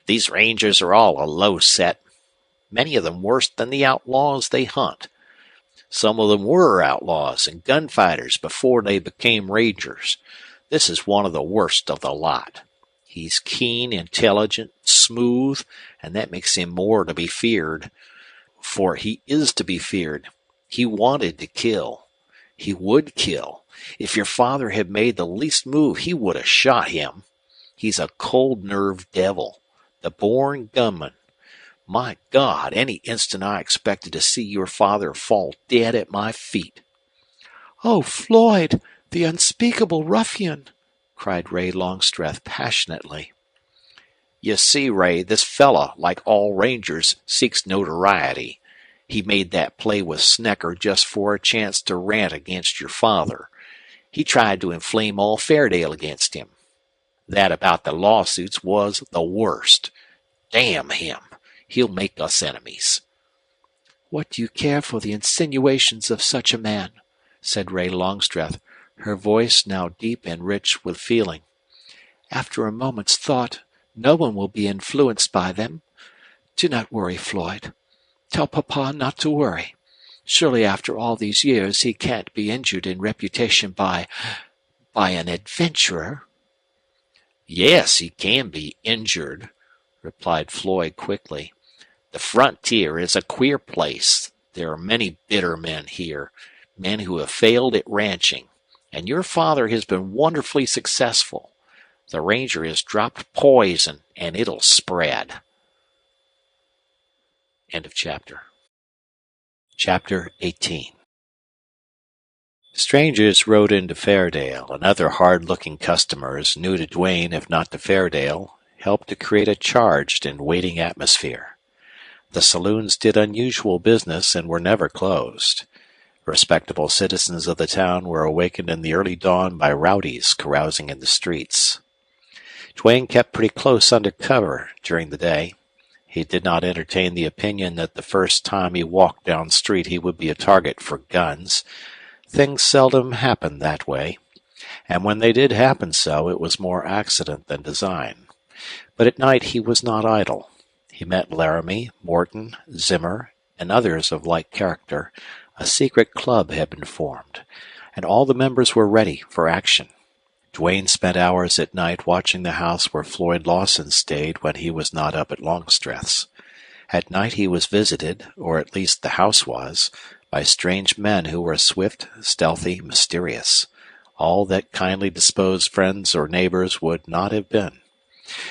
"These rangers are all a low set, many of them worse than the outlaws they hunt. Some of them were outlaws and gunfighters before they became rangers. This is one of the worst of the lot. He's keen, intelligent, smooth, and that makes him more to be feared. For he is to be feared. He wanted to kill. He would kill. If your father had made the least move, he would have shot him. He's a cold-nerved devil, the born gunman. My God, any instant I expected to see your father fall dead at my feet." "Oh, Floyd, the unspeakable ruffian!" cried Ray Longstreth passionately. "You see, Ray, this fella, like all rangers, seeks notoriety. He made that play with Snecker just for a chance to rant against your father. He tried to inflame all Fairdale against him. That about the lawsuits was the worst. Damn him. He'll make us enemies." "What do you care for the insinuations of such a man?" said Ray Longstreth, her voice now deep and rich with feeling. "After a moment's thought, no one will be influenced by them. Do not worry, Floyd. Tell Papa not to worry. Surely after all these years he can't be injured in reputation by an adventurer." "Yes, he can be injured," replied Floyd quickly. "The frontier is a queer place. There are many bitter men here, men who have failed at ranching, and your father has been wonderfully successful. The ranger has dropped poison, and it'll spread." End of chapter. Chapter 18. Strangers rode into Fairdale, and other hard-looking customers, new to Duane if not to Fairdale, helped to create a charged and waiting atmosphere. The saloons did unusual business and were never closed. Respectable citizens of the town were awakened in the early dawn by rowdies carousing in the streets. Duane kept pretty close under cover during the day. He did not entertain the opinion that the first time he walked down street he would be a target for guns. Things seldom happened that way, and when they did happen so, it was more accident than design. But at night he was not idle. He met Laramie, Morton, Zimmer, and others of like character. A secret club had been formed, and all the members were ready for action. Duane spent hours at night watching the house where Floyd Lawson stayed when he was not up at Longstreth's. At night he was visited, or at least the house was, by strange men who were swift, stealthy, mysterious, all that kindly disposed friends or neighbors would not have been.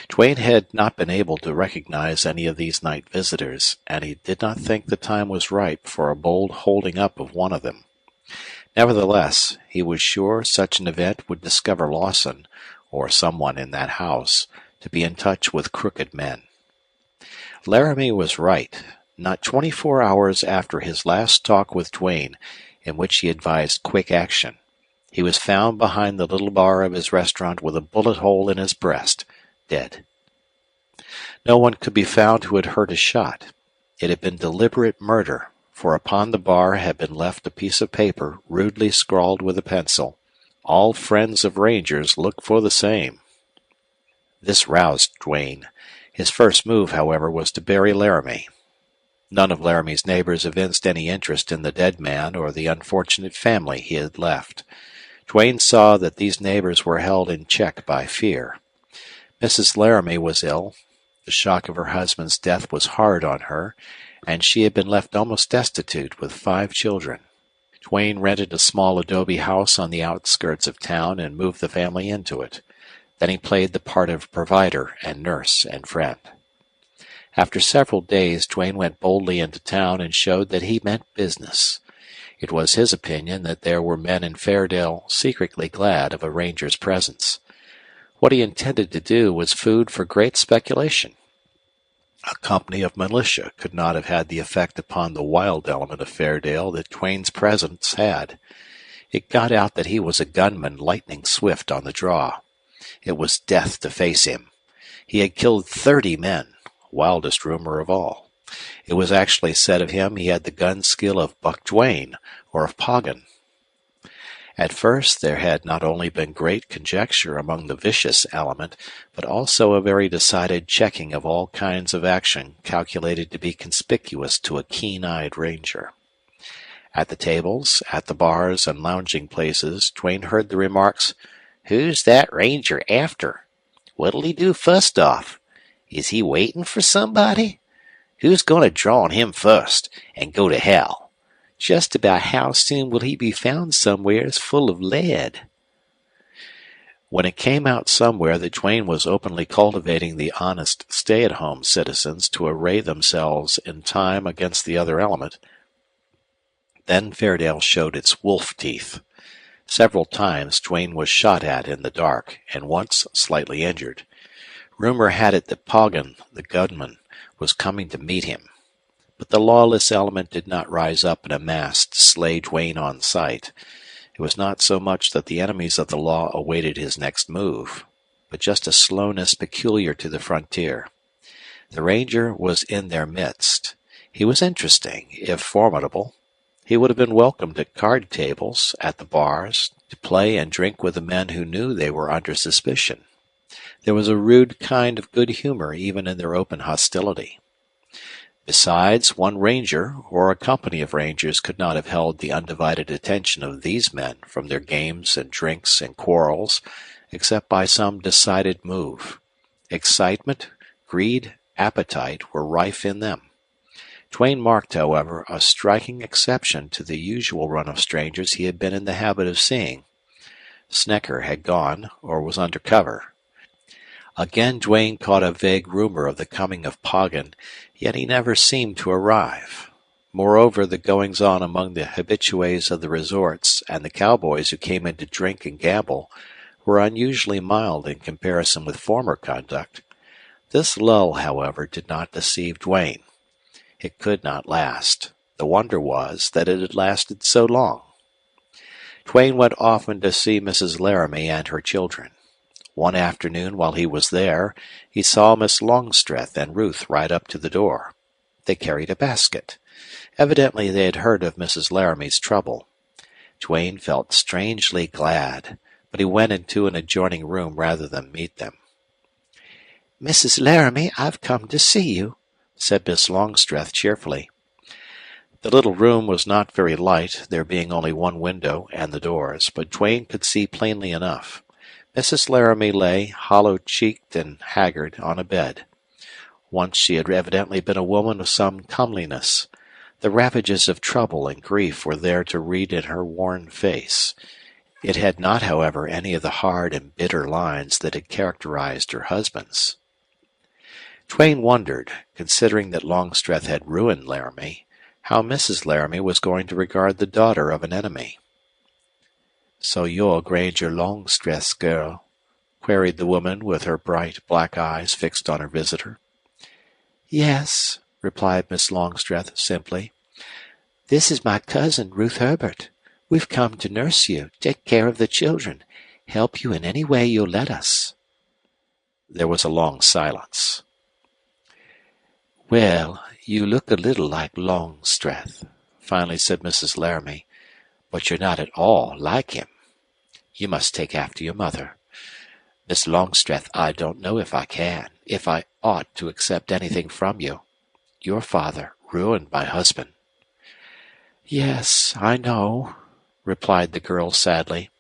Duane had not been able to recognize any of these night visitors, and he did not think the time was ripe for a bold holding up of one of them. Nevertheless, he was sure such an event would discover Lawson, or someone in that house, to be in touch with crooked men. Laramie was right. Not 24 hours after his last talk with Duane, in which he advised quick action, he was found behind the little bar of his restaurant with a bullet hole in his breast, dead. No one could be found who had heard a shot. It had been deliberate murder, for upon the bar had been left a piece of paper rudely scrawled with a pencil. All friends of Rangers look for the same. This roused Duane. His first move, however, was to bury Laramie. None of Laramie's neighbors evinced any interest in the dead man or the unfortunate family he had left. Duane saw that these neighbors were held in check by fear. Mrs. Laramie was ill. The shock of her husband's death was hard on her, and she had been left almost destitute with 5 children. Duane rented a small adobe house on the outskirts of town and moved the family into it. Then he played the part of provider and nurse and friend. After several days, Duane went boldly into town and showed that he meant business. It was his opinion that there were men in Fairdale secretly glad of a ranger's presence. What he intended to do was food for great speculation. A company of militia could not have had the effect upon the wild element of Fairdale that Duane's presence had. It got out that he was a gunman lightning swift on the draw. It was death to face him. He had killed 30 men, wildest rumor of all. It was actually said of him he had the gun skill of Buck Duane or of Poggin. At first there had not only been great conjecture among the vicious element, but also a very decided checking of all kinds of action calculated to be conspicuous to a keen-eyed ranger. At the tables, at the bars, and lounging places, Duane heard the remarks, "Who's that ranger after? What'll he do first off? Is he waiting for somebody? Who's going to draw on him first and go to hell? Just about how soon will he be found somewheres full of lead?" When it came out somewhere that Duane was openly cultivating the honest stay-at-home citizens to array themselves in time against the other element, then Fairdale showed its wolf teeth. Several times Duane was shot at in the dark, and once slightly injured. Rumor had it that Poggin, the gunman, was coming to meet him. But the lawless element did not rise up in a mass to slay Duane on sight. It was not so much that the enemies of the law awaited his next move, but just a slowness peculiar to the frontier. The ranger was in their midst. He was interesting, if formidable. He would have been welcomed at card tables, at the bars, to play and drink with the men who knew they were under suspicion. There was a rude kind of good humor even in their open hostility. Besides, one ranger, or a company of rangers, could not have held the undivided attention of these men from their games and drinks and quarrels, except by some decided move. Excitement, greed, appetite were rife in them. Duane marked, however, a striking exception to the usual run of strangers he had been in the habit of seeing. Snecker had gone, or was under cover. Again Duane caught a vague rumor of the coming of Poggin, yet he never seemed to arrive. Moreover, the goings-on among the habitués of the resorts and the cowboys who came in to drink and gamble were unusually mild in comparison with former conduct. This lull, however, did not deceive Duane. It could not last. The wonder was that it had lasted so long. Duane went often to see Mrs. Laramie and her children. One afternoon while he was there, he saw Miss Longstreth and Ruth ride up to the door. They carried a basket. Evidently they had heard of Mrs. Laramie's trouble. Duane felt strangely glad, but he went into an adjoining room rather than meet them. "Mrs. Laramie, I've come to see you," said Miss Longstreth cheerfully. The little room was not very light, there being only one window and the doors, but Duane could see plainly enough. Mrs. Laramie lay, hollow-cheeked and haggard, on a bed. Once she had evidently been a woman of some comeliness. The ravages of trouble and grief were there to read in her worn face. It had not, however, any of the hard and bitter lines that had characterized her husband's. Duane wondered, considering that Longstreth had ruined Laramie, how Mrs. Laramie was going to regard the daughter of an enemy. "So you're Granger Longstreth's girl?" queried the woman, with her bright black eyes fixed on her visitor. "Yes," replied Miss Longstreth simply. "This is my cousin, Ruth Herbert. We've come to nurse you, take care of the children, help you in any way you'll let us." There was a long silence. "Well, you look a little like Longstreth," finally said Mrs. Laramie, "but you're not at all like him. You must take after your mother. Miss Longstreth, I don't know if I can, if I ought to accept anything from you. Your father ruined my husband." "Yes, I know," replied the girl sadly.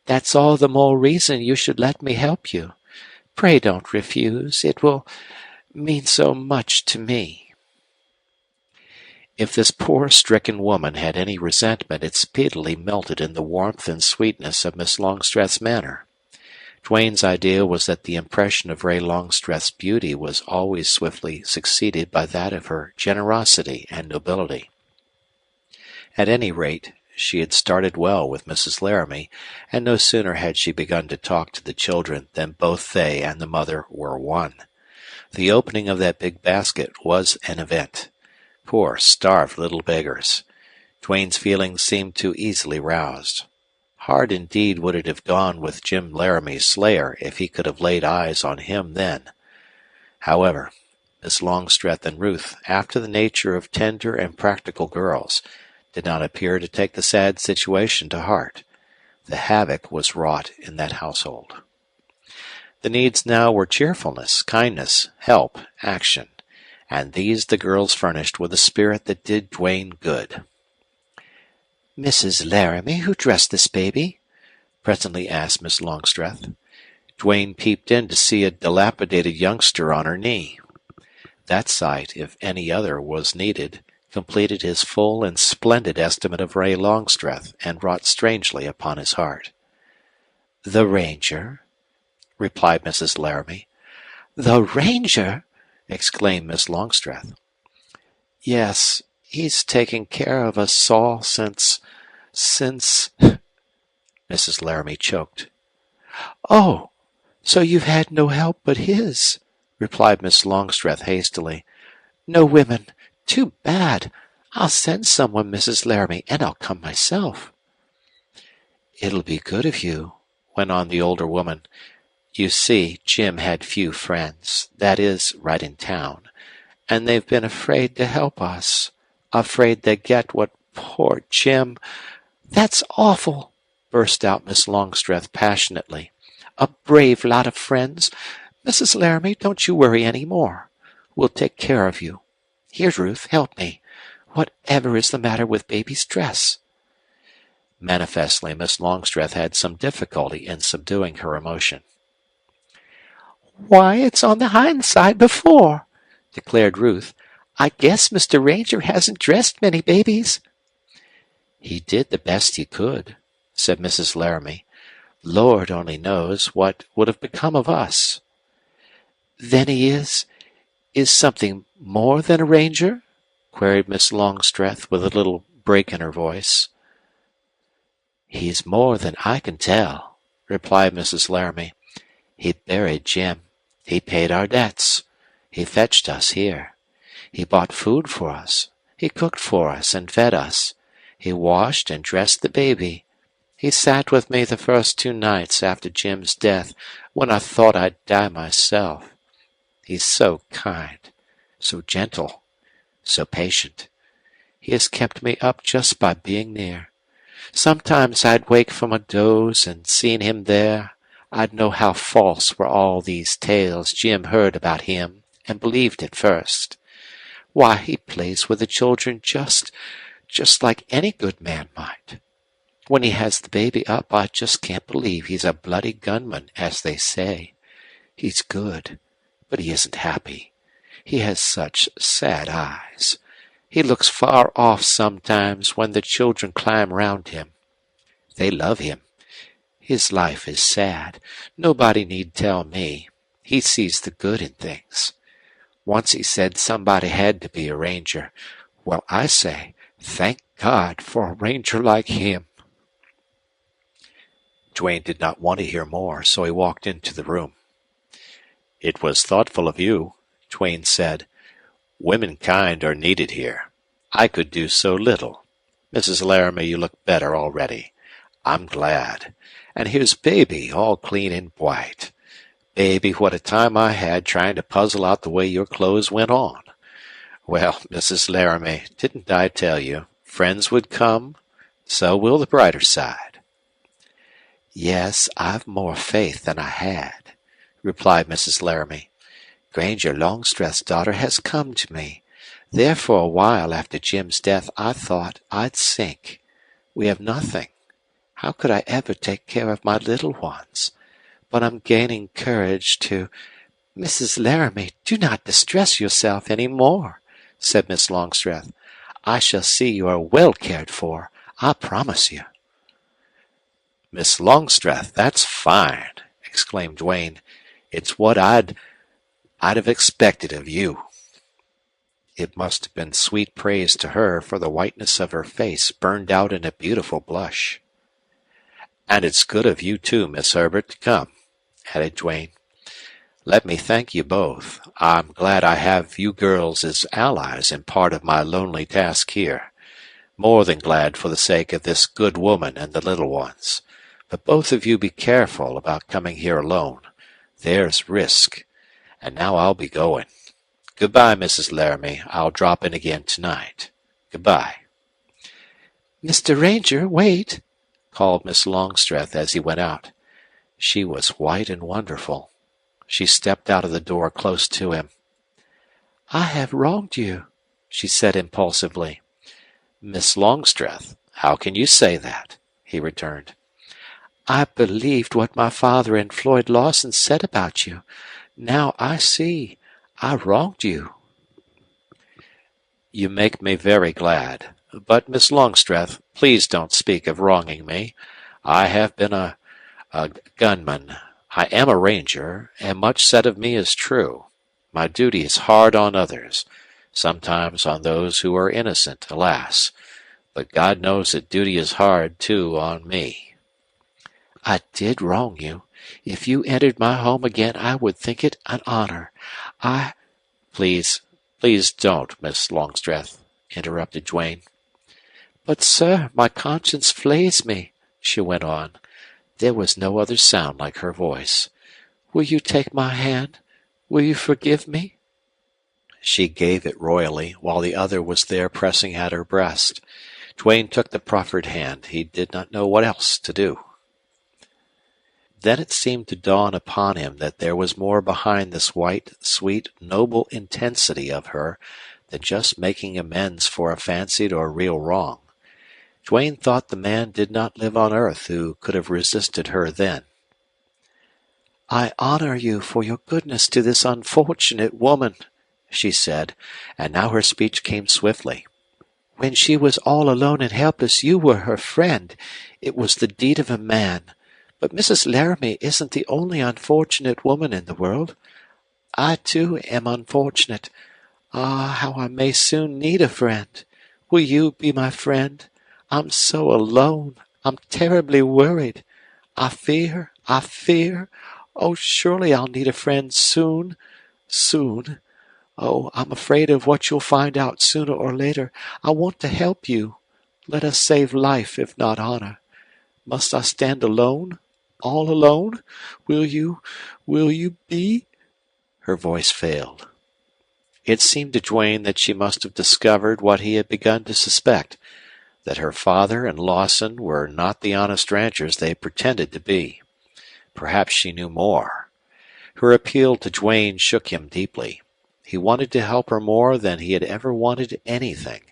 "That's all the more reason you should let me help you. Pray don't refuse. It will mean so much to me." If this poor stricken woman had any resentment, it speedily melted in the warmth and sweetness of Miss Longstreth's manner. Duane's idea was that the impression of Ray Longstreth's beauty was always swiftly succeeded by that of her generosity and nobility. At any rate, she had started well with Mrs. Laramie, and no sooner had she begun to talk to the children than both they and the mother were won. The opening of that big basket was an event. Poor, starved little beggars. Duane's feelings seemed too easily roused. Hard indeed would it have gone with Jim Laramie's slayer if he could have laid eyes on him then. However, Miss Longstreth and Ruth, after the nature of tender and practical girls, did not appear to take the sad situation to heart. The havoc was wrought in that household. The needs now were cheerfulness, kindness, help, action, and these the girls furnished with a spirit that did Duane good. "Mrs. Laramie, who dressed this baby?" presently asked Miss Longstreth. Duane peeped in to see a dilapidated youngster on her knee. That sight, if any other was needed, completed his full and splendid estimate of Ray Longstreth and wrought strangely upon his heart. "The Ranger?" replied Mrs. Laramie. "The Ranger!" exclaimed Miss Longstreth. "Yes, he's taken care of us all since Mrs. Laramie choked. "Oh, so you've had no help but his," replied Miss Longstreth hastily. "No women. Too bad. I'll send someone, Mrs. Laramie, and I'll come myself." "It'll be good of you," went on the older woman. "You see, Jim had few friends, that is, right in town, and they've been afraid to help us. Afraid they'd get what poor Jim—" "That's awful!" burst out Miss Longstreth passionately. "A brave lot of friends. Mrs. Laramie, don't you worry any more. We'll take care of you. Here, Ruth, help me. Whatever is the matter with baby's dress?" Manifestly, Miss Longstreth had some difficulty in subduing her emotion. "Why, it's on the hind side before," declared Ruth. "I guess Mr. Ranger hasn't dressed many babies." "He did the best he could," said Mrs. Laramie. "Lord only knows what would have become of us." "Then he is something more than a ranger?" queried Miss Longstreth with a little break in her voice. "He's more than I can tell," replied Mrs. Laramie. "He buried Jim. He paid our debts. He fetched us here. He bought food for us. He cooked for us and fed us. He washed and dressed the baby. He sat with me the first 2 nights after Jim's death, when I thought I'd die myself. He's so kind, so gentle, so patient. He has kept me up just by being near. Sometimes I'd wake from a doze, and seeing him there, I'd know how false were all these tales Jim heard about him and believed at first. Why, he plays with the children just like any good man might. When he has the baby up, I just can't believe he's a bloody gunman, as they say. He's good, but he isn't happy. He has such sad eyes. He looks far off sometimes when the children climb round him. They love him. His life is sad. Nobody need tell me. He sees the good in things. Once he said somebody had to be a ranger. Well, I say, thank God for a ranger like him. Duane did not want to hear more, so he walked into the room. It was thoughtful of you, Duane said. Womenkind are needed here. I could do so little. Mrs. Laramie, you look better already. I'm glad. And here's Baby, all clean and white. Baby, what a time I had trying to puzzle out the way your clothes went on. Well, Mrs. Laramie, didn't I tell you? Friends would come. So will the brighter side. Yes, I've more faith than I had, replied Mrs. Laramie. Granger Longstreth's daughter has come to me. There for a while after Jim's death I thought I'd sink. We have nothing. How could I ever take care of my little ones? But I'm gaining courage to— Mrs. Laramie, do not distress yourself any more, said Miss Longstreth. I shall see you are well cared for, I promise you. Miss Longstreth, that's fine, exclaimed Duane. It's what I'd have expected of you. It must have been sweet praise to her, for the whiteness of her face burned out in a beautiful blush. And it's good of you, too, Miss Herbert, to come, added Duane. Let me thank you both. I'm glad I have you girls as allies in part of my lonely task here. More than glad for the sake of this good woman and the little ones. But both of you be careful about coming here alone. There's risk. And now I'll be going. Goodbye, Mrs. Laramie. I'll drop in again tonight. Goodbye. Mr. Ranger, wait, called Miss Longstreth as he went out. She was white and wonderful. She stepped out of the door close to him. I have wronged you, she said impulsively. Miss Longstreth, how can you say that? He returned. I believed what my father and Floyd Lawson said about you. Now I see. I wronged you. You make me very glad. But, Miss Longstreth, please don't speak of wronging me. I have been a gunman. I am a ranger, and much said of me is true. My duty is hard on others, sometimes on those who are innocent, alas. But God knows that duty is hard, too, on me. I did wrong you. If you entered my home again, I would think it an honor. Please don't, Miss Longstreth, interrupted Duane. But, sir, my conscience flays me, she went on. There was no other sound like her voice. Will you take my hand? Will you forgive me? She gave it royally, while the other was there pressing at her breast. Duane took the proffered hand. He did not know what else to do. Then it seemed to dawn upon him that there was more behind this white, sweet, noble intensity of her than just making amends for a fancied or real wrong. Duane thought the man did not live on earth who could have resisted her then. I honor you for your goodness to this unfortunate woman, she said, and now her speech came swiftly. When she was all alone and helpless, you were her friend. It was the deed of a man. But Mrs. Laramie isn't the only unfortunate woman in the world. I, too, am unfortunate. Ah, how I may soon need a friend. Will you be my friend? I'm so alone. I'm terribly worried. I fear. Oh, surely I'll need a friend soon. Soon. Oh, I'm afraid of what you'll find out sooner or later. I want to help you. Let us save life, if not honor. Must I stand alone? All alone? Will you be? Her voice failed. It seemed to Duane that she must have discovered what he had begun to suspect, that her father and Lawson were not the honest ranchers they pretended to be. Perhaps she knew more. Her appeal to Duane shook him deeply. He wanted to help her more than he had ever wanted anything,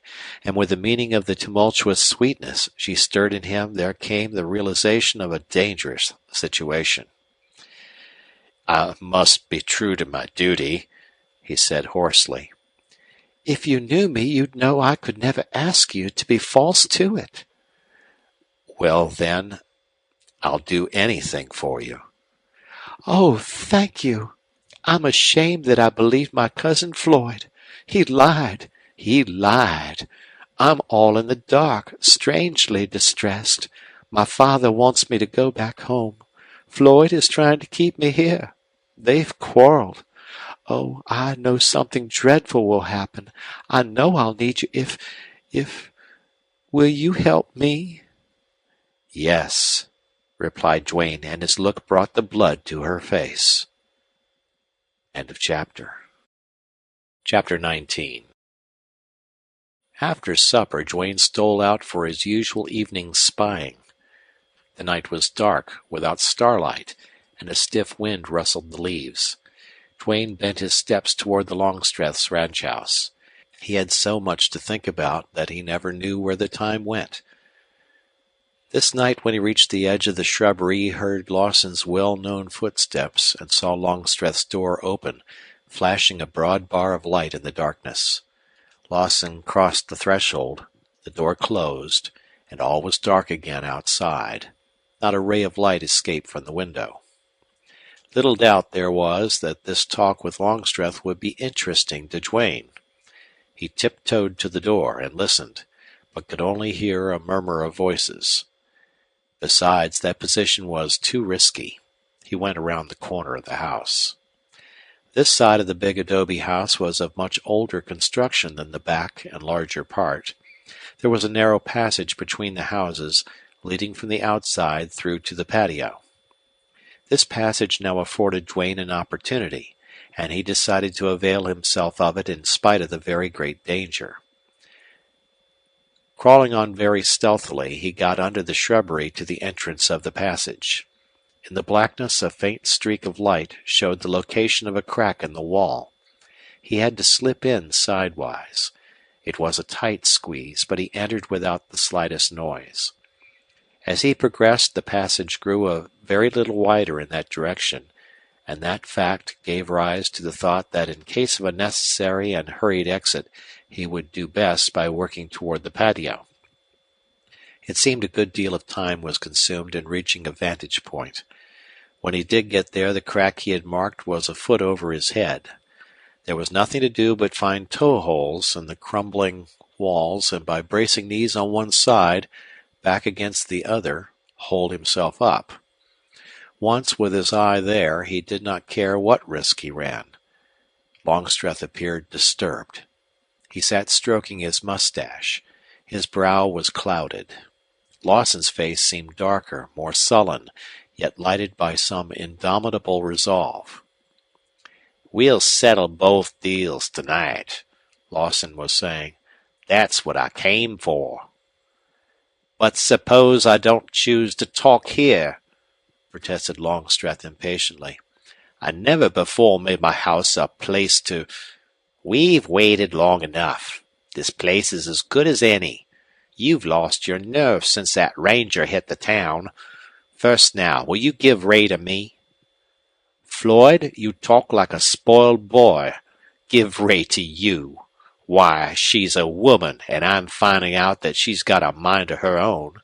and with the meaning of the tumultuous sweetness she stirred in him there came the realization of a dangerous situation. "I must be true to my duty," he said hoarsely. "If you knew me, you'd know I could never ask you to be false to it." "Well, then, I'll do anything for you." "Oh, thank you. I'm ashamed that I believed my cousin Floyd. He lied. He lied. I'm all in the dark, strangely distressed. My father wants me to go back home. Floyd is trying to keep me here. They've quarreled. Oh, I know something dreadful will happen. I know I'll need you if... Will you help me?" "Yes," replied Duane, and his look brought the blood to her face. End of chapter. Chapter 19. After supper, Duane stole out for his usual evening spying. The night was dark, without starlight, and a stiff wind rustled the leaves. Duane bent his steps toward the Longstreth's ranch house. He had so much to think about that he never knew where the time went. This night, when he reached the edge of the shrubbery, he heard Lawson's well-known footsteps and saw Longstreth's door open, flashing a broad bar of light in the darkness. Lawson crossed the threshold, the door closed, and all was dark again outside. Not a ray of light escaped from the window. Little doubt there was that this talk with Longstreth would be interesting to Duane. He tiptoed to the door and listened, but could only hear a murmur of voices. Besides, that position was too risky. He went around the corner of the house. This side of the big adobe house was of much older construction than the back and larger part. There was a narrow passage between the houses, leading from the outside through to the patio. This passage now afforded Duane an opportunity, and he decided to avail himself of it in spite of the very great danger. Crawling on very stealthily, he got under the shrubbery to the entrance of the passage. In the blackness, a faint streak of light showed the location of a crack in the wall. He had to slip in sidewise. It was a tight squeeze, but he entered without the slightest noise. As he progressed, the passage grew a very little wider in that direction, and that fact gave rise to the thought that in case of a necessary and hurried exit, he would do best by working toward the patio. It seemed a good deal of time was consumed in reaching a vantage point. When he did get there, the crack he had marked was a foot over his head. There was nothing to do but find toe holes in the crumbling walls, and by bracing these on one side, back against the other, hold himself up. Once with his eye there, he did not care what risk he ran. Longstreth appeared disturbed. He sat stroking his mustache. His brow was clouded. Lawson's face seemed darker, more sullen, yet lighted by some indomitable resolve. "We'll settle both deals tonight," Lawson was saying. "That's what I came for." "But suppose I don't choose to talk here," protested Longstreth impatiently. "I never before made my house a place to—" "We've waited long enough. This place is as good as any. You've lost your nerve since that ranger hit the town. First now, will you give Ray to me?" "Floyd, you talk like a spoiled boy. Give Ray to you. Why, she's a woman, and I'm finding out that she's got a mind of her own.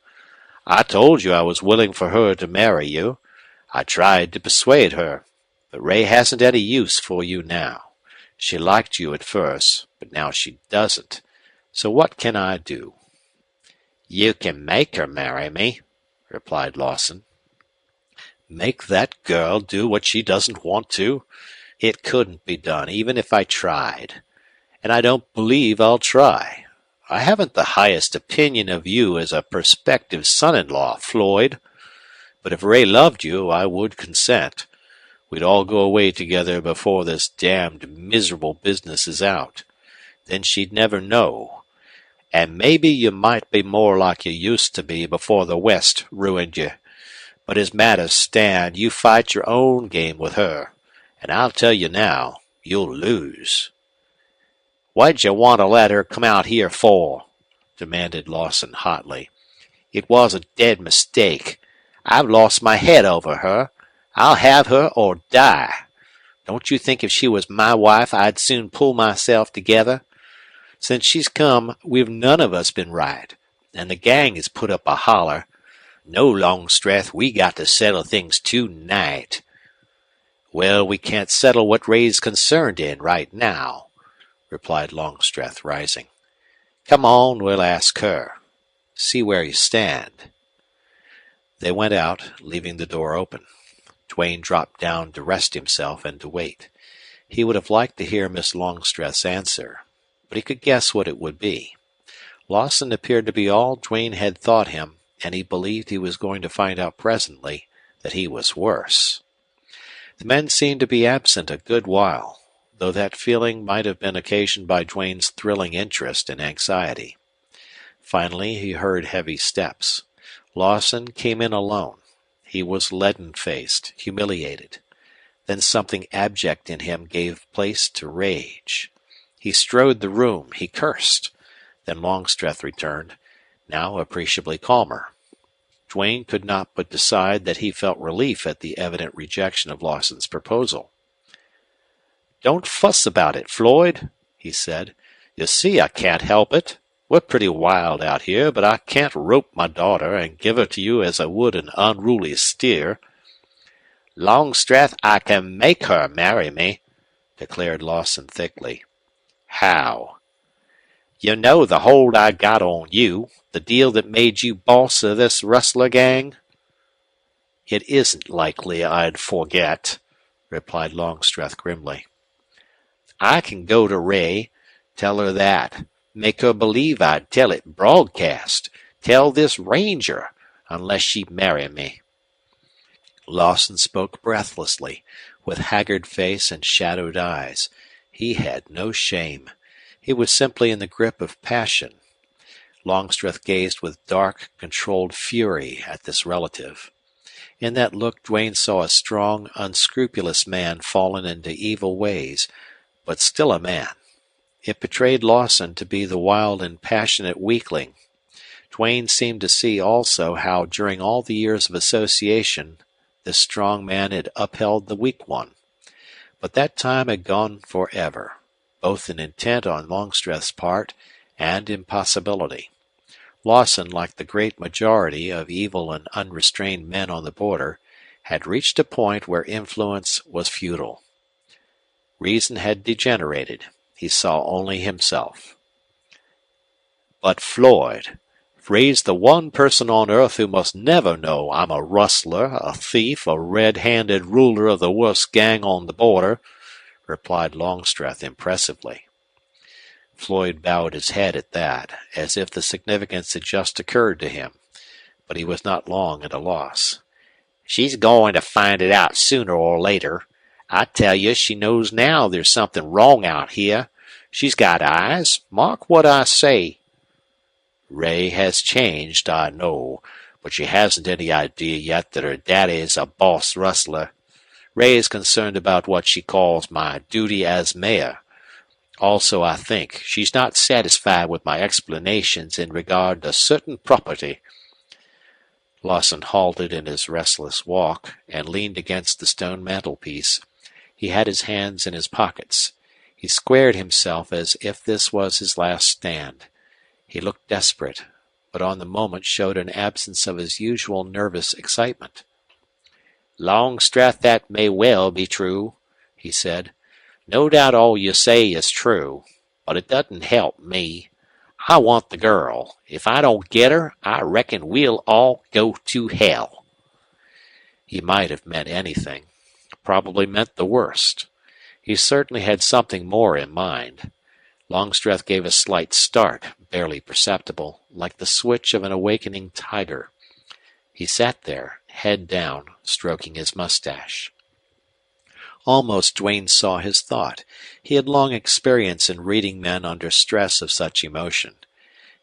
I told you I was willing for her to marry you. I tried to persuade her. But Ray hasn't any use for you now. She liked you at first, but now she doesn't. So what can I do?" "You can make her marry me," replied Lawson. "Make that girl do what she doesn't want to? It couldn't be done, even if I tried. And I don't believe I'll try. I haven't the highest opinion of you as a prospective son-in-law, Floyd. But if Ray loved you, I would consent. We'd all go away together before this damned miserable business is out. Then she'd never know. And maybe you might be more like you used to be before the West ruined you. But as matters stand, you fight your own game with her. And I'll tell you now, you'll lose. What'd you want to let her come out here for? Demanded Lawson hotly. It was a dead mistake. I've lost my head over her. I'll have her or die. Don't you think if she was my wife I'd soon pull myself together? Since she's come, we've none of us been right, and the gang has put up a holler. No, Longstreth, we got to settle things tonight. Well, we can't settle what Ray's concerned in right now, replied Longstreth, rising. Come on, we'll ask her. See where you stand. They went out, leaving the door open. Duane dropped down to rest himself and to wait. He would have liked to hear Miss Longstreth's answer, but he could guess what it would be. Lawson appeared to be all Duane had thought him, and he believed he was going to find out presently that he was worse. The men seemed to be absent a good while, though that feeling might have been occasioned by Duane's thrilling interest and anxiety. Finally he heard heavy steps. Lawson came in alone. He was leaden-faced, humiliated. Then something abject in him gave place to rage. He strode the room. He cursed. Then Longstreth returned, now appreciably calmer. Duane could not but decide that he felt relief at the evident rejection of Lawson's proposal. "Don't fuss about it, Floyd," he said. "You see I can't help it. We're pretty wild out here, but I can't rope my daughter and give her to you as I would an unruly steer." "Longstreth, I can make her marry me," declared Lawson thickly. "How?" "You know the hold I got on you, the deal that made you boss of this rustler gang?" "It isn't likely I'd forget," replied Longstreth grimly. "I can go to Ray, tell her that, make her believe I'd tell it broadcast, tell this ranger, unless she'd marry me." Lawson spoke breathlessly, with haggard face and shadowed eyes. He had no shame. He was simply in the grip of passion. Longstreth gazed with dark, controlled fury at this relative. In that look Duane saw a strong, unscrupulous man fallen into evil ways, but still a man. It betrayed Lawson to be the wild and passionate weakling. Duane seemed to see also how during all the years of association this strong man had upheld the weak one. But that time had gone forever, both in intent on Longstreth's part and impossibility. Lawson, like the great majority of evil and unrestrained men on the border, had reached a point where influence was futile. Reason had degenerated. He saw only himself. "But Floyd, Ray's the one person on earth who must never know I'm a rustler, a thief, a red-handed ruler of the worst gang on the border," replied Longstreth impressively. Floyd bowed his head at that, as if the significance had just occurred to him, but he was not long at a loss. "She's going to find it out sooner or later. I tell you, she knows now there's something wrong out here. She's got eyes. Mark what I say." "Ray has changed, I know, but she hasn't any idea yet that her daddy's a boss rustler. Ray is concerned about what she calls my duty as mayor. Also, I think, she's not satisfied with my explanations in regard to certain property." Lawson halted in his restless walk and leaned against the stone mantelpiece. He had his hands in his pockets. He squared himself as if this was his last stand. He looked desperate, but on the moment showed an absence of his usual nervous excitement. "Longstreth, that may well be true," he said. "No doubt all you say is true, but it doesn't help me. I want the girl. If I don't get her, I reckon we'll all go to hell." He might have meant anything, probably meant the worst. He certainly had something more in mind. Longstreth gave a slight start, barely perceptible, like the switch of an awakening tiger. He sat there, head down, stroking his mustache. Almost Duane saw his thought. He had long experience in reading men under stress of such emotion.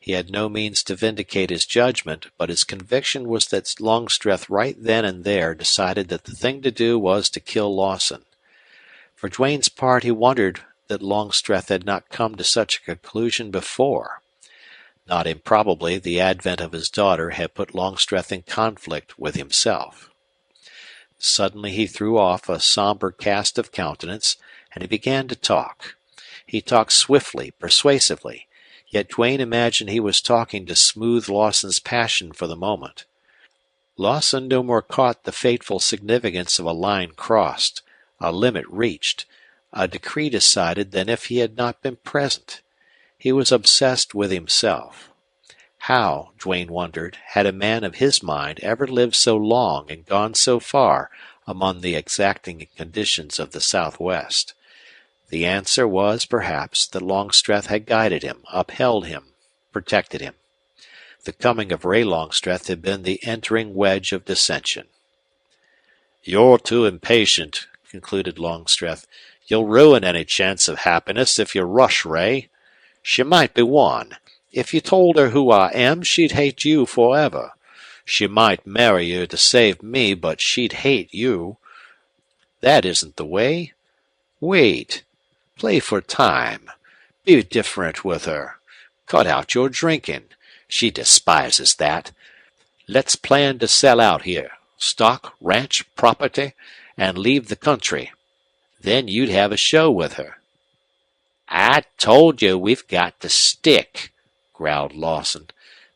He had no means to vindicate his judgment, but his conviction was that Longstreth right then and there decided that the thing to do was to kill Lawson. For Duane's part, he wondered that Longstreth had not come to such a conclusion before. Not improbably, the advent of his daughter had put Longstreth in conflict with himself. Suddenly he threw off a somber cast of countenance, and he began to talk. He talked swiftly, persuasively, yet Duane imagined he was talking to smooth Lawson's passion for the moment. Lawson no more caught the fateful significance of a line crossed, a limit reached, a decree decided than if he had not been present. He was obsessed with himself. How, Duane wondered, had a man of his mind ever lived so long and gone so far among the exacting conditions of the Southwest? The answer was, perhaps, that Longstreth had guided him, upheld him, protected him. The coming of Ray Longstreth had been the entering wedge of dissension. "You're too impatient," concluded Longstreth. "You'll ruin any chance of happiness if you rush Ray. She might be won. If you told her who I am, she'd hate you forever. She might marry you to save me, but she'd hate you. That isn't the way. Wait. Play for time. Be different with her. Cut out your drinking. She despises that. Let's plan to sell out here. Stock, ranch, property, and leave the country. Then you'd have a show with her." "I told you we've got to stick," growled Lawson.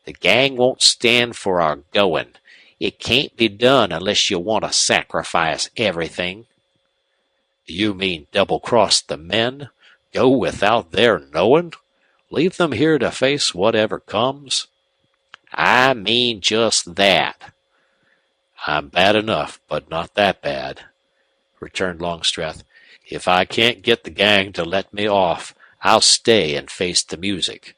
"The gang won't stand for our going. It can't be done unless you want to sacrifice everything." "You mean double-cross the men? Go without their knowing? Leave them here to face whatever comes?" "I mean just that." "I'm bad enough, but not that bad," returned Longstreth. "If I can't get the gang to let me off, I'll stay and face the music.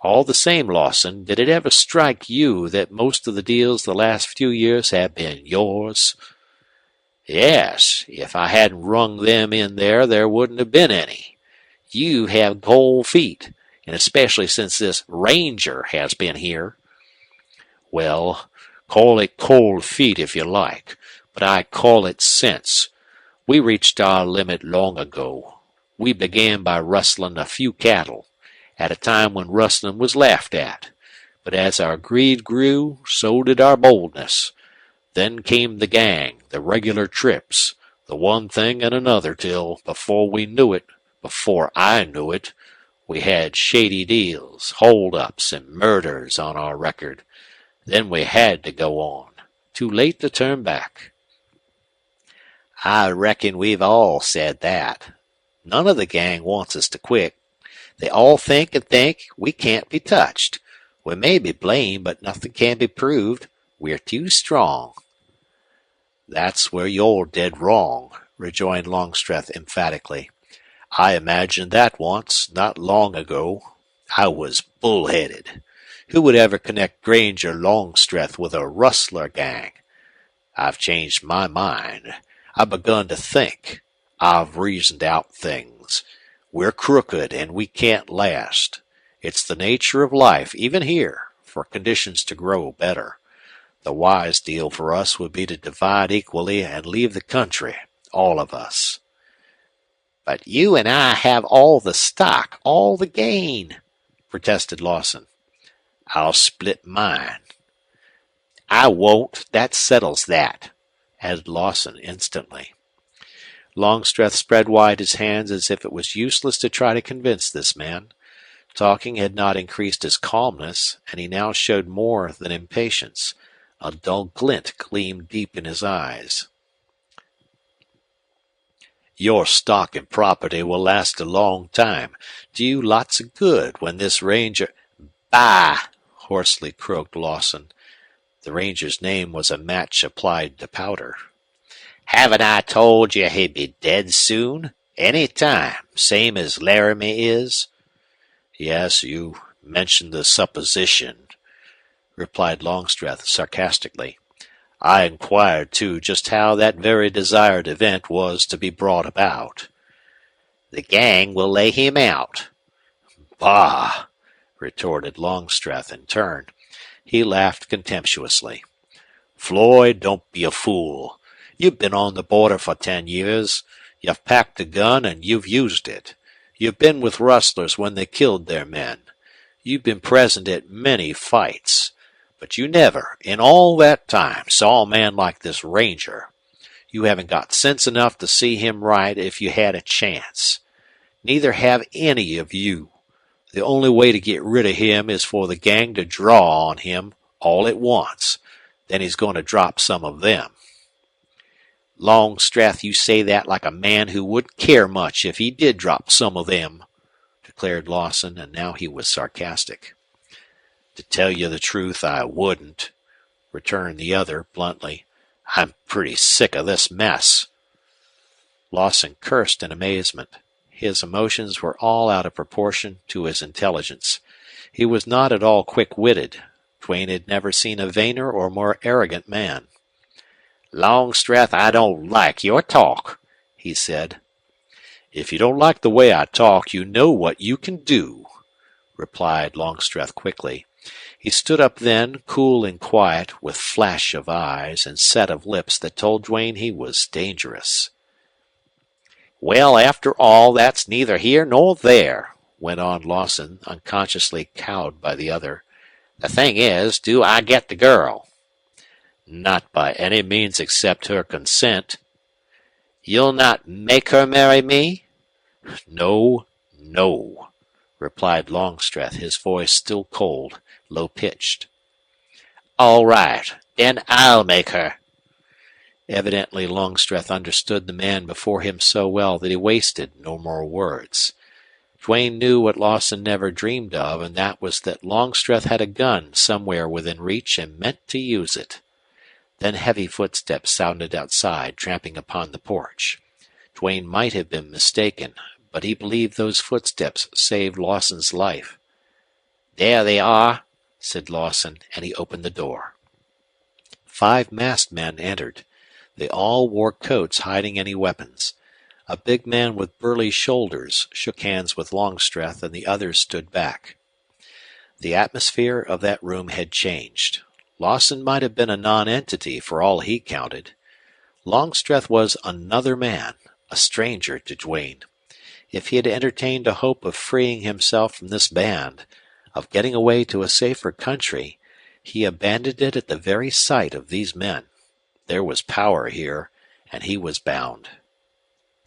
All the same, Lawson, did it ever strike you that most of the deals the last few years have been yours?" "Yes. If I hadn't rung them in there wouldn't have been any. You have cold feet, and especially since this ranger has been here." "Well, call it cold feet if you like, but I call it sense. We reached our limit long ago. We began by rustling a few cattle, at a time when rustling was laughed at. But as our greed grew, so did our boldness. Then came the gang, the regular trips, the one thing and another till, before I knew it, we had shady deals, hold-ups, and murders on our record. Then we had to go on. Too late to turn back." "I reckon we've all said that. None of the gang wants us to quit. They all think we can't be touched. We may be blamed, but nothing can be proved. We're too strong." "That's where you're dead wrong," rejoined Longstreth emphatically. "I imagined that once, not long ago. I was bullheaded. Who would ever connect Granger Longstreth with a rustler gang? I've changed my mind. I've begun to think. I've reasoned out things. We're crooked and we can't last. It's the nature of life, even here, for conditions to grow better. The wise deal for us would be to divide equally and leave the country, all of us." "But you and I have all the stock, all the gain," protested Lawson. "I'll split mine." "I won't. That settles that," added Lawson instantly. Longstreth spread wide his hands as if it was useless to try to convince this man. Talking had not increased his calmness, and he now showed more than impatience. A dull glint gleamed deep in his eyes. "Your stock and property will last a long time, do you lots of good when this ranger—" "Bah!" hoarsely croaked Lawson. The ranger's name was a match applied to powder. "Haven't I told you he'd be dead soon? Any time, same as Laramie is?" "Yes, you mention the supposition," replied Longstreth sarcastically. "I inquired, too, just how that very desired event was to be brought about." "The gang will lay him out." "Bah!" retorted Longstreth in turn. He laughed contemptuously. "Floyd, don't be a fool. You've been on the border for 10 years. You've packed a gun and you've used it. You've been with rustlers when they killed their men. You've been present at many fights. But you never, in all that time, saw a man like this Ranger. You haven't got sense enough to see him right if you had a chance. Neither have any of you. The only way to get rid of him is for the gang to draw on him all at once. Then he's going to drop some of them." "Longstreth, you say that like a man who wouldn't care much if he did drop some of them," declared Lawson, and now he was sarcastic. "To tell you the truth, I wouldn't," returned the other bluntly. "I'm pretty sick of this mess." Lawson cursed in amazement. His emotions were all out of proportion to his intelligence. He was not at all quick-witted. Duane had never seen a vainer or more arrogant man. "Longstreth, I don't like your talk," he said. "If you don't like the way I talk, you know what you can do," replied Longstreth quickly. He stood up then, cool and quiet, with flash of eyes and set of lips that told Duane he was dangerous. "Well, after all, that's neither here nor there," went on Lawson, unconsciously cowed by the other. "The thing is, do I get the girl?" "Not by any means except her consent." "You'll not make her marry me?" "No, no," replied Longstreth, his voice still cold, low-pitched. "All right. Then I'll make her." Evidently Longstreth understood the man before him so well that he wasted no more words. Duane knew what Lawson never dreamed of, and that was that Longstreth had a gun somewhere within reach and meant to use it. Then heavy footsteps sounded outside, tramping upon the porch. Duane might have been mistaken, but he believed those footsteps saved Lawson's life. "There they are," said Lawson, and he opened the door. 5 masked men entered. They all wore coats hiding any weapons. A big man with burly shoulders shook hands with Longstreth, and the others stood back. The atmosphere of that room had changed. Lawson might have been a nonentity for all he counted. Longstreth was another man, a stranger to Duane. If he had entertained a hope of freeing himself from this band, of getting away to a safer country, he abandoned it at the very sight of these men. There was power here, and he was bound.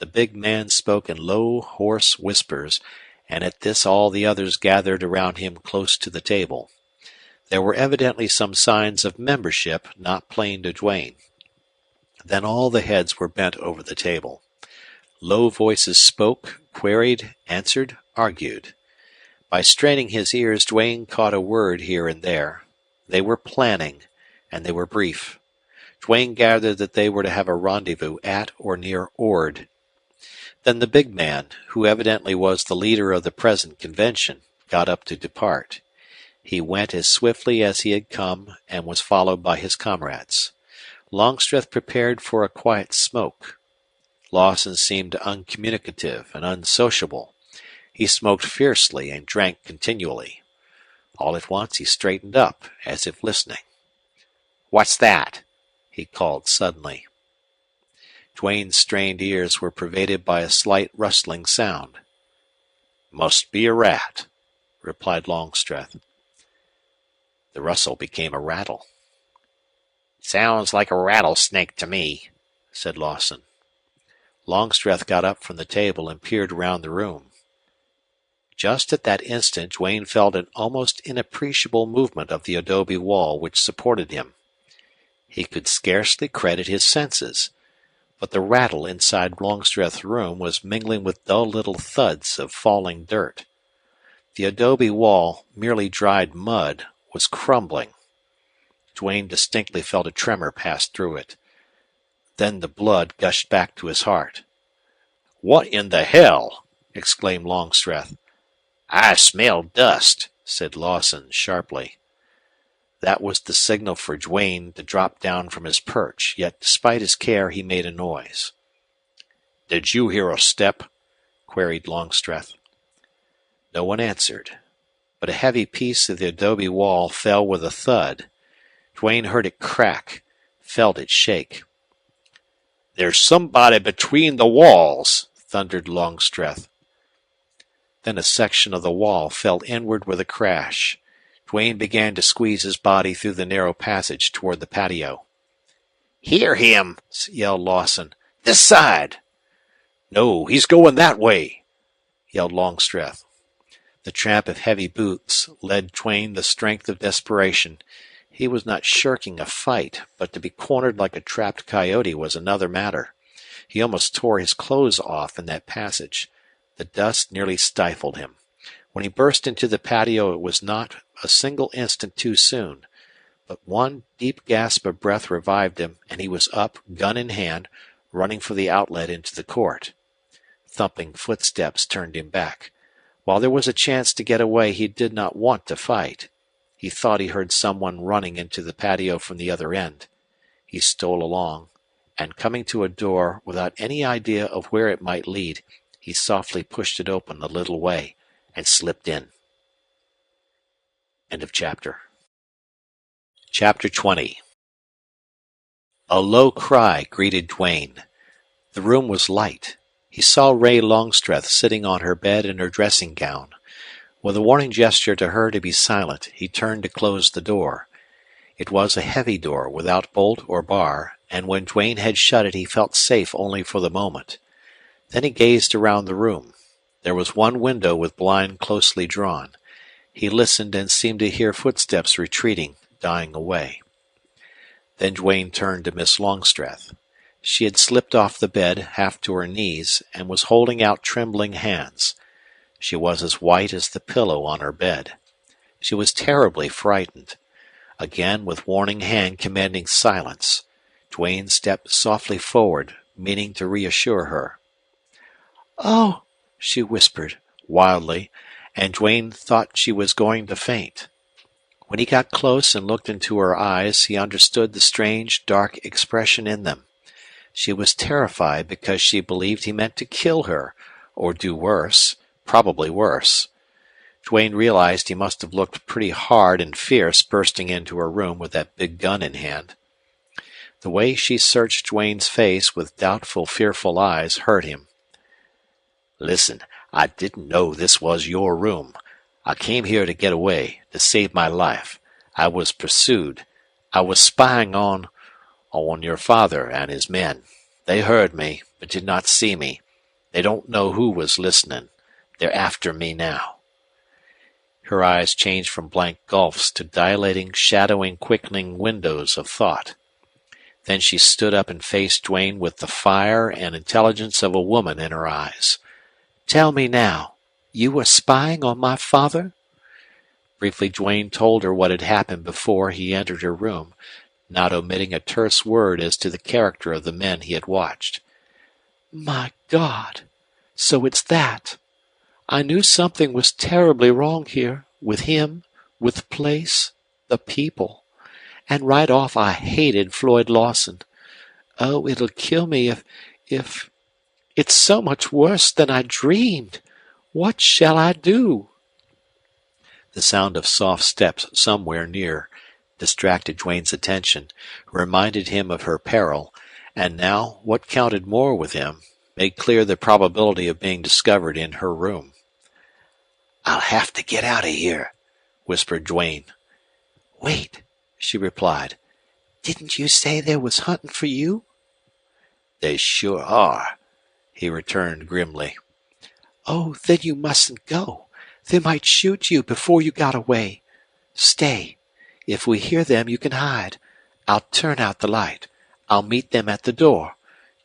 The big man spoke in low, hoarse whispers, and at this all the others gathered around him close to the table. There were evidently some signs of membership not plain to Duane. Then all the heads were bent over the table. Low voices spoke, queried, answered, argued. By straining his ears, Duane caught a word here and there. They were planning, and they were brief. Duane gathered that they were to have a rendezvous at or near Ord. Then the big man, who evidently was the leader of the present convention, got up to depart. He went as swiftly as he had come and was followed by his comrades. Longstreth prepared for a quiet smoke. Lawson seemed uncommunicative and unsociable. He smoked fiercely and drank continually. All at once he straightened up, as if listening. "What's that?" he called suddenly. Duane's strained ears were pervaded by a slight rustling sound. "Must be a rat," replied Longstreth. The rustle became a rattle. "Sounds like a rattlesnake to me," said Lawson. Longstreth got up from the table and peered around the room. Just at that instant Duane felt an almost inappreciable movement of the adobe wall which supported him. He could scarcely credit his senses, but the rattle inside Longstreth's room was mingling with dull little thuds of falling dirt. The adobe wall, merely dried mud, was crumbling. Duane distinctly felt a tremor pass through it. Then the blood gushed back to his heart. "What in the hell?" exclaimed Longstreth. "I smell dust," said Lawson sharply. That was the signal for Duane to drop down from his perch, yet despite his care he made a noise. "Did you hear a step?" queried Longstreth. No one answered, but a heavy piece of the adobe wall fell with a thud. Duane heard it crack, felt it shake. "There's somebody between the walls," thundered Longstreth. Then a section of the wall fell inward with a crash. Duane began to squeeze his body through the narrow passage toward the patio. "Hear him!" yelled Lawson. "This side!" "No, he's going that way!" yelled Longstreth. The tramp of heavy boots led Duane the strength of desperation. He was not shirking a fight, but to be cornered like a trapped coyote was another matter. He almost tore his clothes off in that passage. The dust nearly stifled him. When he burst into the patio, it was not a single instant too soon, but one deep gasp of breath revived him, and he was up, gun in hand, running for the outlet into the court. Thumping footsteps turned him back. While there was a chance to get away, he did not want to fight. He thought he heard someone running into the patio from the other end. He stole along, and coming to a door without any idea of where it might lead, he softly pushed it open a little way and slipped in. End of chapter. Chapter 20. A low cry greeted Duane. The room was light. He saw Ray Longstreth sitting on her bed in her dressing gown. With a warning gesture to her to be silent, he turned to close the door. It was a heavy door without bolt or bar, and when Duane had shut it he felt safe only for the moment. Then he gazed around the room. There was one window with blind closely drawn. He listened and seemed to hear footsteps retreating, dying away. Then Duane turned to Miss Longstreth. She had slipped off the bed, half to her knees, and was holding out trembling hands. She was as white as the pillow on her bed. She was terribly frightened. Again, with warning hand commanding silence, Duane stepped softly forward, meaning to reassure her. "Oh!" she whispered, wildly, and Duane thought she was going to faint. When he got close and looked into her eyes, he understood the strange, dark expression in them. She was terrified because she believed he meant to kill her, or do worse, probably worse. Duane realized he must have looked pretty hard and fierce bursting into her room with that big gun in hand. The way she searched Duane's face with doubtful, fearful eyes hurt him. "Listen, I didn't know this was your room. I came here to get away, to save my life. I was pursued. I was spying on your father and his men. They heard me, but did not see me. They don't know who was listening. They're after me now." Her eyes changed from blank gulfs to dilating, shadowing, quickening windows of thought. Then she stood up and faced Duane with the fire and intelligence of a woman in her eyes. "Tell me now, you were spying on my father?" Briefly Duane told her what had happened before he entered her room, not omitting a terse word as to the character of the men he had watched. "My God! So it's that! I knew something was terribly wrong here, with him, with the place, the people. And right off I hated Floyd Lawson. Oh, it'll kill me if... It's so much worse than I dreamed. What shall I do?" The sound of soft steps somewhere near distracted Duane's attention, reminded him of her peril, and now, what counted more with him, made clear the probability of being discovered in her room. "I'll have to get out of here," whispered Duane. "Wait," she replied. "Didn't you say there was hunting for you?" "They sure are," he returned grimly. "Oh, then you mustn't go. They might shoot you before you got away. Stay. If we hear them, you can hide. I'll turn out the light. I'll meet them at the door.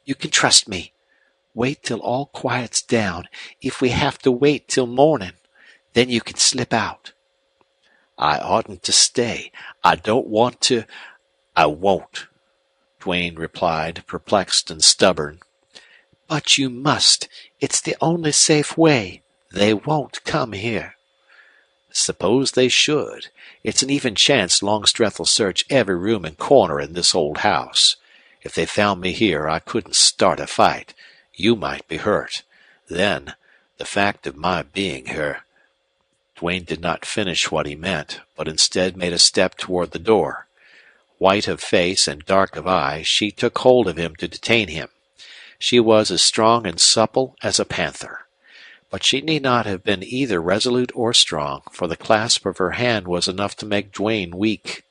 You can trust me. Wait till all quiets down. If we have to wait till morning, then you can slip out." "I oughtn't to stay. I don't want to." "I won't," Duane replied, perplexed and stubborn. "But you must. It's the only safe way. They won't come here." Suppose they should. It's an even chance Longstreth'll search every room and corner in this old house. If they found me here, I couldn't start a fight. You might be hurt. Then, the fact of my being here. Duane did not finish what he meant, but instead made a step toward the door. White of face and dark of eye, she took hold of him to detain him. She was as strong and supple as a panther. But she need not have been either resolute or strong, for the clasp of her hand was enough to make Duane weak.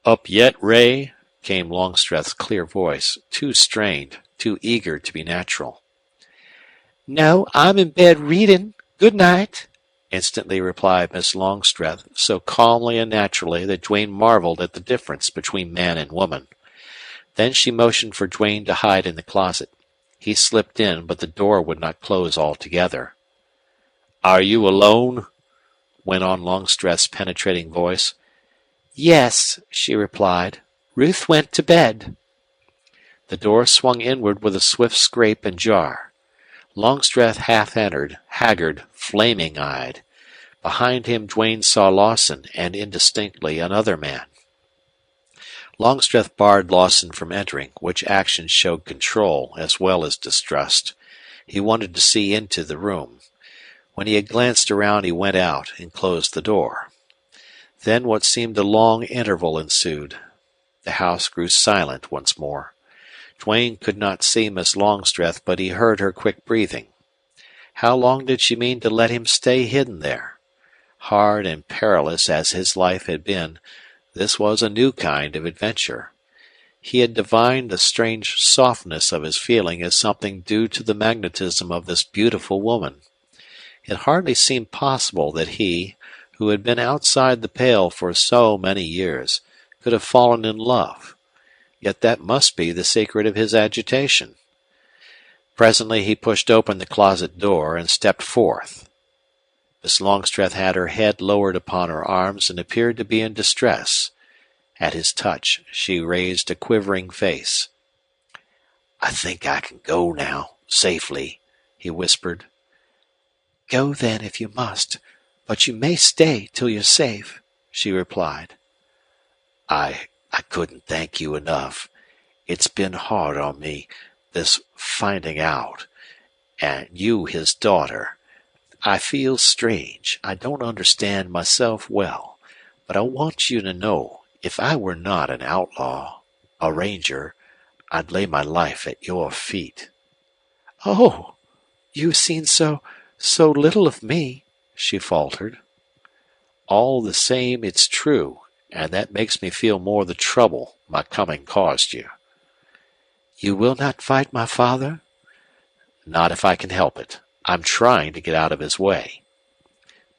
"Up yet, Ray?" came Longstreth's clear voice, too strained, too eager to be natural. "No, I'm in bed reading. Good night," instantly replied Miss Longstreth, so calmly and naturally that Duane marveled at the difference between man and woman. Then she motioned for Duane to hide in the closet. He slipped in, but the door would not close altogether. "Are you alone?" went on Longstreth's penetrating voice. "Yes," she replied. "Ruth went to bed." The door swung inward with a swift scrape and jar. Longstreth half entered, haggard, flaming-eyed. Behind him Duane saw Lawson, and indistinctly another man. Longstreth barred Lawson from entering, which action showed control as well as distrust. He wanted to see into the room. When he had glanced around he went out and closed the door. Then what seemed a long interval ensued. The house grew silent once more. Duane could not see Miss Longstreth, but he heard her quick breathing. How long did she mean to let him stay hidden there? Hard and perilous as his life had been, this was a new kind of adventure. He had divined the strange softness of his feeling as something due to the magnetism of this beautiful woman. It hardly seemed possible that he, who had been outside the pale for so many years, could have fallen in love. Yet that must be the secret of his agitation. Presently he pushed open the closet door and stepped forth. Miss Longstreth had her head lowered upon her arms and appeared to be in distress. At his touch she raised a quivering face. "I think I can go now, safely," he whispered. "Go then if you must, but you may stay till you're safe," she replied. I couldn't thank you enough. It's been hard on me, this finding out. And you, his daughter. I feel strange. I don't understand myself well. But I want you to know, if I were not an outlaw, a ranger, I'd lay my life at your feet." "Oh, you've seen so little of me," she faltered. "All the same, it's true, and that makes me feel more the trouble my coming caused you." "You will not fight my father?" "Not if I can help it. I'm trying to get out of his way."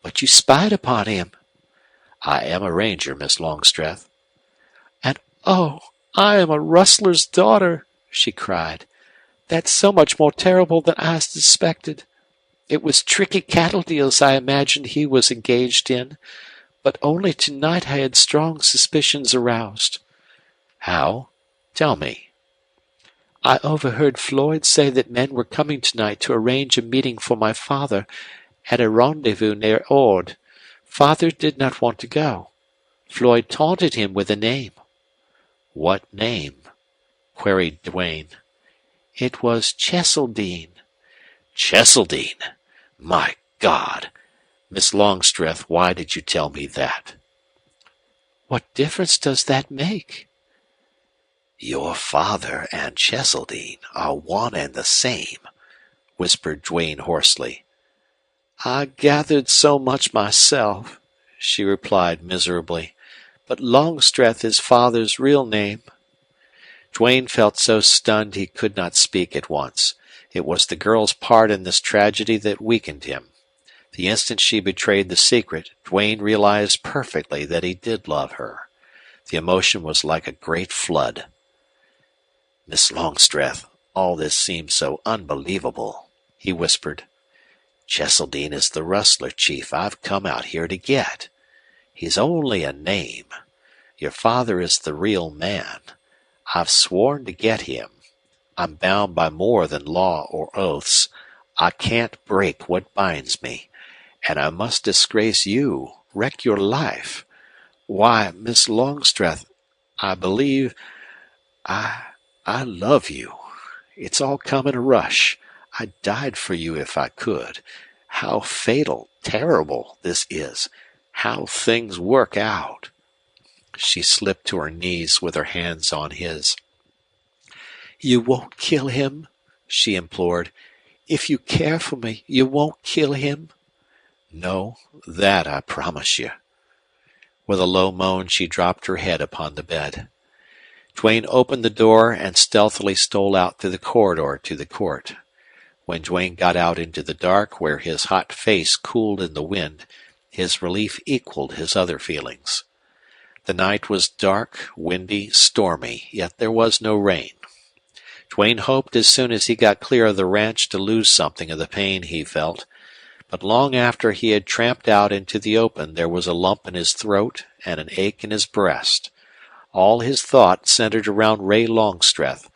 "But you spied upon him." "I am a ranger, Miss Longstreth." "And oh, I am a rustler's daughter," she cried. "That's so much more terrible than I suspected. It was tricky cattle deals I imagined he was engaged in, but only tonight I had strong suspicions aroused." "How? Tell me." "I overheard Floyd say that men were coming tonight to arrange a meeting for my father at a rendezvous near Ord. Father did not want to go. Floyd taunted him with a name." "What name?" queried Duane. "It was Cheseldine." "Cheseldine! My God! Miss Longstreth, why did you tell me that?" "What difference does that make?" "Your father and Cheseldine are one and the same," whispered Duane hoarsely. "I gathered so much myself," she replied miserably. "But Longstreth is father's real name." Duane felt so stunned he could not speak at once. It was the girl's part in this tragedy that weakened him. The instant she betrayed the secret, Duane realized perfectly that he did love her. The emotion was like a great flood. "Miss Longstreth, all this seems so unbelievable," he whispered. "Cheseldine is the rustler chief I've come out here to get. He's only a name. Your father is the real man. I've sworn to get him. I'm bound by more than law or oaths. I can't break what binds me. And I must disgrace you, wreck your life. Why, Miss Longstreth, I believe I love you. It's all come in a rush. I'd died for you if I could. How fatal, terrible this is. How things work out." She slipped to her knees with her hands on his. "You won't kill him?" she implored. "If you care for me, you won't kill him?" "No, that I promise you." With a low moan, she dropped her head upon the bed. Duane opened the door and stealthily stole out through the corridor to the court. When Duane got out into the dark, where his hot face cooled in the wind, his relief equaled his other feelings. The night was dark, windy, stormy, yet there was no rain. Duane hoped as soon as he got clear of the ranch to lose something of the pain he felt, but long after he had tramped out into the open there was a lump in his throat and an ache in his breast. All his thought centered around Ray Longstreth.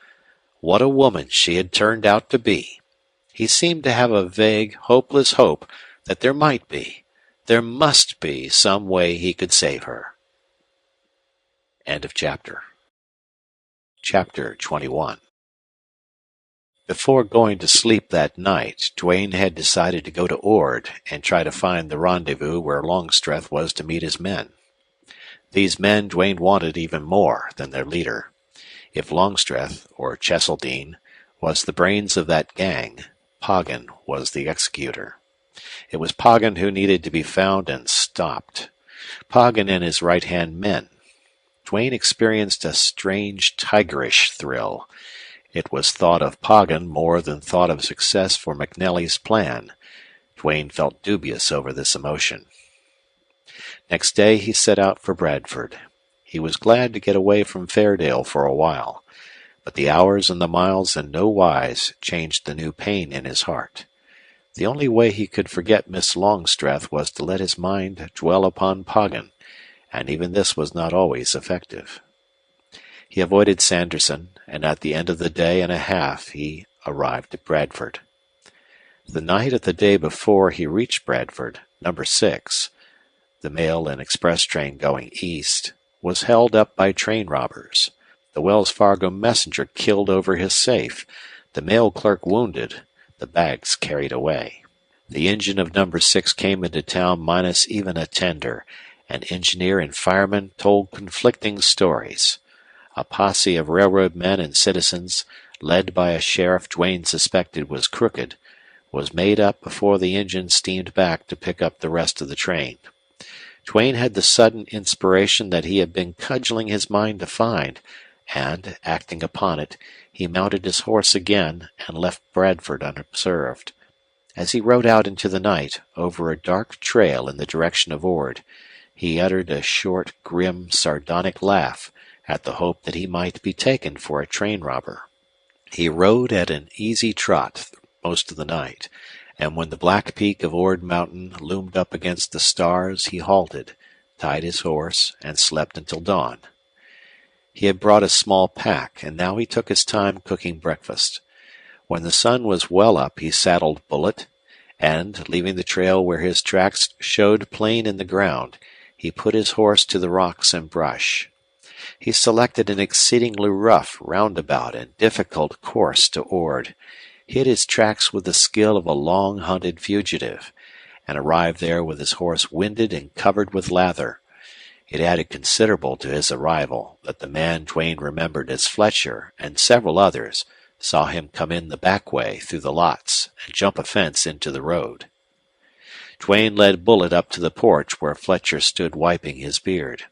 What a woman she had turned out to be! He seemed to have a vague, hopeless hope that there there must be some way he could save her. End of chapter. Chapter 21. Before going to sleep that night, Duane had decided to go to Ord and try to find the rendezvous where Longstreth was to meet his men. These men Duane wanted even more than their leader. If Longstreth, or Cheseldine, was the brains of that gang, Poggin was the executor. It was Poggin who needed to be found and stopped. Poggin and his right-hand men. Duane experienced a strange, tigerish thrill. It was thought of Poggin more than thought of success for McNally's plan. Duane felt dubious over this emotion. Next day he set out for Bradford. He was glad to get away from Fairdale for a while, but the hours and the miles in no wise changed the new pain in his heart. The only way he could forget Miss Longstreth was to let his mind dwell upon Poggin, and even this was not always effective. He avoided Sanderson, and at the end of the day and a half he arrived at Bradford. The night of the day before he reached Bradford, number 6, the mail and express train going east, was held up by train robbers. The Wells Fargo messenger killed over his safe, the mail clerk wounded, the bags carried away. The engine of number 6 came into town minus even a tender, and engineer and fireman told conflicting stories. A posse of railroad men and citizens, led by a sheriff Duane suspected was crooked, was made up before the engine steamed back to pick up the rest of the train. Duane had the sudden inspiration that he had been cudgeling his mind to find, and, acting upon it, he mounted his horse again and left Bradford unobserved. As he rode out into the night, over a dark trail in the direction of Ord, he uttered a short, grim, sardonic laugh at the hope that he might be taken for a train robber. He rode at an easy trot most of the night, and when the black peak of Ord Mountain loomed up against the stars he halted, tied his horse, and slept until dawn. He had brought a small pack, and now he took his time cooking breakfast. When the sun was well up he saddled Bullet, and, leaving the trail where his tracks showed plain in the ground, he put his horse to the rocks and brush. He selected an exceedingly rough, roundabout, and difficult course to Ord, hid his tracks with the skill of a long-hunted fugitive, and arrived there with his horse winded and covered with lather. It added considerable to his arrival that the man Duane remembered as Fletcher and several others saw him come in the back way through the lots and jump a fence into the road. Duane led Bullet up to the porch where Fletcher stood wiping his beard.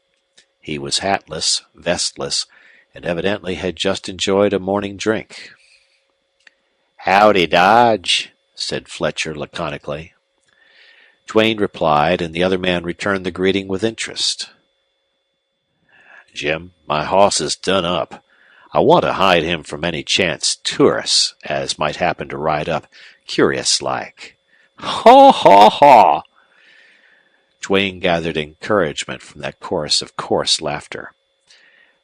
He was hatless, vestless, and evidently had just enjoyed a morning drink. "Howdy, Dodge," said Fletcher laconically. Duane replied, and the other man returned the greeting with interest. "Jim, my hoss is done up. I want to hide him from any chance tourists as might happen to ride up, curious like." "Haw, haw, haw!" Duane gathered encouragement from that chorus of coarse laughter.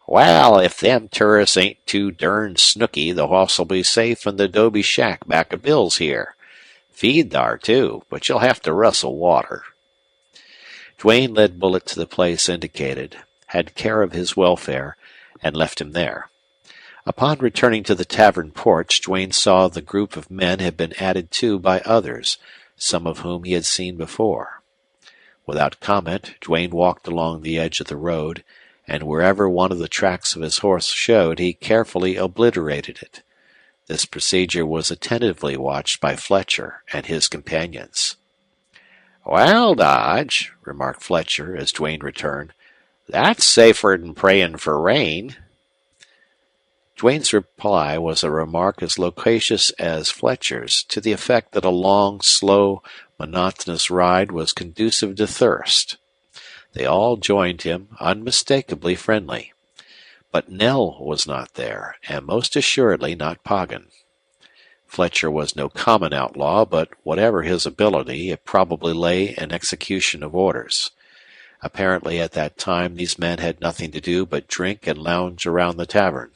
"Well, if them tourists ain't too dern snooky, the hoss'll be safe in the 'dobe shack back of Bill's here. Feed thar, too, but you'll have to rustle water. Duane led Bullet to the place indicated, had care of his welfare, and left him there. Upon returning to the tavern porch, Duane saw the group of men had been added to by others, some of whom he had seen before. Without comment, Duane walked along the edge of the road, and wherever one of the tracks of his horse showed, he carefully obliterated it. This procedure was attentively watched by Fletcher and his companions. "Well, Dodge," remarked Fletcher as Duane returned, "that's safer'n praying for rain." Duane's reply was a remark as loquacious as Fletcher's, to the effect that a long, slow, monotonous ride was conducive to thirst. They all joined him, unmistakably friendly. But Nell was not there, and most assuredly not Poggin. Fletcher was no common outlaw, but whatever his ability, it probably lay in execution of orders. Apparently at that time these men had nothing to do but drink and lounge around the tavern.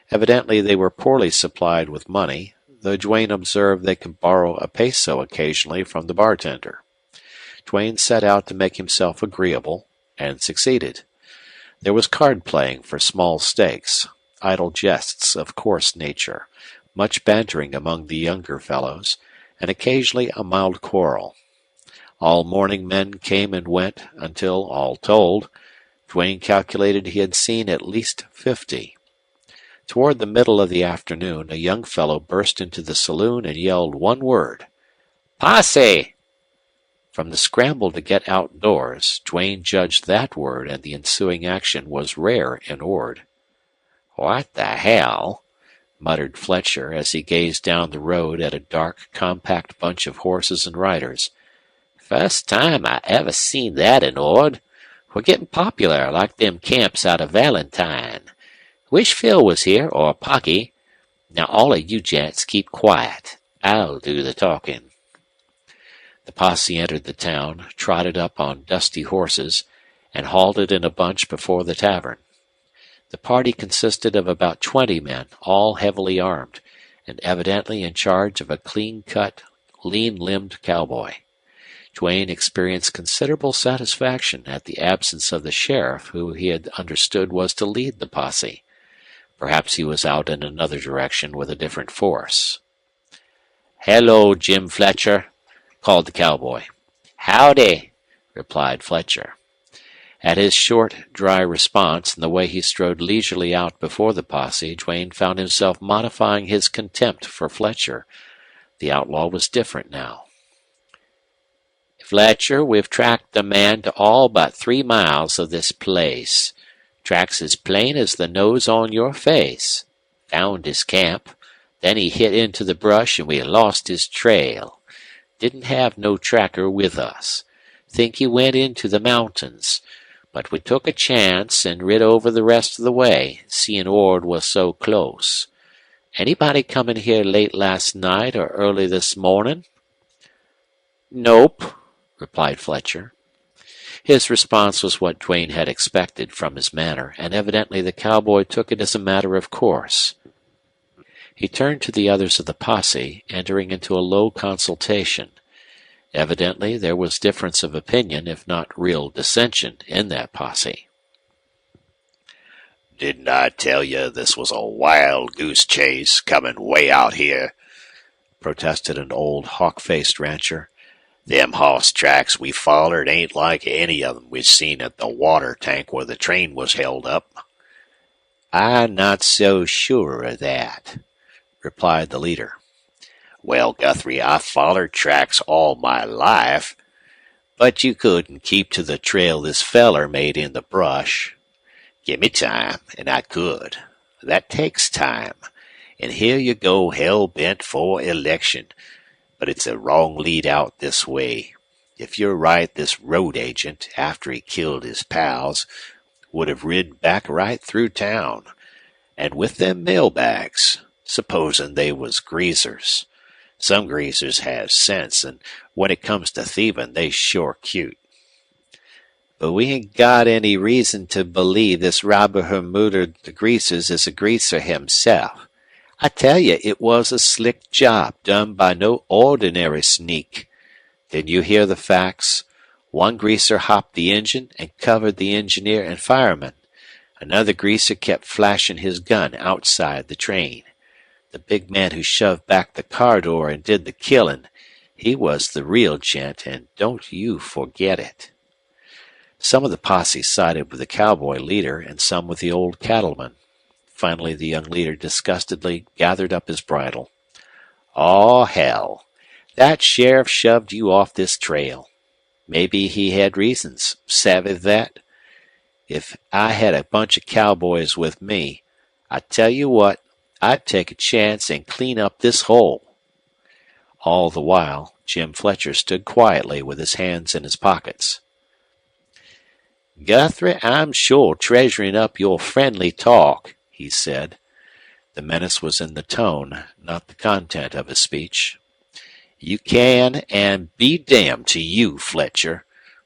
Evidently they were poorly supplied with money, though Duane observed they could borrow a peso occasionally from the bartender. Duane set out to make himself agreeable, and succeeded. There was card-playing for small stakes, idle jests of coarse nature, much bantering among the younger fellows, and occasionally a mild quarrel. All morning men came and went until, all told, Duane calculated he had seen at least 50. Toward the middle of the afternoon, a young fellow burst into the saloon and yelled one word, "Posse!" From the scramble to get outdoors, Duane judged that word and the ensuing action was rare in Ord. "What the hell?" muttered Fletcher as he gazed down the road at a dark, compact bunch of horses and riders. "First time I ever seen that in Ord. We're getting popular like them camps out of Valentine. Wish Phil was here, or Pocky. Now all of you gents keep quiet. I'll do the talking." The posse entered the town, trotted up on dusty horses, and halted in a bunch before the tavern. The party consisted of about 20 men, all heavily armed, and evidently in charge of a clean-cut, lean-limbed cowboy. Duane experienced considerable satisfaction at the absence of the sheriff, who he had understood was to lead the posse. Perhaps he was out in another direction with a different force. "Hello, Jim Fletcher," called the cowboy. "Howdy," replied Fletcher. At his short, dry response and the way he strode leisurely out before the posse, Duane found himself modifying his contempt for Fletcher. The outlaw was different now. "Fletcher, we've tracked the man to all but 3 miles of this place. Tracks as plain as the nose on your face. Found his camp. Then he hit into the brush and we lost his trail. Didn't have no tracker with us. Think he went into the mountains. But we took a chance and rid over the rest of the way, seeing Ord was so close. Anybody coming here late last night or early this morning?" "Nope," replied Fletcher. His response was what Duane had expected from his manner, and evidently the cowboy took it as a matter of course. He turned to the others of the posse, entering into a low consultation. Evidently there was difference of opinion, if not real dissension, in that posse. "Didn't I tell you this was a wild goose chase coming way out here?" protested an old hawk-faced rancher. "Them hoss tracks we follered ain't like any of them we seen at the water tank where the train was held up." "I'm not so sure of that," replied the leader. "Well, Guthrie, I follered tracks all my life." "But you couldn't keep to the trail this feller made in the brush." "Give me time, and I could. That takes time. And here you go hell-bent for election. But it's a wrong lead out this way. If you're right, this road agent, after he killed his pals, would have rid back right through town. And with them mailbags, supposin' they was greasers. Some greasers has sense, and when it comes to thievin', they sure cute." "But we ain't got any reason to believe this robber who murdered the greasers is a greaser himself. I tell you, it was a slick job done by no ordinary sneak. Didn't you hear the facts? One greaser hopped the engine and covered the engineer and fireman. Another greaser kept flashing his gun outside the train. The big man who shoved back the car door and did the killing, he was the real gent, and don't you forget it. Some of the posse sided with the cowboy leader and some with the old cattleman. Finally, the young leader disgustedly gathered up his bridle. "Aw, hell. That sheriff shoved you off this trail. Maybe he had reasons. Savvy that? If I had a bunch of cowboys with me, I tell you what, I'd take a chance and clean up this hole." All the while, Jim Fletcher stood quietly with his hands in his pockets. "Guthrie, I'm sure treasuring up your friendly talk," he said. The menace was in the tone, not the content of his speech. "You can, and be damned to you, Fletcher,"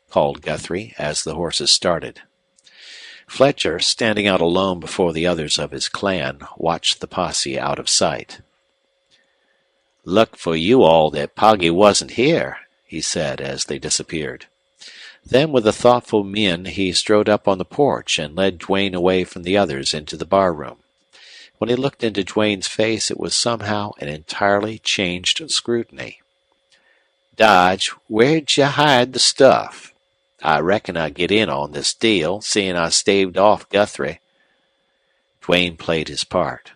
called Guthrie as the horses started. Fletcher, standing out alone before the others of his clan, watched the posse out of sight. "Luck for you all that Poggy wasn't here," he said as they disappeared. Then, with a thoughtful mien, he strode up on the porch and led Duane away from the others into the barroom. When he looked into Duane's face, it was somehow an entirely changed scrutiny. "Dodge, where'd you hide the stuff? I reckon I get in on this deal, seeing I staved off Guthrie." Duane played his part.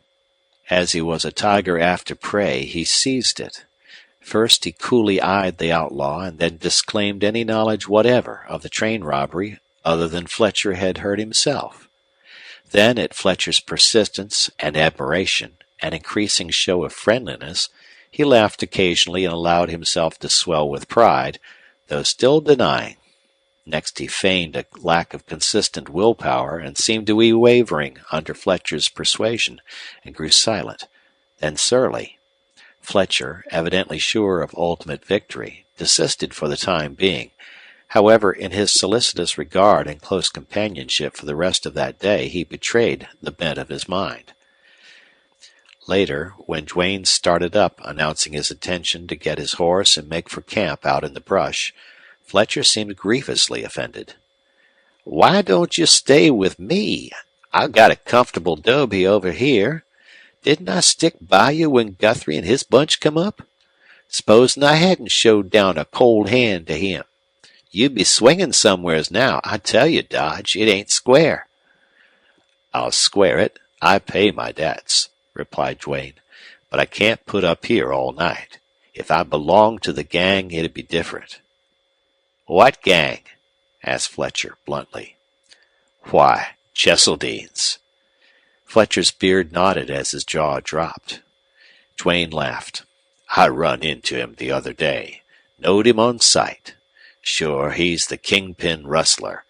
As he was a tiger after prey, he seized it. First he coolly eyed the outlaw and then disclaimed any knowledge whatever of the train robbery other than Fletcher had heard himself. Then, at Fletcher's persistence and admiration and increasing show of friendliness, he laughed occasionally and allowed himself to swell with pride, though still denying. Next he feigned a lack of consistent willpower and seemed to be wavering under Fletcher's persuasion, and grew silent, then surly. Fletcher, evidently sure of ultimate victory, desisted for the time being. However, in his solicitous regard and close companionship for the rest of that day, he betrayed the bent of his mind. Later, when Duane started up, announcing his intention to get his horse and make for camp out in the brush, Fletcher seemed grievously offended. "Why don't you stay with me? I've got a comfortable doby over here. Didn't I stick by you when Guthrie and his bunch come up? Supposing I hadn't showed down a cold hand to him. You'd be swinging somewheres now. I tell you, Dodge, it ain't square." "I'll square it. I pay my debts," replied Duane. "But I can't put up here all night. If I belonged to the gang, it'd be different." "What gang?" asked Fletcher bluntly. "Why, Cheseldine's." Fletcher's beard nodded as his jaw dropped. Duane laughed. "I run into him the other day. Knowed him on sight. Sure, he's the kingpin rustler.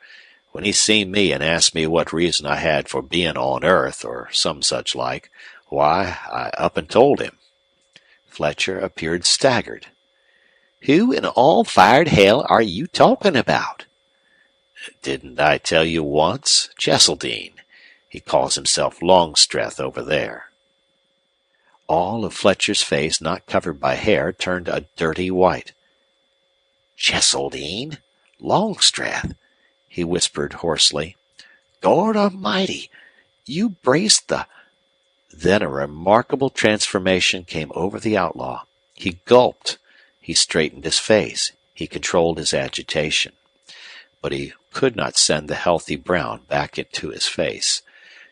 When he seen me and asked me what reason I had for being on Earth, or some such like, why, I up and told him." Fletcher appeared staggered. "Who in all fired hell are you talking about?" "Didn't I tell you once? Cheseldine. He calls himself Longstreth over there." All of Fletcher's face, not covered by hair, turned a dirty white. "Cheseldine? Longstreth?" he whispered hoarsely. "God Almighty! You braced the—" Then a remarkable transformation came over the outlaw. He gulped. He straightened his face. He controlled his agitation. But he could not send the healthy brown back into his face.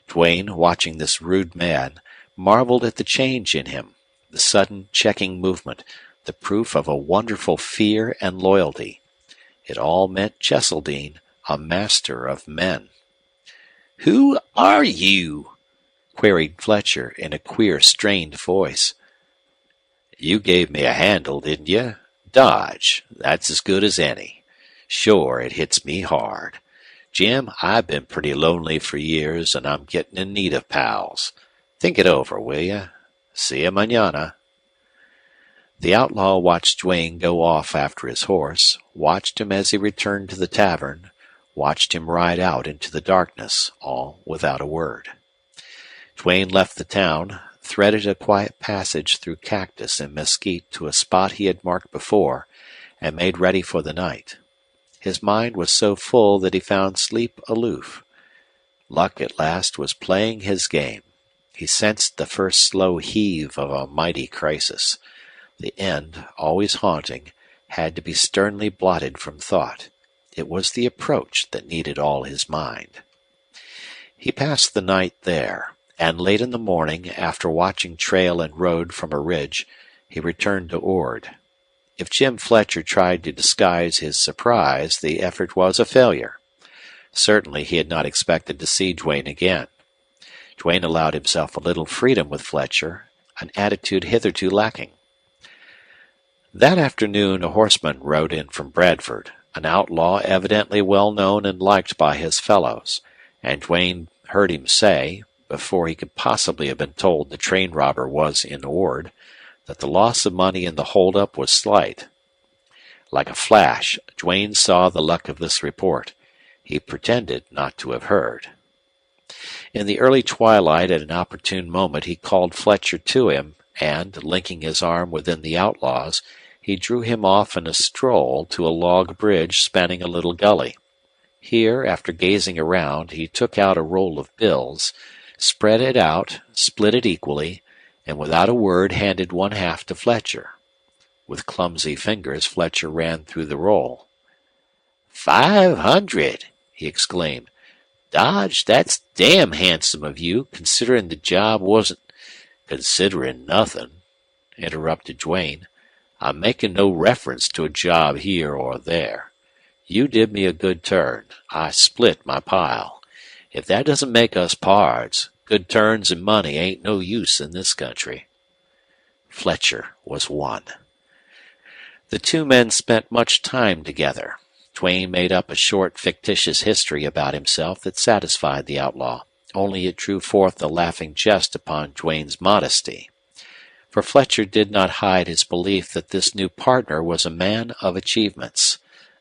Duane, watching this rude man, marveled at the change in him, the sudden checking movement, the proof of a wonderful fear and loyalty. It all meant Cheseldine, a master of men. "Who are you?" queried Fletcher in a queer, strained voice. "You gave me a handle, didn't you? Dodge. That's as good as any. Sure, it hits me hard. Jim, I've been pretty lonely for years, and I'm getting in need of pals. Think it over, will you? See you mañana." The outlaw watched Duane go off after his horse, watched him as he returned to the tavern, watched him ride out into the darkness, all without a word. Duane left the town, threaded a quiet passage through cactus and mesquite to a spot he had marked before, and made ready for the night. His mind was so full that he found sleep aloof. Luck at last was playing his game. He sensed the first slow heave of a mighty crisis. The end, always haunting, had to be sternly blotted from thought. It was the approach that needed all his mind. He passed the night there, and late in the morning, after watching trail and road from a ridge, he returned to Ord. If Jim Fletcher tried to disguise his surprise, the effort was a failure. Certainly he had not expected to see Duane again. Duane allowed himself a little freedom with Fletcher, an attitude hitherto lacking. That afternoon a horseman rode in from Bradford, an outlaw evidently well known and liked by his fellows, and Duane heard him say, before he could possibly have been told the train robber was in Ord, that the loss of money in the hold-up was slight. Like a flash, Duane saw the luck of this report. He pretended not to have heard. In the early twilight, at an opportune moment, he called Fletcher to him, and, linking his arm within the outlaw's, he drew him off in a stroll to a log bridge spanning a little gully. Here, after gazing around, he took out a roll of bills, spread it out, split it equally, and without a word handed one half to Fletcher. With clumsy fingers, Fletcher ran through the roll. "500!" he exclaimed. "Dodge, that's damn handsome of you, considering the job wasn't—" "Considering nothing," interrupted Duane. "I'm making no reference to a job here or there. You did me a good turn. I split my pile. If that doesn't make us pards, good turns and money ain't no use in this country." Fletcher was won. The two men spent much time together. Duane made up a short fictitious history about himself that satisfied the outlaw, only it drew forth a laughing jest upon Duane's modesty. For Fletcher did not hide his belief that this new partner was a man of achievements.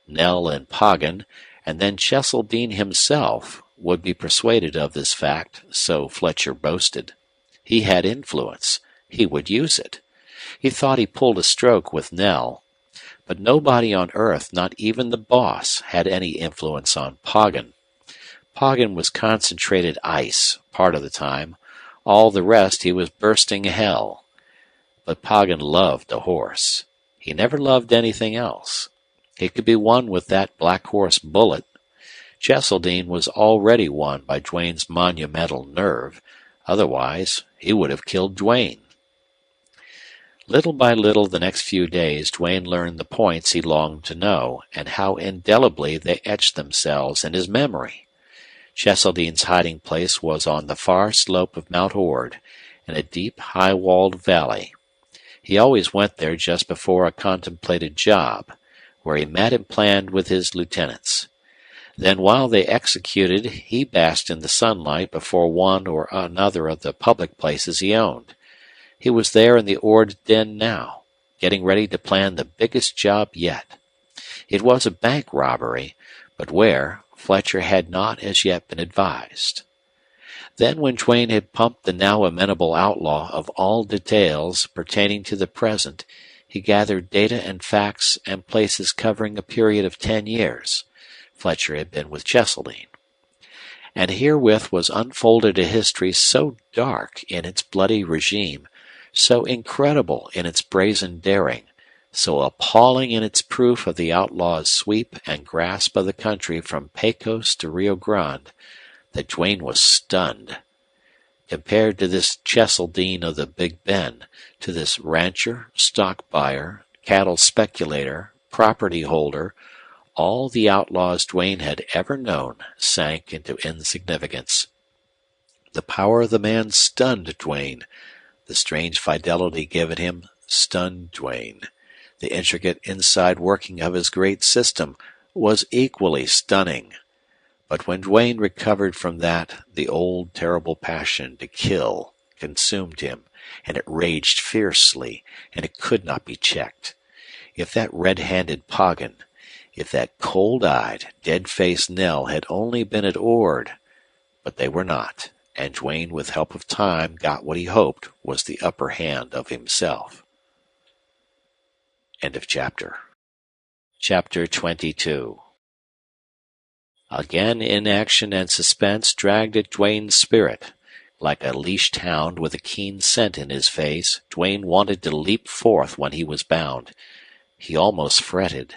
Nell and Poggin, and then Cheseldine himself, would be persuaded of this fact, so Fletcher boasted. He had influence. He would use it. He thought he pulled a stroke with Nell. But nobody on earth, not even the boss, had any influence on Poggin. Poggin was concentrated ice part of the time. All the rest he was bursting hell. But Poggin loved a horse. He never loved anything else. He could be won with that black horse Bullet. Cheseldine was already won by Duane's monumental nerve. Otherwise, he would have killed Duane. Little by little the next few days Duane learned the points he longed to know, and how indelibly they etched themselves in his memory. Cheseldine's hiding place was on the far slope of Mount Ord, in a deep, high-walled valley. He always went there just before a contemplated job, where he met and planned with his lieutenants. Then while they executed, he basked in the sunlight before one or another of the public places he owned. He was there in the Ord den now, getting ready to plan the biggest job yet. It was a bank robbery, but where, Fletcher had not as yet been advised. Then when Duane had pumped the now amenable outlaw of all details pertaining to the present, he gathered data and facts and places covering a period of 10 years. Fletcher had been with Cheseldine. And herewith was unfolded a history so dark in its bloody regime, so incredible in its brazen daring, so appalling in its proof of the outlaw's sweep and grasp of the country from Pecos to Rio Grande, that Duane was stunned. Compared to this Cheseldine of the Big Bend, to this rancher, stock buyer, cattle speculator, property holder, all the outlaws Duane had ever known sank into insignificance. The power of the man stunned Duane. The strange fidelity given him stunned Duane. The intricate inside working of his great system was equally stunning. But when Duane recovered from that, the old terrible passion to kill consumed him, and it raged fiercely, and it could not be checked. If that red-handed Poggin, if that cold-eyed, dead-faced Nell had only been at Ord, but they were not, and Duane, with help of time, got what he hoped was the upper hand of himself. End of chapter. Chapter 22. Again inaction and suspense dragged at Duane's spirit. Like a leashed hound with a keen scent in his face, Duane wanted to leap forth when he was bound. He almost fretted.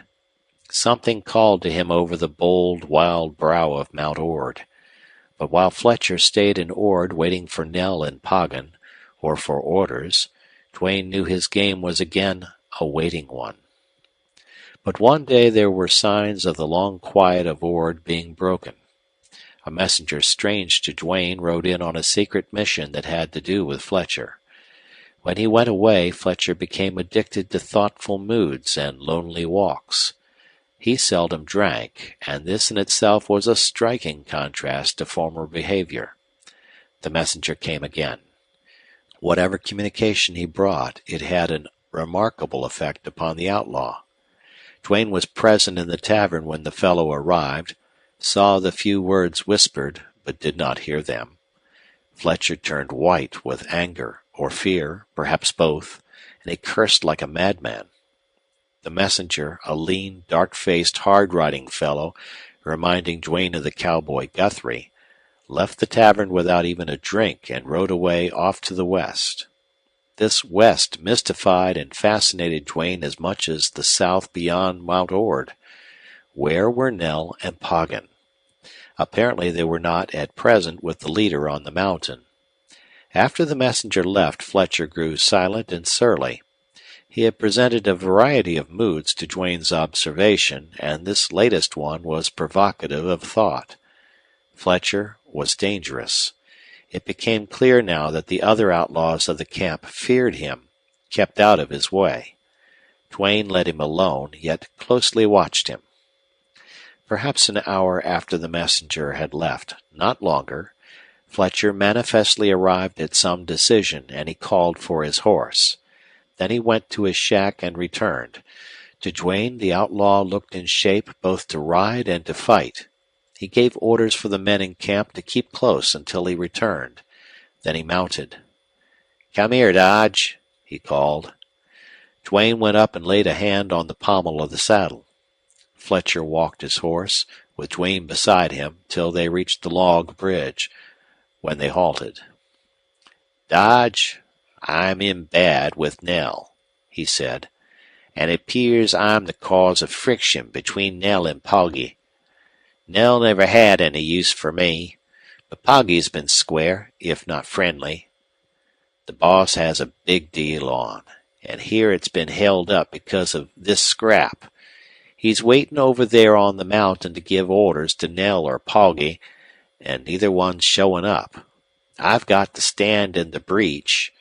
Something called to him over the bold, wild brow of Mount Ord. But while Fletcher stayed in Ord waiting for Nell and Poggin, or for orders, Duane knew his game was again a waiting one. But one day there were signs of the long quiet of Ord being broken. A messenger strange to Duane rode in on a secret mission that had to do with Fletcher. When he went away, Fletcher became addicted to thoughtful moods and lonely walks. He seldom drank, and this in itself was a striking contrast to former behavior. The messenger came again. Whatever communication he brought, it had a remarkable effect upon the outlaw. Duane was present in the tavern when the fellow arrived, saw the few words whispered, but did not hear them. Fletcher turned white with anger or fear, perhaps both, and he cursed like a madman. The messenger, a lean, dark-faced, hard-riding fellow, reminding Duane of the cowboy Guthrie, left the tavern without even a drink and rode away off to the west. This west mystified and fascinated Duane as much as the south beyond Mount Ord. Where were Nell and Poggin? Apparently they were not at present with the leader on the mountain. After the messenger left, Fletcher grew silent and surly. He had presented a variety of moods to Duane's observation, and this latest one was provocative of thought. Fletcher was dangerous. It became clear now that the other outlaws of the camp feared him, kept out of his way. Duane let him alone, yet closely watched him. Perhaps an hour after the messenger had left, not longer, Fletcher manifestly arrived at some decision, and he called for his horse. Then he went to his shack and returned. To Duane, the outlaw looked in shape both to ride and to fight. He gave orders for the men in camp to keep close until he returned. Then he mounted. "Come here, Dodge," he called. Duane went up and laid a hand on the pommel of the saddle. Fletcher walked his horse, with Duane beside him, till they reached the log bridge, when they halted. "Dodge, I'm in bad with Nell," he said, "and it appears I'm the cause of friction between Nell and Poggy. Nell never had any use for me, but Poggy's been square, if not friendly. The boss has a big deal on, and here it's been held up because of this scrap. He's waiting over there on the mountain to give orders to Nell or Poggy, and neither one's showing up. I've got to stand in the breach,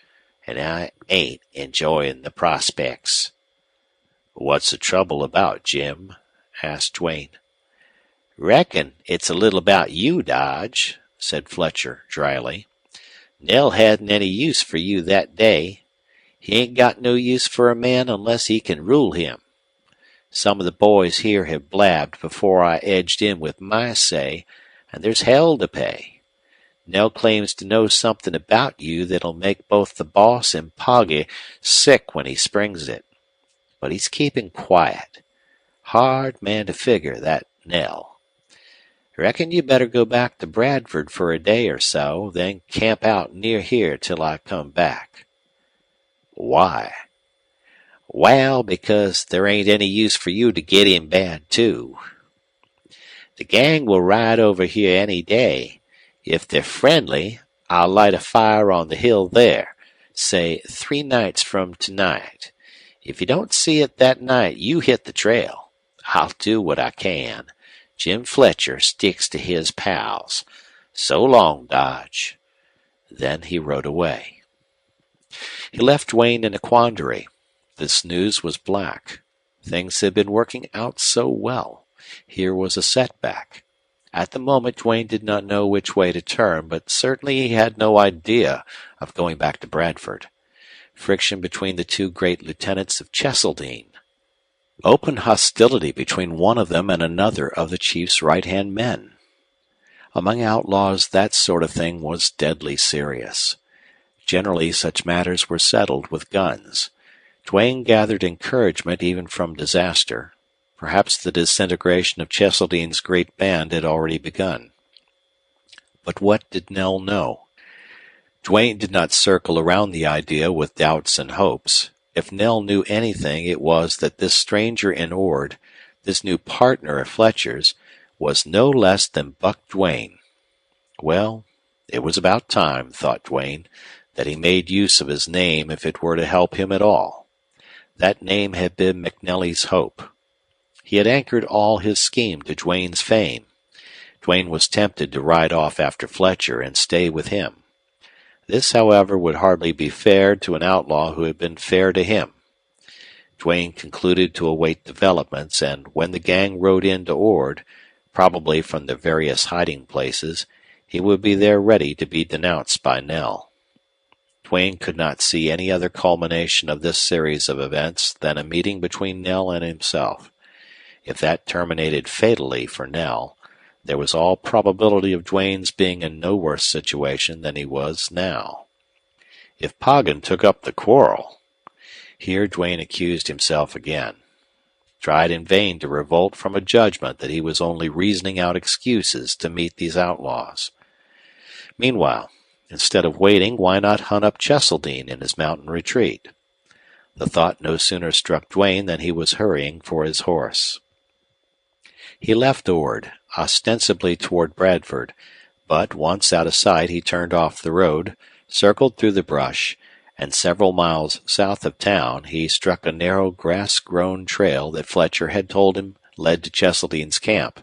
and I ain't enjoying the prospects." "What's the trouble about, Jim?" asked Duane. "Reckon it's a little about you, Dodge," said Fletcher dryly. "Nell hadn't any use for you that day. He ain't got no use for a man unless he can rule him. Some of the boys here have blabbed before I edged in with my say, and there's hell to pay. Nell claims to know something about you that'll make both the boss and Poggy sick when he springs it. But he's keeping quiet. Hard man to figure, that Nell. Reckon you better go back to Bradford for a day or so, then camp out near here till I come back." "Why?" "Well, because there ain't any use for you to get in bad, too. The gang will ride over here any day. If they're friendly, I'll light a fire on the hill there, say 3 nights from tonight. If you don't see it that night, you hit the trail. I'll do what I can. Jim Fletcher sticks to his pals. So long, Dodge." Then he rode away. He left Duane in a quandary. This news was black. Things had been working out so well. Here was a setback. At the moment, Duane did not know which way to turn, but certainly he had no idea of going back to Bradford. Friction between the two great lieutenants of Cheseldine. Open hostility between one of them and another of the chief's right-hand men. Among outlaws, that sort of thing was deadly serious. Generally, such matters were settled with guns. Duane gathered encouragement even from disaster. Perhaps the disintegration of Cheseldine's great band had already begun. But what did Nell know? Duane did not circle around the idea with doubts and hopes. If Nell knew anything, it was that this stranger in Ord, this new partner of Fletcher's, was no less than Buck Duane. Well, it was about time, thought Duane, that he made use of his name if it were to help him at all. That name had been McNally's hope. He had anchored all his scheme to Duane's fame. Duane was tempted to ride off after Fletcher and stay with him. This, however, would hardly be fair to an outlaw who had been fair to him. Duane concluded to await developments, and when the gang rode into Ord, probably from the various hiding places, he would be there ready to be denounced by Nell. Duane could not see any other culmination of this series of events than a meeting between Nell and himself. If that terminated fatally for Nell, there was all probability of Duane's being in no worse situation than he was now. If Poggin took up the quarrel... Here Duane accused himself again. Tried in vain to revolt from a judgment that he was only reasoning out excuses to meet these outlaws. Meanwhile, instead of waiting, why not hunt up Cheseldine in his mountain retreat? The thought no sooner struck Duane than he was hurrying for his horse. He left Ord, ostensibly toward Bradford, but once out of sight he turned off the road, circled through the brush, and several miles south of town he struck a narrow grass-grown trail that Fletcher had told him led to Cheseldine's camp.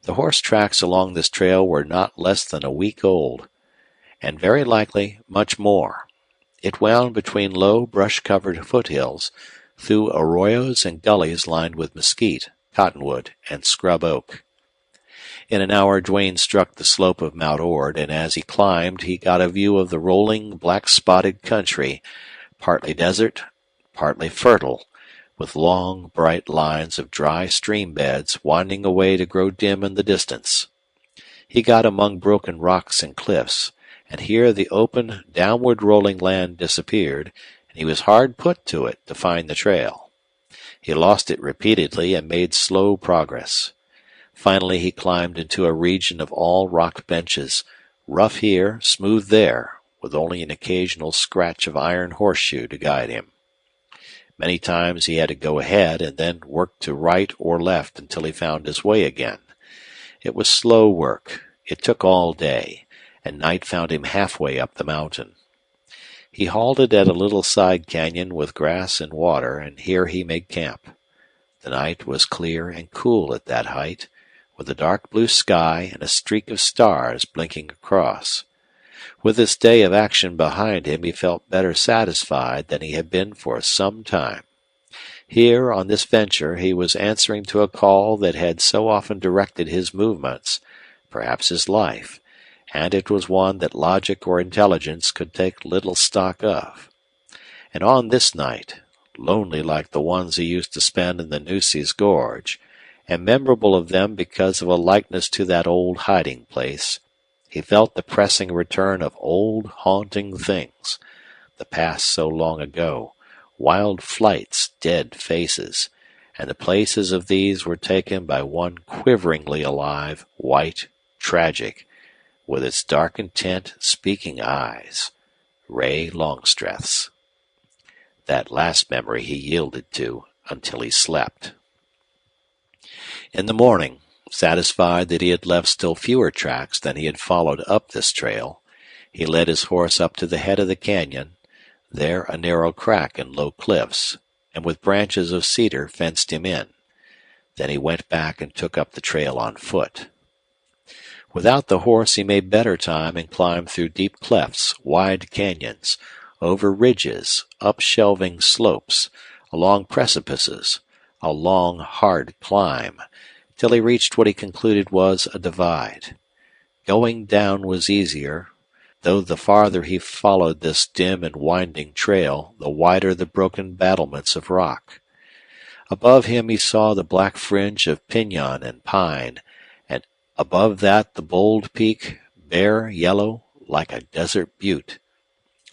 The horse tracks along this trail were not less than a week old, and very likely much more. It wound between low, brush-covered foothills, through arroyos and gullies lined with mesquite, cottonwood, and scrub oak. In an hour Duane struck the slope of Mount Ord, and as he climbed he got a view of the rolling, black-spotted country, partly desert, partly fertile, with long, bright lines of dry stream beds winding away to grow dim in the distance. He got among broken rocks and cliffs, and here the open, downward-rolling land disappeared, and he was hard put to it to find the trail. He lost it repeatedly and made slow progress. Finally he climbed into a region of all rock benches, rough here, smooth there, with only an occasional scratch of iron horseshoe to guide him. Many times he had to go ahead and then work to right or left until he found his way again. It was slow work. It took all day, and night found him halfway up the mountain. He halted at a little side canyon with grass and water, and here he made camp. The night was clear and cool at that height, with a dark blue sky and a streak of stars blinking across. With this day of action behind him, he felt better satisfied than he had been for some time. Here, on this venture, he was answering to a call that had so often directed his movements, perhaps his life, and it was one that logic or intelligence could take little stock of. And on this night, lonely like the ones he used to spend in the Nueces Gorge, and memorable of them because of a likeness to that old hiding-place, he felt the pressing return of old haunting things, the past so long ago, wild flights, dead faces, and the places of these were taken by one quiveringly alive, white, tragic, with its dark intent, speaking eyes, Ray Longstreth's. That last memory he yielded to until he slept. In the morning, satisfied that he had left still fewer tracks than he had followed up this trail, he led his horse up to the head of the canyon, there a narrow crack in low cliffs, and with branches of cedar fenced him in. Then he went back and took up the trail on foot. Without the horse he made better time and climbed through deep clefts, wide canyons, over ridges, up shelving slopes, along precipices, a long, hard climb, till he reached what he concluded was a divide. Going down was easier, though the farther he followed this dim and winding trail, the wider the broken battlements of rock. Above him he saw the black fringe of pinon and pine, and Above that the bold peak, bare yellow like a desert butte.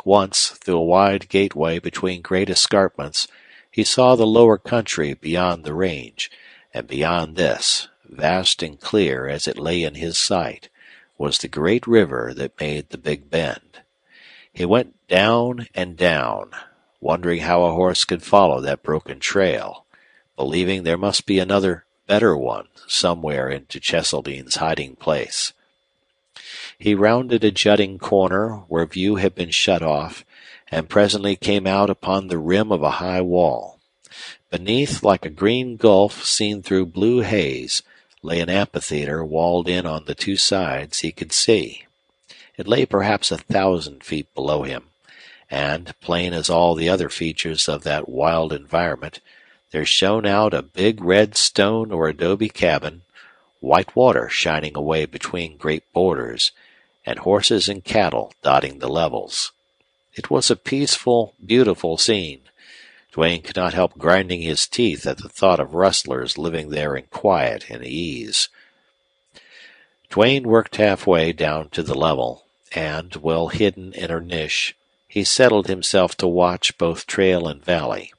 Once, through a wide gateway between great escarpments, he saw the lower country beyond the range, and beyond this, vast and clear as it lay in his sight, was the great river that made the Big Bend. He went down and down, wondering how a horse could follow that broken trail, believing there must be another, better one somewhere into Cheseldine's hiding place. He rounded a jutting corner where view had been shut off, and presently came out upon the rim of a high wall. Beneath, like a green gulf seen through blue haze, lay an amphitheater walled in on the two sides he could see. It lay perhaps 1,000 feet below him, and, plain as all the other features of that wild environment, there shone out a big red stone or adobe cabin, white water shining away between great borders, and horses and cattle dotting the levels. It was a peaceful, beautiful scene. Duane could not help grinding his teeth at the thought of rustlers living there in quiet and ease. Duane worked halfway down to the level, and, well hidden in a niche, he settled himself to watch both trail and valley.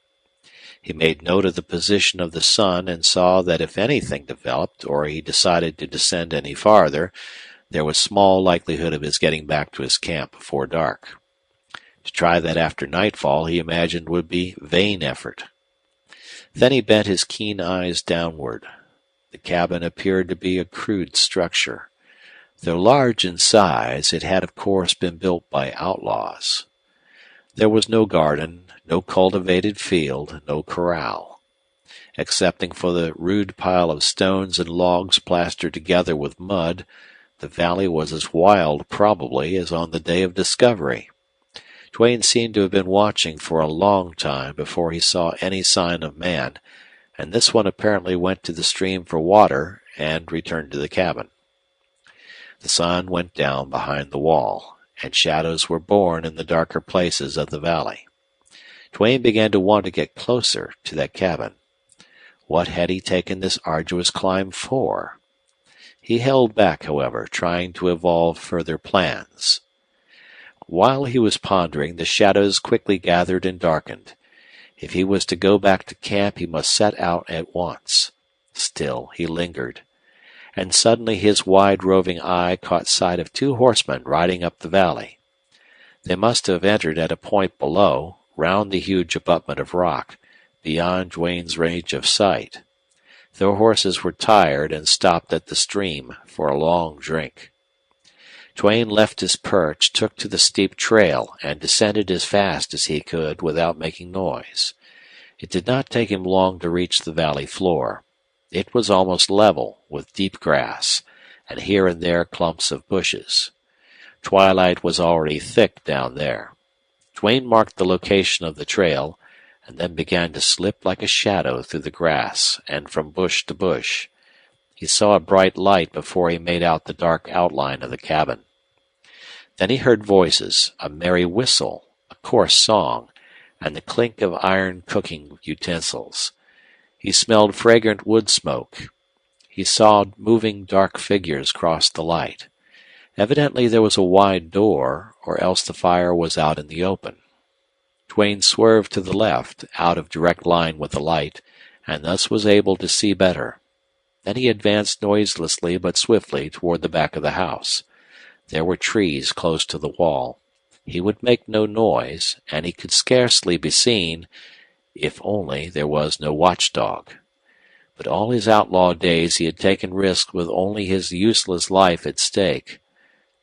He made note of the position of the sun and saw that if anything developed, or he decided to descend any farther, there was small likelihood of his getting back to his camp before dark. To try that after nightfall he imagined would be vain effort. Then he bent his keen eyes downward. The cabin appeared to be a crude structure. Though large in size, it had of course been built by outlaws. There was no garden, no cultivated field, no corral. Excepting for the rude pile of stones and logs plastered together with mud, the valley was as wild, probably, as on the day of discovery. Duane seemed to have been watching for a long time before he saw any sign of man, and this one apparently went to the stream for water and returned to the cabin. The sun went down behind the wall, and shadows were born in the darker places of the valley. Duane began to want to get closer to that cabin. What had he taken this arduous climb for? He held back, however, trying to evolve further plans. While he was pondering, the shadows quickly gathered and darkened. If he was to go back to camp, he must set out at once. Still, he lingered. And suddenly his wide roving eye caught sight of two horsemen riding up the valley. They must have entered at a point below, round the huge abutment of rock, beyond Duane's range of sight. Their horses were tired and stopped at the stream for a long drink. Duane left his perch, took to the steep trail, and descended as fast as he could without making noise. It did not take him long to reach the valley floor. It was almost level, with deep grass, and here and there clumps of bushes. Twilight was already thick down there. Duane marked the location of the trail, and then began to slip like a shadow through the grass and from bush to bush. He saw a bright light before he made out the dark outline of the cabin. Then he heard voices, a merry whistle, a coarse song, and the clink of iron cooking utensils. He smelled fragrant wood smoke. He saw moving dark figures cross the light. Evidently there was a wide door, or else the fire was out in the open. Duane swerved to the left, out of direct line with the light, and thus was able to see better. Then he advanced noiselessly but swiftly toward the back of the house. There were trees close to the wall. He would make no noise, and he could scarcely be seen, if only there was no watchdog. But all his outlaw days he had taken risks with only his useless life at stake.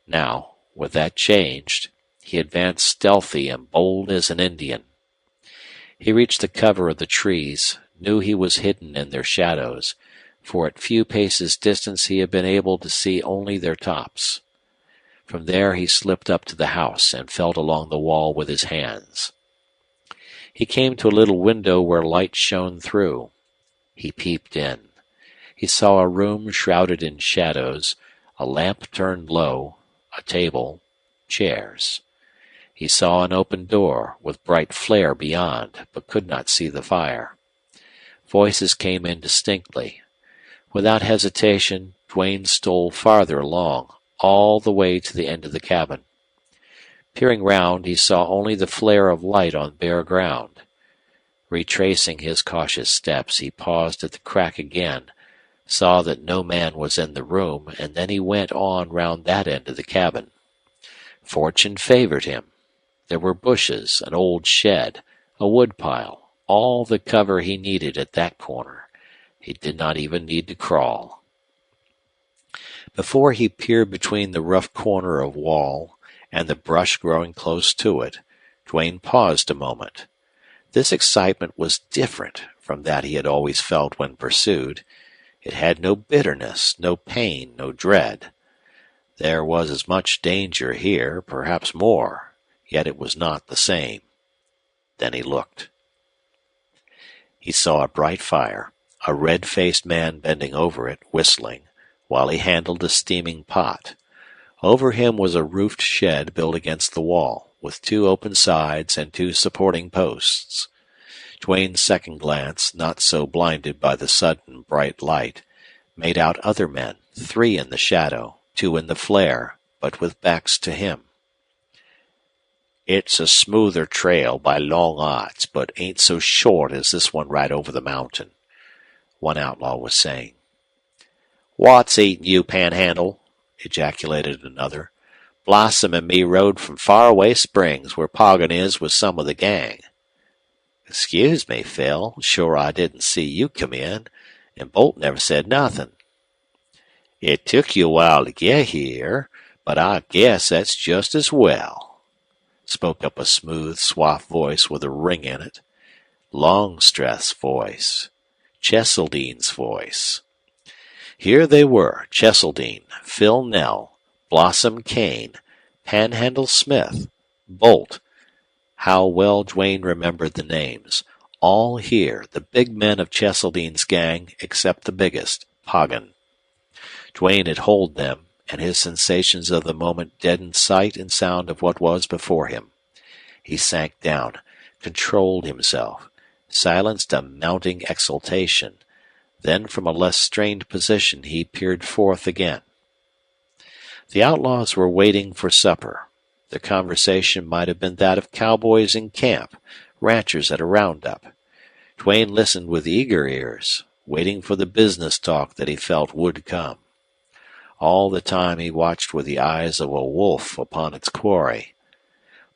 Now, with that changed, he advanced stealthy and bold as an Indian. He reached the cover of the trees, knew he was hidden in their shadows, for at few paces distance he had been able to see only their tops. From there he slipped up to the house and felt along the wall with his hands. He came to a little window where light shone through. He peeped in. He saw a room shrouded in shadows, a lamp turned low, a table, chairs. He saw an open door with bright flare beyond, but could not see the fire. Voices came indistinctly. Without hesitation, Duane stole farther along, all the way to the end of the cabin. Peering round, he saw only the flare of light on bare ground. Retracing his cautious steps, he paused at the crack again, saw that no man was in the room, and then he went on round that end of the cabin. Fortune favored him. There were bushes, an old shed, a woodpile, all the cover he needed at that corner. He did not even need to crawl. Before he peered between the rough corner of wall and the brush growing close to it, Duane paused a moment. This excitement was different from that he had always felt when pursued. It had no bitterness, no pain, no dread. There was as much danger here, perhaps more, yet it was not the same. Then he looked. He saw a bright fire, a red-faced man bending over it, whistling, while he handled a steaming pot. Over him was a roofed shed built against the wall, with 2 open sides and 2 supporting posts. Duane's second glance, not so blinded by the sudden bright light, made out other men, 3 in the shadow, 2 in the flare, but with backs to him. It's a smoother trail by long odds, but ain't so short as this one right over the mountain, one outlaw was saying. What's eating you, Panhandle? Ejaculated another. Blossom and me rode from Faraway Springs, where Poggin is with some of the gang. Excuse me, Phil. Sure I didn't see you come in, and Bolt never said nothing. It took you a while to get here, but I guess that's just as well, spoke up a smooth, suave voice with a ring in it. Longstreth's voice. Cheseldine's voice. Here they were, Cheseldine, Phil Nell, Blossom Kane, Panhandle Smith, Bolt. How well Duane remembered the names. All here, the big men of Cheseldine's gang, except the biggest, Poggin. Duane had holed them, and his sensations of the moment deadened sight and sound of what was before him. He sank down, controlled himself, silenced a mounting exultation. Then from a less strained position he peered forth again. The outlaws were waiting for supper. Their conversation might have been that of cowboys in camp, ranchers at a roundup. Duane listened with eager ears, waiting for the business talk that he felt would come. All the time he watched with the eyes of a wolf upon its quarry.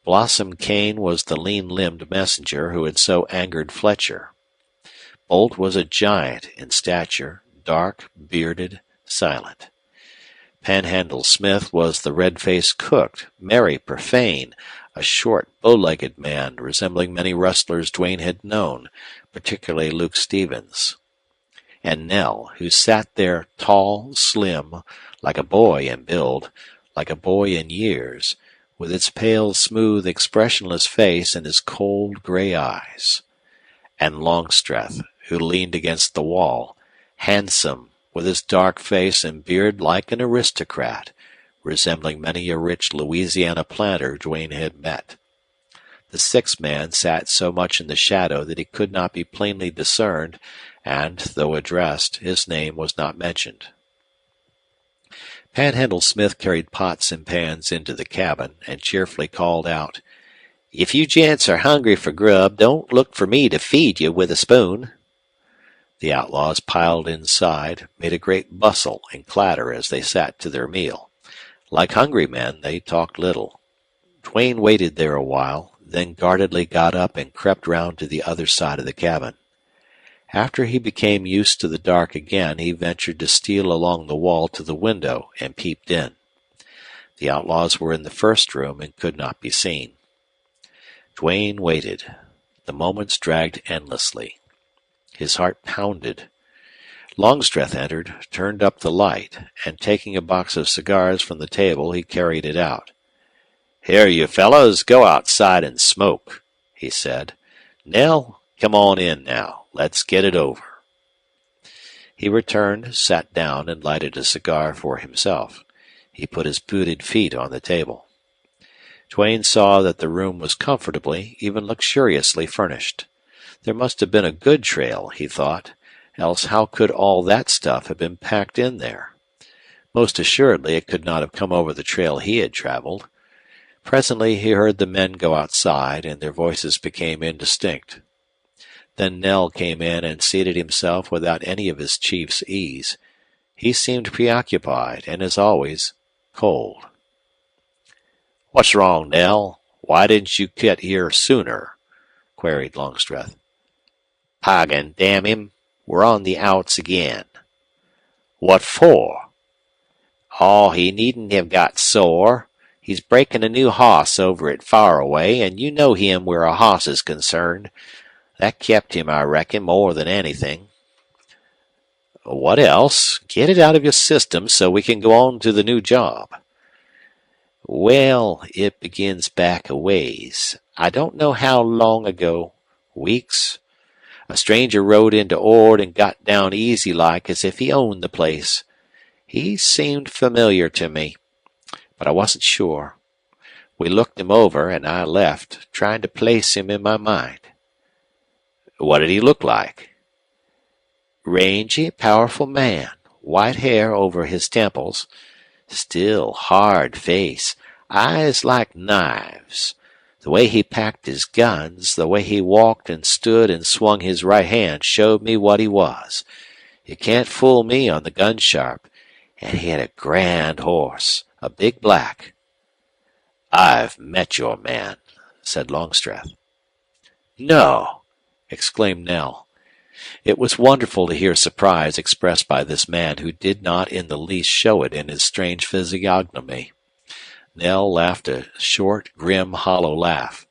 Blossom Kane was the lean-limbed messenger who had so angered Fletcher. Bolt was a giant in stature, dark, bearded, silent. Panhandle Smith was the red-faced cook, merry, profane, a short, bow-legged man resembling many rustlers Duane had known, particularly Luke Stevens. And Nell, who sat there tall, slim, like a boy in build, like a boy in years, with its pale, smooth, expressionless face and his cold, gray eyes. And Longstreth, who leaned against the wall, handsome, with his dark face and beard like an aristocrat, resembling many a rich Louisiana planter Duane had met. The 6th man sat so much in the shadow that he could not be plainly discerned, and, though addressed, his name was not mentioned. Panhandle Smith carried pots and pans into the cabin and cheerfully called out, "If you gents are hungry for grub, don't look for me to feed you with a spoon." The outlaws piled inside, made a great bustle and clatter as they sat to their meal. Like hungry men, they talked little. Duane waited there a while, then guardedly got up and crept round to the other side of the cabin. After he became used to the dark again, he ventured to steal along the wall to the window and peeped in. The outlaws were in the first room and could not be seen. Duane waited. The moments dragged endlessly. His heart pounded. Longstreth entered, turned up the light, and taking a box of cigars from the table, he carried it out. "Here, you fellows, go outside and smoke," he said. "Nell, come on in now. Let's get it over." He returned, sat down, and lighted a cigar for himself. He put his booted feet on the table. Duane saw that the room was comfortably, even luxuriously furnished. There must have been a good trail, he thought, else how could all that stuff have been packed in there? Most assuredly it could not have come over the trail he had traveled. Presently he heard the men go outside, and their voices became indistinct. Then Nell came in and seated himself without any of his chief's ease. He seemed preoccupied, and as always, cold. "What's wrong, Nell? Why didn't you get here sooner?" queried Longstreth. Poggin, damn him. We're on the outs again. "What for?" Oh, he needn't have got sore. He's breaking a new hoss over at Faraway, and you know him where a hoss is concerned. That kept him, I reckon, more than anything." "What else? Get it out of your system so we can go on to the new job." "Well, it begins back a ways. I don't know how long ago. Weeks. A stranger rode into Ord and got down easy like as if he owned the place. He seemed familiar to me, but I wasn't sure. We looked him over, and I left, trying to place him in my mind." "What did he look like?" "Rangy, powerful man, white hair over his temples, still hard face, eyes like knives. The way he packed his guns, the way he walked and stood and swung his right hand showed me what he was. You can't fool me on the gun sharp. And he had a grand horse, a big black." "I've met your man," said Longstreth. "No," exclaimed Nell. It was wonderful to hear surprise expressed by this man who did not in the least show it in his strange physiognomy. Nell laughed a short, grim, hollow laugh.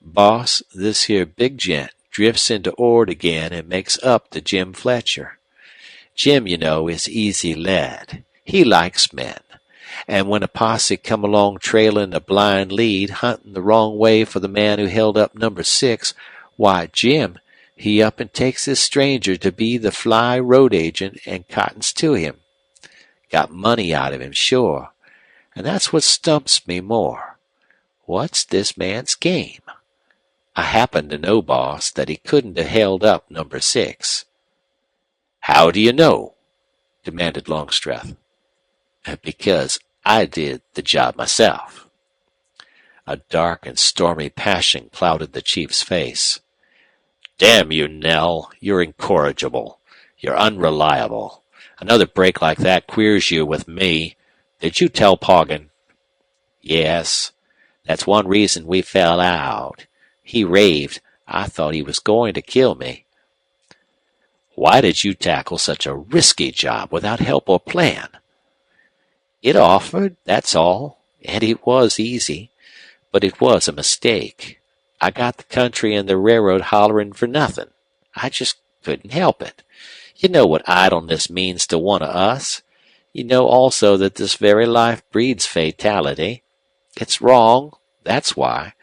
"Boss, this here big gent drifts into Ord again and makes up to Jim Fletcher. Jim, you know, is easy led. He likes men. And when a posse come along trailing a blind lead, hunting the wrong way for the man who held up number 6, why, Jim, he up and takes this stranger to be the fly road agent and cottons to him. Got money out of him, sure. And that's what stumps me more. What's this man's game? I happen to know, boss, that he couldn't have held up number 6. "How do you know?" demanded Longstreth. "Because I did the job myself." A dark and stormy passion clouded the chief's face. "Damn you, Nell. You're incorrigible. You're unreliable. Another break like that queers you with me. Did you tell Poggin?" "Yes. That's one reason we fell out. He raved. I thought he was going to kill me." "Why did you tackle such a risky job without help or plan?" "It offered, that's all. And it was easy. But it was a mistake. I got the country and the railroad hollering for nothing. I just couldn't help it. You know what idleness means to one of us. You know also that this very life breeds fatality. It's wrong, that's why.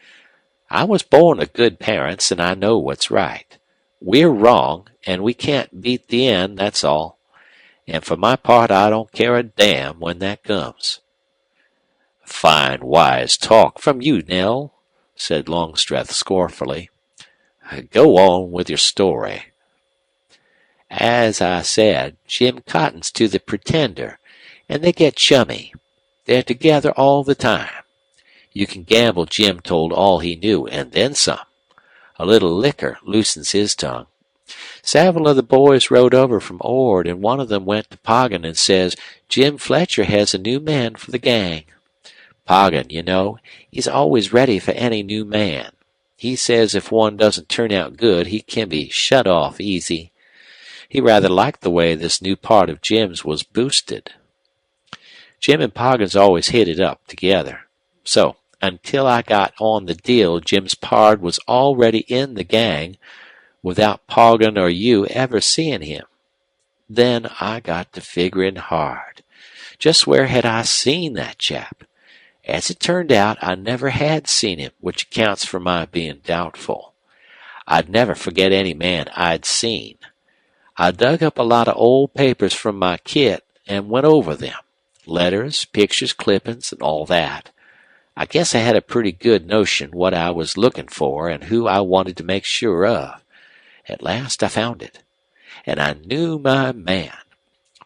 I was born of good parents, and I know what's right. We're wrong, and we can't beat the end, that's all. And for my part, I don't care a damn when that comes." "Fine, wise talk from you, Nell," said Longstreth scornfully. "Go on with your story." "As I said, Jim cottons to the pretender, and they get chummy. They're together all the time. You can gamble Jim told all he knew, and then some. A little liquor loosens his tongue. Several of the boys rode over from Ord, and one of them went to Poggin and says Jim Fletcher has a new man for the gang. Poggin, you know, he's always ready for any new man. He says if one doesn't turn out good, he can be shut off easy. He rather liked the way this new part of Jim's was boosted. Jim and Poggin's always hit it up together. So, until I got on the deal, Jim's pard was already in the gang without Poggin or you ever seeing him. Then I got to figuring hard. Just where had I seen that chap? As it turned out, I never had seen him, which accounts for my being doubtful. I'd never forget any man I'd seen. I dug up a lot of old papers from my kit and went over them. Letters, pictures, clippings, and all that. I guess I had a pretty good notion what I was looking for and who I wanted to make sure of. At last I found it. And I knew my man.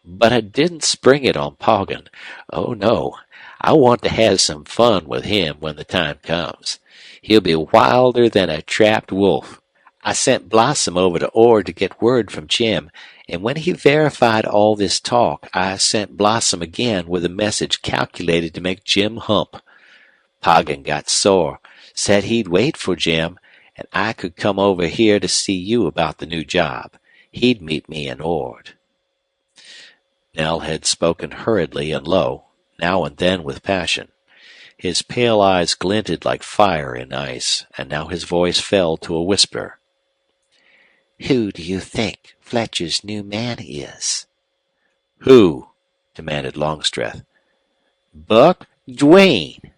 But I didn't spring it on Poggin. Oh, no. I want to have some fun with him when the time comes. He'll be wilder than a trapped wolf. I sent Blossom over to Ord to get word from Jim, and when he verified all this talk, I sent Blossom again with a message calculated to make Jim hump. Poggin got sore, said he'd wait for Jim, and I could come over here to see you about the new job. He'd meet me in Ord. Nell had spoken hurriedly and low, now and then with passion. His pale eyes glinted like fire in ice, and now his voice fell to a whisper. "Who do you think Fletcher's new man is?" "Who?" demanded Longstreth. "Buck Duane."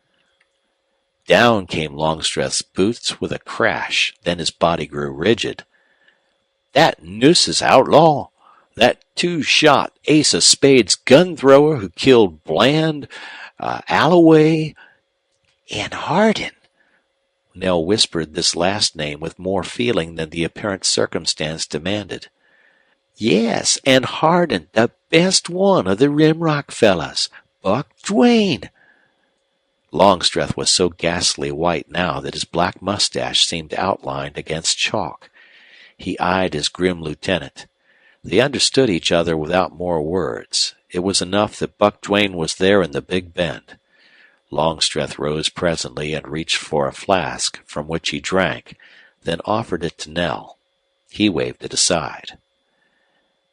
Down came Longstreth's boots with a crash, then his body grew rigid. "That Noose's outlaw! That two-shot ace of spades gun thrower who killed Bland, Alloway, and Hardin." Nell whispered this last name with more feeling than the apparent circumstance demanded. "Yes, and Hardin, the best one of the Rimrock fellows, Buck Duane." Longstreth was so ghastly white now that his black mustache seemed outlined against chalk. He eyed his grim lieutenant. They understood each other without more words. It was enough that Buck Duane was there in the Big Bend. Longstreth rose presently and reached for a flask, from which he drank, then offered it to Nell. He waved it aside.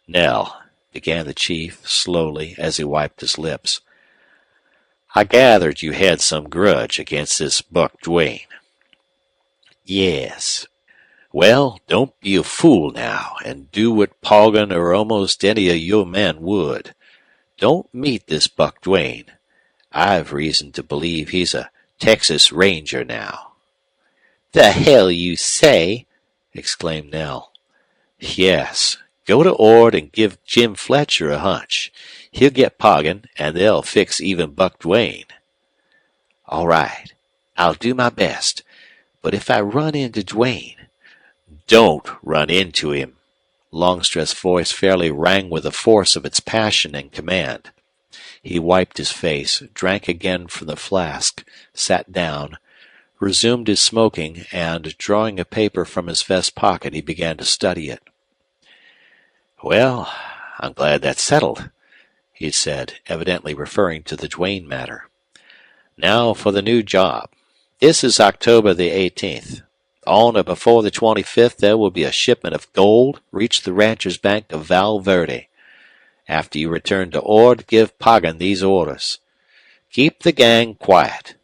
"Nell," began the chief, slowly, as he wiped his lips, "I gathered you had some grudge against this Buck Duane." "Yes." "Well, don't be a fool now, and do what Poggin or almost any of your men would. Don't meet this Buck Duane. I've reason to believe he's a Texas Ranger now." "The hell you say!" exclaimed Nell. "Yes. Go to Ord and give Jim Fletcher a hunch. He'll get Poggin, and they'll fix even Buck Duane." "All right. I'll do my best. But if I run into Duane—" "Don't run into him." Longstreth's voice fairly rang with the force of its passion and command. He wiped his face, drank again from the flask, sat down, resumed his smoking, and, drawing a paper from his vest pocket, he began to study it. "Well, I'm glad that's settled," he said, evidently referring to the Duane matter. "Now for the new job. This is October the 18th. On or before the 25th there will be a shipment of gold reach the Rancher's Bank of Val Verde. After you return to Ord, give Poggin these orders. Keep the gang quiet.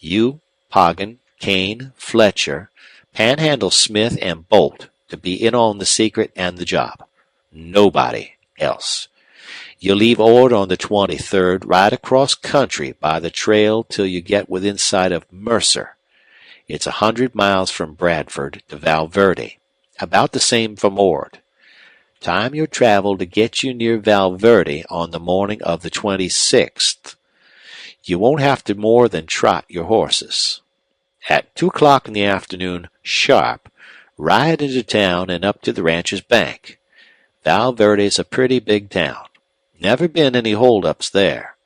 You, Poggin, Kane, Fletcher, Panhandle Smith, and Bolt to be in on the secret and the job. Nobody else. You leave Ord on the 23rd, ride across country by the trail till you get within sight of Mercer. It's 100 miles from Bradford to Val Verde, about the same from Ord. Time your travel to get you near Val Verde on the morning of the 26th. You won't have to more than trot your horses. At 2 o'clock in the afternoon, sharp, ride into town and up to the Rancher's Bank. Val Verde's a pretty big town. Never been any holdups there.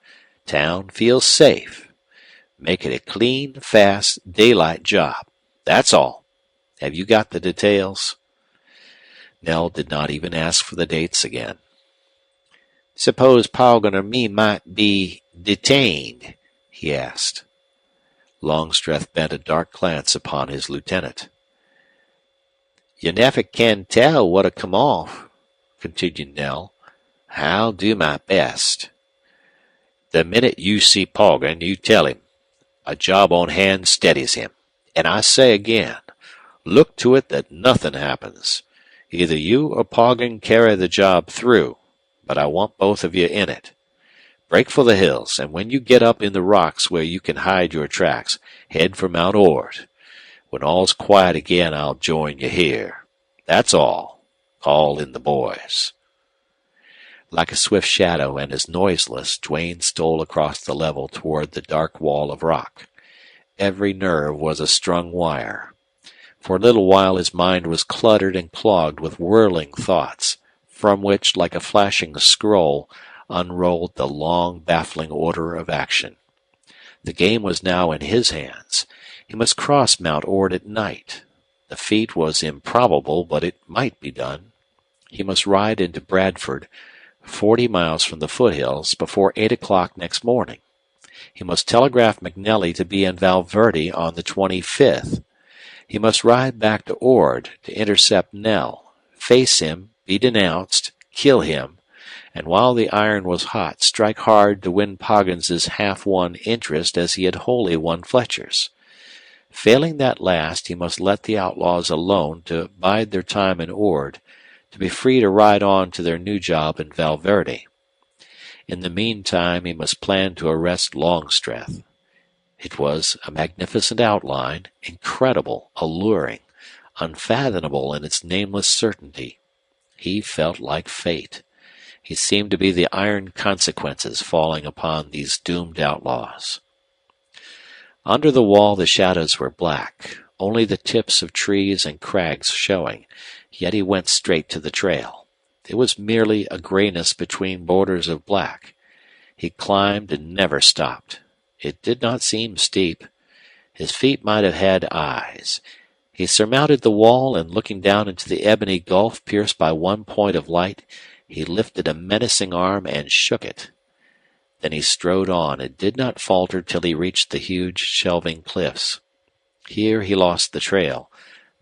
Town feels safe. Make it a clean, fast, daylight job. That's all. Have you got the details?" Nell did not even ask for the dates again. "Suppose Poggin or me might be detained?" he asked. Longstreth bent a dark glance upon his lieutenant. "You never can tell what'll come off," continued Nell. "I'll do my best." "The minute you see Poggin, you tell him. A job on hand steadies him. And I say again, look to it that nothing happens. Either you or Poggin carry the job through, but I want both of you in it. Break for the hills, and when you get up in the rocks where you can hide your tracks, head for Mount Ord. When all's quiet again, I'll join you here. That's all. Call in the boys." Like a swift shadow and as noiseless, Duane stole across the level toward the dark wall of rock. Every nerve was a strung wire. For a little while his mind was cluttered and clogged with whirling thoughts. from which, like a flashing scroll, unrolled the long, baffling order of action. The game was now in his hands. He must cross Mount Ord at night. The feat was improbable, but it might be done. He must ride into Bradford, 40 miles from the foothills, before 8 o'clock next morning. He must telegraph McNelly to be in Valverde on the 25th. He must ride back to Ord to intercept Nell, face him, be denounced, kill him, and while the iron was hot, strike hard to win Poggins's half-won interest as he had wholly won Fletcher's. Failing that last, he must let the outlaws alone to bide their time in Ord, to be free to ride on to their new job in Valverde. In the meantime, he must plan to arrest Longstreth. It was a magnificent outline, incredible, alluring, unfathomable in its nameless certainty. He felt like fate. He seemed to be the iron consequences falling upon these doomed outlaws. Under the wall the shadows were black, only the tips of trees and crags showing, yet he went straight to the trail. It was merely a grayness between borders of black. He climbed and never stopped. It did not seem steep. His feet might have had eyes. He surmounted the wall, and looking down into the ebony gulf pierced by one point of light, he lifted a menacing arm and shook it. Then he strode on and did not falter till he reached the huge shelving cliffs. Here he lost the trail.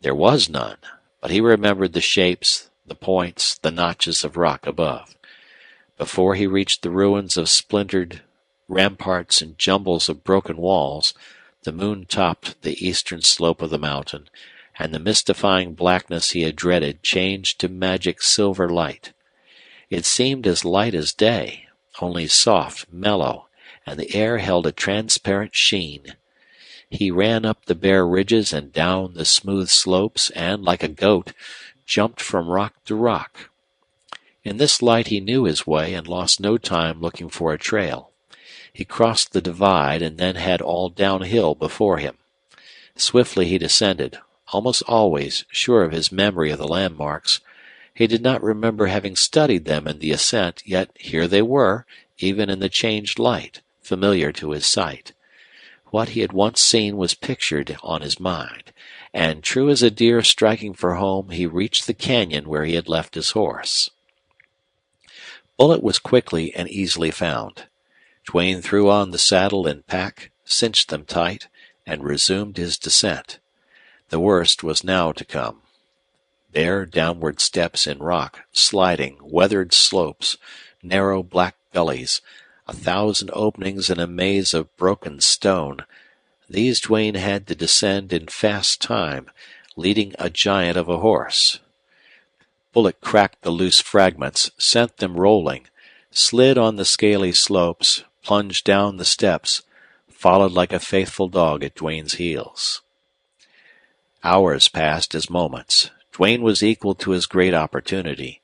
There was none, but he remembered the shapes, the points, the notches of rock above. Before he reached the ruins of splintered ramparts and jumbles of broken walls, the moon topped the eastern slope of the mountain, and the mystifying blackness he had dreaded changed to magic silver light. It seemed as light as day, only soft, mellow, and the air held a transparent sheen. He ran up the bare ridges and down the smooth slopes, and, like a goat, jumped from rock to rock. In this light he knew his way and lost no time looking for a trail. He crossed the divide and then had all downhill before him. Swiftly he descended, almost always sure of his memory of the landmarks. He did not remember having studied them in the ascent, yet here they were, even in the changed light, familiar to his sight. What he had once seen was pictured on his mind, and true as a deer striking for home, he reached the canyon where he had left his horse. Bullet was quickly and easily found. Duane threw on the saddle and pack, cinched them tight, and resumed his descent. The worst was now to come. Bare downward steps in rock, sliding, weathered slopes, narrow black gullies, 1,000 openings in a maze of broken stone. These Duane had to descend in fast time, leading a giant of a horse. Bullet cracked the loose fragments, sent them rolling, slid on the scaly slopes, plunged down the steps, followed like a faithful dog at Duane's heels. Hours passed as moments. Duane was equal to his great opportunity,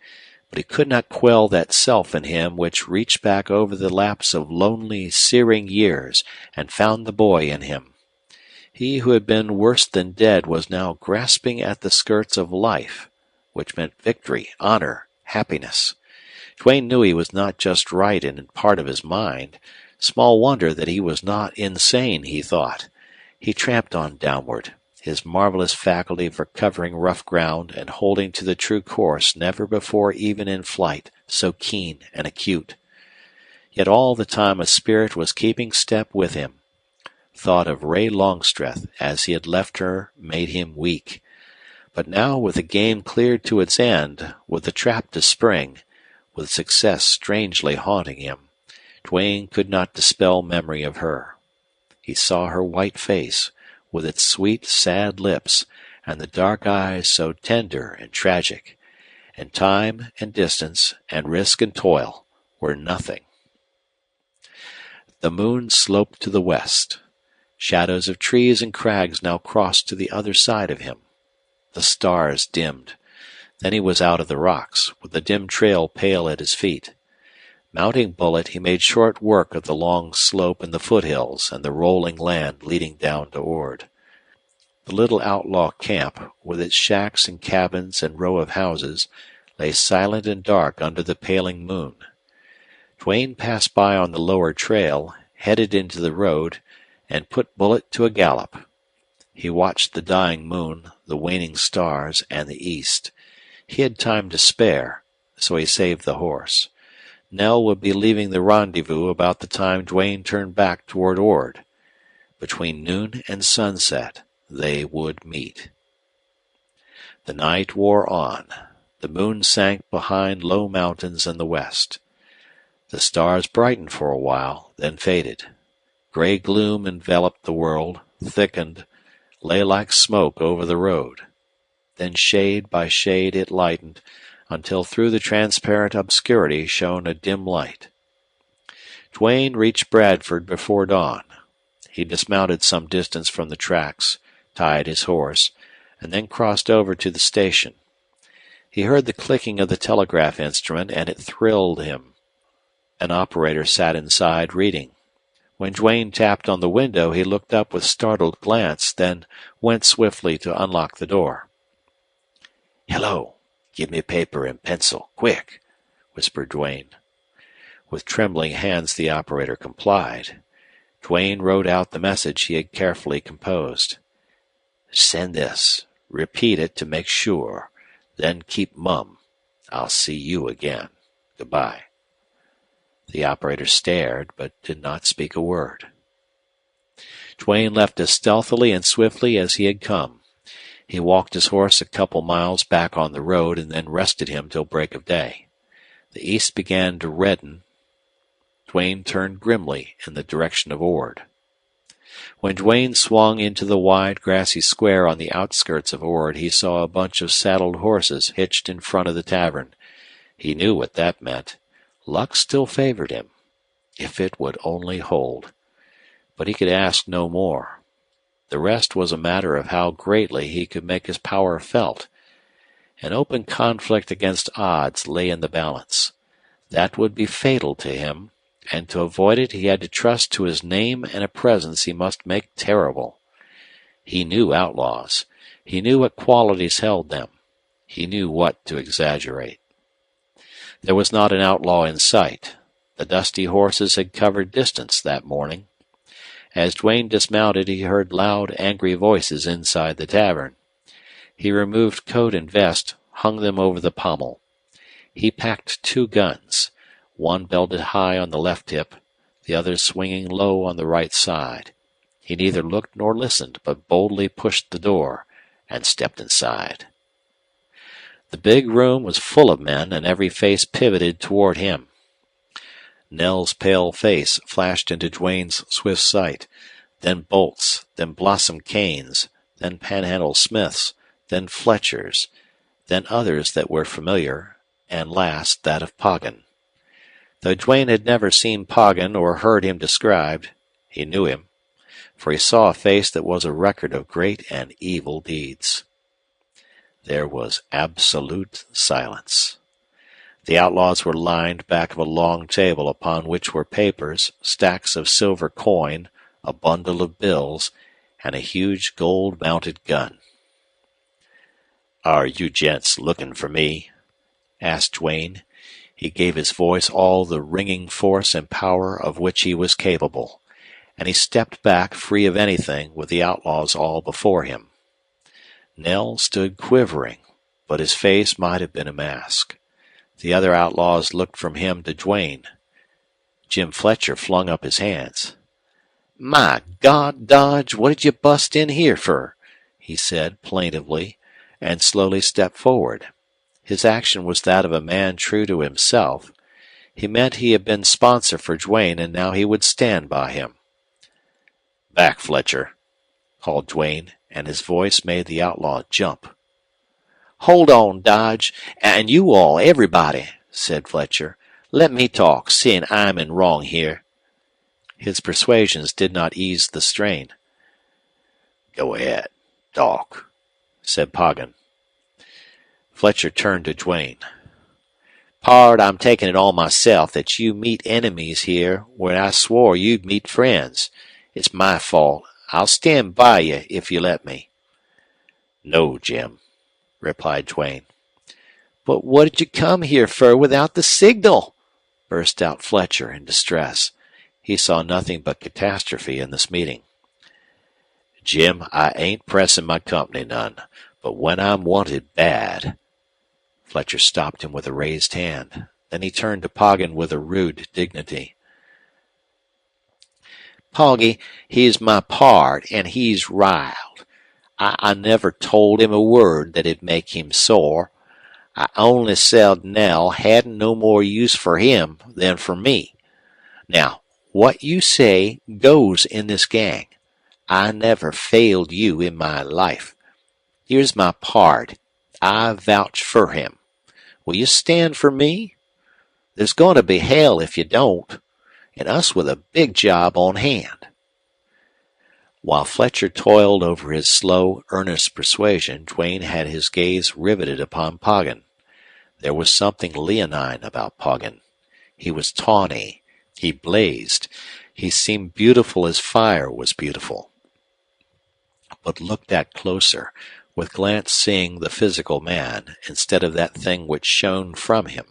but he could not quell that self in him which reached back over the lapse of lonely, searing years and found the boy in him. He who had been worse than dead was now grasping at the skirts of life, which meant victory, honor, happiness. Duane knew he was not just right in part of his mind. Small wonder that he was not insane, he thought. He tramped on downward, his marvelous faculty for covering rough ground and holding to the true course never before even in flight so keen and acute. Yet all the time a spirit was keeping step with him. Thought of Ray Longstreth as he had left her made him weak. But now, with the game cleared to its end, with the trap to spring, with success strangely haunting him, Duane could not dispel memory of her. He saw her white face, with its sweet, sad lips, and the dark eyes so tender and tragic, and time and distance and risk and toil were nothing. The moon sloped to the west. Shadows of trees and crags now crossed to the other side of him. The stars dimmed. Then he was out of the rocks, with the dim trail pale at his feet. Mounting Bullet, he made short work of the long slope and the foothills and the rolling land leading down to Ord. The little outlaw camp, with its shacks and cabins and row of houses, lay silent and dark under the paling moon. Duane passed by on the lower trail, headed into the road, and put Bullet to a gallop. He watched the dying moon, the waning stars, and the east. He had time to spare, so he saved the horse. Nell would be leaving the rendezvous about the time Duane turned back toward Ord. Between noon and sunset, they would meet. The night wore on. The moon sank behind low mountains in the west. The stars brightened for a while, then faded. Gray gloom enveloped the world, thickened, lay like smoke over the road. Then shade by shade it lightened, until through the transparent obscurity shone a dim light. Duane reached Bradford before dawn. He dismounted some distance from the tracks, tied his horse, and then crossed over to the station. He heard the clicking of the telegraph instrument, and it thrilled him. An operator sat inside reading. When Duane tapped on the window, he looked up with startled glance, then went swiftly to unlock the door. "Hello. Give me paper and pencil, quick," whispered Duane. With trembling hands the operator complied. Duane wrote out the message he had carefully composed. "Send this. Repeat it to make sure. Then keep mum. I'll see you again. Goodbye." The operator stared, but did not speak a word. Duane left as stealthily and swiftly as he had come. He walked his horse a couple miles back on the road and then rested him till break of day. The east began to redden. Duane turned grimly in the direction of Ord. When Duane swung into the wide, grassy square on the outskirts of Ord, he saw a bunch of saddled horses hitched in front of the tavern. He knew what that meant. Luck still favored him, if it would only hold. But he could ask no more. The rest was a matter of how greatly he could make his power felt. An open conflict against odds lay in the balance. That would be fatal to him, and to avoid it he had to trust to his name and a presence he must make terrible. He knew outlaws. He knew what qualities held them. He knew what to exaggerate. There was not an outlaw in sight. The dusty horses had covered distance that morning. As Duane dismounted, he heard loud, angry voices inside the tavern. He removed coat and vest, hung them over the pommel. He packed 2 guns, one belted high on the left hip, the other swinging low on the right side. He neither looked nor listened, but boldly pushed the door and stepped inside. The big room was full of men, and every face pivoted toward him. Nell's pale face flashed into Duane's swift sight, then Bolt's, then Blossom Kane's, then Panhandle Smith's, then Fletcher's, then others that were familiar, and last that of Poggin. Though Duane had never seen Poggin or heard him described, he knew him, for he saw a face that was a record of great and evil deeds. There was absolute silence. The outlaws were lined back of a long table upon which were papers, stacks of silver coin, a bundle of bills, and a huge gold-mounted gun. "Are you gents looking for me?" asked Duane. He gave his voice all the ringing force and power of which he was capable, and he stepped back free of anything with the outlaws all before him. Nell stood quivering, but his face might have been a mask. The other outlaws looked from him to Duane. Jim Fletcher flung up his hands. "My God, Dodge, what did you bust in here for?" he said plaintively, and slowly stepped forward. His action was that of a man true to himself. He meant he had been sponsor for Duane, and now he would stand by him. "Back, Fletcher," called Duane, and his voice made the outlaw jump. "Hold on, Dodge, and you all, everybody," said Fletcher. "Let me talk, seeing I'm in wrong here." His persuasions did not ease the strain. "Go ahead, talk," said Poggin. Fletcher turned to Duane. "Pard, I'm taking it on myself that you meet enemies here when I swore you'd meet friends. It's my fault. I'll stand by you if you let me." "No, Jim," replied Duane. But what did you come here for without the signal? Burst out Fletcher in distress. He saw nothing but catastrophe in this meeting. Jim, I ain't pressing my company none, but when I'm wanted bad. Fletcher stopped him with a raised hand. Then he turned to Poggin with a rude dignity. Poggy, he's my pard, and he's riled. I never told him a word that'd make him sore. I only said Nell hadn't no more use for him than for me. Now, what you say goes in this gang. I never failed you in my life. Here's my pard. I vouch for him. Will you stand for me? There's going to be hell if you don't, and us with a big job on hand. While Fletcher toiled over his slow, earnest persuasion, Duane had his gaze riveted upon Poggin. There was something leonine about Poggin. He was tawny. He blazed. He seemed beautiful as fire was beautiful. But looked at closer, with glance seeing the physical man instead of that thing which shone from him.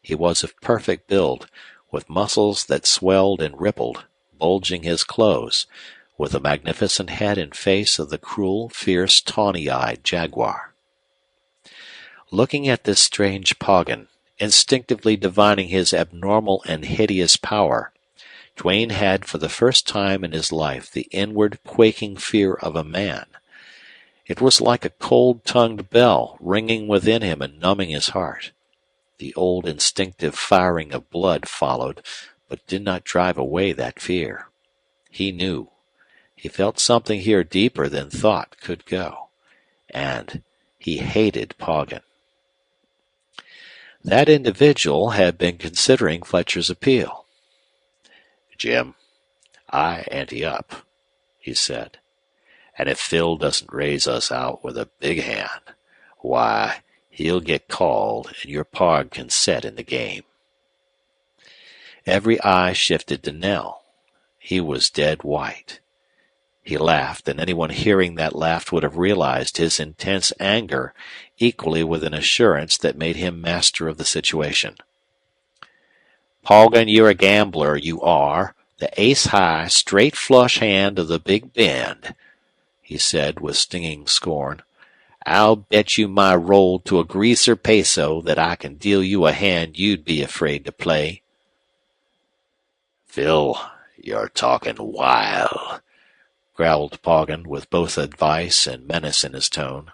He was of perfect build, with muscles that swelled and rippled, bulging his clothes, with a magnificent head and face of the cruel, fierce, tawny-eyed jaguar. Looking at this strange Poggin, instinctively divining his abnormal and hideous power, Duane had for the first time in his life the inward quaking fear of a man. It was like a cold-tongued bell ringing within him and numbing his heart. The old instinctive firing of blood followed, but did not drive away that fear. He knew. He felt something here deeper than thought could go. And he hated Poggin. That individual had been considering Fletcher's appeal. Jim, I ante up, he said. And if Phil doesn't raise us out with a big hand, why, he'll get called and your pard can set in the game. Every eye shifted to Nell. He was dead white. He laughed, and anyone hearing that laugh would have realized his intense anger, equally with an assurance that made him master of the situation. Poggin, you're a gambler, you are. The ace-high, straight flush hand of the Big Bend, he said with stinging scorn. I'll bet you my roll to a greaser peso that I can deal you a hand you'd be afraid to play. Phil, you're talking wild, growled Poggin with both advice and menace in his tone.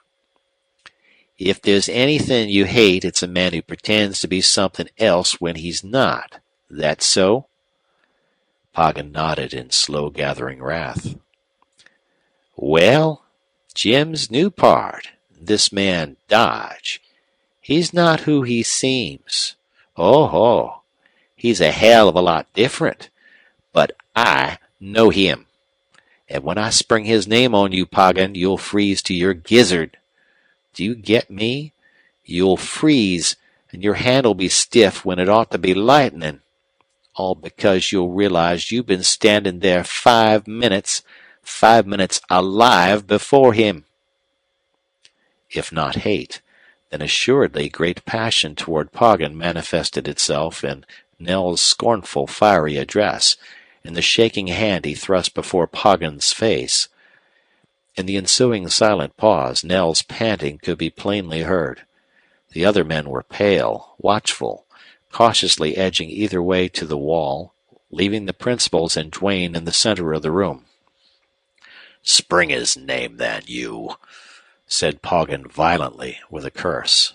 If there's anything you hate, it's a man who pretends to be something else when he's not. That so? Poggin nodded in slow gathering wrath. Well, Jim's new pard, this man Dodge, he's not who he seems. Oh, he's a hell of a lot different. But I know him. And when I spring his name on you, Poggin, you'll freeze to your gizzard. Do you get me? You'll freeze, and your hand'll be stiff when it ought to be lightning. All because you'll realize you've been standing there 5 minutes alive before him. If not hate, then assuredly great passion toward Poggin manifested itself in Nell's scornful, fiery address, in the shaking hand he thrust before Poggin's face. In the ensuing silent pause, Nell's panting could be plainly heard. The other men were pale, watchful, cautiously edging either way to the wall, leaving the principals and Duane in the center of the room. Spring his name, then, you, said Poggin violently, with a curse.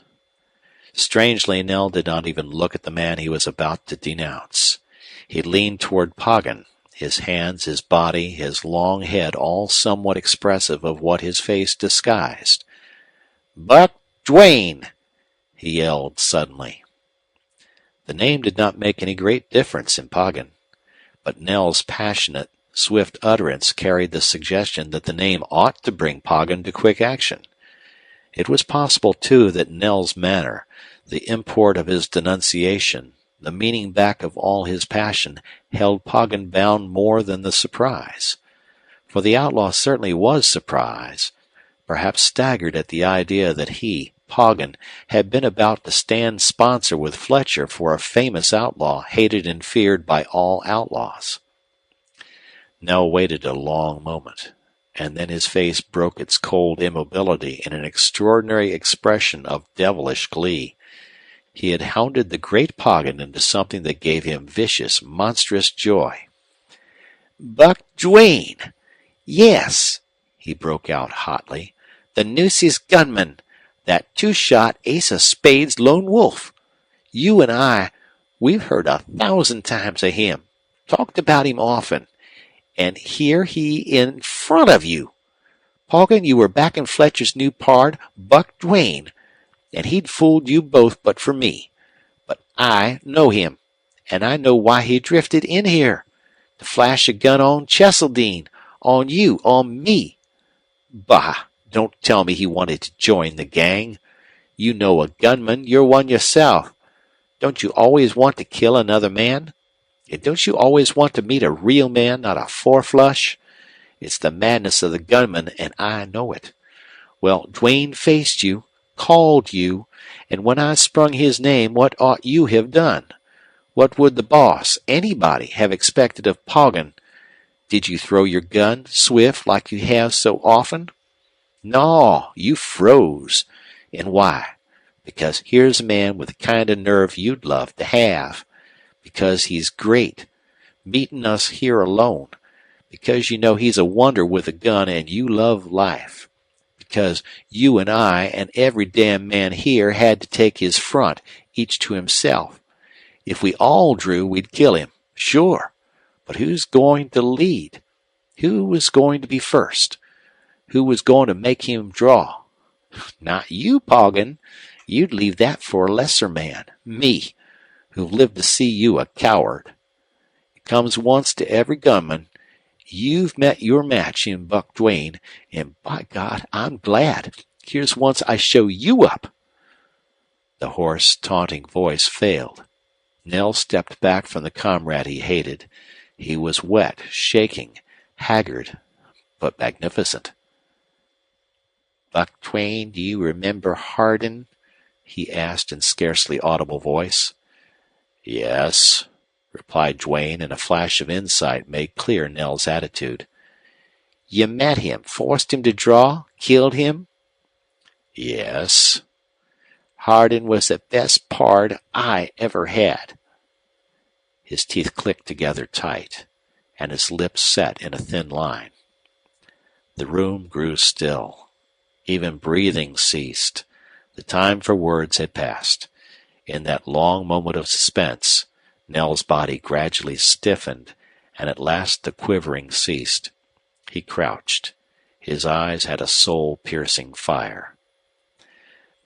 Strangely, Nell did not even look at the man he was about to denounce. He leaned toward Poggin, his hands, his body, his long head all somewhat expressive of what his face disguised. Buck Duane, he yelled suddenly. The name did not make any great difference in Poggin, but Nell's passionate, swift utterance carried the suggestion that the name ought to bring Poggin to quick action. It was possible, too, that Nell's manner, the import of his denunciation, the meaning back of all his passion, held Poggin bound more than the surprise. For the outlaw certainly was surprised, perhaps staggered at the idea that he, Poggin had been about to stand sponsor with Fletcher for a famous outlaw hated and feared by all outlaws. Nell waited a long moment, and then his face broke its cold immobility in an extraordinary expression of devilish glee. He had hounded the great Poggin into something that gave him vicious, monstrous joy. "Buck Duane! Yes!" he broke out hotly. "The Nueces gunman! That two-shot ace of spades lone wolf! You and we've heard 1,000 times of him, talked about him often, and here he in front of you! Poggin, you were backing Fletcher's new pard, Buck Duane, and he'd fooled you both but for me. But I know him, and I know why he drifted in here. To flash a gun on Cheseldine, on you, on me. Bah! Don't tell me he wanted to join the gang. You know a gunman, you're one yourself. Don't you always want to kill another man? And don't you always want to meet a real man, not a four-flush? It's the madness of the gunman, and I know it. Well, Duane faced you, called you, and when I sprung his name, what ought you have done? What would the boss, anybody, have expected of Poggin? Did you throw your gun, swift, like you have so often? No, you froze. And why? Because here's a man with the kind of nerve you'd love to have. Because he's great, meeting us here alone. Because you know he's a wonder with a gun and you love life. Because you and I and every damn man here had to take his front, each to himself. If we all drew, we'd kill him, sure. But who's going to lead? Who was going to be first? Who was going to make him draw? Not you, Poggin. You'd leave that for a lesser man, me, who've lived to see you a coward. It comes once to every gunman. You've met your match in Buck Duane, and by God, I'm glad. Here's once I show you up. The hoarse, taunting voice failed. Nell stepped back from the comrade he hated. He was wet, shaking, haggard, but magnificent. Buck Duane, do you remember Hardin? He asked in scarcely audible voice. Yes, replied Duane, and a flash of insight made clear Nell's attitude. You met him, forced him to draw, killed him? Yes. Hardin was the best pard I ever had. His teeth clicked together tight, and his lips set in a thin line. The room grew still. Even breathing ceased. The time for words had passed. In that long moment of suspense, Nell's body gradually stiffened, and at last the quivering ceased. He crouched. His eyes had a soul-piercing fire.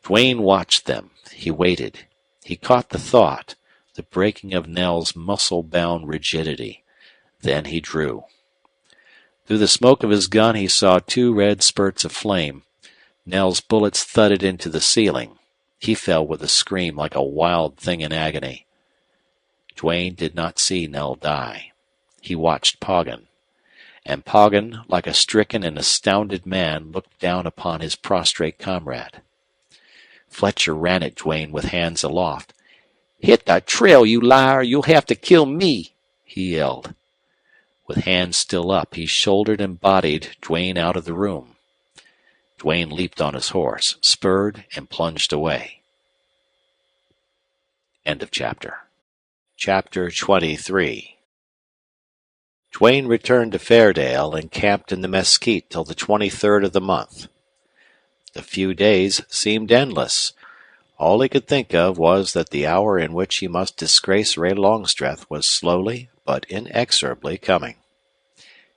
Duane watched them. He waited. He caught the thought, the breaking of Nell's muscle-bound rigidity. Then he drew. Through the smoke of his gun he saw two red spurts of flame. Nell's bullets thudded into the ceiling. He fell with a scream like a wild thing in agony. Duane did not see Nell die. He watched Poggin. And Poggin, like a stricken and astounded man, looked down upon his prostrate comrade. Fletcher ran at Duane with hands aloft. Hit the trail, you liar! You'll have to kill me! He yelled. With hands still up, he shouldered and bodied Duane out of the room. Duane leaped on his horse, spurred, and plunged away. End of chapter. Chapter 23. Duane returned to Fairdale and camped in the mesquite till the 23rd of the month. The few days seemed endless. All he could think of was that the hour in which he must disgrace Ray Longstreth was slowly but inexorably coming.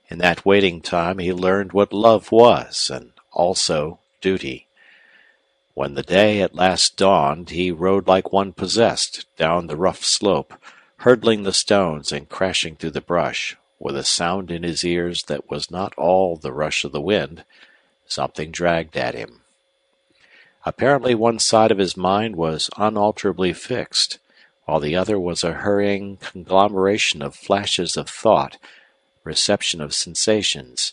In that waiting time he learned what love was, and also duty. When the day at last dawned, he rode like one possessed down the rough slope, hurdling the stones and crashing through the brush, with a sound in his ears that was not all the rush of the wind. Something dragged at him. Apparently one side of his mind was unalterably fixed, while the other was a hurrying conglomeration of flashes of thought, reception of sensations.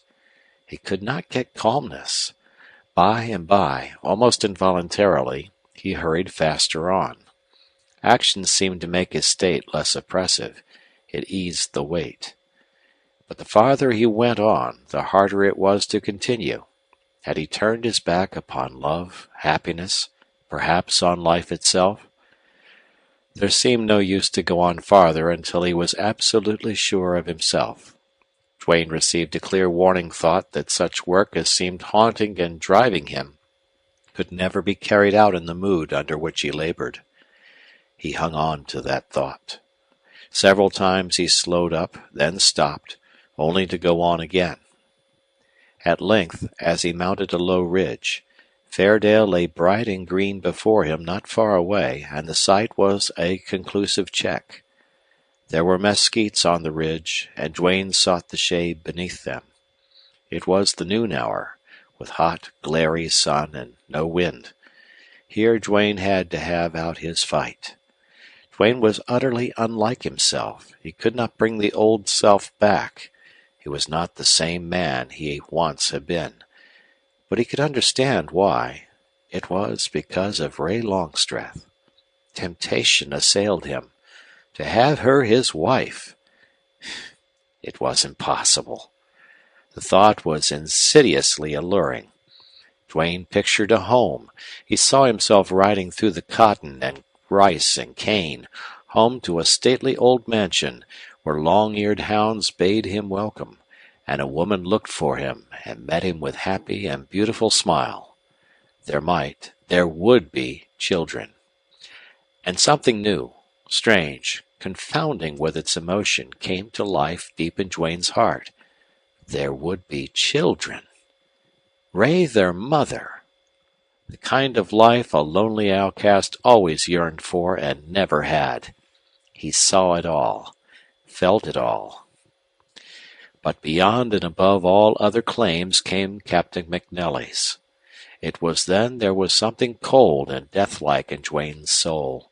He could not get calmness. By and by, almost involuntarily, he hurried faster on. Action seemed to make his state less oppressive. It eased the weight. But the farther he went on, the harder it was to continue. Had he turned his back upon love, happiness, perhaps on life itself? There seemed no use to go on farther until he was absolutely sure of himself. Duane received a clear warning thought that such work as seemed haunting and driving him could never be carried out in the mood under which he labored. He hung on to that thought. Several times he slowed up, then stopped, only to go on again. At length, as he mounted a low ridge, Fairdale lay bright and green before him not far away, and the sight was a conclusive check. There were mesquites on the ridge, and Duane sought the shade beneath them. It was the noon hour, with hot, glary sun and no wind. Here Duane had to have out his fight. Duane was utterly unlike himself. He could not bring the old self back. He was not the same man he once had been. But he could understand why. It was because of Ray Longstreth. Temptation assailed him. To have her his wife. It was impossible. The thought was insidiously alluring. Duane pictured a home. He saw himself riding through the cotton and rice and cane, home to a stately old mansion where long-eared hounds bade him welcome, and a woman looked for him and met him with happy and beautiful smile. There would be children. And something new, strange, confounding with its emotion, came to life deep in Duane's heart. There would be children. Ray their mother. The kind of life a lonely outcast always yearned for and never had. He saw it all, felt it all. But beyond and above all other claims came Captain McNally's. It was then there was something cold and deathlike in Duane's soul.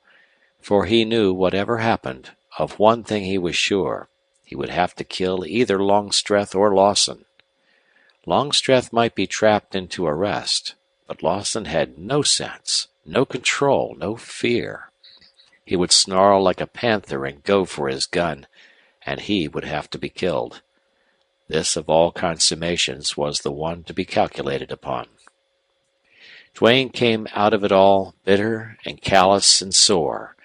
For he knew, whatever happened, of one thing he was sure. He would have to kill either Longstreth or Lawson. Longstreth might be trapped into arrest, but Lawson had no sense, no control, no fear. He would snarl like a panther and go for his gun, and he would have to be killed. This of all consummations was the one to be calculated upon. Duane came out of it all bitter and callous and sore,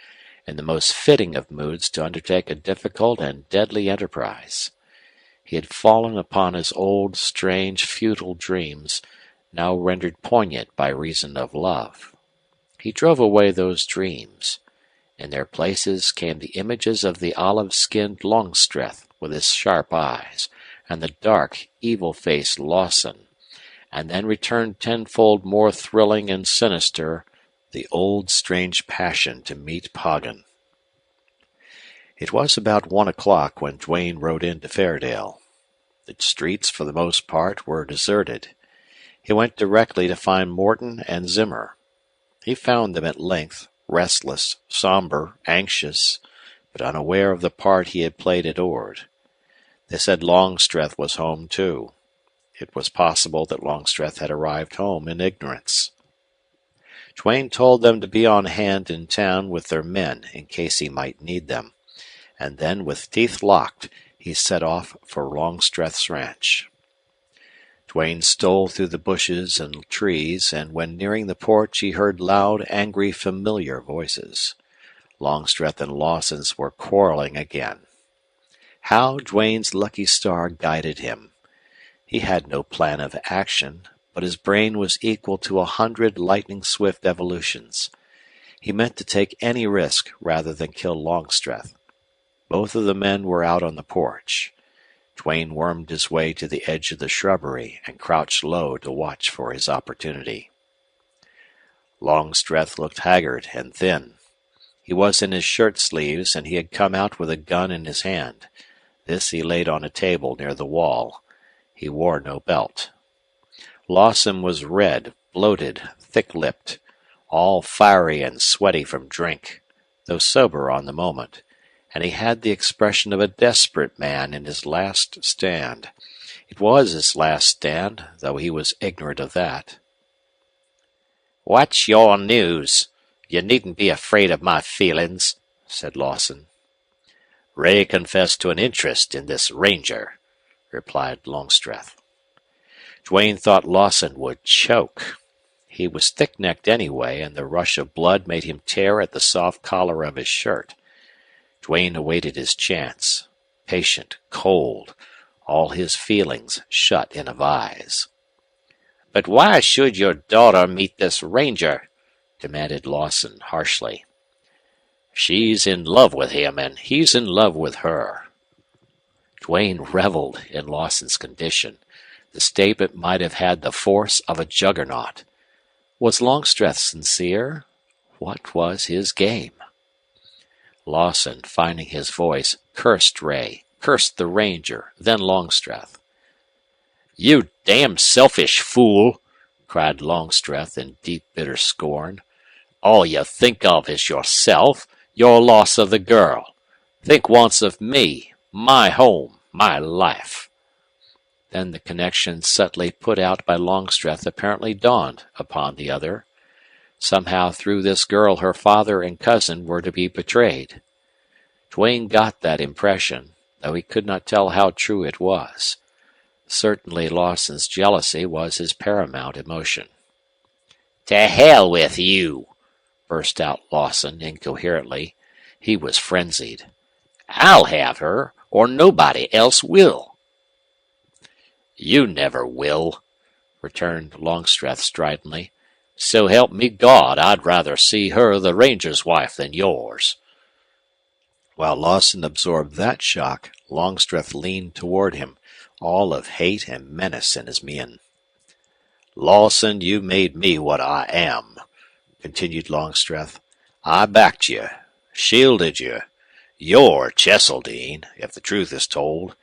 in the most fitting of moods to undertake a difficult and deadly enterprise. He had fallen upon his old, strange, futile dreams, now rendered poignant by reason of love. He drove away those dreams. In their places came the images of the olive-skinned Longstreth with his sharp eyes, and the dark, evil-faced Lawson, and then returned tenfold more thrilling and sinister the old strange passion to meet Poggin. It was about 1 o'clock when Duane rode into Fairdale. The streets, for the most part, were deserted. He went directly to find Morton and Zimmer. He found them at length, restless, somber, anxious, but unaware of the part he had played at Ord. They said Longstreth was home, too. It was possible that Longstreth had arrived home in ignorance. Duane told them to be on hand in town with their men in case he might need them, and then, with teeth locked, he set off for Longstreth's ranch. Duane stole through the bushes and trees, and when nearing the porch he heard loud, angry, familiar voices. Longstreth and Lawson's were quarreling again. How Duane's lucky star guided him! He had no plan of action, but his brain was equal to 100 lightning-swift evolutions. He meant to take any risk rather than kill Longstreth. Both of the men were out on the porch. Duane wormed his way to the edge of the shrubbery and crouched low to watch for his opportunity. Longstreth looked haggard and thin. He was in his shirt sleeves, and he had come out with a gun in his hand. This he laid on a table near the wall. He wore no belt. Lawson was red, bloated, thick-lipped, all fiery and sweaty from drink, though sober on the moment, and he had the expression of a desperate man in his last stand. It was his last stand, though he was ignorant of that. What's your news? You needn't be afraid of my feelings, said Lawson. Ray confessed to an interest in this ranger, replied Longstreth. Duane thought Lawson would choke. He was thick-necked anyway, and the rush of blood made him tear at the soft collar of his shirt. Duane awaited his chance, patient, cold, all his feelings shut in a vise. But why should your daughter meet this ranger? Demanded Lawson harshly. She's in love with him, and he's in love with her. Duane reveled in Lawson's condition. The statement might have had the force of a juggernaut. Was Longstreth sincere? What was his game? Lawson, finding his voice, cursed Ray, cursed the ranger, then Longstreth. You damn selfish fool, cried Longstreth in deep, bitter scorn. All you think of is yourself, your loss of the girl. Think once of me, my home, my life. Then the connection subtly put out by Longstreth apparently dawned upon the other. Somehow through this girl her father and cousin were to be betrayed. Duane got that impression, though he could not tell how true it was. Certainly Lawson's jealousy was his paramount emotion. To hell with you, burst out Lawson incoherently. He was frenzied. I'll have her, or nobody else will. You never will, returned Longstreth stridently. So help me God, I'd rather see her the ranger's wife than yours. While Lawson absorbed that shock, Longstreth leaned toward him, all of hate and menace in his mien. Lawson, you made me what I am, continued Longstreth. I backed you, shielded you. You're Cheseldine, if the truth is told.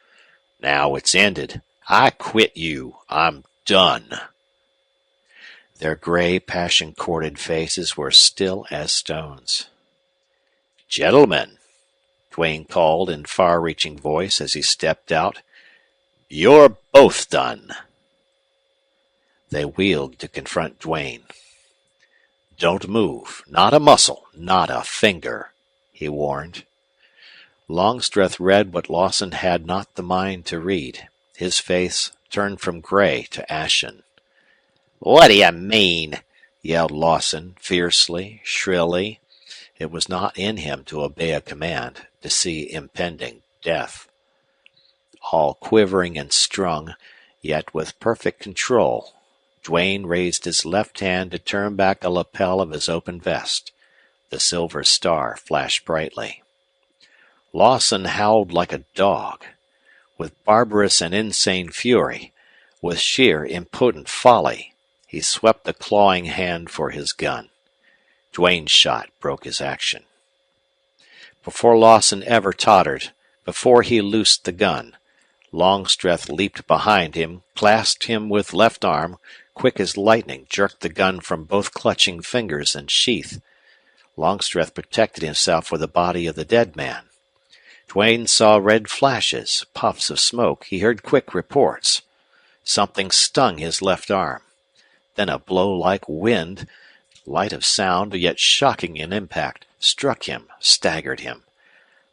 Now it's ended. I quit you. I'm done. Their gray, passion-corded faces were still as stones. Gentlemen, Duane called in far-reaching voice as he stepped out, you're both done. They wheeled to confront Duane. Don't move. Not a muscle. Not a finger, he warned. Longstreth read what Lawson had not the mind to read. His face turned from gray to ashen. What do you mean? Yelled Lawson, fiercely, shrilly. It was not in him to obey a command, to see impending death. All quivering and strung, yet with perfect control, Duane raised his left hand to turn back a lapel of his open vest. The silver star flashed brightly. Lawson howled like a dog, with barbarous and insane fury, with sheer impotent folly. He swept the clawing hand for his gun. Duane's shot broke his action. Before Lawson ever tottered, before he loosed the gun, Longstreth leaped behind him, clasped him with left arm, quick as lightning jerked the gun from both clutching fingers and sheath. Longstreth protected himself with the body of the dead man. Duane saw red flashes, puffs of smoke. He heard quick reports. Something stung his left arm. Then a blow like wind, light of sound yet shocking in impact, struck him, staggered him.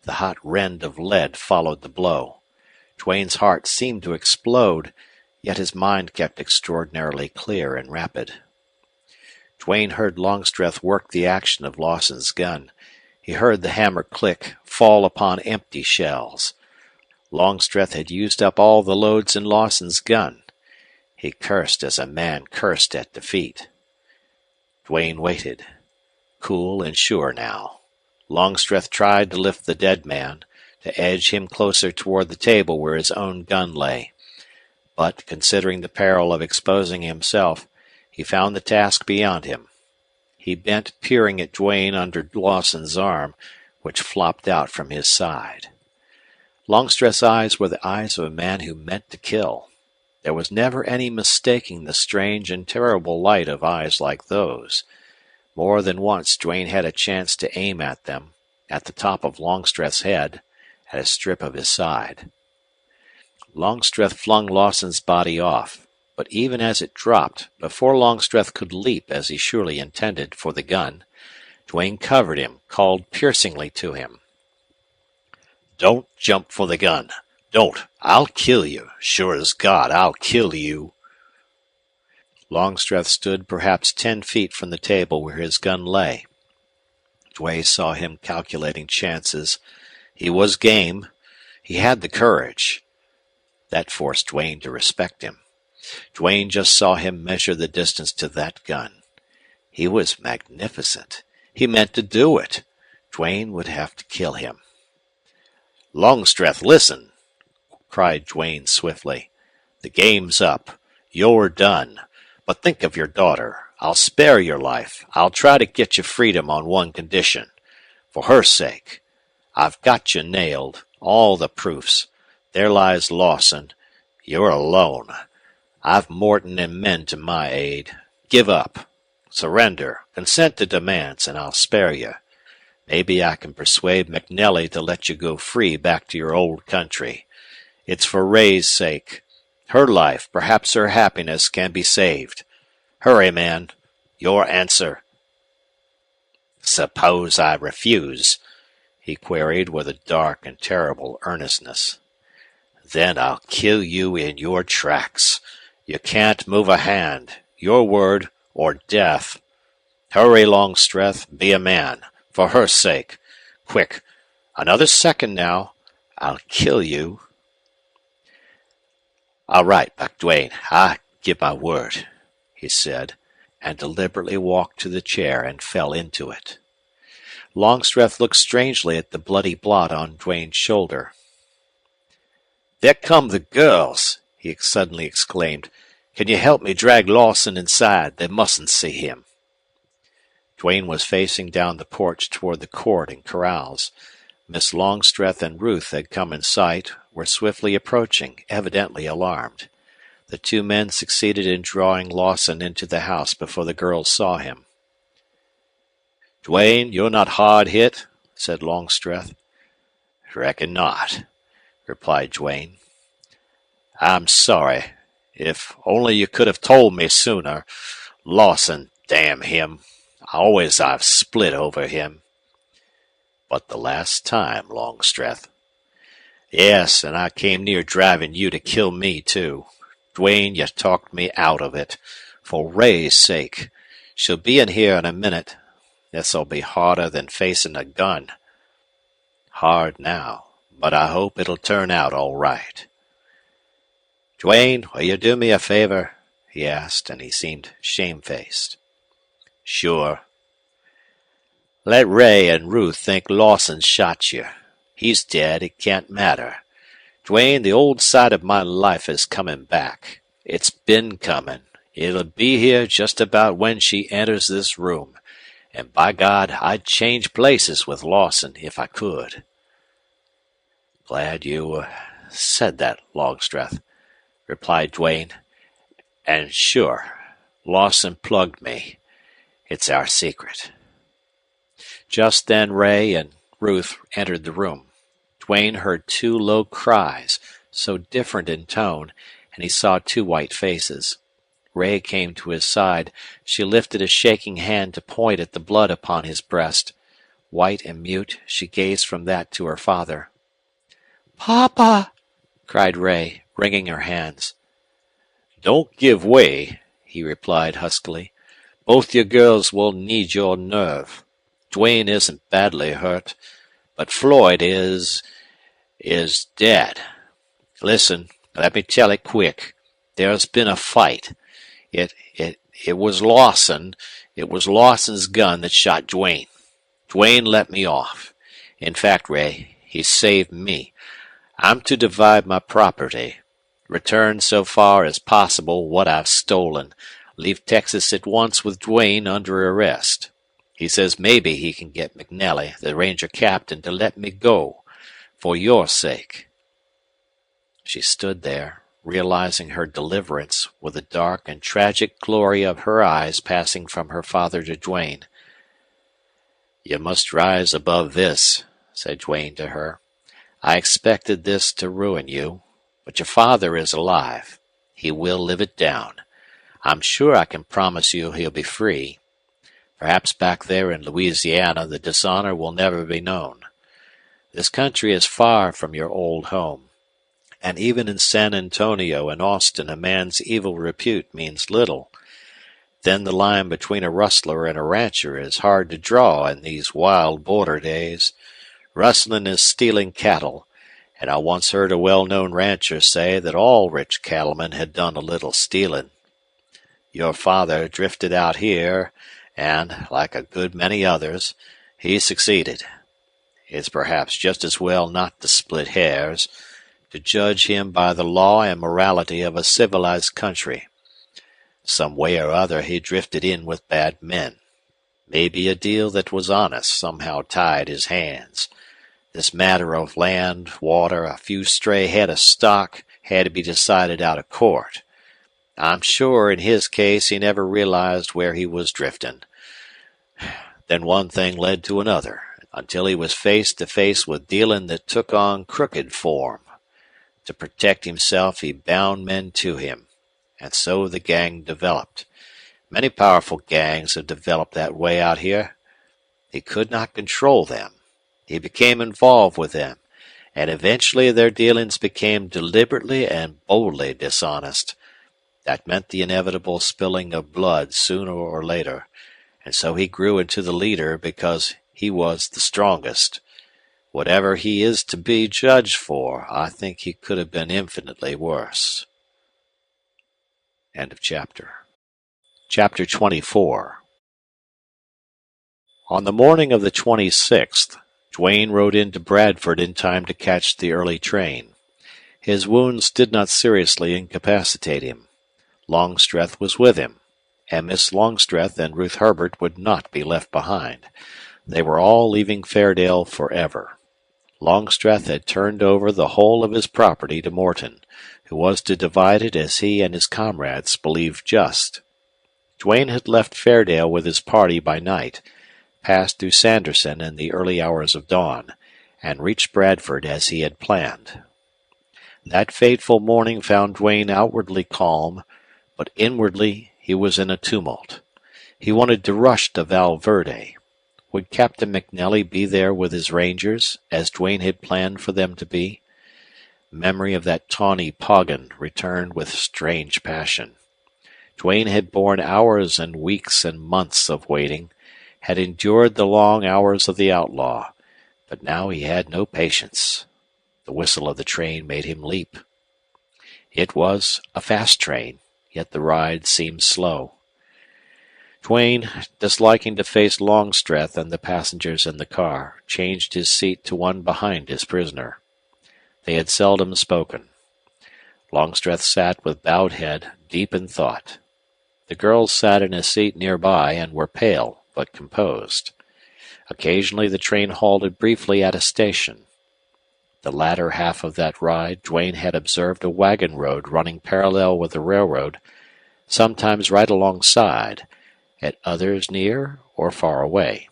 The hot rend of lead followed the blow. Duane's heart seemed to explode, yet his mind kept extraordinarily clear and rapid. Duane heard Longstreth work the action of Lawson's gun. He heard the hammer click, fall upon empty shells. Longstreth had used up all the loads in Lawson's gun. He cursed as a man cursed at defeat. Duane waited, cool and sure now. Longstreth tried to lift the dead man, to edge him closer toward the table where his own gun lay. But, considering the peril of exposing himself, he found the task beyond him. He bent, peering at Duane under Lawson's arm, which flopped out from his side. Longstreth's eyes were the eyes of a man who meant to kill. There was never any mistaking the strange and terrible light of eyes like those. More than once Duane had a chance to aim at them, at the top of Longstreth's head, at a strip of his side. Longstreth flung Lawson's body off. but even as it dropped, before Longstreth could leap as he surely intended for the gun, Duane covered him, called piercingly to him. "Don't jump for the gun. Don't. I'll kill you. Sure as God, I'll kill you." Longstreth stood perhaps 10 feet from the table where his gun lay. Duane saw him calculating chances. He was game. He had the courage. That forced Duane to respect him. Duane just saw him measure the distance to that gun. He was magnificent. He meant to do it. Duane would have to kill him. "Longstreth, listen!" cried Duane swiftly. "The game's up. You're done. But think of your daughter. I'll spare your life. I'll try to get you freedom on one condition. For her sake. I've got you nailed. All the proofs. There lies Lawson. You're alone. I've Morton and men to my aid. Give up. Surrender. Consent to demands, and I'll spare you. Maybe I can persuade McNelly to let you go free back to your old country. It's for Ray's sake. Her life, perhaps her happiness, can be saved. Hurry, man. Your answer." "Suppose I refuse?" he queried with a dark and terrible earnestness. "Then I'll kill you in your tracks. You can't move a hand. Your word or death. Hurry, Longstreth. Be a man. For her sake. Quick. Another second now. I'll kill you." "All right, Buck Duane. I give my word," he said, and deliberately walked to the chair and fell into it. Longstreth looked strangely at the bloody blot on Duane's shoulder. "There come the girls!" he suddenly exclaimed. "Can you help me drag Lawson inside? They mustn't see him." Duane was facing down the porch toward the court and corrals. Miss Longstreth and Ruth had come in sight, were swiftly approaching, evidently alarmed. The two men succeeded in drawing Lawson into the house before the girls saw him. "Duane, you're not hard hit?" said Longstreth. "Reckon not," replied Duane. "I'm sorry. If only you could have told me sooner. Lawson, damn him. I've split over him." "But the last time, Longstreth." "Yes, and I came near driving you to kill me, too. Duane, you talked me out of it. For Ray's sake. She'll be in here in a minute. This'll be harder than facing a gun." "Hard now, but I hope it'll turn out all right." "Duane, will you do me a favor?" he asked, and he seemed shamefaced. "Sure." "Let Ray and Ruth think Lawson shot you. He's dead. It can't matter. Duane, the old side of my life is coming back. It's been coming. It'll be here just about when she enters this room. And by God, I'd change places with Lawson if I could." "Glad you said that, Longstreth," replied Duane. "And sure, Lawson plugged me. It's our secret." Just then Ray and Ruth entered the room. Duane heard two low cries, so different in tone, and he saw two white faces. Ray came to his side. She lifted a shaking hand to point at the blood upon his breast. White and mute, she gazed from that to her father. "Papa!" cried Ray, wringing her hands. "Don't give way," he replied huskily. "Both you girls will need your nerve. Duane isn't badly hurt, but Floyd is dead. Listen, let me tell it quick. There's been a fight. It was Lawson. It was Lawson's gun that shot Duane. Duane let me off. In fact, Ray, he saved me. I'm to divide my property. Return so far as possible what I've stolen. Leave Texas at once with Duane under arrest. He says maybe he can get McNelly, the ranger captain, to let me go. For your sake." She stood there, realizing her deliverance, with the dark and tragic glory of her eyes passing from her father to Duane. "You must rise above this," said Duane to her. "I expected this to ruin you, but your father is alive. He will live it down. I'm sure I can promise you he'll be free. Perhaps back there in Louisiana the dishonor will never be known. This country is far from your old home, and even in San Antonio and Austin a man's evil repute means little. Then the line between a rustler and a rancher is hard to draw in these wild border days. Rustling is stealing cattle, and I once heard a well-known rancher say that all rich cattlemen had done a little stealing. Your father drifted out here, and, like a good many others, he succeeded. It's perhaps just as well not to split hairs, to judge him by the law and morality of a civilized country. Some way or other he drifted in with bad men. Maybe a deal that was honest somehow tied his hands. This matter of land, water, a few stray head of stock had to be decided out of court. I'm sure in his case he never realized where he was drifting. Then one thing led to another, until he was face to face with dealing that took on crooked form. To protect himself he bound men to him, and so the gang developed. Many powerful gangs have developed that way out here. He could not control them. He became involved with them, and eventually their dealings became deliberately and boldly dishonest. That meant the inevitable spilling of blood sooner or later, and so he grew into the leader because he was the strongest. Whatever he is to be judged for, I think he could have been infinitely worse. End of chapter. Chapter 24. On the morning of the 26th, Duane rode into Bradford in time to catch the early train. His wounds did not seriously incapacitate him. Longstreth was with him, and Miss Longstreth and Ruth Herbert would not be left behind. They were all leaving Fairdale forever. Longstreth had turned over the whole of his property to Morton, who was to divide it as he and his comrades believed just. Duane had left Fairdale with his party by night, passed through Sanderson in the early hours of dawn, and reached Bradford as he had planned. That fateful morning found Duane outwardly calm, but inwardly he was in a tumult. He wanted to rush to Val Verde. Would Captain McNelly be there with his rangers, as Duane had planned for them to be? Memory of that tawny Poggin returned with strange passion. Duane had borne hours and weeks and months of waiting, had endured the long hours of the outlaw, but now he had no patience. The whistle of the train made him leap. It was a fast train, yet the ride seemed slow. Duane, disliking to face Longstreth and the passengers in the car, changed his seat to one behind his prisoner. They had seldom spoken. Longstreth sat with bowed head, deep in thought. The girls sat in a seat nearby and were pale, but composed. Occasionally the train halted briefly at a station. The latter half of that ride Duane had observed a wagon road running parallel with the railroad, sometimes right alongside, at others near or far away.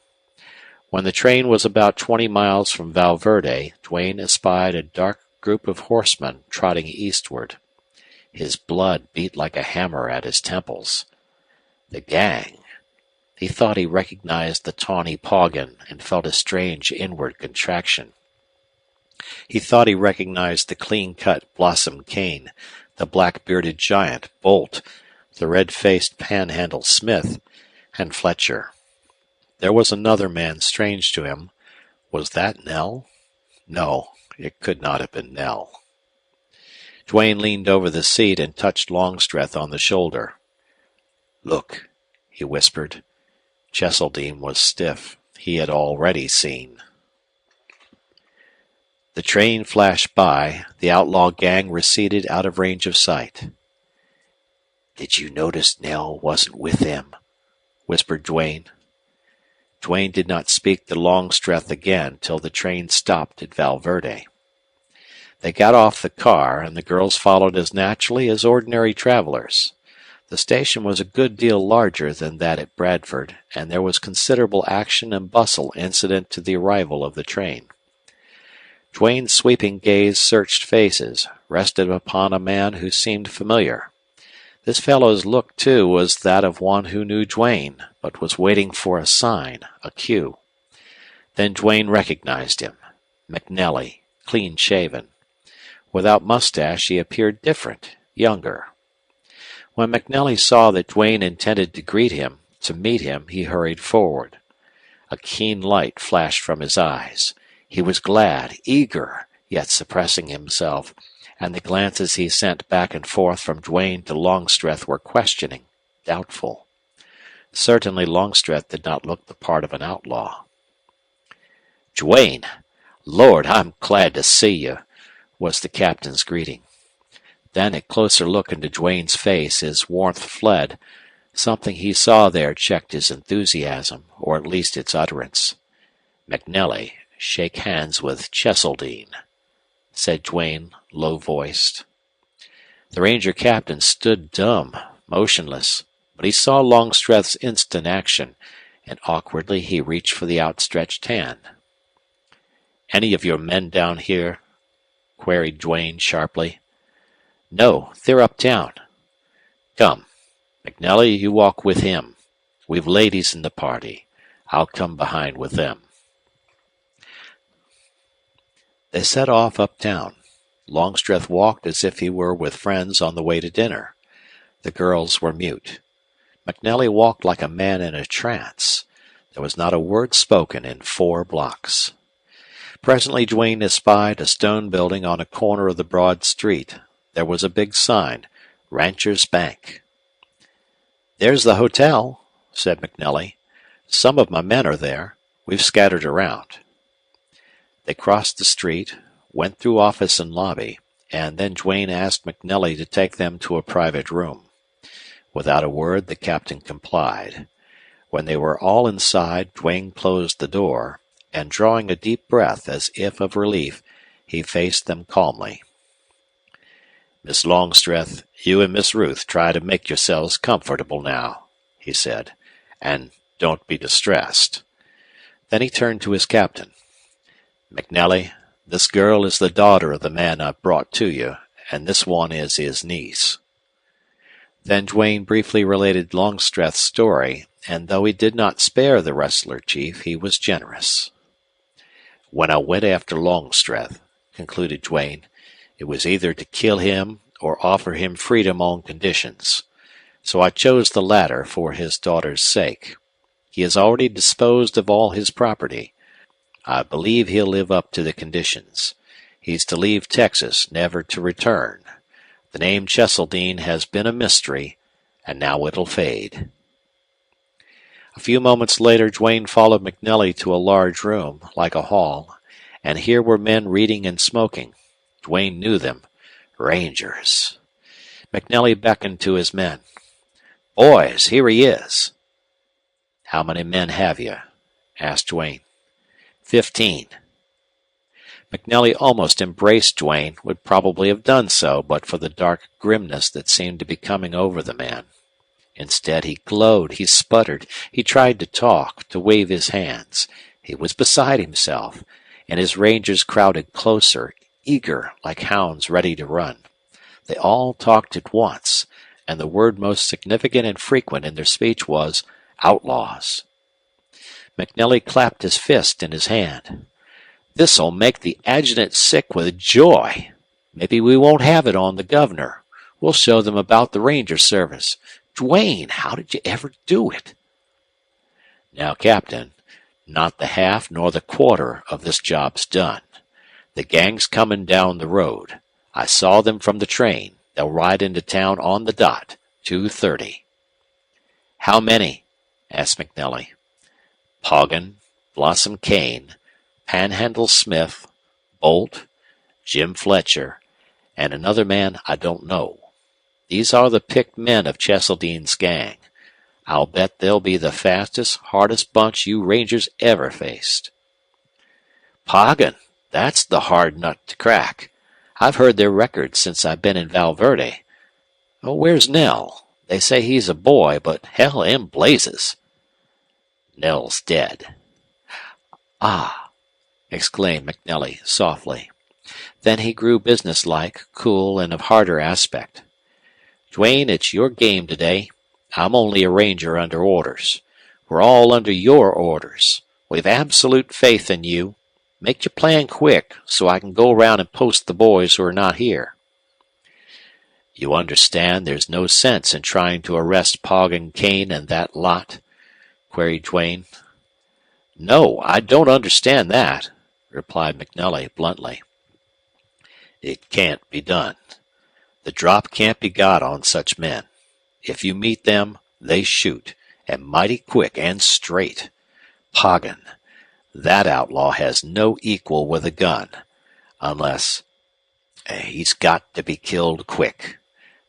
When the train was about 20 miles from Val Verde, Duane espied a dark group of horsemen trotting eastward. His blood beat like a hammer at his temples. The gang. He thought he recognized the tawny Poggin and felt a strange inward contraction. He thought he recognized the clean-cut Blossom Kane, the black-bearded giant, Bolt, the red-faced Panhandle Smith, and Fletcher. There was another man strange to him. Was that Nell? No, it could not have been Nell. Duane leaned over the seat and touched Longstreth on the shoulder. "Look," he whispered. Cheseldine was stiff. He had already seen. The train flashed by. The outlaw gang receded out of range of sight. "Did you notice Nell wasn't with them?" whispered Duane. Duane did not speak to Longstreth again till the train stopped at Val Verde. They got off the car, and the girls followed as naturally as ordinary travelers. The station was a good deal larger than that at Bradford, and there was considerable action and bustle incident to the arrival of the train. Duane's sweeping gaze searched faces, rested upon a man who seemed familiar. This fellow's look, too, was that of one who knew Duane, but was waiting for a sign, a cue. Then Duane recognized him. McNelly, clean-shaven. Without mustache, he appeared different, younger. When McNelly saw that Duane intended to greet him, to meet him, he hurried forward. A keen light flashed from his eyes. He was glad, eager, yet suppressing himself, and the glances he sent back and forth from Duane to Longstreth were questioning, doubtful. Certainly Longstreth did not look the part of an outlaw. "Duane! Lord, I'm glad to see you," was the captain's greeting. Then, at closer look into Duane's face, his warmth fled. Something he saw there checked his enthusiasm, or at least its utterance. "McNelly, shake hands with Cheseldine," said Duane, low-voiced. The ranger captain stood dumb, motionless, but he saw Longstreth's instant action, and awkwardly he reached for the outstretched hand. "Any of your men down here?" queried Duane sharply. "No, they're uptown." "Come. McNelly, you walk with him. We've ladies in the party. I'll come behind with them." They set off uptown. Longstreth walked as if he were with friends on the way to dinner. The girls were mute. McNelly walked like a man in a trance. There was not a word spoken in 4 blocks. Presently Duane espied a stone building on a corner of the broad street. There was a big sign, Rancher's Bank. "There's the hotel," said McNelly. "Some of my men are there. We've scattered around." They crossed the street, went through office and lobby, and then Duane asked McNelly to take them to a private room. Without a word, the captain complied. When they were all inside, Duane closed the door, and drawing a deep breath as if of relief, he faced them calmly. "Miss Longstreth, you and Miss Ruth try to make yourselves comfortable now," he said, "and don't be distressed." Then he turned to his captain. "McNelly, this girl is the daughter of the man I've brought to you, and this one is his niece." Then Duane briefly related Longstreth's story, and though he did not spare the rustler chief, he was generous. "When I went after Longstreth," concluded Duane, "it was either to kill him or offer him freedom on conditions. So I chose the latter for his daughter's sake. He has already disposed of all his property. I believe he'll live up to the conditions. He's to leave Texas, never to return. The name Cheseldine has been a mystery, and now it'll fade." A few moments later Duane followed McNelly to a large room, like a hall, and here were men reading and smoking. Duane knew them. Rangers. McNelly beckoned to his men. "Boys, here he is." "How many men have you?" asked Duane. 15. McNelly almost embraced Duane, would probably have done so but for the dark grimness that seemed to be coming over the man. Instead, he glowed, he sputtered, he tried to talk, to wave his hands. He was beside himself, and his rangers crowded closer, eager, like hounds ready to run. They all talked at once, and the word most significant and frequent in their speech was outlaws. McNelly clapped his fist in his hand. "This'll make the adjutant sick with joy. Maybe we won't have it on the governor. We'll show them about the ranger service. Duane, how did you ever do it?" "Now, Captain, not the half nor the quarter of this job's done. The gang's coming down the road. I saw them from the train. They'll ride into town on the dot, 2:30. "How many?" asked McNelly. "Poggin, Blossom Kane, Panhandle Smith, Bolt, Jim Fletcher, and another man I don't know. These are the picked men of Cheseldine's gang. I'll bet they'll be the fastest, hardest bunch you Rangers ever faced." "Poggin, that's the hard nut to crack. I've heard their records since I've been in Valverde. Oh, where's Nell? They say he's a boy, but hell and blazes." "Nell's dead." "Ah!" exclaimed McNelly softly. Then he grew businesslike, cool, and of harder aspect. Duane, it's your game today. I'm only a ranger under orders. We're all under your orders. We've absolute faith in you. Make your plan quick so I can go around and post the boys who are not here. You understand there's no sense in trying to arrest Poggin, Kane, and that lot? Queried Duane. No, I don't understand that, replied McNelly bluntly. It can't be done. The drop can't be got on such men. If you meet them, they shoot, and mighty quick and straight. Poggin, that outlaw has no equal with a gun, unless he's got to be killed quick.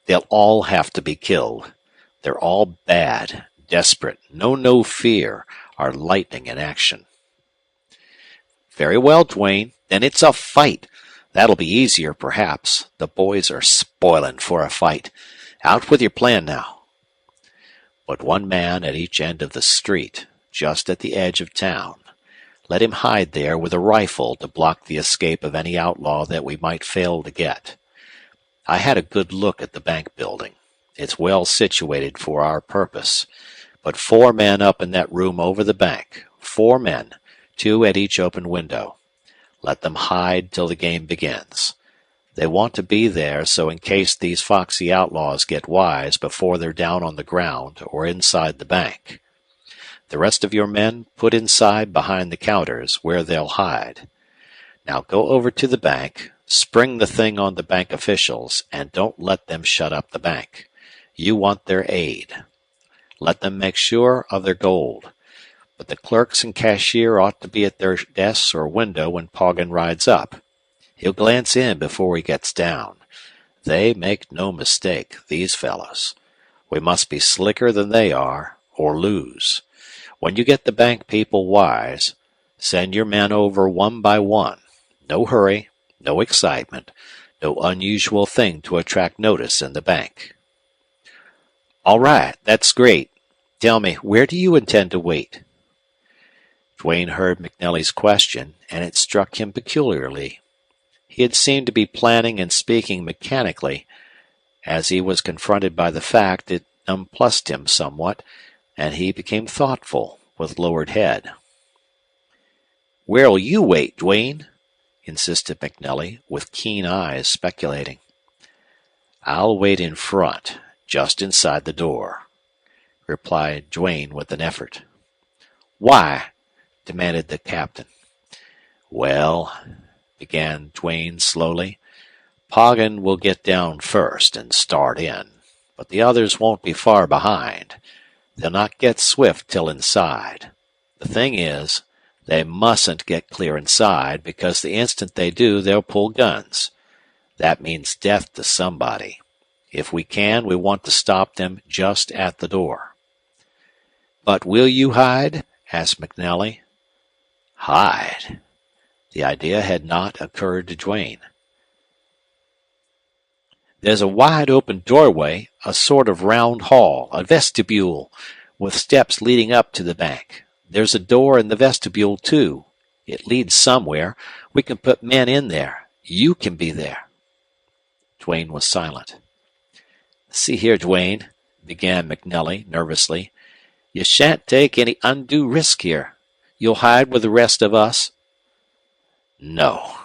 They'll all have to be killed. They're all bad, desperate, no fear, are lightning in action. Very well, Duane. Then it's a fight. That'll be easier, perhaps. The boys are spoiling for a fight. Out with your plan now. But one man at each end of the street, just at the edge of town. Let him hide there with a rifle to block the escape of any outlaw that we might fail to get. I had a good look at the bank building. It's well situated for our purpose. But 4 men up in that room over the bank. 4 men, 2 at each open window. Let them hide till the game begins. They want to be there so in case these foxy outlaws get wise before they're down on the ground or inside the bank. The rest of your men put inside behind the counters where they'll hide. Now go over to the bank, spring the thing on the bank officials, and don't let them shut up the bank. You want their aid. Let them make sure of their gold. But the clerks and cashier ought to be at their desks or window when Poggin rides up. He'll glance in before he gets down. They make no mistake, these fellows. We must be slicker than they are, or lose. When you get the bank people wise, send your men over one by one. No hurry, no excitement, no unusual thing to attract notice in the bank. All right, that's great. Tell me, where do you intend to wait? Duane heard McNelly's question, and it struck him peculiarly. He had seemed to be planning and speaking mechanically. As he was confronted by the fact, it nonplussed him somewhat, and he became thoughtful, with lowered head. Where'll you wait, Duane? Insisted McNelly, with keen eyes speculating. I'll wait in front, just inside the door, replied Duane with an effort. Why? Demanded the captain. Well, began Duane slowly, Poggin will get down first and start in, but the others won't be far behind. They'll not get swift till inside. The thing is, they mustn't get clear inside, because the instant they do, they'll pull guns. That means death to somebody. If we can, we want to stop them just at the door. But will you hide? Asked McNelly. Hide? The idea had not occurred to Duane. There's a wide-open doorway, a sort of round hall, a vestibule, with steps leading up to the bank. There's a door in the vestibule, too. It leads somewhere. We can put men in there. You can be there. Duane was silent. See here, Duane, began McNelly nervously. You shan't take any undue risk here. You'll hide with the rest of us? No.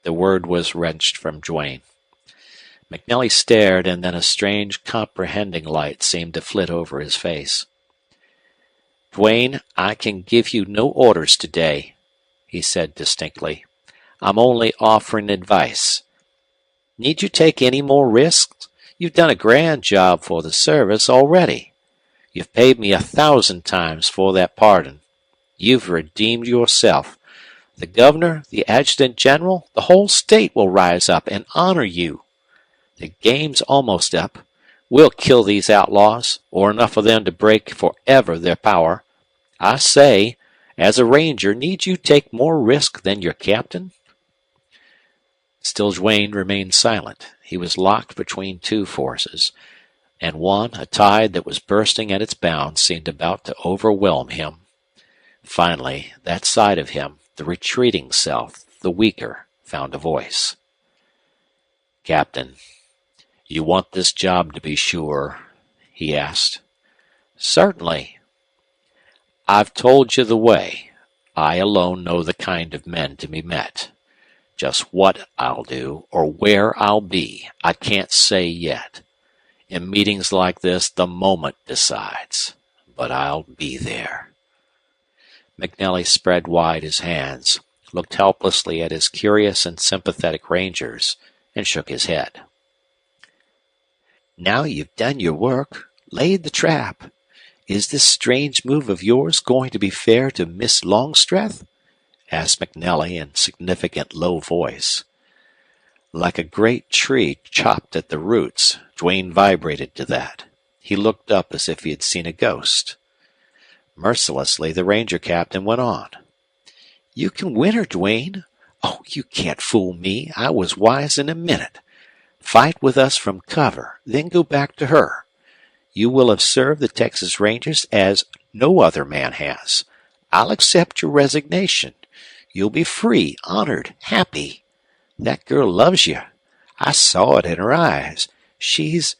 The word was wrenched from Duane. McNelly stared, and then a strange, comprehending light seemed to flit over his face. Duane, I can give you no orders today, he said distinctly. I'm only offering advice. Need you take any more risks? You've done a grand job for the service already. You've paid me 1,000 times for that pardon. You've redeemed yourself. The governor, the adjutant general, the whole state will rise up and honor you. The game's almost up. We'll kill these outlaws, or enough of them to break forever their power. I say, as a ranger, need you take more risk than your captain? Still Duane remained silent. He was locked between two forces, and one, a tide that was bursting at its bounds, seemed about to overwhelm him. Finally, that side of him, the retreating self, the weaker, found a voice. Captain, You want this job to be sure? He asked. Certainly. I've told you the way. I alone know the kind of men to be met. Just what I'll do or where I'll be, I can't say yet. In meetings like this, the moment decides. But I'll be there. McNally spread wide his hands, looked helplessly at his curious and sympathetic rangers, and shook his head. Now you've done your work, laid the trap. Is this strange move of yours going to be fair to Miss Longstreth? Asked McNally in significant low voice. Like a great tree chopped at the roots, Duane vibrated to that. He looked up as if he had seen a ghost. Mercilessly, the ranger captain went on. You can win her, Duane. Oh, you can't fool me. I was wise in a minute. Fight with us from cover, then go back to her. You will have served the Texas Rangers as no other man has. I'll accept your resignation. You'll be free, honored, happy. That girl loves you. I saw it in her eyes. She's...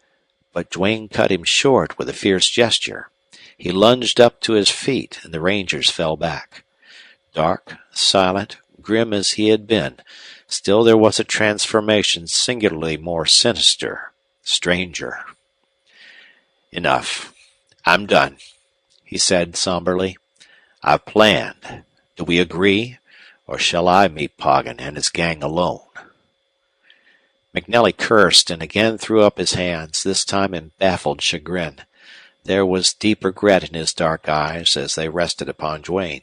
But Duane cut him short with a fierce gesture. He lunged up to his feet, and the Rangers fell back. Dark, silent, grim as he had been, still there was a transformation singularly more sinister, stranger. Enough. I'm done, he said somberly. I've planned. Do we agree, or shall I meet Poggin and his gang alone? McNally cursed and again threw up his hands, this time in baffled chagrin. There was deep regret in his dark eyes as they rested upon Duane.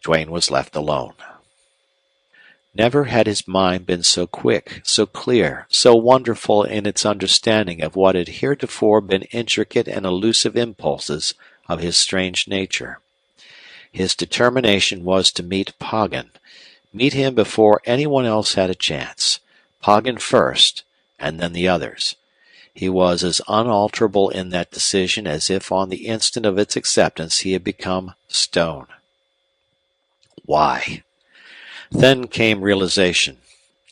Duane was left alone. Never had his mind been so quick, so clear, so wonderful in its understanding of what had heretofore been intricate and elusive impulses of his strange nature. His determination was to meet Poggin, meet him before anyone else had a chance. Poggin first, and then the others. He was as unalterable in that decision as if on the instant of its acceptance he had become stone. Why? Then came realization.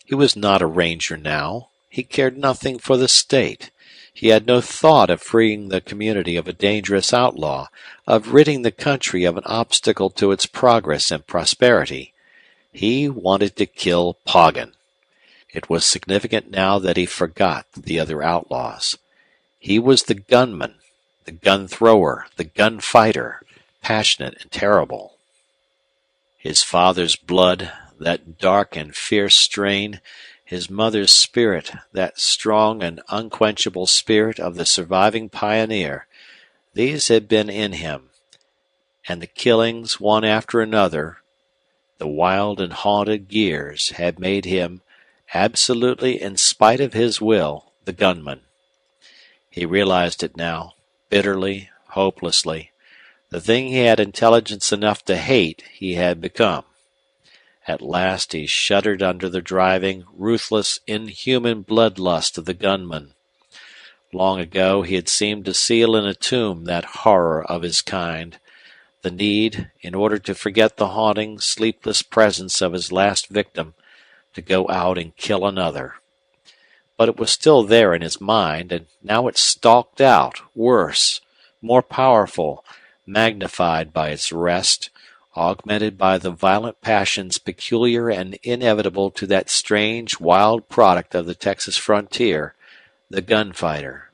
He was not a ranger now. He cared nothing for the state. He had no thought of freeing the community of a dangerous outlaw, of ridding the country of an obstacle to its progress and prosperity. He wanted to kill Poggin. It was significant now that he forgot the other outlaws. He was the gunman, the gun thrower, the gun fighter, passionate and terrible. His father's blood, that dark and fierce strain, his mother's spirit, that strong and unquenchable spirit of the surviving pioneer, these had been in him, and the killings, one after another, the wild and haunted years, had made him, absolutely in spite of his will, the gunman. He realized it now, bitterly, hopelessly. The thing he had intelligence enough to hate he had become. At last he shuddered under the driving, ruthless, inhuman bloodlust of the gunman. Long ago he had seemed to seal in a tomb that horror of his kind, the need, in order to forget the haunting, sleepless presence of his last victim, to go out and kill another. But it was still there in his mind, and now it stalked out, worse, more powerful, magnified by its rest, augmented by the violent passions peculiar and inevitable to that strange, wild product of the Texas frontier, the gunfighter.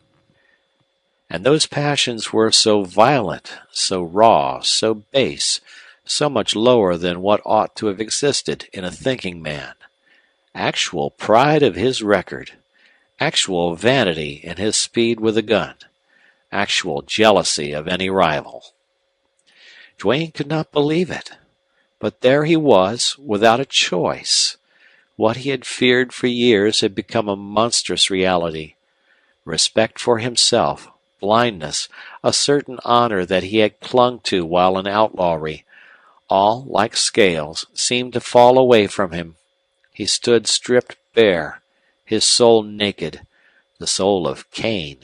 And those passions were so violent, so raw, so base, so much lower than what ought to have existed in a thinking man. Actual pride of his record, actual vanity in his speed with a gun, actual jealousy of any rival. Duane could not believe it, but there he was, without a choice. What he had feared for years had become a monstrous reality. Respect for himself, blindness, a certain honor that he had clung to while in outlawry, all, like scales, seemed to fall away from him. He stood stripped bare, his soul naked, the soul of Cain.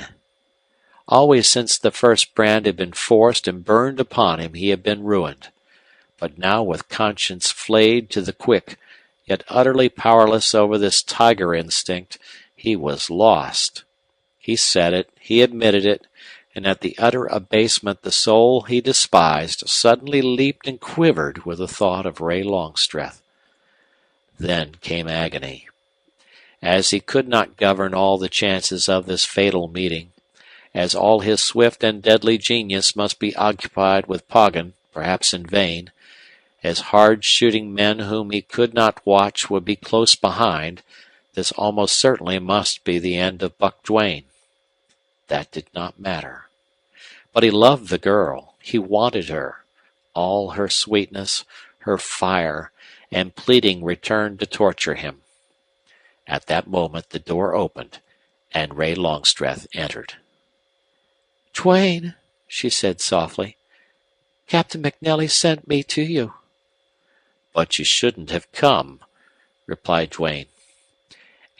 Always since the first brand had been forced and burned upon him he had been ruined. But now with conscience flayed to the quick, yet utterly powerless over this tiger instinct, He was lost. He said it, he admitted it, and at the utter abasement the soul he despised suddenly leaped and quivered with the thought of Ray Longstreth. Then came agony. As he could not govern all the chances of this fatal meeting, as all his swift and deadly genius must be occupied with Poggin, perhaps in vain, as hard-shooting men whom he could not watch would be close behind, this almost certainly must be the end of Buck Duane. That did not matter. But he loved the girl. He wanted her. All her sweetness, her fire, and pleading returned to torture him. At that moment the door opened, and Ray Longstreth entered. "Duane," she said softly, "Captain McNelly sent me to you." "But you shouldn't have come," replied Duane.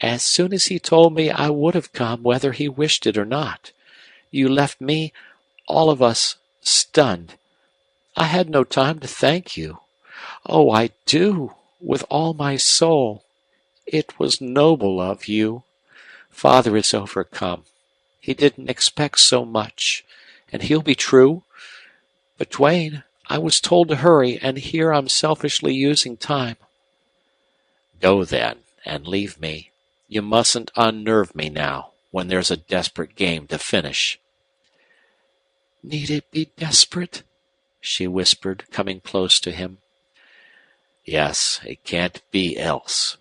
"As soon as he told me I would have come, whether he wished it or not. You left me, all of us, stunned. I had no time to thank you. Oh, I do, with all my soul. It was noble of you. Father is overcome. He didn't expect so much, and he'll be true. But, Duane, I was told to hurry, and here I'm selfishly using time." "Go, then, and leave me. You mustn't unnerve me now, when there's a desperate game to finish." "Need it be desperate?" she whispered, coming close to him. "Yes, it can't be else."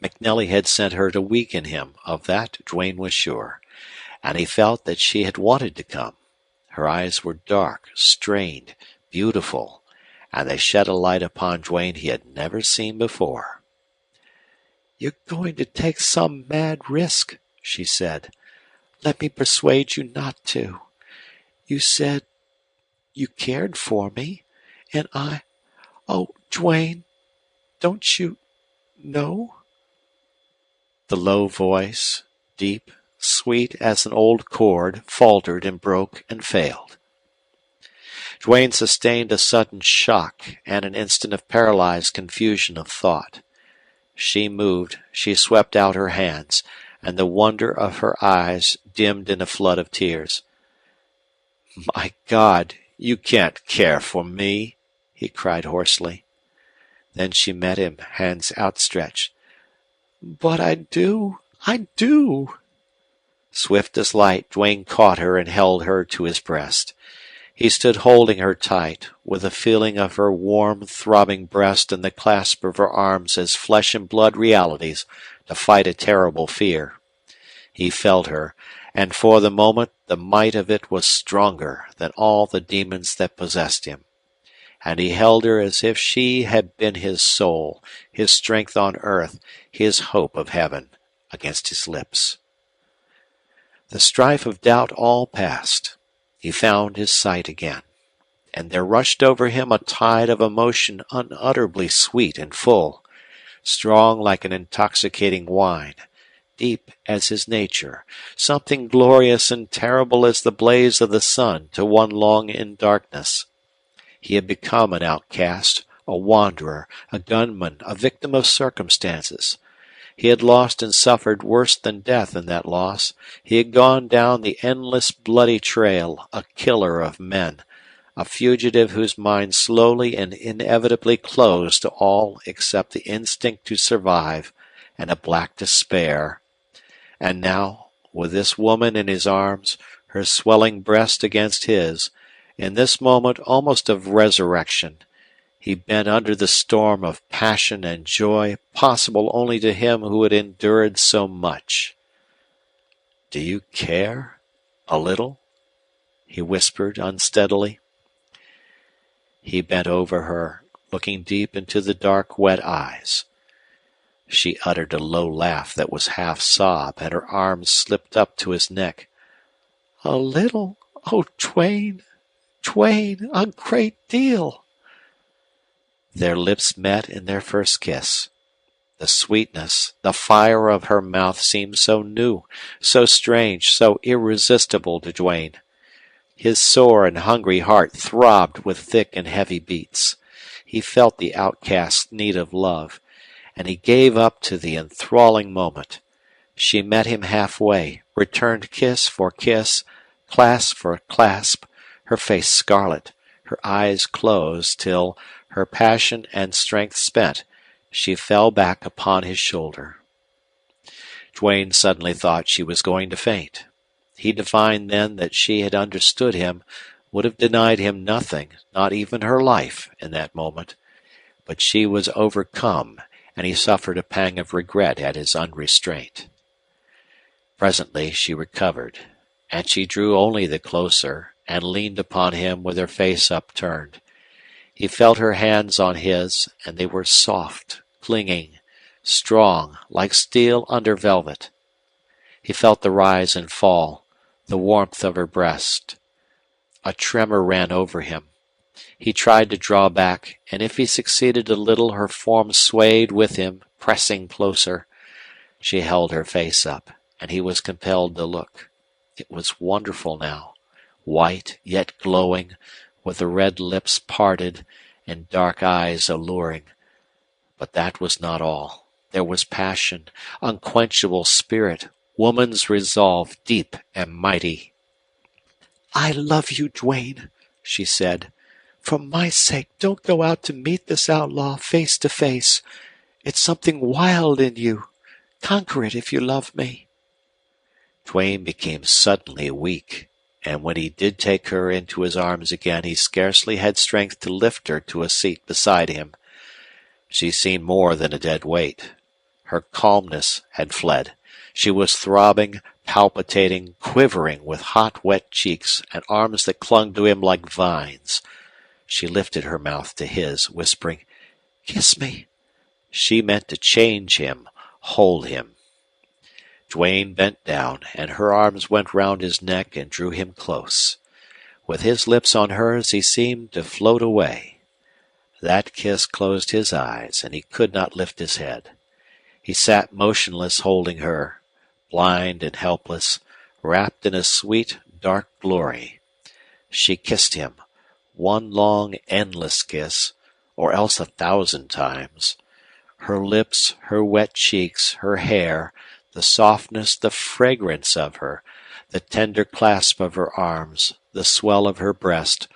McNelly had sent her to weaken him, of that Duane was sure, and he felt that she had wanted to come. Her eyes were dark, strained, beautiful, and they shed a light upon Duane he had never seen before. "You're going to take some mad risk," she said. "Let me persuade you not to. You said you cared for me, and Oh, Duane, don't you know?" The low voice, deep, sweet as an old chord, faltered and broke and failed. Duane sustained a sudden shock and an instant of paralyzed confusion of thought. She moved, she swept out her hands, and the wonder of her eyes dimmed in a flood of tears. "My God, you can't care for me!" he cried hoarsely. Then she met him, hands outstretched. "But I do. I do." Swift as light, Duane caught her and held her to his breast. He stood holding her tight, with a feeling of her warm, throbbing breast and the clasp of her arms as flesh and blood realities to fight a terrible fear. He felt her, and for the moment the might of it was stronger than all the demons that possessed him. And he held her as if she had been his soul, his strength on earth, his hope of heaven, against his lips. The strife of doubt all passed. He found his sight again, and there rushed over him a tide of emotion unutterably sweet and full, strong like an intoxicating wine, deep as his nature, something glorious and terrible as the blaze of the sun to one long in darkness. He had become an outcast, a wanderer, a gunman, a victim of circumstances. He had lost and suffered worse than death in that loss. He had gone down the endless bloody trail, a killer of men, a fugitive whose mind slowly and inevitably closed to all except the instinct to survive and a black despair. And now, with this woman in his arms, her swelling breast against his, in this moment almost of resurrection, he bent under the storm of passion and joy possible only to him who had endured so much. "Do you care? A little?" he whispered unsteadily. He bent over her, looking deep into the dark, wet eyes. She uttered a low laugh that was half sob, and her arms slipped up to his neck. "A little? Oh, Duane, Duane, a great deal." Their lips met in their first kiss. The sweetness, the fire of her mouth seemed so new, so strange, so irresistible to Duane. His sore and hungry heart throbbed with thick and heavy beats. He felt the outcast's need of love, and he gave up to the enthralling moment. She met him halfway, returned kiss for kiss, clasp for clasp, her face scarlet, her eyes closed till, her passion and strength spent, she fell back upon his shoulder. Duane suddenly thought she was going to faint. He divined then that she had understood him, would have denied him nothing, not even her life, in that moment. But she was overcome, and he suffered a pang of regret at his unrestraint. Presently she recovered, and she drew only the closer, and leaned upon him with her face upturned. He felt her hands on his, and they were soft, clinging, strong, like steel under velvet. He felt the rise and fall, the warmth of her breast. A tremor ran over him. He tried to draw back, and if he succeeded a little, her form swayed with him, pressing closer. She held her face up, and he was compelled to look. It was wonderful now, white yet glowing, with the red lips parted and dark eyes alluring. But that was not all. There was passion, unquenchable spirit, woman's resolve, deep and mighty. "I love you, Duane," she said. "For my sake, don't go out to meet this outlaw face to face. It's something wild in you. Conquer it if you love me." Duane became suddenly weak, and when he did take her into his arms again, he scarcely had strength to lift her to a seat beside him. She seemed more than a dead weight. Her calmness had fled. She was throbbing, palpitating, quivering, with hot, wet cheeks and arms that clung to him like vines. She lifted her mouth to his, whispering, "Kiss me." She meant to change him, hold him. Duane bent down, and her arms went round his neck and drew him close. With his lips on hers, he seemed to float away. That kiss closed his eyes, and he could not lift his head. He sat motionless, holding her, blind and helpless, wrapped in a sweet, dark glory. She kissed him, one long, endless kiss, or else 1,000 times. Her lips, her wet cheeks, her hair, the softness, the fragrance of her, the tender clasp of her arms, the swell of her breast,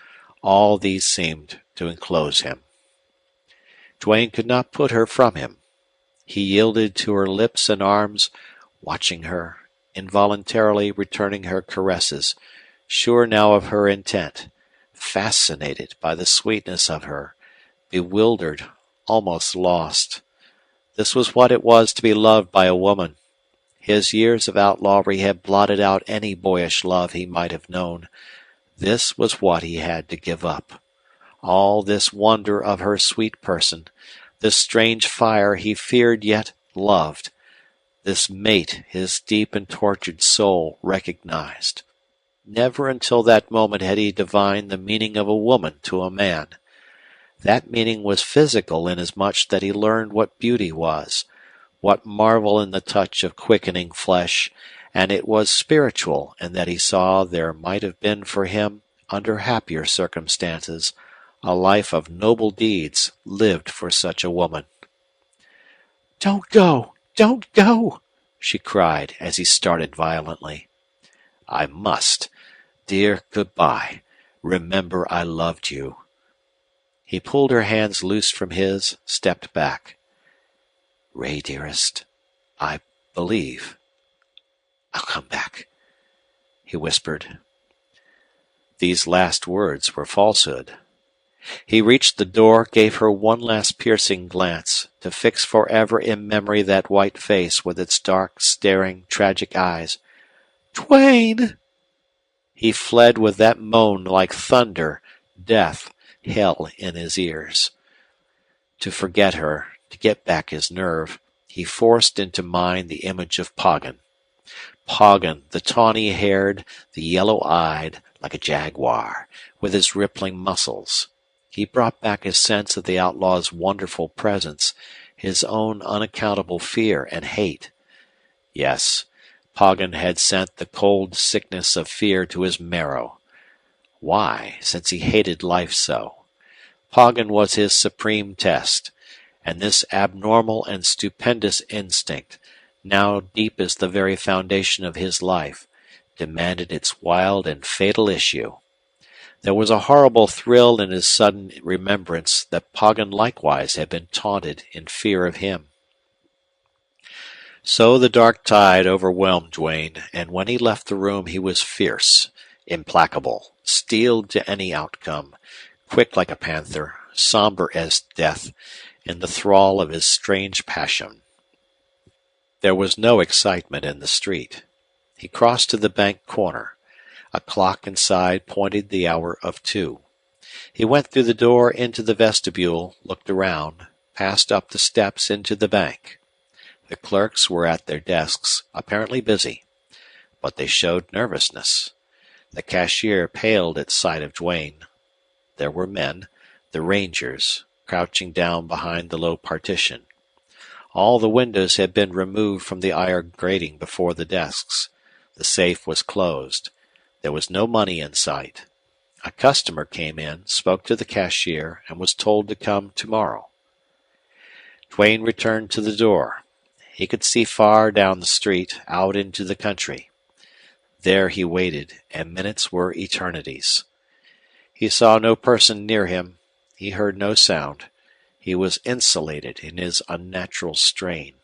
all these seemed to enclose him. Duane could not put her from him. He yielded to her lips and arms, watching her, involuntarily returning her caresses, sure now of her intent, fascinated by the sweetness of her, bewildered, almost lost. This was what it was to be loved by a woman. His years of outlawry had blotted out any boyish love he might have known. This was what he had to give up. All this wonder of her sweet person, this strange fire he feared yet loved, this mate his deep and tortured soul recognized. Never until that moment had he divined the meaning of a woman to a man. That meaning was physical inasmuch that he learned what beauty was, what marvel in the touch of quickening flesh, and it was spiritual in that he saw there might have been for him, under happier circumstances, a life of noble deeds lived for such a woman. "Don't go! Don't go!" she cried as he started violently. "I must. Dear, good-bye. Remember I loved you." He pulled her hands loose from his, stepped back. "Ray, dearest, I believe. I'll come back," he whispered. These last words were falsehood. He reached the door, gave her one last piercing glance, to fix forever in memory that white face with its dark, staring, tragic eyes. "Duane!" He fled with that moan like thunder, death, hell in his ears. To forget her, to get back his nerve, he forced into mind the image of Poggin. Poggin, the tawny-haired, the yellow-eyed, like a jaguar, with his rippling muscles. He brought back his sense of the outlaw's wonderful presence, his own unaccountable fear and hate. Yes, Poggin had sent the cold sickness of fear to his marrow. Why, since he hated life so? Poggin was his supreme test, and this abnormal and stupendous instinct, now deep as the very foundation of his life, demanded its wild and fatal issue. There was a horrible thrill in his sudden remembrance that Poggin likewise had been taunted in fear of him. So the dark tide overwhelmed Duane, and when he left the room he was fierce, implacable, steeled to any outcome, quick like a panther, somber as death, in the thrall of his strange passion. There was no excitement in the street. He crossed to the bank corner. A clock inside pointed the hour of 2. He went through the door into the vestibule, looked around, passed up the steps into the bank. The clerks were at their desks, apparently busy, but they showed nervousness. The cashier paled at sight of Duane. There were men, the Rangers, crouching down behind the low partition. All the windows had been removed from the iron grating before the desks. The safe was closed. There was no money in sight. A customer came in, spoke to the cashier, and was told to come tomorrow. Duane returned to the door. He could see far down the street, out into the country. There he waited, and minutes were eternities. He saw no person near him. He heard no sound. He was insulated in his unnatural strain.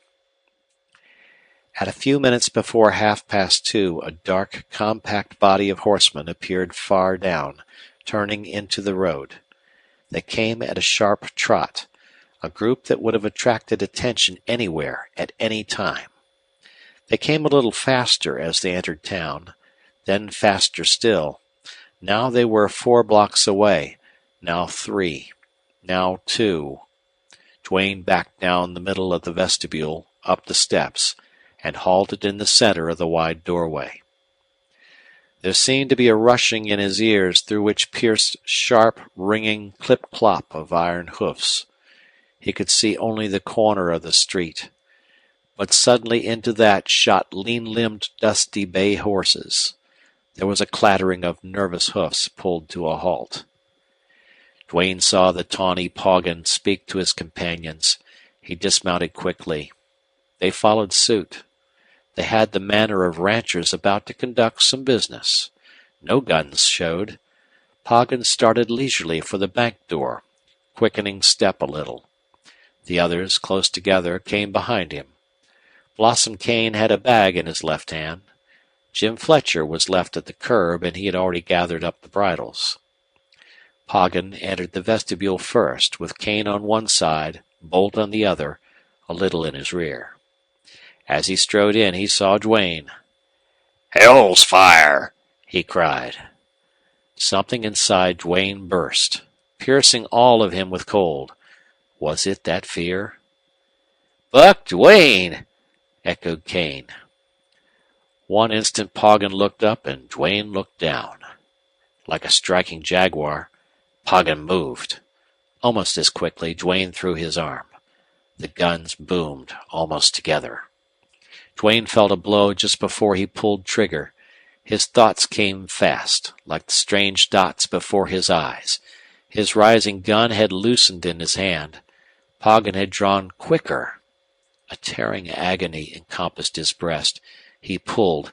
At a few minutes before 2:30, a dark, compact body of horsemen appeared far down, turning into the road. They came at a sharp trot, a group that would have attracted attention anywhere, at any time. They came a little faster as they entered town, then faster still. Now they were 4 blocks away, now 3, now 2. Duane backed down the middle of the vestibule, up the steps, and halted in the center of the wide doorway. There seemed to be a rushing in his ears through which pierced sharp, ringing clip-clop of iron hoofs. He could see only the corner of the street, but suddenly into that shot lean-limbed, dusty bay horses. There was a clattering of nervous hoofs pulled to a halt. Duane saw the tawny Poggin speak to his companions. He dismounted quickly. They followed suit. They had the manner of ranchers about to conduct some business. No guns showed. Poggin started leisurely for the bank door, quickening step a little. The others, close together, came behind him. Blossom Kane had a bag in his left hand. Jim Fletcher was left at the curb, and he had already gathered up the bridles. Poggin entered the vestibule first, with Kane on one side, Bolt on the other, a little in his rear. As he strode in, he saw Duane. "Hell's fire!" he cried. Something inside Duane burst, piercing all of him with cold. Was it that fear? "Buck Duane!" echoed Kane. One instant Poggin looked up and Duane looked down. Like a striking jaguar, Poggin moved. Almost as quickly, Duane threw his arm. The guns boomed almost together. Duane felt a blow just before he pulled trigger. His thoughts came fast, like the strange dots before his eyes. His rising gun had loosened in his hand. Poggin had drawn quicker. A tearing agony encompassed his breast. He pulled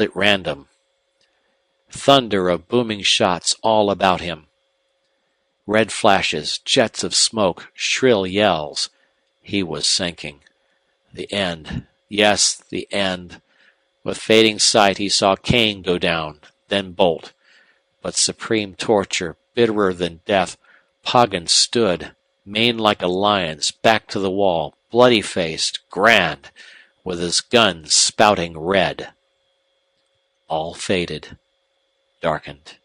at random. Thunder of booming shots all about him. Red flashes, jets of smoke, shrill yells. He was sinking. The end. Yes, the end. With fading sight he saw Kane go down, then Bolt. But supreme torture, bitterer than death, Poggin stood, mane like a lion's, back to the wall, bloody-faced, grand, with his gun spouting red. All faded, darkened.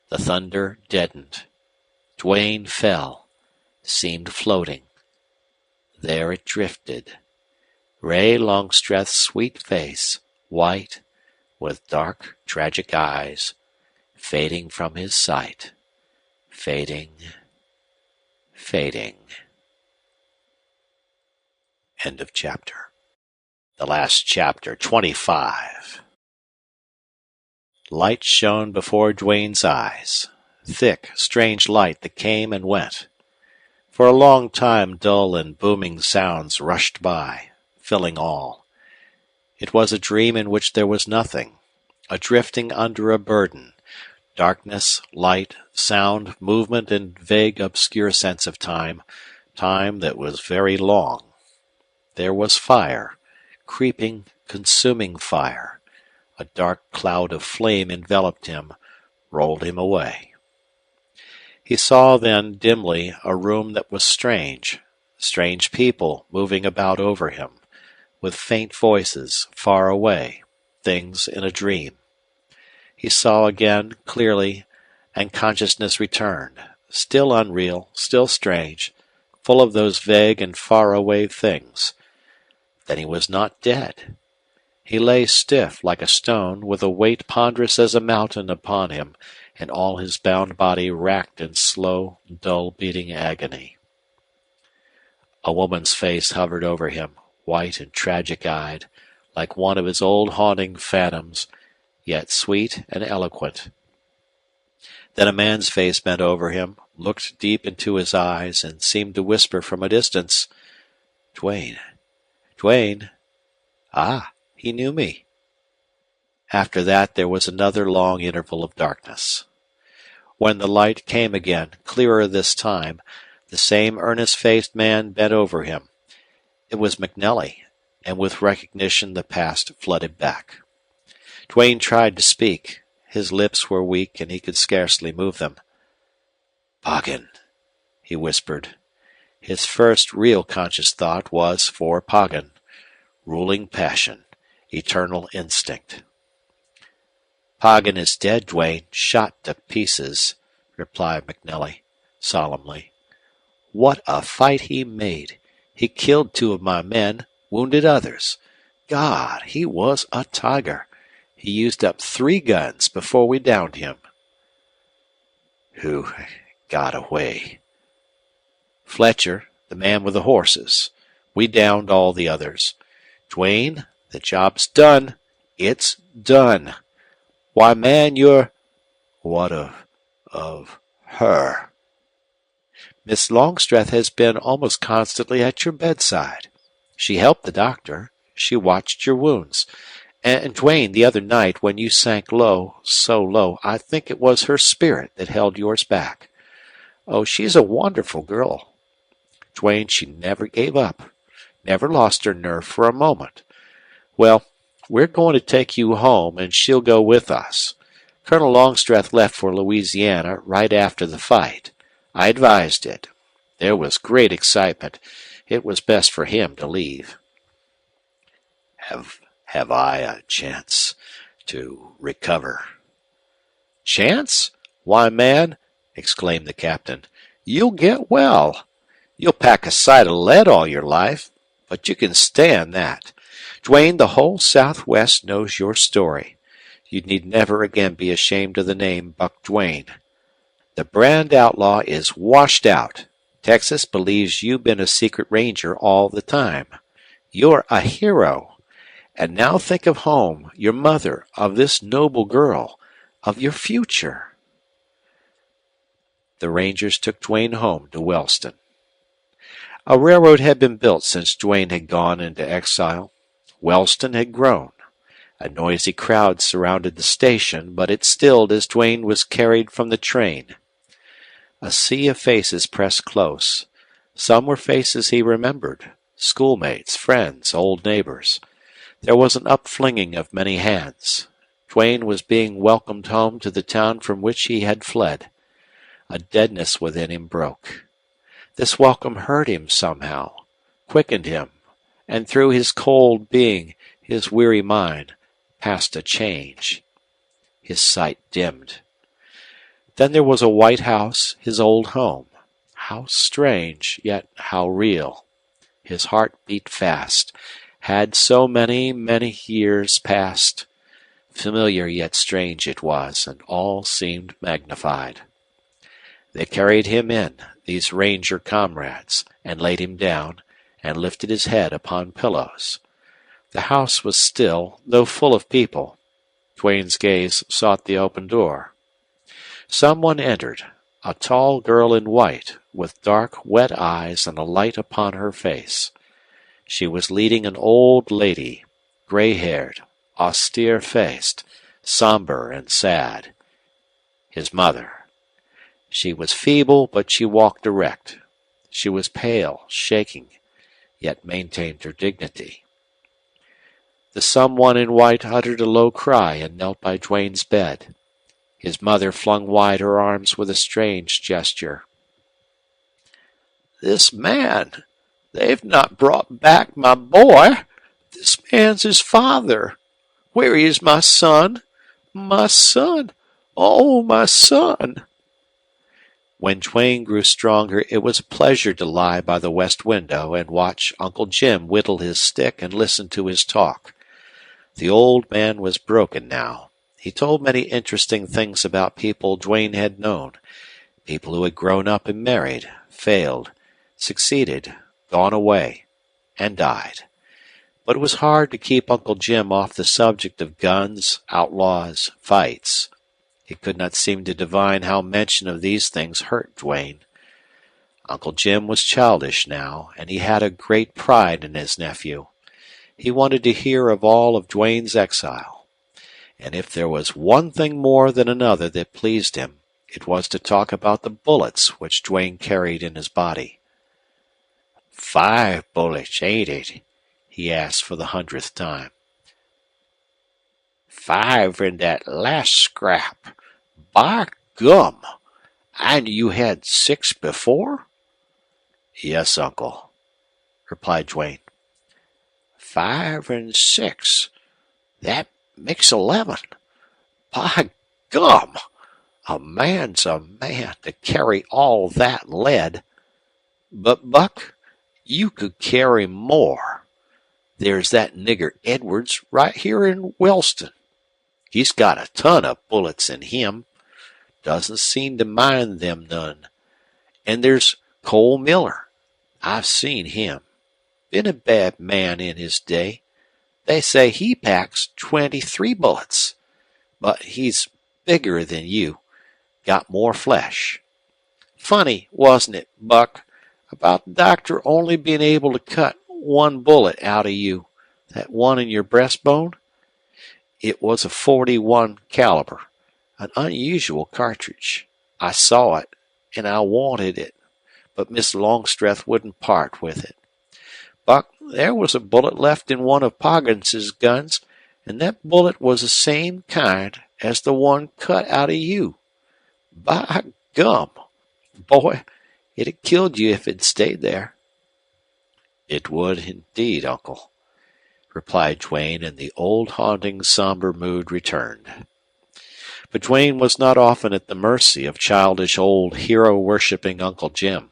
The thunder deadened. Duane fell, seemed floating. There it drifted. Ray Longstreth's sweet face, white, with dark, tragic eyes, fading from his sight. Fading. End of chapter. The last chapter, 25. Light shone before Duane's eyes. Thick, strange light that came and went. For a long time dull and booming sounds rushed by, filling all. It was a dream in which there was nothing, a drifting under a burden, darkness, light, sound, movement, and vague, obscure sense of time, time that was very long. There was fire, creeping, consuming fire. A dark cloud of flame enveloped him, rolled him away. He saw then dimly a room that was strange, strange people moving about over him, with faint voices far away, things in a dream. He saw again clearly, and consciousness returned, still unreal, still strange, full of those vague and far-away things. Then he was not dead. He lay stiff like a stone, with a weight ponderous as a mountain upon him, and all his bound body racked in slow, dull-beating agony. A woman's face hovered over him, white and tragic-eyed, like one of his old haunting phantoms, yet sweet and eloquent. Then a man's face bent over him, looked deep into his eyes, and seemed to whisper from a distance, "Duane, Duane." Ah, he knew me. After that there was another long interval of darkness. When the light came again, clearer this time, the same earnest-faced man bent over him. It was MacNelly, and with recognition the past flooded back. Duane tried to speak. His lips were weak, and he could scarcely move them. "Poggin," he whispered. His first real conscious thought was for Poggin, ruling passion, eternal instinct. "Poggin is dead, Duane, shot to pieces," replied MacNelly, solemnly. "What a fight he made! He killed 2 of my men, wounded others. God, he was a tiger. He used up 3 guns before we downed him." "Who got away?" "Fletcher, the man with the horses. We downed all the others. Duane, the job's done. It's done. Why, man, you're—" "What of her?" "Miss Longstreth has been almost constantly at your bedside. She helped the doctor. She watched your wounds. And, Duane, the other night, when you sank low, so low, I think it was her spirit that held yours back. Oh, she's a wonderful girl. Duane, she never gave up, never lost her nerve for a moment. Well, we're going to take you home, and she'll go with us. Colonel Longstreth left for Louisiana right after the fight. I advised it. There was great excitement. It was best for him to leave." Have I a chance to recover?" "Chance? Why, man," exclaimed the captain, "you'll get well. You'll pack a sight of lead all your life, but you can stand that. Duane, the whole Southwest knows your story. You need never again be ashamed of the name Buck Duane. The brand outlaw is washed out. Texas believes you've been a secret ranger all the time. You're a hero. And now think of home, your mother, of this noble girl, of your future." The Rangers took Duane home to Wellston. A railroad had been built since Duane had gone into exile. Wellston had grown. A noisy crowd surrounded the station, but it stilled as Duane was carried from the train. A sea of faces pressed close. Some were faces he remembered, schoolmates, friends, old neighbors. There was an upflinging of many hands. Duane was being welcomed home to the town from which he had fled. A deadness within him broke. This welcome hurt him somehow, quickened him, and through his cold being, his weary mind, passed a change. His sight dimmed. Then there was a white house, his old home. How strange, yet how real. His heart beat fast. Had so many, many years passed? Familiar yet strange it was, and all seemed magnified. They carried him in, these ranger comrades, and laid him down, and lifted his head upon pillows. The house was still, though full of people. Duane's gaze sought the open door. Someone entered, a tall girl in white, with dark, wet eyes and a light upon her face. She was leading an old lady. gray-haired, austere-faced, somber and sad. His mother. She was feeble, but she walked erect. She was pale, shaking, yet maintained her dignity. The someone in white uttered a low cry and knelt by Duane's bed. His mother flung wide her arms with a strange gesture. "This man! They've not brought back my boy! This man's his father! Where is my son? My son! Oh, my son!" When Duane grew stronger, it was a pleasure to lie by the west window and watch Uncle Jim whittle his stick and listen to his talk. The old man was broken now. He told many interesting things about people Duane had known, people who had grown up and married, failed, succeeded, gone away, and died. But it was hard to keep Uncle Jim off the subject of guns, outlaws, fights. He could not seem to divine how mention of these things hurt Duane. Uncle Jim was childish now, and he had a great pride in his nephew. He wanted to hear of all of Duane's exile. And if there was one thing more than another that pleased him, it was to talk about the bullets which Duane carried in his body. "5 bullets, ain't it?" he asked for the 100th time. "5 in that last scrap. By gum! And you had 6 before?" "Yes, uncle," replied Duane. 5 and 6. That makes 11. By gum! A man's a man to carry all that lead. But, Buck, you could carry more. There's that nigger Edwards right here in Wellston. He's got a ton of bullets in him. Doesn't seem to mind them none. And there's Cole Miller. I've seen him. Been a bad man in his day. They say he packs 23 bullets. But he's bigger than you. Got more flesh. Funny, wasn't it, Buck, about the doctor only being able to cut 1 bullet out of you, that one in your breastbone? It was a .41 caliber, an unusual cartridge. I saw it, and I wanted it, but Miss Longstreth wouldn't part with it. Buck, there was a bullet left in one of Poggins's guns, and that bullet was the same kind as the one cut out of you. By gum! Boy, it'd have killed you if it stayed there." "It would indeed, uncle," replied Duane, and the old haunting, somber mood returned. But Duane was not often at the mercy of childish old hero-worshipping Uncle Jim.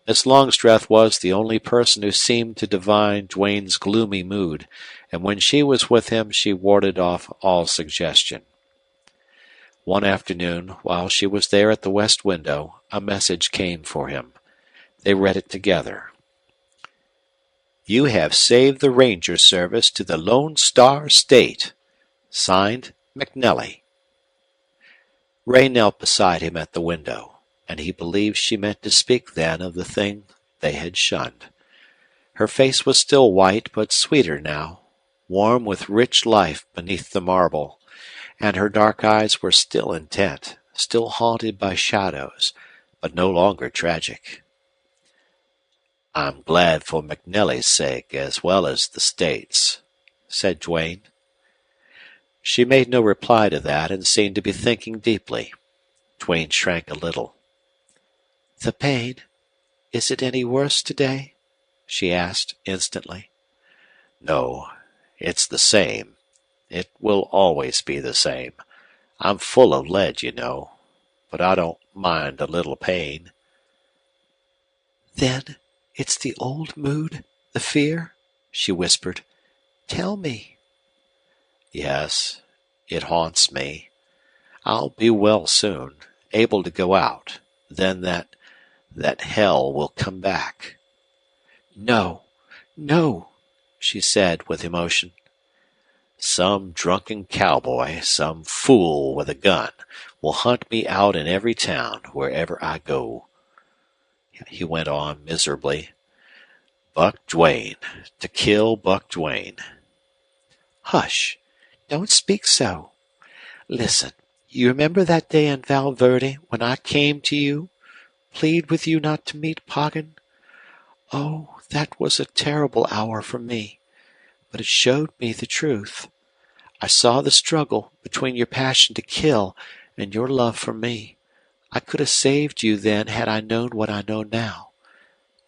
Miss Longstreth was the only person who seemed to divine Duane's gloomy mood, and when she was with him she warded off all suggestion. One afternoon, while she was there at the west window, a message came for him. They read it together. "You have saved the Ranger Service to the Lone Star State. Signed, McNelly." Ray knelt beside him at the window, and he believed she meant to speak then of the thing they had shunned. Her face was still white, but sweeter now, warm with rich life beneath the marble, and her dark eyes were still intent, still haunted by shadows, but no longer tragic. "I'm glad for McNelly's sake as well as the state's," said Duane. She made no reply to that and seemed to be thinking deeply. Duane shrank a little. "The pain, is it any worse today?" she asked instantly. "No, it's the same. It will always be the same. I'm full of lead, you know, but I don't mind a little pain." "Then it's the old mood, the fear?" she whispered. "Tell me." "Yes, it haunts me. I'll be well soon, able to go out. Then that hell will come back." "No, no," she said with emotion. "Some drunken cowboy, some fool with a gun, will hunt me out in every town, wherever I go," he went on miserably. "Buck Duane, to kill Buck Duane." Hush! Don't speak so. Listen, you remember that day in Val Verde when I came to you, plead with you not to meet Poggin? Oh, that was a terrible hour for me, but it showed me the truth. I saw the struggle between your passion to kill and your love for me. I could have saved you then had I known what I know now.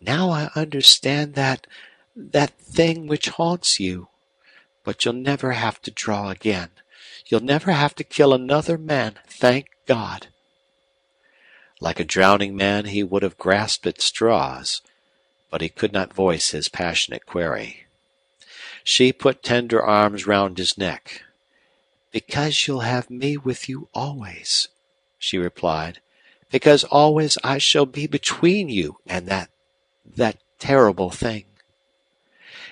Now I understand that thing which haunts you. But you'll never have to draw again. You'll never have to kill another man, thank God. Like a drowning man, he would have grasped at straws, but he could not voice his passionate query. She put tender arms round his neck. Because you'll have me with you always, she replied. Because always I shall be between you and that terrible thing.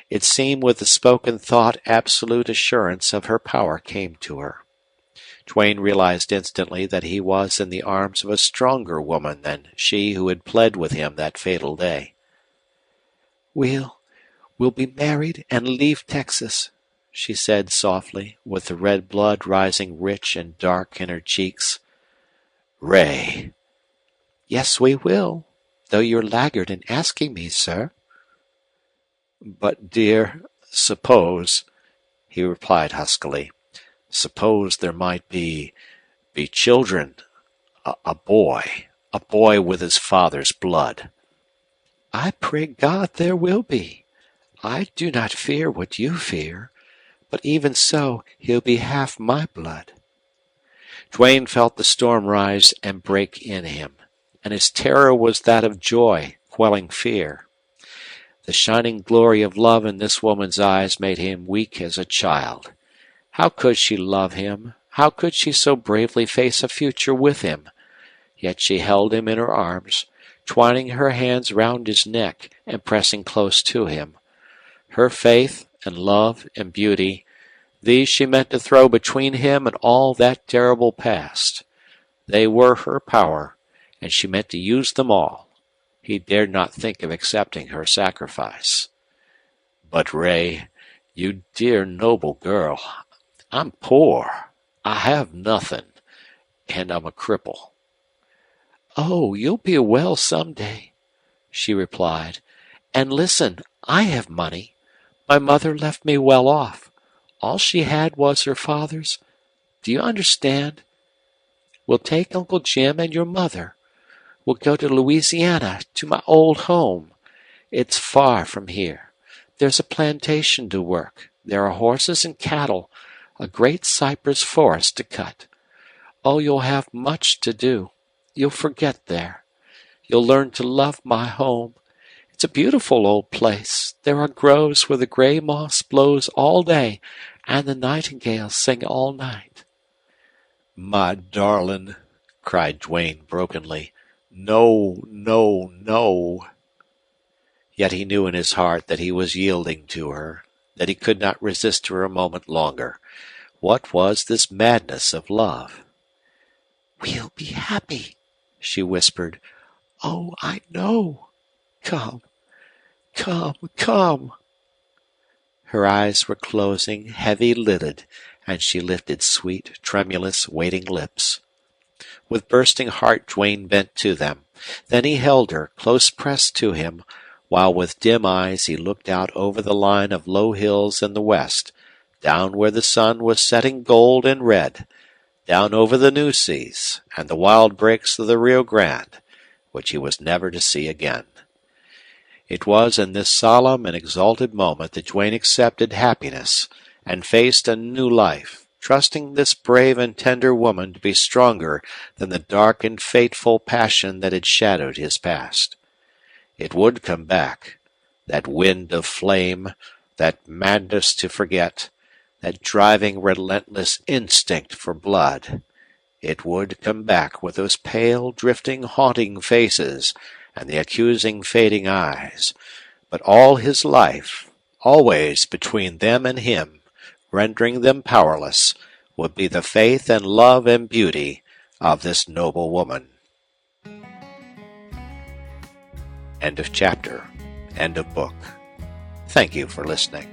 It seemed with the spoken thought absolute assurance of her power came to her. Duane realized instantly that he was in the arms of a stronger woman than she who had pled with him that fatal day. We'll be married and leave Texas, she said softly, with the red blood rising rich and dark in her cheeks. Ray. Yes, we will, though you're laggard in asking me, sir. But, dear, suppose, he replied huskily, suppose there might be children, a boy with his father's blood. I pray God there will be. I do not fear what you fear, but even so he'll be half my blood. Duane felt the storm rise and break in him, and his terror was that of joy, quelling fear. The shining glory of love in this woman's eyes made him weak as a child. How could she love him? How could she so bravely face a future with him? Yet she held him in her arms, twining her hands round his neck and pressing close to him. Her faith and love and beauty, these she meant to throw between him and all that terrible past. They were her power, and she meant to use them all. He dared not think of accepting her sacrifice. But, Ray, you dear noble girl, I'm poor. I have nothing, and I'm a cripple. Oh, you'll be well some day, she replied. And listen, I have money. My mother left me well off. All she had was her father's. Do you understand? We'll take Uncle Jim and your mother. We'll go to Louisiana, to my old home. It's far from here. There's a plantation to work. There are horses and cattle, a great cypress forest to cut. Oh, you'll have much to do. You'll forget there. You'll learn to love my home. It's a beautiful old place. There are groves where the gray moss blows all day and the nightingales sing all night. My darling, cried Duane brokenly, no, no, no. Yet he knew in his heart that he was yielding to her, that he could not resist her a moment longer. What was this madness of love? We'll be happy, she whispered. Oh, I know. Come, come, come. Her eyes were closing, heavy-lidded, and she lifted sweet, tremulous, waiting lips. With bursting heart Duane bent to them. Then he held her, close pressed to him, while with dim eyes he looked out over the line of low hills in the west, down where the sun was setting gold and red, down over the Nueces and the wild breaks of the Rio Grande, which he was never to see again. It was in this solemn and exalted moment that Duane accepted happiness and faced a new life, trusting this brave and tender woman to be stronger than the dark and fateful passion that had shadowed his past. It would come back, that wind of flame, that madness to forget, that driving, relentless instinct for blood. It would come back with those pale, drifting, haunting faces and the accusing, fading eyes. But all his life, always between them and him, rendering them powerless, would be the faith and love and beauty of this noble woman. End of chapter. End of book. Thank you for listening.